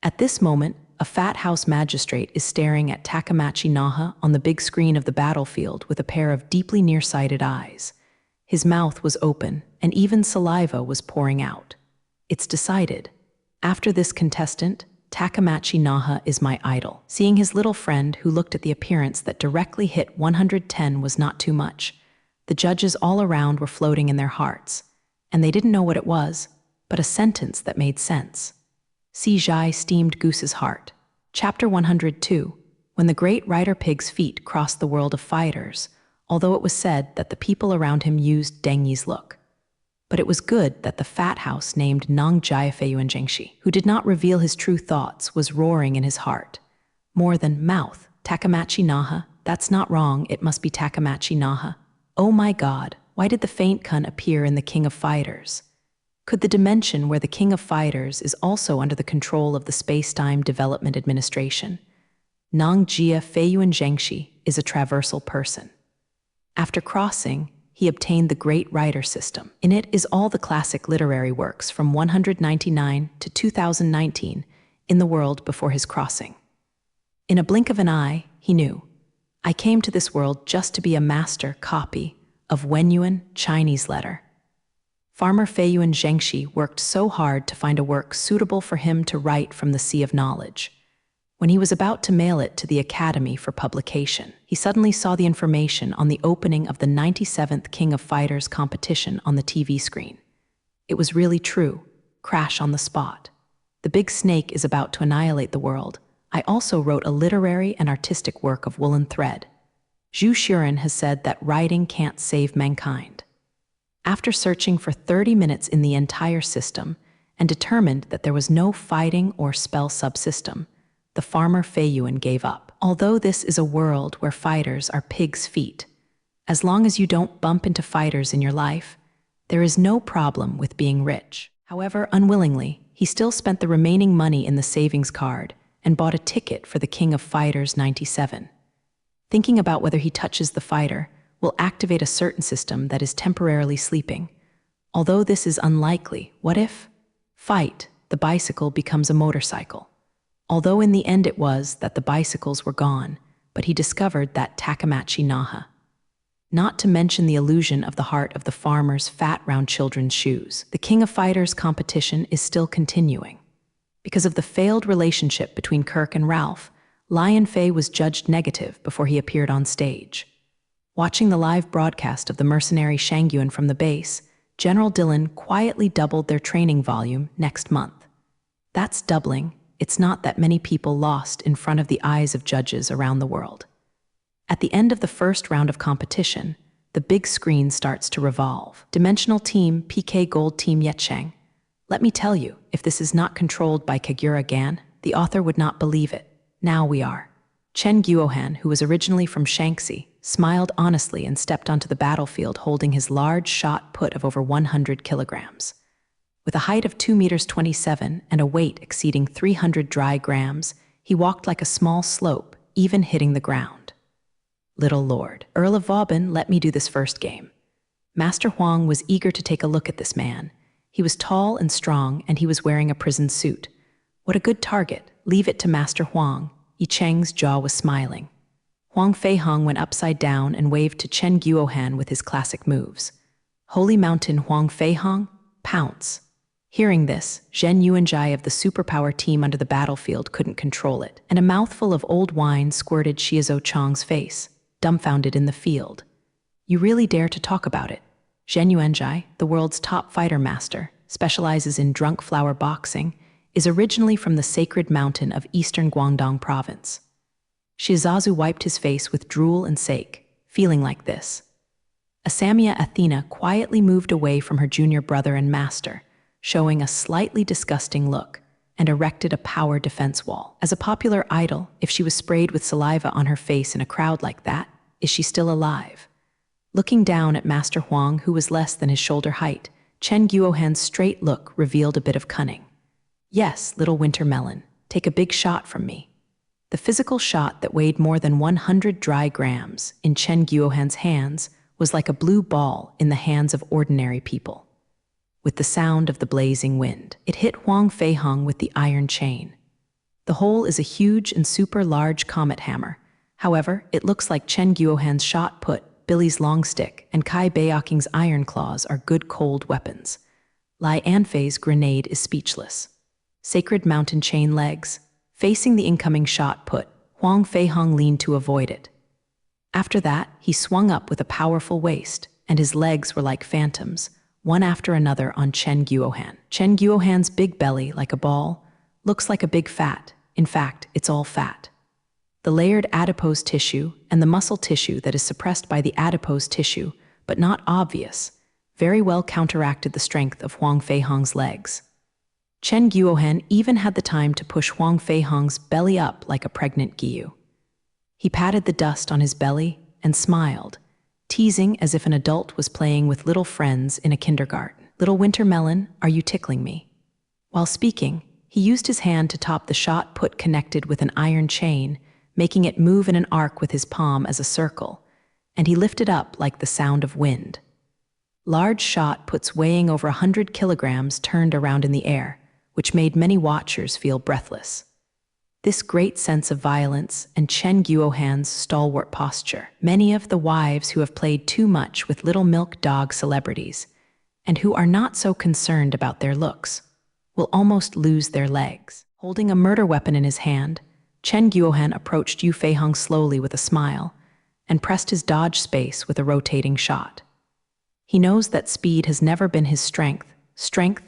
At this moment, a fat house magistrate is staring at Takamachi Naha on the big screen of the battlefield with a pair of deeply nearsighted eyes. His mouth was open, and even saliva was pouring out. It's decided. After this contestant, Takamachi Naha is my idol. Seeing his little friend who looked at the appearance that directly hit 110 was not too much. The judges all around were floating in their hearts, and they didn't know what it was, but a sentence that made sense. Si Zhai steamed Goose's heart. Chapter 102. When the great rider pig's feet crossed the world of fighters, although it was said that the people around him used Deng Yi's look. But it was good that the fat house named Nong Jiafei Zhengxi, who did not reveal his true thoughts, was roaring in his heart. More than mouth, Takamachi Naha, that's not wrong, it must be Takamachi Naha. Oh my God, why did the faint kun appear in the King of Fighters? Could the dimension where the King of Fighters is also under the control of the Space-Time Development Administration? Nong Jia Feiyuan Zhengxi is a traversal person. After crossing, he obtained the Great Rider System. In it is all the classic literary works from 199 to 2019 in the world before his crossing. In a blink of an eye, he knew, I came to this world just to be a master copy of Wenyuan Chinese letter. Farmer Feiyuan Zhengxi worked so hard to find a work suitable for him to write from the sea of knowledge. When he was about to mail it to the Academy for publication, he suddenly saw the information on the opening of the 97th King of Fighters competition on the TV screen. It was really true. Crash on the spot. The big snake is about to annihilate the world. I also wrote a literary and artistic work of woolen thread. Zhu Xuren has said that writing can't save mankind. After searching for 30 minutes in the entire system and determined that there was no fighting or spell subsystem, the farmer Feiyuan gave up. Although this is a world where fighters are pig's feet, as long as you don't bump into fighters in your life, there is no problem with being rich. However, unwillingly, he still spent the remaining money in the savings card and bought a ticket for the King of Fighters 97. Thinking about whether he touches the fighter will activate a certain system that is temporarily sleeping. Although this is unlikely, what if? Fight, the bicycle becomes a motorcycle. Although in the end it was that the bicycles were gone, but he discovered that Takamachi Naha. Not to mention the illusion of the heart of the farmer's fat round children's shoes. The King of Fighters competition is still continuing. Because of the failed relationship between Kirk and Ralph, Lion Fei was judged negative before he appeared on stage. Watching the live broadcast of the mercenary Shangyuan from the base, General Dillon quietly doubled their training volume next month. That's doubling, it's not that many people lost in front of the eyes of judges around the world. At the end of the first round of competition, the big screen starts to revolve. Dimensional Team PK Gold Team Yetchang. Let me tell you, if this is not controlled by Kagura Gan, the author would not believe it. Now we are. Chen Guohan, who was originally from Shaanxi, smiled honestly and stepped onto the battlefield holding his large shot put of over 100 kilograms. With a height of 2 meters 27 and a weight exceeding 300 dry grams, he walked like a small slope, even hitting the ground. Little Lord, Earl of Vauban, let me do this first game. Master Huang was eager to take a look at this man. He was tall and strong, and he was wearing a prison suit. What a good target. Leave it to Master Huang. Yi Cheng's jaw was smiling. Huang Feihong went upside down and waved to Chen Guohan with his classic moves. Holy Mountain Huang Feihong, pounce. Hearing this, Zhen Yuanzhai of the superpower team under the battlefield couldn't control it, and a mouthful of old wine squirted Xiazhou Chang's face, dumbfounded in the field. You really dare to talk about it? Zhen Yuanzhai, the world's top fighter master, specializes in drunk flower boxing, is originally from the sacred mountain of eastern Guangdong province. Shizazu wiped his face with drool and sake, feeling like this. Asamia Athena quietly moved away from her junior brother and master, showing a slightly disgusting look, and erected a power defense wall. As a popular idol, if she was sprayed with saliva on her face in a crowd like that, is she still alive? Looking down at Master Huang, who was less than his shoulder height, Chen Guohan's straight look revealed a bit of cunning. Yes, little winter melon, take a big shot from me. The physical shot that weighed more than 100 dry grams in Chen Guohan's hands was like a blue ball in the hands of ordinary people. With the sound of the blazing wind, it hit Huang Feihong with the iron chain. The hole is a huge and super large comet hammer. However, it looks like Chen Guohan's shot put, Billy's long stick, and Kai Beiyaqing's iron claws are good cold weapons. Lai Anfei's grenade is speechless. Sacred mountain chain legs. Facing the incoming shot put, Huang Feihong leaned to avoid it. After that, he swung up with a powerful waist, and his legs were like phantoms, one after another on Chen Guohan. Chen Guohan's big belly, like a ball, looks like a big fat. In fact, it's all fat. The layered adipose tissue and the muscle tissue that is suppressed by the adipose tissue, but not obvious, very well counteracted the strength of Huang Feihong's legs. Chen Guohan even had the time to push Huang Feihong's belly up like a pregnant Giyu. He patted the dust on his belly and smiled, teasing as if an adult was playing with little friends in a kindergarten. Little winter melon, are you tickling me? While speaking, he used his hand to top the shot put connected with an iron chain, making it move in an arc with his palm as a circle, and he lifted up like the sound of wind. Large shot puts weighing over 100 kilograms turned around in the air, which made many watchers feel breathless. This great sense of violence and Chen Guohan's stalwart posture, many of the wives who have played too much with little milk dog celebrities, and who are not so concerned about their looks, will almost lose their legs. Holding a murder weapon in his hand, Chen Guohan approached Yu Feihong slowly with a smile, and pressed his dodge space with a rotating shot. He knows that speed has never been his strength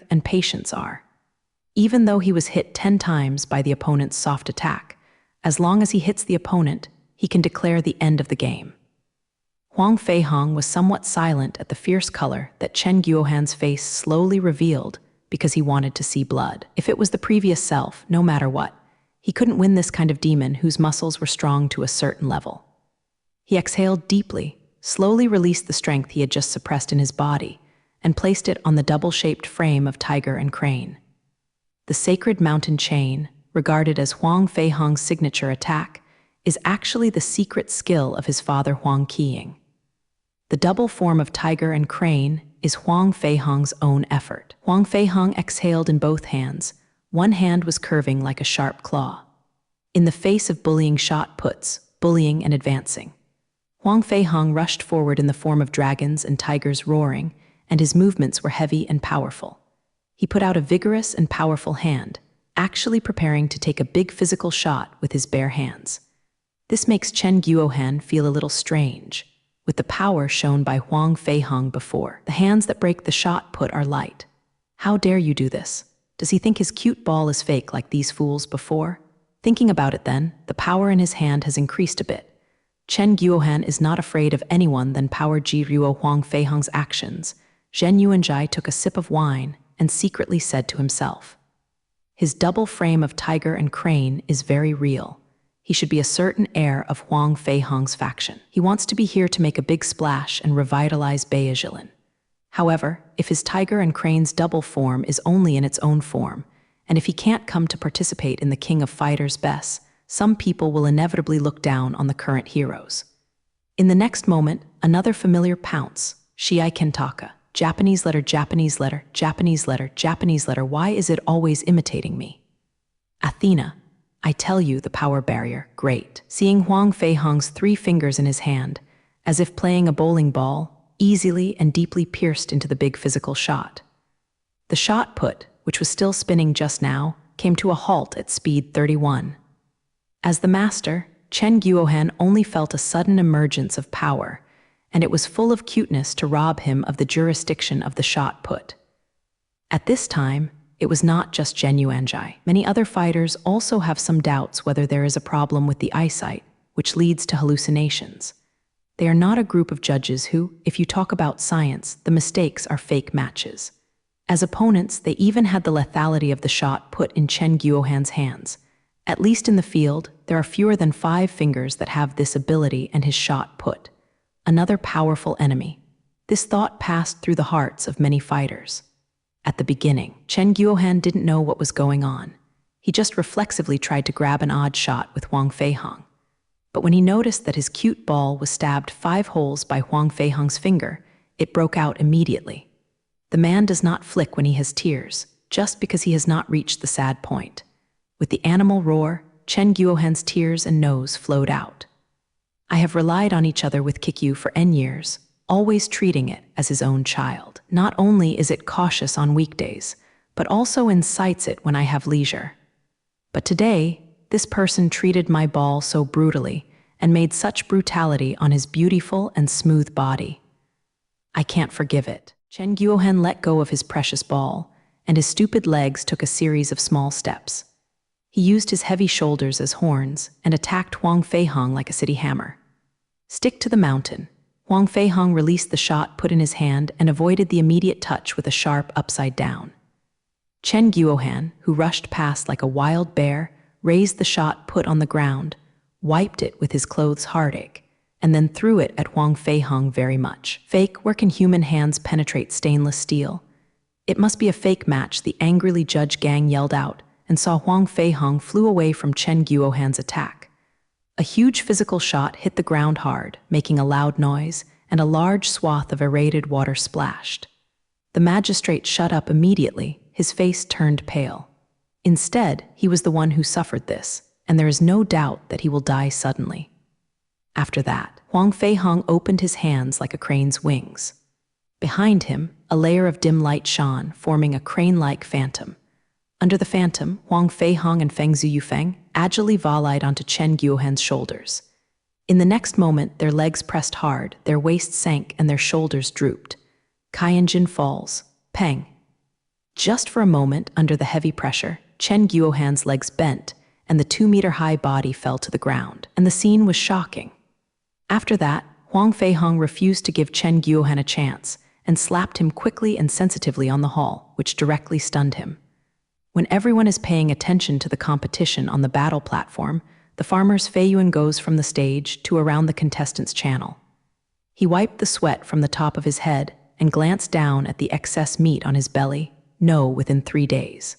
and patience are. Even though he was hit 10 times by the opponent's soft attack, as long as he hits the opponent, he can declare the end of the game. Huang Feihong was somewhat silent at the fierce color that Chen Guohan's face slowly revealed because he wanted to see blood. If it was the previous self, no matter what, he couldn't win this kind of demon whose muscles were strong to a certain level. He exhaled deeply, slowly released the strength he had just suppressed in his body, and placed it on the double-shaped frame of tiger and crane. The sacred mountain chain, regarded as Huang Feihong's signature attack, is actually the secret skill of his father Huang Qiying. The double form of tiger and crane is Huang Feihong's own effort. Huang Feihong exhaled in both hands. One hand was curving like a sharp claw. In the face of bullying shot puts, bullying and advancing, Huang Feihong rushed forward in the form of dragons and tigers roaring, and his movements were heavy and powerful. He put out a vigorous and powerful hand, actually preparing to take a big physical shot with his bare hands. This makes Chen Guohan feel a little strange, with the power shown by Huang Feihong before. The hands that break the shot put are light. How dare you do this? Does he think his cute ball is fake like these fools before? Thinking about it then, the power in his hand has increased a bit. Chen Guohan is not afraid of anyone than Power Ji Ruo Huang Feihong's actions. Zhen Yuanzhai took a sip of wine and secretly said to himself, his double frame of tiger and crane is very real. He should be a certain heir of Huang Feihong's faction. He wants to be here to make a big splash and revitalize Beijilin. However, if his tiger and crane's double form is only in its own form, and if he can't come to participate in the King of Fighters' best, some people will inevitably look down on the current heroes. In the next moment, another familiar pounce, Shiai Kentaka. Japanese letter, Japanese letter, Japanese letter, Japanese letter, why is it always imitating me? Athena, I tell you, the power barrier, great. Seeing Huang Feihong's 3 fingers in his hand, as if playing a bowling ball, easily and deeply pierced into the big physical shot. The shot put, which was still spinning just now, came to a halt at speed 31. As the master, Chen Guohan only felt a sudden emergence of power, and it was full of cuteness to rob him of the jurisdiction of the shot put. At this time, it was not just Zhen Yuanzhai. Many other fighters also have some doubts whether there is a problem with the eyesight, which leads to hallucinations. They are not a group of judges who, if you talk about science, the mistakes are fake matches. As opponents, they even had the lethality of the shot put in Chen Guohan's hands. At least in the field, there are fewer than 5 fingers that have this ability and his shot put. Another powerful enemy. This thought passed through the hearts of many fighters. At the beginning, Chen Guohan didn't know what was going on. He just reflexively tried to grab an odd shot with Huang Feihong. But when he noticed that his cute ball was stabbed 5 holes by Huang Feihong's finger, it broke out immediately. The man does not flick when he has tears, just because he has not reached the sad point. With the animal roar, Chen Guohan's tears and nose flowed out. I have relied on each other with Kikyu for N years, always treating it as his own child. Not only is it cautious on weekdays, but also incites it when I have leisure. But today, this person treated my ball so brutally and made such brutality on his beautiful and smooth body. I can't forgive it. Chen Guohan let go of his precious ball, and his stupid legs took a series of small steps. He used his heavy shoulders as horns and attacked Huang Feihong like a city hammer. Stick to the mountain. Huang Feihong released the shot put in his hand and avoided the immediate touch with a sharp upside down. Chen Guohan, who rushed past like a wild bear, raised the shot put on the ground, wiped it with his clothes' heartache, and then threw it at Huang Feihong very much. Fake, where can human hands penetrate stainless steel? It must be a fake match, the angrily judge gang yelled out, and saw Huang Feihong flew away from Chen Guohan's attack. A huge physical shot hit the ground hard, making a loud noise, and a large swath of aerated water splashed. The magistrate shut up immediately, his face turned pale. Instead, he was the one who suffered this, and there is no doubt that he will die suddenly. After that, Huang Feihong opened his hands like a crane's wings. Behind him, a layer of dim light shone, forming a crane-like phantom. Under the phantom, Huang Feihong and Feng Ziyufeng agilely volleyed onto Chen Guohan's shoulders. In the next moment, their legs pressed hard, their waists sank, and their shoulders drooped. Kaienjin falls. Peng. Just for a moment, under the heavy pressure, Chen Guohan's legs bent, and the 2-meter-high body fell to the ground, and the scene was shocking. After that, Huang Feihong refused to give Chen Guohan a chance, and slapped him quickly and sensitively on the hall, which directly stunned him. When everyone is paying attention to the competition on the battle platform, the farmer's Feiyuan goes from the stage to around the contestants' channel. He wiped the sweat from the top of his head and glanced down at the excess meat on his belly. No, within 3 days.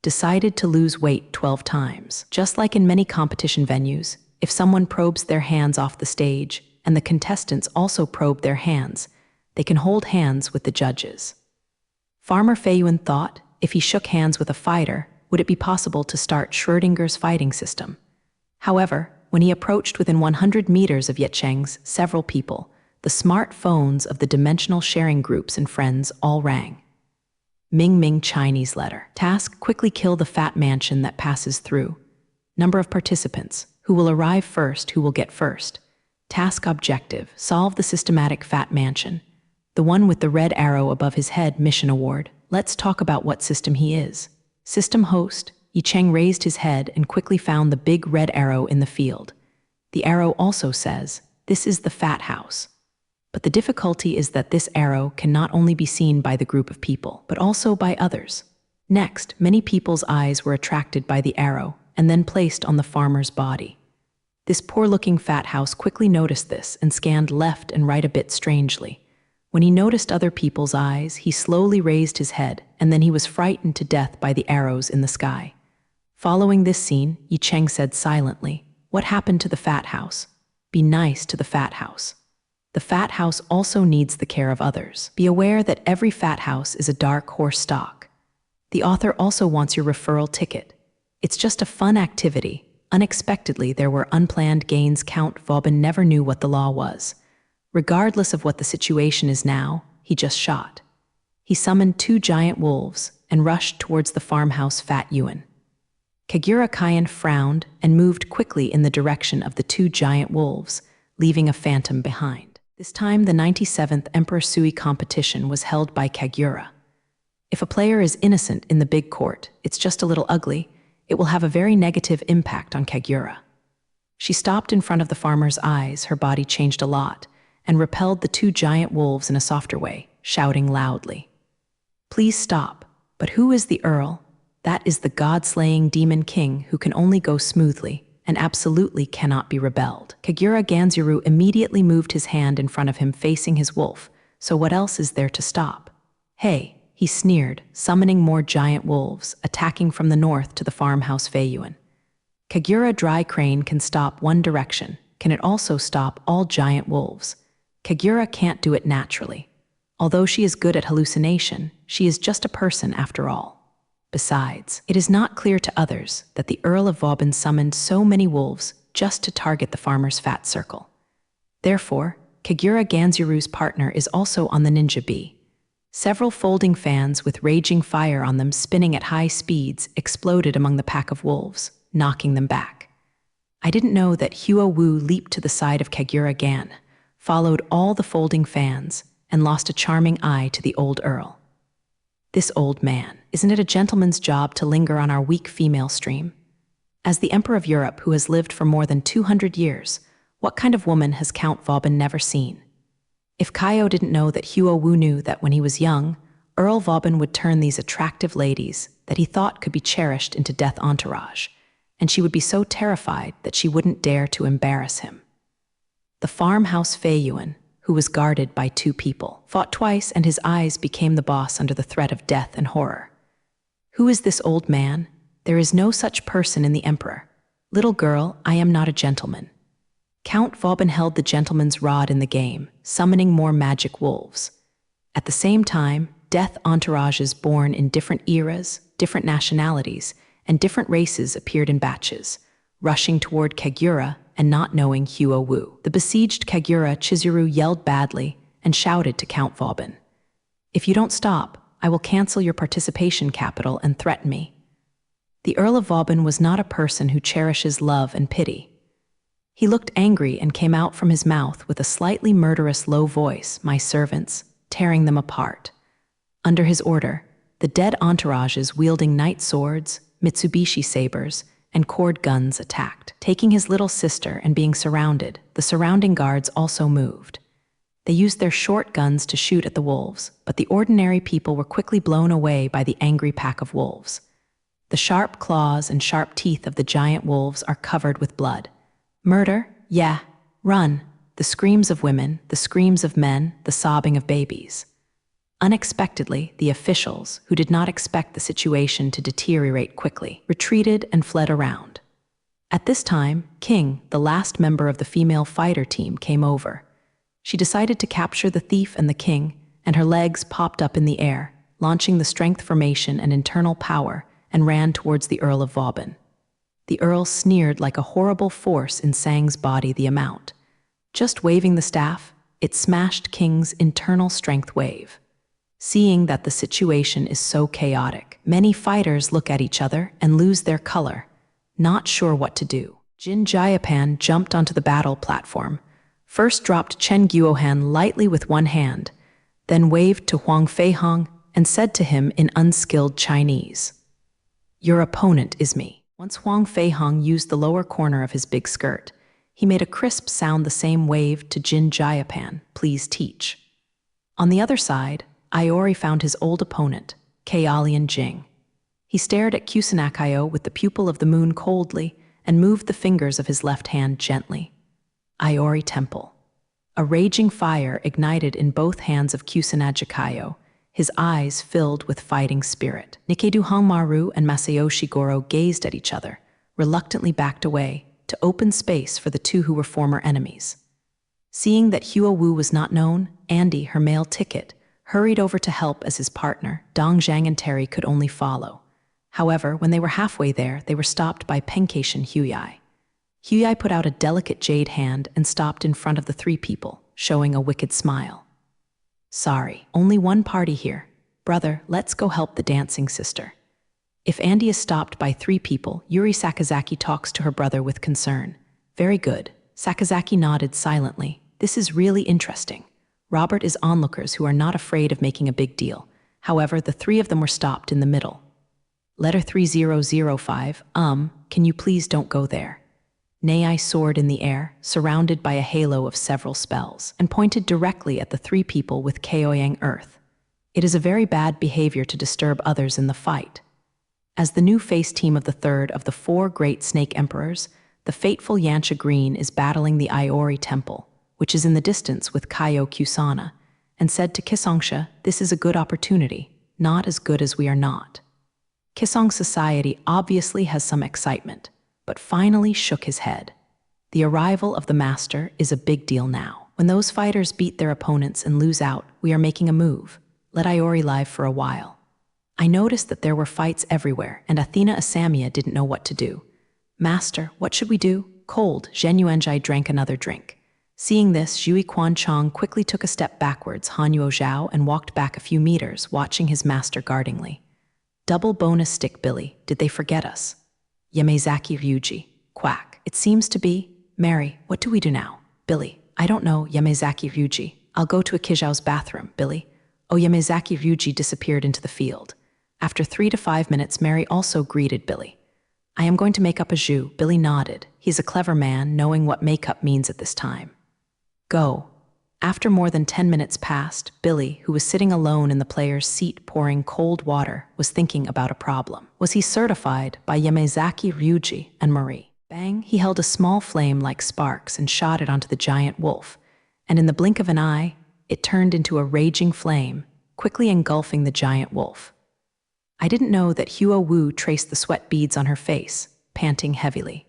Decided to lose weight 12 times. Just like in many competition venues, if someone probes their hands off the stage and the contestants also probe their hands, they can hold hands with the judges. Farmer Feiyuan thought, if he shook hands with a fighter, would it be possible to start Schrödinger's fighting system? However, when he approached within 100 meters of Yecheng's several people, the smart phones of the dimensional sharing groups and friends all rang. Ming Ming Chinese letter. Task: quickly kill the fat mansion that passes through. Number of participants. Who will arrive first, who will get first. Task objective: solve the systematic fat mansion. The one with the red arrow above his head, mission award. Let's talk about what system he is. System host, Yi Cheng raised his head and quickly found the big red arrow in the field. The arrow also says, "This is the fat house." But the difficulty is that this arrow can not only be seen by the group of people, but also by others. Next, many people's eyes were attracted by the arrow and then placed on the farmer's body. This poor-looking fat house quickly noticed this and scanned left and right a bit strangely. When he noticed other people's eyes, he slowly raised his head, and then he was frightened to death by the arrows in the sky. Following this scene, Yi Cheng said silently, "What happened to the fat house? Be nice to the fat house. The fat house also needs the care of others. Be aware that every fat house is a dark horse stock. The author also wants your referral ticket. It's just a fun activity. Unexpectedly, there were unplanned gains. Count Vauban never knew what the law was. Regardless of what the situation is now, he just shot. He summoned 2 giant wolves and rushed towards the farmhouse Fat Yuan. Kagura Kyan frowned and moved quickly in the direction of the 2 giant wolves, leaving a phantom behind. This time, the 97th Emperor Sui competition was held by Kagura. If a player is innocent in the big court, it's just a little ugly, it will have a very negative impact on Kagura. She stopped in front of the farmer's eyes, her body changed a lot, and repelled the 2 giant wolves in a softer way, shouting loudly. "Please stop, but who is the Earl? That is the god-slaying demon king who can only go smoothly and absolutely cannot be rebelled." Kagura Ganzuru immediately moved his hand in front of him facing his wolf, so what else is there to stop? "Hey," he sneered, summoning more giant wolves, attacking from the north to the farmhouse Feiyuan. Kagura Dry Crane can stop one direction. Can it also stop all giant wolves? Kagura can't do it naturally. Although she is good at hallucination, she is just a person after all. Besides, it is not clear to others that the Earl of Vauban summoned so many wolves just to target the farmer's fat circle. Therefore, Kagura Ganzuru's partner is also on the ninja bee. Several folding fans with raging fire on them spinning at high speeds exploded among the pack of wolves, knocking them back. I didn't know that Huo Wu leaped to the side of Kagura Gan, followed all the folding fans, and lost a charming eye to the old Earl. This old man, isn't it a gentleman's job to linger on our weak female stream? As the Emperor of Europe who has lived for more than 200 years, what kind of woman has Count Vauban never seen? If Kaio didn't know that Huo Wu knew that when he was young, Earl Vauban would turn these attractive ladies that he thought could be cherished into death entourage, and she would be so terrified that she wouldn't dare to embarrass him. The farmhouse Feiyuan, who was guarded by 2 people, fought twice and his eyes became the boss under the threat of death and horror. Who is this old man? There is no such person in the Emperor. Little girl, I am not a gentleman. Count Vauban held the gentleman's rod in the game, summoning more magic wolves. At the same time, death entourages born in different eras, different nationalities, and different races appeared in batches, rushing toward Kagura and not knowing Huo Wu. The besieged Kagura Chizuru yelled badly and shouted to Count Vauban, "If you don't stop, I will cancel your participation capital and threaten me." The Earl of Vauban was not a person who cherishes love and pity. He looked angry and came out from his mouth with a slightly murderous low voice, "My servants," tearing them apart. Under his order, the dead entourages wielding knight swords, Mitsubishi sabers, and cord guns attacked. Taking his little sister and being surrounded, the surrounding guards also moved. They used their short guns to shoot at the wolves, but the ordinary people were quickly blown away by the angry pack of wolves. The sharp claws and sharp teeth of the giant wolves are covered with blood. Murder? Yeah. Run. The screams of women, the screams of men, the sobbing of babies. Unexpectedly, the officials, who did not expect the situation to deteriorate quickly, retreated and fled around. At this time, King, the last member of the female fighter team, came over. She decided to capture the thief and the king, and her legs popped up in the air, launching the strength formation and internal power, and ran towards the Earl of Vauban. The Earl sneered like a horrible force in Sang's body the amount. Just waving the staff, it smashed King's internal strength wave. Seeing that the situation is so chaotic, many fighters look at each other and lose their color, not sure what to do. Jin Jiapan jumped onto the battle platform, first dropped Chen Guohan lightly with one hand, then waved to Huang Feihong and said to him in unskilled Chinese, Your opponent is me. Once Huang Feihong used the lower corner of his big skirt, he made a crisp sound the same wave to Jin Jayapan, please teach. On the other side, Iori found his old opponent, Kaolian Jing. He stared at Kusanakayo with the pupil of the moon coldly and moved the fingers of his left hand gently. Iori Temple. A raging fire ignited in both hands of Kusanakayo, his eyes filled with fighting spirit. Nikedu Hongmaru and Masayoshi Goro gazed at each other, reluctantly backed away to open space for the two who were former enemies. Seeing that Hua Wu was not known, Andy, her male ticket, hurried over to help as his partner, Dong Zhang and Terry could only follow. However, when they were halfway there, they were stopped by Pencation Huyai. Huyai put out a delicate jade hand and stopped in front of the three people, showing a wicked smile. Sorry, only one party here. Brother, let's go help the dancing sister. If Andy is stopped by three people, Yuri Sakazaki talks to her brother with concern. Very good. Sakazaki nodded silently. This is really interesting. Robert is onlookers who are not afraid of making a big deal. However, the three of them were stopped in the middle. Letter 3005, can you please don't go there? Nei soared in the air, surrounded by a halo of several spells, and pointed directly at the three people with Kaoyang Earth. It is a very bad behavior to disturb others in the fight. As the new face team of the third of the four great snake emperors, the fateful Yancha Green is battling the Iori Temple, which is in the distance with Kaio Kusana, and said to Kisongsha, this is a good opportunity, not as good as we are not. Kisong society obviously has some excitement, but finally shook his head. The arrival of the master is a big deal now. When those fighters beat their opponents and lose out, we are making a move. Let Iori live for a while. I noticed that there were fights everywhere, and Athena Asamia didn't know what to do. Master, what should we do? Cold, Zhen Yuanzhai drank another drink. Seeing this, Zhui Quanchong quickly took a step backwards, Han Yuo Zhao, and walked back a few meters, watching his master guardingly. Double bonus stick, Billy. Did they forget us? Yamazaki Ryuji. Quack. It seems to be. Mary, what do we do now? Billy. I don't know, Yamazaki Ryuji. I'll go to Akizao's bathroom, Billy. Oh, Yamazaki Ryuji disappeared into the field. After 3 to 5 minutes, Mary also greeted Billy. I am going to make up a jus. Billy nodded. He's a clever man, knowing what makeup means at this time. Go. After more than 10 minutes passed, Billy, who was sitting alone in the player's seat pouring cold water, was thinking about a problem. Was he certified by Yamazaki Ryuji and Marie? Bang, he held a small flame like sparks and shot it onto the giant wolf, and in the blink of an eye, it turned into a raging flame, quickly engulfing the giant wolf. I didn't know that Hua Wu traced the sweat beads on her face, panting heavily.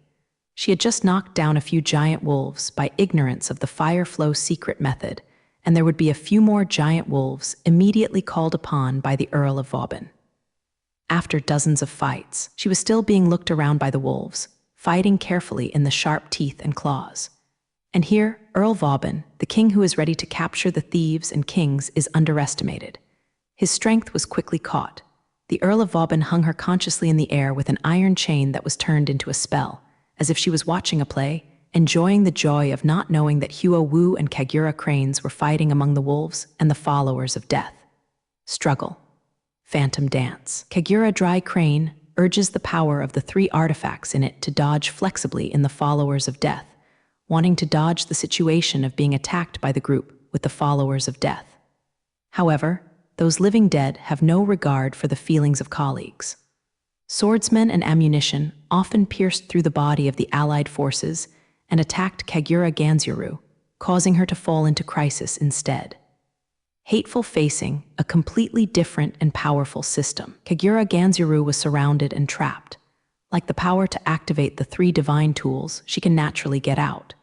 She had just knocked down a few giant wolves by ignorance of the fire flow secret method, and there would be a few more giant wolves immediately called upon by the Earl of Vauban. After dozens of fights, she was still being looked around by the wolves, fighting carefully in the sharp teeth and claws. And here, Earl Vauban, the king who is ready to capture the thieves and kings, is underestimated. His strength was quickly caught. The Earl of Vauban hung her consciously in the air with an iron chain that was turned into a spell, as if she was watching a play, enjoying the joy of not knowing that Hua Wu and Kagura Cranes were fighting among the wolves and the followers of death. Struggle. Phantom dance. Kagura Dry Crane urges the power of the 3 artifacts in it to dodge flexibly in the followers of death, wanting to dodge the situation of being attacked by the group with the followers of death. However, those living dead have no regard for the feelings of colleagues. Swordsmen and ammunition often pierced through the body of the allied forces and attacked Kagura Ganzuru, causing her to fall into crisis instead. Hateful facing, a completely different and powerful system. Kagura Ganzuru was surrounded and trapped. Like the power to activate the 3 divine tools, she can naturally get out.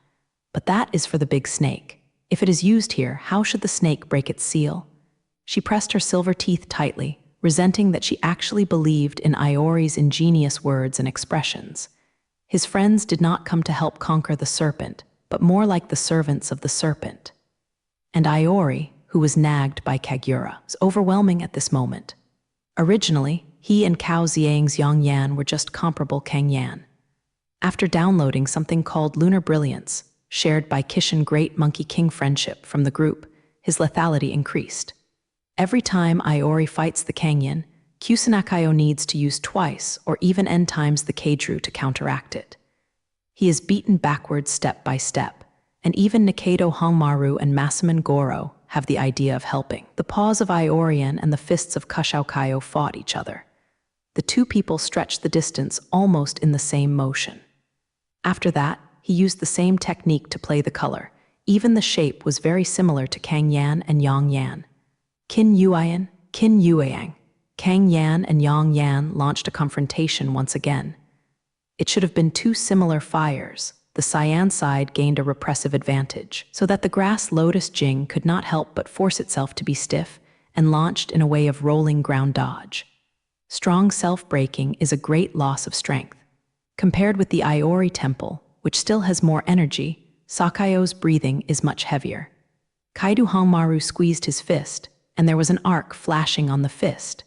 But that is for the big snake. If it is used here, how should the snake break its seal? She pressed her silver teeth tightly, resenting that she actually believed in Iori's ingenious words and expressions. His friends did not come to help conquer the serpent, but more like the servants of the serpent. And Iori, who was nagged by Kagura, was overwhelming at this moment. Originally, he and Cao Xiang's Yang Yan were just comparable Kang Yan. After downloading something called Lunar Brilliance, shared by Kishin Great Monkey King Friendship from the group, his lethality increased. Every time Iori fights the Kangyan, Kusanakayo needs to use twice or even n times the Keidru to counteract it. He is beaten backwards step by step, and even Nikaido Hongmaru and Masaman Goro have the idea of helping. The paws of Iorian and the fists of Kushokayo fought each other. The two people stretched the distance almost in the same motion. After that, he used the same technique to play the color. Even the shape was very similar to Kang Yan and Yang Yan. Qin Yuan, Qin Yueyang. Kang Yan and Yang Yan launched a confrontation once again. It should have been two similar fires. The Cyan side gained a repressive advantage, so that the grass lotus Jing could not help but force itself to be stiff and launched in a way of rolling ground dodge. Strong self-breaking is a great loss of strength. Compared with the Iori temple, which still has more energy, Sakayo's breathing is much heavier. Kaido Hongmaru squeezed his fist, and there was an arc flashing on the fist.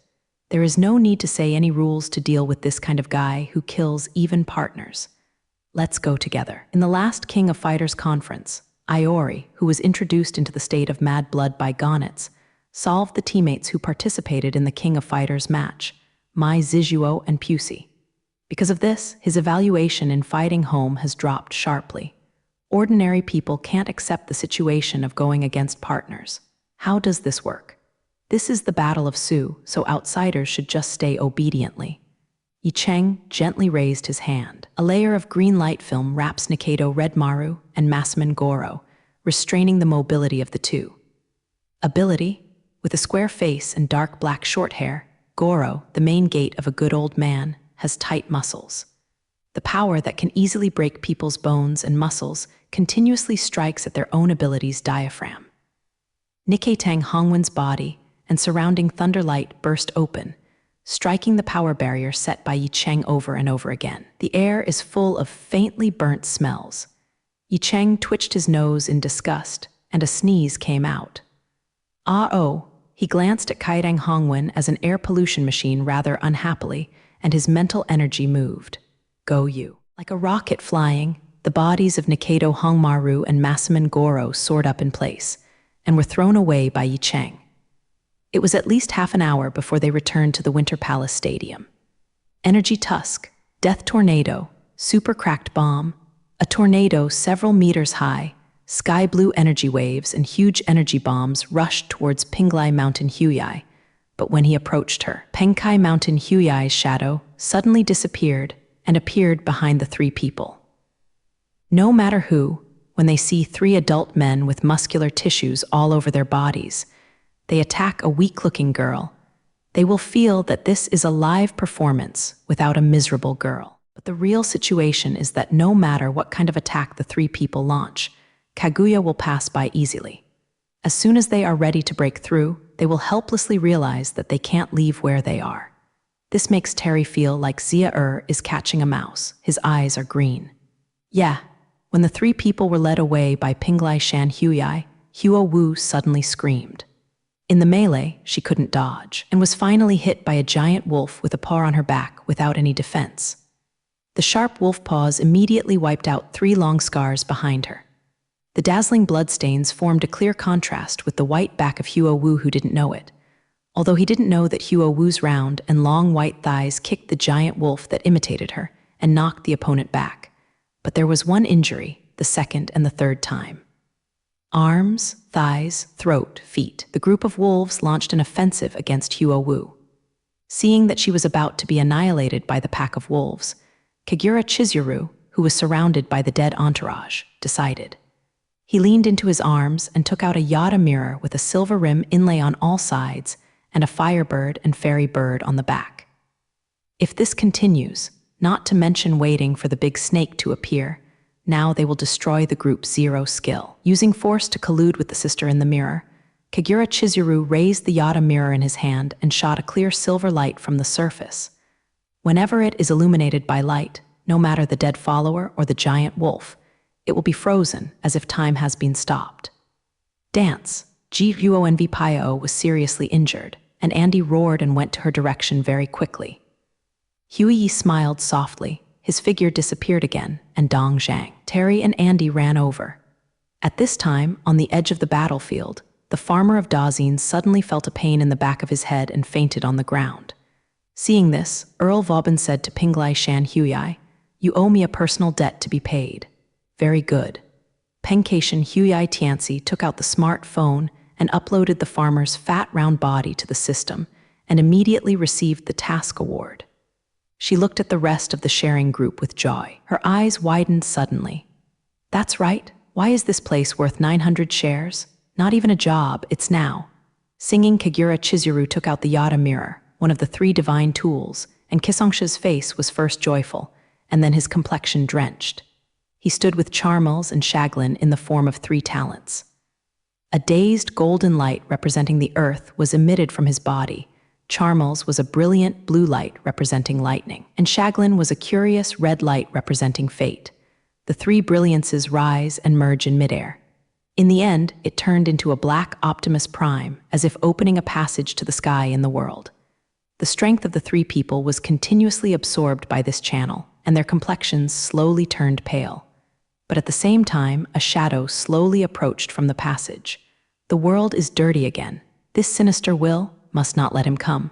There is no need to say any rules to deal with this kind of guy who kills even partners. Let's go together. In the last King of Fighters conference, Iori, who was introduced into the state of mad blood by Gonitz, solved the teammates who participated in the King of Fighters match, Mai Zizuo and Pusi. Because of this, his evaluation in fighting home has dropped sharply. Ordinary people can't accept the situation of going against partners. How does this work? This is the Battle of Su, so outsiders should just stay obediently. Yi Cheng gently raised his hand. A layer of green light film wraps Nikaido Redmaru and Masaman Goro, restraining the mobility of the two. Ability? With a square face and dark black short hair, Goro, the main gait of a good old man, has tight muscles. The power that can easily break people's bones and muscles continuously strikes at their own ability's diaphragm. Nikkei Tang Hongwen's body and surrounding thunderlight burst open, striking the power barrier set by Yi Cheng over and over again. The air is full of faintly burnt smells. Yi Cheng twitched his nose in disgust, and a sneeze came out. Ah-oh, he glanced at Kaidang Hongwen as an air pollution machine rather unhappily, and his mental energy moved. Go you. Like a rocket flying, the bodies of Nikaido Hongmaru and Masaman Goro soared up in place, and were thrown away by Yi Cheng. It was at least half an hour before they returned to the Winter Palace Stadium. Energy Tusk, Death Tornado, Super Cracked Bomb, a tornado several meters high, sky blue energy waves and huge energy bombs rushed towards Pinglai Mountain Huyai, but when he approached her, Penkai Mountain Huyai's shadow suddenly disappeared and appeared behind the three people. No matter who, when they see three adult men with muscular tissues all over their bodies, they attack a weak-looking girl, they will feel that this is a live performance without a miserable girl. But the real situation is that no matter what kind of attack the three people launch, Kaguya will pass by easily. As soon as they are ready to break through, they will helplessly realize that they can't leave where they are. This makes Terry feel like Zia is catching a mouse. His eyes are green. Yeah, when the three people were led away by Pinglai Shan Huyai, Huo Wu suddenly screamed. In the melee, she couldn't dodge, and was finally hit by a giant wolf with a paw on her back without any defense. The sharp wolf paws immediately wiped out 3 long scars behind her. The dazzling bloodstains formed a clear contrast with the white back of Huo Wu, who didn't know it, although he didn't know that Huo Wu's round and long white thighs kicked the giant wolf that imitated her and knocked the opponent back. But there was one injury, the second and the third time. Arms, thighs, throat, feet. The group of wolves launched an offensive against Huo Wu. Seeing that she was about to be annihilated by the pack of wolves, Kagura Chizuru, who was surrounded by the dead entourage, decided. He leaned into his arms and took out a Yada mirror with a silver rim inlay on all sides and a firebird and fairy bird on the back. If this continues, not to mention waiting for the big snake to appear, now they will destroy the group's 0 skill. Using force to collude with the sister in the mirror, Kagura Chizuru raised the Yada mirror in his hand and shot a clear silver light from the surface. Whenever it is illuminated by light, no matter the dead follower or the giant wolf, it will be frozen as if time has been stopped. Dance. Guonv Pio was seriously injured, and Andy roared and went to her direction very quickly. Huiyi smiled softly. His figure disappeared again, and Dong Zhang. Terry and Andy ran over. At this time, on the edge of the battlefield, the farmer of Dazin suddenly felt a pain in the back of his head and fainted on the ground. Seeing this, Earl Vauban said to Pinglai Shan Huai, "You owe me a personal debt to be paid." "Very good." Pencation Huai Tianzi took out the smart phone and uploaded the farmer's fat round body to the system and immediately received the task award. She looked at the rest of the sharing group with joy. Her eyes widened suddenly. "That's right. Why is this place worth 900 shares? Not even a job, it's now." Singing Kagura Chizuru took out the Yada mirror, one of the 3 divine tools, and Kisongsha's face was first joyful, and then his complexion drenched. He stood with Charmels and Shaglin in the form of 3 talents. A dazed golden light representing the earth was emitted from his body. Charmels was a brilliant blue light representing lightning, and Shaglin was a curious red light representing fate. The 3 brilliances rise and merge in midair. In the end, it turned into a black Optimus Prime, as if opening a passage to the sky in the world. The strength of the 3 people was continuously absorbed by this channel, and their complexions slowly turned pale. But at the same time, a shadow slowly approached from the passage. The world is dirty again. This sinister will must not let him come.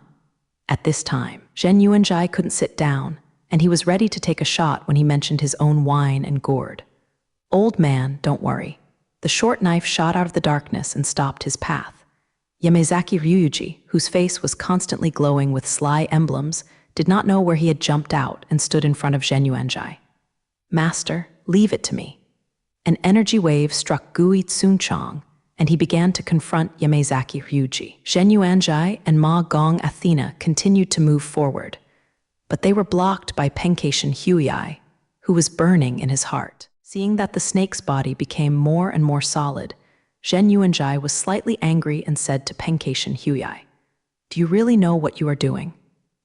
At this time, Zhen Yuanzhai couldn't sit down, and he was ready to take a shot when he mentioned his own wine and gourd. "Old man, don't worry." The short knife shot out of the darkness and stopped his path. Yamazaki Ryuji, whose face was constantly glowing with sly emblems, did not know where he had jumped out and stood in front of Zhen Yuanzhai. "Master, leave it to me." An energy wave struck Gui Tsunchong, and he began to confront Yamazaki Ryuji. Zhen Yuanzhai and Ma Gong Athena continued to move forward, but they were blocked by Pencation Huai, who was burning in his heart. Seeing that the snake's body became more and more solid, Zhen Yuanzhai was slightly angry and said to Pencation Huai, "Do you really know what you are doing?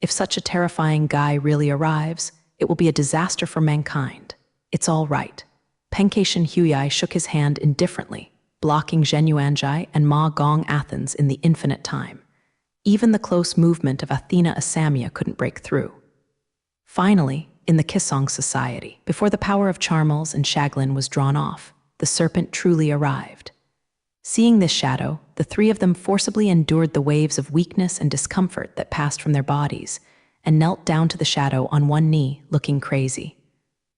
If such a terrifying guy really arrives, it will be a disaster for mankind. It's all right." Pencation Huai shook his hand indifferently, blocking Zhen Yuanzhai and Ma Gong Athens in the infinite time. Even the close movement of Athena Asamia couldn't break through. Finally, in the Kisong Society, before the power of Charmels and Shaglin was drawn off, the serpent truly arrived. Seeing this shadow, the 3 of them forcibly endured the waves of weakness and discomfort that passed from their bodies, and knelt down to the shadow on one knee, looking crazy.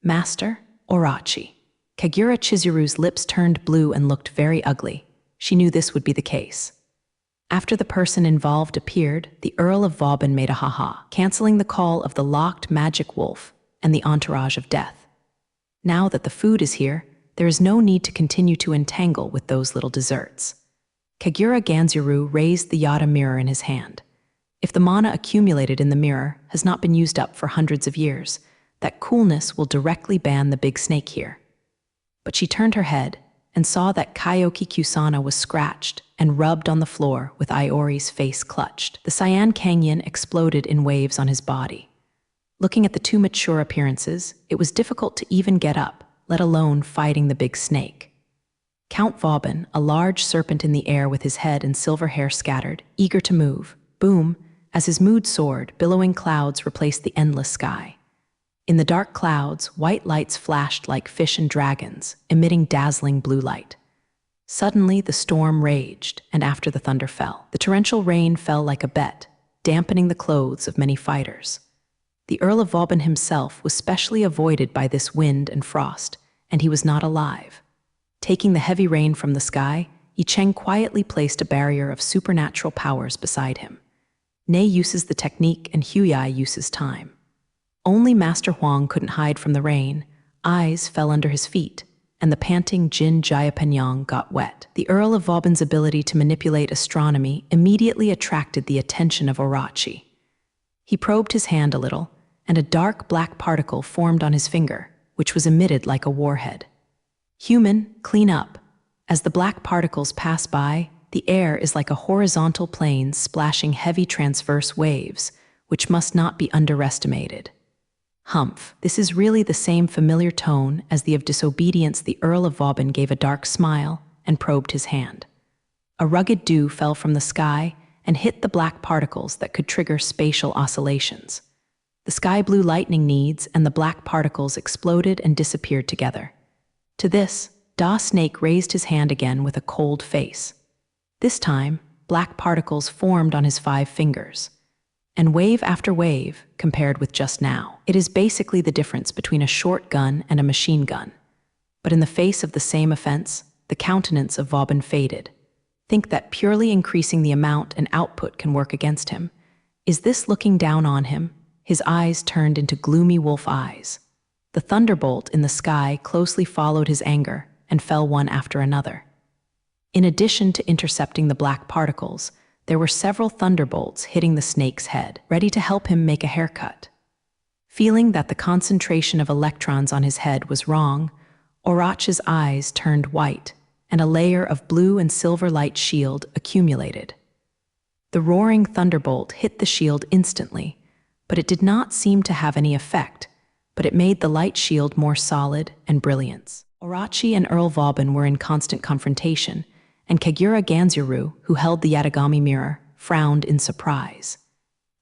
"Master, Orachi." Kagura Chizuru's lips turned blue and looked very ugly. She knew this would be the case. After the person involved appeared, the Earl of Vauban made a ha-ha, canceling the call of the locked magic wolf and the entourage of death. Now that the food is here, there is no need to continue to entangle with those little desserts. Kagura Ganzuru raised the Yada mirror in his hand. If the mana accumulated in the mirror has not been used up for hundreds of years, that coolness will directly ban the big snake here. But she turned her head and saw that Kyoki Kusana was scratched and rubbed on the floor with Iori's face clutched. The Cyan Canyon exploded in waves on his body. Looking at the 2 mature appearances, it was difficult to even get up, let alone fighting the big snake. Count Vauban, a large serpent in the air with his head and silver hair scattered, eager to move, boom, as his mood soared, billowing clouds replaced the endless sky. In the dark clouds, white lights flashed like fish and dragons, emitting dazzling blue light. Suddenly, the storm raged, and after the thunder fell, the torrential rain fell like a bet, dampening the clothes of many fighters. The Earl of Vauban himself was specially avoided by this wind and frost, and he was not alive. Taking the heavy rain from the sky, Yi Cheng quietly placed a barrier of supernatural powers beside him. Nei uses the technique and Huai uses time. Only Master Huang couldn't hide from the rain. Eyes fell under his feet, and the panting Jin Jayapenyang got wet. The Earl of Vauban's ability to manipulate astronomy immediately attracted the attention of Orachi. He probed his hand a little, and a dark black particle formed on his finger, which was emitted like a warhead. "Human, clean up." As the black particles pass by, the air is like a horizontal plane splashing heavy transverse waves, which must not be underestimated. Humph, this is really the same familiar tone as the of disobedience. The Earl of Vauban gave a dark smile and probed his hand. A rugged dew fell from the sky and hit the black particles that could trigger spatial oscillations. The sky blue lightning needs and the black particles exploded and disappeared together. To this, Da Snake raised his hand again with a cold face. This time, black particles formed on his 5 fingers. and wave after wave compared with just now. It is basically the difference between a short gun and a machine gun. But in the face of the same offense, the countenance of Vauban faded. Think that purely increasing the amount and output can work against him. Is this looking down on him? His eyes turned into gloomy wolf eyes. The thunderbolt in the sky closely followed his anger and fell one after another. In addition to intercepting the black particles, there were several thunderbolts hitting the snake's head, ready to help him make a haircut. Feeling that the concentration of electrons on his head was wrong, Orach's eyes turned white, and a layer of blue and silver light shield accumulated. The roaring thunderbolt hit the shield instantly, but it did not seem to have any effect, but it made the light shield more solid and brilliant. Orachi and Earl Vauban were in constant confrontation, and Kagura Ganzuru, who held the Yatagami mirror, frowned in surprise.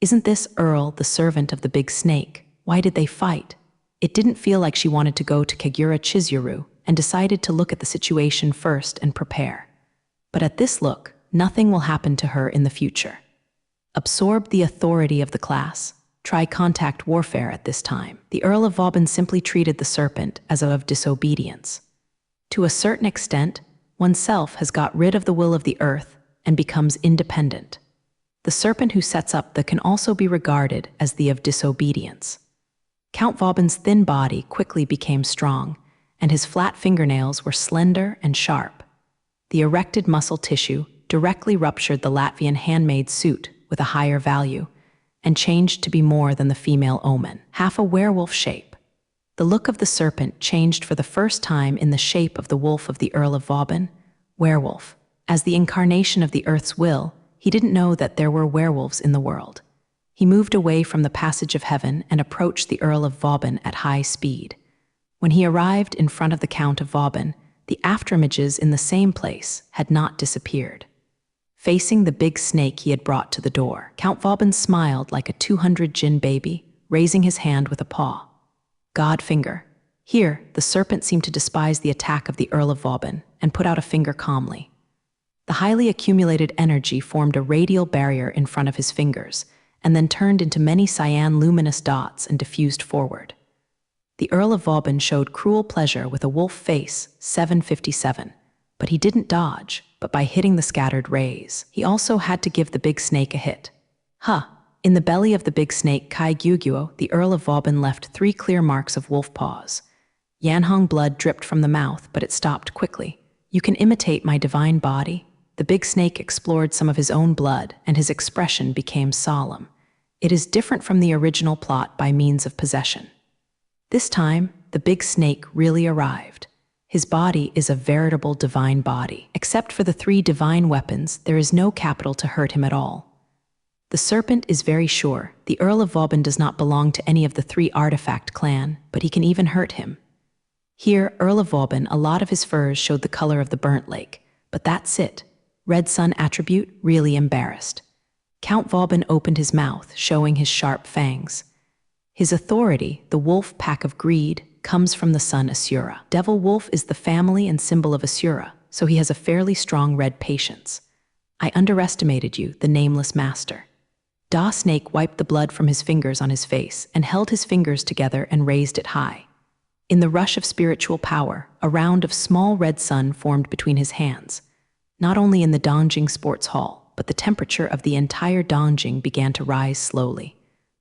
Isn't this Earl the servant of the big snake? Why did they fight? It didn't feel like she wanted to go to Kagura Chizuru and decided to look at the situation first and prepare. But at this look, nothing will happen to her in the future. Absorb the authority of the class. Try contact warfare at this time. The Earl of Vauban simply treated the serpent as of disobedience. To a certain extent, oneself has got rid of the will of the earth and becomes independent. The serpent who sets up the can also be regarded as the of disobedience. Count Vauban's thin body quickly became strong, and his flat fingernails were slender and sharp. The erected muscle tissue directly ruptured the Latvian handmade suit with a higher value, and changed to be more than the female omen, half a werewolf shape. The look of the serpent changed for the first time in the shape of the wolf of the Earl of Vauban, werewolf. As the incarnation of the earth's will, he didn't know that there were werewolves in the world. He moved away from the passage of heaven and approached the Earl of Vauban at high speed. When he arrived in front of the Count of Vauban, the afterimages in the same place had not disappeared. Facing the big snake he had brought to the door, Count Vauban smiled like a 200 jin baby, raising his hand with a paw. God finger. Here, the serpent seemed to despise the attack of the Earl of Vauban and put out a finger calmly. The highly accumulated energy formed a radial barrier in front of his fingers, and then turned into many cyan luminous dots and diffused forward. The Earl of Vauban showed cruel pleasure with a wolf face, 757, but he didn't dodge, but by hitting the scattered rays. He also had to give the big snake a hit. In the belly of the big snake Kai Gyugyuo, the Earl of Vauban left 3 clear marks of wolf paws. Yanhong blood dripped from the mouth, but it stopped quickly. You can imitate my divine body? The big snake explored some of his own blood, and his expression became solemn. It is different from the original plot by means of possession. This time, the big snake really arrived. His body is a veritable divine body. Except for the 3 divine weapons, there is no capital to hurt him at all. The serpent is very sure the Earl of Vauban does not belong to any of the 3 artifact clan, but he can even hurt him. Here, Earl of Vauban, a lot of his furs showed the color of the burnt lake, but that's it. Red sun attribute, really embarrassed. Count Vauban opened his mouth, showing his sharp fangs. His authority, the wolf pack of greed, comes from the sun Asura. Devil wolf is the family and symbol of Asura, so he has a fairly strong red patience. I underestimated you, the nameless master. Da Snake wiped the blood from his fingers on his face and held his fingers together and raised it high. In the rush of spiritual power, a round of small red sun formed between his hands. Not only in the Dongjing Sports Hall, but the temperature of the entire Dongjing began to rise slowly.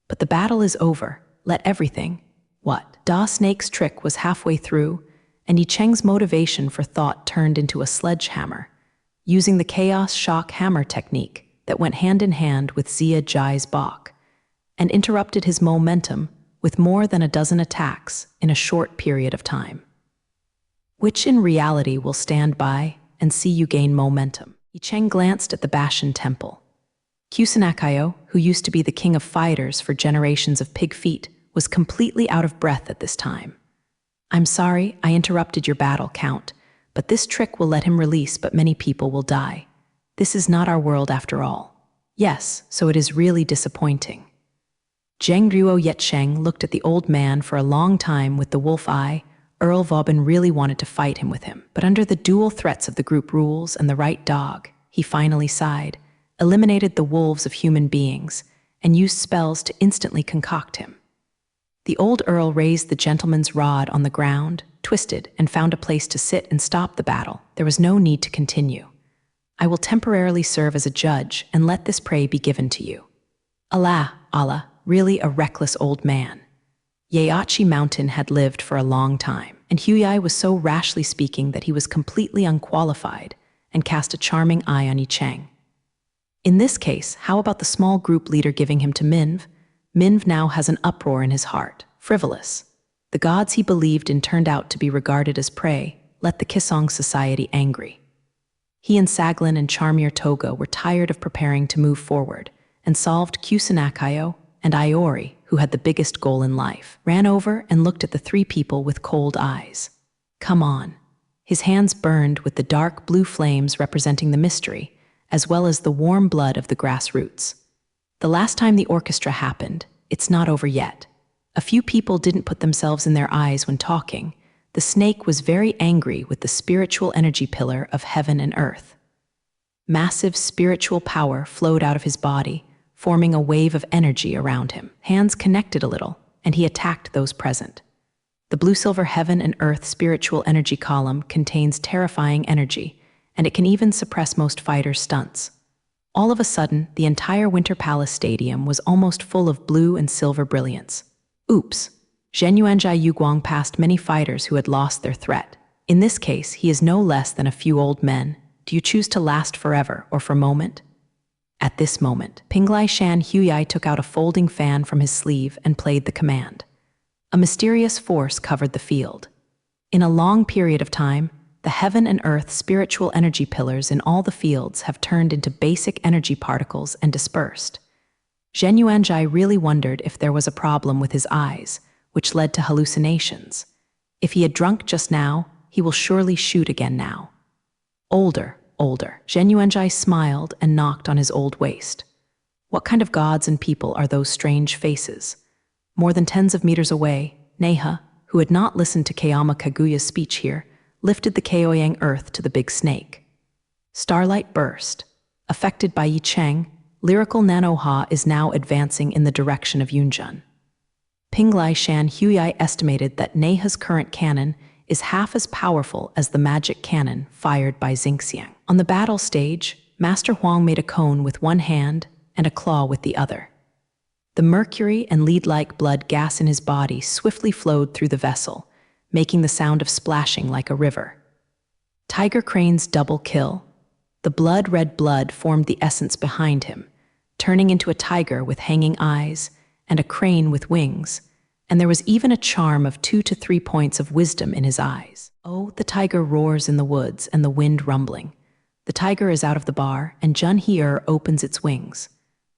But the battle is over. Let everything. What? Da Snake's trick was halfway through, and Yi Cheng's motivation for thought turned into a sledgehammer, using the chaos shock hammer technique that went hand in hand with Xia Jai's Bach, and interrupted his momentum with more than a dozen attacks in a short period of time. Which in reality will stand by and see you gain momentum. Yi Cheng glanced at the Bashan temple. Kusanakayo, who used to be the king of fighters for generations of pig feet, was completely out of breath at this time. I'm sorry I interrupted your battle, Count, but this trick will let him release, but many people will die. This is not our world after all. Yes, so it is really disappointing. Zheng Ruo Yetsheng looked at the old man for a long time with the wolf eye. Earl Vauban really wanted to fight him with him, but under the dual threats of the group rules and the right dog, he finally sighed, eliminated the wolves of human beings, and used spells to instantly concoct him. The old earl raised the gentleman's rod on the ground, twisted, and found a place to sit and stop the battle. There was no need to continue. I will temporarily serve as a judge and let this prey be given to you. Allah, really a reckless old man. Yeachi Mountain had lived for a long time, and Huai was so rashly speaking that he was completely unqualified and cast a charming eye on Yi Cheng. In this case, how about the small group leader giving him to Minv? Minv now has an uproar in his heart, frivolous. The gods he believed in turned out to be regarded as prey, let the Kisong society angry. He and Saglin and Charmier Toga were tired of preparing to move forward, and solved Kusanakayo and Iori, who had the biggest goal in life, ran over and looked at the three people with cold eyes. Come on. His hands burned with the dark blue flames representing the mystery, as well as the warm blood of the grassroots. The last time the orchestra happened, it's not over yet. A few people didn't put themselves in their eyes when talking. The snake was very angry with the spiritual energy pillar of heaven and earth. Massive spiritual power flowed out of his body, forming a wave of energy around him. Hands connected a little, and he attacked those present. The blue-silver heaven and earth spiritual energy column contains terrifying energy, and it can even suppress most fighters' stunts. All of a sudden, the entire Winter Palace Stadium was almost full of blue and silver brilliance. Oops! Zhenyuanjai Yuguang passed many fighters who had lost their threat. In this case, he is no less than a few old men. Do you choose to last forever or for a moment? At this moment, Pinglai Shan Huai took out a folding fan from his sleeve and played the command. A mysterious force covered the field. In a long period of time, the heaven and earth spiritual energy pillars in all the fields have turned into basic energy particles and dispersed. Zhenyuanjai really wondered if there was a problem with his eyes, which led to hallucinations. If he had drunk just now, he will surely shoot again now. Older. Zhenyuanjai smiled and knocked on his old waist. What kind of gods and people are those strange faces? More than tens of meters away, Neha, who had not listened to Kayama Kaguya's speech here, lifted the Kaoyang earth to the big snake. Starlight burst. Affected by Yi Cheng, lyrical Nanoha is now advancing in the direction of Yunjun. Pinglai Shan Huai estimated that Neha's current cannon is half as powerful as the magic cannon fired by Xingxiang. On the battle stage, Master Huang made a cone with one hand and a claw with the other. The mercury and lead-like blood gas in his body swiftly flowed through the vessel, making the sound of splashing like a river. Tiger Crane's double kill. The blood-red blood formed the essence behind him, turning into a tiger with hanging eyes and a crane with wings, and there was even a charm of 2 to 3 points of wisdom in his eyes. Oh, the tiger roars in the woods and the wind rumbling. The tiger is out of the bar, and Jun He-er opens its wings.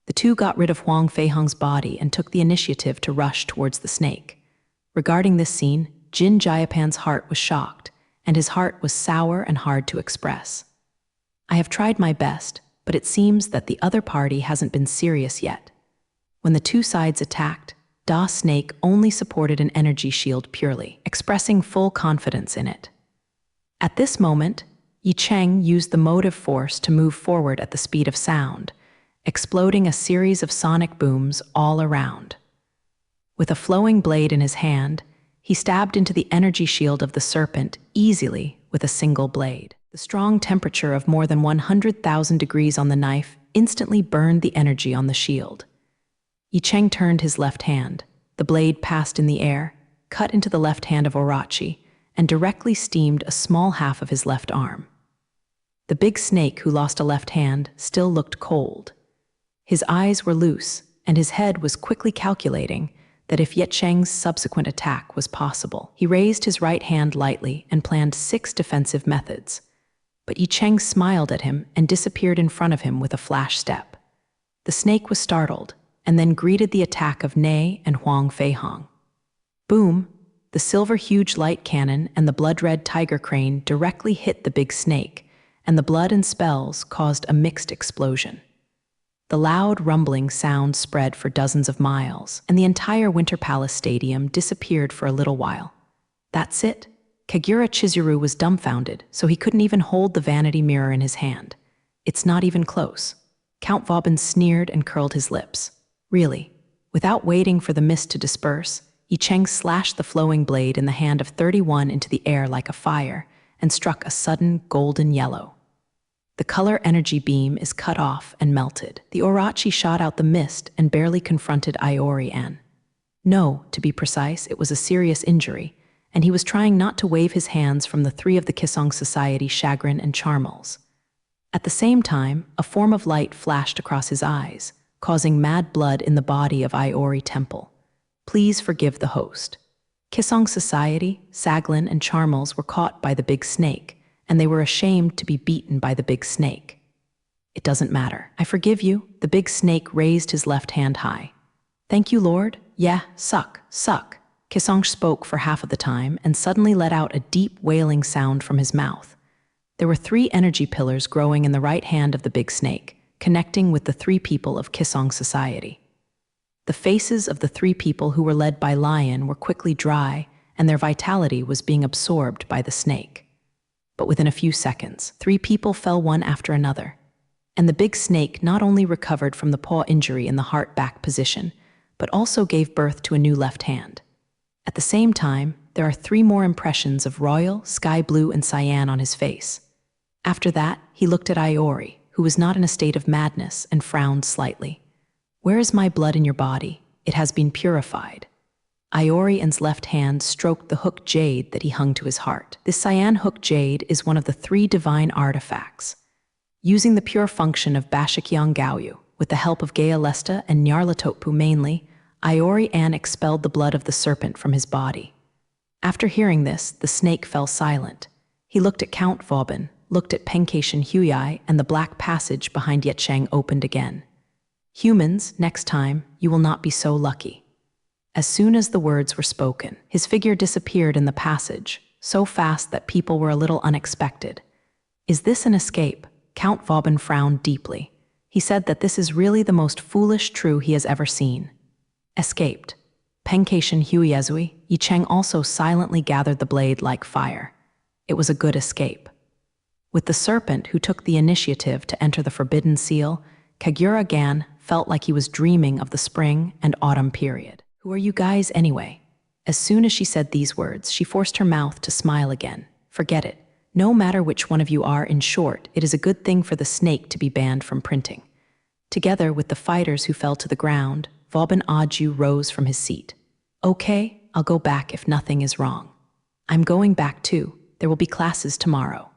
The two got rid of Huang Feihong's body and took the initiative to rush towards the snake. Regarding this scene, Jin Jayapan's heart was shocked, and his heart was sour and hard to express. I have tried my best, but it seems that the other party hasn't been serious yet. When the two sides attacked, Da Snake only supported an energy shield purely, expressing full confidence in it. At this moment, Yi Cheng used the motive force to move forward at the speed of sound, exploding a series of sonic booms all around. With a flowing blade in his hand, he stabbed into the energy shield of the serpent easily with a single blade. The strong temperature of more than 100,000 degrees on the knife instantly burned the energy on the shield. Yi Cheng turned his left hand. The blade passed in the air, cut into the left hand of Orochi, and directly steamed a small half of his left arm. The big snake, who lost a left hand, still looked cold. His eyes were loose, and his head was quickly calculating that if Yi Cheng's subsequent attack was possible. He raised his right hand lightly and planned 6 defensive methods. But Yi Cheng smiled at him and disappeared in front of him with a flash step. The snake was startled, and then greeted the attack of Nei and Huang Feihong. Boom! The silver huge light cannon and the blood-red tiger crane directly hit the big snake, and the blood and spells caused a mixed explosion. The loud rumbling sound spread for dozens of miles, and the entire Winter Palace Stadium disappeared for a little while. That's it? Kagura Chizuru was dumbfounded, so he couldn't even hold the vanity mirror in his hand. It's not even close. Count Vauban sneered and curled his lips. Really. Without waiting for the mist to disperse, Yi Cheng slashed the flowing blade in the hand of 31 into the air like a fire and struck a sudden golden yellow. The color energy beam is cut off and melted. The Orochi shot out the mist and barely confronted Iori-an. No, to be precise, it was a serious injury, and he was trying not to wave his hands from the three of the Kisong Society, Chagrin and Charmels. At the same time, a form of light flashed across his eyes, causing mad blood in the body of Iori Temple. Please forgive the host. Kisong Society, Saglin, and Charmels were caught by the big snake, and they were ashamed to be beaten by the big snake. It doesn't matter. I forgive you. The big snake raised his left hand high. Thank you, Lord. Yeah, suck. Kisong spoke for half of the time and suddenly let out a deep wailing sound from his mouth. There were 3 energy pillars growing in the right hand of the big snake, connecting with the 3 people of Kisong Society. The faces of the 3 people who were led by Lion were quickly dry, and their vitality was being absorbed by the snake. But within a few seconds, 3 people fell one after another. And the big snake not only recovered from the paw injury in the heart back position, but also gave birth to a new left hand. At the same time, there are 3 more impressions of royal, sky blue, and cyan on his face. After that, he looked at Iori, who was not in a state of madness, and frowned slightly. Where is my blood in your body? It has been purified. Iori-an's left hand stroked the hook jade that he hung to his heart. This cyan hook jade is one of the 3 divine artifacts. Using the pure function of Bashikyong Gaoyu, with the help of Gea Lesta and Nyarlathotpu mainly, Iori-an expelled the blood of the serpent from his body. After hearing this, the snake fell silent. He looked at Count Vauban, looked at Penkation Huyai, and the black passage behind Yi Cheng opened again. Humans, next time, you will not be so lucky. As soon as the words were spoken, his figure disappeared in the passage, so fast that people were a little unexpected. Is this an escape? Count Vauban frowned deeply. He said that this is really the most foolish true he has ever seen. Escaped. Penkation Huiezui, Yi Cheng also silently gathered the blade like fire. It was a good escape. With the serpent who took the initiative to enter the Forbidden Seal, Kagura Gan felt like he was dreaming of the spring and autumn period. Who are you guys anyway? As soon as she said these words, she forced her mouth to smile again. Forget it. No matter which one of you are, in short, it is a good thing for the snake to be banned from printing. Together with the fighters who fell to the ground, Vauban Aju rose from his seat. Okay, I'll go back if nothing is wrong. I'm going back too. There will be classes tomorrow.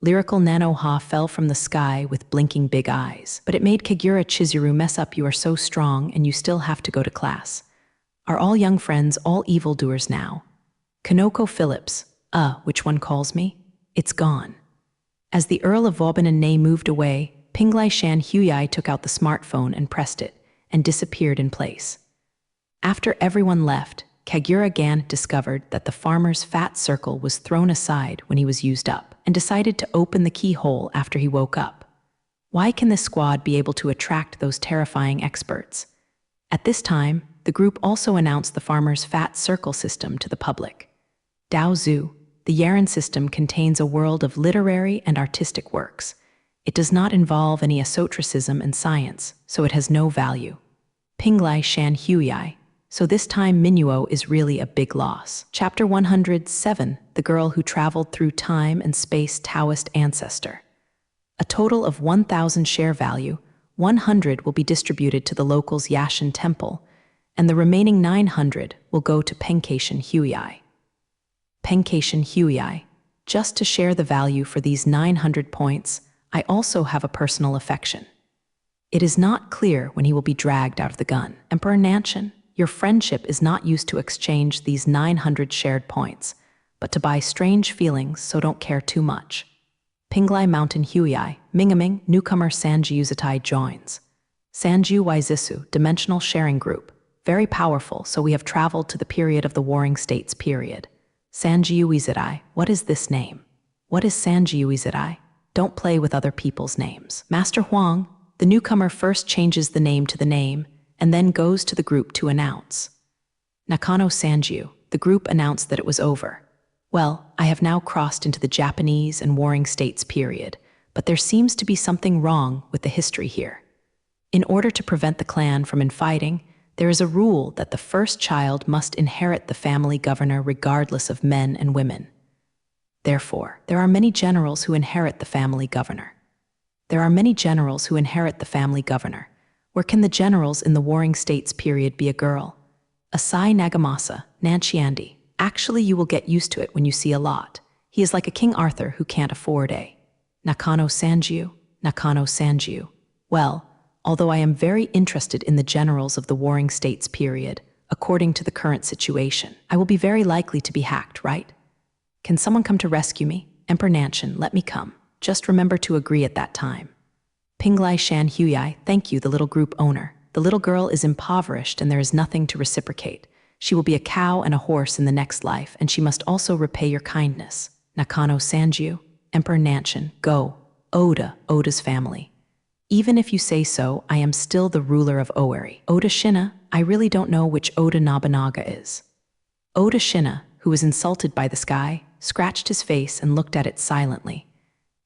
Lyrical Nanoha fell from the sky with blinking big eyes, but it made Kagura Chizuru mess up. You are so strong and you still have to go to class. Are all young friends all evildoers now? Kanoko Phillips, which one calls me? It's gone. As the Earl of Vauban and Ney moved away, Pinglai Shan Huyai took out the smartphone and pressed it, and disappeared in place. After everyone left, Kagura Gan discovered that the farmer's fat circle was thrown aside when he was used up, and decided to open the keyhole after he woke up. Why can this squad be able to attract those terrifying experts? At this time, the group also announced the farmer's fat circle system to the public. Dao Zhu, the Yaren system contains a world of literary and artistic works. It does not involve any esotericism and science, so it has no value. Pinglai Shan Huyai. So this time Minuo is really a big loss. Chapter 107, The Girl Who Traveled Through Time and Space, Taoist Ancestor. A total of 1,000 share value, 100 will be distributed to the locals' Yashin Temple, and the remaining 900 will go to Penkation Huyai. Penkation Huyai. Just to share the value for these 900 points, I also have a personal affection. It is not clear when he will be dragged out of the gun. Emperor Nanshan, your friendship is not used to exchange these 900 shared points, but to buy strange feelings, so don't care too much. Pinglai Mountain Huyai, Mingaming, newcomer Sanjiu Zatai joins. Sanjiu Waizisu, dimensional sharing group. Very powerful, so we have traveled to the period of the Warring States period. Sanjiu Izirai, what is this name? What is Sanjiu Izirai? Don't play with other people's names. Master Huang, the newcomer first changes the name to the name, and then goes to the group to announce. Nakano Sanjiu, the group announced that it was over. Well, I have now crossed into the Japanese and Warring States period, but there seems to be something wrong with the history here. In order to prevent the clan from infighting, there is a rule that the first child must inherit the family governor regardless of men and women. Therefore, there are many generals who inherit the family governor. Where can the generals in the Warring States period be a girl? Asai Nagamasa, Nanchiandi. Actually, you will get used to it when you see a lot. He is like a King Arthur who can't afford a Nakano Sanjiu. Well, although I am very interested in the generals of the Warring States period, according to the current situation, I will be very likely to be hacked, right? Can someone come to rescue me? Emperor Nanshan, let me come. Just remember to agree at that time. Pinglai Shan Huyai, thank you, the little group owner. The little girl is impoverished and there is nothing to reciprocate. She will be a cow and a horse in the next life, and she must also repay your kindness. Nakano Sanjiu, Emperor Nanshan, go. Oda's family. Even if you say so, I am still the ruler of Oweri. Oda Shina, I really don't know which Oda Nobunaga is. Oda Shina, who was insulted by the sky, scratched his face and looked at it silently.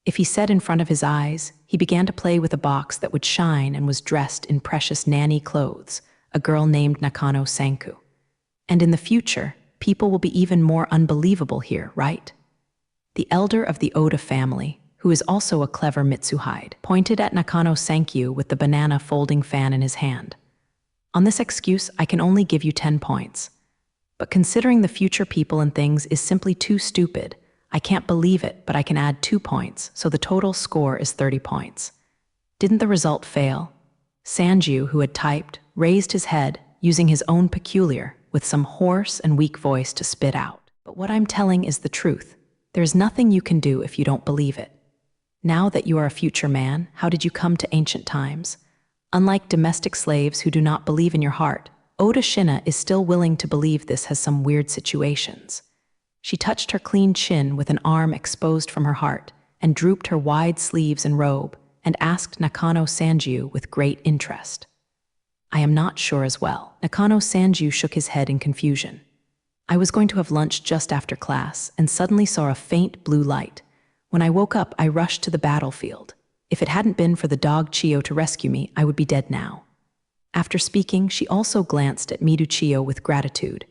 If he said in front of his eyes, he began to play with a box that would shine and was dressed in precious nanny clothes, a girl named Nakano Sanku. And in the future, people will be even more unbelievable here, right? The elder of the Oda family, who is also a clever Mitsuhide, pointed at Nakano Sankyu with the banana folding fan in his hand. On this excuse, I can only give you 10 points. But considering the future people and things is simply too stupid, I can't believe it, but I can add 2 points, so the total score is 30 points. Didn't the result fail? Sanju, who had typed, raised his head, using his own peculiar, with some hoarse and weak voice to spit out. But what I'm telling is the truth. There's nothing you can do if you don't believe it. Now that you are a future man, how did you come to ancient times? Unlike domestic slaves who do not believe in your heart, Oda Shina is still willing to believe this has some weird situations. She touched her clean chin with an arm exposed from her heart and drooped her wide sleeves and robe and asked Nakano Sanju with great interest. I am not sure as well. Nakano Sanju shook his head in confusion. I was going to have lunch just after class and suddenly saw a faint blue light. When I woke up, I rushed to the battlefield. If it hadn't been for the dog Chio to rescue me, I would be dead now. After speaking, she also glanced at Midu Chio with gratitude.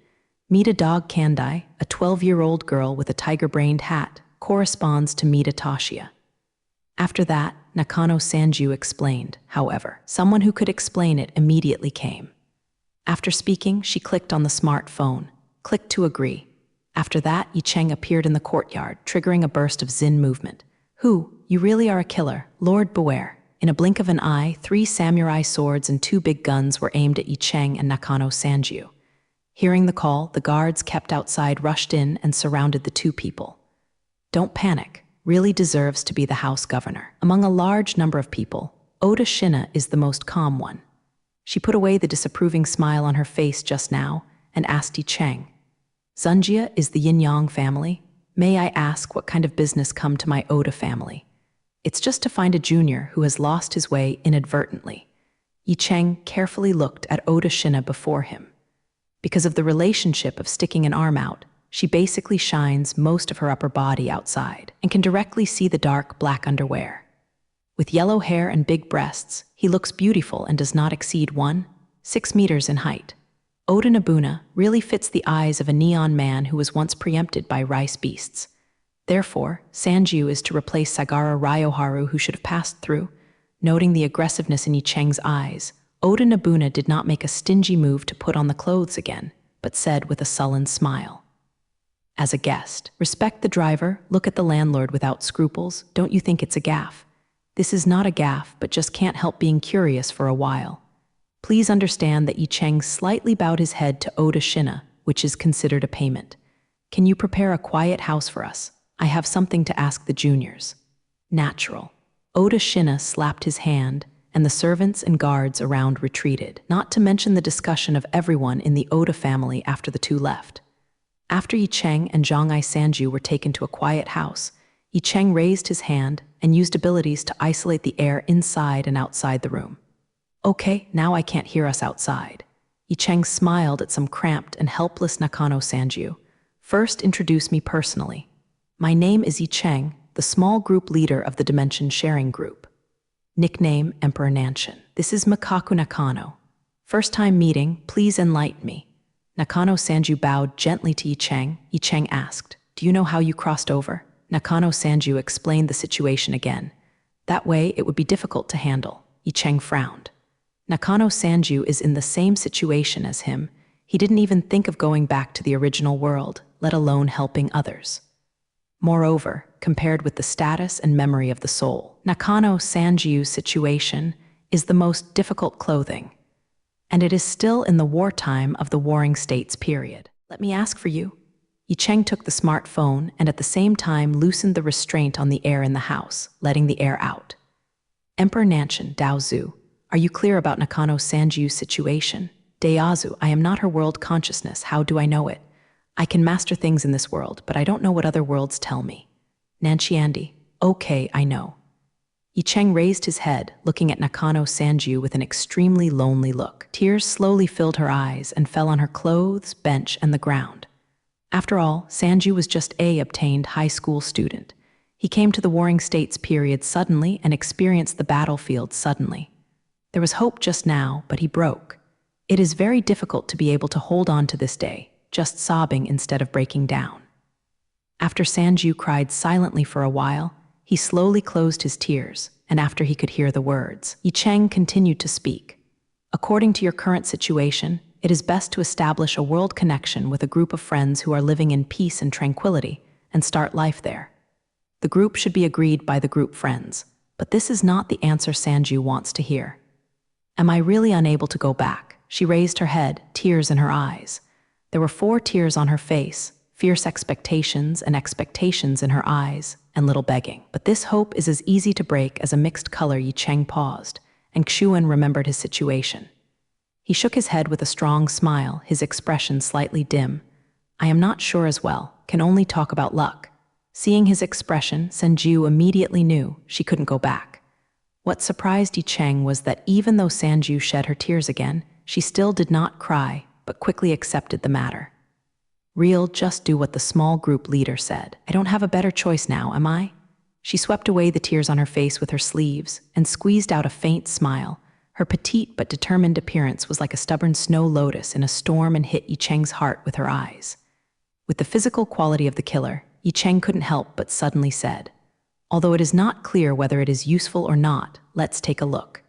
Mida Dog Kandai, a 12-year-old girl with a tiger-brained hat, corresponds to Mida Toshia. After that, Nakano Sanju explained, however. Someone who could explain it immediately came. After speaking, she clicked on the smartphone. Clicked to agree. After that, Yi Cheng appeared in the courtyard, triggering a burst of Zin movement. Who? You really are a killer. Lord beware. In a blink of an eye, 3 samurai swords and 2 big guns were aimed at Yi Cheng and Nakano Sanju. Hearing the call, the guards kept outside rushed in and surrounded the 2 people. Don't panic. Really deserves to be the house governor. Among a large number of people, Oda Shina is the most calm one. She put away the disapproving smile on her face just now and asked Yi Cheng, Zunjia is the Yin-Yang family? May I ask what kind of business come to my Oda family? It's just to find a junior who has lost his way inadvertently. Yi Cheng carefully looked at Oda Shina before him. Because of the relationship of sticking an arm out, she basically shines most of her upper body outside and can directly see the dark black underwear. With yellow hair and big breasts, he looks beautiful and does not exceed 6 meters in height. Oda Nobuna really fits the eyes of a neon man who was once preempted by rice beasts. Therefore, Sanju is to replace Sagara Ryoharu, who should have passed through. Noting the aggressiveness in Yi Cheng's eyes, Oda Nobuna did not make a stingy move to put on the clothes again, but said with a sullen smile, as a guest, respect the driver, look at the landlord without scruples, don't you think it's a gaffe? This is not a gaffe, but just can't help being curious for a while. Please understand that Yi Cheng slightly bowed his head to Oda Shina, which is considered a payment. Can you prepare a quiet house for us? I have something to ask the juniors. Natural. Oda Shina slapped his hand, and the servants and guards around retreated, not to mention the discussion of everyone in the Oda family after the 2 left. After Yi Cheng and Zhang-ai Sanju were taken to a quiet house, Yi Cheng raised his hand and used abilities to isolate the air inside and outside the room. Okay, now I can't hear us outside. Yi Cheng smiled at some cramped and helpless Nakano Sanju. First, introduce me personally. My name is Yi Cheng, the small group leader of the Dimension Sharing Group. Nickname Emperor Nanshan. This is Makaku Nakano. First time meeting, please enlighten me. Nakano Sanju bowed gently to Yicheng. Yicheng asked, do you know how you crossed over? Nakano Sanju explained the situation again. That way, it would be difficult to handle. Yicheng frowned. Nakano Sanju is in the same situation as him. He didn't even think of going back to the original world, let alone helping others. Moreover, compared with the status and memory of the soul, Nakano Sanju's situation is the most difficult clothing. And it is still in the wartime of the Warring States period. Let me ask for you. Yicheng took the smartphone and at the same time loosened the restraint on the air in the house, letting the air out. Emperor Nanshan, Daozu, are you clear about Nakano Sanju's situation? Daozu, I am not her world consciousness, how do I know it? I can master things in this world, but I don't know what other worlds tell me. Nanshiandi, okay, I know. Yicheng raised his head, looking at Nakano Sanju with an extremely lonely look. Tears slowly filled her eyes and fell on her clothes, bench, and the ground. After all, Sanju was just a obtained high school student. He came to the Warring States period suddenly and experienced the battlefield suddenly. There was hope just now, but he broke. It is very difficult to be able to hold on to this day, just sobbing instead of breaking down. After Sanju cried silently for a while, he slowly closed his tears, and after he could hear the words, Yicheng continued to speak. According to your current situation, it is best to establish a world connection with a group of friends who are living in peace and tranquility, and start life there. The group should be agreed by the group friends, but this is not the answer Sanju wants to hear. Am I really unable to go back? She raised her head, tears in her eyes. There were 4 tears on her face, fierce expectations and expectations in her eyes, and little begging. But this hope is as easy to break as a mixed color. Yicheng paused, and Xuan remembered his situation. He shook his head with a strong smile, his expression slightly dim. I am not sure as well, can only talk about luck. Seeing his expression, Sanju immediately knew she couldn't go back. What surprised Yicheng was that even though Sanju shed her tears again, she still did not cry, but quickly accepted the matter. Real, just do what the small group leader said. I don't have a better choice now, am I? She swept away the tears on her face with her sleeves and squeezed out a faint smile. Her petite but determined appearance was like a stubborn snow lotus in a storm and hit Yicheng's heart with her eyes. With the physical quality of the killer, Yicheng couldn't help but suddenly said, although it is not clear whether it is useful or not, let's take a look.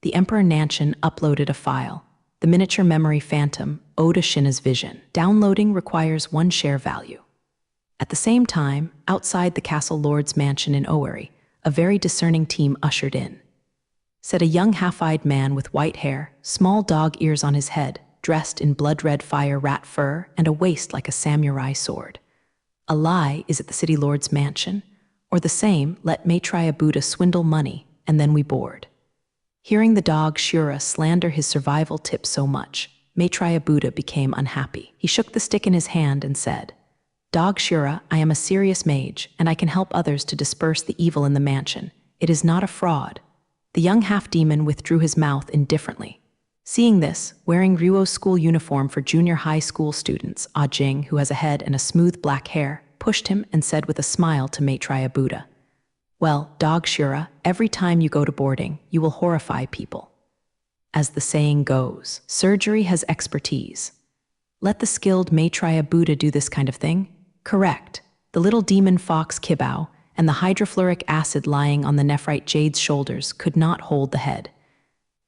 The Emperor Nanshan uploaded a file. The miniature memory phantom, Oda Shina's vision. Downloading requires 1 share value. At the same time, outside the Castle Lord's mansion in Oweri, a very discerning team ushered in. Said a young half-eyed man with white hair, small dog ears on his head, dressed in blood-red fire rat fur and a waist like a samurai sword. A lie, is it the City Lord's mansion? Or the same, let Maitreya Buddha swindle money, and then we board. Hearing the dog Shura slander his survival tip so much, Maitreya Buddha became unhappy. He shook the stick in his hand and said, Dog Shura, I am a serious mage, and I can help others to disperse the evil in the mansion. It is not a fraud. The young half-demon withdrew his mouth indifferently. Seeing this, wearing Ryuo's school uniform for junior high school students, Ah Jing, who has a head and a smooth black hair, pushed him and said with a smile to Maitreya Buddha, well, Dog Shura, every time you go to boarding, you will horrify people. As the saying goes, surgery has expertise. Let the skilled Maitreya Buddha do this kind of thing? Correct. The little demon fox Kibao and the hydrofluoric acid lying on the nephrite Jade's shoulders could not hold the head.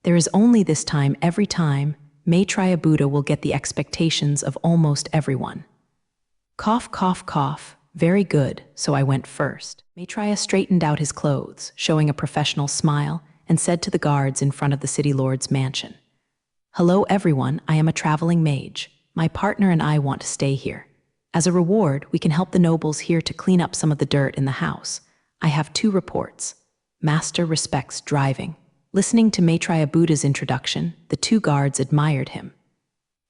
There is only this time every time Maitreya Buddha will get the expectations of almost everyone. Cough, cough, cough. Very good, so I went first. Maitreya straightened out his clothes, showing a professional smile, and said to the guards in front of the City Lord's mansion, Hello everyone, I am a traveling mage. My partner and I want to stay here. As a reward, we can help the nobles here to clean up some of the dirt in the house. I have 2 reports. Master respects driving. Listening to Maitreya Buddha's introduction, the 2 guards admired him.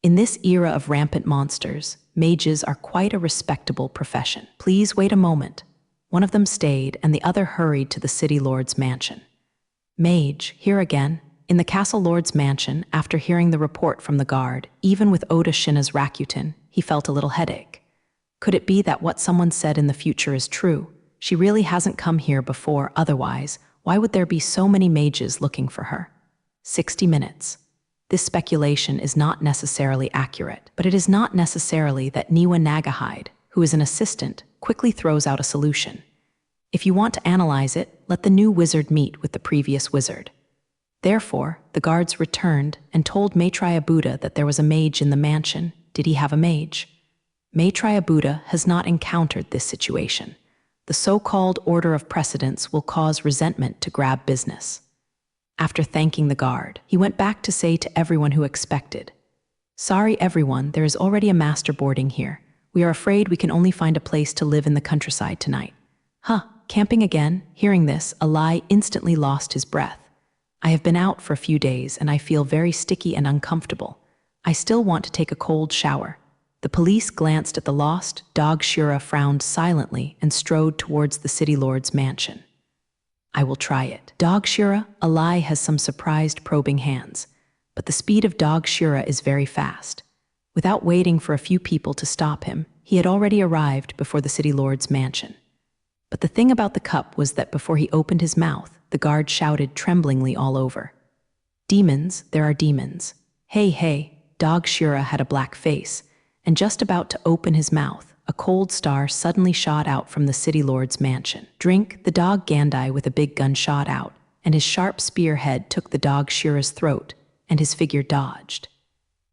In this era of rampant monsters, mages are quite a respectable profession. Please wait a moment. One of them stayed, and the other hurried to the City Lord's mansion. Mage, here again. In the Castle Lord's mansion, after hearing the report from the guard, even with Oda Shina's Rakuten, he felt a little headache. Could it be that what someone said in the future is true? She really hasn't come here before, otherwise, why would there be so many mages looking for her? 60 minutes. This speculation is not necessarily accurate, but it is not necessarily that Niwa Nagahide, who is an assistant, quickly throws out a solution. If you want to analyze it, let the new wizard meet with the previous wizard. Therefore, the guards returned and told Maitreya Buddha that there was a mage in the mansion. Did he have a mage? Maitreya Buddha has not encountered this situation. The so-called order of precedence will cause resentment to grab business. After thanking the guard, he went back to say to everyone who expected, "Sorry everyone, there is already a master boarding here. We are afraid we can only find a place to live in the countryside tonight." Huh, camping again? Hearing this, Alai instantly lost his breath. "I have been out for a few days and I feel very sticky and uncomfortable. I still want to take a cold shower." The police glanced at the lost dog. Shura frowned silently and strode towards the city lord's mansion. "I will try it." Dog Shura, Alai has some surprised probing hands, but the speed of Dog Shura is very fast. Without waiting for a few people to stop him, he had already arrived before the city lord's mansion. But the thing about the cup was that before he opened his mouth, the guard shouted tremblingly all over, "Demons, there are demons." Hey, hey, Dog Shura had a black face, and just about to open his mouth, a cold star suddenly shot out from the city lord's mansion. Drink, the dog Gandai with a big gun shot out, and his sharp spearhead took the dog Shura's throat, and his figure dodged.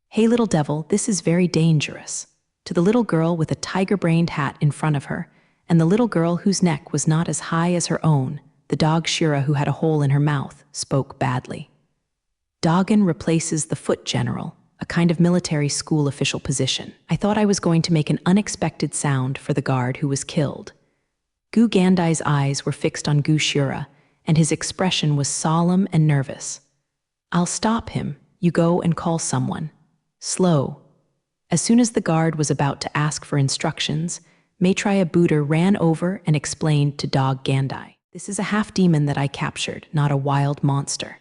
"Hey little devil, this is very dangerous." To the little girl with a tiger-brained hat in front of her, and the little girl whose neck was not as high as her own, the dog Shura who had a hole in her mouth, spoke badly. Doggin replaces the foot general, a kind of military school official position. I thought I was going to make an unexpected sound for the guard who was killed. Gu Gandai's eyes were fixed on Gu Shura, and his expression was solemn and nervous. "I'll stop him. You go and call someone. Slow." As soon as the guard was about to ask for instructions, Maitreya Buddha ran over and explained to Dog Gandai, "This is a half-demon that I captured, not a wild monster.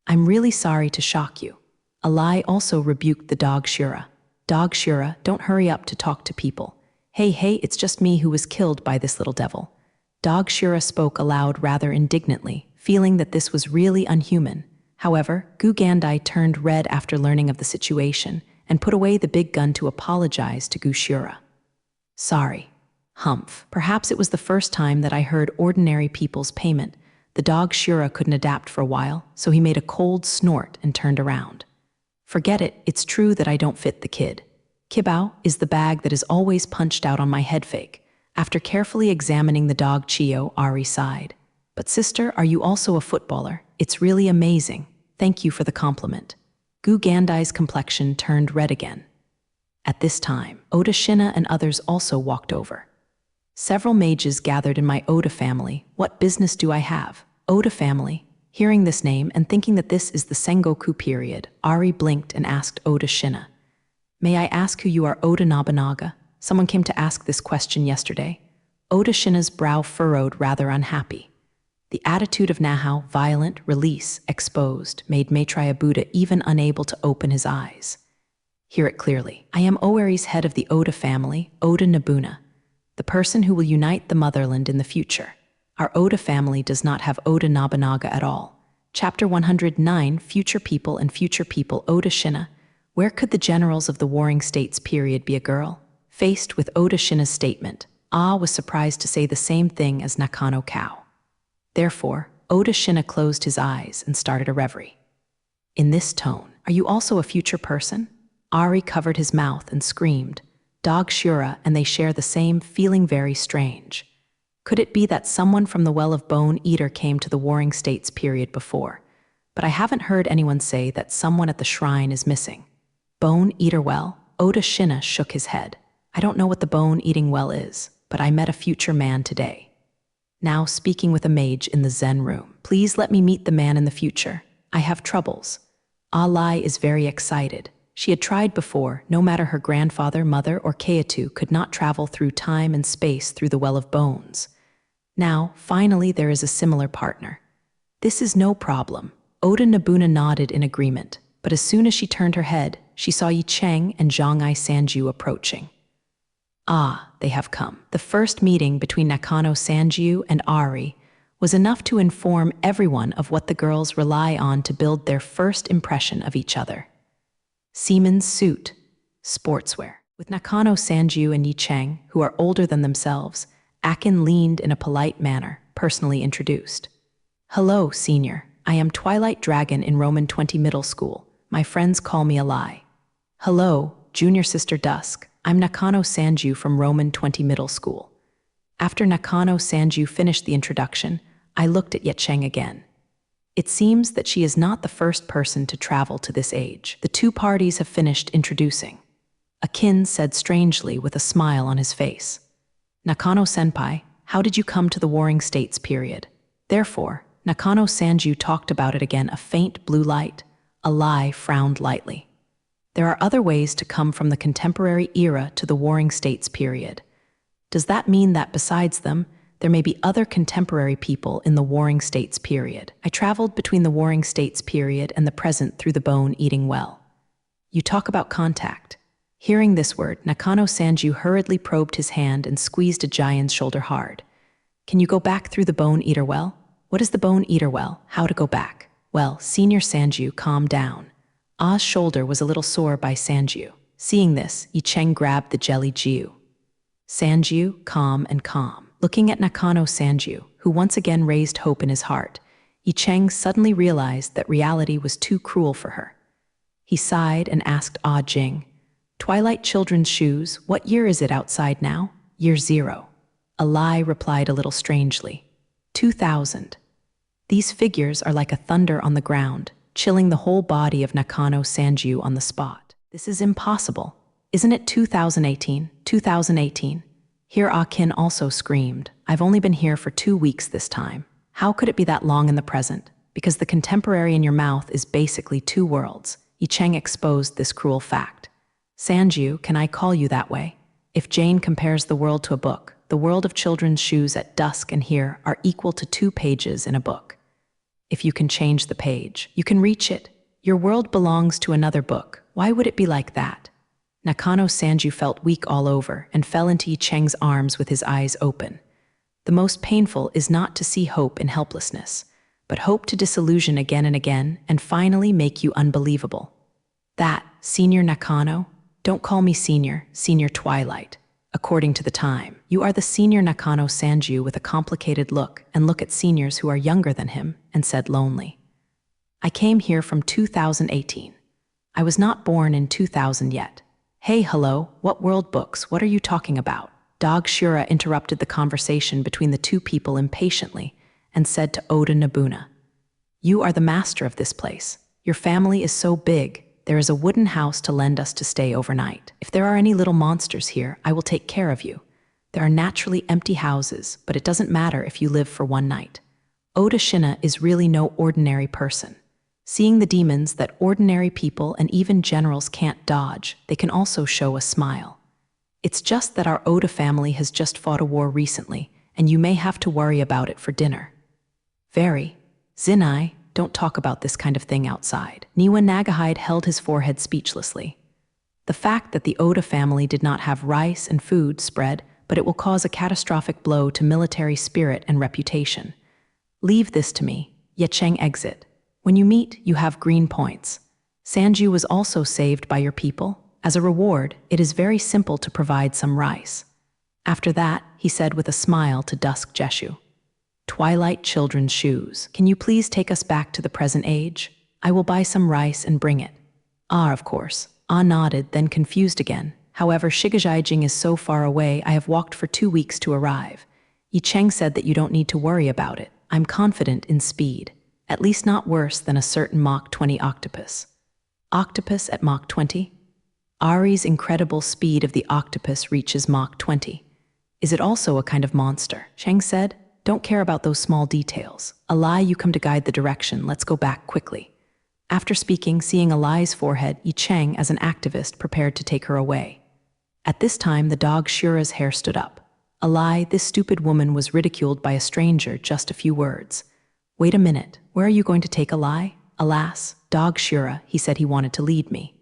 I'm really sorry to shock you." Alai also rebuked the dog Shura. "Dog Shura, don't hurry up to talk to people. Hey, it's just me who was killed by this little devil." Dog Shura spoke aloud rather indignantly, feeling that this was really unhuman. However, Gu Gandai turned red after learning of the situation and put away the big gun to apologize to Gu Shura. "Sorry. Humph. Perhaps it was the first time that I heard ordinary people's payment. The dog Shura couldn't adapt for a while, so he made a cold snort and turned around. Forget it, it's true that I don't fit the kid. Kibao is the bag that is always punched out on my head fake." After carefully examining the dog Chio, Ari sighed. "But sister, are you also a footballer? It's really amazing. Thank you for the compliment." Gu Gandai's complexion turned red again. At this time, Oda Shina and others also walked over. "Several mages gathered in my Oda family. What business do I have?" Oda family. Hearing this name and thinking that this is the Sengoku period, Ari blinked and asked Oda Shina, "May I ask who you are, Oda Nobunaga? Someone came to ask this question yesterday." Oda Shina's brow furrowed, rather unhappy. The attitude of Nahao, violent, release, exposed, made Maitreya Buddha even unable to open his eyes. "Hear it clearly. I am Oeri's head of the Oda family, Oda Nobuna, the person who will unite the motherland in the future. Our Oda family does not have Oda Nobunaga at all." Chapter 109, Future People and Future People. Oda Shina. Where could the generals of the Warring States period be a girl? Faced with Oda Shina's statement, was surprised to say the same thing as Nakano Cow. Therefore, Oda Shina closed his eyes and started a reverie. In this tone, "Are you also a future person?" Ari covered his mouth and screamed, "Dog Shura," and they share the same, feeling very strange. Could it be that someone from the Well of Bone Eater came to the Warring States period before? But I haven't heard anyone say that someone at the shrine is missing. Bone Eater Well? Oda Shina shook his head. "I don't know what the bone-eating well is, but I met a future man today." Now speaking with a mage in the Zen room. "Please let me meet the man in the future. I have troubles." Alai is very excited. She had tried before, no matter her grandfather, mother, or Keitu could not travel through time and space through the Well of Bones. Now, finally, there is a similar partner. "This is no problem." Oda Nobuna nodded in agreement, but as soon as she turned her head, she saw Yi Cheng and Zhongai Sanju approaching. They have come. The first meeting between Nakano Sanju and Ari was enough to inform everyone of what the girls rely on to build their first impression of each other. Seaman's suit, sportswear. With Nakano Sanju and Yi Cheng, who are older than themselves, Akin leaned in a polite manner, personally introduced. Hello, senior. I am Twilight Dragon in Roman 20 Middle School. My friends call me Alai. Hello, junior sister Dusk. I'm Nakano Sanju from Roman 20 Middle School. After Nakano Sanju finished the introduction, I looked at Yi Cheng again. It seems that she is not the first person to travel to this age. The two parties have finished introducing. Akin said strangely with a smile on his face. Nakano-senpai, how did you come to the Warring States period? Therefore, Nakano Sanju talked about it again, a faint blue light. Alai frowned lightly. There are other ways to come from the contemporary era to the Warring States period. Does that mean that besides them, there may be other contemporary people in the Warring States period? I traveled between the Warring States period and the present through the bone-eating well. You talk about contact. Hearing this word, Nakano Sanju hurriedly probed his hand and squeezed a giant's shoulder hard. Can you go back through the bone-eater well? What is the bone-eater well? How to go back? Well, Senior Sanju, calm down. Ah's shoulder was a little sore by Sanju. Seeing this, Yi Cheng grabbed the jelly Jiu. Sanju, calm and calm. Looking at Nakano Sanju, who once again raised hope in his heart, Yi Cheng suddenly realized that reality was too cruel for her. He sighed and asked Ah Jing, Twilight Children's Shoes, what year is it outside now? Year 0. Alai replied a little strangely. 2000. These figures are like a thunder on the ground, chilling the whole body of Nakano Sanju on the spot. This is impossible. Isn't it 2018? 2018? Here Akin also screamed, I've only been here for 2 weeks this time. How could it be that long in the present? Because the contemporary in your mouth is basically 2 worlds. Yi Cheng exposed this cruel fact. Sanju, can I call you that way? If Jane compares the world to a book, the world of children's shoes at dusk and here are equal to 2 pages in a book. If you can change the page, you can reach it. Your world belongs to another book. Why would it be like that? Nakano Sanju felt weak all over and fell into Yi Cheng's arms with his eyes open. The most painful is not to see hope in helplessness, but hope to disillusion again and again and finally make you unbelievable. That, Senior Nakano? Don't call me Senior, Senior Twilight. According to the time, you are the Senior Nakano Sanju with a complicated look and look at seniors who are younger than him and said lonely. I came here from 2018. I was not born in 2000 yet. Hey, hello, what world books? What are you talking about? Dog Shura interrupted the conversation between the two people impatiently and said to Oda Nobuna, You are the master of this place. Your family is so big. There is a wooden house to lend us to stay overnight. If there are any little monsters here, I will take care of you. There are naturally empty houses, but it doesn't matter if you live for 1 night. Oda Shina is really no ordinary person. Seeing the demons that ordinary people and even generals can't dodge, they can also show a smile. It's just that our Oda family has just fought a war recently, and you may have to worry about it for dinner. Very. Zinai, don't talk about this kind of thing outside. Niwa Nagahide held his forehead speechlessly. The fact that the Oda family did not have rice and food spread, but it will cause a catastrophic blow to military spirit and reputation. Leave this to me. Yi Cheng exit. When you meet, you have green points. Sanju was also saved by your people. As a reward, it is very simple to provide some rice. After that, he said with a smile to Dusk Jeshu. Twilight Children's Shoes. Can you please take us back to the present age? I will buy some rice and bring it. Ah, of course. Ah nodded, then confused again. However, Shigajaijing is so far away, I have walked for 2 weeks to arrive. Yi Cheng said that you don't need to worry about it. I'm confident in speed. At least not worse than a certain Mach 20 octopus. Octopus at Mach 20? Ari's incredible speed of the octopus reaches Mach 20. Is it also a kind of monster? Cheng said, Don't care about those small details. Alai, you come to guide the direction. Let's go back quickly. After speaking, seeing Alai's forehead, Yi Cheng, as an activist, prepared to take her away. At this time, the dog Shura's hair stood up. Alai, this stupid woman was ridiculed by a stranger, just a few words. Wait a minute, where are you going to take Alai? Alas, Dog Shura, he said he wanted to lead me.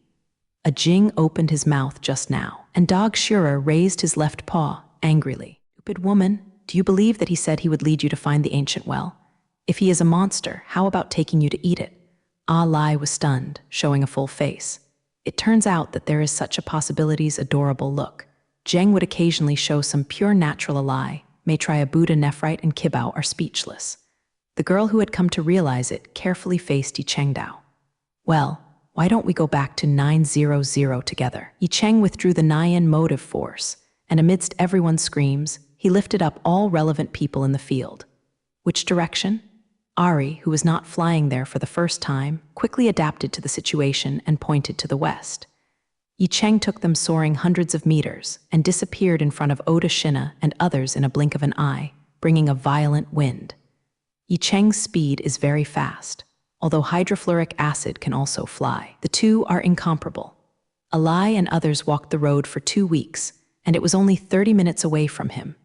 A Jing opened his mouth just now, and Dog Shura raised his left paw, angrily. Stupid woman, do you believe that he said he would lead you to find the ancient well? If he is a monster, how about taking you to eat it? Ah Lai was stunned, showing a full face. It turns out that there is such a possibility's adorable look. Zheng would occasionally show some pure natural lie, may try a Buddha Nephrite and Kibao are speechless. The girl who had come to realize it carefully faced Yi Chengdao. Well, why don't we go back to 900 together? Yi Cheng withdrew the Nyan motive force, and amidst everyone's screams, he lifted up all relevant people in the field. Which direction? Ari, who was not flying there for the first time, quickly adapted to the situation and pointed to the west. Yi Cheng took them soaring hundreds of meters and disappeared in front of Oda Shina and others in a blink of an eye, bringing a violent wind. Yi Cheng's speed is very fast, although hydrofluoric acid can also fly. The two are incomparable. Alai and others walked the road for 2 weeks, and it was only 30 minutes away from him.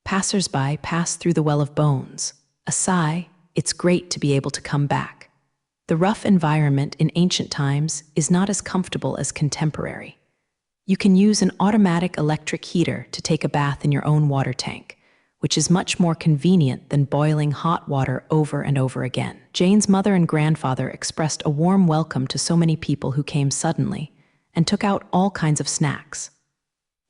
Passers-by passed through the Well of Bones. A sigh, it's great to be able to come back. The rough environment in ancient times is not as comfortable as contemporary. You can use an automatic electric heater to take a bath in your own water tank, which is much more convenient than boiling hot water over and over again. Jane's mother and grandfather expressed a warm welcome to so many people who came suddenly and took out all kinds of snacks.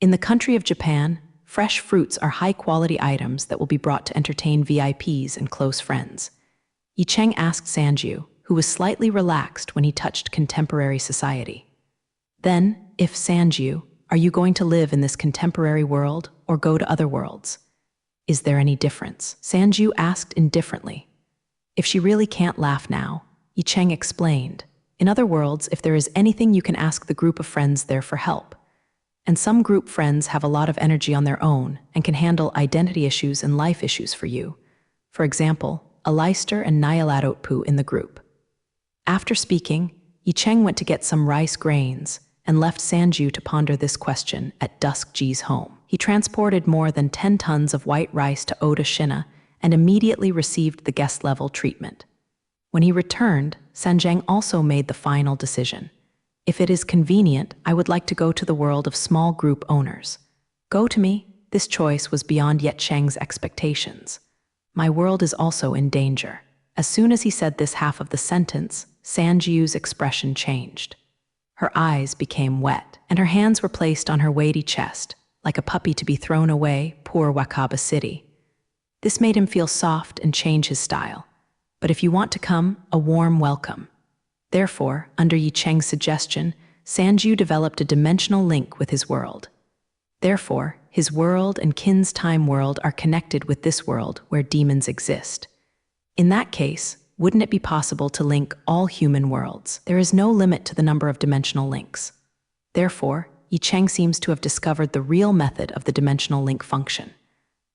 In the country of Japan, fresh fruits are high-quality items that will be brought to entertain VIPs and close friends. Yi Cheng asked Sanju, who was slightly relaxed when he touched contemporary society. Then, if Sanju, are you going to live in this contemporary world or go to other worlds? Is there any difference? Sanju asked indifferently. If she really can't laugh now, Yi Cheng explained. In other worlds, if there is anything you can ask the group of friends there for help. And some group friends have a lot of energy on their own and can handle identity issues and life issues for you. For example, Aleister and Nyaladotpu in the group. After speaking, Yi Cheng went to get some rice grains and left Sanju to ponder this question at Dusk Ji's home. He transported more than 10 tons of white rice to Oda Shina and immediately received the guest-level treatment. When he returned, Sanjiang also made the final decision. If it is convenient, I would like to go to the world of small group owners. Go to me. This choice was beyond Yi Cheng's expectations. My world is also in danger. As soon as he said this half of the sentence, Sanjiu's expression changed. Her eyes became wet, and her hands were placed on her weighty chest, like a puppy to be thrown away, poor Wakaba City. This made him feel soft and change his style. But if you want to come, a warm welcome. Therefore, under Yi Cheng's suggestion, Sanju developed a dimensional link with his world. Therefore, his world and Qin's time world are connected with this world where demons exist. In that case, wouldn't it be possible to link all human worlds? There is no limit to the number of dimensional links. Therefore, Yi Cheng seems to have discovered the real method of the dimensional link function.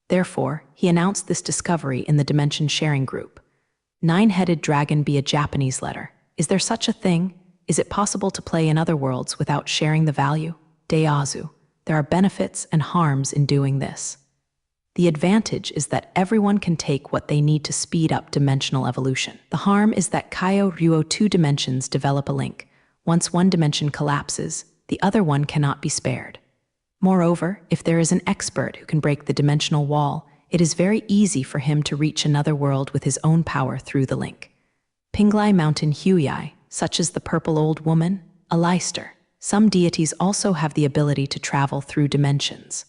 Therefore, he announced this discovery in the dimension sharing group. Nine-headed dragon be a Japanese letter. Is there such a thing? Is it possible to play in other worlds without sharing the value? Deazu. There are benefits and harms in doing this. The advantage is that everyone can take what they need to speed up dimensional evolution. The harm is that Kaio Ryuo 2 dimensions develop a link. Once one dimension collapses, the other one cannot be spared. Moreover, if there is an expert who can break the dimensional wall, it is very easy for him to reach another world with his own power through the link. Pinglai Mountain Huyai, such as the Purple Old Woman, Aleister. Some deities also have the ability to travel through dimensions.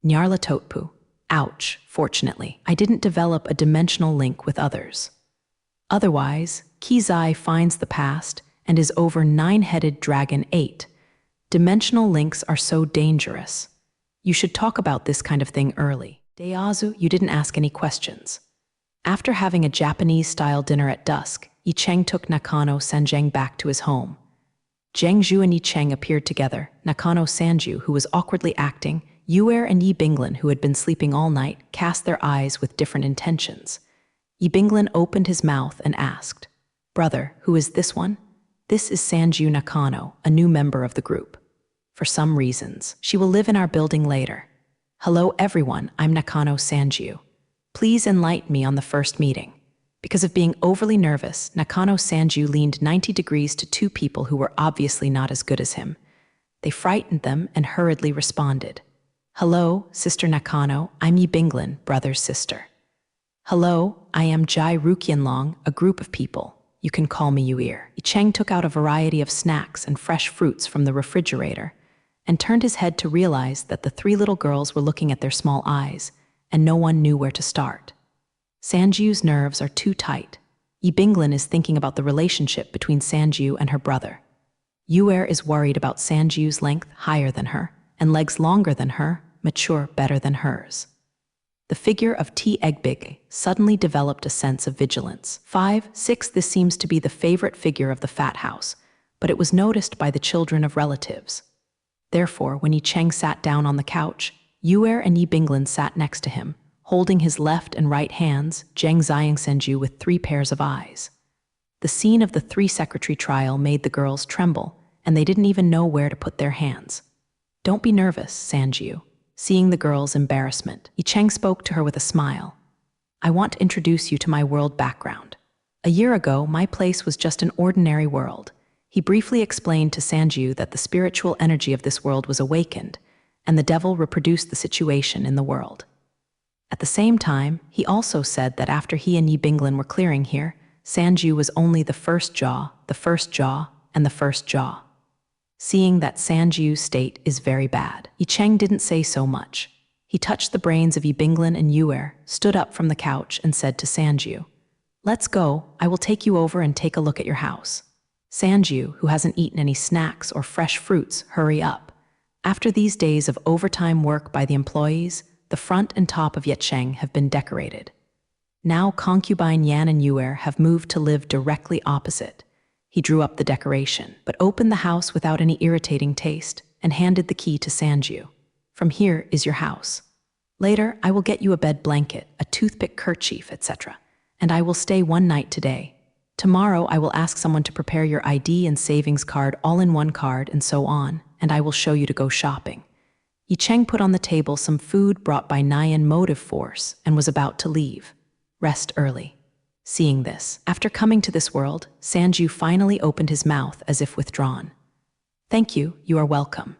Nyarlathotpu. Ouch, fortunately, I didn't develop a dimensional link with others. Otherwise, Kizai finds the past and is over Nine-Headed Dragon 8. Dimensional links are so dangerous. You should talk about this kind of thing early. Deazu, you didn't ask any questions. After having a Japanese-style dinner at dusk, Yi Cheng took Nakano Sanjiang back to his home. Zheng Zhu and Yi Cheng appeared together. Nakano Sanju, who was awkwardly acting, Yuer and Yi Binglin, who had been sleeping all night, cast their eyes with different intentions. Yi Binglin opened his mouth and asked, "Brother, who is this one?" "This is Sanju Nakano, a new member of the group. For some reasons, she will live in our building later." "Hello everyone, I'm Nakano Sanju. Please enlighten me on the first meeting." Because of being overly nervous, Nakano Sanju leaned 90 degrees to two people who were obviously not as good as him. They frightened them and hurriedly responded. Hello, Sister Nakano, I'm Yi Binglin, brother's sister. Hello, I am Jai Rukianlong, a group of people. You can call me Yuir. Yi Cheng took out a variety of snacks and fresh fruits from the refrigerator and turned his head to realize that the three little girls were looking at their small eyes, and no one knew where to start. Sanjiu's nerves are too tight. Yi Binglin is thinking about the relationship between Sanjiu and her brother. Yuer is worried about Sanjiu's length higher than her, and legs longer than her, mature better than hers. The figure of T. Egbig suddenly developed a sense of vigilance. 5, 6, this seems to be the favorite figure of the fat house, but it was noticed by the children of relatives. Therefore, when Yi Cheng sat down on the couch, Yuer and Yi Binglin sat next to him, holding his left and right hands, Zheng Xiang Senju with 3 pairs of eyes. The scene of the 3 secretary trial made the girls tremble, and they didn't even know where to put their hands. Don't be nervous, Sanjiu. Seeing the girl's embarrassment, Yi Cheng spoke to her with a smile. I want to introduce you to my world background. A year ago, my place was just an ordinary world. He briefly explained to Sanjiu that the spiritual energy of this world was awakened, and the devil reproduced the situation in the world. At the same time, he also said that after he and Yi Binglin were clearing here, Sanjiu was only the first jaw, and the first jaw. Seeing that Sanjiu's state is very bad, Yi Cheng didn't say so much. He touched the brains of Yi Binglin and Yuer, stood up from the couch, and said to Sanjiu, Let's go, I will take you over and take a look at your house. Sanjiu, who hasn't eaten any snacks or fresh fruits, hurry up. After these days of overtime work by the employees, the front and top of Yi Cheng have been decorated. Now concubine Yan and Yuer have moved to live directly opposite. He drew up the decoration, but opened the house without any irritating taste and handed the key to Sanjiu. From here is your house. Later, I will get you a bed blanket, a toothpick kerchief, etc. And I will stay 1 night today. Tomorrow, I will ask someone to prepare your ID and savings card all in one card and so on, and I will show you to go shopping. Yi Cheng put on the table some food brought by Nyan Motive Force and was about to leave. Rest early. Seeing this, after coming to this world, Sanjiu finally opened his mouth as if withdrawn. Thank you, you are welcome.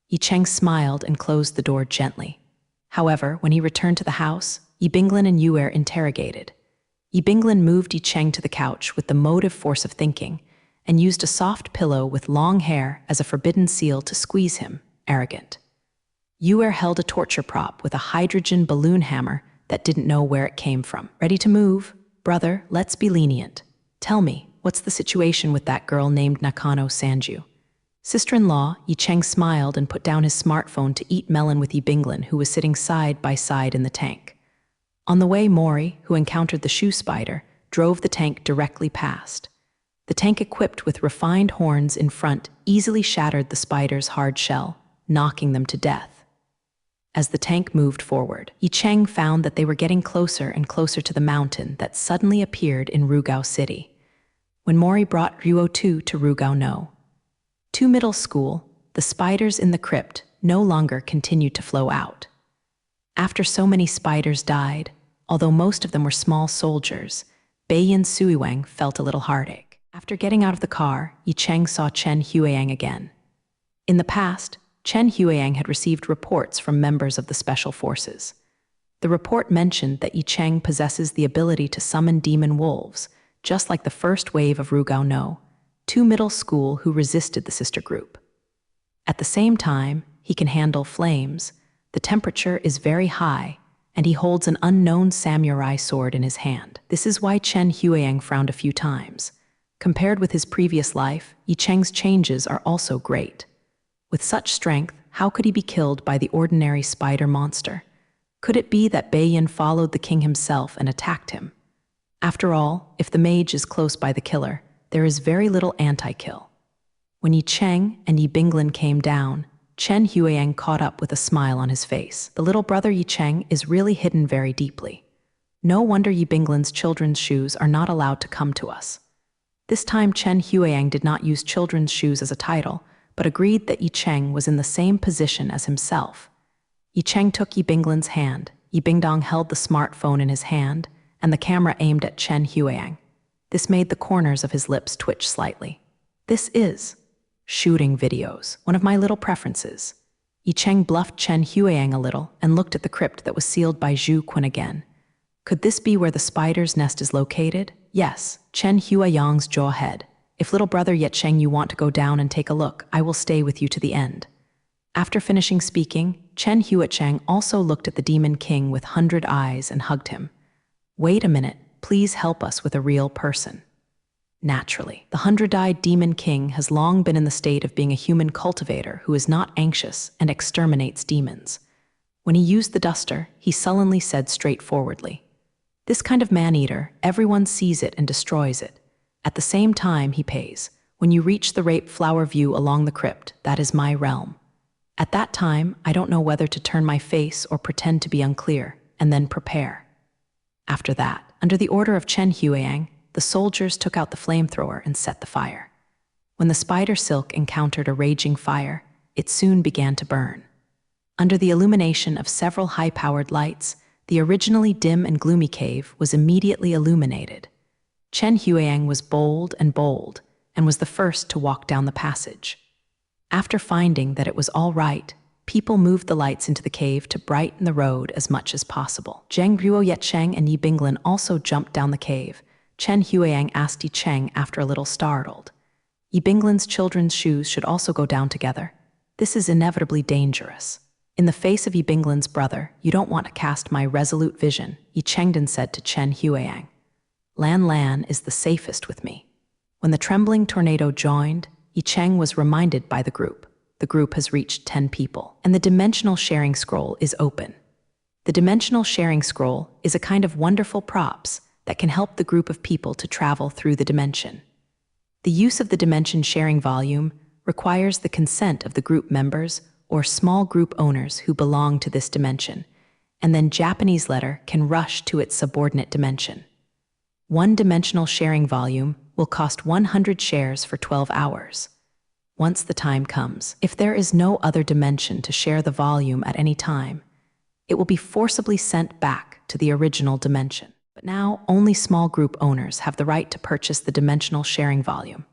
Yi Cheng smiled and closed the door gently. However, when he returned to the house, Yi Binglin and Yuer interrogated. Yi Binglin moved Yi Cheng to the couch with the motive force of thinking and used a soft pillow with long hair as a forbidden seal to squeeze him, arrogant. Yuer held a torture prop with a hydrogen balloon hammer that didn't know where it came from. Ready to move? Brother, let's be lenient. Tell me, what's the situation with that girl named Nakano Sanju? Sister-in-law, Yi Cheng smiled and put down his smartphone to eat melon with Yi Binglin, who was sitting side by side in the tank. On the way, Mori, who encountered the shoe spider, drove the tank directly past. The tank equipped with refined horns in front easily shattered the spider's hard shell, knocking them to death. As the tank moved forward, Yi Cheng found that they were getting closer and closer to the mountain that suddenly appeared in Rugao City. When Mori brought Ryuo-2 to Rugao No. 2 Middle School, the spiders in the crypt no longer continued to flow out. After so many spiders died, although most of them were small soldiers, Beiyin Suiwang felt a little heartache. After getting out of the car, Yi Cheng saw Chen Huiyang again. In the past, Chen Huiyang had received reports from members of the Special Forces. The report mentioned that Yi Cheng possesses the ability to summon demon wolves, just like the first wave of Rugao No. 2 Middle School who resisted the sister group. At the same time, he can handle flames, the temperature is very high, and he holds an unknown samurai sword in his hand. This is why Chen Huiyang frowned a few times. Compared with his previous life, Yi Cheng's changes are also great. With such strength, how could he be killed by the ordinary spider monster? Could it be that Beiyin followed the king himself and attacked him? After all, if the mage is close by the killer, there is very little anti-kill. When Yi Cheng and Yi Binglin came down, Chen Huiyang caught up with a smile on his face. The little brother Yi Cheng is really hidden very deeply. No wonder Yi Binglin's children's shoes are not allowed to come to us. This time Chen Huiyang did not use children's shoes as a title, but agreed that Yi Cheng was in the same position as himself. Yi Cheng took Yi Binglin's hand, Yi Bingdong held the smartphone in his hand, and the camera aimed at Chen Huiyang. This made the corners of his lips twitch slightly. This is shooting videos, one of my little preferences. Yi Cheng bluffed Chen Huiyang a little and looked at the crypt that was sealed by Zhu Kun again. Could this be where the spider's nest is located? Yes, Chen Huiyang's jaw head. If little brother Ye Cheng you want to go down and take a look, I will stay with you to the end. After finishing speaking, Chen Huicheng also looked at the Demon King with 100 eyes and hugged him. Wait a minute, please help us with a real person. Naturally, the 100-eyed Demon King has long been in the state of being a human cultivator who is not anxious and exterminates demons. When he used the duster, he sullenly said straightforwardly, "This kind of man-eater, everyone sees it and destroys it. At the same time, he pays. When you reach the rape flower view along the crypt, that is my realm. At that time, I don't know whether to turn my face or pretend to be unclear, and then prepare." After that, under the order of Chen Huiyang, the soldiers took out the flamethrower and set the fire. When the spider silk encountered a raging fire, it soon began to burn. Under the illumination of several high-powered lights, the originally dim and gloomy cave was immediately illuminated. Chen Huiyang was bold, and was the first to walk down the passage. After finding that it was all right, people moved the lights into the cave to brighten the road as much as possible. Zheng Ruo Yecheng and Yi Binglin also jumped down the cave. Chen Huiyang asked Yi Cheng after a little startled. Yi Binglin's children's shoes should also go down together. This is inevitably dangerous. In the face of Yi Binglin's brother, you don't want to cast my resolute vision, Yi Chengdan said to Chen Huiyang. Lan is the safest with me. When the trembling tornado joined, Yi Cheng was reminded by the group. The group has reached 10 people, and the dimensional sharing scroll is open. The dimensional sharing scroll is a kind of wonderful props that can help the group of people to travel through the dimension. The use of the dimension sharing volume requires the consent of the group members or small group owners who belong to this dimension, and then Japanese letter can rush to its subordinate dimension. One dimensional sharing volume will cost 100 shares for 12 hours. Once the time comes, if there is no other dimension to share the volume at any time, it will be forcibly sent back to the original dimension. But now, only small group owners have the right to purchase the dimensional sharing volume.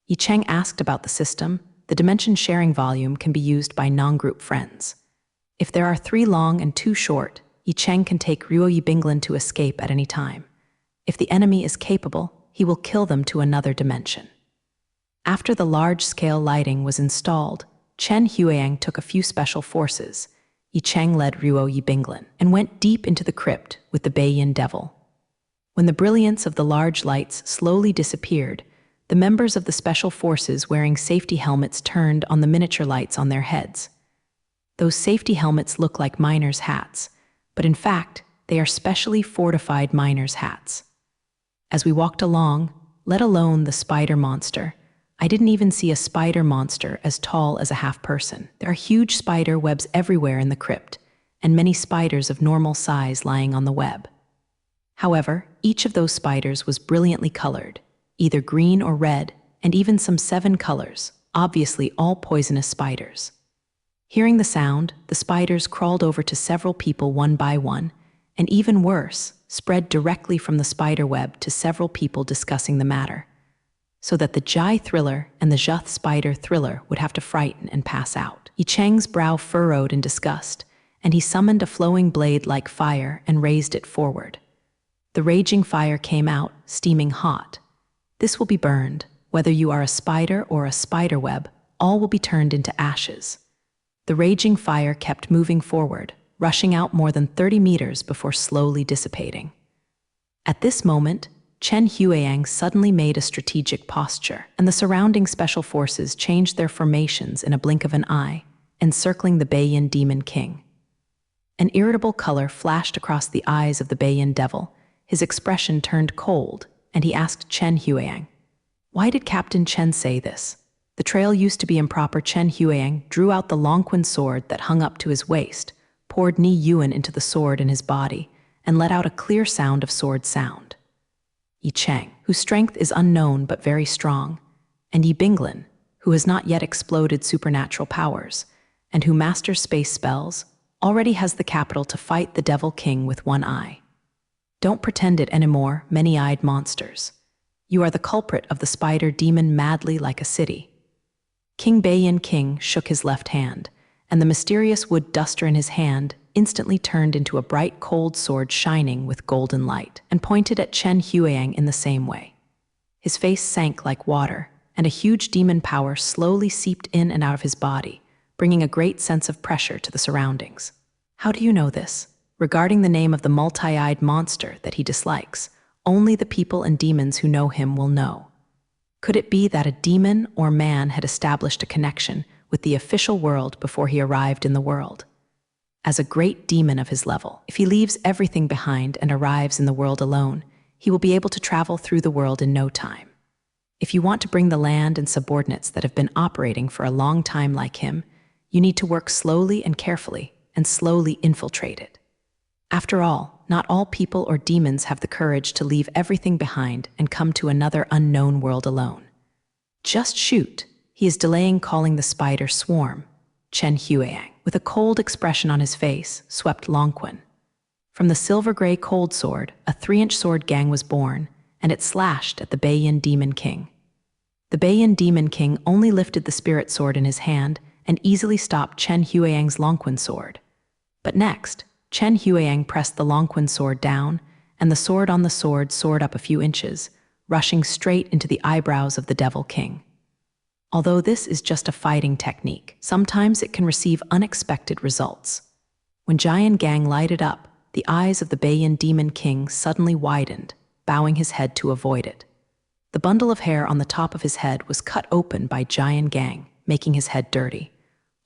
Yi Cheng asked about the system. The dimension sharing volume can be used by non-group friends. If there are 3 long and 2 short, Yi Cheng can take Ruo Yi Binglin to escape at any time. If the enemy is capable, he will kill them to another dimension. After the large-scale lighting was installed, Chen Huiyang took a few special forces. Yi Cheng led Ruo Yi Binglin and went deep into the crypt with the Beiyin Devil. When the brilliance of the large lights slowly disappeared, the members of the special forces wearing safety helmets turned on the miniature lights on their heads. Those safety helmets look like miners' hats, but in fact, they are specially fortified miners' hats. As we walked along, let alone the spider monster, I didn't even see a spider monster as tall as a half-person. There are huge spider webs everywhere in the crypt, and many spiders of normal size lying on the web. However, each of those spiders was brilliantly colored, either green or red, and even some 7 colors, obviously all poisonous spiders. Hearing the sound, the spiders crawled over to several people one by one, and even worse, spread directly from the spider web to several people discussing the matter, so that the Jai Thriller and the Zhuth Spider Thriller would have to frighten and pass out. Yi Cheng's brow furrowed in disgust, and he summoned a flowing blade like fire and raised it forward. The raging fire came out, steaming hot. This will be burned. Whether you are a spider or a spider web, all will be turned into ashes. The raging fire kept moving forward, rushing out more than 30 meters before slowly dissipating. At this moment, Chen Huiyang suddenly made a strategic posture, and the surrounding special forces changed their formations in a blink of an eye, encircling the Beiyin Demon King. An irritable color flashed across the eyes of the Beiyin Devil. His expression turned cold, and he asked Chen Huiyang, "Why did Captain Chen say this?" The trail used to be improper. Chen Huiyang drew out the Longquin sword that hung up to his waist, poured Ni Yuan into the sword in his body, and let out a clear sound of sword sound. Yi Cheng, whose strength is unknown but very strong, and Yi Binglin, who has not yet exploded supernatural powers, and who masters space spells, already has the capital to fight the Devil King with one eye. Don't pretend it anymore, many-eyed monsters. You are the culprit of the spider demon madly like a city. King Beiyin King shook his left hand, and the mysterious wood duster in his hand instantly turned into a bright, cold sword shining with golden light, and pointed at Chen Huang in the same way. His face sank like water, and a huge demon power slowly seeped in and out of his body, bringing a great sense of pressure to the surroundings. How do you know this? Regarding the name of the multi-eyed monster that he dislikes, only the people and demons who know him will know. Could it be that a demon or man had established a connection with the official world before he arrived in the world? As a great demon of his level, if he leaves everything behind and arrives in the world alone, he will be able to travel through the world in no time. If you want to bring the land and subordinates that have been operating for a long time like him, you need to work slowly and carefully and slowly infiltrate it. After all, not all people or demons have the courage to leave everything behind and come to another unknown world alone. Just shoot. He is delaying calling the spider swarm. Chen Huang, with a cold expression on his face, swept Longquan. From the silver-gray cold sword, a 3-inch sword gang was born, and it slashed at the Beiyin Demon King. The Beiyin Demon King only lifted the spirit sword in his hand and easily stopped Chen Huang's Longquan sword. But next, Chen Huang pressed the Longquan sword down, and the sword on the sword soared up a few inches, rushing straight into the eyebrows of the Devil King. Although this is just a fighting technique, sometimes it can receive unexpected results. When Jian Gang lighted up, the eyes of the Beiyin Demon King suddenly widened, bowing his head to avoid it. The bundle of hair on the top of his head was cut open by Jian Gang, making his head dirty.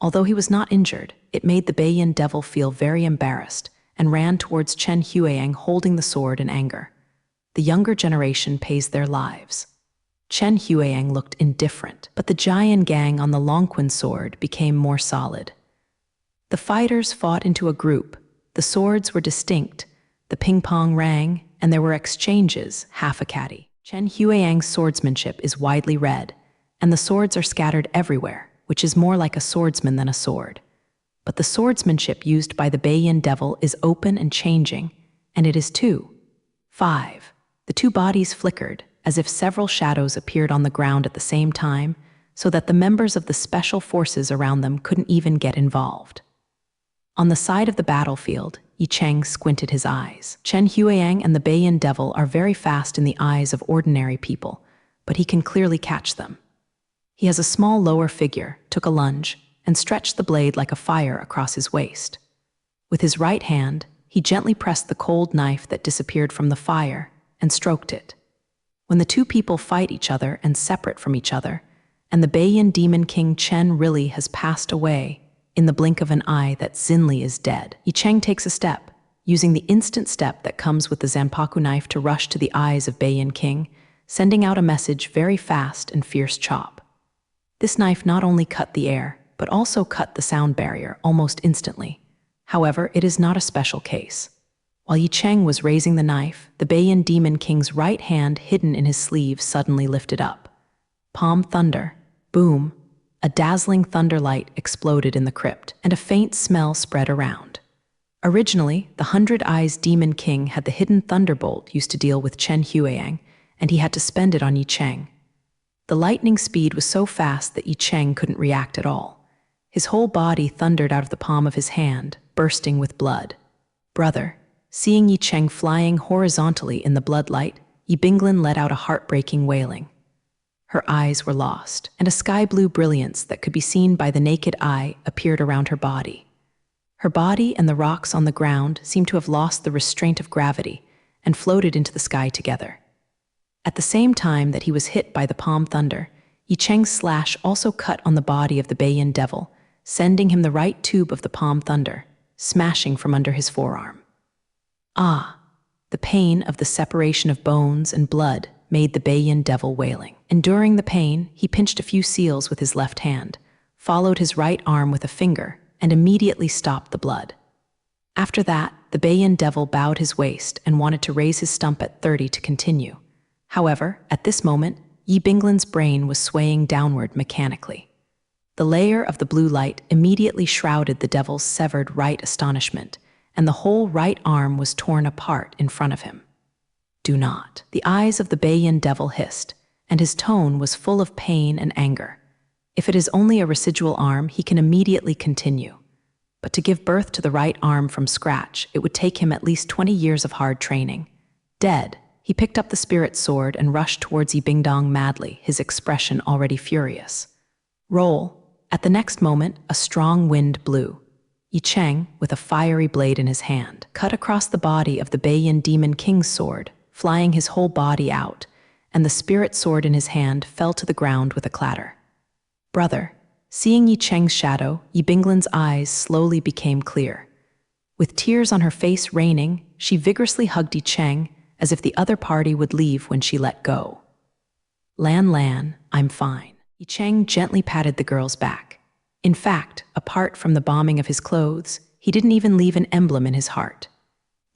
Although he was not injured, it made the Beiyin Devil feel very embarrassed and ran towards Chen Huang holding the sword in anger. The younger generation pays their lives. Chen Huang looked indifferent, but the Jian Gang on the Longquan sword became more solid. The fighters fought into a group. The swords were distinct, the ping-pong rang, and there were exchanges, half a caddy. Chen Huang's swordsmanship is widely read, and the swords are scattered everywhere, which is more like a swordsman than a sword. But the swordsmanship used by the Beiyin Devil is open and changing, and it is 5. The two bodies flickered, as if several shadows appeared on the ground at the same time, so that the members of the special forces around them couldn't even get involved. On the side of the battlefield, Yi Cheng squinted his eyes. Chen Huang and the Beiyin Devil are very fast in the eyes of ordinary people, but he can clearly catch them. He has a small lower figure, took a lunge, and stretched the blade like a fire across his waist. With his right hand, he gently pressed the cold knife that disappeared from the fire and stroked it. When the two people fight each other and separate from each other, and the Beiyin Demon King Chen really has passed away, in the blink of an eye that Xinli is dead, Yi Cheng takes a step, using the instant step that comes with the Zanpaku knife to rush to the eyes of Beiyin King, sending out a message very fast and fierce chop. This knife not only cut the air, but also cut the sound barrier almost instantly. However, it is not a special case. While Yi Cheng was raising the knife, the Beiyin Demon King's right hand hidden in his sleeve suddenly lifted up. Palm thunder. Boom. A dazzling thunderlight exploded in the crypt, and a faint smell spread around. Originally, the 100 Eyes Demon King had the hidden thunderbolt used to deal with Chen Huang, and he had to spend it on Yi Cheng. The lightning speed was so fast that Yi Cheng couldn't react at all. His whole body thundered out of the palm of his hand, bursting with blood. Brother. Seeing Yi Cheng flying horizontally in the bloodlight, Yi Binglin let out a heartbreaking wailing. Her eyes were lost, and a sky-blue brilliance that could be seen by the naked eye appeared around her body. Her body and the rocks on the ground seemed to have lost the restraint of gravity and floated into the sky together. At the same time that he was hit by the palm thunder, Yi Cheng's slash also cut on the body of the Beiyin Devil, sending him the right tube of the palm thunder, smashing from under his forearm. Ah! The pain of the separation of bones and blood made the Beiyin Devil wailing. Enduring the pain, he pinched a few seals with his left hand, followed his right arm with a finger, and immediately stopped the blood. After that, the Beiyin Devil bowed his waist and wanted to raise his stump at 30 to continue. However, at this moment, Yi Binglin's brain was swaying downward mechanically. The layer of the blue light immediately shrouded the devil's severed right astonishment, and the whole right arm was torn apart in front of him. Do not. The eyes of the Beiyin Devil hissed, and his tone was full of pain and anger. If it is only a residual arm, he can immediately continue. But to give birth to the right arm from scratch, it would take him at least 20 years of hard training. Dead, he picked up the spirit sword and rushed towards Yibingdong madly, his expression already furious. Roll. At the next moment, a strong wind blew. Yi Cheng, with a fiery blade in his hand, cut across the body of the Beiyin Demon King's sword, flying his whole body out, and the spirit sword in his hand fell to the ground with a clatter. Brother. Seeing Yi Cheng's shadow, Yi Binglin's eyes slowly became clear. With tears on her face raining, she vigorously hugged Yi Cheng, as if the other party would leave when she let go. Lan, I'm fine. Yi Cheng gently patted the girl's back. In fact, apart from the bombing of his clothes, he didn't even leave an emblem in his heart.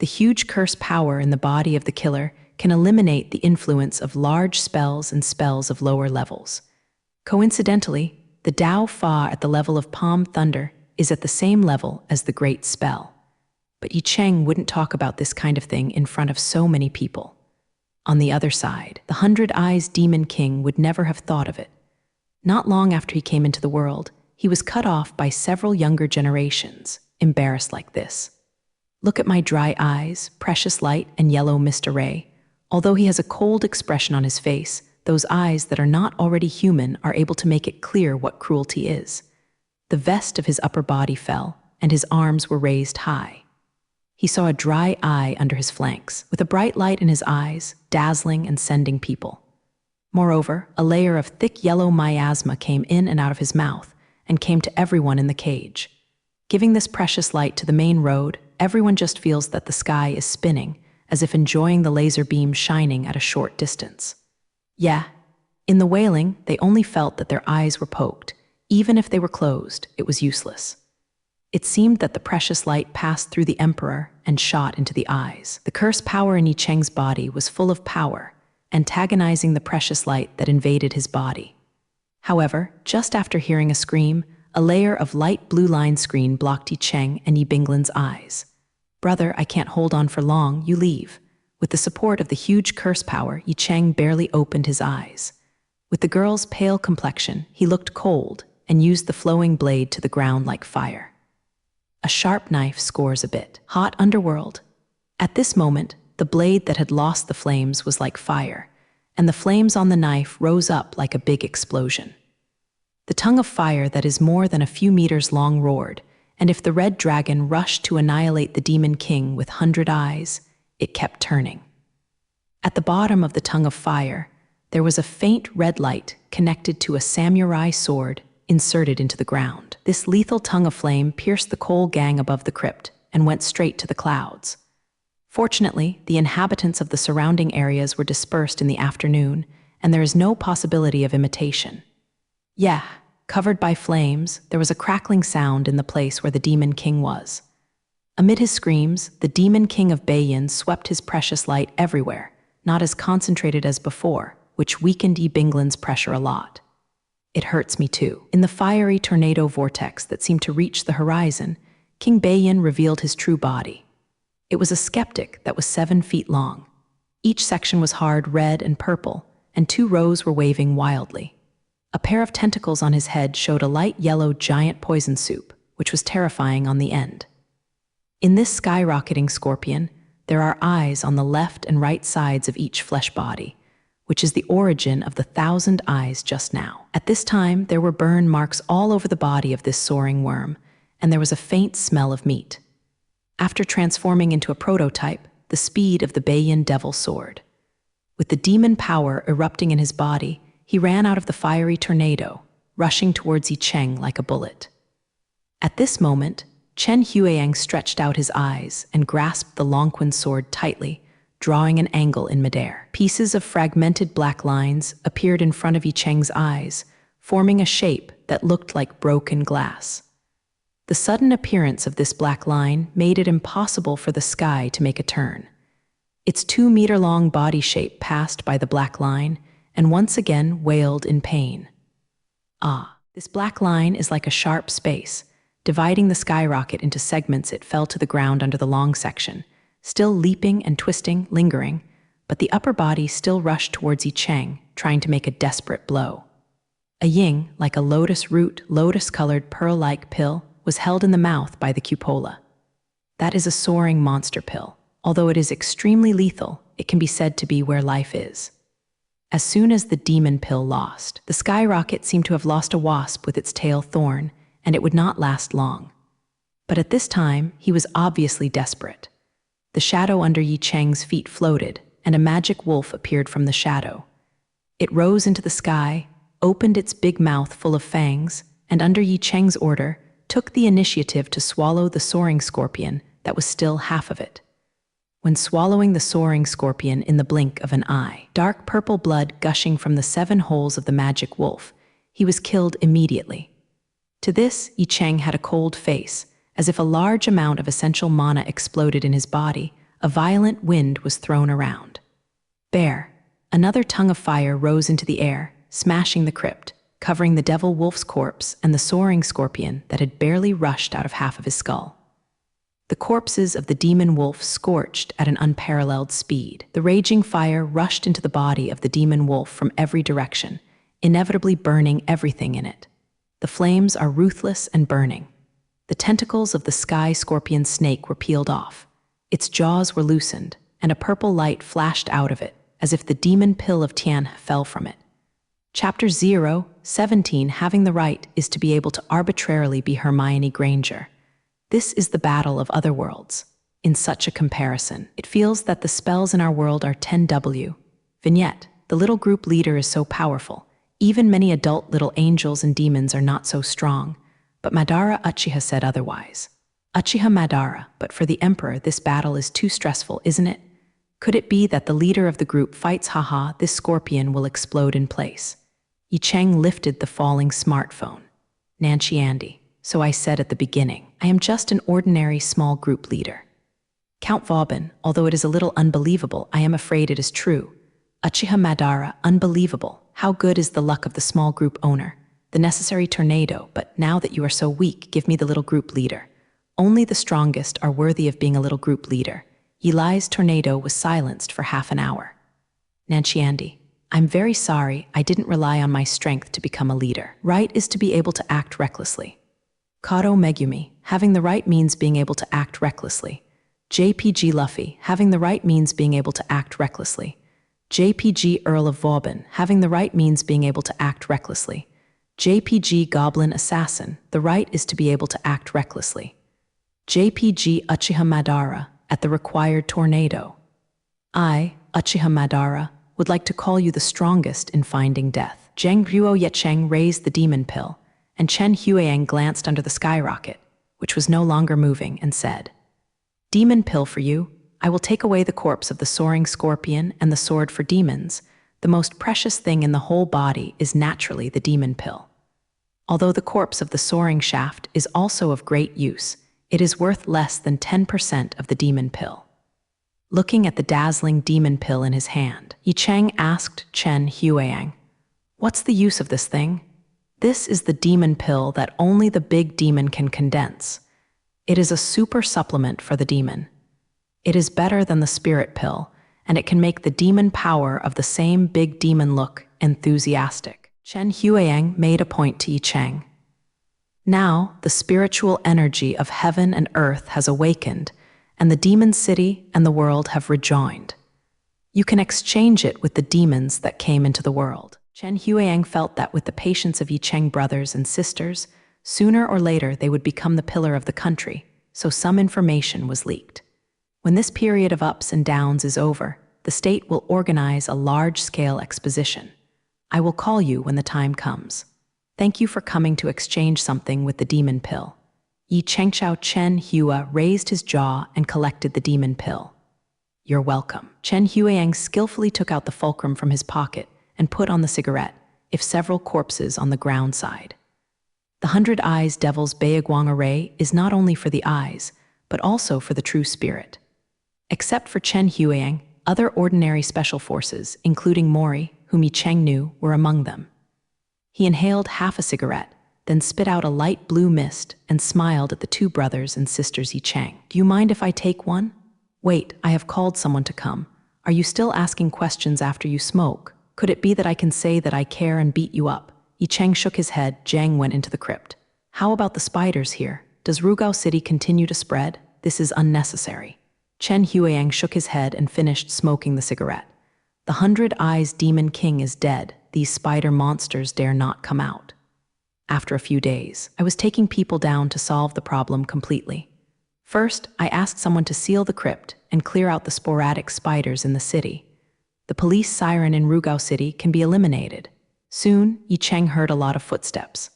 The huge curse power in the body of the killer can eliminate the influence of large spells and spells of lower levels. Coincidentally, the Dao Fa at the level of Palm Thunder is at the same level as the Great Spell. But Yi Cheng wouldn't talk about this kind of thing in front of so many people. On the other side, the 100 Eyes Demon King would never have thought of it. Not long after he came into the world, he was cut off by several younger generations, embarrassed like this. Look at my dry eyes, precious light and yellow mist array. Although he has a cold expression on his face, those eyes that are not already human are able to make it clear what cruelty is. The vest of his upper body fell, and his arms were raised high. He saw a dry eye under his flanks, with a bright light in his eyes, dazzling and sending people. Moreover, a layer of thick yellow miasma came in and out of his mouth, and came to everyone in the cage. Giving this precious light to the main road, everyone just feels that the sky is spinning, as if enjoying the laser beam shining at a short distance. Yeah, in the wailing, they only felt that their eyes were poked. Even if they were closed, it was useless. It seemed that the precious light passed through the emperor and shot into the eyes. The curse power in Yi Cheng's body was full of power, antagonizing the precious light that invaded his body. However, just after hearing a scream, a layer of light blue line screen blocked Yi Cheng and Yi Binglin's eyes. Brother, I can't hold on for long, you leave. With the support of the huge curse power, Yi Cheng barely opened his eyes. With the girl's pale complexion, he looked cold and used the flowing blade to the ground like fire. A sharp knife scores a bit. Hot underworld. At this moment, the blade that had lost the flames was like fire, and the flames on the knife rose up like a big explosion. The tongue of fire that is more than a few meters long roared, and if the red dragon rushed to annihilate the Demon King with 100 eyes, it kept turning. At the bottom of the tongue of fire, there was a faint red light connected to a samurai sword inserted into the ground. This lethal tongue of flame pierced the coal gang above the crypt and went straight to the clouds. Fortunately, the inhabitants of the surrounding areas were dispersed in the afternoon, and there is no possibility of imitation. Yeah, covered by flames, there was a crackling sound in the place where the Demon King was. Amid his screams, the Demon King of Beiyin swept his precious light everywhere, not as concentrated as before, which weakened Yi Binglin's pressure a lot. It hurts me too. In the fiery tornado vortex that seemed to reach the horizon, King Beiyin revealed his true body. It was a skeptic that was 7 feet long. Each section was hard red and purple, and 2 rows were waving wildly. A pair of tentacles on his head showed a light yellow giant poison soup, which was terrifying on the end. In this skyrocketing scorpion, there are eyes on the left and right sides of each flesh body, which is the origin of the 1,000 eyes just now. At this time, there were burn marks all over the body of this soaring worm, and there was a faint smell of meat. After transforming into a prototype, the speed of the Beiyin Devil soared. With the demon power erupting in his body, he ran out of the fiery tornado, rushing towards Yi Cheng like a bullet. At this moment, Chen Huiyang stretched out his eyes and grasped the Longquan sword tightly, drawing an angle in midair. Pieces of fragmented black lines appeared in front of Yi Cheng's eyes, forming a shape that looked like broken glass. The sudden appearance of this black line made it impossible for the sky to make a turn. Its 2-meter-long body shape passed by the black line and once again wailed in pain. Ah, this black line is like a sharp space. Dividing the skyrocket into segments, it fell to the ground under the long section, still leaping and twisting, lingering, but the upper body still rushed towards Yi Cheng, trying to make a desperate blow. A ying, like a lotus root, lotus-colored pearl-like pill, was held in the mouth by the cupola. That is a soaring monster pill. Although it is extremely lethal, it can be said to be where life is. As soon as the demon pill lost, the skyrocket seemed to have lost a wasp with its tail thorn, and it would not last long. But at this time, he was obviously desperate. The shadow under Yi Cheng's feet floated, and a magic wolf appeared from the shadow. It rose into the sky, opened its big mouth full of fangs, and under Yi Cheng's order, took the initiative to swallow the soaring scorpion that was still half of it. When swallowing the soaring scorpion in the blink of an eye, dark purple blood gushing from the 7 holes of the magic wolf, he was killed immediately. To this, Yi Cheng had a cold face. As if a large amount of essential mana exploded in his body, a violent wind was thrown around. Bear! Another tongue of fire rose into the air, smashing the crypt, covering the devil wolf's corpse and the soaring scorpion that had barely rushed out of half of his skull. The corpses of the demon wolf scorched at an unparalleled speed. The raging fire rushed into the body of the demon wolf from every direction, inevitably burning everything in it. The flames are ruthless and burning. The tentacles of the sky scorpion snake were peeled off. Its jaws were loosened, and a purple light flashed out of it, as if the demon pill of Tian fell from it. Chapter 0:17 Having the right is to be able to arbitrarily be Hermione Granger. This is the battle of other worlds. In such a comparison, it feels that the spells in our world are 10W. Vignette: the little group leader is so powerful. Even many adult little angels and demons are not so strong. But Madara Uchiha said otherwise. Uchiha Madara, but for the Emperor this battle is too stressful, isn't it? Could it be that the leader of the group fights? Haha, this scorpion will explode in place. Yi Cheng lifted the falling smartphone. Nancy Andy. So I said at the beginning, I am just an ordinary small group leader. Count Vauban, although it is a little unbelievable, I am afraid it is true. Uchiha Madara, unbelievable. How good is the luck of the small group owner? The necessary tornado, but now that you are so weak, give me the little group leader. Only the strongest are worthy of being a little group leader. Yi Lai's tornado was silenced for half an hour. Nancy Andy. I'm very sorry, I didn't rely on my strength to become a leader. Right is to be able to act recklessly. Kato Megumi, having the right means being able to act recklessly. JPG Luffy, having the right means being able to act recklessly. JPG Earl of Vauban, having the right means being able to act recklessly. JPG Goblin Assassin, the right is to be able to act recklessly. JPG Uchiha Madara, at the required tornado. I, Uchiha Madara, would like to call you the strongest in finding death. Zheng Ruo Yecheng raised the demon pill, and Chen Huayang glanced under the skyrocket, which was no longer moving, and said, Demon pill for you. I will take away the corpse of the soaring scorpion and the sword for demons. The most precious thing in the whole body is naturally the demon pill. Although the corpse of the soaring shaft is also of great use, it is worth less than 10% of the demon pill. Looking at the dazzling demon pill in his hand, Yi Cheng asked Chen Huayang, What's the use of this thing? This is the demon pill that only the big demon can condense. It is a super supplement for the demon. It is better than the spirit pill, and it can make the demon power of the same big demon look enthusiastic. Chen Huayang made a point to Yi Cheng. Now, the spiritual energy of heaven and earth has awakened, and the demon city and the world have rejoined. You can exchange it with the demons that came into the world. Chen Huayang felt that with the patience of Yi Cheng brothers and sisters, sooner or later they would become the pillar of the country, so some information was leaked. When this period of ups and downs is over, the state will organize a large-scale exposition. I will call you when the time comes. Thank you for coming to exchange something with the demon pill. Yi Chengchao Chen Hua raised his jaw and collected the demon pill. You're welcome. Chen Huayang skillfully took out the fulcrum from his pocket and put on the cigarette, if several corpses on the ground side. The 100 Eyes Devil's Baeguang array is not only for the eyes, but also for the true spirit. Except for Chen Huayang, other ordinary special forces, including Mori, whom Yi Cheng knew, were among them. He inhaled half a cigarette, then spit out a light blue mist and smiled at the two brothers and sisters Yi Cheng. Do you mind if I take one? Wait, I have called someone to come. Are you still asking questions after you smoke? Could it be that I can say that I care and beat you up? Yi Cheng shook his head. Zhang went into the crypt. How about the spiders here? Does Rugao City continue to spread? This is unnecessary. Chen Huayang shook his head and finished smoking the cigarette. The 100 Eyes Demon King is dead. These spider monsters dare not come out. After a few days, I was taking people down to solve the problem completely. First, I asked someone to seal the crypt and clear out the sporadic spiders in the city. The police siren in Rugao City can be eliminated. Soon, Yi Cheng heard a lot of footsteps.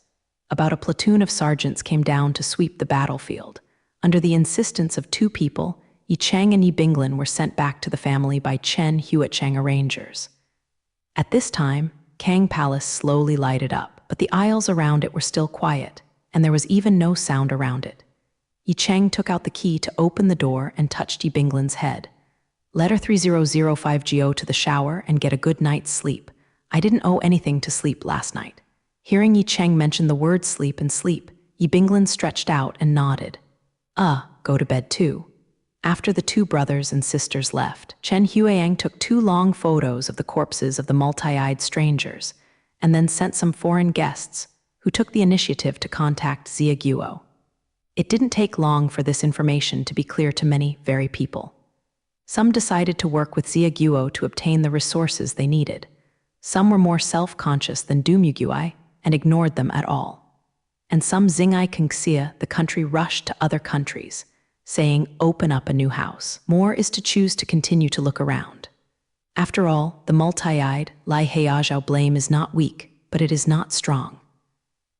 About a platoon of sergeants came down to sweep the battlefield. Under the insistence of 2 people, Yi Cheng and Yi Binglin were sent back to the family by Chen Huacheng arrangers. At this time, Kang Palace slowly lighted up, but the aisles around it were still quiet, and there was even no sound around it. Yi Cheng took out the key to open the door and touched Yi Binglin's head. Letter 3005GO to the shower and get a good night's sleep. I didn't owe anything to sleep last night. Hearing Yi Cheng mention the words sleep and sleep, Yi Binglin stretched out and nodded. Go to bed too. After the 2 brothers and sisters left, Chen Huayang took 2 long photos of the corpses of the multi-eyed strangers, and then sent some foreign guests, who took the initiative to contact Xia Guo. It didn't take long for this information to be clear to many, very people. Some decided to work with Xia Guo to obtain the resources they needed. Some were more self-conscious than Dumyuguai and ignored them at all. And some Xingai Kingxia, the country, rushed to other countries, saying, open up a new house. More is to choose to continue to look around. After all, the multi-eyed, Lai Heiajiao blame is not weak, but it is not strong.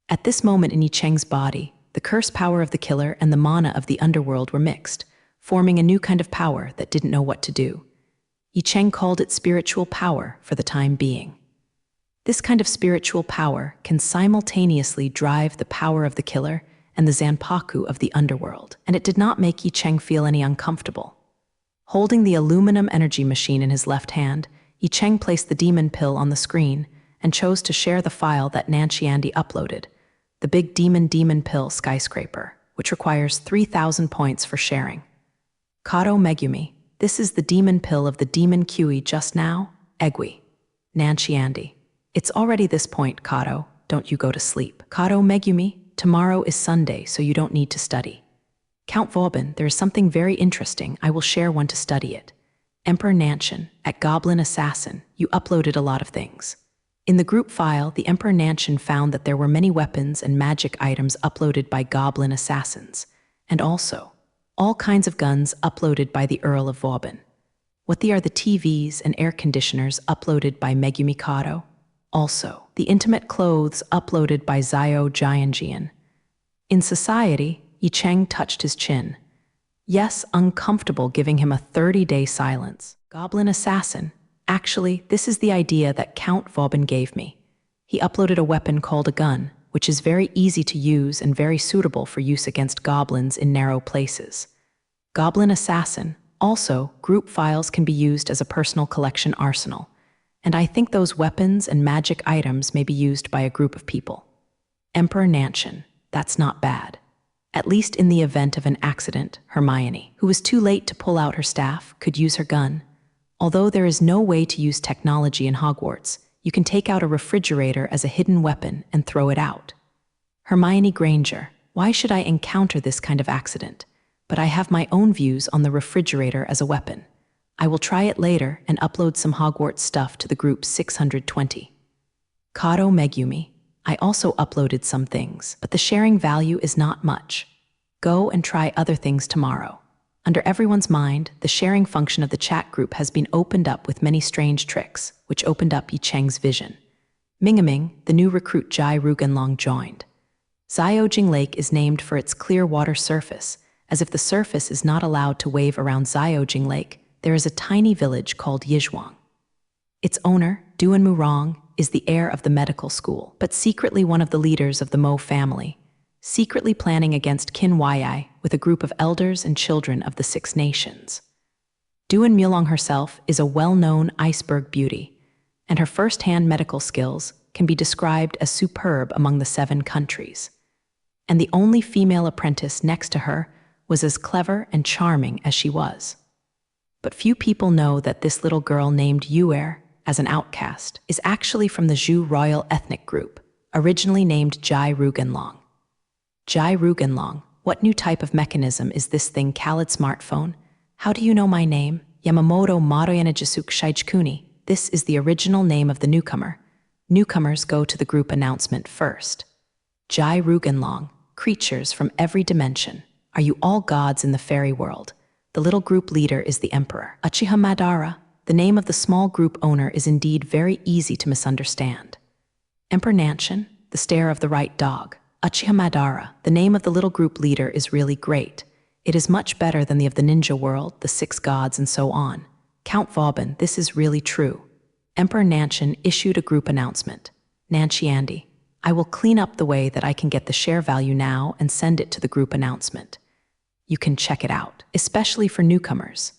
At this moment in Yi Cheng's body, the curse power of the killer and the mana of the underworld were mixed, forming a new kind of power that didn't know what to do. Yi Cheng called it spiritual power for the time being. This kind of spiritual power can simultaneously drive the power of the killer and the Zanpaku of the underworld, and it did not make Yi Cheng feel any uncomfortable. Holding the aluminum energy machine in his left hand, Yi Cheng placed the demon pill on the screen and chose to share the file that Nanxiandi uploaded, the big demon pill skyscraper, which requires 3,000 points for sharing. Kato Megumi, this is the demon pill of the demon Kui just now, Egui. Nanxiandi, it's already this point, Kato, don't you go to sleep. Kato Megumi, tomorrow is Sunday, so you don't need to study. Count Vauban, there is something very interesting. I will share one to study it. Emperor Nanshan, at Goblin Assassin, you uploaded a lot of things. In the group file, the Emperor Nanshan found that there were many weapons and magic items uploaded by Goblin Assassins, and also all kinds of guns uploaded by the Earl of Vauban. What are the TVs and air conditioners uploaded by Megumi Kato? Also, the intimate clothes uploaded by Zio Jianjian. In society, Yi Cheng touched his chin. Yes, uncomfortable, giving him a 30-day silence. Goblin Assassin. Actually, this is the idea that Count Vauban gave me. He uploaded a weapon called a gun, which is very easy to use and very suitable for use against goblins in narrow places. Goblin Assassin. Also, group files can be used as a personal collection arsenal, and I think those weapons and magic items may be used by a group of people. Emperor Nanshan. That's not bad. At least in the event of an accident, Hermione, who was too late to pull out her staff, could use her gun. Although there is no way to use technology in Hogwarts, you can take out a refrigerator as a hidden weapon and throw it out. Hermione Granger, why should I encounter this kind of accident? But I have my own views on the refrigerator as a weapon. I will try it later and upload some Hogwarts stuff to the group 620. Kato Megumi, I also uploaded some things, but the sharing value is not much. Go and try other things tomorrow. Under everyone's mind, the sharing function of the chat group has been opened up with many strange tricks, which opened up Yi Cheng's vision. Mingaming, the new recruit Jai Rugenlong, joined. Xiaojing Lake is named for its clear water surface, as if the surface is not allowed to wave around Xiaojing Lake. There is a tiny village called Yizhuang. Its owner, Duan Murong, is the heir of the medical school, but secretly one of the leaders of the Mo family, secretly planning against Qin Huaiyai with a group of elders and children of the 6 nations. Duan Mulong herself is a well-known iceberg beauty, and her first-hand medical skills can be described as superb among the 7 countries. And the only female apprentice next to her was as clever and charming as she was. But few people know that this little girl named Yuer, as an outcast, is actually from the Zhu royal ethnic group, originally named Jai Rugenlong. Jai Rugenlong, What new type of mechanism is this thing called smartphone? How do you know my name? Yamamoto Maroyanajisuk Shichikuni. This is the original name of the newcomer. Newcomers go to the group announcement first. Jai Rugenlong, creatures from every dimension. Are you all gods in the fairy world? The little group leader is the emperor. Uchiha Madara. The name of the small group owner is indeed very easy to misunderstand. Emperor Nanshin, the stare of the right dog. Uchiha Madara. The name of the little group leader is really great. It is much better than the of the ninja world, the 6 gods, and so on. Count Vauban, this is really true. Emperor Nanshin issued a group announcement. Nanchi Andy, I will clean up the way that I can get the share value now and send it to the group announcement. You can check it out, especially for newcomers.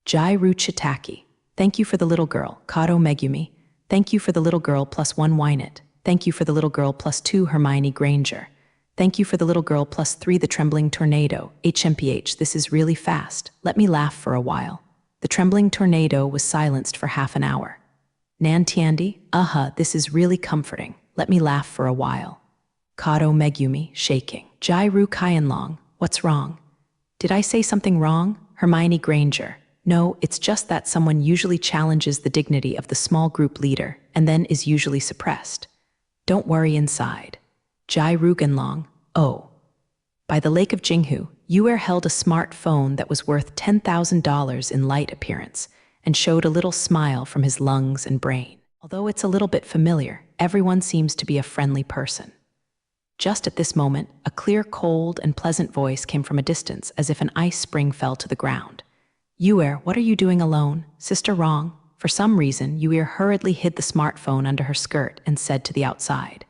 Jairu Chitaki, thank you for the little girl. Kato Megumi, thank you for the little girl +1 Wynette. Thank you for the little girl +2 Hermione Granger. Thank you for the little girl +3 the Trembling Tornado. HMPH, this is really fast. Let me laugh for a while. The Trembling Tornado was silenced for half an hour. Nantiandi, this is really comforting. Let me laugh for a while. Kato Megumi, shaking. Jairu Kaienlong, what's wrong? Did I say something wrong? Hermione Granger, no, it's just that someone usually challenges the dignity of the small group leader and then is usually suppressed. Don't worry inside. Jai Rugenlong, oh. By the lake of Jinghu, Yuer held a smartphone that was worth $10,000 in light appearance and showed a little smile from his lungs and brain. Although it's a little bit familiar, everyone seems to be a friendly person. Just at this moment, a clear, cold, and pleasant voice came from a distance as if an ice spring fell to the ground. Yuer, what are you doing alone? Sister Wrong? For some reason, Yuer hurriedly hid the smartphone under her skirt and said to the outside,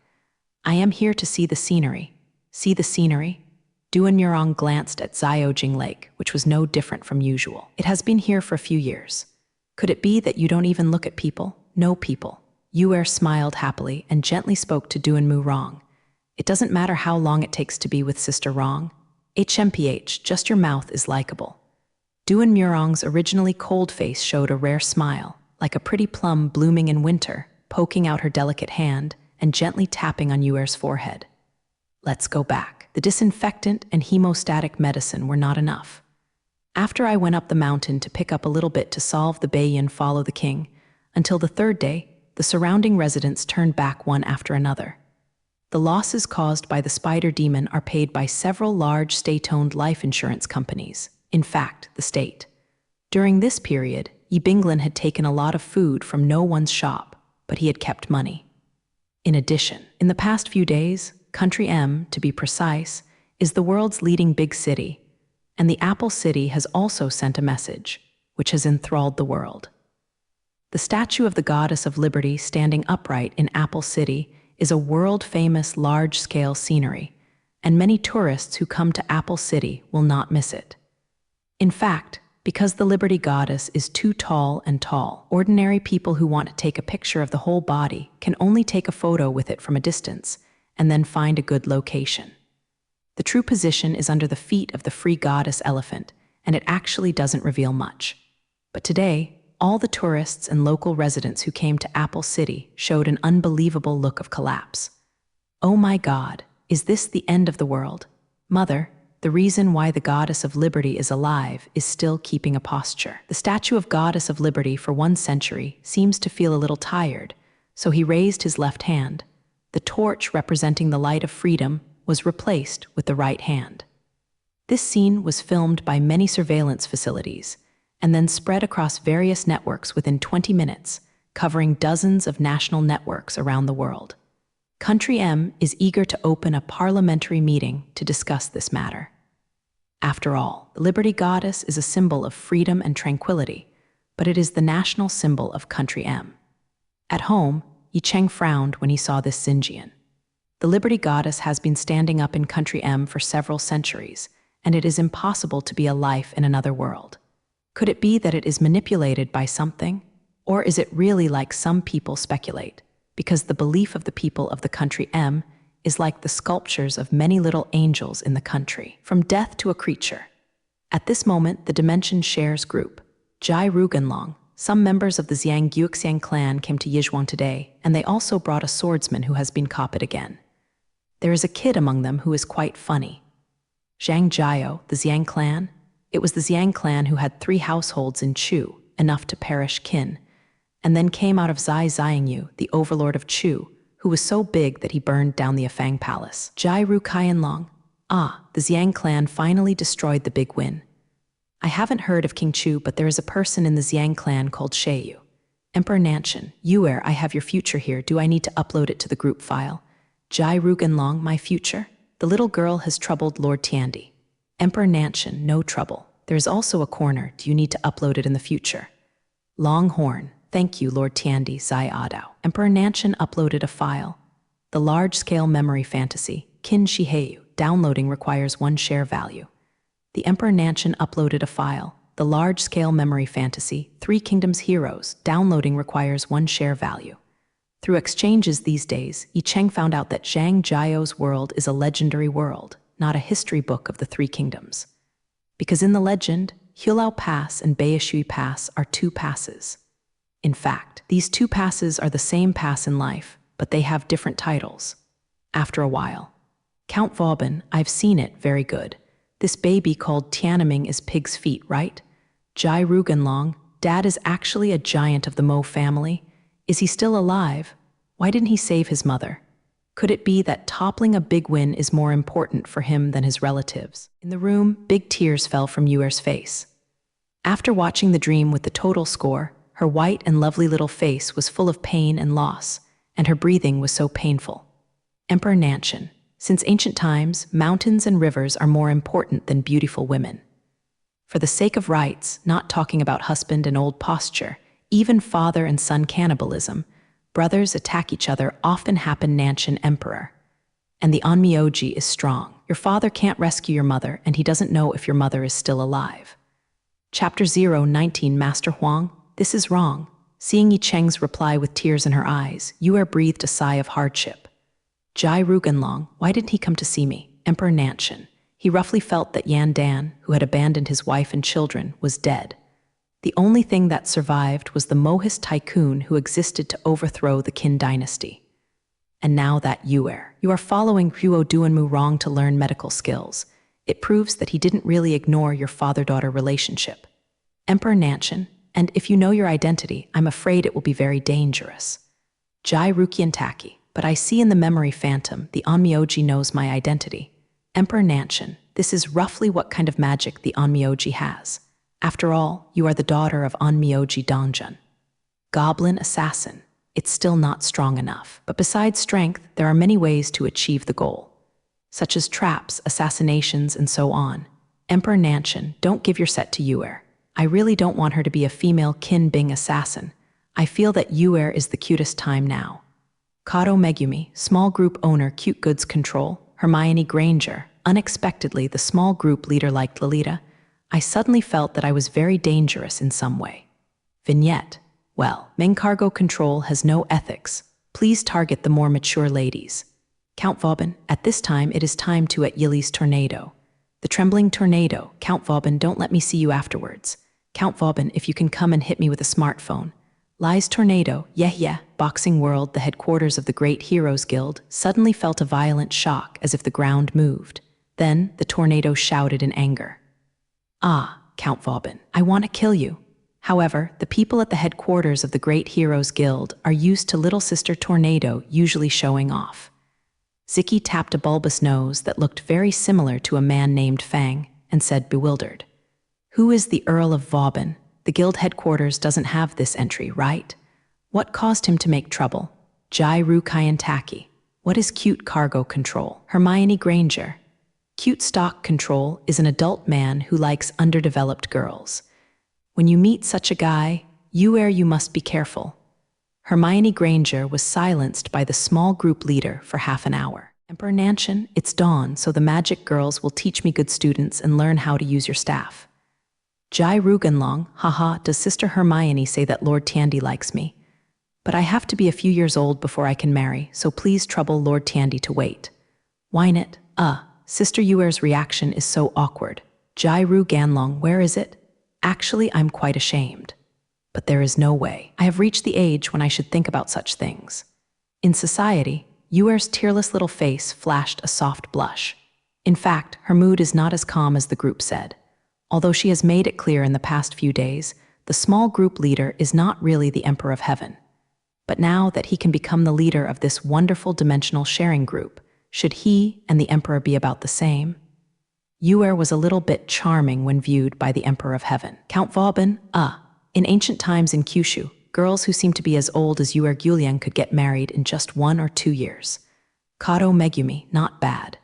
I am here to see the scenery. See the scenery? Duan Murong glanced at Xiaojing Lake, which was no different from usual. It has been here for a few years. Could it be that you don't even look at people? No people. Yuer smiled happily and gently spoke to Duan Murong. It doesn't matter how long it takes to be with Sister Wrong. HMPH, just your mouth is likable. Duan Murong's originally cold face showed a rare smile, like a pretty plum blooming in winter, poking out her delicate hand and gently tapping on Yuer's forehead. Let's go back. The disinfectant and hemostatic medicine were not enough. After I went up the mountain to pick up a little bit to solve the Beiyin follow the king, until the 3rd day, the surrounding residents turned back one after another. The losses caused by the spider demon are paid by several large state-owned life insurance companies, in fact, the state. During this period, Yibinglan had taken a lot of food from no one's shop, but he had kept money. In addition, in the past few days, Country M, to be precise, is the world's leading big city, and the Apple City has also sent a message, which has enthralled the world. The statue of the Goddess of Liberty standing upright in Apple City is a world-famous large-scale scenery, and many tourists who come to Apple City will not miss it. In fact, because the Liberty Goddess is too tall and tall, ordinary people who want to take a picture of the whole body can only take a photo with it from a distance and then find a good location. The true position is under the feet of the free goddess elephant, and it actually doesn't reveal much. But today, all the tourists and local residents who came to Apple City showed an unbelievable look of collapse. Oh my God, is this the end of the world? Mother, the reason why the Goddess of Liberty is alive is still keeping a posture. The statue of Goddess of Liberty for 1 century seems to feel a little tired, so he raised his left hand. The torch representing the light of freedom was replaced with the right hand. This scene was filmed by many surveillance facilities and then spread across various networks within 20 minutes, covering dozens of national networks around the world. Country M is eager to open a parliamentary meeting to discuss this matter. After all, the Liberty Goddess is a symbol of freedom and tranquility, but it is the national symbol of Country M. At home, Yi Cheng frowned when he saw this Xinjian. The Liberty Goddess has been standing up in Country M for several centuries, and it is impossible to be a life in another world. Could it be that it is manipulated by something? Or is it really like some people speculate? Because the belief of the people of the Country M is like the sculptures of many little angels in the country, from death to a creature. At this moment, the Dimension Shares group, Jai Rugenlong, some members of the Xiang Guixiang clan came to Yizhuang today, and they also brought a swordsman who has been copied again. There is a kid among them who is quite funny. Zhang Jiao, the Xiang clan? It was the Xiang clan who had 3 households in Chu, enough to perish Qin, and then came out of Zai Xiangyu, the overlord of Chu, who was so big that he burned down the Afang palace. Jai Ru Qianlong. The Xiang clan finally destroyed the big win. I haven't heard of King Chu, but there is a person in the Xiang clan called Sheiyu. Emperor Nanshan, Yuer, I have your future here. Do I need to upload it to the group file? Jai Ru Ganlong, my future? The little girl has troubled Lord Tiandi. Emperor Nanshan, no trouble. There is also a corner. Do you need to upload it in the future? Longhorn, thank you, Lord Tiandi, Zai Adao. Emperor Nanshan uploaded a file. The large-scale memory fantasy, Qin Shiheyu, downloading requires 1 share value. The Emperor Nanshan uploaded a file. The large-scale memory fantasy, 3 Kingdoms Heroes, downloading requires 1 share value. Through exchanges these days, Yi Cheng found out that Zhang Jiao's world is a legendary world, not a history book of the 3 kingdoms. Because in the legend, Hulao Pass and Baishui Pass are 2 passes. In fact, these 2 passes are the same pass in life, but they have different titles. After a while, Count Vauban, I've seen it, very good. This baby called Tianming is pig's feet, right? Jai Rugenlong, Dad is actually a giant of the Mo family. Is he still alive? Why didn't he save his mother? Could it be that toppling a big win is more important for him than his relatives? In the room, big tears fell from Yuer's face. After watching the dream with the total score, her white and lovely little face was full of pain and loss, and her breathing was so painful. Emperor Nanshan, since ancient times, mountains and rivers are more important than beautiful women. For the sake of rights, not talking about husband and old posture, even father and son cannibalism, brothers attack each other often happen Nanshan Emperor. And the Onmyoji is strong. Your father can't rescue your mother, and he doesn't know if your mother is still alive. Chapter 019 Master Huang, this is wrong. Seeing Yi Cheng's reply with tears in her eyes, Yuer breathed a sigh of hardship. Jai Rugenlong, why didn't he come to see me? Emperor Nanshan. He roughly felt that Yan Dan, who had abandoned his wife and children, was dead. The only thing that survived was the Mohist Tycoon who existed to overthrow the Qin dynasty. And now that Yuer, you are following Huo Duanmu wrong to learn medical skills. It proves that he didn't really ignore your father-daughter relationship. Emperor Nanshan, and if you know your identity, I'm afraid it will be very dangerous. Jai Rukiantaki, but I see in the memory phantom the Onmyoji knows my identity. Emperor Nanshan, this is roughly what kind of magic the Onmyoji has. After all, you are the daughter of Onmyoji Dongjun. Goblin assassin, it's still not strong enough. But besides strength, there are many ways to achieve the goal, such as traps, assassinations, and so on. Emperor Nanshan, don't give your set to Yuer. I really don't want her to be a female Qin Bing assassin. I feel that Yuer is the cutest time now. Kato Megumi, small group owner, cute goods control. Hermione Granger, unexpectedly the small group leader liked Lolita. I suddenly felt that I was very dangerous in some way. Vignette, well, Ming cargo control has no ethics. Please target the more mature ladies. Count Vauban, at this time it is time to at Yili's tornado. The trembling tornado, Count Vauban, don't let me see you afterwards. Count Vauban, if you can come and hit me with a smartphone. Lies tornado, yeah, boxing world, the headquarters of the Great Heroes Guild, suddenly felt a violent shock as if the ground moved. Then the tornado shouted in anger. Count Vauban, I want to kill you. However, the people at the headquarters of the Great Heroes Guild are used to Little Sister Tornado usually showing off. Ziki tapped a bulbous nose that looked very similar to a man named Fang and said bewildered. Who is the Earl of Vauban? The guild headquarters doesn't have this entry, right? What caused him to make trouble? Jai Ru Kayantaki. What is cute cargo control? Hermione Granger. Cute stock control is an adult man who likes underdeveloped girls. When you meet such a guy, you must be careful. Hermione Granger was silenced by the small group leader for half an hour. Emperor Nanshan, it's dawn, so the magic girls will teach me good students and learn how to use your staff. Jai Rugenlong, haha, does Sister Hermione say that Lord Tiandi likes me? But I have to be a few years old before I can marry, so please trouble Lord Tiandi to wait. Whine it, Sister Yuer's reaction is so awkward. Jai Ru Ganlong, where is it? Actually, I'm quite ashamed. But there is no way. I have reached the age when I should think about such things. In society, Yuer's tearless little face flashed a soft blush. In fact, her mood is not as calm as the group said. Although she has made it clear in the past few days, the small group leader is not really the Emperor of Heaven. But now that he can become the leader of this wonderful dimensional sharing group, should he and the Emperor be about the same? Yuer was a little bit charming when viewed by the Emperor of Heaven. Count Vauban, in ancient times in Kyushu, girls who seemed to be as old as Yuer Guliang could get married in just 1 or 2 years. Kato Megumi, not bad.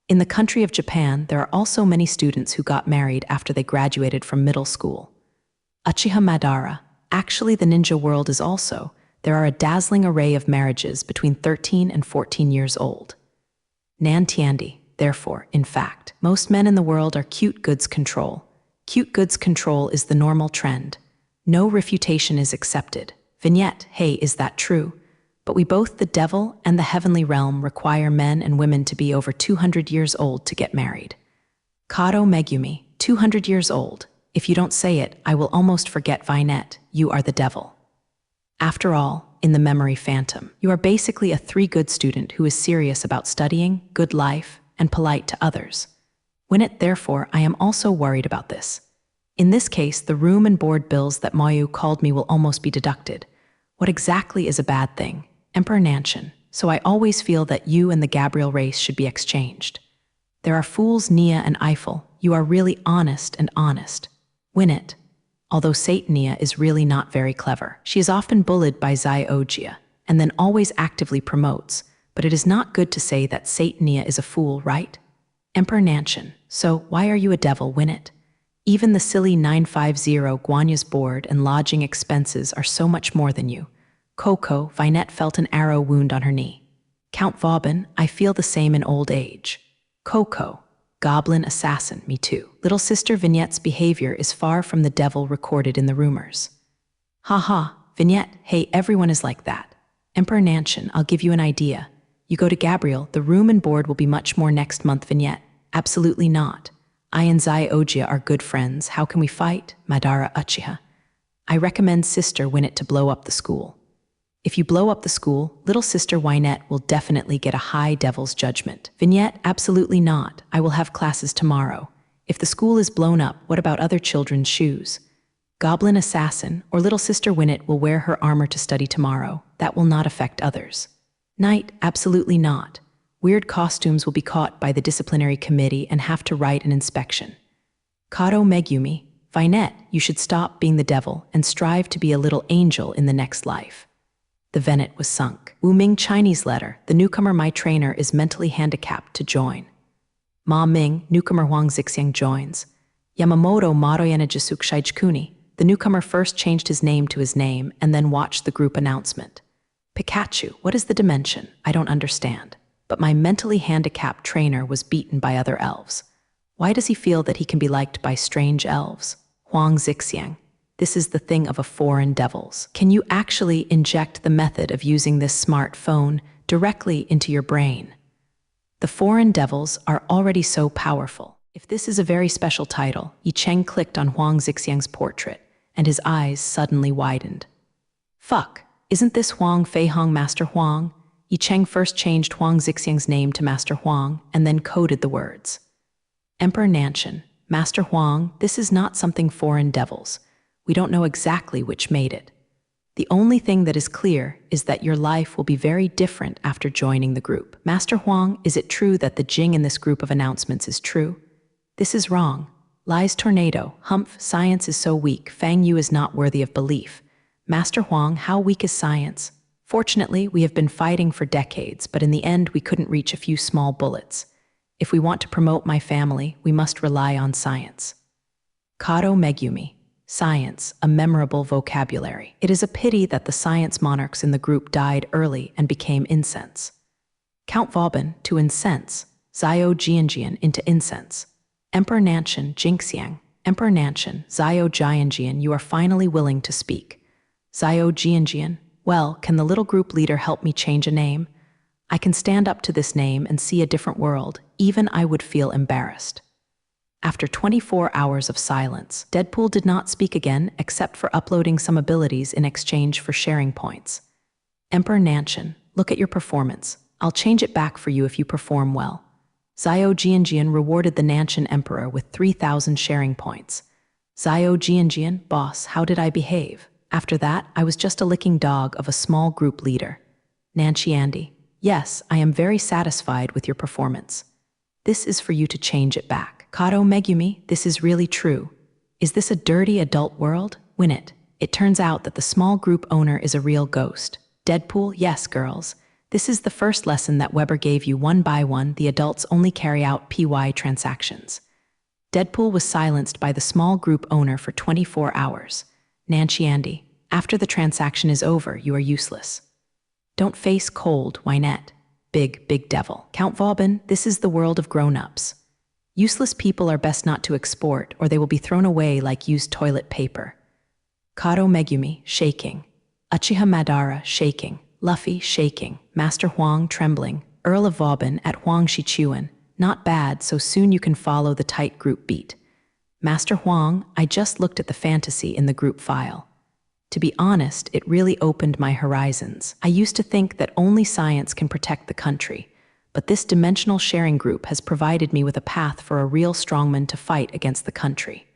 In the country of Japan, there are also many students who got married after they graduated from middle school. Uchiha Madara, actually the ninja world is also, there are a dazzling array of marriages between 13 and 14 years old. Nantiandi, therefore, in fact, most men in the world are cute goods control. Cute goods control is the normal trend. No refutation is accepted. Vignette, hey, is that true? But we both, the devil and the heavenly realm, require men and women to be over 200 years old to get married. Kato Megumi, 200 years old. If you don't say it, I will almost forget Vignette, you are the devil. After all, in the memory phantom, you are basically a 3-good student who is serious about studying, good life, and polite to others. Winnett, therefore, I am also worried about this. In this case, the room and board bills that Mayu called me will almost be deducted. What exactly is a bad thing? Emperor Nanshan, so I always feel that you and the Gabriel race should be exchanged. There are fools Nia and Eiffel, you are really honest and honest. Winnett, although Satania is really not very clever. She is often bullied by Zyojia, and then always actively promotes, but it is not good to say that Satania is a fool, right? Emperor Nanshan, so why are you a devil, Winnett? Even the silly 950 Guanya's board and lodging expenses are so much more than you. Coco, Vignette felt an arrow wound on her knee. Count Vauban, I feel the same in old age. Coco, goblin assassin, me too. Little sister Vignette's behavior is far from the devil recorded in the rumors. Ha, Vignette, hey, everyone is like that. Emperor Nanshan, I'll give you an idea. You go to Gabriel, the room and board will be much more next month, Vignette. Absolutely not. I and Zyojia are good friends. How can we fight? Madara Uchiha. I recommend Sister Winnett to blow up the school. If you blow up the school, little sister Wynette will definitely get a high devil's judgment. Vignette, absolutely not. I will have classes tomorrow. If the school is blown up, what about other children's shoes? Goblin assassin or little sister Winnett will wear her armor to study tomorrow. That will not affect others. Knight, absolutely not. Weird costumes will be caught by the disciplinary committee and have to write an inspection. Kato Megumi, Vignette, you should stop being the devil and strive to be a little angel in the next life. The Venet was sunk. Wu Ming Chinese letter, the newcomer my trainer is mentally handicapped to join. Ma Ming, newcomer Huang Zixiang joins. Yamamoto Maroyana Jisuk Shichikuni, the newcomer first changed his name to his name and then watched the group announcement. Pikachu, what is the dimension? I don't understand. But my mentally handicapped trainer was beaten by other elves. Why does he feel that he can be liked by strange elves? Huang Zixiang. This is the thing of a foreign devils. Can you actually inject the method of using this smartphone directly into your brain? The foreign devils are already so powerful. If this is a very special title, Yi Cheng clicked on Huang Zixiang's portrait, and his eyes suddenly widened. Fuck, isn't this Huang Feihong Master Huang? Yi Cheng first changed Huang Zixiang's name to Master Huang, and then coded the words. Emperor Nanshan, Master Huang, this is not something foreign devils. We don't know exactly which made it. The only thing that is clear is that your life will be very different after joining the group. Master Huang, is it true that the Jing in this group of announcements is true? This is wrong. Lies tornado, humph, science is so weak, Fang Yu is not worthy of belief. Master Huang, how weak is science? Fortunately, we have been fighting for decades, but in the end we couldn't reach a few small bullets. If we want to promote my family, we must rely on science. Kato Megumi. Science, a memorable vocabulary. It is a pity that the science monarchs in the group died early and became incense. Count Vauban, to incense. Zio Jianjian, into incense. Emperor Nanshan, Jinxiang. Emperor Nanshan, Zio Jianjian, you are finally willing to speak. Zio Jianjian, well, can the little group leader help me change a name? I can stand up to this name and see a different world, even I would feel embarrassed. After 24 hours of silence, Deadpool did not speak again except for uploading some abilities in exchange for sharing points. Emperor Nanshan, look at your performance. I'll change it back for you if you perform well. Zio Jianjian rewarded the Nanshan emperor with 3,000 sharing points. Zio Jianjian, boss, how did I behave? After that, I was just a licking dog of a small group leader. Nanchi Andy, yes, I am very satisfied with your performance. This is for you to change it back. Kato Megumi, this is really true. Is this a dirty adult world? Win it. It turns out that the small group owner is a real ghost. Deadpool, yes, girls. This is the first lesson that Weber gave you. One by one, the adults only carry out PY transactions. Deadpool was silenced by the small group owner for 24 hours. Nanchi Andy, after the transaction is over, you are useless. Don't face cold, Wynette. Big devil. Count Vauban, this is the world of grown-ups. Useless people are best not to export, or they will be thrown away like used toilet paper. Kato Megumi, shaking. Uchiha Madara, shaking. Luffy, shaking. Master Huang, trembling. Earl of Vauban at Huang Shichuan. Not bad, so soon you can follow the tight group beat. Master Huang, I just looked at the fantasy in the group file. To be honest, it really opened my horizons. I used to think that only science can protect the country, but this dimensional sharing group has provided me with a path for a real strongman to fight against the country.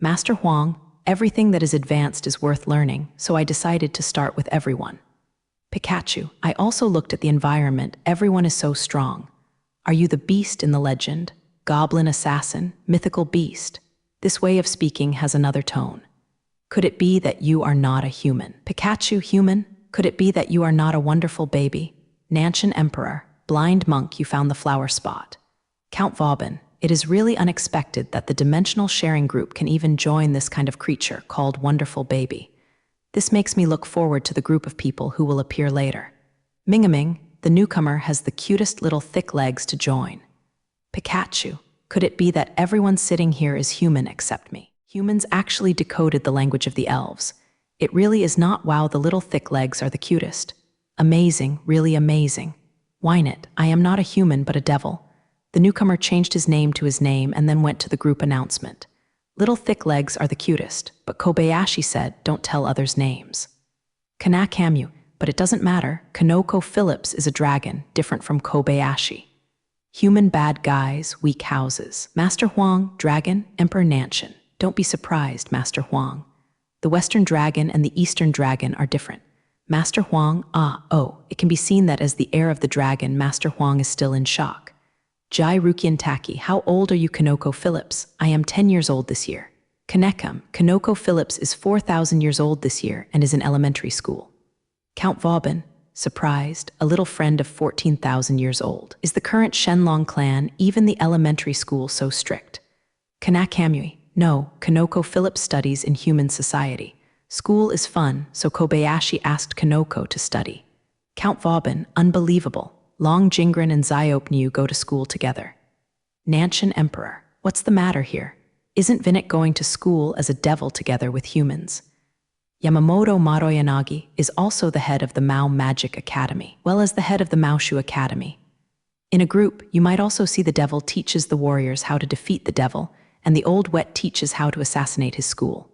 Master Huang, everything that is advanced is worth learning, so I decided to start with everyone. Pikachu, I also looked at the environment. Everyone is so strong. Are you the beast in the legend? Goblin assassin? Mythical beast? This way of speaking has another tone. Could it be that you are not a human? Pikachu, human? Could it be that you are not a wonderful baby? Nanshan Emperor, blind monk, you found the flower spot. Count Vauban, it is really unexpected that the dimensional sharing group can even join this kind of creature called wonderful baby. This makes me look forward to the group of people who will appear later. Mingaming, the newcomer, has the cutest little thick legs to join. Pikachu, could it be that everyone sitting here is human except me? Humans actually decoded the language of the elves. It really is not. Wow, the little thick legs are the cutest. Amazing, really amazing. Whine it, I am not a human but a devil. The newcomer changed his name to his name and then went to the group announcement. Little thick legs are the cutest, but Kobayashi said, don't tell others' names. Kanakamu, but it doesn't matter. Kanoko Phillips is a dragon, different from Kobayashi. Human bad guys, weak houses. Master Huang, dragon, Emperor Nanshan. Don't be surprised, Master Huang. The Western dragon and the Eastern dragon are different. Master Huang, it can be seen that as the heir of the dragon, Master Huang is still in shock. Jai Rukian Taki, how old are you? Kanoko Phillips? I am 10 years old this year. Kanekam, Kanoko Phillips is 4,000 years old this year and is in elementary school. Count Vauban, surprised, a little friend of 14,000 years old. Is the current Shenlong clan, even the elementary school, so strict? Kanakamui, no, Kanoko Phillips studies in human society. School is fun, so Kobayashi asked Kanoko to study. Count Vauban, unbelievable. Long Jingren and Xiopniu go to school together. Nanshan Emperor, what's the matter here? Isn't Vinit going to school as a devil together with humans? Yamamoto Maroyanagi is also the head of the Mao Magic Academy, well as the head of the Maoshu Academy. In a group, you might also see the devil teaches the warriors how to defeat the devil, and the old wet teaches how to assassinate his school.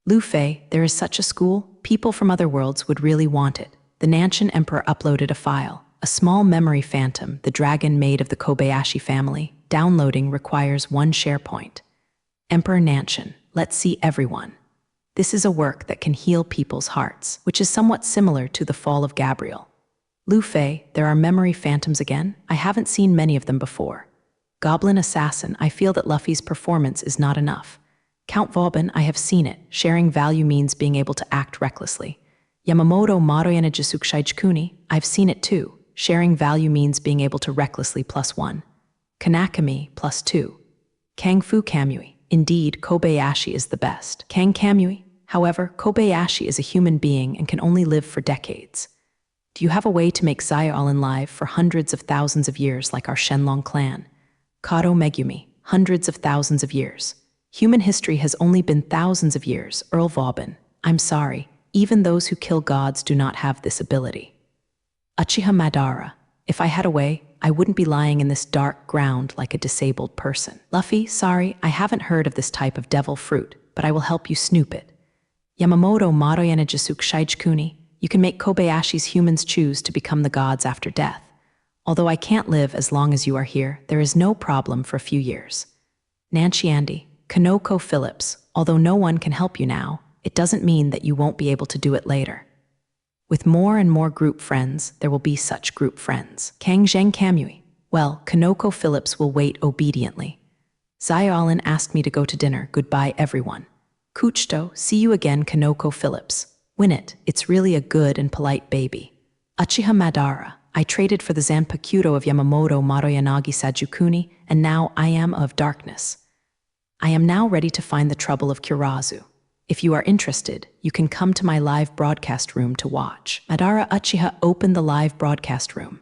Lu Fei, there is such a school, people from other worlds would really want it. The Nanshan Emperor uploaded a file, a small memory phantom, the dragon made of the Kobayashi family. Downloading requires 1 share point. Emperor Nanshan, let's see everyone. This is a work that can heal people's hearts, which is somewhat similar to the fall of Gabriel. Lu Fei, there are memory phantoms again? I haven't seen many of them before. Goblin Assassin, I feel that Luffy's performance is not enough. Count Vauban, I have seen it. Sharing value means being able to act recklessly. Yamamoto Maroyana Jisukshijkuni, I've seen it too. Sharing value means being able to recklessly +1. Kanakami +2. Kangfu Kamui, indeed, Kobayashi is the best. Kang Kamui, however, Kobayashi is a human being and can only live for decades. Do you have a way to make Zaya all in live for hundreds of thousands of years like our Shenlong clan? Kato Megumi, hundreds of thousands of years. Human history has only been thousands of years. Earl Vauban, I'm sorry, even those who kill gods do not have this ability. Uchiha Madara, if I had a way, I wouldn't be lying in this dark ground like a disabled person. Luffy, sorry, I haven't heard of this type of devil fruit, but I will help you snoop it. Yamamoto Maroyana Jisukshijkuni, you can make Kobayashi's humans choose to become the gods after death. Although I can't live as long as you are here, there is no problem for a few years. Nancy Andy, Kanoko Phillips, although no one can help you now, it doesn't mean that you won't be able to do it later. With more and more group friends, there will be such group friends. Kang Zheng Kamui. Well, Kanoko Phillips will wait obediently. Zayalin asked me to go to dinner. Goodbye, everyone. Kuchto, see you again, Kanoko Phillips. Win it. It's really a good and polite baby. Uchiha Madara. I traded for the Zanpakuto of Yamamoto Madoyanagi Sajukuni, and now I am of darkness. I am now ready to find the trouble of Kurazu. If you are interested, you can come to my live broadcast room to watch. Madara Uchiha opened the live broadcast room.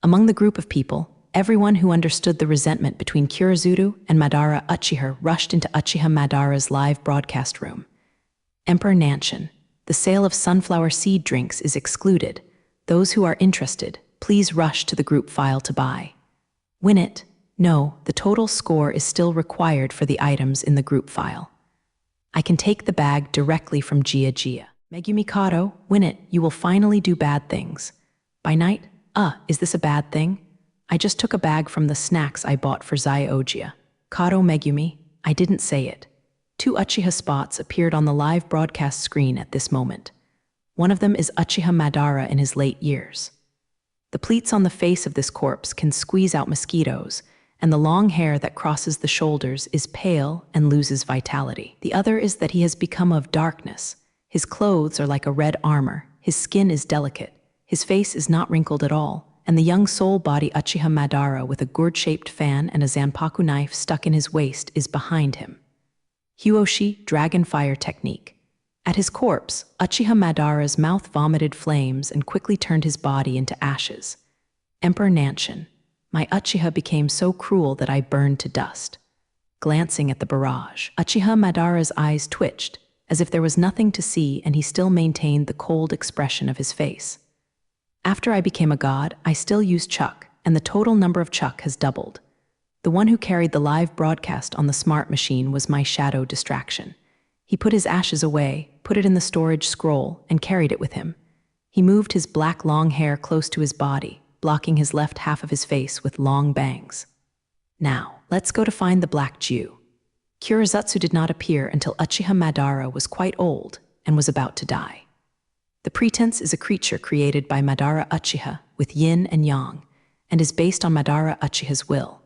Among the group of people, everyone who understood the resentment between Kurazuru and Madara Uchiha rushed into Uchiha Madara's live broadcast room. Emperor Nanshin, the sale of sunflower seed drinks is excluded. Those who are interested, please rush to the group file to buy. Win it. No, the total score is still required for the items in the group file. I can take the bag directly from Gia Gia. Megumi Kato, win it. You will finally do bad things. By night, is this a bad thing? I just took a bag from the snacks I bought for Zyojia. Kato Megumi, I didn't say it. 2 Uchiha spots appeared on the live broadcast screen at this moment. One of them is Uchiha Madara in his late years. The pleats on the face of this corpse can squeeze out mosquitoes, and the long hair that crosses the shoulders is pale and loses vitality. The other is that he has become of darkness. His clothes are like a red armor, his skin is delicate, his face is not wrinkled at all, and the young soul body Uchiha Madara with a gourd-shaped fan and a zanpaku knife stuck in his waist is behind him. Huoshi Dragon Fire Technique. At his corpse, Uchiha Madara's mouth vomited flames and quickly turned his body into ashes. Emperor Nanshin. My Uchiha became so cruel that I burned to dust. Glancing at the barrage, Uchiha Madara's eyes twitched, as if there was nothing to see, and he still maintained the cold expression of his face. After I became a god, I still use Chuck, and the total number of Chuck has doubled. The one who carried the live broadcast on the smart machine was my shadow distraction. He put his ashes away, put it in the storage scroll, and carried it with him. He moved his black long hair close to his body, blocking his left half of his face with long bangs. Now, let's go to find the Black Jew. Kurazutsu did not appear until Uchiha Madara was quite old and was about to die. The pretense is a creature created by Madara Uchiha with yin and yang, and is based on Madara Uchiha's will.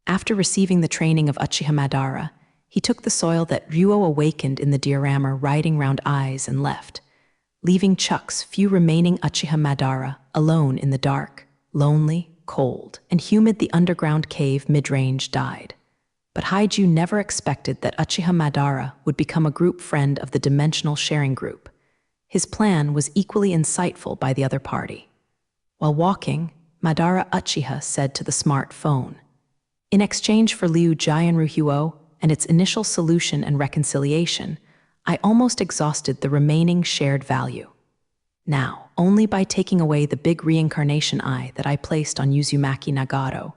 After receiving the training of Uchiha Madara, he took the soil that Ryuo awakened in the diorama riding round eyes and left, leaving Chuck's few remaining Uchiha Madara alone in the dark, lonely, cold, and humid the underground cave mid-range died. But Haiju never expected that Uchiha Madara would become a group friend of the dimensional sharing group. His plan was equally insightful by the other party. While walking, Madara Uchiha said to the smart phone, in exchange for Liu Jianru Huo and its initial solution and reconciliation, I almost exhausted the remaining shared value. Now, only by taking away the big reincarnation eye that I placed on Uzumaki Nagato,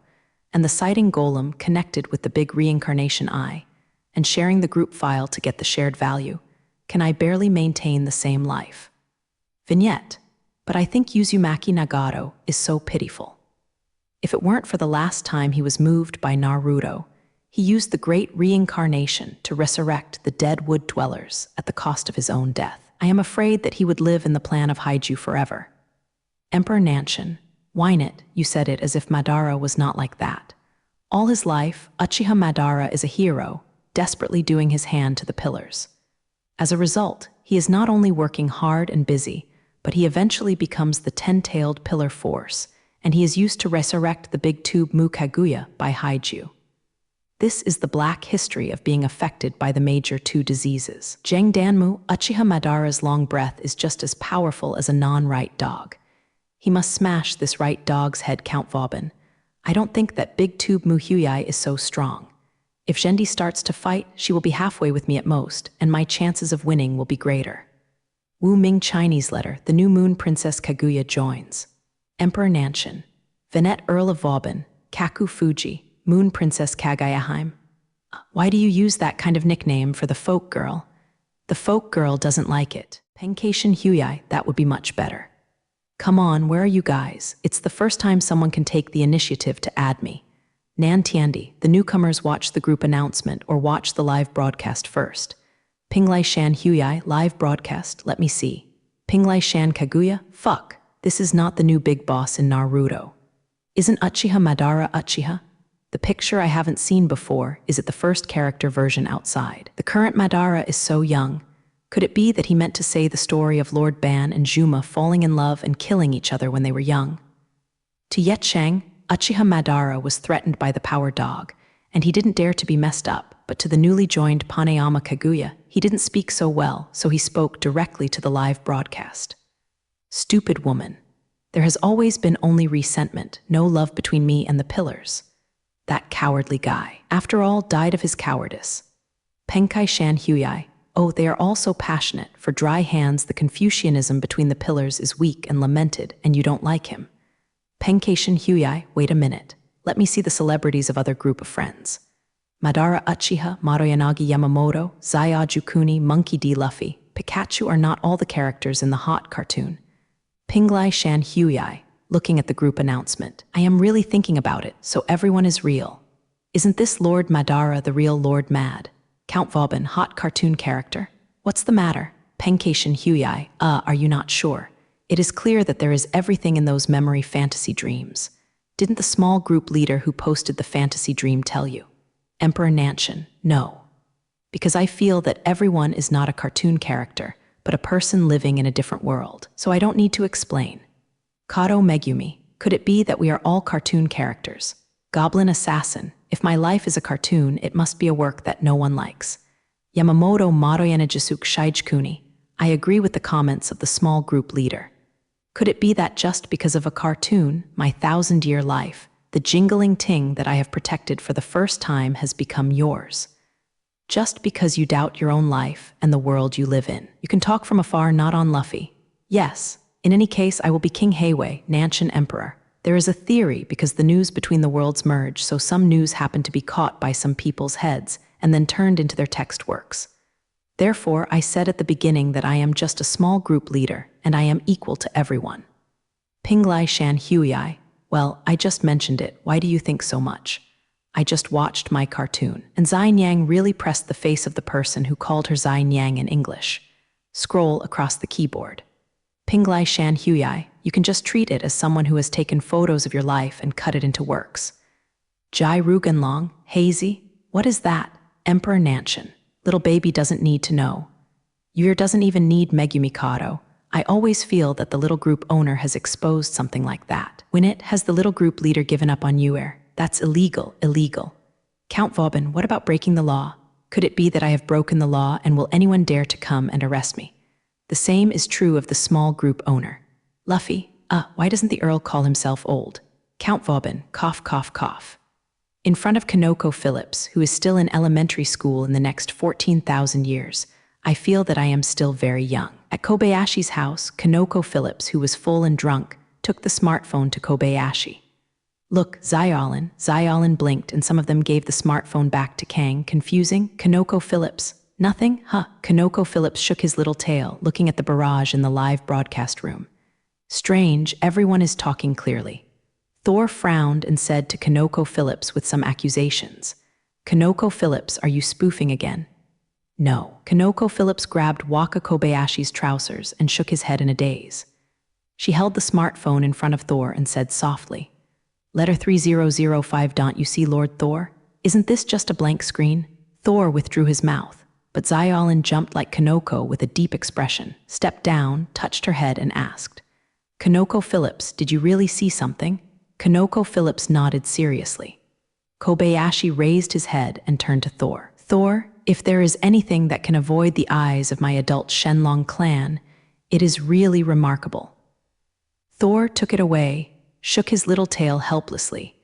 and the sighting golem connected with the big reincarnation eye, and sharing the group file to get the shared value, can I barely maintain the same life. Vignette. But I think Uzumaki Nagato is so pitiful. If it weren't for the last time he was moved by Naruto, he used the great reincarnation to resurrect the dead wood dwellers at the cost of his own death. I am afraid that he would live in the plan of Haiju forever. Emperor Nanshin, whine it, you said it as if Madara was not like that. All his life, Uchiha Madara is a hero, desperately doing his hand to the pillars. As a result, he is not only working hard and busy, but he eventually becomes the 10-tailed pillar force, and he is used to resurrect the big tube Mu Kaguya by Haiju. This is the black history of being affected by the major 2 diseases. Zheng Danmu, Uchiha Madara's long breath is just as powerful as a non-right dog. He must smash this right dog's head, Count Vauban. I don't think that big tube Mu Huyai is so strong. If Zhendi starts to fight, she will be halfway with me at most, and my chances of winning will be greater. Wu Ming Chinese letter, the new moon Princess Kaguya joins. Emperor Nanshin, Vinette Earl of Vauban, Kaku Fuji, Moon Princess Kagayaheim. Why do you use that kind of nickname for the folk girl? The folk girl doesn't like it. Pencation Huyai, that would be much better. Come on, where are you guys? It's the first time someone can take the initiative to add me. Nan Tiandi, the newcomers watch the group announcement or watch the live broadcast first. Pinglai Shan Huyai, live broadcast, let me see. Pinglai Shan Kaguya, fuck, this is not the new big boss in Naruto. Isn't Uchiha Madara Uchiha? The picture I haven't seen before is it the first character version outside. The current Madara is so young. Could it be that he meant to say the story of Lord Ban and Juma falling in love and killing each other when they were young? To Yetchang, Uchiha Madara was threatened by the power dog, and he didn't dare to be messed up, but to the newly joined Panayama Kaguya, he didn't speak so well, so he spoke directly to the live broadcast. Stupid woman. There has always been only resentment, no love between me and the pillars. That cowardly guy, after all, died of his cowardice. Penkai Shan Huyai, oh, they are all so passionate. For dry hands, the Confucianism between the pillars is weak and lamented, and you don't like him. Penkai Shan Huyai, wait a minute. Let me see the celebrities of other group of friends. Madara Uchiha, Maroyanagi Yamamoto, Zayaju Kuni, Monkey D. Luffy, Pikachu are not all the characters in the hot cartoon. Pinglai Shan Huyai, looking at the group announcement. I am really thinking about it, so everyone is real. Isn't this Lord Madara the real Lord Mad? Count Vauban, hot cartoon character? What's the matter? Penkai Shan Huyai, are you not sure? It is clear that there is everything in those memory fantasy dreams. Didn't the small group leader who posted the fantasy dream tell you? Emperor Nanshan, no. Because I feel that everyone is not a cartoon character, but a person living in a different world, so I don't need to explain. Kato Megumi, could it be that we are all cartoon characters? Goblin Assassin, if my life is a cartoon, it must be a work that no one likes. Yamamoto Maroyana Jisuk Shaijkuni, I agree with the comments of the small group leader. Could it be that just because of a cartoon, my 1,000-year life, the jingling ting that I have protected for the first time has become yours? Just because you doubt your own life and the world you live in. You can talk from afar, not on Luffy. Yes, in any case, I will be King Heiwei, Nanshan Emperor. There is a theory because the news between the worlds merge, so some news happened to be caught by some people's heads and then turned into their text works. Therefore, I said at the beginning that I am just a small group leader, and I am equal to everyone. Pinglai Shan Huyai, well, I just mentioned it, why do you think so much? I just watched my cartoon, and Zai Yang really pressed the face of the person who called her Zai Yang in English. Scroll across the keyboard. Pinglai Shan Huyai, you can just treat it as someone who has taken photos of your life and cut it into works. Jai Rugenlong, hazy, what is that? Emperor Nanshan. Little baby doesn't need to know. Yuer doesn't even need Megumi Kato. I always feel that the little group owner has exposed something like that. When it has the little group leader given up on Yuer, that's illegal, illegal. Count Vauban, what about breaking the law? Could it be that I have broken the law, and will anyone dare to come and arrest me? The same is true of the small group owner. Luffy, why doesn't the Earl call himself old? Count Vauban, cough, cough, cough. In front of Kanoko Phillips, who is still in elementary school in the next 14,000 years, I feel that I am still very young. At Kobayashi's house, Kanoko Phillips, who was full and drunk, took the smartphone to Kobayashi. Look, Xiaolin blinked, and some of them gave the smartphone back to Kang, confusing. Kanoko Phillips, nothing? Kanoko Phillips shook his little tail, looking at the barrage in the live broadcast room. Strange, everyone is talking clearly. Thor frowned and said to Kanoko Phillips with some accusations. Kanoko Phillips, are you spoofing again? No. Kanoko Phillips grabbed Waka Kobayashi's trousers and shook his head in a daze. She held the smartphone in front of Thor and said softly, Letter 3005, don't you see, Lord Thor? Isn't this just a blank screen? Thor withdrew his mouth, but Xiaolin jumped like Kanoko with a deep expression, stepped down, touched her head and asked, Kanoko Phillips, did you really see something? Kanoko Phillips nodded seriously. Kobayashi raised his head and turned to Thor. Thor, if there is anything that can avoid the eyes of my adult Shenlong clan, it is really remarkable. Thor took it away, shook his little tail helplessly,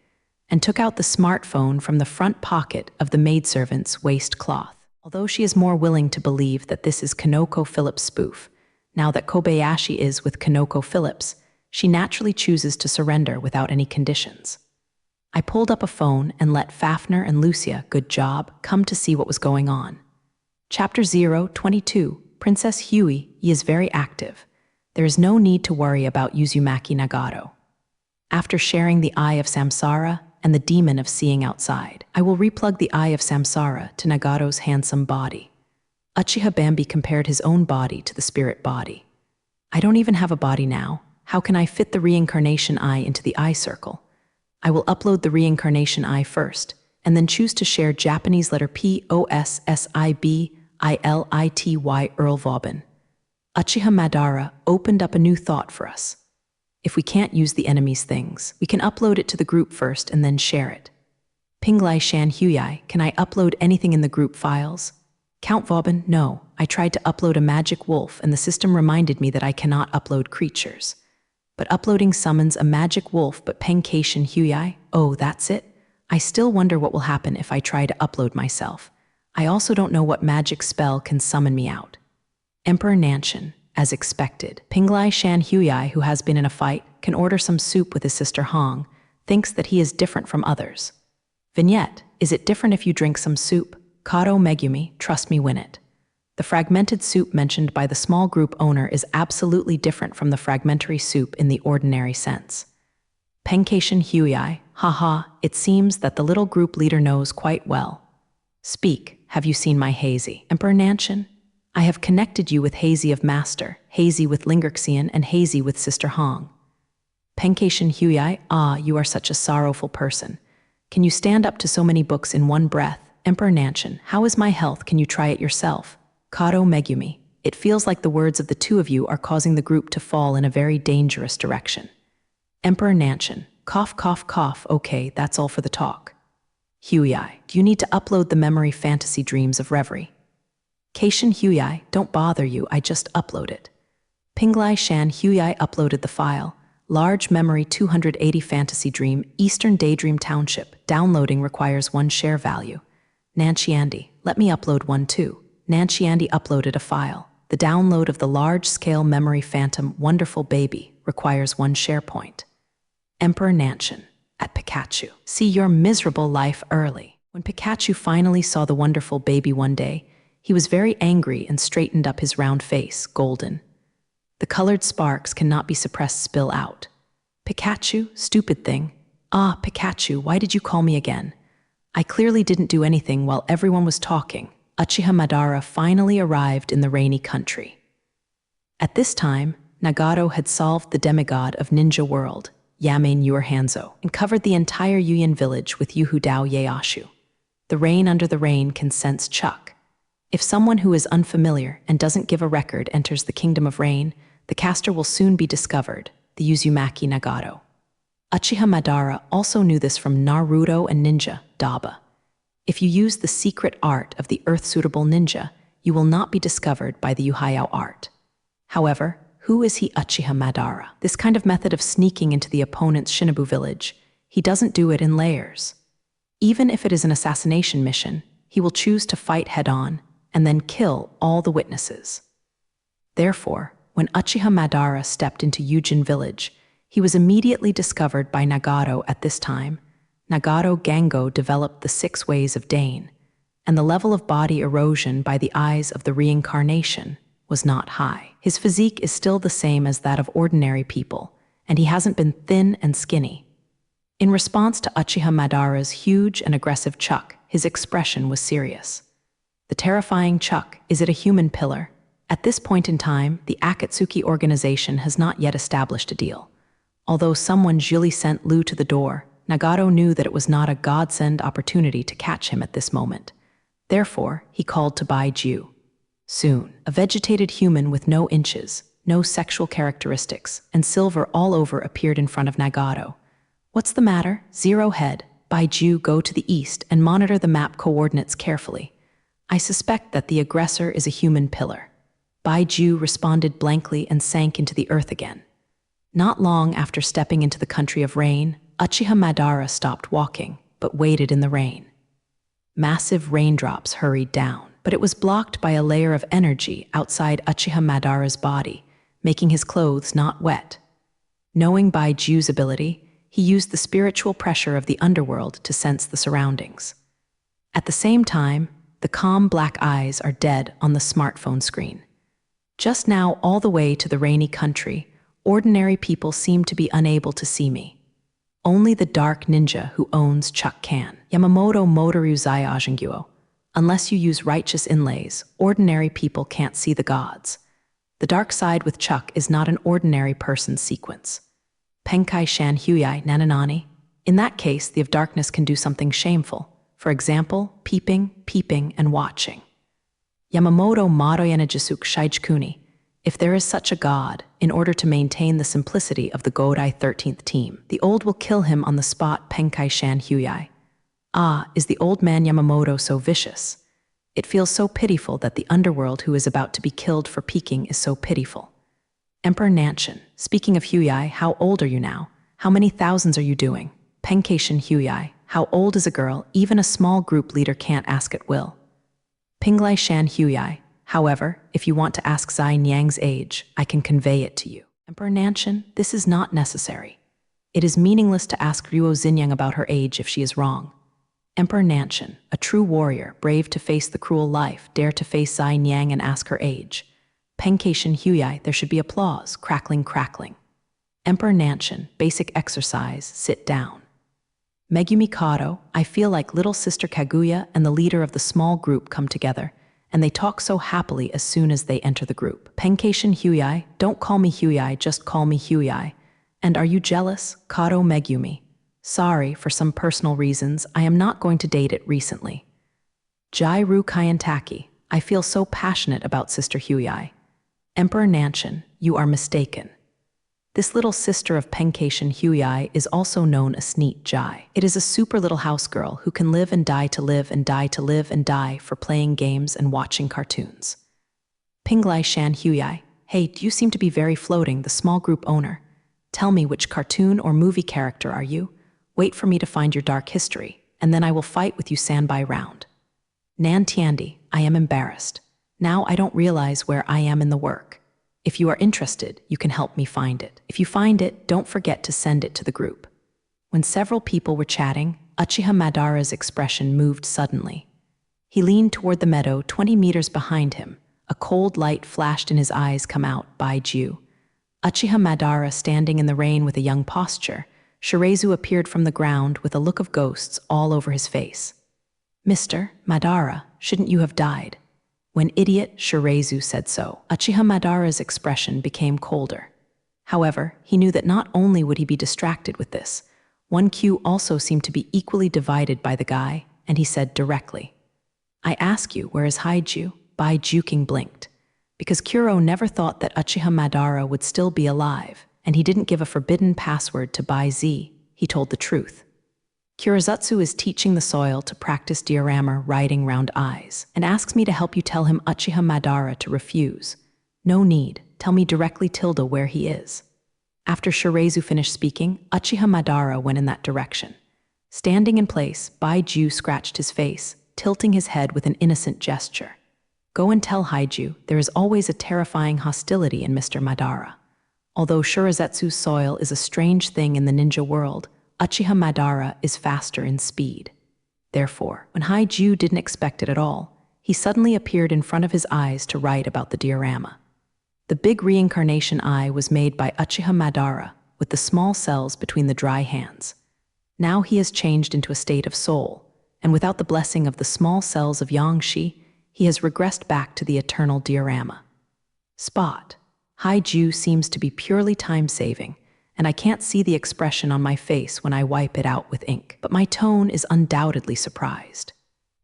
and took out the smartphone from the front pocket of the maidservant's waistcloth. Although she is more willing to believe that this is Kanoko Phillips' spoof, now that Kobayashi is with Kanoko Phillips, she naturally chooses to surrender without any conditions. I pulled up a phone and let Fafnir and Lucia, good job, come to see what was going on. Chapter 022, Princess Huey, he is very active. There is no need to worry about Uzumaki Nagato. After sharing the eye of Samsara and the demon of seeing outside, I will replug the eye of Samsara to Nagato's handsome body. Uchiha Bambi compared his own body to the spirit body. I don't even have a body now. How can I fit the reincarnation eye into the eye circle? I will upload the reincarnation eye first, and then choose to share Japanese letter POSSIBILITY Earlvauban. Uchiha Madara opened up a new thought for us. If we can't use the enemy's things, we can upload it to the group first and then share it. Pinglai Shan Huyai, can I upload anything in the group files? Count Vauban, no. I tried to upload a magic wolf and the system reminded me that I cannot upload creatures. But uploading summons a magic wolf, but Pengcation Huyai, oh, that's it? I still wonder what will happen if I try to upload myself. I also don't know what magic spell can summon me out. Emperor Nanshan, as expected. Pinglai Shan Huyai, who has been in a fight, can order some soup with his sister Hong, thinks that he is different from others. Vignette, is it different if you drink some soup? Kato Megumi, trust me, win it. The fragmented soup mentioned by the small group owner is absolutely different from the fragmentary soup in the ordinary sense. Pengcation Huyai, haha, it seems that the little group leader knows quite well. Speak, have you seen my Hazy? Emperor Nanshan, I have connected you with Hazy of Master, Hazy with Lingerxian, and Hazy with Sister Hong. Pengcation Huyai, ah, you are such a sorrowful person. Can you stand up to so many books in one breath? Emperor Nanshan, how is my health? Can you try it yourself? Kato Megumi, it feels like the words of the two of you are causing the group to fall in a very dangerous direction. Emperor Nanshan, cough, cough, cough, okay, that's all for the talk. Huyai, do you need to upload the memory fantasy dreams of reverie? Keishin Huyai, don't bother you, I just upload it. Pinglai Shan Huyai uploaded the file. Large memory 280 fantasy dream, Eastern Daydream Township. Downloading requires 1 share value. Nanshiandi, let me upload one too. Nanshiandi uploaded a file. The download of the large-scale memory phantom Wonderful Baby requires 1 share point. Emperor Nanshan, at Pikachu, see your miserable life early. When Pikachu finally saw the wonderful baby one day, he was very angry and straightened up his round face, golden. The colored sparks cannot be suppressed spill out. Pikachu, stupid thing. Ah, Pikachu, why did you call me again? I clearly didn't do anything while everyone was talking. Uchiha Madara finally arrived in the rainy country. At this time, Nagato had solved the demigod of Ninja World, Yamein Hanzo, and covered the entire Yuyan village with Yuhudao Yeashu. The rain under the rain can sense Chuck. If someone who is unfamiliar and doesn't give a record enters the Kingdom of Rain, the caster will soon be discovered, the Uzumaki Nagato. Uchiha Madara also knew this from Naruto and Ninja Daba. If you use the secret art of the Earth-suitable ninja, you will not be discovered by the Yuhayao art. However, who is he Uchiha Madara? This kind of method of sneaking into the opponent's Shinobu village, he doesn't do it in layers. Even if it is an assassination mission, he will choose to fight head-on and then kill all the witnesses. Therefore, when Uchiha Madara stepped into Yujin village, he was immediately discovered by Nagato. At this time, Nagato Gango developed the 6 ways of Dane, and the level of body erosion by the eyes of the reincarnation was not high. His physique is still the same as that of ordinary people, and he hasn't been thin and skinny. In response to Uchiha Madara's huge and aggressive Chuck, his expression was serious. The terrifying Chuck, is it a human pillar? At this point in time, the Akatsuki organization has not yet established a deal. Although someone Julie sent Lu to the door, Nagato knew that it was not a godsend opportunity to catch him at this moment. Therefore, he called to Bai Jiu. Soon, a vegetated human with no inches, no sexual characteristics, and silver all over appeared in front of Nagato. What's the matter? 0 head. Bai Jiu, go to the east and monitor the map coordinates carefully. I suspect that the aggressor is a human pillar. Bai Jiu responded blankly and sank into the earth again. Not long after stepping into the country of rain, Uchiha Madara stopped walking, but waited in the rain. Massive raindrops hurried down, but it was blocked by a layer of energy outside Uchiha Madara's body, making his clothes not wet. Knowing Bai Jiu's ability, he used the spiritual pressure of the underworld to sense the surroundings. At the same time, the calm black eyes are dead on the smartphone screen. Just now, all the way to the rainy country, ordinary people seem to be unable to see me. Only the dark ninja who owns Chuck can. Yamamoto Motoru Zai Ajanguo. Unless you use righteous inlays, ordinary people can't see the gods. The dark side with Chuck is not an ordinary person's sequence. Penkai Shan Huyai Nananani. In that case, the of darkness can do something shameful. For example, peeping, and watching. Yamamoto Madoyana Jisuk Shaijkuni. If there is such a god, in order to maintain the simplicity of the Godai 13th team, the old will kill him on the spot. Penkai Shan Huyai. Ah, is the old man Yamamoto so vicious? It feels so pitiful that the underworld who is about to be killed for peeking is so pitiful. Emperor Nanshin, speaking of Huyai, how old are you now? How many thousands are you doing? Penkai Shan Huyai, how old is a girl? Even a small group leader can't ask at will. Pinglai Shan Huyai. However, if you want to ask Zai Nyang's age, I can convey it to you. Emperor Nanshin, this is not necessary. It is meaningless to ask Ruo Xinyang about her age if she is wrong. Emperor Nanshin, a true warrior, brave to face the cruel life, dare to face Zai Nyang and ask her age. Penkai Shan Huyai, there should be applause, crackling. Emperor Nanshin, basic exercise, sit down. Megumi Kato, I feel like little sister Kaguya and the leader of the small group come together, and they talk so happily as soon as they enter the group. Penkai Shan Huyai, don't call me Huyai, just call me Huyai. And are you jealous? Kato Megumi. Sorry, for some personal reasons, I am not going to date it recently. Jairu Kayantaki, I feel so passionate about Sister Huyai. Emperor Nanshin, you are mistaken. This little sister of Penkai Shan Huyai is also known as Sneet Jai. It is a super little house girl who can live and die to live and die to live and die for playing games and watching cartoons. Pinglai Shan Huyai, hey, do you seem to be very floating, the small group owner? Tell me, which cartoon or movie character are you? Wait for me to find your dark history, and then I will fight with you Sanbai round. Nan Tiandi, I am embarrassed. Now I don't realize where I am in the work. If you are interested, you can help me find it. If you find it, don't forget to send it to the group. When several people were chatting, Uchiha Madara's expression moved suddenly. He leaned toward the meadow 20 meters behind him. A cold light flashed in his eyes. Come out, Baiju. Uchiha Madara standing in the rain with a young posture. Shirezu appeared from the ground with a look of ghosts all over his face. Mr. Madara, shouldn't you have died? When idiot Shirezu said so, Uchiha Madara's expression became colder. However, he knew that not only would he be distracted with this, 1Q also seemed to be equally divided by the guy, and he said directly, I ask you, where is Haiju? Baijuking blinked. Because Kuro never thought that Uchiha Madara would still be alive, and he didn't give a forbidden password to Bai Z, he told the truth. Kurizutsu is teaching the soil to practice diorama writing round eyes, and asks me to help you tell him Uchiha Madara to refuse. No need, tell me directly Tilda where he is. After Shirezu finished speaking, Uchiha Madara went in that direction. Standing in place, Baiju scratched his face, tilting his head with an innocent gesture. Go and tell Haiju, there is always a terrifying hostility in Mr. Madara. Although Shurizetsu's soil is a strange thing in the ninja world, Uchiha Madara is faster in speed. Therefore, when Haiju didn't expect it at all, he suddenly appeared in front of his eyes to write about the diorama. The big reincarnation eye was made by Uchiha Madara, with the small cells between the dry hands. Now he has changed into a state of soul, and without the blessing of the small cells of Yangshi, he has regressed back to the eternal diorama. Spot. Haiju seems to be purely time-saving, and I can't see the expression on my face when I wipe it out with ink, but my tone is undoubtedly surprised.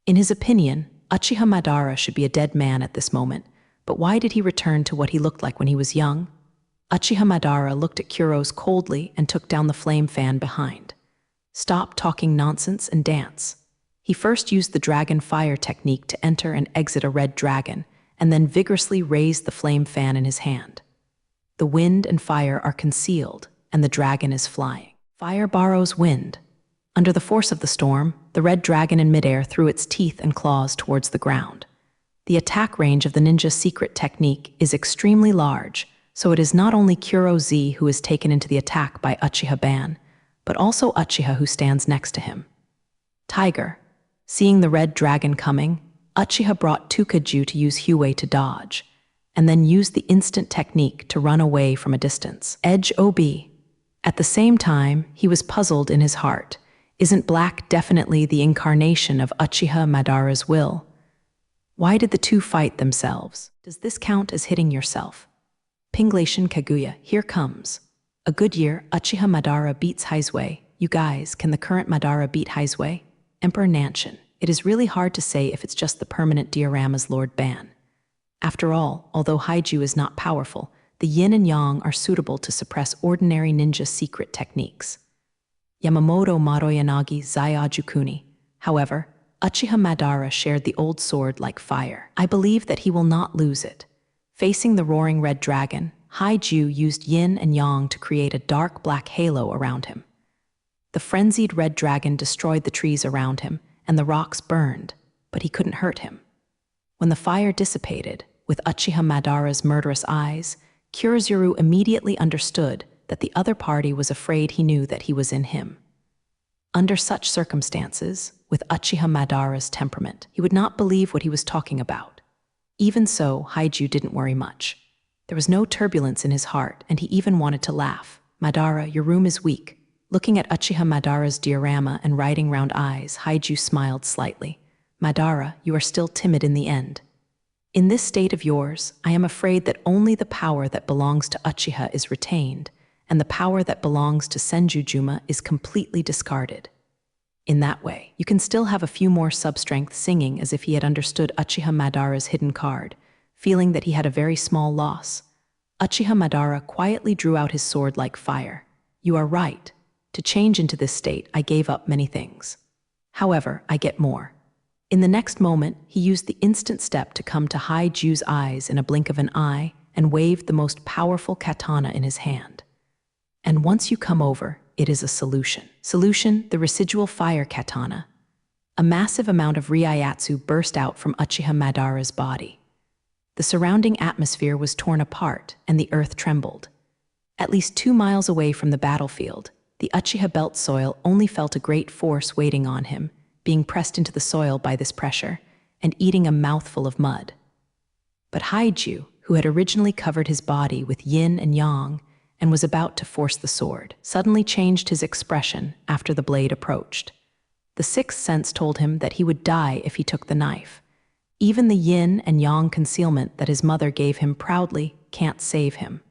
In his opinion, Uchiha Madara should be a dead man at this moment, but why did he return to what he looked like when he was young? Uchiha Madara looked at Kuros coldly and took down the flame fan behind. Stop talking nonsense and dance. He first used the dragon fire technique to enter and exit a red dragon, and then vigorously raised the flame fan in his hand. The wind and fire are concealed, and the dragon is flying. Fire borrows wind. Under the force of the storm, the red dragon in midair threw its teeth and claws towards the ground. The attack range of the ninja's secret technique is extremely large, so it is not only Kuro Z who is taken into the attack by Uchiha Ban, but also Uchiha who stands next to him. Tiger. Seeing the red dragon coming, Uchiha brought Tukaju to use Huei to dodge, and then used the instant technique to run away from a distance. Edge OB. At the same time, he was puzzled in his heart. Isn't black definitely the incarnation of Uchiha Madara's will? Why did the two fight themselves? Does this count as hitting yourself? Pinglation Kaguya, here comes. A good year, Uchiha Madara beats Heizue. You guys, can the current Madara beat Heizue? Emperor Nanshin. It is really hard to say if it's just the permanent diorama's Lord Ban. After all, although Haiju is not powerful, the yin and yang are suitable to suppress ordinary ninja secret techniques. Yamamoto Maroyanagi Zayajukuni. However, Uchiha Madara shared the old sword like fire. I believe that he will not lose it. Facing the roaring red dragon, Haiju used yin and yang to create a dark black halo around him. The frenzied red dragon destroyed the trees around him, and the rocks burned, but he couldn't hurt him. When the fire dissipated, with Uchiha Madara's murderous eyes, Kurizuru immediately understood that the other party was afraid he knew that he was in him. Under such circumstances, with Uchiha Madara's temperament, he would not believe what he was talking about. Even so, Haiju didn't worry much. There was no turbulence in his heart, and he even wanted to laugh. Madara, your room is weak. Looking at Uchiha Madara's diorama and riding round eyes, Haiju smiled slightly. Madara, you are still timid in the end. In this state of yours, I am afraid that only the power that belongs to Uchiha is retained, and the power that belongs to Senjujuma is completely discarded. In that way, you can still have a few more sub-strength singing as if he had understood Uchiha Madara's hidden card, feeling that he had a very small loss. Uchiha Madara quietly drew out his sword like fire. You are right. To change into this state, I gave up many things. However, I get more. In the next moment, he used the instant step to come to Haiju's eyes in a blink of an eye and waved the most powerful katana in his hand. And once you come over, it is a solution. Solution, the residual fire katana. A massive amount of Ryatsu burst out from Uchiha Madara's body. The surrounding atmosphere was torn apart, and the earth trembled. At least 2 miles away from the battlefield, the Uchiha belt soil only felt a great force waiting on him, being pressed into the soil by this pressure, and eating a mouthful of mud. But Haiju, who had originally covered his body with yin and yang, and was about to force the sword, suddenly changed his expression after the blade approached. The sixth sense told him that he would die if he took the knife. Even the yin and yang concealment that his mother gave him proudly can't save him.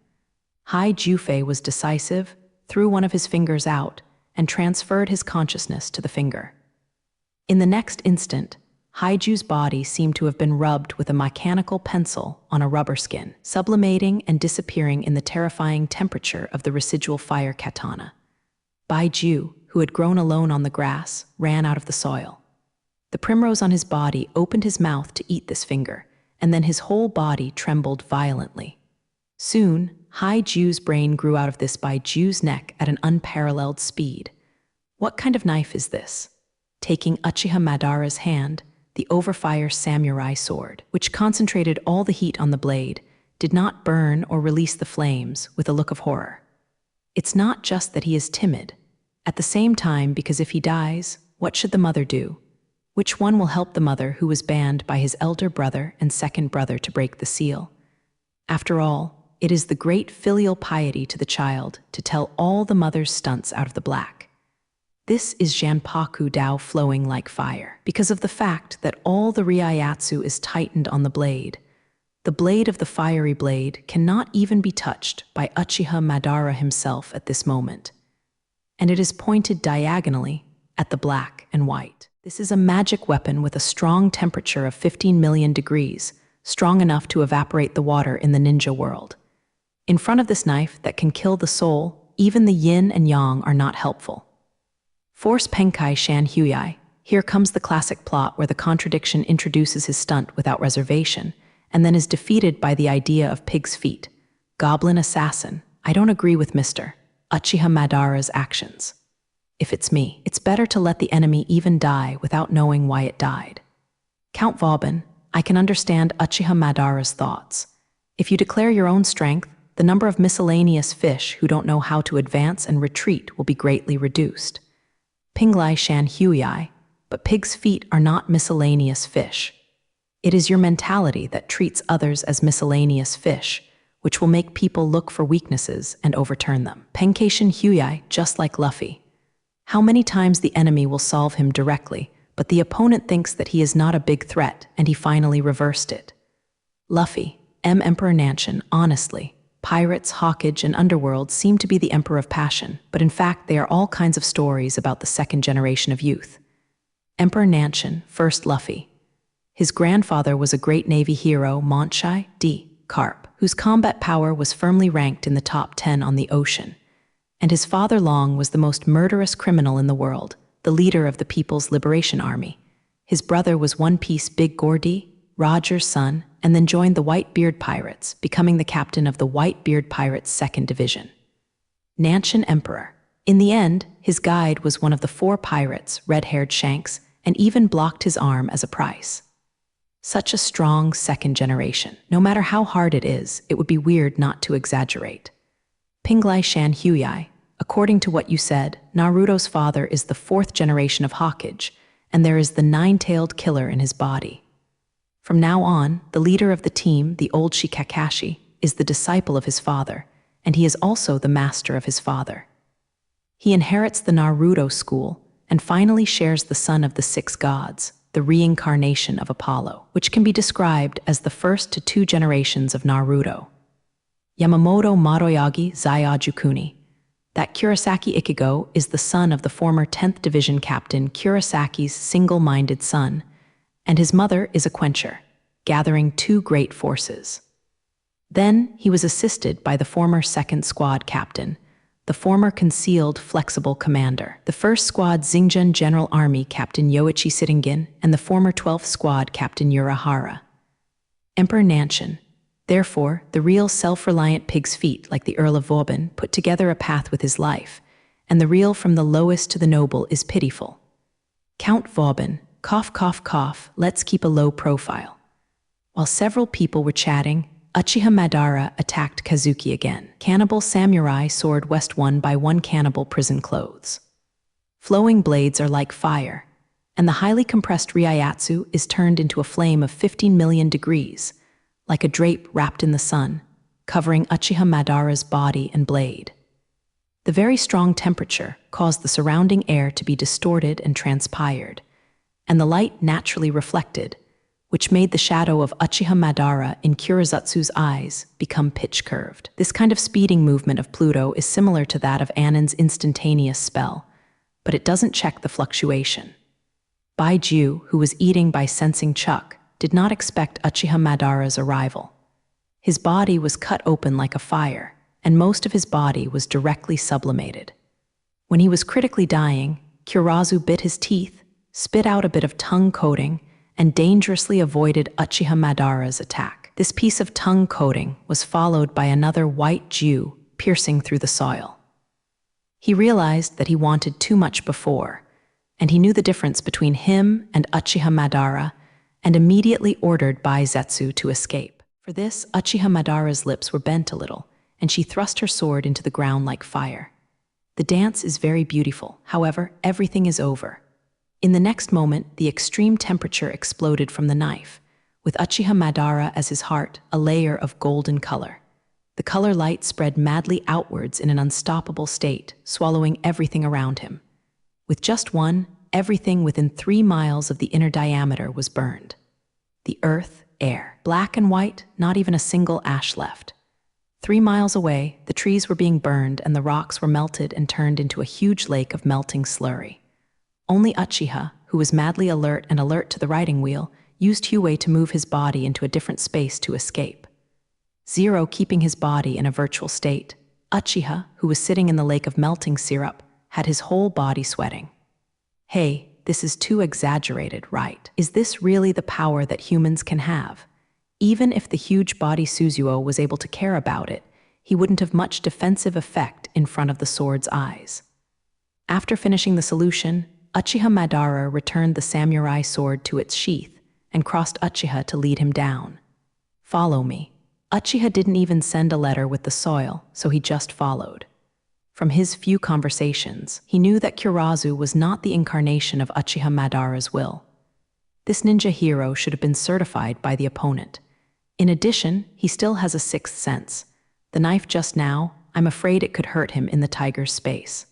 Haiju was decisive, threw one of his fingers out, and transferred his consciousness to the finger. In the next instant, Haiju's body seemed to have been rubbed with a mechanical pencil on a rubber skin, sublimating and disappearing in the terrifying temperature of the residual fire katana. Baiju, who had grown alone on the grass, ran out of the soil. The primrose on his body opened his mouth to eat this finger, and then his whole body trembled violently. Soon, Haiju's brain grew out of this Baiju's neck at an unparalleled speed. What kind of knife is this? Taking Uchiha Madara's hand, the overfire samurai sword, which concentrated all the heat on the blade, did not burn or release the flames with a look of horror. It's not just that he is timid. At the same time, because if he dies, what should the mother do? Which one will help the mother who was banned by his elder brother and second brother to break the seal? After all, it is the great filial piety to the child to tell all the mother's stunts out of the black. This is Janpaku Dao flowing like fire, because of the fact that all the Ryatsu is tightened on the blade. The blade of the fiery blade cannot even be touched by Uchiha Madara himself at this moment. And it is pointed diagonally at the black and white. This is a magic weapon with a strong temperature of 15 million degrees, strong enough to evaporate the water in the ninja world. In front of this knife that can kill the soul, even the yin and yang are not helpful. Force Penkai Shan Huyai. Here comes the classic plot where the contradiction introduces his stunt without reservation, and then is defeated by the idea of pig's feet. Goblin assassin. I don't agree with Mr. Uchiha Madara's actions. If it's me, it's better to let the enemy even die without knowing why it died. Count Vauban, I can understand Uchiha Madara's thoughts. If you declare your own strength, the number of miscellaneous fish who don't know how to advance and retreat will be greatly reduced. Pinglai Shan Huyai, but pig's feet are not miscellaneous fish. It is your mentality that treats others as miscellaneous fish, which will make people look for weaknesses and overturn them. Penkation Huyai, just like Luffy. How many times the enemy will solve him directly, but the opponent thinks that he is not a big threat, and he finally reversed it. Luffy, Emperor Nanshan, honestly. Pirates, Hawkage, and Underworld seem to be the emperor of passion, but in fact they are all kinds of stories about the second generation of youth. Emperor Nanshan, first Luffy. His grandfather was a great Navy hero, Montshai D. Carp, whose combat power was firmly ranked in the top 10 on the ocean. And his father Long was the most murderous criminal in the world, the leader of the People's Liberation Army. His brother was One Piece Big Gordy, Roger's son, and then joined the Whitebeard Pirates, becoming the captain of the Whitebeard Pirates' 2nd Division. Nanshan Emperor. In the end, his guide was one of the 4 pirates, red-haired Shanks, and even blocked his arm as a price. Such a strong 2nd generation. No matter how hard it is, it would be weird not to exaggerate. Pinglai Shan Huyai. According to what you said, Naruto's father is the 4th generation of Hawkage, and there is the 9-tailed killer in his body. From now on, the leader of the team, the old Shikakashi, is the disciple of his father, and he is also the master of his father. He inherits the Naruto school, and finally shares the son of the 6 gods, the reincarnation of Apollo, which can be described as the first to 2 generations of Naruto. Yamamoto Madoyagi Zayajukuni. That Kurosaki Ichigo is the son of the former 10th Division Captain Kurosaki's single-minded son, and his mother is a quencher, gathering 2 great forces. Then he was assisted by the former 2nd Squad Captain, the former concealed flexible commander, the 1st Squad Xinjiang General Army Captain Yoichi Sittingen, and the former 12th Squad Captain Urahara. Emperor Nanshan. Therefore, the real self-reliant pig's feet, like the Earl of Vauban, put together a path with his life, and the real from the lowest to the noble is pitiful. Count Vauban. Cough, cough, cough, let's keep a low profile. While several people were chatting, Uchiha Madara attacked Kazuki again. Cannibal Samurai sword West won by 1 cannibal prison clothes. Flowing blades are like fire, and the highly compressed Ryatsu is turned into a flame of 15 million degrees, like a drape wrapped in the sun, covering Uchiha Madara's body and blade. The very strong temperature caused the surrounding air to be distorted and transpired, and the light naturally reflected, which made the shadow of Uchiha Madara in Kurozatsu's eyes become pitch-curved. This kind of speeding movement of Pluto is similar to that of Annan's instantaneous spell, but it doesn't check the fluctuation. Baiju, who was eating by sensing Chuck, did not expect Uchiha Madara's arrival. His body was cut open like a fire, and most of his body was directly sublimated. When he was critically dying, Kurazu bit his teeth, spit out a bit of tongue coating, and dangerously avoided Uchiha Madara's attack. This piece of tongue coating was followed by another white dew piercing through the soil. He realized that he wanted too much before, and he knew the difference between him and Uchiha Madara, and immediately ordered Baizetsu to escape. For this, Uchiha Madara's lips were bent a little, and she thrust her sword into the ground like fire. The dance is very beautiful, however, everything is over. In the next moment, the extreme temperature exploded from the knife, with Uchiha Madara as his heart, a layer of golden color. The color light spread madly outwards in an unstoppable state, swallowing everything around him. With just one, everything within 3 miles of the inner diameter was burned. The earth, air, black and white, not even a single ash left. 3 miles away, the trees were being burned and the rocks were melted and turned into a huge lake of melting slurry. Only Uchiha, who was madly alert to the riding wheel, used Huey to move his body into a different space to escape. Zero keeping his body in a virtual state. Uchiha, who was sitting in the lake of melting syrup, had his whole body sweating. Hey, this is too exaggerated, right? Is this really the power that humans can have? Even if the huge body Suzuo was able to care about it, he wouldn't have much defensive effect in front of the sword's eyes. After finishing the solution, Uchiha Madara returned the samurai sword to its sheath and crossed Uchiha to lead him down. Follow me. Uchiha didn't even send a letter with the soil, so he just followed. From his few conversations, he knew that Kurazu was not the incarnation of Uchiha Madara's will. This ninja hero should have been certified by the opponent. In addition, he still has a sixth sense. The knife just now, I'm afraid it could hurt him in the tiger's space.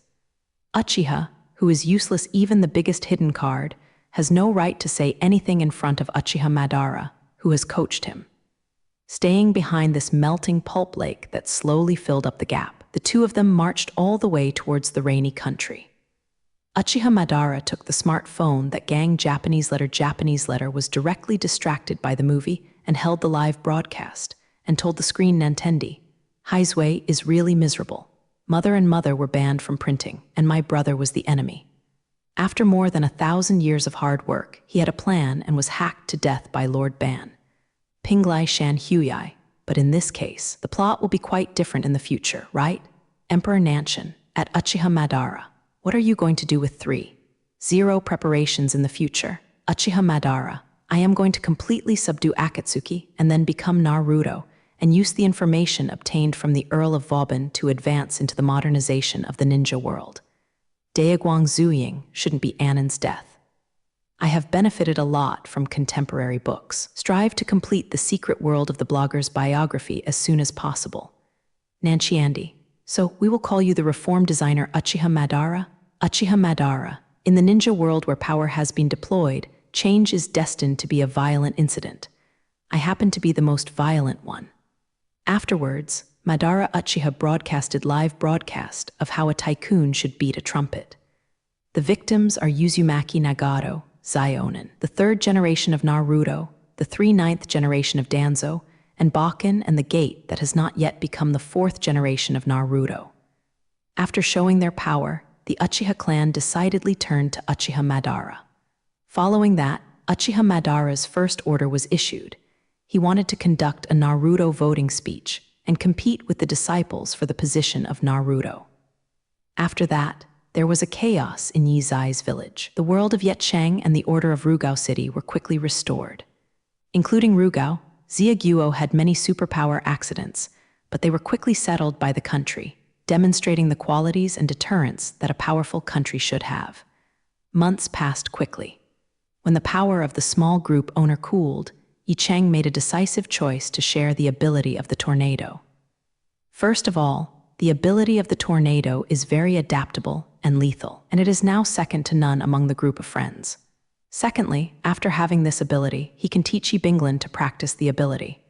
Uchiha, who is useless even the biggest hidden card, has no right to say anything in front of Uchiha Madara, who has coached him. Staying behind this melting pulp lake that slowly filled up the gap, the two of them marched all the way towards the rainy country. Uchiha Madara took the smartphone that gang Japanese letter was directly distracted by the movie and held the live broadcast, and told the screen Nintendi, Heizue is really miserable. Mother and mother were banned from printing, and my brother was the enemy. After more than 1,000 years of hard work, he had a plan and was hacked to death by Lord Ban. Pinglai Shan Huyai, but in this case, the plot will be quite different in the future, right? Emperor Nanshan, at Uchiha Madara, what are you going to do with 3.0 preparations in the future? Uchiha Madara, I am going to completely subdue Akatsuki and then become Naruto, and use the information obtained from the Earl of Vauban to advance into the modernization of the ninja world. Daeguang Zuying shouldn't be Annan's death. I have benefited a lot from contemporary books. Strive to complete the secret world of the blogger's biography as soon as possible. Nanchiandi, so we will call you the reform designer Uchiha Madara? Uchiha Madara, in the ninja world where power has been deployed, change is destined to be a violent incident. I happen to be the most violent one. Afterwards, Madara Uchiha broadcasted live broadcast of how a tycoon should beat a trumpet. The victims are Uzumaki Nagato, Zionin, the third generation of Naruto, the 39th generation of Danzo, and Bakken and the Gate that has not yet become the 4th generation of Naruto. After showing their power, the Uchiha clan decidedly turned to Uchiha Madara. Following that, Uchiha Madara's first order was issued. He wanted to conduct a Naruto voting speech and compete with the disciples for the position of Naruto. After that, there was a chaos in Yizai's village. The world of Yetchang and the Order of Rugao City were quickly restored. Including Rugao, Xiaguo had many superpower accidents, but they were quickly settled by the country, demonstrating the qualities and deterrence that a powerful country should have. Months passed quickly. When the power of the small group owner cooled, Yicheng made a decisive choice to share the ability of the tornado. First of all, the ability of the tornado is very adaptable and lethal, and it is now second to none among the group of friends. Secondly, after having this ability, he can teach Yibinglan to practice the ability.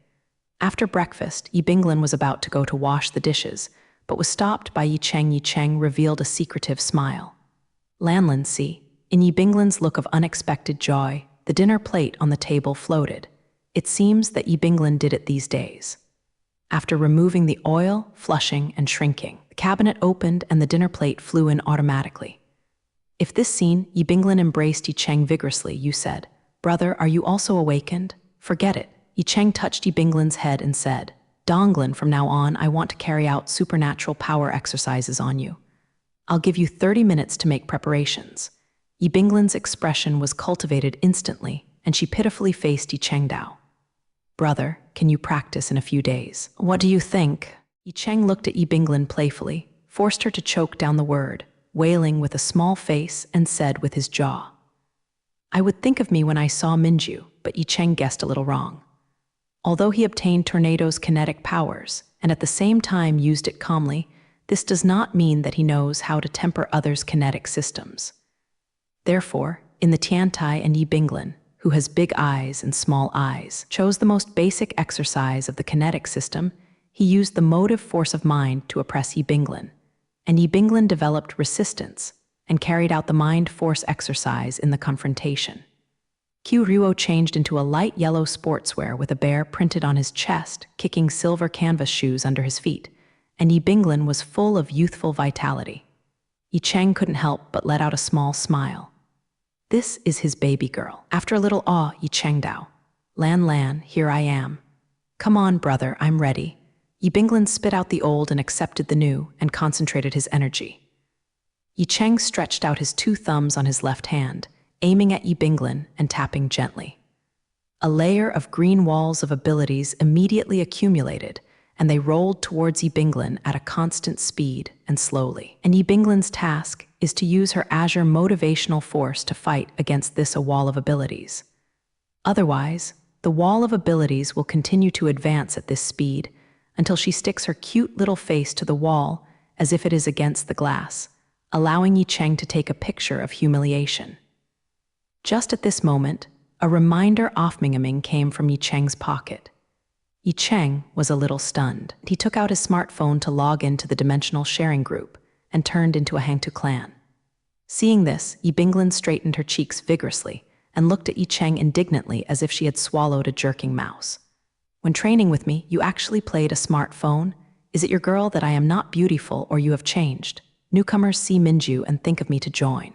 After breakfast, Yibinglan was about to go to wash the dishes, but was stopped by Yicheng. Yicheng revealed a secretive smile. Lanlin see, in Yibinglan's look of unexpected joy, the dinner plate on the table floated. It seems that Yibinglan did it these days. After removing the oil, flushing, and shrinking, the cabinet opened and the dinner plate flew in automatically. If this scene, Yibinglan embraced Yicheng vigorously. You said, Brother, are you also awakened? Forget it. Yicheng touched Yibinglan's head and said, Donglan, from now on, I want to carry out supernatural power exercises on you. I'll give you 30 minutes to make preparations. Yibinglan's expression was cultivated instantly, and she pitifully faced Yicheng Dao. Brother, can you practice in a few days? What do you think? Yicheng looked at Yibinglan playfully, forced her to choke down the word, wailing with a small face, and said with his jaw, I would think of me when I saw Minju, but Yicheng guessed a little wrong. Although he obtained Tornado's kinetic powers, and at the same time used it calmly, this does not mean that he knows how to temper others' kinetic systems. Therefore, in the Tiantai and Yibinglan, who has big eyes and small eyes, chose the most basic exercise of the kinetic system, he used the motive force of mind to oppress Yibinglan, and Yibinglan developed resistance and carried out the mind force exercise in the confrontation. Kyuryuo changed into a light yellow sportswear with a bear printed on his chest, kicking silver canvas shoes under his feet, and Yibinglan was full of youthful vitality. Yicheng couldn't help but let out a small smile. This is his baby girl. After a little awe, Yicheng Dao. Lan, here I am. Come on, brother, I'm ready. Yibinglan spit out the old and accepted the new, and concentrated his energy. Yicheng stretched out his 2 thumbs on his left hand, aiming at Yibinglan and tapping gently. A layer of green walls of abilities immediately accumulated, and they rolled towards Yibinglan at a constant speed and slowly. And Yibinglan's task is to use her azure motivational force to fight against this a wall of abilities. Otherwise, the wall of abilities will continue to advance at this speed until she sticks her cute little face to the wall as if it is against the glass, allowing Yi Cheng to take a picture of humiliation. Just at this moment, a reminder Offmingaming came from Yi Cheng's pocket. Yi Cheng was a little stunned. He took out his smartphone to log into the dimensional sharing group and turned into a Hangtu clan. Seeing this, Yi Binglan straightened her cheeks vigorously and looked at Yi Cheng indignantly as if she had swallowed a jerking mouse. When training with me, you actually played a smartphone? Is it your girl that I am not beautiful or you have changed? Newcomers see Minju and think of me to join.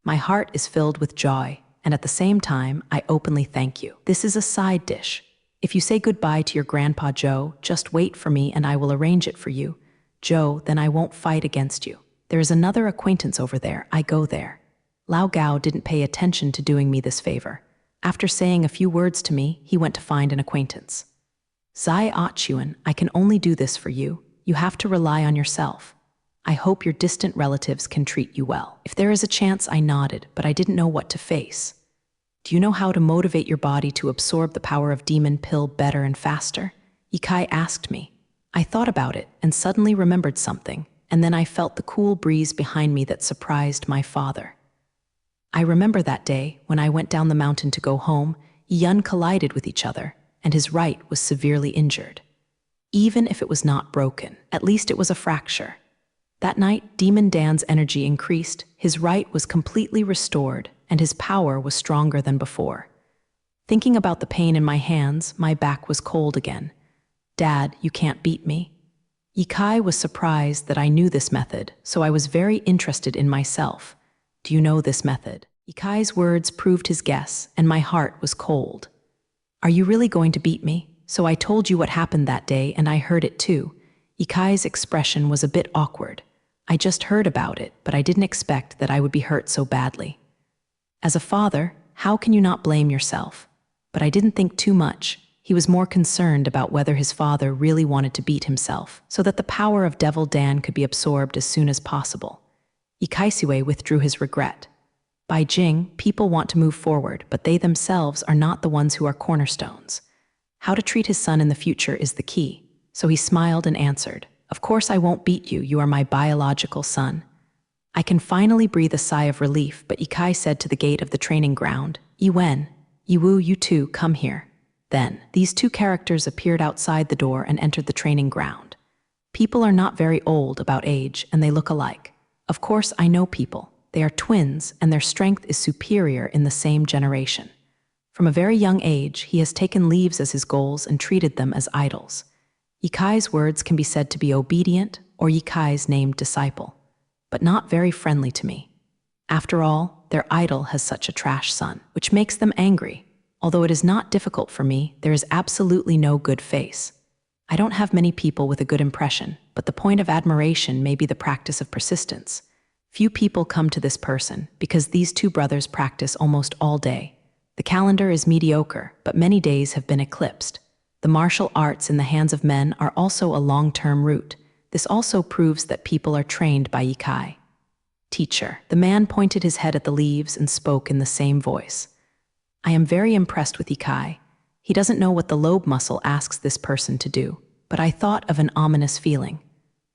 My heart is filled with joy, and at the same time, I openly thank you. This is a side dish. If you say goodbye to your grandpa Joe, just wait for me and I will arrange it for you. Joe, then I won't fight against you. There is another acquaintance over there, I go there. Lao Gao didn't pay attention to doing me this favor. After saying a few words to me, he went to find an acquaintance. Zai Achuan, I can only do this for you. You have to rely on yourself. I hope your distant relatives can treat you well. If there is a chance, I nodded, but I didn't know what to face. Do you know how to motivate your body to absorb the power of demon pill better and faster? Yikai asked me. I thought about it and suddenly remembered something, and then I felt the cool breeze behind me that surprised my father. I remember that day when I went down the mountain to go home, Yun collided with each other, and his right was severely injured. Even if it was not broken, at least it was a fracture. That night, Demon Dan's energy increased, his right was completely restored, and his power was stronger than before. Thinking about the pain in my hands, my back was cold again. Dad, you can't beat me. Yikai was surprised that I knew this method, so I was very interested in myself. Do you know this method? Yikai's words proved his guess, and my heart was cold. Are you really going to beat me? So I told you what happened that day, and I heard it too. Yikai's expression was a bit awkward. I just heard about it, but I didn't expect that I would be hurt so badly. As a father, how can you not blame yourself? But I didn't think too much. He was more concerned about whether his father really wanted to beat himself, so that the power of Devil Dan could be absorbed as soon as possible. Ikaisiwe withdrew his regret. By Jing, people want to move forward, but they themselves are not the ones who are cornerstones. How to treat his son in the future is the key. So he smiled and answered, Of course I won't beat you, you are my biological son. I can finally breathe a sigh of relief, but Yikai said to the gate of the training ground, Yiwen, Yiwu, you two, come here. Then, these two characters appeared outside the door and entered the training ground. People are not very old about age, and they look alike. Of course, I know people. They are twins, and their strength is superior in the same generation. From a very young age, he has taken leaves as his goals and treated them as idols. Yikai's words can be said to be obedient, or Yikai's named disciple, but not very friendly to me. After all, their idol has such a trash son, which makes them angry. Although it is not difficult for me, there is absolutely no good face. I don't have many people with a good impression, but the point of admiration may be the practice of persistence. Few people come to this person, because these two brothers practice almost all day. The calendar is mediocre, but many days have been eclipsed. The martial arts in the hands of men are also a long-term route. This also proves that people are trained by Yikai. Teacher, the man pointed his head at the leaves and spoke in the same voice. I am very impressed with Yikai. He doesn't know what the lobe muscle asks this person to do, but I thought of an ominous feeling.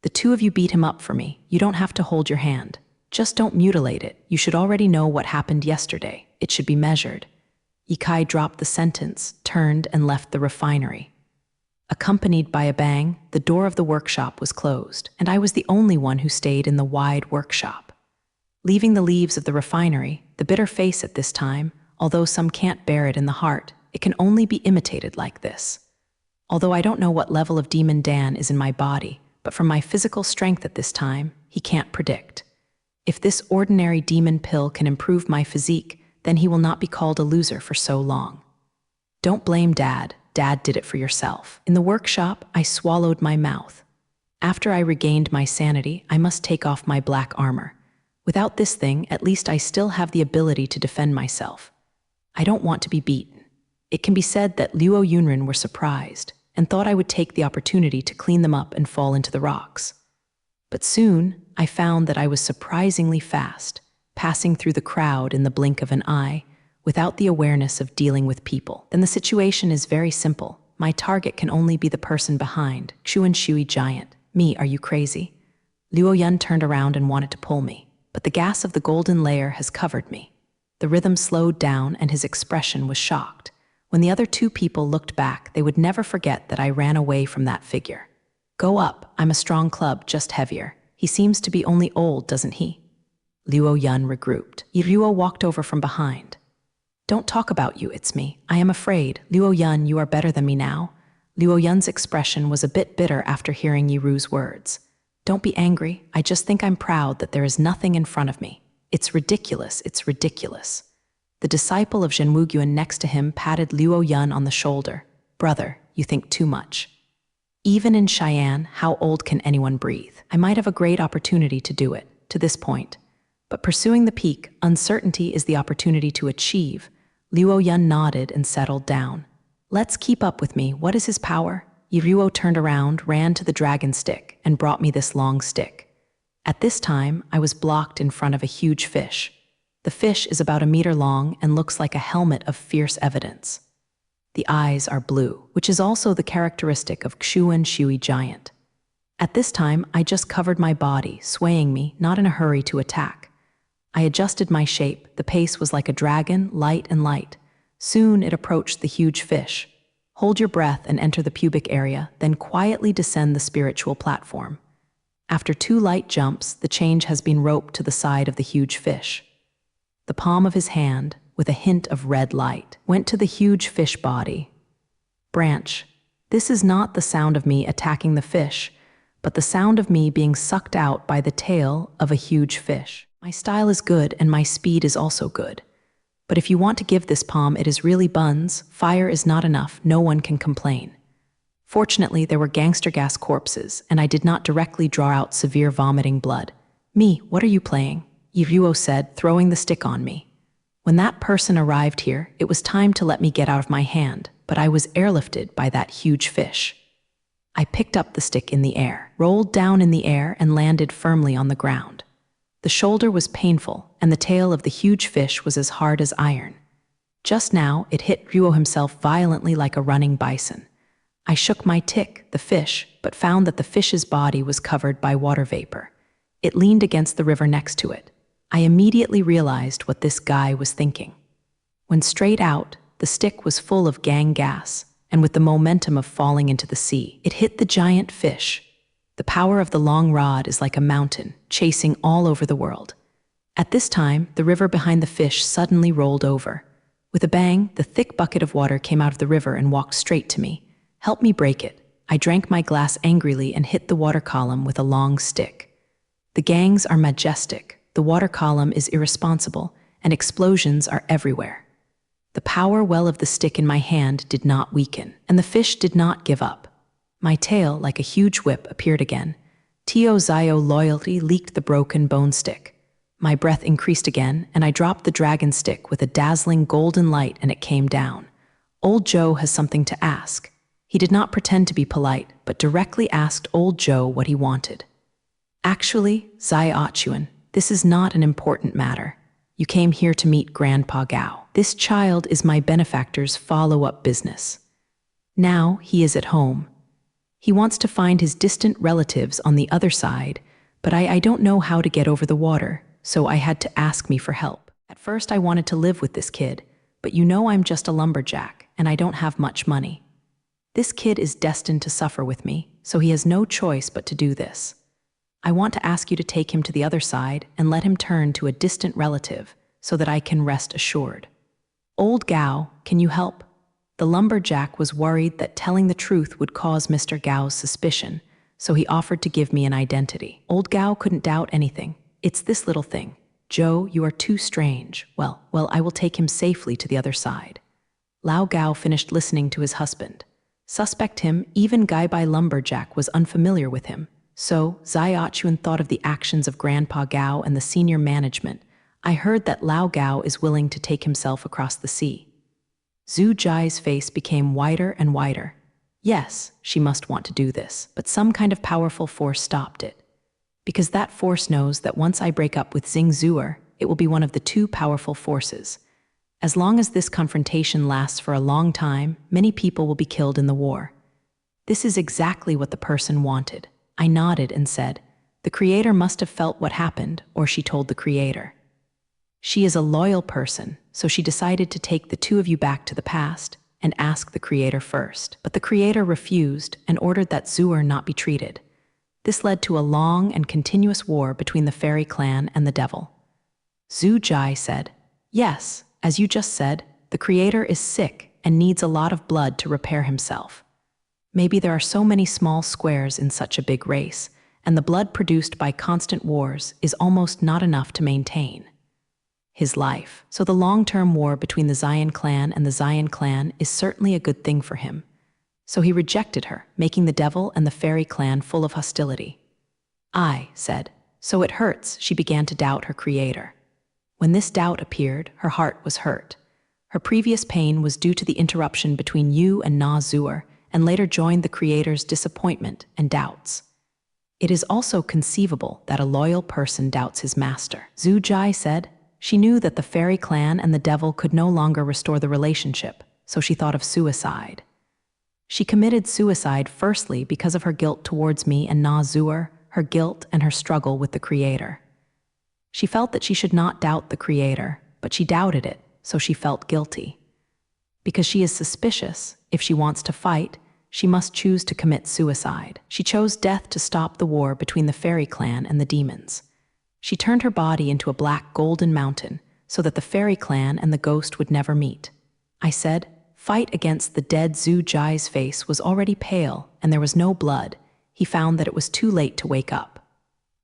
The two of you beat him up for me. You don't have to hold your hand. Just don't mutilate it. You should already know what happened yesterday. It should be measured. Yikai dropped the sentence, turned, and left the refinery. Accompanied by a bang, the door of the workshop was closed, and I was the only one who stayed in the wide workshop. Leaving the leaves of the refinery, the bitter face at this time, although some can't bear it in the heart, it can only be imitated like this. Although I don't know what level of Demon Dan is in my body, but from my physical strength at this time, he can't predict. If this ordinary demon pill can improve my physique, then he will not be called a loser for so long. Don't blame Dad. Dad did it for yourself. In the workshop, I swallowed my mouth. After I regained my sanity, I must take off my black armor. Without this thing, at least I still have the ability to defend myself. I don't want to be beaten. It can be said that Luo Yunrin were surprised and thought I would take the opportunity to clean them up and fall into the rocks. But soon, I found that I was surprisingly fast, passing through the crowd in the blink of an eye, without the awareness of dealing with people, then the situation is very simple. My target can only be the person behind, Chuan Shui giant. Me, are you crazy? Luo Yun turned around and wanted to pull me, but the gas of the golden layer has covered me. The rhythm slowed down and his expression was shocked. When the other two people looked back, they would never forget that I ran away from that figure. Go up, I'm a strong club, just heavier. He seems to be only old, doesn't he? Luo Yun regrouped. Luo walked over from behind. Don't talk about you, it's me. I am afraid. Luo Yun, you are better than me now. Luo Yun's expression was a bit bitter after hearing Yiru's words. Don't be angry, I just think I'm proud that there is nothing in front of me. It's ridiculous, it's ridiculous. The disciple of Zhenwuguan next to him patted Luo Yun on the shoulder. Brother, you think too much. Even in Cheyenne, how old can anyone breathe? I might have a great opportunity to do it, to this point. But pursuing the peak, uncertainty is the opportunity to achieve. Luo Yun nodded and settled down. Let's keep up with me, what is his power? Yiruo turned around, ran to the dragon stick, and brought me this long stick. At this time, I was blocked in front of a huge fish. The fish is about 1 meter long and looks like a helmet of fierce evidence. The eyes are blue, which is also the characteristic of Chuan Shui giant. At this time, I just covered my body, swaying me, not in a hurry to attack. I adjusted my shape, the pace was like a dragon, light and light. Soon it approached the huge fish. Hold your breath and enter the pubic area, then quietly descend the spiritual platform. After 2 light jumps, the change has been roped to the side of the huge fish. The palm of his hand, with a hint of red light, went to the huge fish body. Branch. This is not the sound of me attacking the fish, but the sound of me being sucked out by the tail of a huge fish. My style is good and my speed is also good. But if you want to give this palm, it is really buns. Fire is not enough, no one can complain. Fortunately, there were gangster gas corpses, and I did not directly draw out severe vomiting blood. Me, what are you playing? Yiruo said, throwing the stick on me. When that person arrived here, it was time to let me get out of my hand, but I was airlifted by that huge fish. I picked up the stick in the air, rolled down in the air, and landed firmly on the ground. The shoulder was painful, and the tail of the huge fish was as hard as iron. Just now, it hit Ruo himself violently like a running bison. I shook my tick, the fish, but found that the fish's body was covered by water vapor. It leaned against the river next to it. I immediately realized what this guy was thinking. When straight out, the stick was full of gang gas, and with the momentum of falling into the sea, it hit the giant fish. The power of the long rod is like a mountain, chasing all over the world. At this time, the river behind the fish suddenly rolled over. With a bang, the thick bucket of water came out of the river and walked straight to me. Help me break it. I drank my glass angrily and hit the water column with a long stick. The gangs are majestic, the water column is irresponsible, and explosions are everywhere. The power well of the stick in my hand did not weaken, and the fish did not give up. My tail, like a huge whip, appeared again. Tio Zio loyalty leaked the broken bone stick. My breath increased again, and I dropped the dragon stick with a dazzling golden light, and it came down. Old Joe has something to ask. He did not pretend to be polite, but directly asked Old Joe what he wanted. Actually, Zai Achuan, this is not an important matter. You came here to meet Grandpa Gao. This child is my benefactor's follow-up business. Now he is at home. He wants to find his distant relatives on the other side, but I don't know how to get over the water, so I had to ask me for help. At first I wanted to live with this kid, but you know I'm just a lumberjack, and I don't have much money. This kid is destined to suffer with me, so he has no choice but to do this. I want to ask you to take him to the other side and let him turn to a distant relative so that I can rest assured. Old Gao, can you help? The lumberjack was worried that telling the truth would cause Mr. Gao's suspicion, so he offered to give me an identity. Old Gao couldn't doubt anything. It's this little thing. Joe, you are too strange. Well, I will take him safely to the other side. Lao Gao finished listening to his husband. Suspect him, even Gai Bai Lumberjack was unfamiliar with him. So, Zai Achuan thought of the actions of Grandpa Gao and the senior management. I heard that Lao Gao is willing to take himself across the sea. Zhu Jai's face became whiter and whiter. Yes, she must want to do this, but some kind of powerful force stopped it. Because that force knows that once I break up with Xing Zuer, it will be one of the 2 powerful forces. As long as this confrontation lasts for a long time, many people will be killed in the war. This is exactly what the person wanted. I nodded and said, the creator must have felt what happened, or she told the creator. She is a loyal person, so she decided to take the two of you back to the past and ask the creator first. But the creator refused and ordered that Zur not be treated. This led to a long and continuous war between the fairy clan and the devil. Zhu Jai said, yes, as you just said, the creator is sick and needs a lot of blood to repair himself. Maybe there are so many small squares in such a big race, and the blood produced by constant wars is almost not enough to maintain his life. So the long-term war between the Xian clan and the Xian clan is certainly a good thing for him. So he rejected her, making the devil and the fairy clan full of hostility. I said, so it hurts. She began to doubt her creator. When this doubt appeared, her heart was hurt. Her previous pain was due to the interruption between you and Na Zur, and later joined the creator's disappointment and doubts. It is also conceivable that a loyal person doubts his master. Zhu Jai said, she knew that the fairy clan and the devil could no longer restore the relationship, so she thought of suicide. She committed suicide firstly because of her guilt towards me and Na Zur, her guilt and her struggle with the creator. She felt that she should not doubt the creator, but she doubted it, so she felt guilty. Because she is suspicious, if she wants to fight, she must choose to commit suicide. She chose death to stop the war between the fairy clan and the demons. She turned her body into a black golden mountain so that the fairy clan and the ghost would never meet. I said, fight against the dead. Zhu Jai's face was already pale and there was no blood. He found that it was too late to wake up.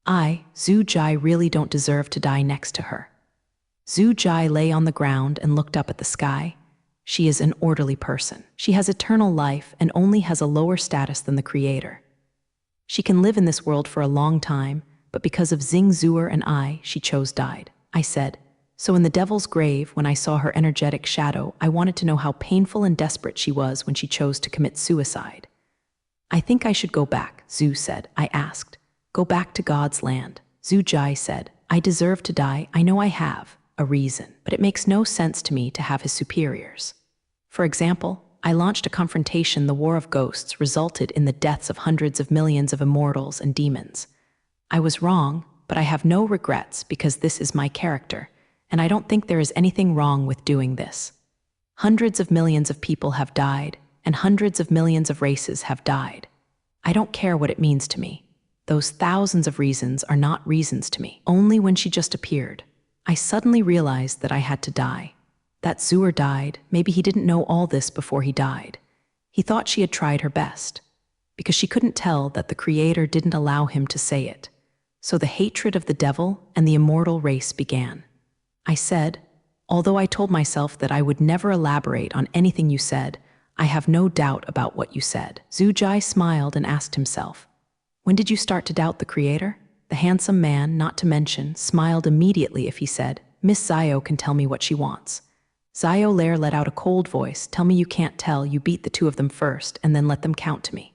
Zhu Jai, really don't deserve to die next to her. Zhu Jai lay on the ground and looked up at the sky. She is an orderly person. She has eternal life and only has a lower status than the creator. She can live in this world for a long time, but because of Xing Zur and she chose died. I said, so in the devil's grave, when I saw her energetic shadow, I wanted to know how painful and desperate she was when she chose to commit suicide. I think I should go back, Zhu said. I asked, go back to God's land. Zhu Jai said, I deserve to die. I know I have a reason, but it makes no sense to me to have his superiors. For example, I launched a confrontation. The war of ghosts resulted in the deaths of hundreds of millions of immortals and demons. I was wrong, but I have no regrets because this is my character, and I don't think there is anything wrong with doing this. Hundreds of millions of people have died, and hundreds of millions of races have died. I don't care what it means to me. Those thousands of reasons are not reasons to me. Only when she just appeared, I suddenly realized that I had to die. That Zur died, maybe he didn't know all this before he died. He thought she had tried her best, because she couldn't tell that the creator didn't allow him to say it. So the hatred of the devil and the immortal race began. I said, although I told myself that I would never elaborate on anything you said, I have no doubt about what you said. Zhu Jai smiled and asked himself, when did you start to doubt the creator? The handsome man, not to mention, smiled immediately if he said, Miss Zio can tell me what she wants. Zio Lair let out a cold voice, tell me you can't tell, you beat the two of them first and then let them count to me.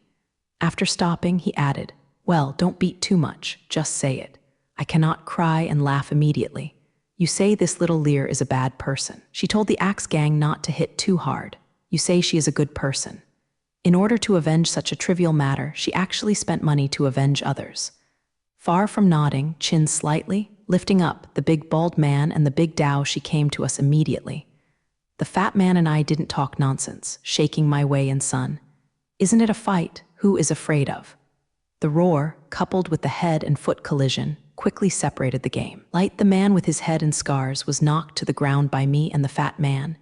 After stopping, he added, well, don't beat too much, just say it. I cannot cry and laugh immediately. You say this little Lear is a bad person. She told the Axe Gang not to hit too hard. You say she is a good person. In order to avenge such a trivial matter, she actually spent money to avenge others. Far from nodding, chin slightly, lifting up the big bald man and the big Dao, she came to us immediately. The fat man and I didn't talk nonsense, shaking my way in sun. Isn't it a fight? Who is afraid of? The roar, coupled with the head and foot collision, quickly separated the game. Light, the man with his head and scars, was knocked to the ground by me and the fat man,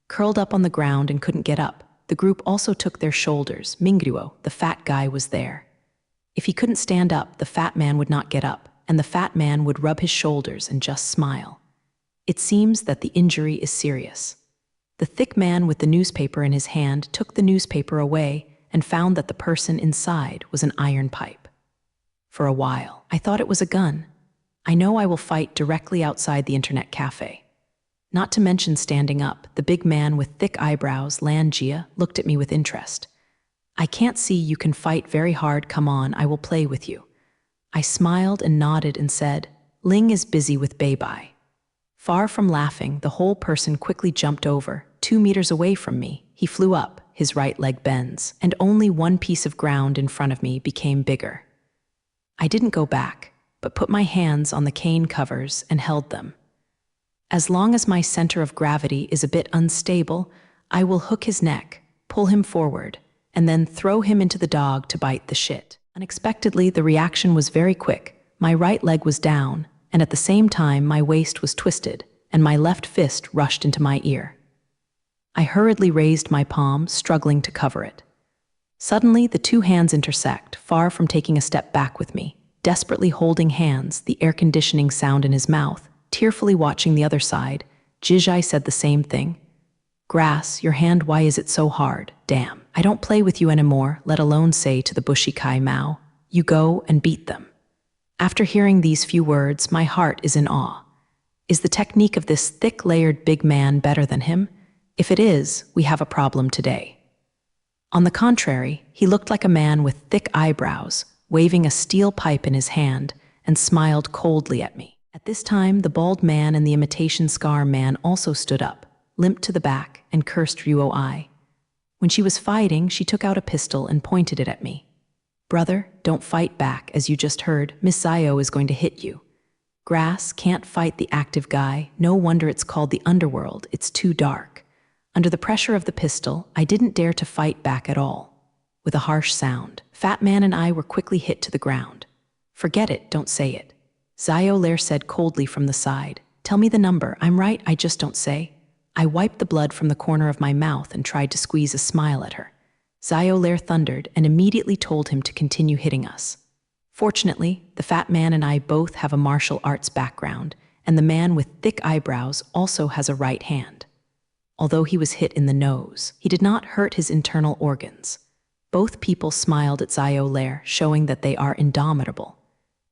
curled up on the ground and couldn't get up. The group also took their shoulders. Mingruo, the fat guy, was there. If he couldn't stand up, the fat man would not get up, and the fat man would rub his shoulders and just smile. It seems that the injury is serious. The thick man with the newspaper in his hand took the newspaper away and found that the person inside was an iron pipe. For a while, I thought it was a gun. I know I will fight directly outside the internet cafe. Not to mention standing up, the big man with thick eyebrows, Lan Jia, looked at me with interest. I can't see you can fight very hard, come on, I will play with you. I smiled and nodded and said, Ling is busy with Beibai. Far from laughing, the whole person quickly jumped over. 2 meters away from me, he flew up, his right leg bends, and only one piece of ground in front of me became bigger. I didn't go back, but put my hands on the cane covers and held them. As long as my center of gravity is a bit unstable, I will hook his neck, pull him forward, and then throw him into the dog to bite the shit. Unexpectedly, the reaction was very quick. My right leg was down, and at the same time my waist was twisted, and my left fist rushed into my ear. I hurriedly raised my palm, struggling to cover it. Suddenly, the two hands intersect, far from taking a step back with me, desperately holding hands, the air conditioning sound in his mouth, tearfully watching the other side. Jijai said the same thing. Grass, your hand, why is it so hard? Damn, I don't play with you anymore, let alone say to the bushy Kai Mao, you go and beat them. After hearing these few words, my heart is in awe. Is the technique of this thick-layered big man better than him? If it is, we have a problem today. On the contrary, he looked like a man with thick eyebrows, waving a steel pipe in his hand, and smiled coldly at me. At this time, the bald man and the imitation scar man also stood up, limped to the back, and cursed Ruo. When she was fighting, she took out a pistol and pointed it at me. Brother, don't fight back, as you just heard, Miss Zio is going to hit you. Grass can't fight the active guy, no wonder it's called the underworld, it's too dark. Under the pressure of the pistol, I didn't dare to fight back at all. With a harsh sound, Fat Man and I were quickly hit to the ground. Forget it, don't say it. Zio Lair said coldly from the side. Tell me the number, I'm right, I just don't say. I wiped the blood from the corner of my mouth and tried to squeeze a smile at her. Zio Lair thundered and immediately told him to continue hitting us. Fortunately, the Fat Man and I both have a martial arts background, and the man with thick eyebrows also has a right hand. Although he was hit in the nose, he did not hurt his internal organs. Both people smiled at Zio Lair, showing that they are indomitable.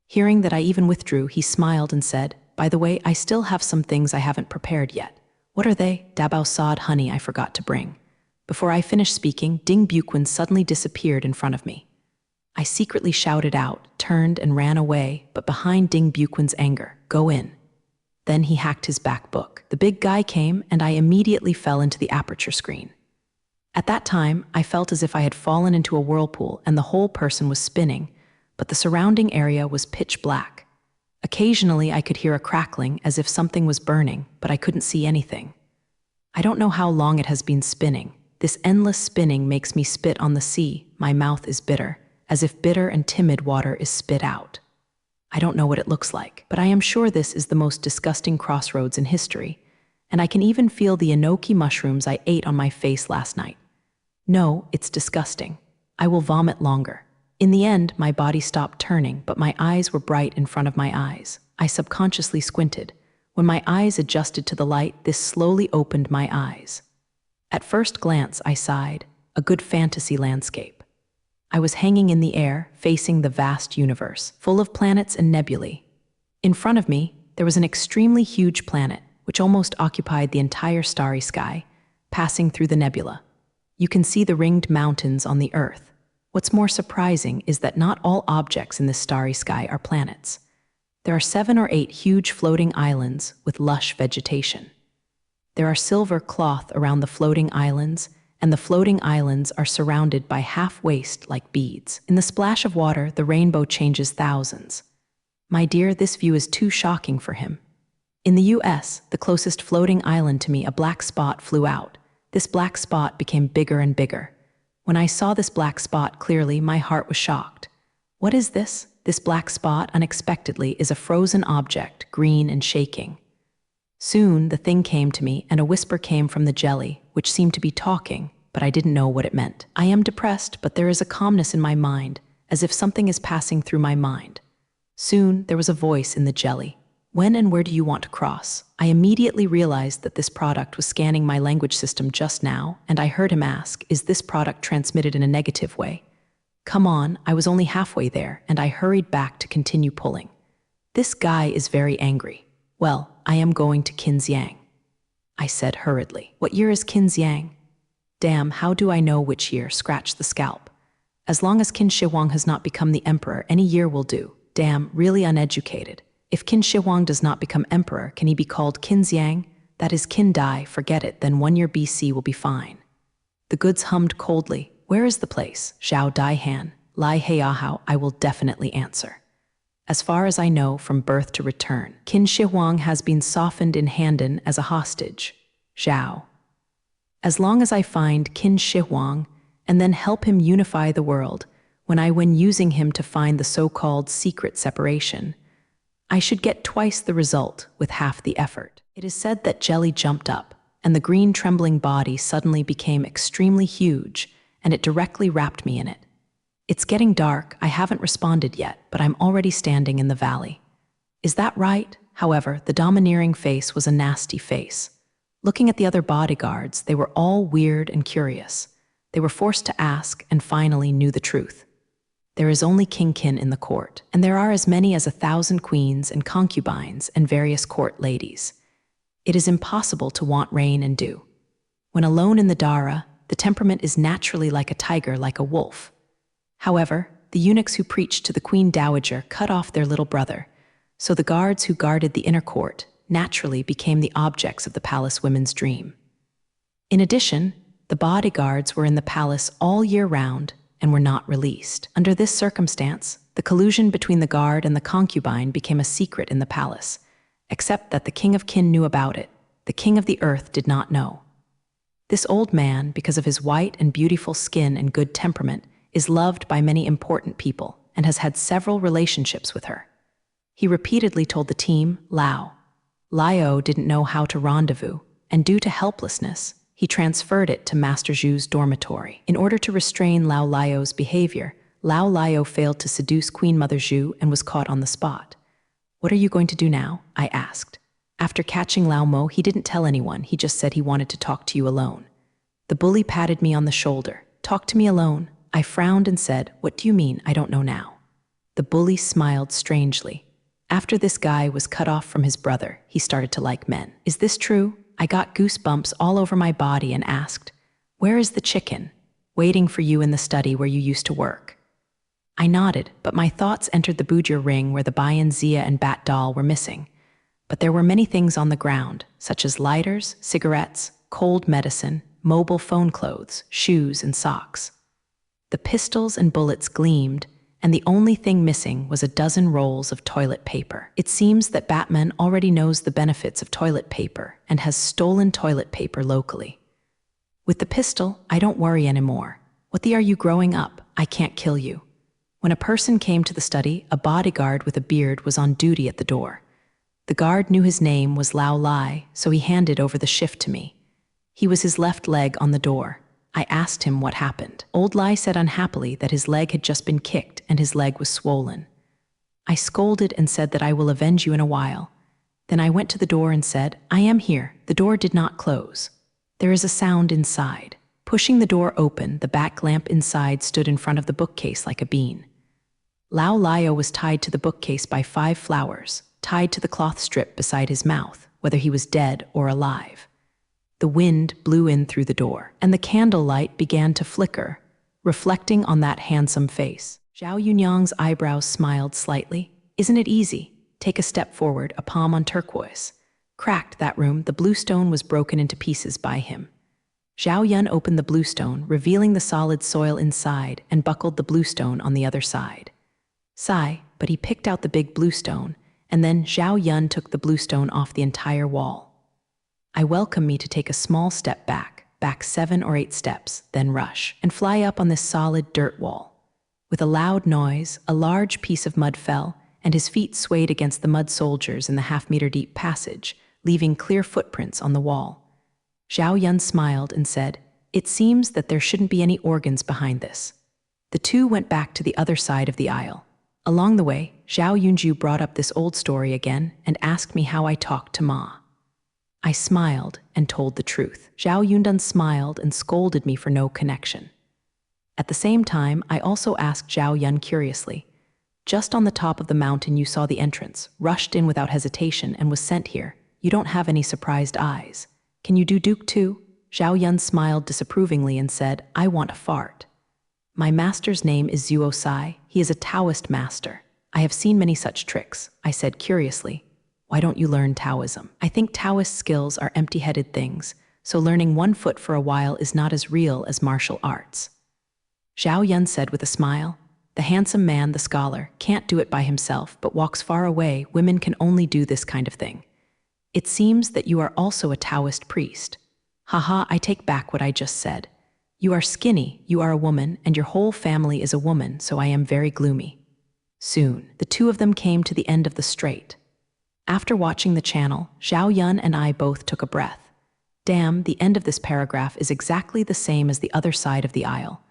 Hearing that I even withdrew, he smiled and said, by the way, I still have some things I haven't prepared yet. What are they? Dabao sod honey I forgot to bring. Before I finished speaking, Ding Buquin suddenly disappeared in front of me. I secretly shouted out, turned and ran away, but behind Ding Buquin's anger, go in. Then he hacked his back book. The big guy came, and I immediately fell into the aperture screen. At that time, I felt as if I had fallen into a whirlpool and the whole person was spinning, but the surrounding area was pitch black. Occasionally, I could hear a crackling as if something was burning, but I couldn't see anything. I don't know how long it has been spinning. This endless spinning makes me spit on the sea. My mouth is bitter, as if bitter and timid water is spit out. I don't know what it looks like, but I am sure this is the most disgusting crossroads in history, and I can even feel the enoki mushrooms I ate on my face last night. No, it's disgusting. I will vomit longer. In the end, my body stopped turning, but my eyes were bright in front of my eyes. I subconsciously squinted. When my eyes adjusted to the light, this slowly opened my eyes. At first glance, I sighed. A good fantasy landscape. I was hanging in the air, facing the vast universe, full of planets and nebulae. In front of me, there was an extremely huge planet, which almost occupied the entire starry sky, passing through the nebula. You can see the ringed mountains on the Earth. What's more surprising is that not all objects in this starry sky are planets. There are 7 or 8 huge floating islands with lush vegetation. There are silver cloth around the floating islands, and the floating islands are surrounded by half-waist like beads. In the splash of water, the rainbow changes thousands. My dear, this view is too shocking for him. In the US, the closest floating island to me, a black spot flew out. This black spot became bigger and bigger. When I saw this black spot clearly, my heart was shocked. What is this? This black spot, unexpectedly, is a frozen object, green and shaking. Soon, the thing came to me, and a whisper came from the jelly, which seemed to be talking, but I didn't know what it meant. I am depressed, but there is a calmness in my mind, as if something is passing through my mind. Soon, there was a voice in the jelly. When and where do you want to cross? I immediately realized that this product was scanning my language system just now, and I heard him ask, is this product transmitted in a negative way? Come on, I was only halfway there, and I hurried back to continue pulling. This guy is very angry. Well, I am going to Qinxiang, I said hurriedly. What year is Qinxiang? Damn, how do I know which year? Scratch the scalp. As long as Qin Shi Huang has not become the emperor, any year will do. Damn, really uneducated. If Qin Shi Huang does not become emperor, can he be called Qin Xiang? That is Qin Dai, forget it, then 1 year BC will be fine. The goods hummed coldly. Where is the place? Zhao Dai Han, Lai Heiahao, I will definitely answer. As far as I know, from birth to return, Qin Shi Huang has been softened in Handan as a hostage. Zhao. As long as I find Qin Shi Huang and then help him unify the world, when I win using him to find the so-called secret separation, I should get twice the result with half the effort. It is said that Jelly jumped up, and the green trembling body suddenly became extremely huge, and it directly wrapped me in it. It's getting dark, I haven't responded yet, but I'm already standing in the valley. Is that right? However, the domineering face was a nasty face. Looking at the other bodyguards, they were all weird and curious. They were forced to ask and finally knew the truth. There is only King Qin in the court, and there are as many as 1,000 queens and concubines and various court ladies. It is impossible to want rain and dew. When alone in the Dara, the temperament is naturally like a tiger, like a wolf. However, the eunuchs who preached to the Queen Dowager cut off their little brother, so the guards who guarded the inner court naturally became the objects of the palace women's dream. In addition, the bodyguards were in the palace all year round and were not released. Under this circumstance, the collusion between the guard and the concubine became a secret in the palace, except that the king of Qin knew about it. The king of the earth did not know. This old man, because of his white and beautiful skin and good temperament, is loved by many important people and has had several relationships with her. He repeatedly told the team, Lao didn't know how to rendezvous, and due to helplessness, he transferred it to Master Zhu's dormitory. In order to restrain Lao Lao's behavior, Lao Lao failed to seduce Queen Mother Zhu and was caught on the spot. What are you going to do now? I asked. After catching Lao Mo, he didn't tell anyone, he just said he wanted to talk to you alone. The bully patted me on the shoulder. Talk to me alone. I frowned and said, what do you mean? I don't know now. The bully smiled strangely. After this guy was cut off from his brother, he started to like men. Is this true? I got goosebumps all over my body and asked, where is the chicken? Waiting for you in the study where you used to work. I nodded, but my thoughts entered the boudoir ring where the Bayan Zia and Bat doll were missing. But there were many things on the ground, such as lighters, cigarettes, cold medicine, mobile phone clothes, shoes, and socks. The pistols and bullets gleamed, and the only thing missing was a dozen rolls of toilet paper. It seems that Batman already knows the benefits of toilet paper and has stolen toilet paper locally. With the pistol, I don't worry anymore. What the are you growing up? I can't kill you. When a person came to the study, a bodyguard with a beard was on duty at the door. The guard knew his name was Lao Lai, so he handed over the shift to me. He was his left leg on the door. I asked him what happened. Old Lai said unhappily that his leg had just been kicked and his leg was swollen. I scolded and said that I will avenge you in a while. Then I went to the door and said, I am here. The door did not close. There is a sound inside. Pushing the door open, the back lamp inside stood in front of the bookcase like a bean. Lao Lao was tied to the bookcase by 5 flowers, tied to the cloth strip beside his mouth, whether he was dead or alive. The wind blew in through the door, and the candlelight began to flicker, reflecting on that handsome face. Zhao Yunyang's eyebrows smiled slightly. Isn't it easy? Take a step forward, a palm on turquoise. Cracked that room, the blue stone was broken into pieces by him. Zhao Yun opened the blue stone, revealing the solid soil inside, and buckled the blue stone on the other side. Sigh, but he picked out the big blue stone, and then Zhao Yun took the blue stone off the entire wall. I welcome me to take a small step back 7 or 8 steps, then rush, and fly up on this solid dirt wall. With a loud noise, a large piece of mud fell, and his feet swayed against the mud soldiers in the half-meter-deep passage, leaving clear footprints on the wall. Zhao Yun smiled and said, it seems that there shouldn't be any organs behind this. The two went back to the other side of the aisle. Along the way, Zhao Yunju brought up this old story again and asked me how I talked to Ma. I smiled and told the truth. Zhao Yundan smiled and scolded me for no connection. At the same time, I also asked Zhao Yun curiously, just on the top of the mountain you saw the entrance, rushed in without hesitation and was sent here. You don't have any surprised eyes. Can you do Duke too? Zhao Yun smiled disapprovingly and said, I want a fart. My master's name is Zuo Sai. He is a Taoist master. I have seen many such tricks, I said curiously. Why don't you learn Taoism? I think Taoist skills are empty-headed things, so learning 1 foot for a while is not as real as martial arts. Zhao Yun said with a smile. The handsome man, the scholar, can't do it by himself, but walks far away. Women can only do this kind of thing. It seems that you are also a Taoist priest. Haha, I take back what I just said. You are skinny, you are a woman, and your whole family is a woman, so I am very gloomy. Soon, the two of them came to the end of the strait. After watching the channel, Zhao Yun and I both took a breath. Damn, the end of this paragraph is exactly the same as the other side of the aisle.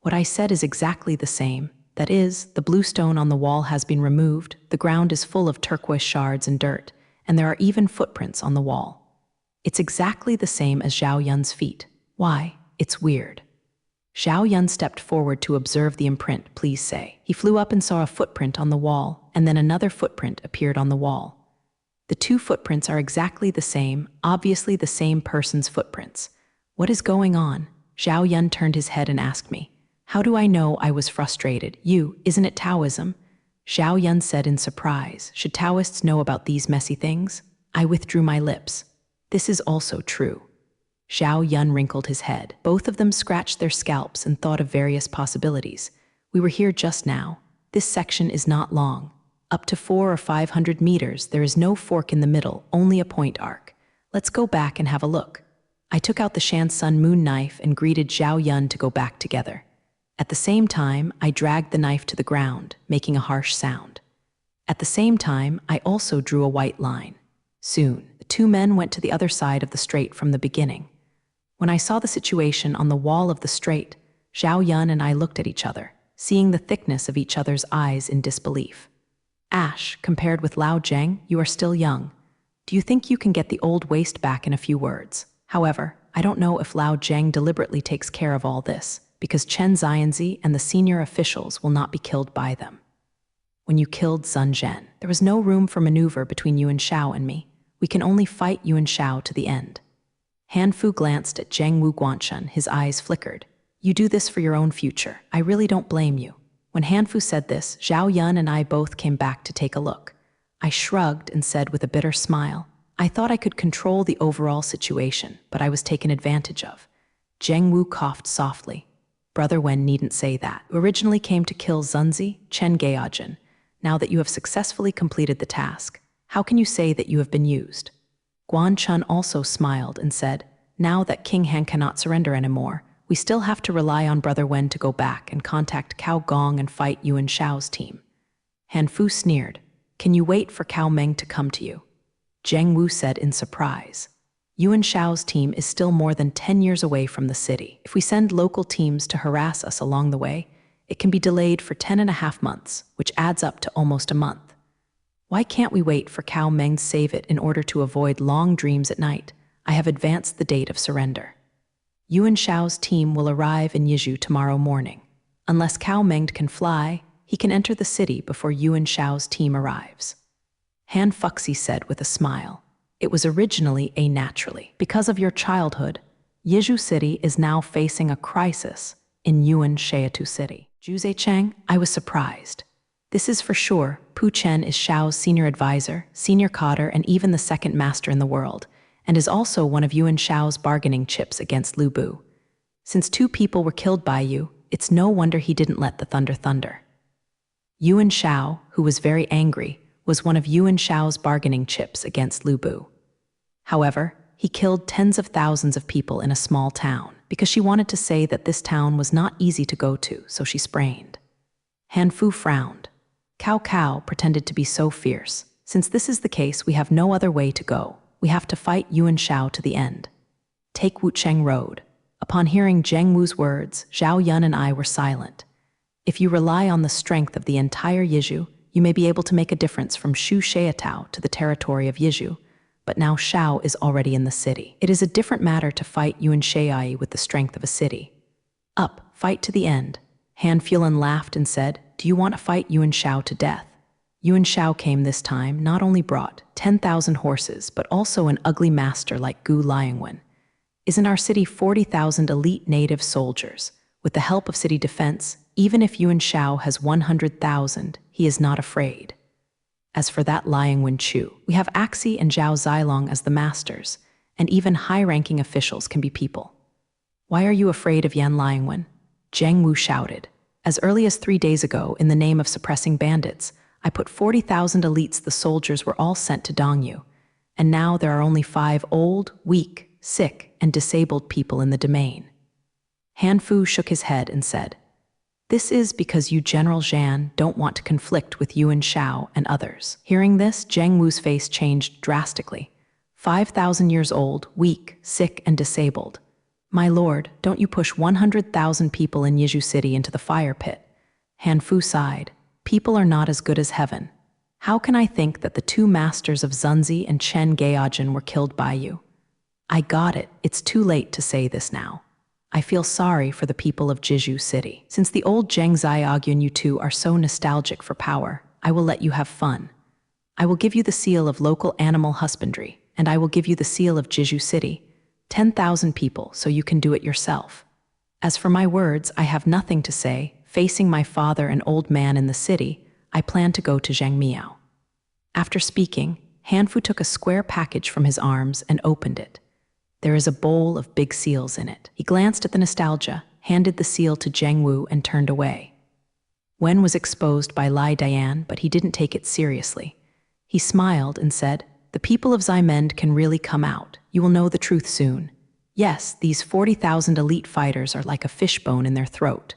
What I said is exactly the same. That is, the blue stone on the wall has been removed, the ground is full of turquoise shards and dirt, and there are even footprints on the wall. It's exactly the same as Zhao Yun's feet. Why? It's weird. Zhao Yun stepped forward to observe the imprint, please say. He flew up and saw a footprint on the wall, and then another footprint appeared on the wall. The two footprints are exactly the same, obviously the same person's footprints. What is going on? Zhao Yun turned his head and asked me. How do I know I was frustrated? Isn't it Taoism? Zhao Yun said in surprise. Should Taoists know about these messy things? I withdrew my lips. This is also true. Zhao Yun wrinkled his head. Both of them scratched their scalps and thought of various possibilities. We were here just now. This section is not long. Up to 400 or 500 meters, there is no fork in the middle, only a point arc. Let's go back and have a look. I took out the Shan Sun Moon knife and greeted Zhao Yun to go back together. At the same time, I dragged the knife to the ground, making a harsh sound. At the same time, I also drew a white line. Soon, the two men went to the other side of the strait from the beginning. When I saw the situation on the wall of the strait, Zhao Yun and I looked at each other, seeing the thickness of each other's eyes in disbelief. Ash, compared with Lao Zheng, you are still young. Do you think you can get the old waist back in a few words? However, I don't know if Lao Zheng deliberately takes care of all this, because Chen Xianzi and the senior officials will not be killed by them. When you killed Sun Zhen, there was no room for maneuver between Yuan Shao and me. We can only fight Yuan Shao to the end. Han Fu glanced at Zheng Wu Guanchen, his eyes flickered. You do this for your own future. I really don't blame you. When Han Fu said this, Zhao Yun and I both came back to take a look. I shrugged and said with a bitter smile, I thought I could control the overall situation, but I was taken advantage of. Zheng Wu coughed softly. Brother Wen needn't say that. You originally came to kill Zunzi, Chen Gaojin. Now that you have successfully completed the task, how can you say that you have been used? Guan Chun also smiled and said, now that King Han cannot surrender anymore, we still have to rely on Brother Wen to go back and contact Cao Gong and fight Yuan Shao's team. Han Fu sneered. Can you wait for Cao Meng to come to you? Zheng Wu said in surprise. Yuan Shao's team is still more than 10 years away from the city. If we send local teams to harass us along the way, it can be delayed for 10.5 months, which adds up to almost a month. Why can't we wait for Cao Meng to save it in order to avoid long dreams at night? I have advanced the date of surrender. Yuan Shao's team will arrive in Yizhu tomorrow morning. Unless Cao Meng can fly, he can enter the city before Yuan Shao's team arrives. Han Fuxi said with a smile. It was originally a naturally. Because of your childhood, Yizhu City is now facing a crisis in Yuan Shaitu City. Zhu Cheng, I was surprised. This is for sure. Pu Chen is Shao's senior advisor, senior cadre, and even the second master in the world, and is also one of Yuan Shao's bargaining chips against Lu Bu. Since 2 people were killed by you, it's no wonder he didn't let the thunder. Yuan Shao, who was very angry, was one of Yuan Shao's bargaining chips against Lu Bu. However, he killed tens of thousands of people in a small town because she wanted to say that this town was not easy to go to, so she sprained. Han Fu frowned. Cao Cao pretended to be so fierce. Since this is the case, we have no other way to go. We have to fight Yuan Shao to the end. Take Wucheng Road. Upon hearing Zheng Wu's words, Zhao Yun and I were silent. If you rely on the strength of the entire Yizhu, you may be able to make a difference from Shu Sheatao to the territory of Yizhu, but now Shao is already in the city. It is a different matter to fight Yuan Shai with the strength of a city. Up, fight to the end. Han Fulan laughed and said, do you want to fight Yuan Shao to death? Yuan Shao came this time, not only brought 10,000 horses, but also an ugly master like Gu Liangwen. Is in our city 40,000 elite native soldiers. With the help of city defense, even if Yuan Shao has 100,000, he is not afraid. As for that lying Wen Chu, we have Axi and Zhao Zilong as the masters, and even high-ranking officials can be people. Why are you afraid of Yan Liangwen? Zhang Wu shouted. As early as 3 days ago, in the name of suppressing bandits, I put 40,000 elites. The soldiers were all sent to Dongyu, and now there are only 5 old, weak, sick, and disabled people in the domain. Han Fu shook his head and said, "This is because you, General Zhan, don't want to conflict with Yuan Shao and others." Hearing this, Zhang Wu's face changed drastically. 5,000 years old, weak, sick, and disabled. My lord, don't you push 100,000 people in Yizhu City into the fire pit. Han Fu sighed. People are not as good as heaven. How can I think that the 2 masters of Zunzi and Chen Gaojin were killed by you? I got it. It's too late to say this now. I feel sorry for the people of Jizhu City. Since the old Zheng Xiaogyun and you two are so nostalgic for power, I will let you have fun. I will give you the seal of local animal husbandry, and I will give you the seal of Jizhu City, 10,000 people, so you can do it yourself. As for my words, I have nothing to say. Facing my father, an old man in the city, I plan to go to Zhangmiao. After speaking, Han Fu took a square package from his arms and opened it. There is a bowl of big seals in it. He glanced at the nostalgia, handed the seal to Zhang Wu, and turned away. Wen was exposed by Lai Dian, but he didn't take it seriously. He smiled and said, "The people of Ximend can really come out. You will know the truth soon. Yes, these 40,000 elite fighters are like a fishbone in their throat.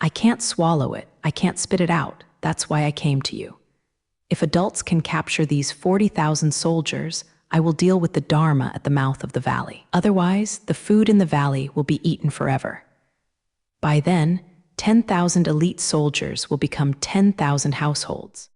I can't swallow it. I can't spit it out. That's why I came to you. If adults can capture these 40,000 soldiers, I will deal with the Dharma at the mouth of the valley. Otherwise, the food in the valley will be eaten forever. By then, 10,000 elite soldiers will become 10,000 households.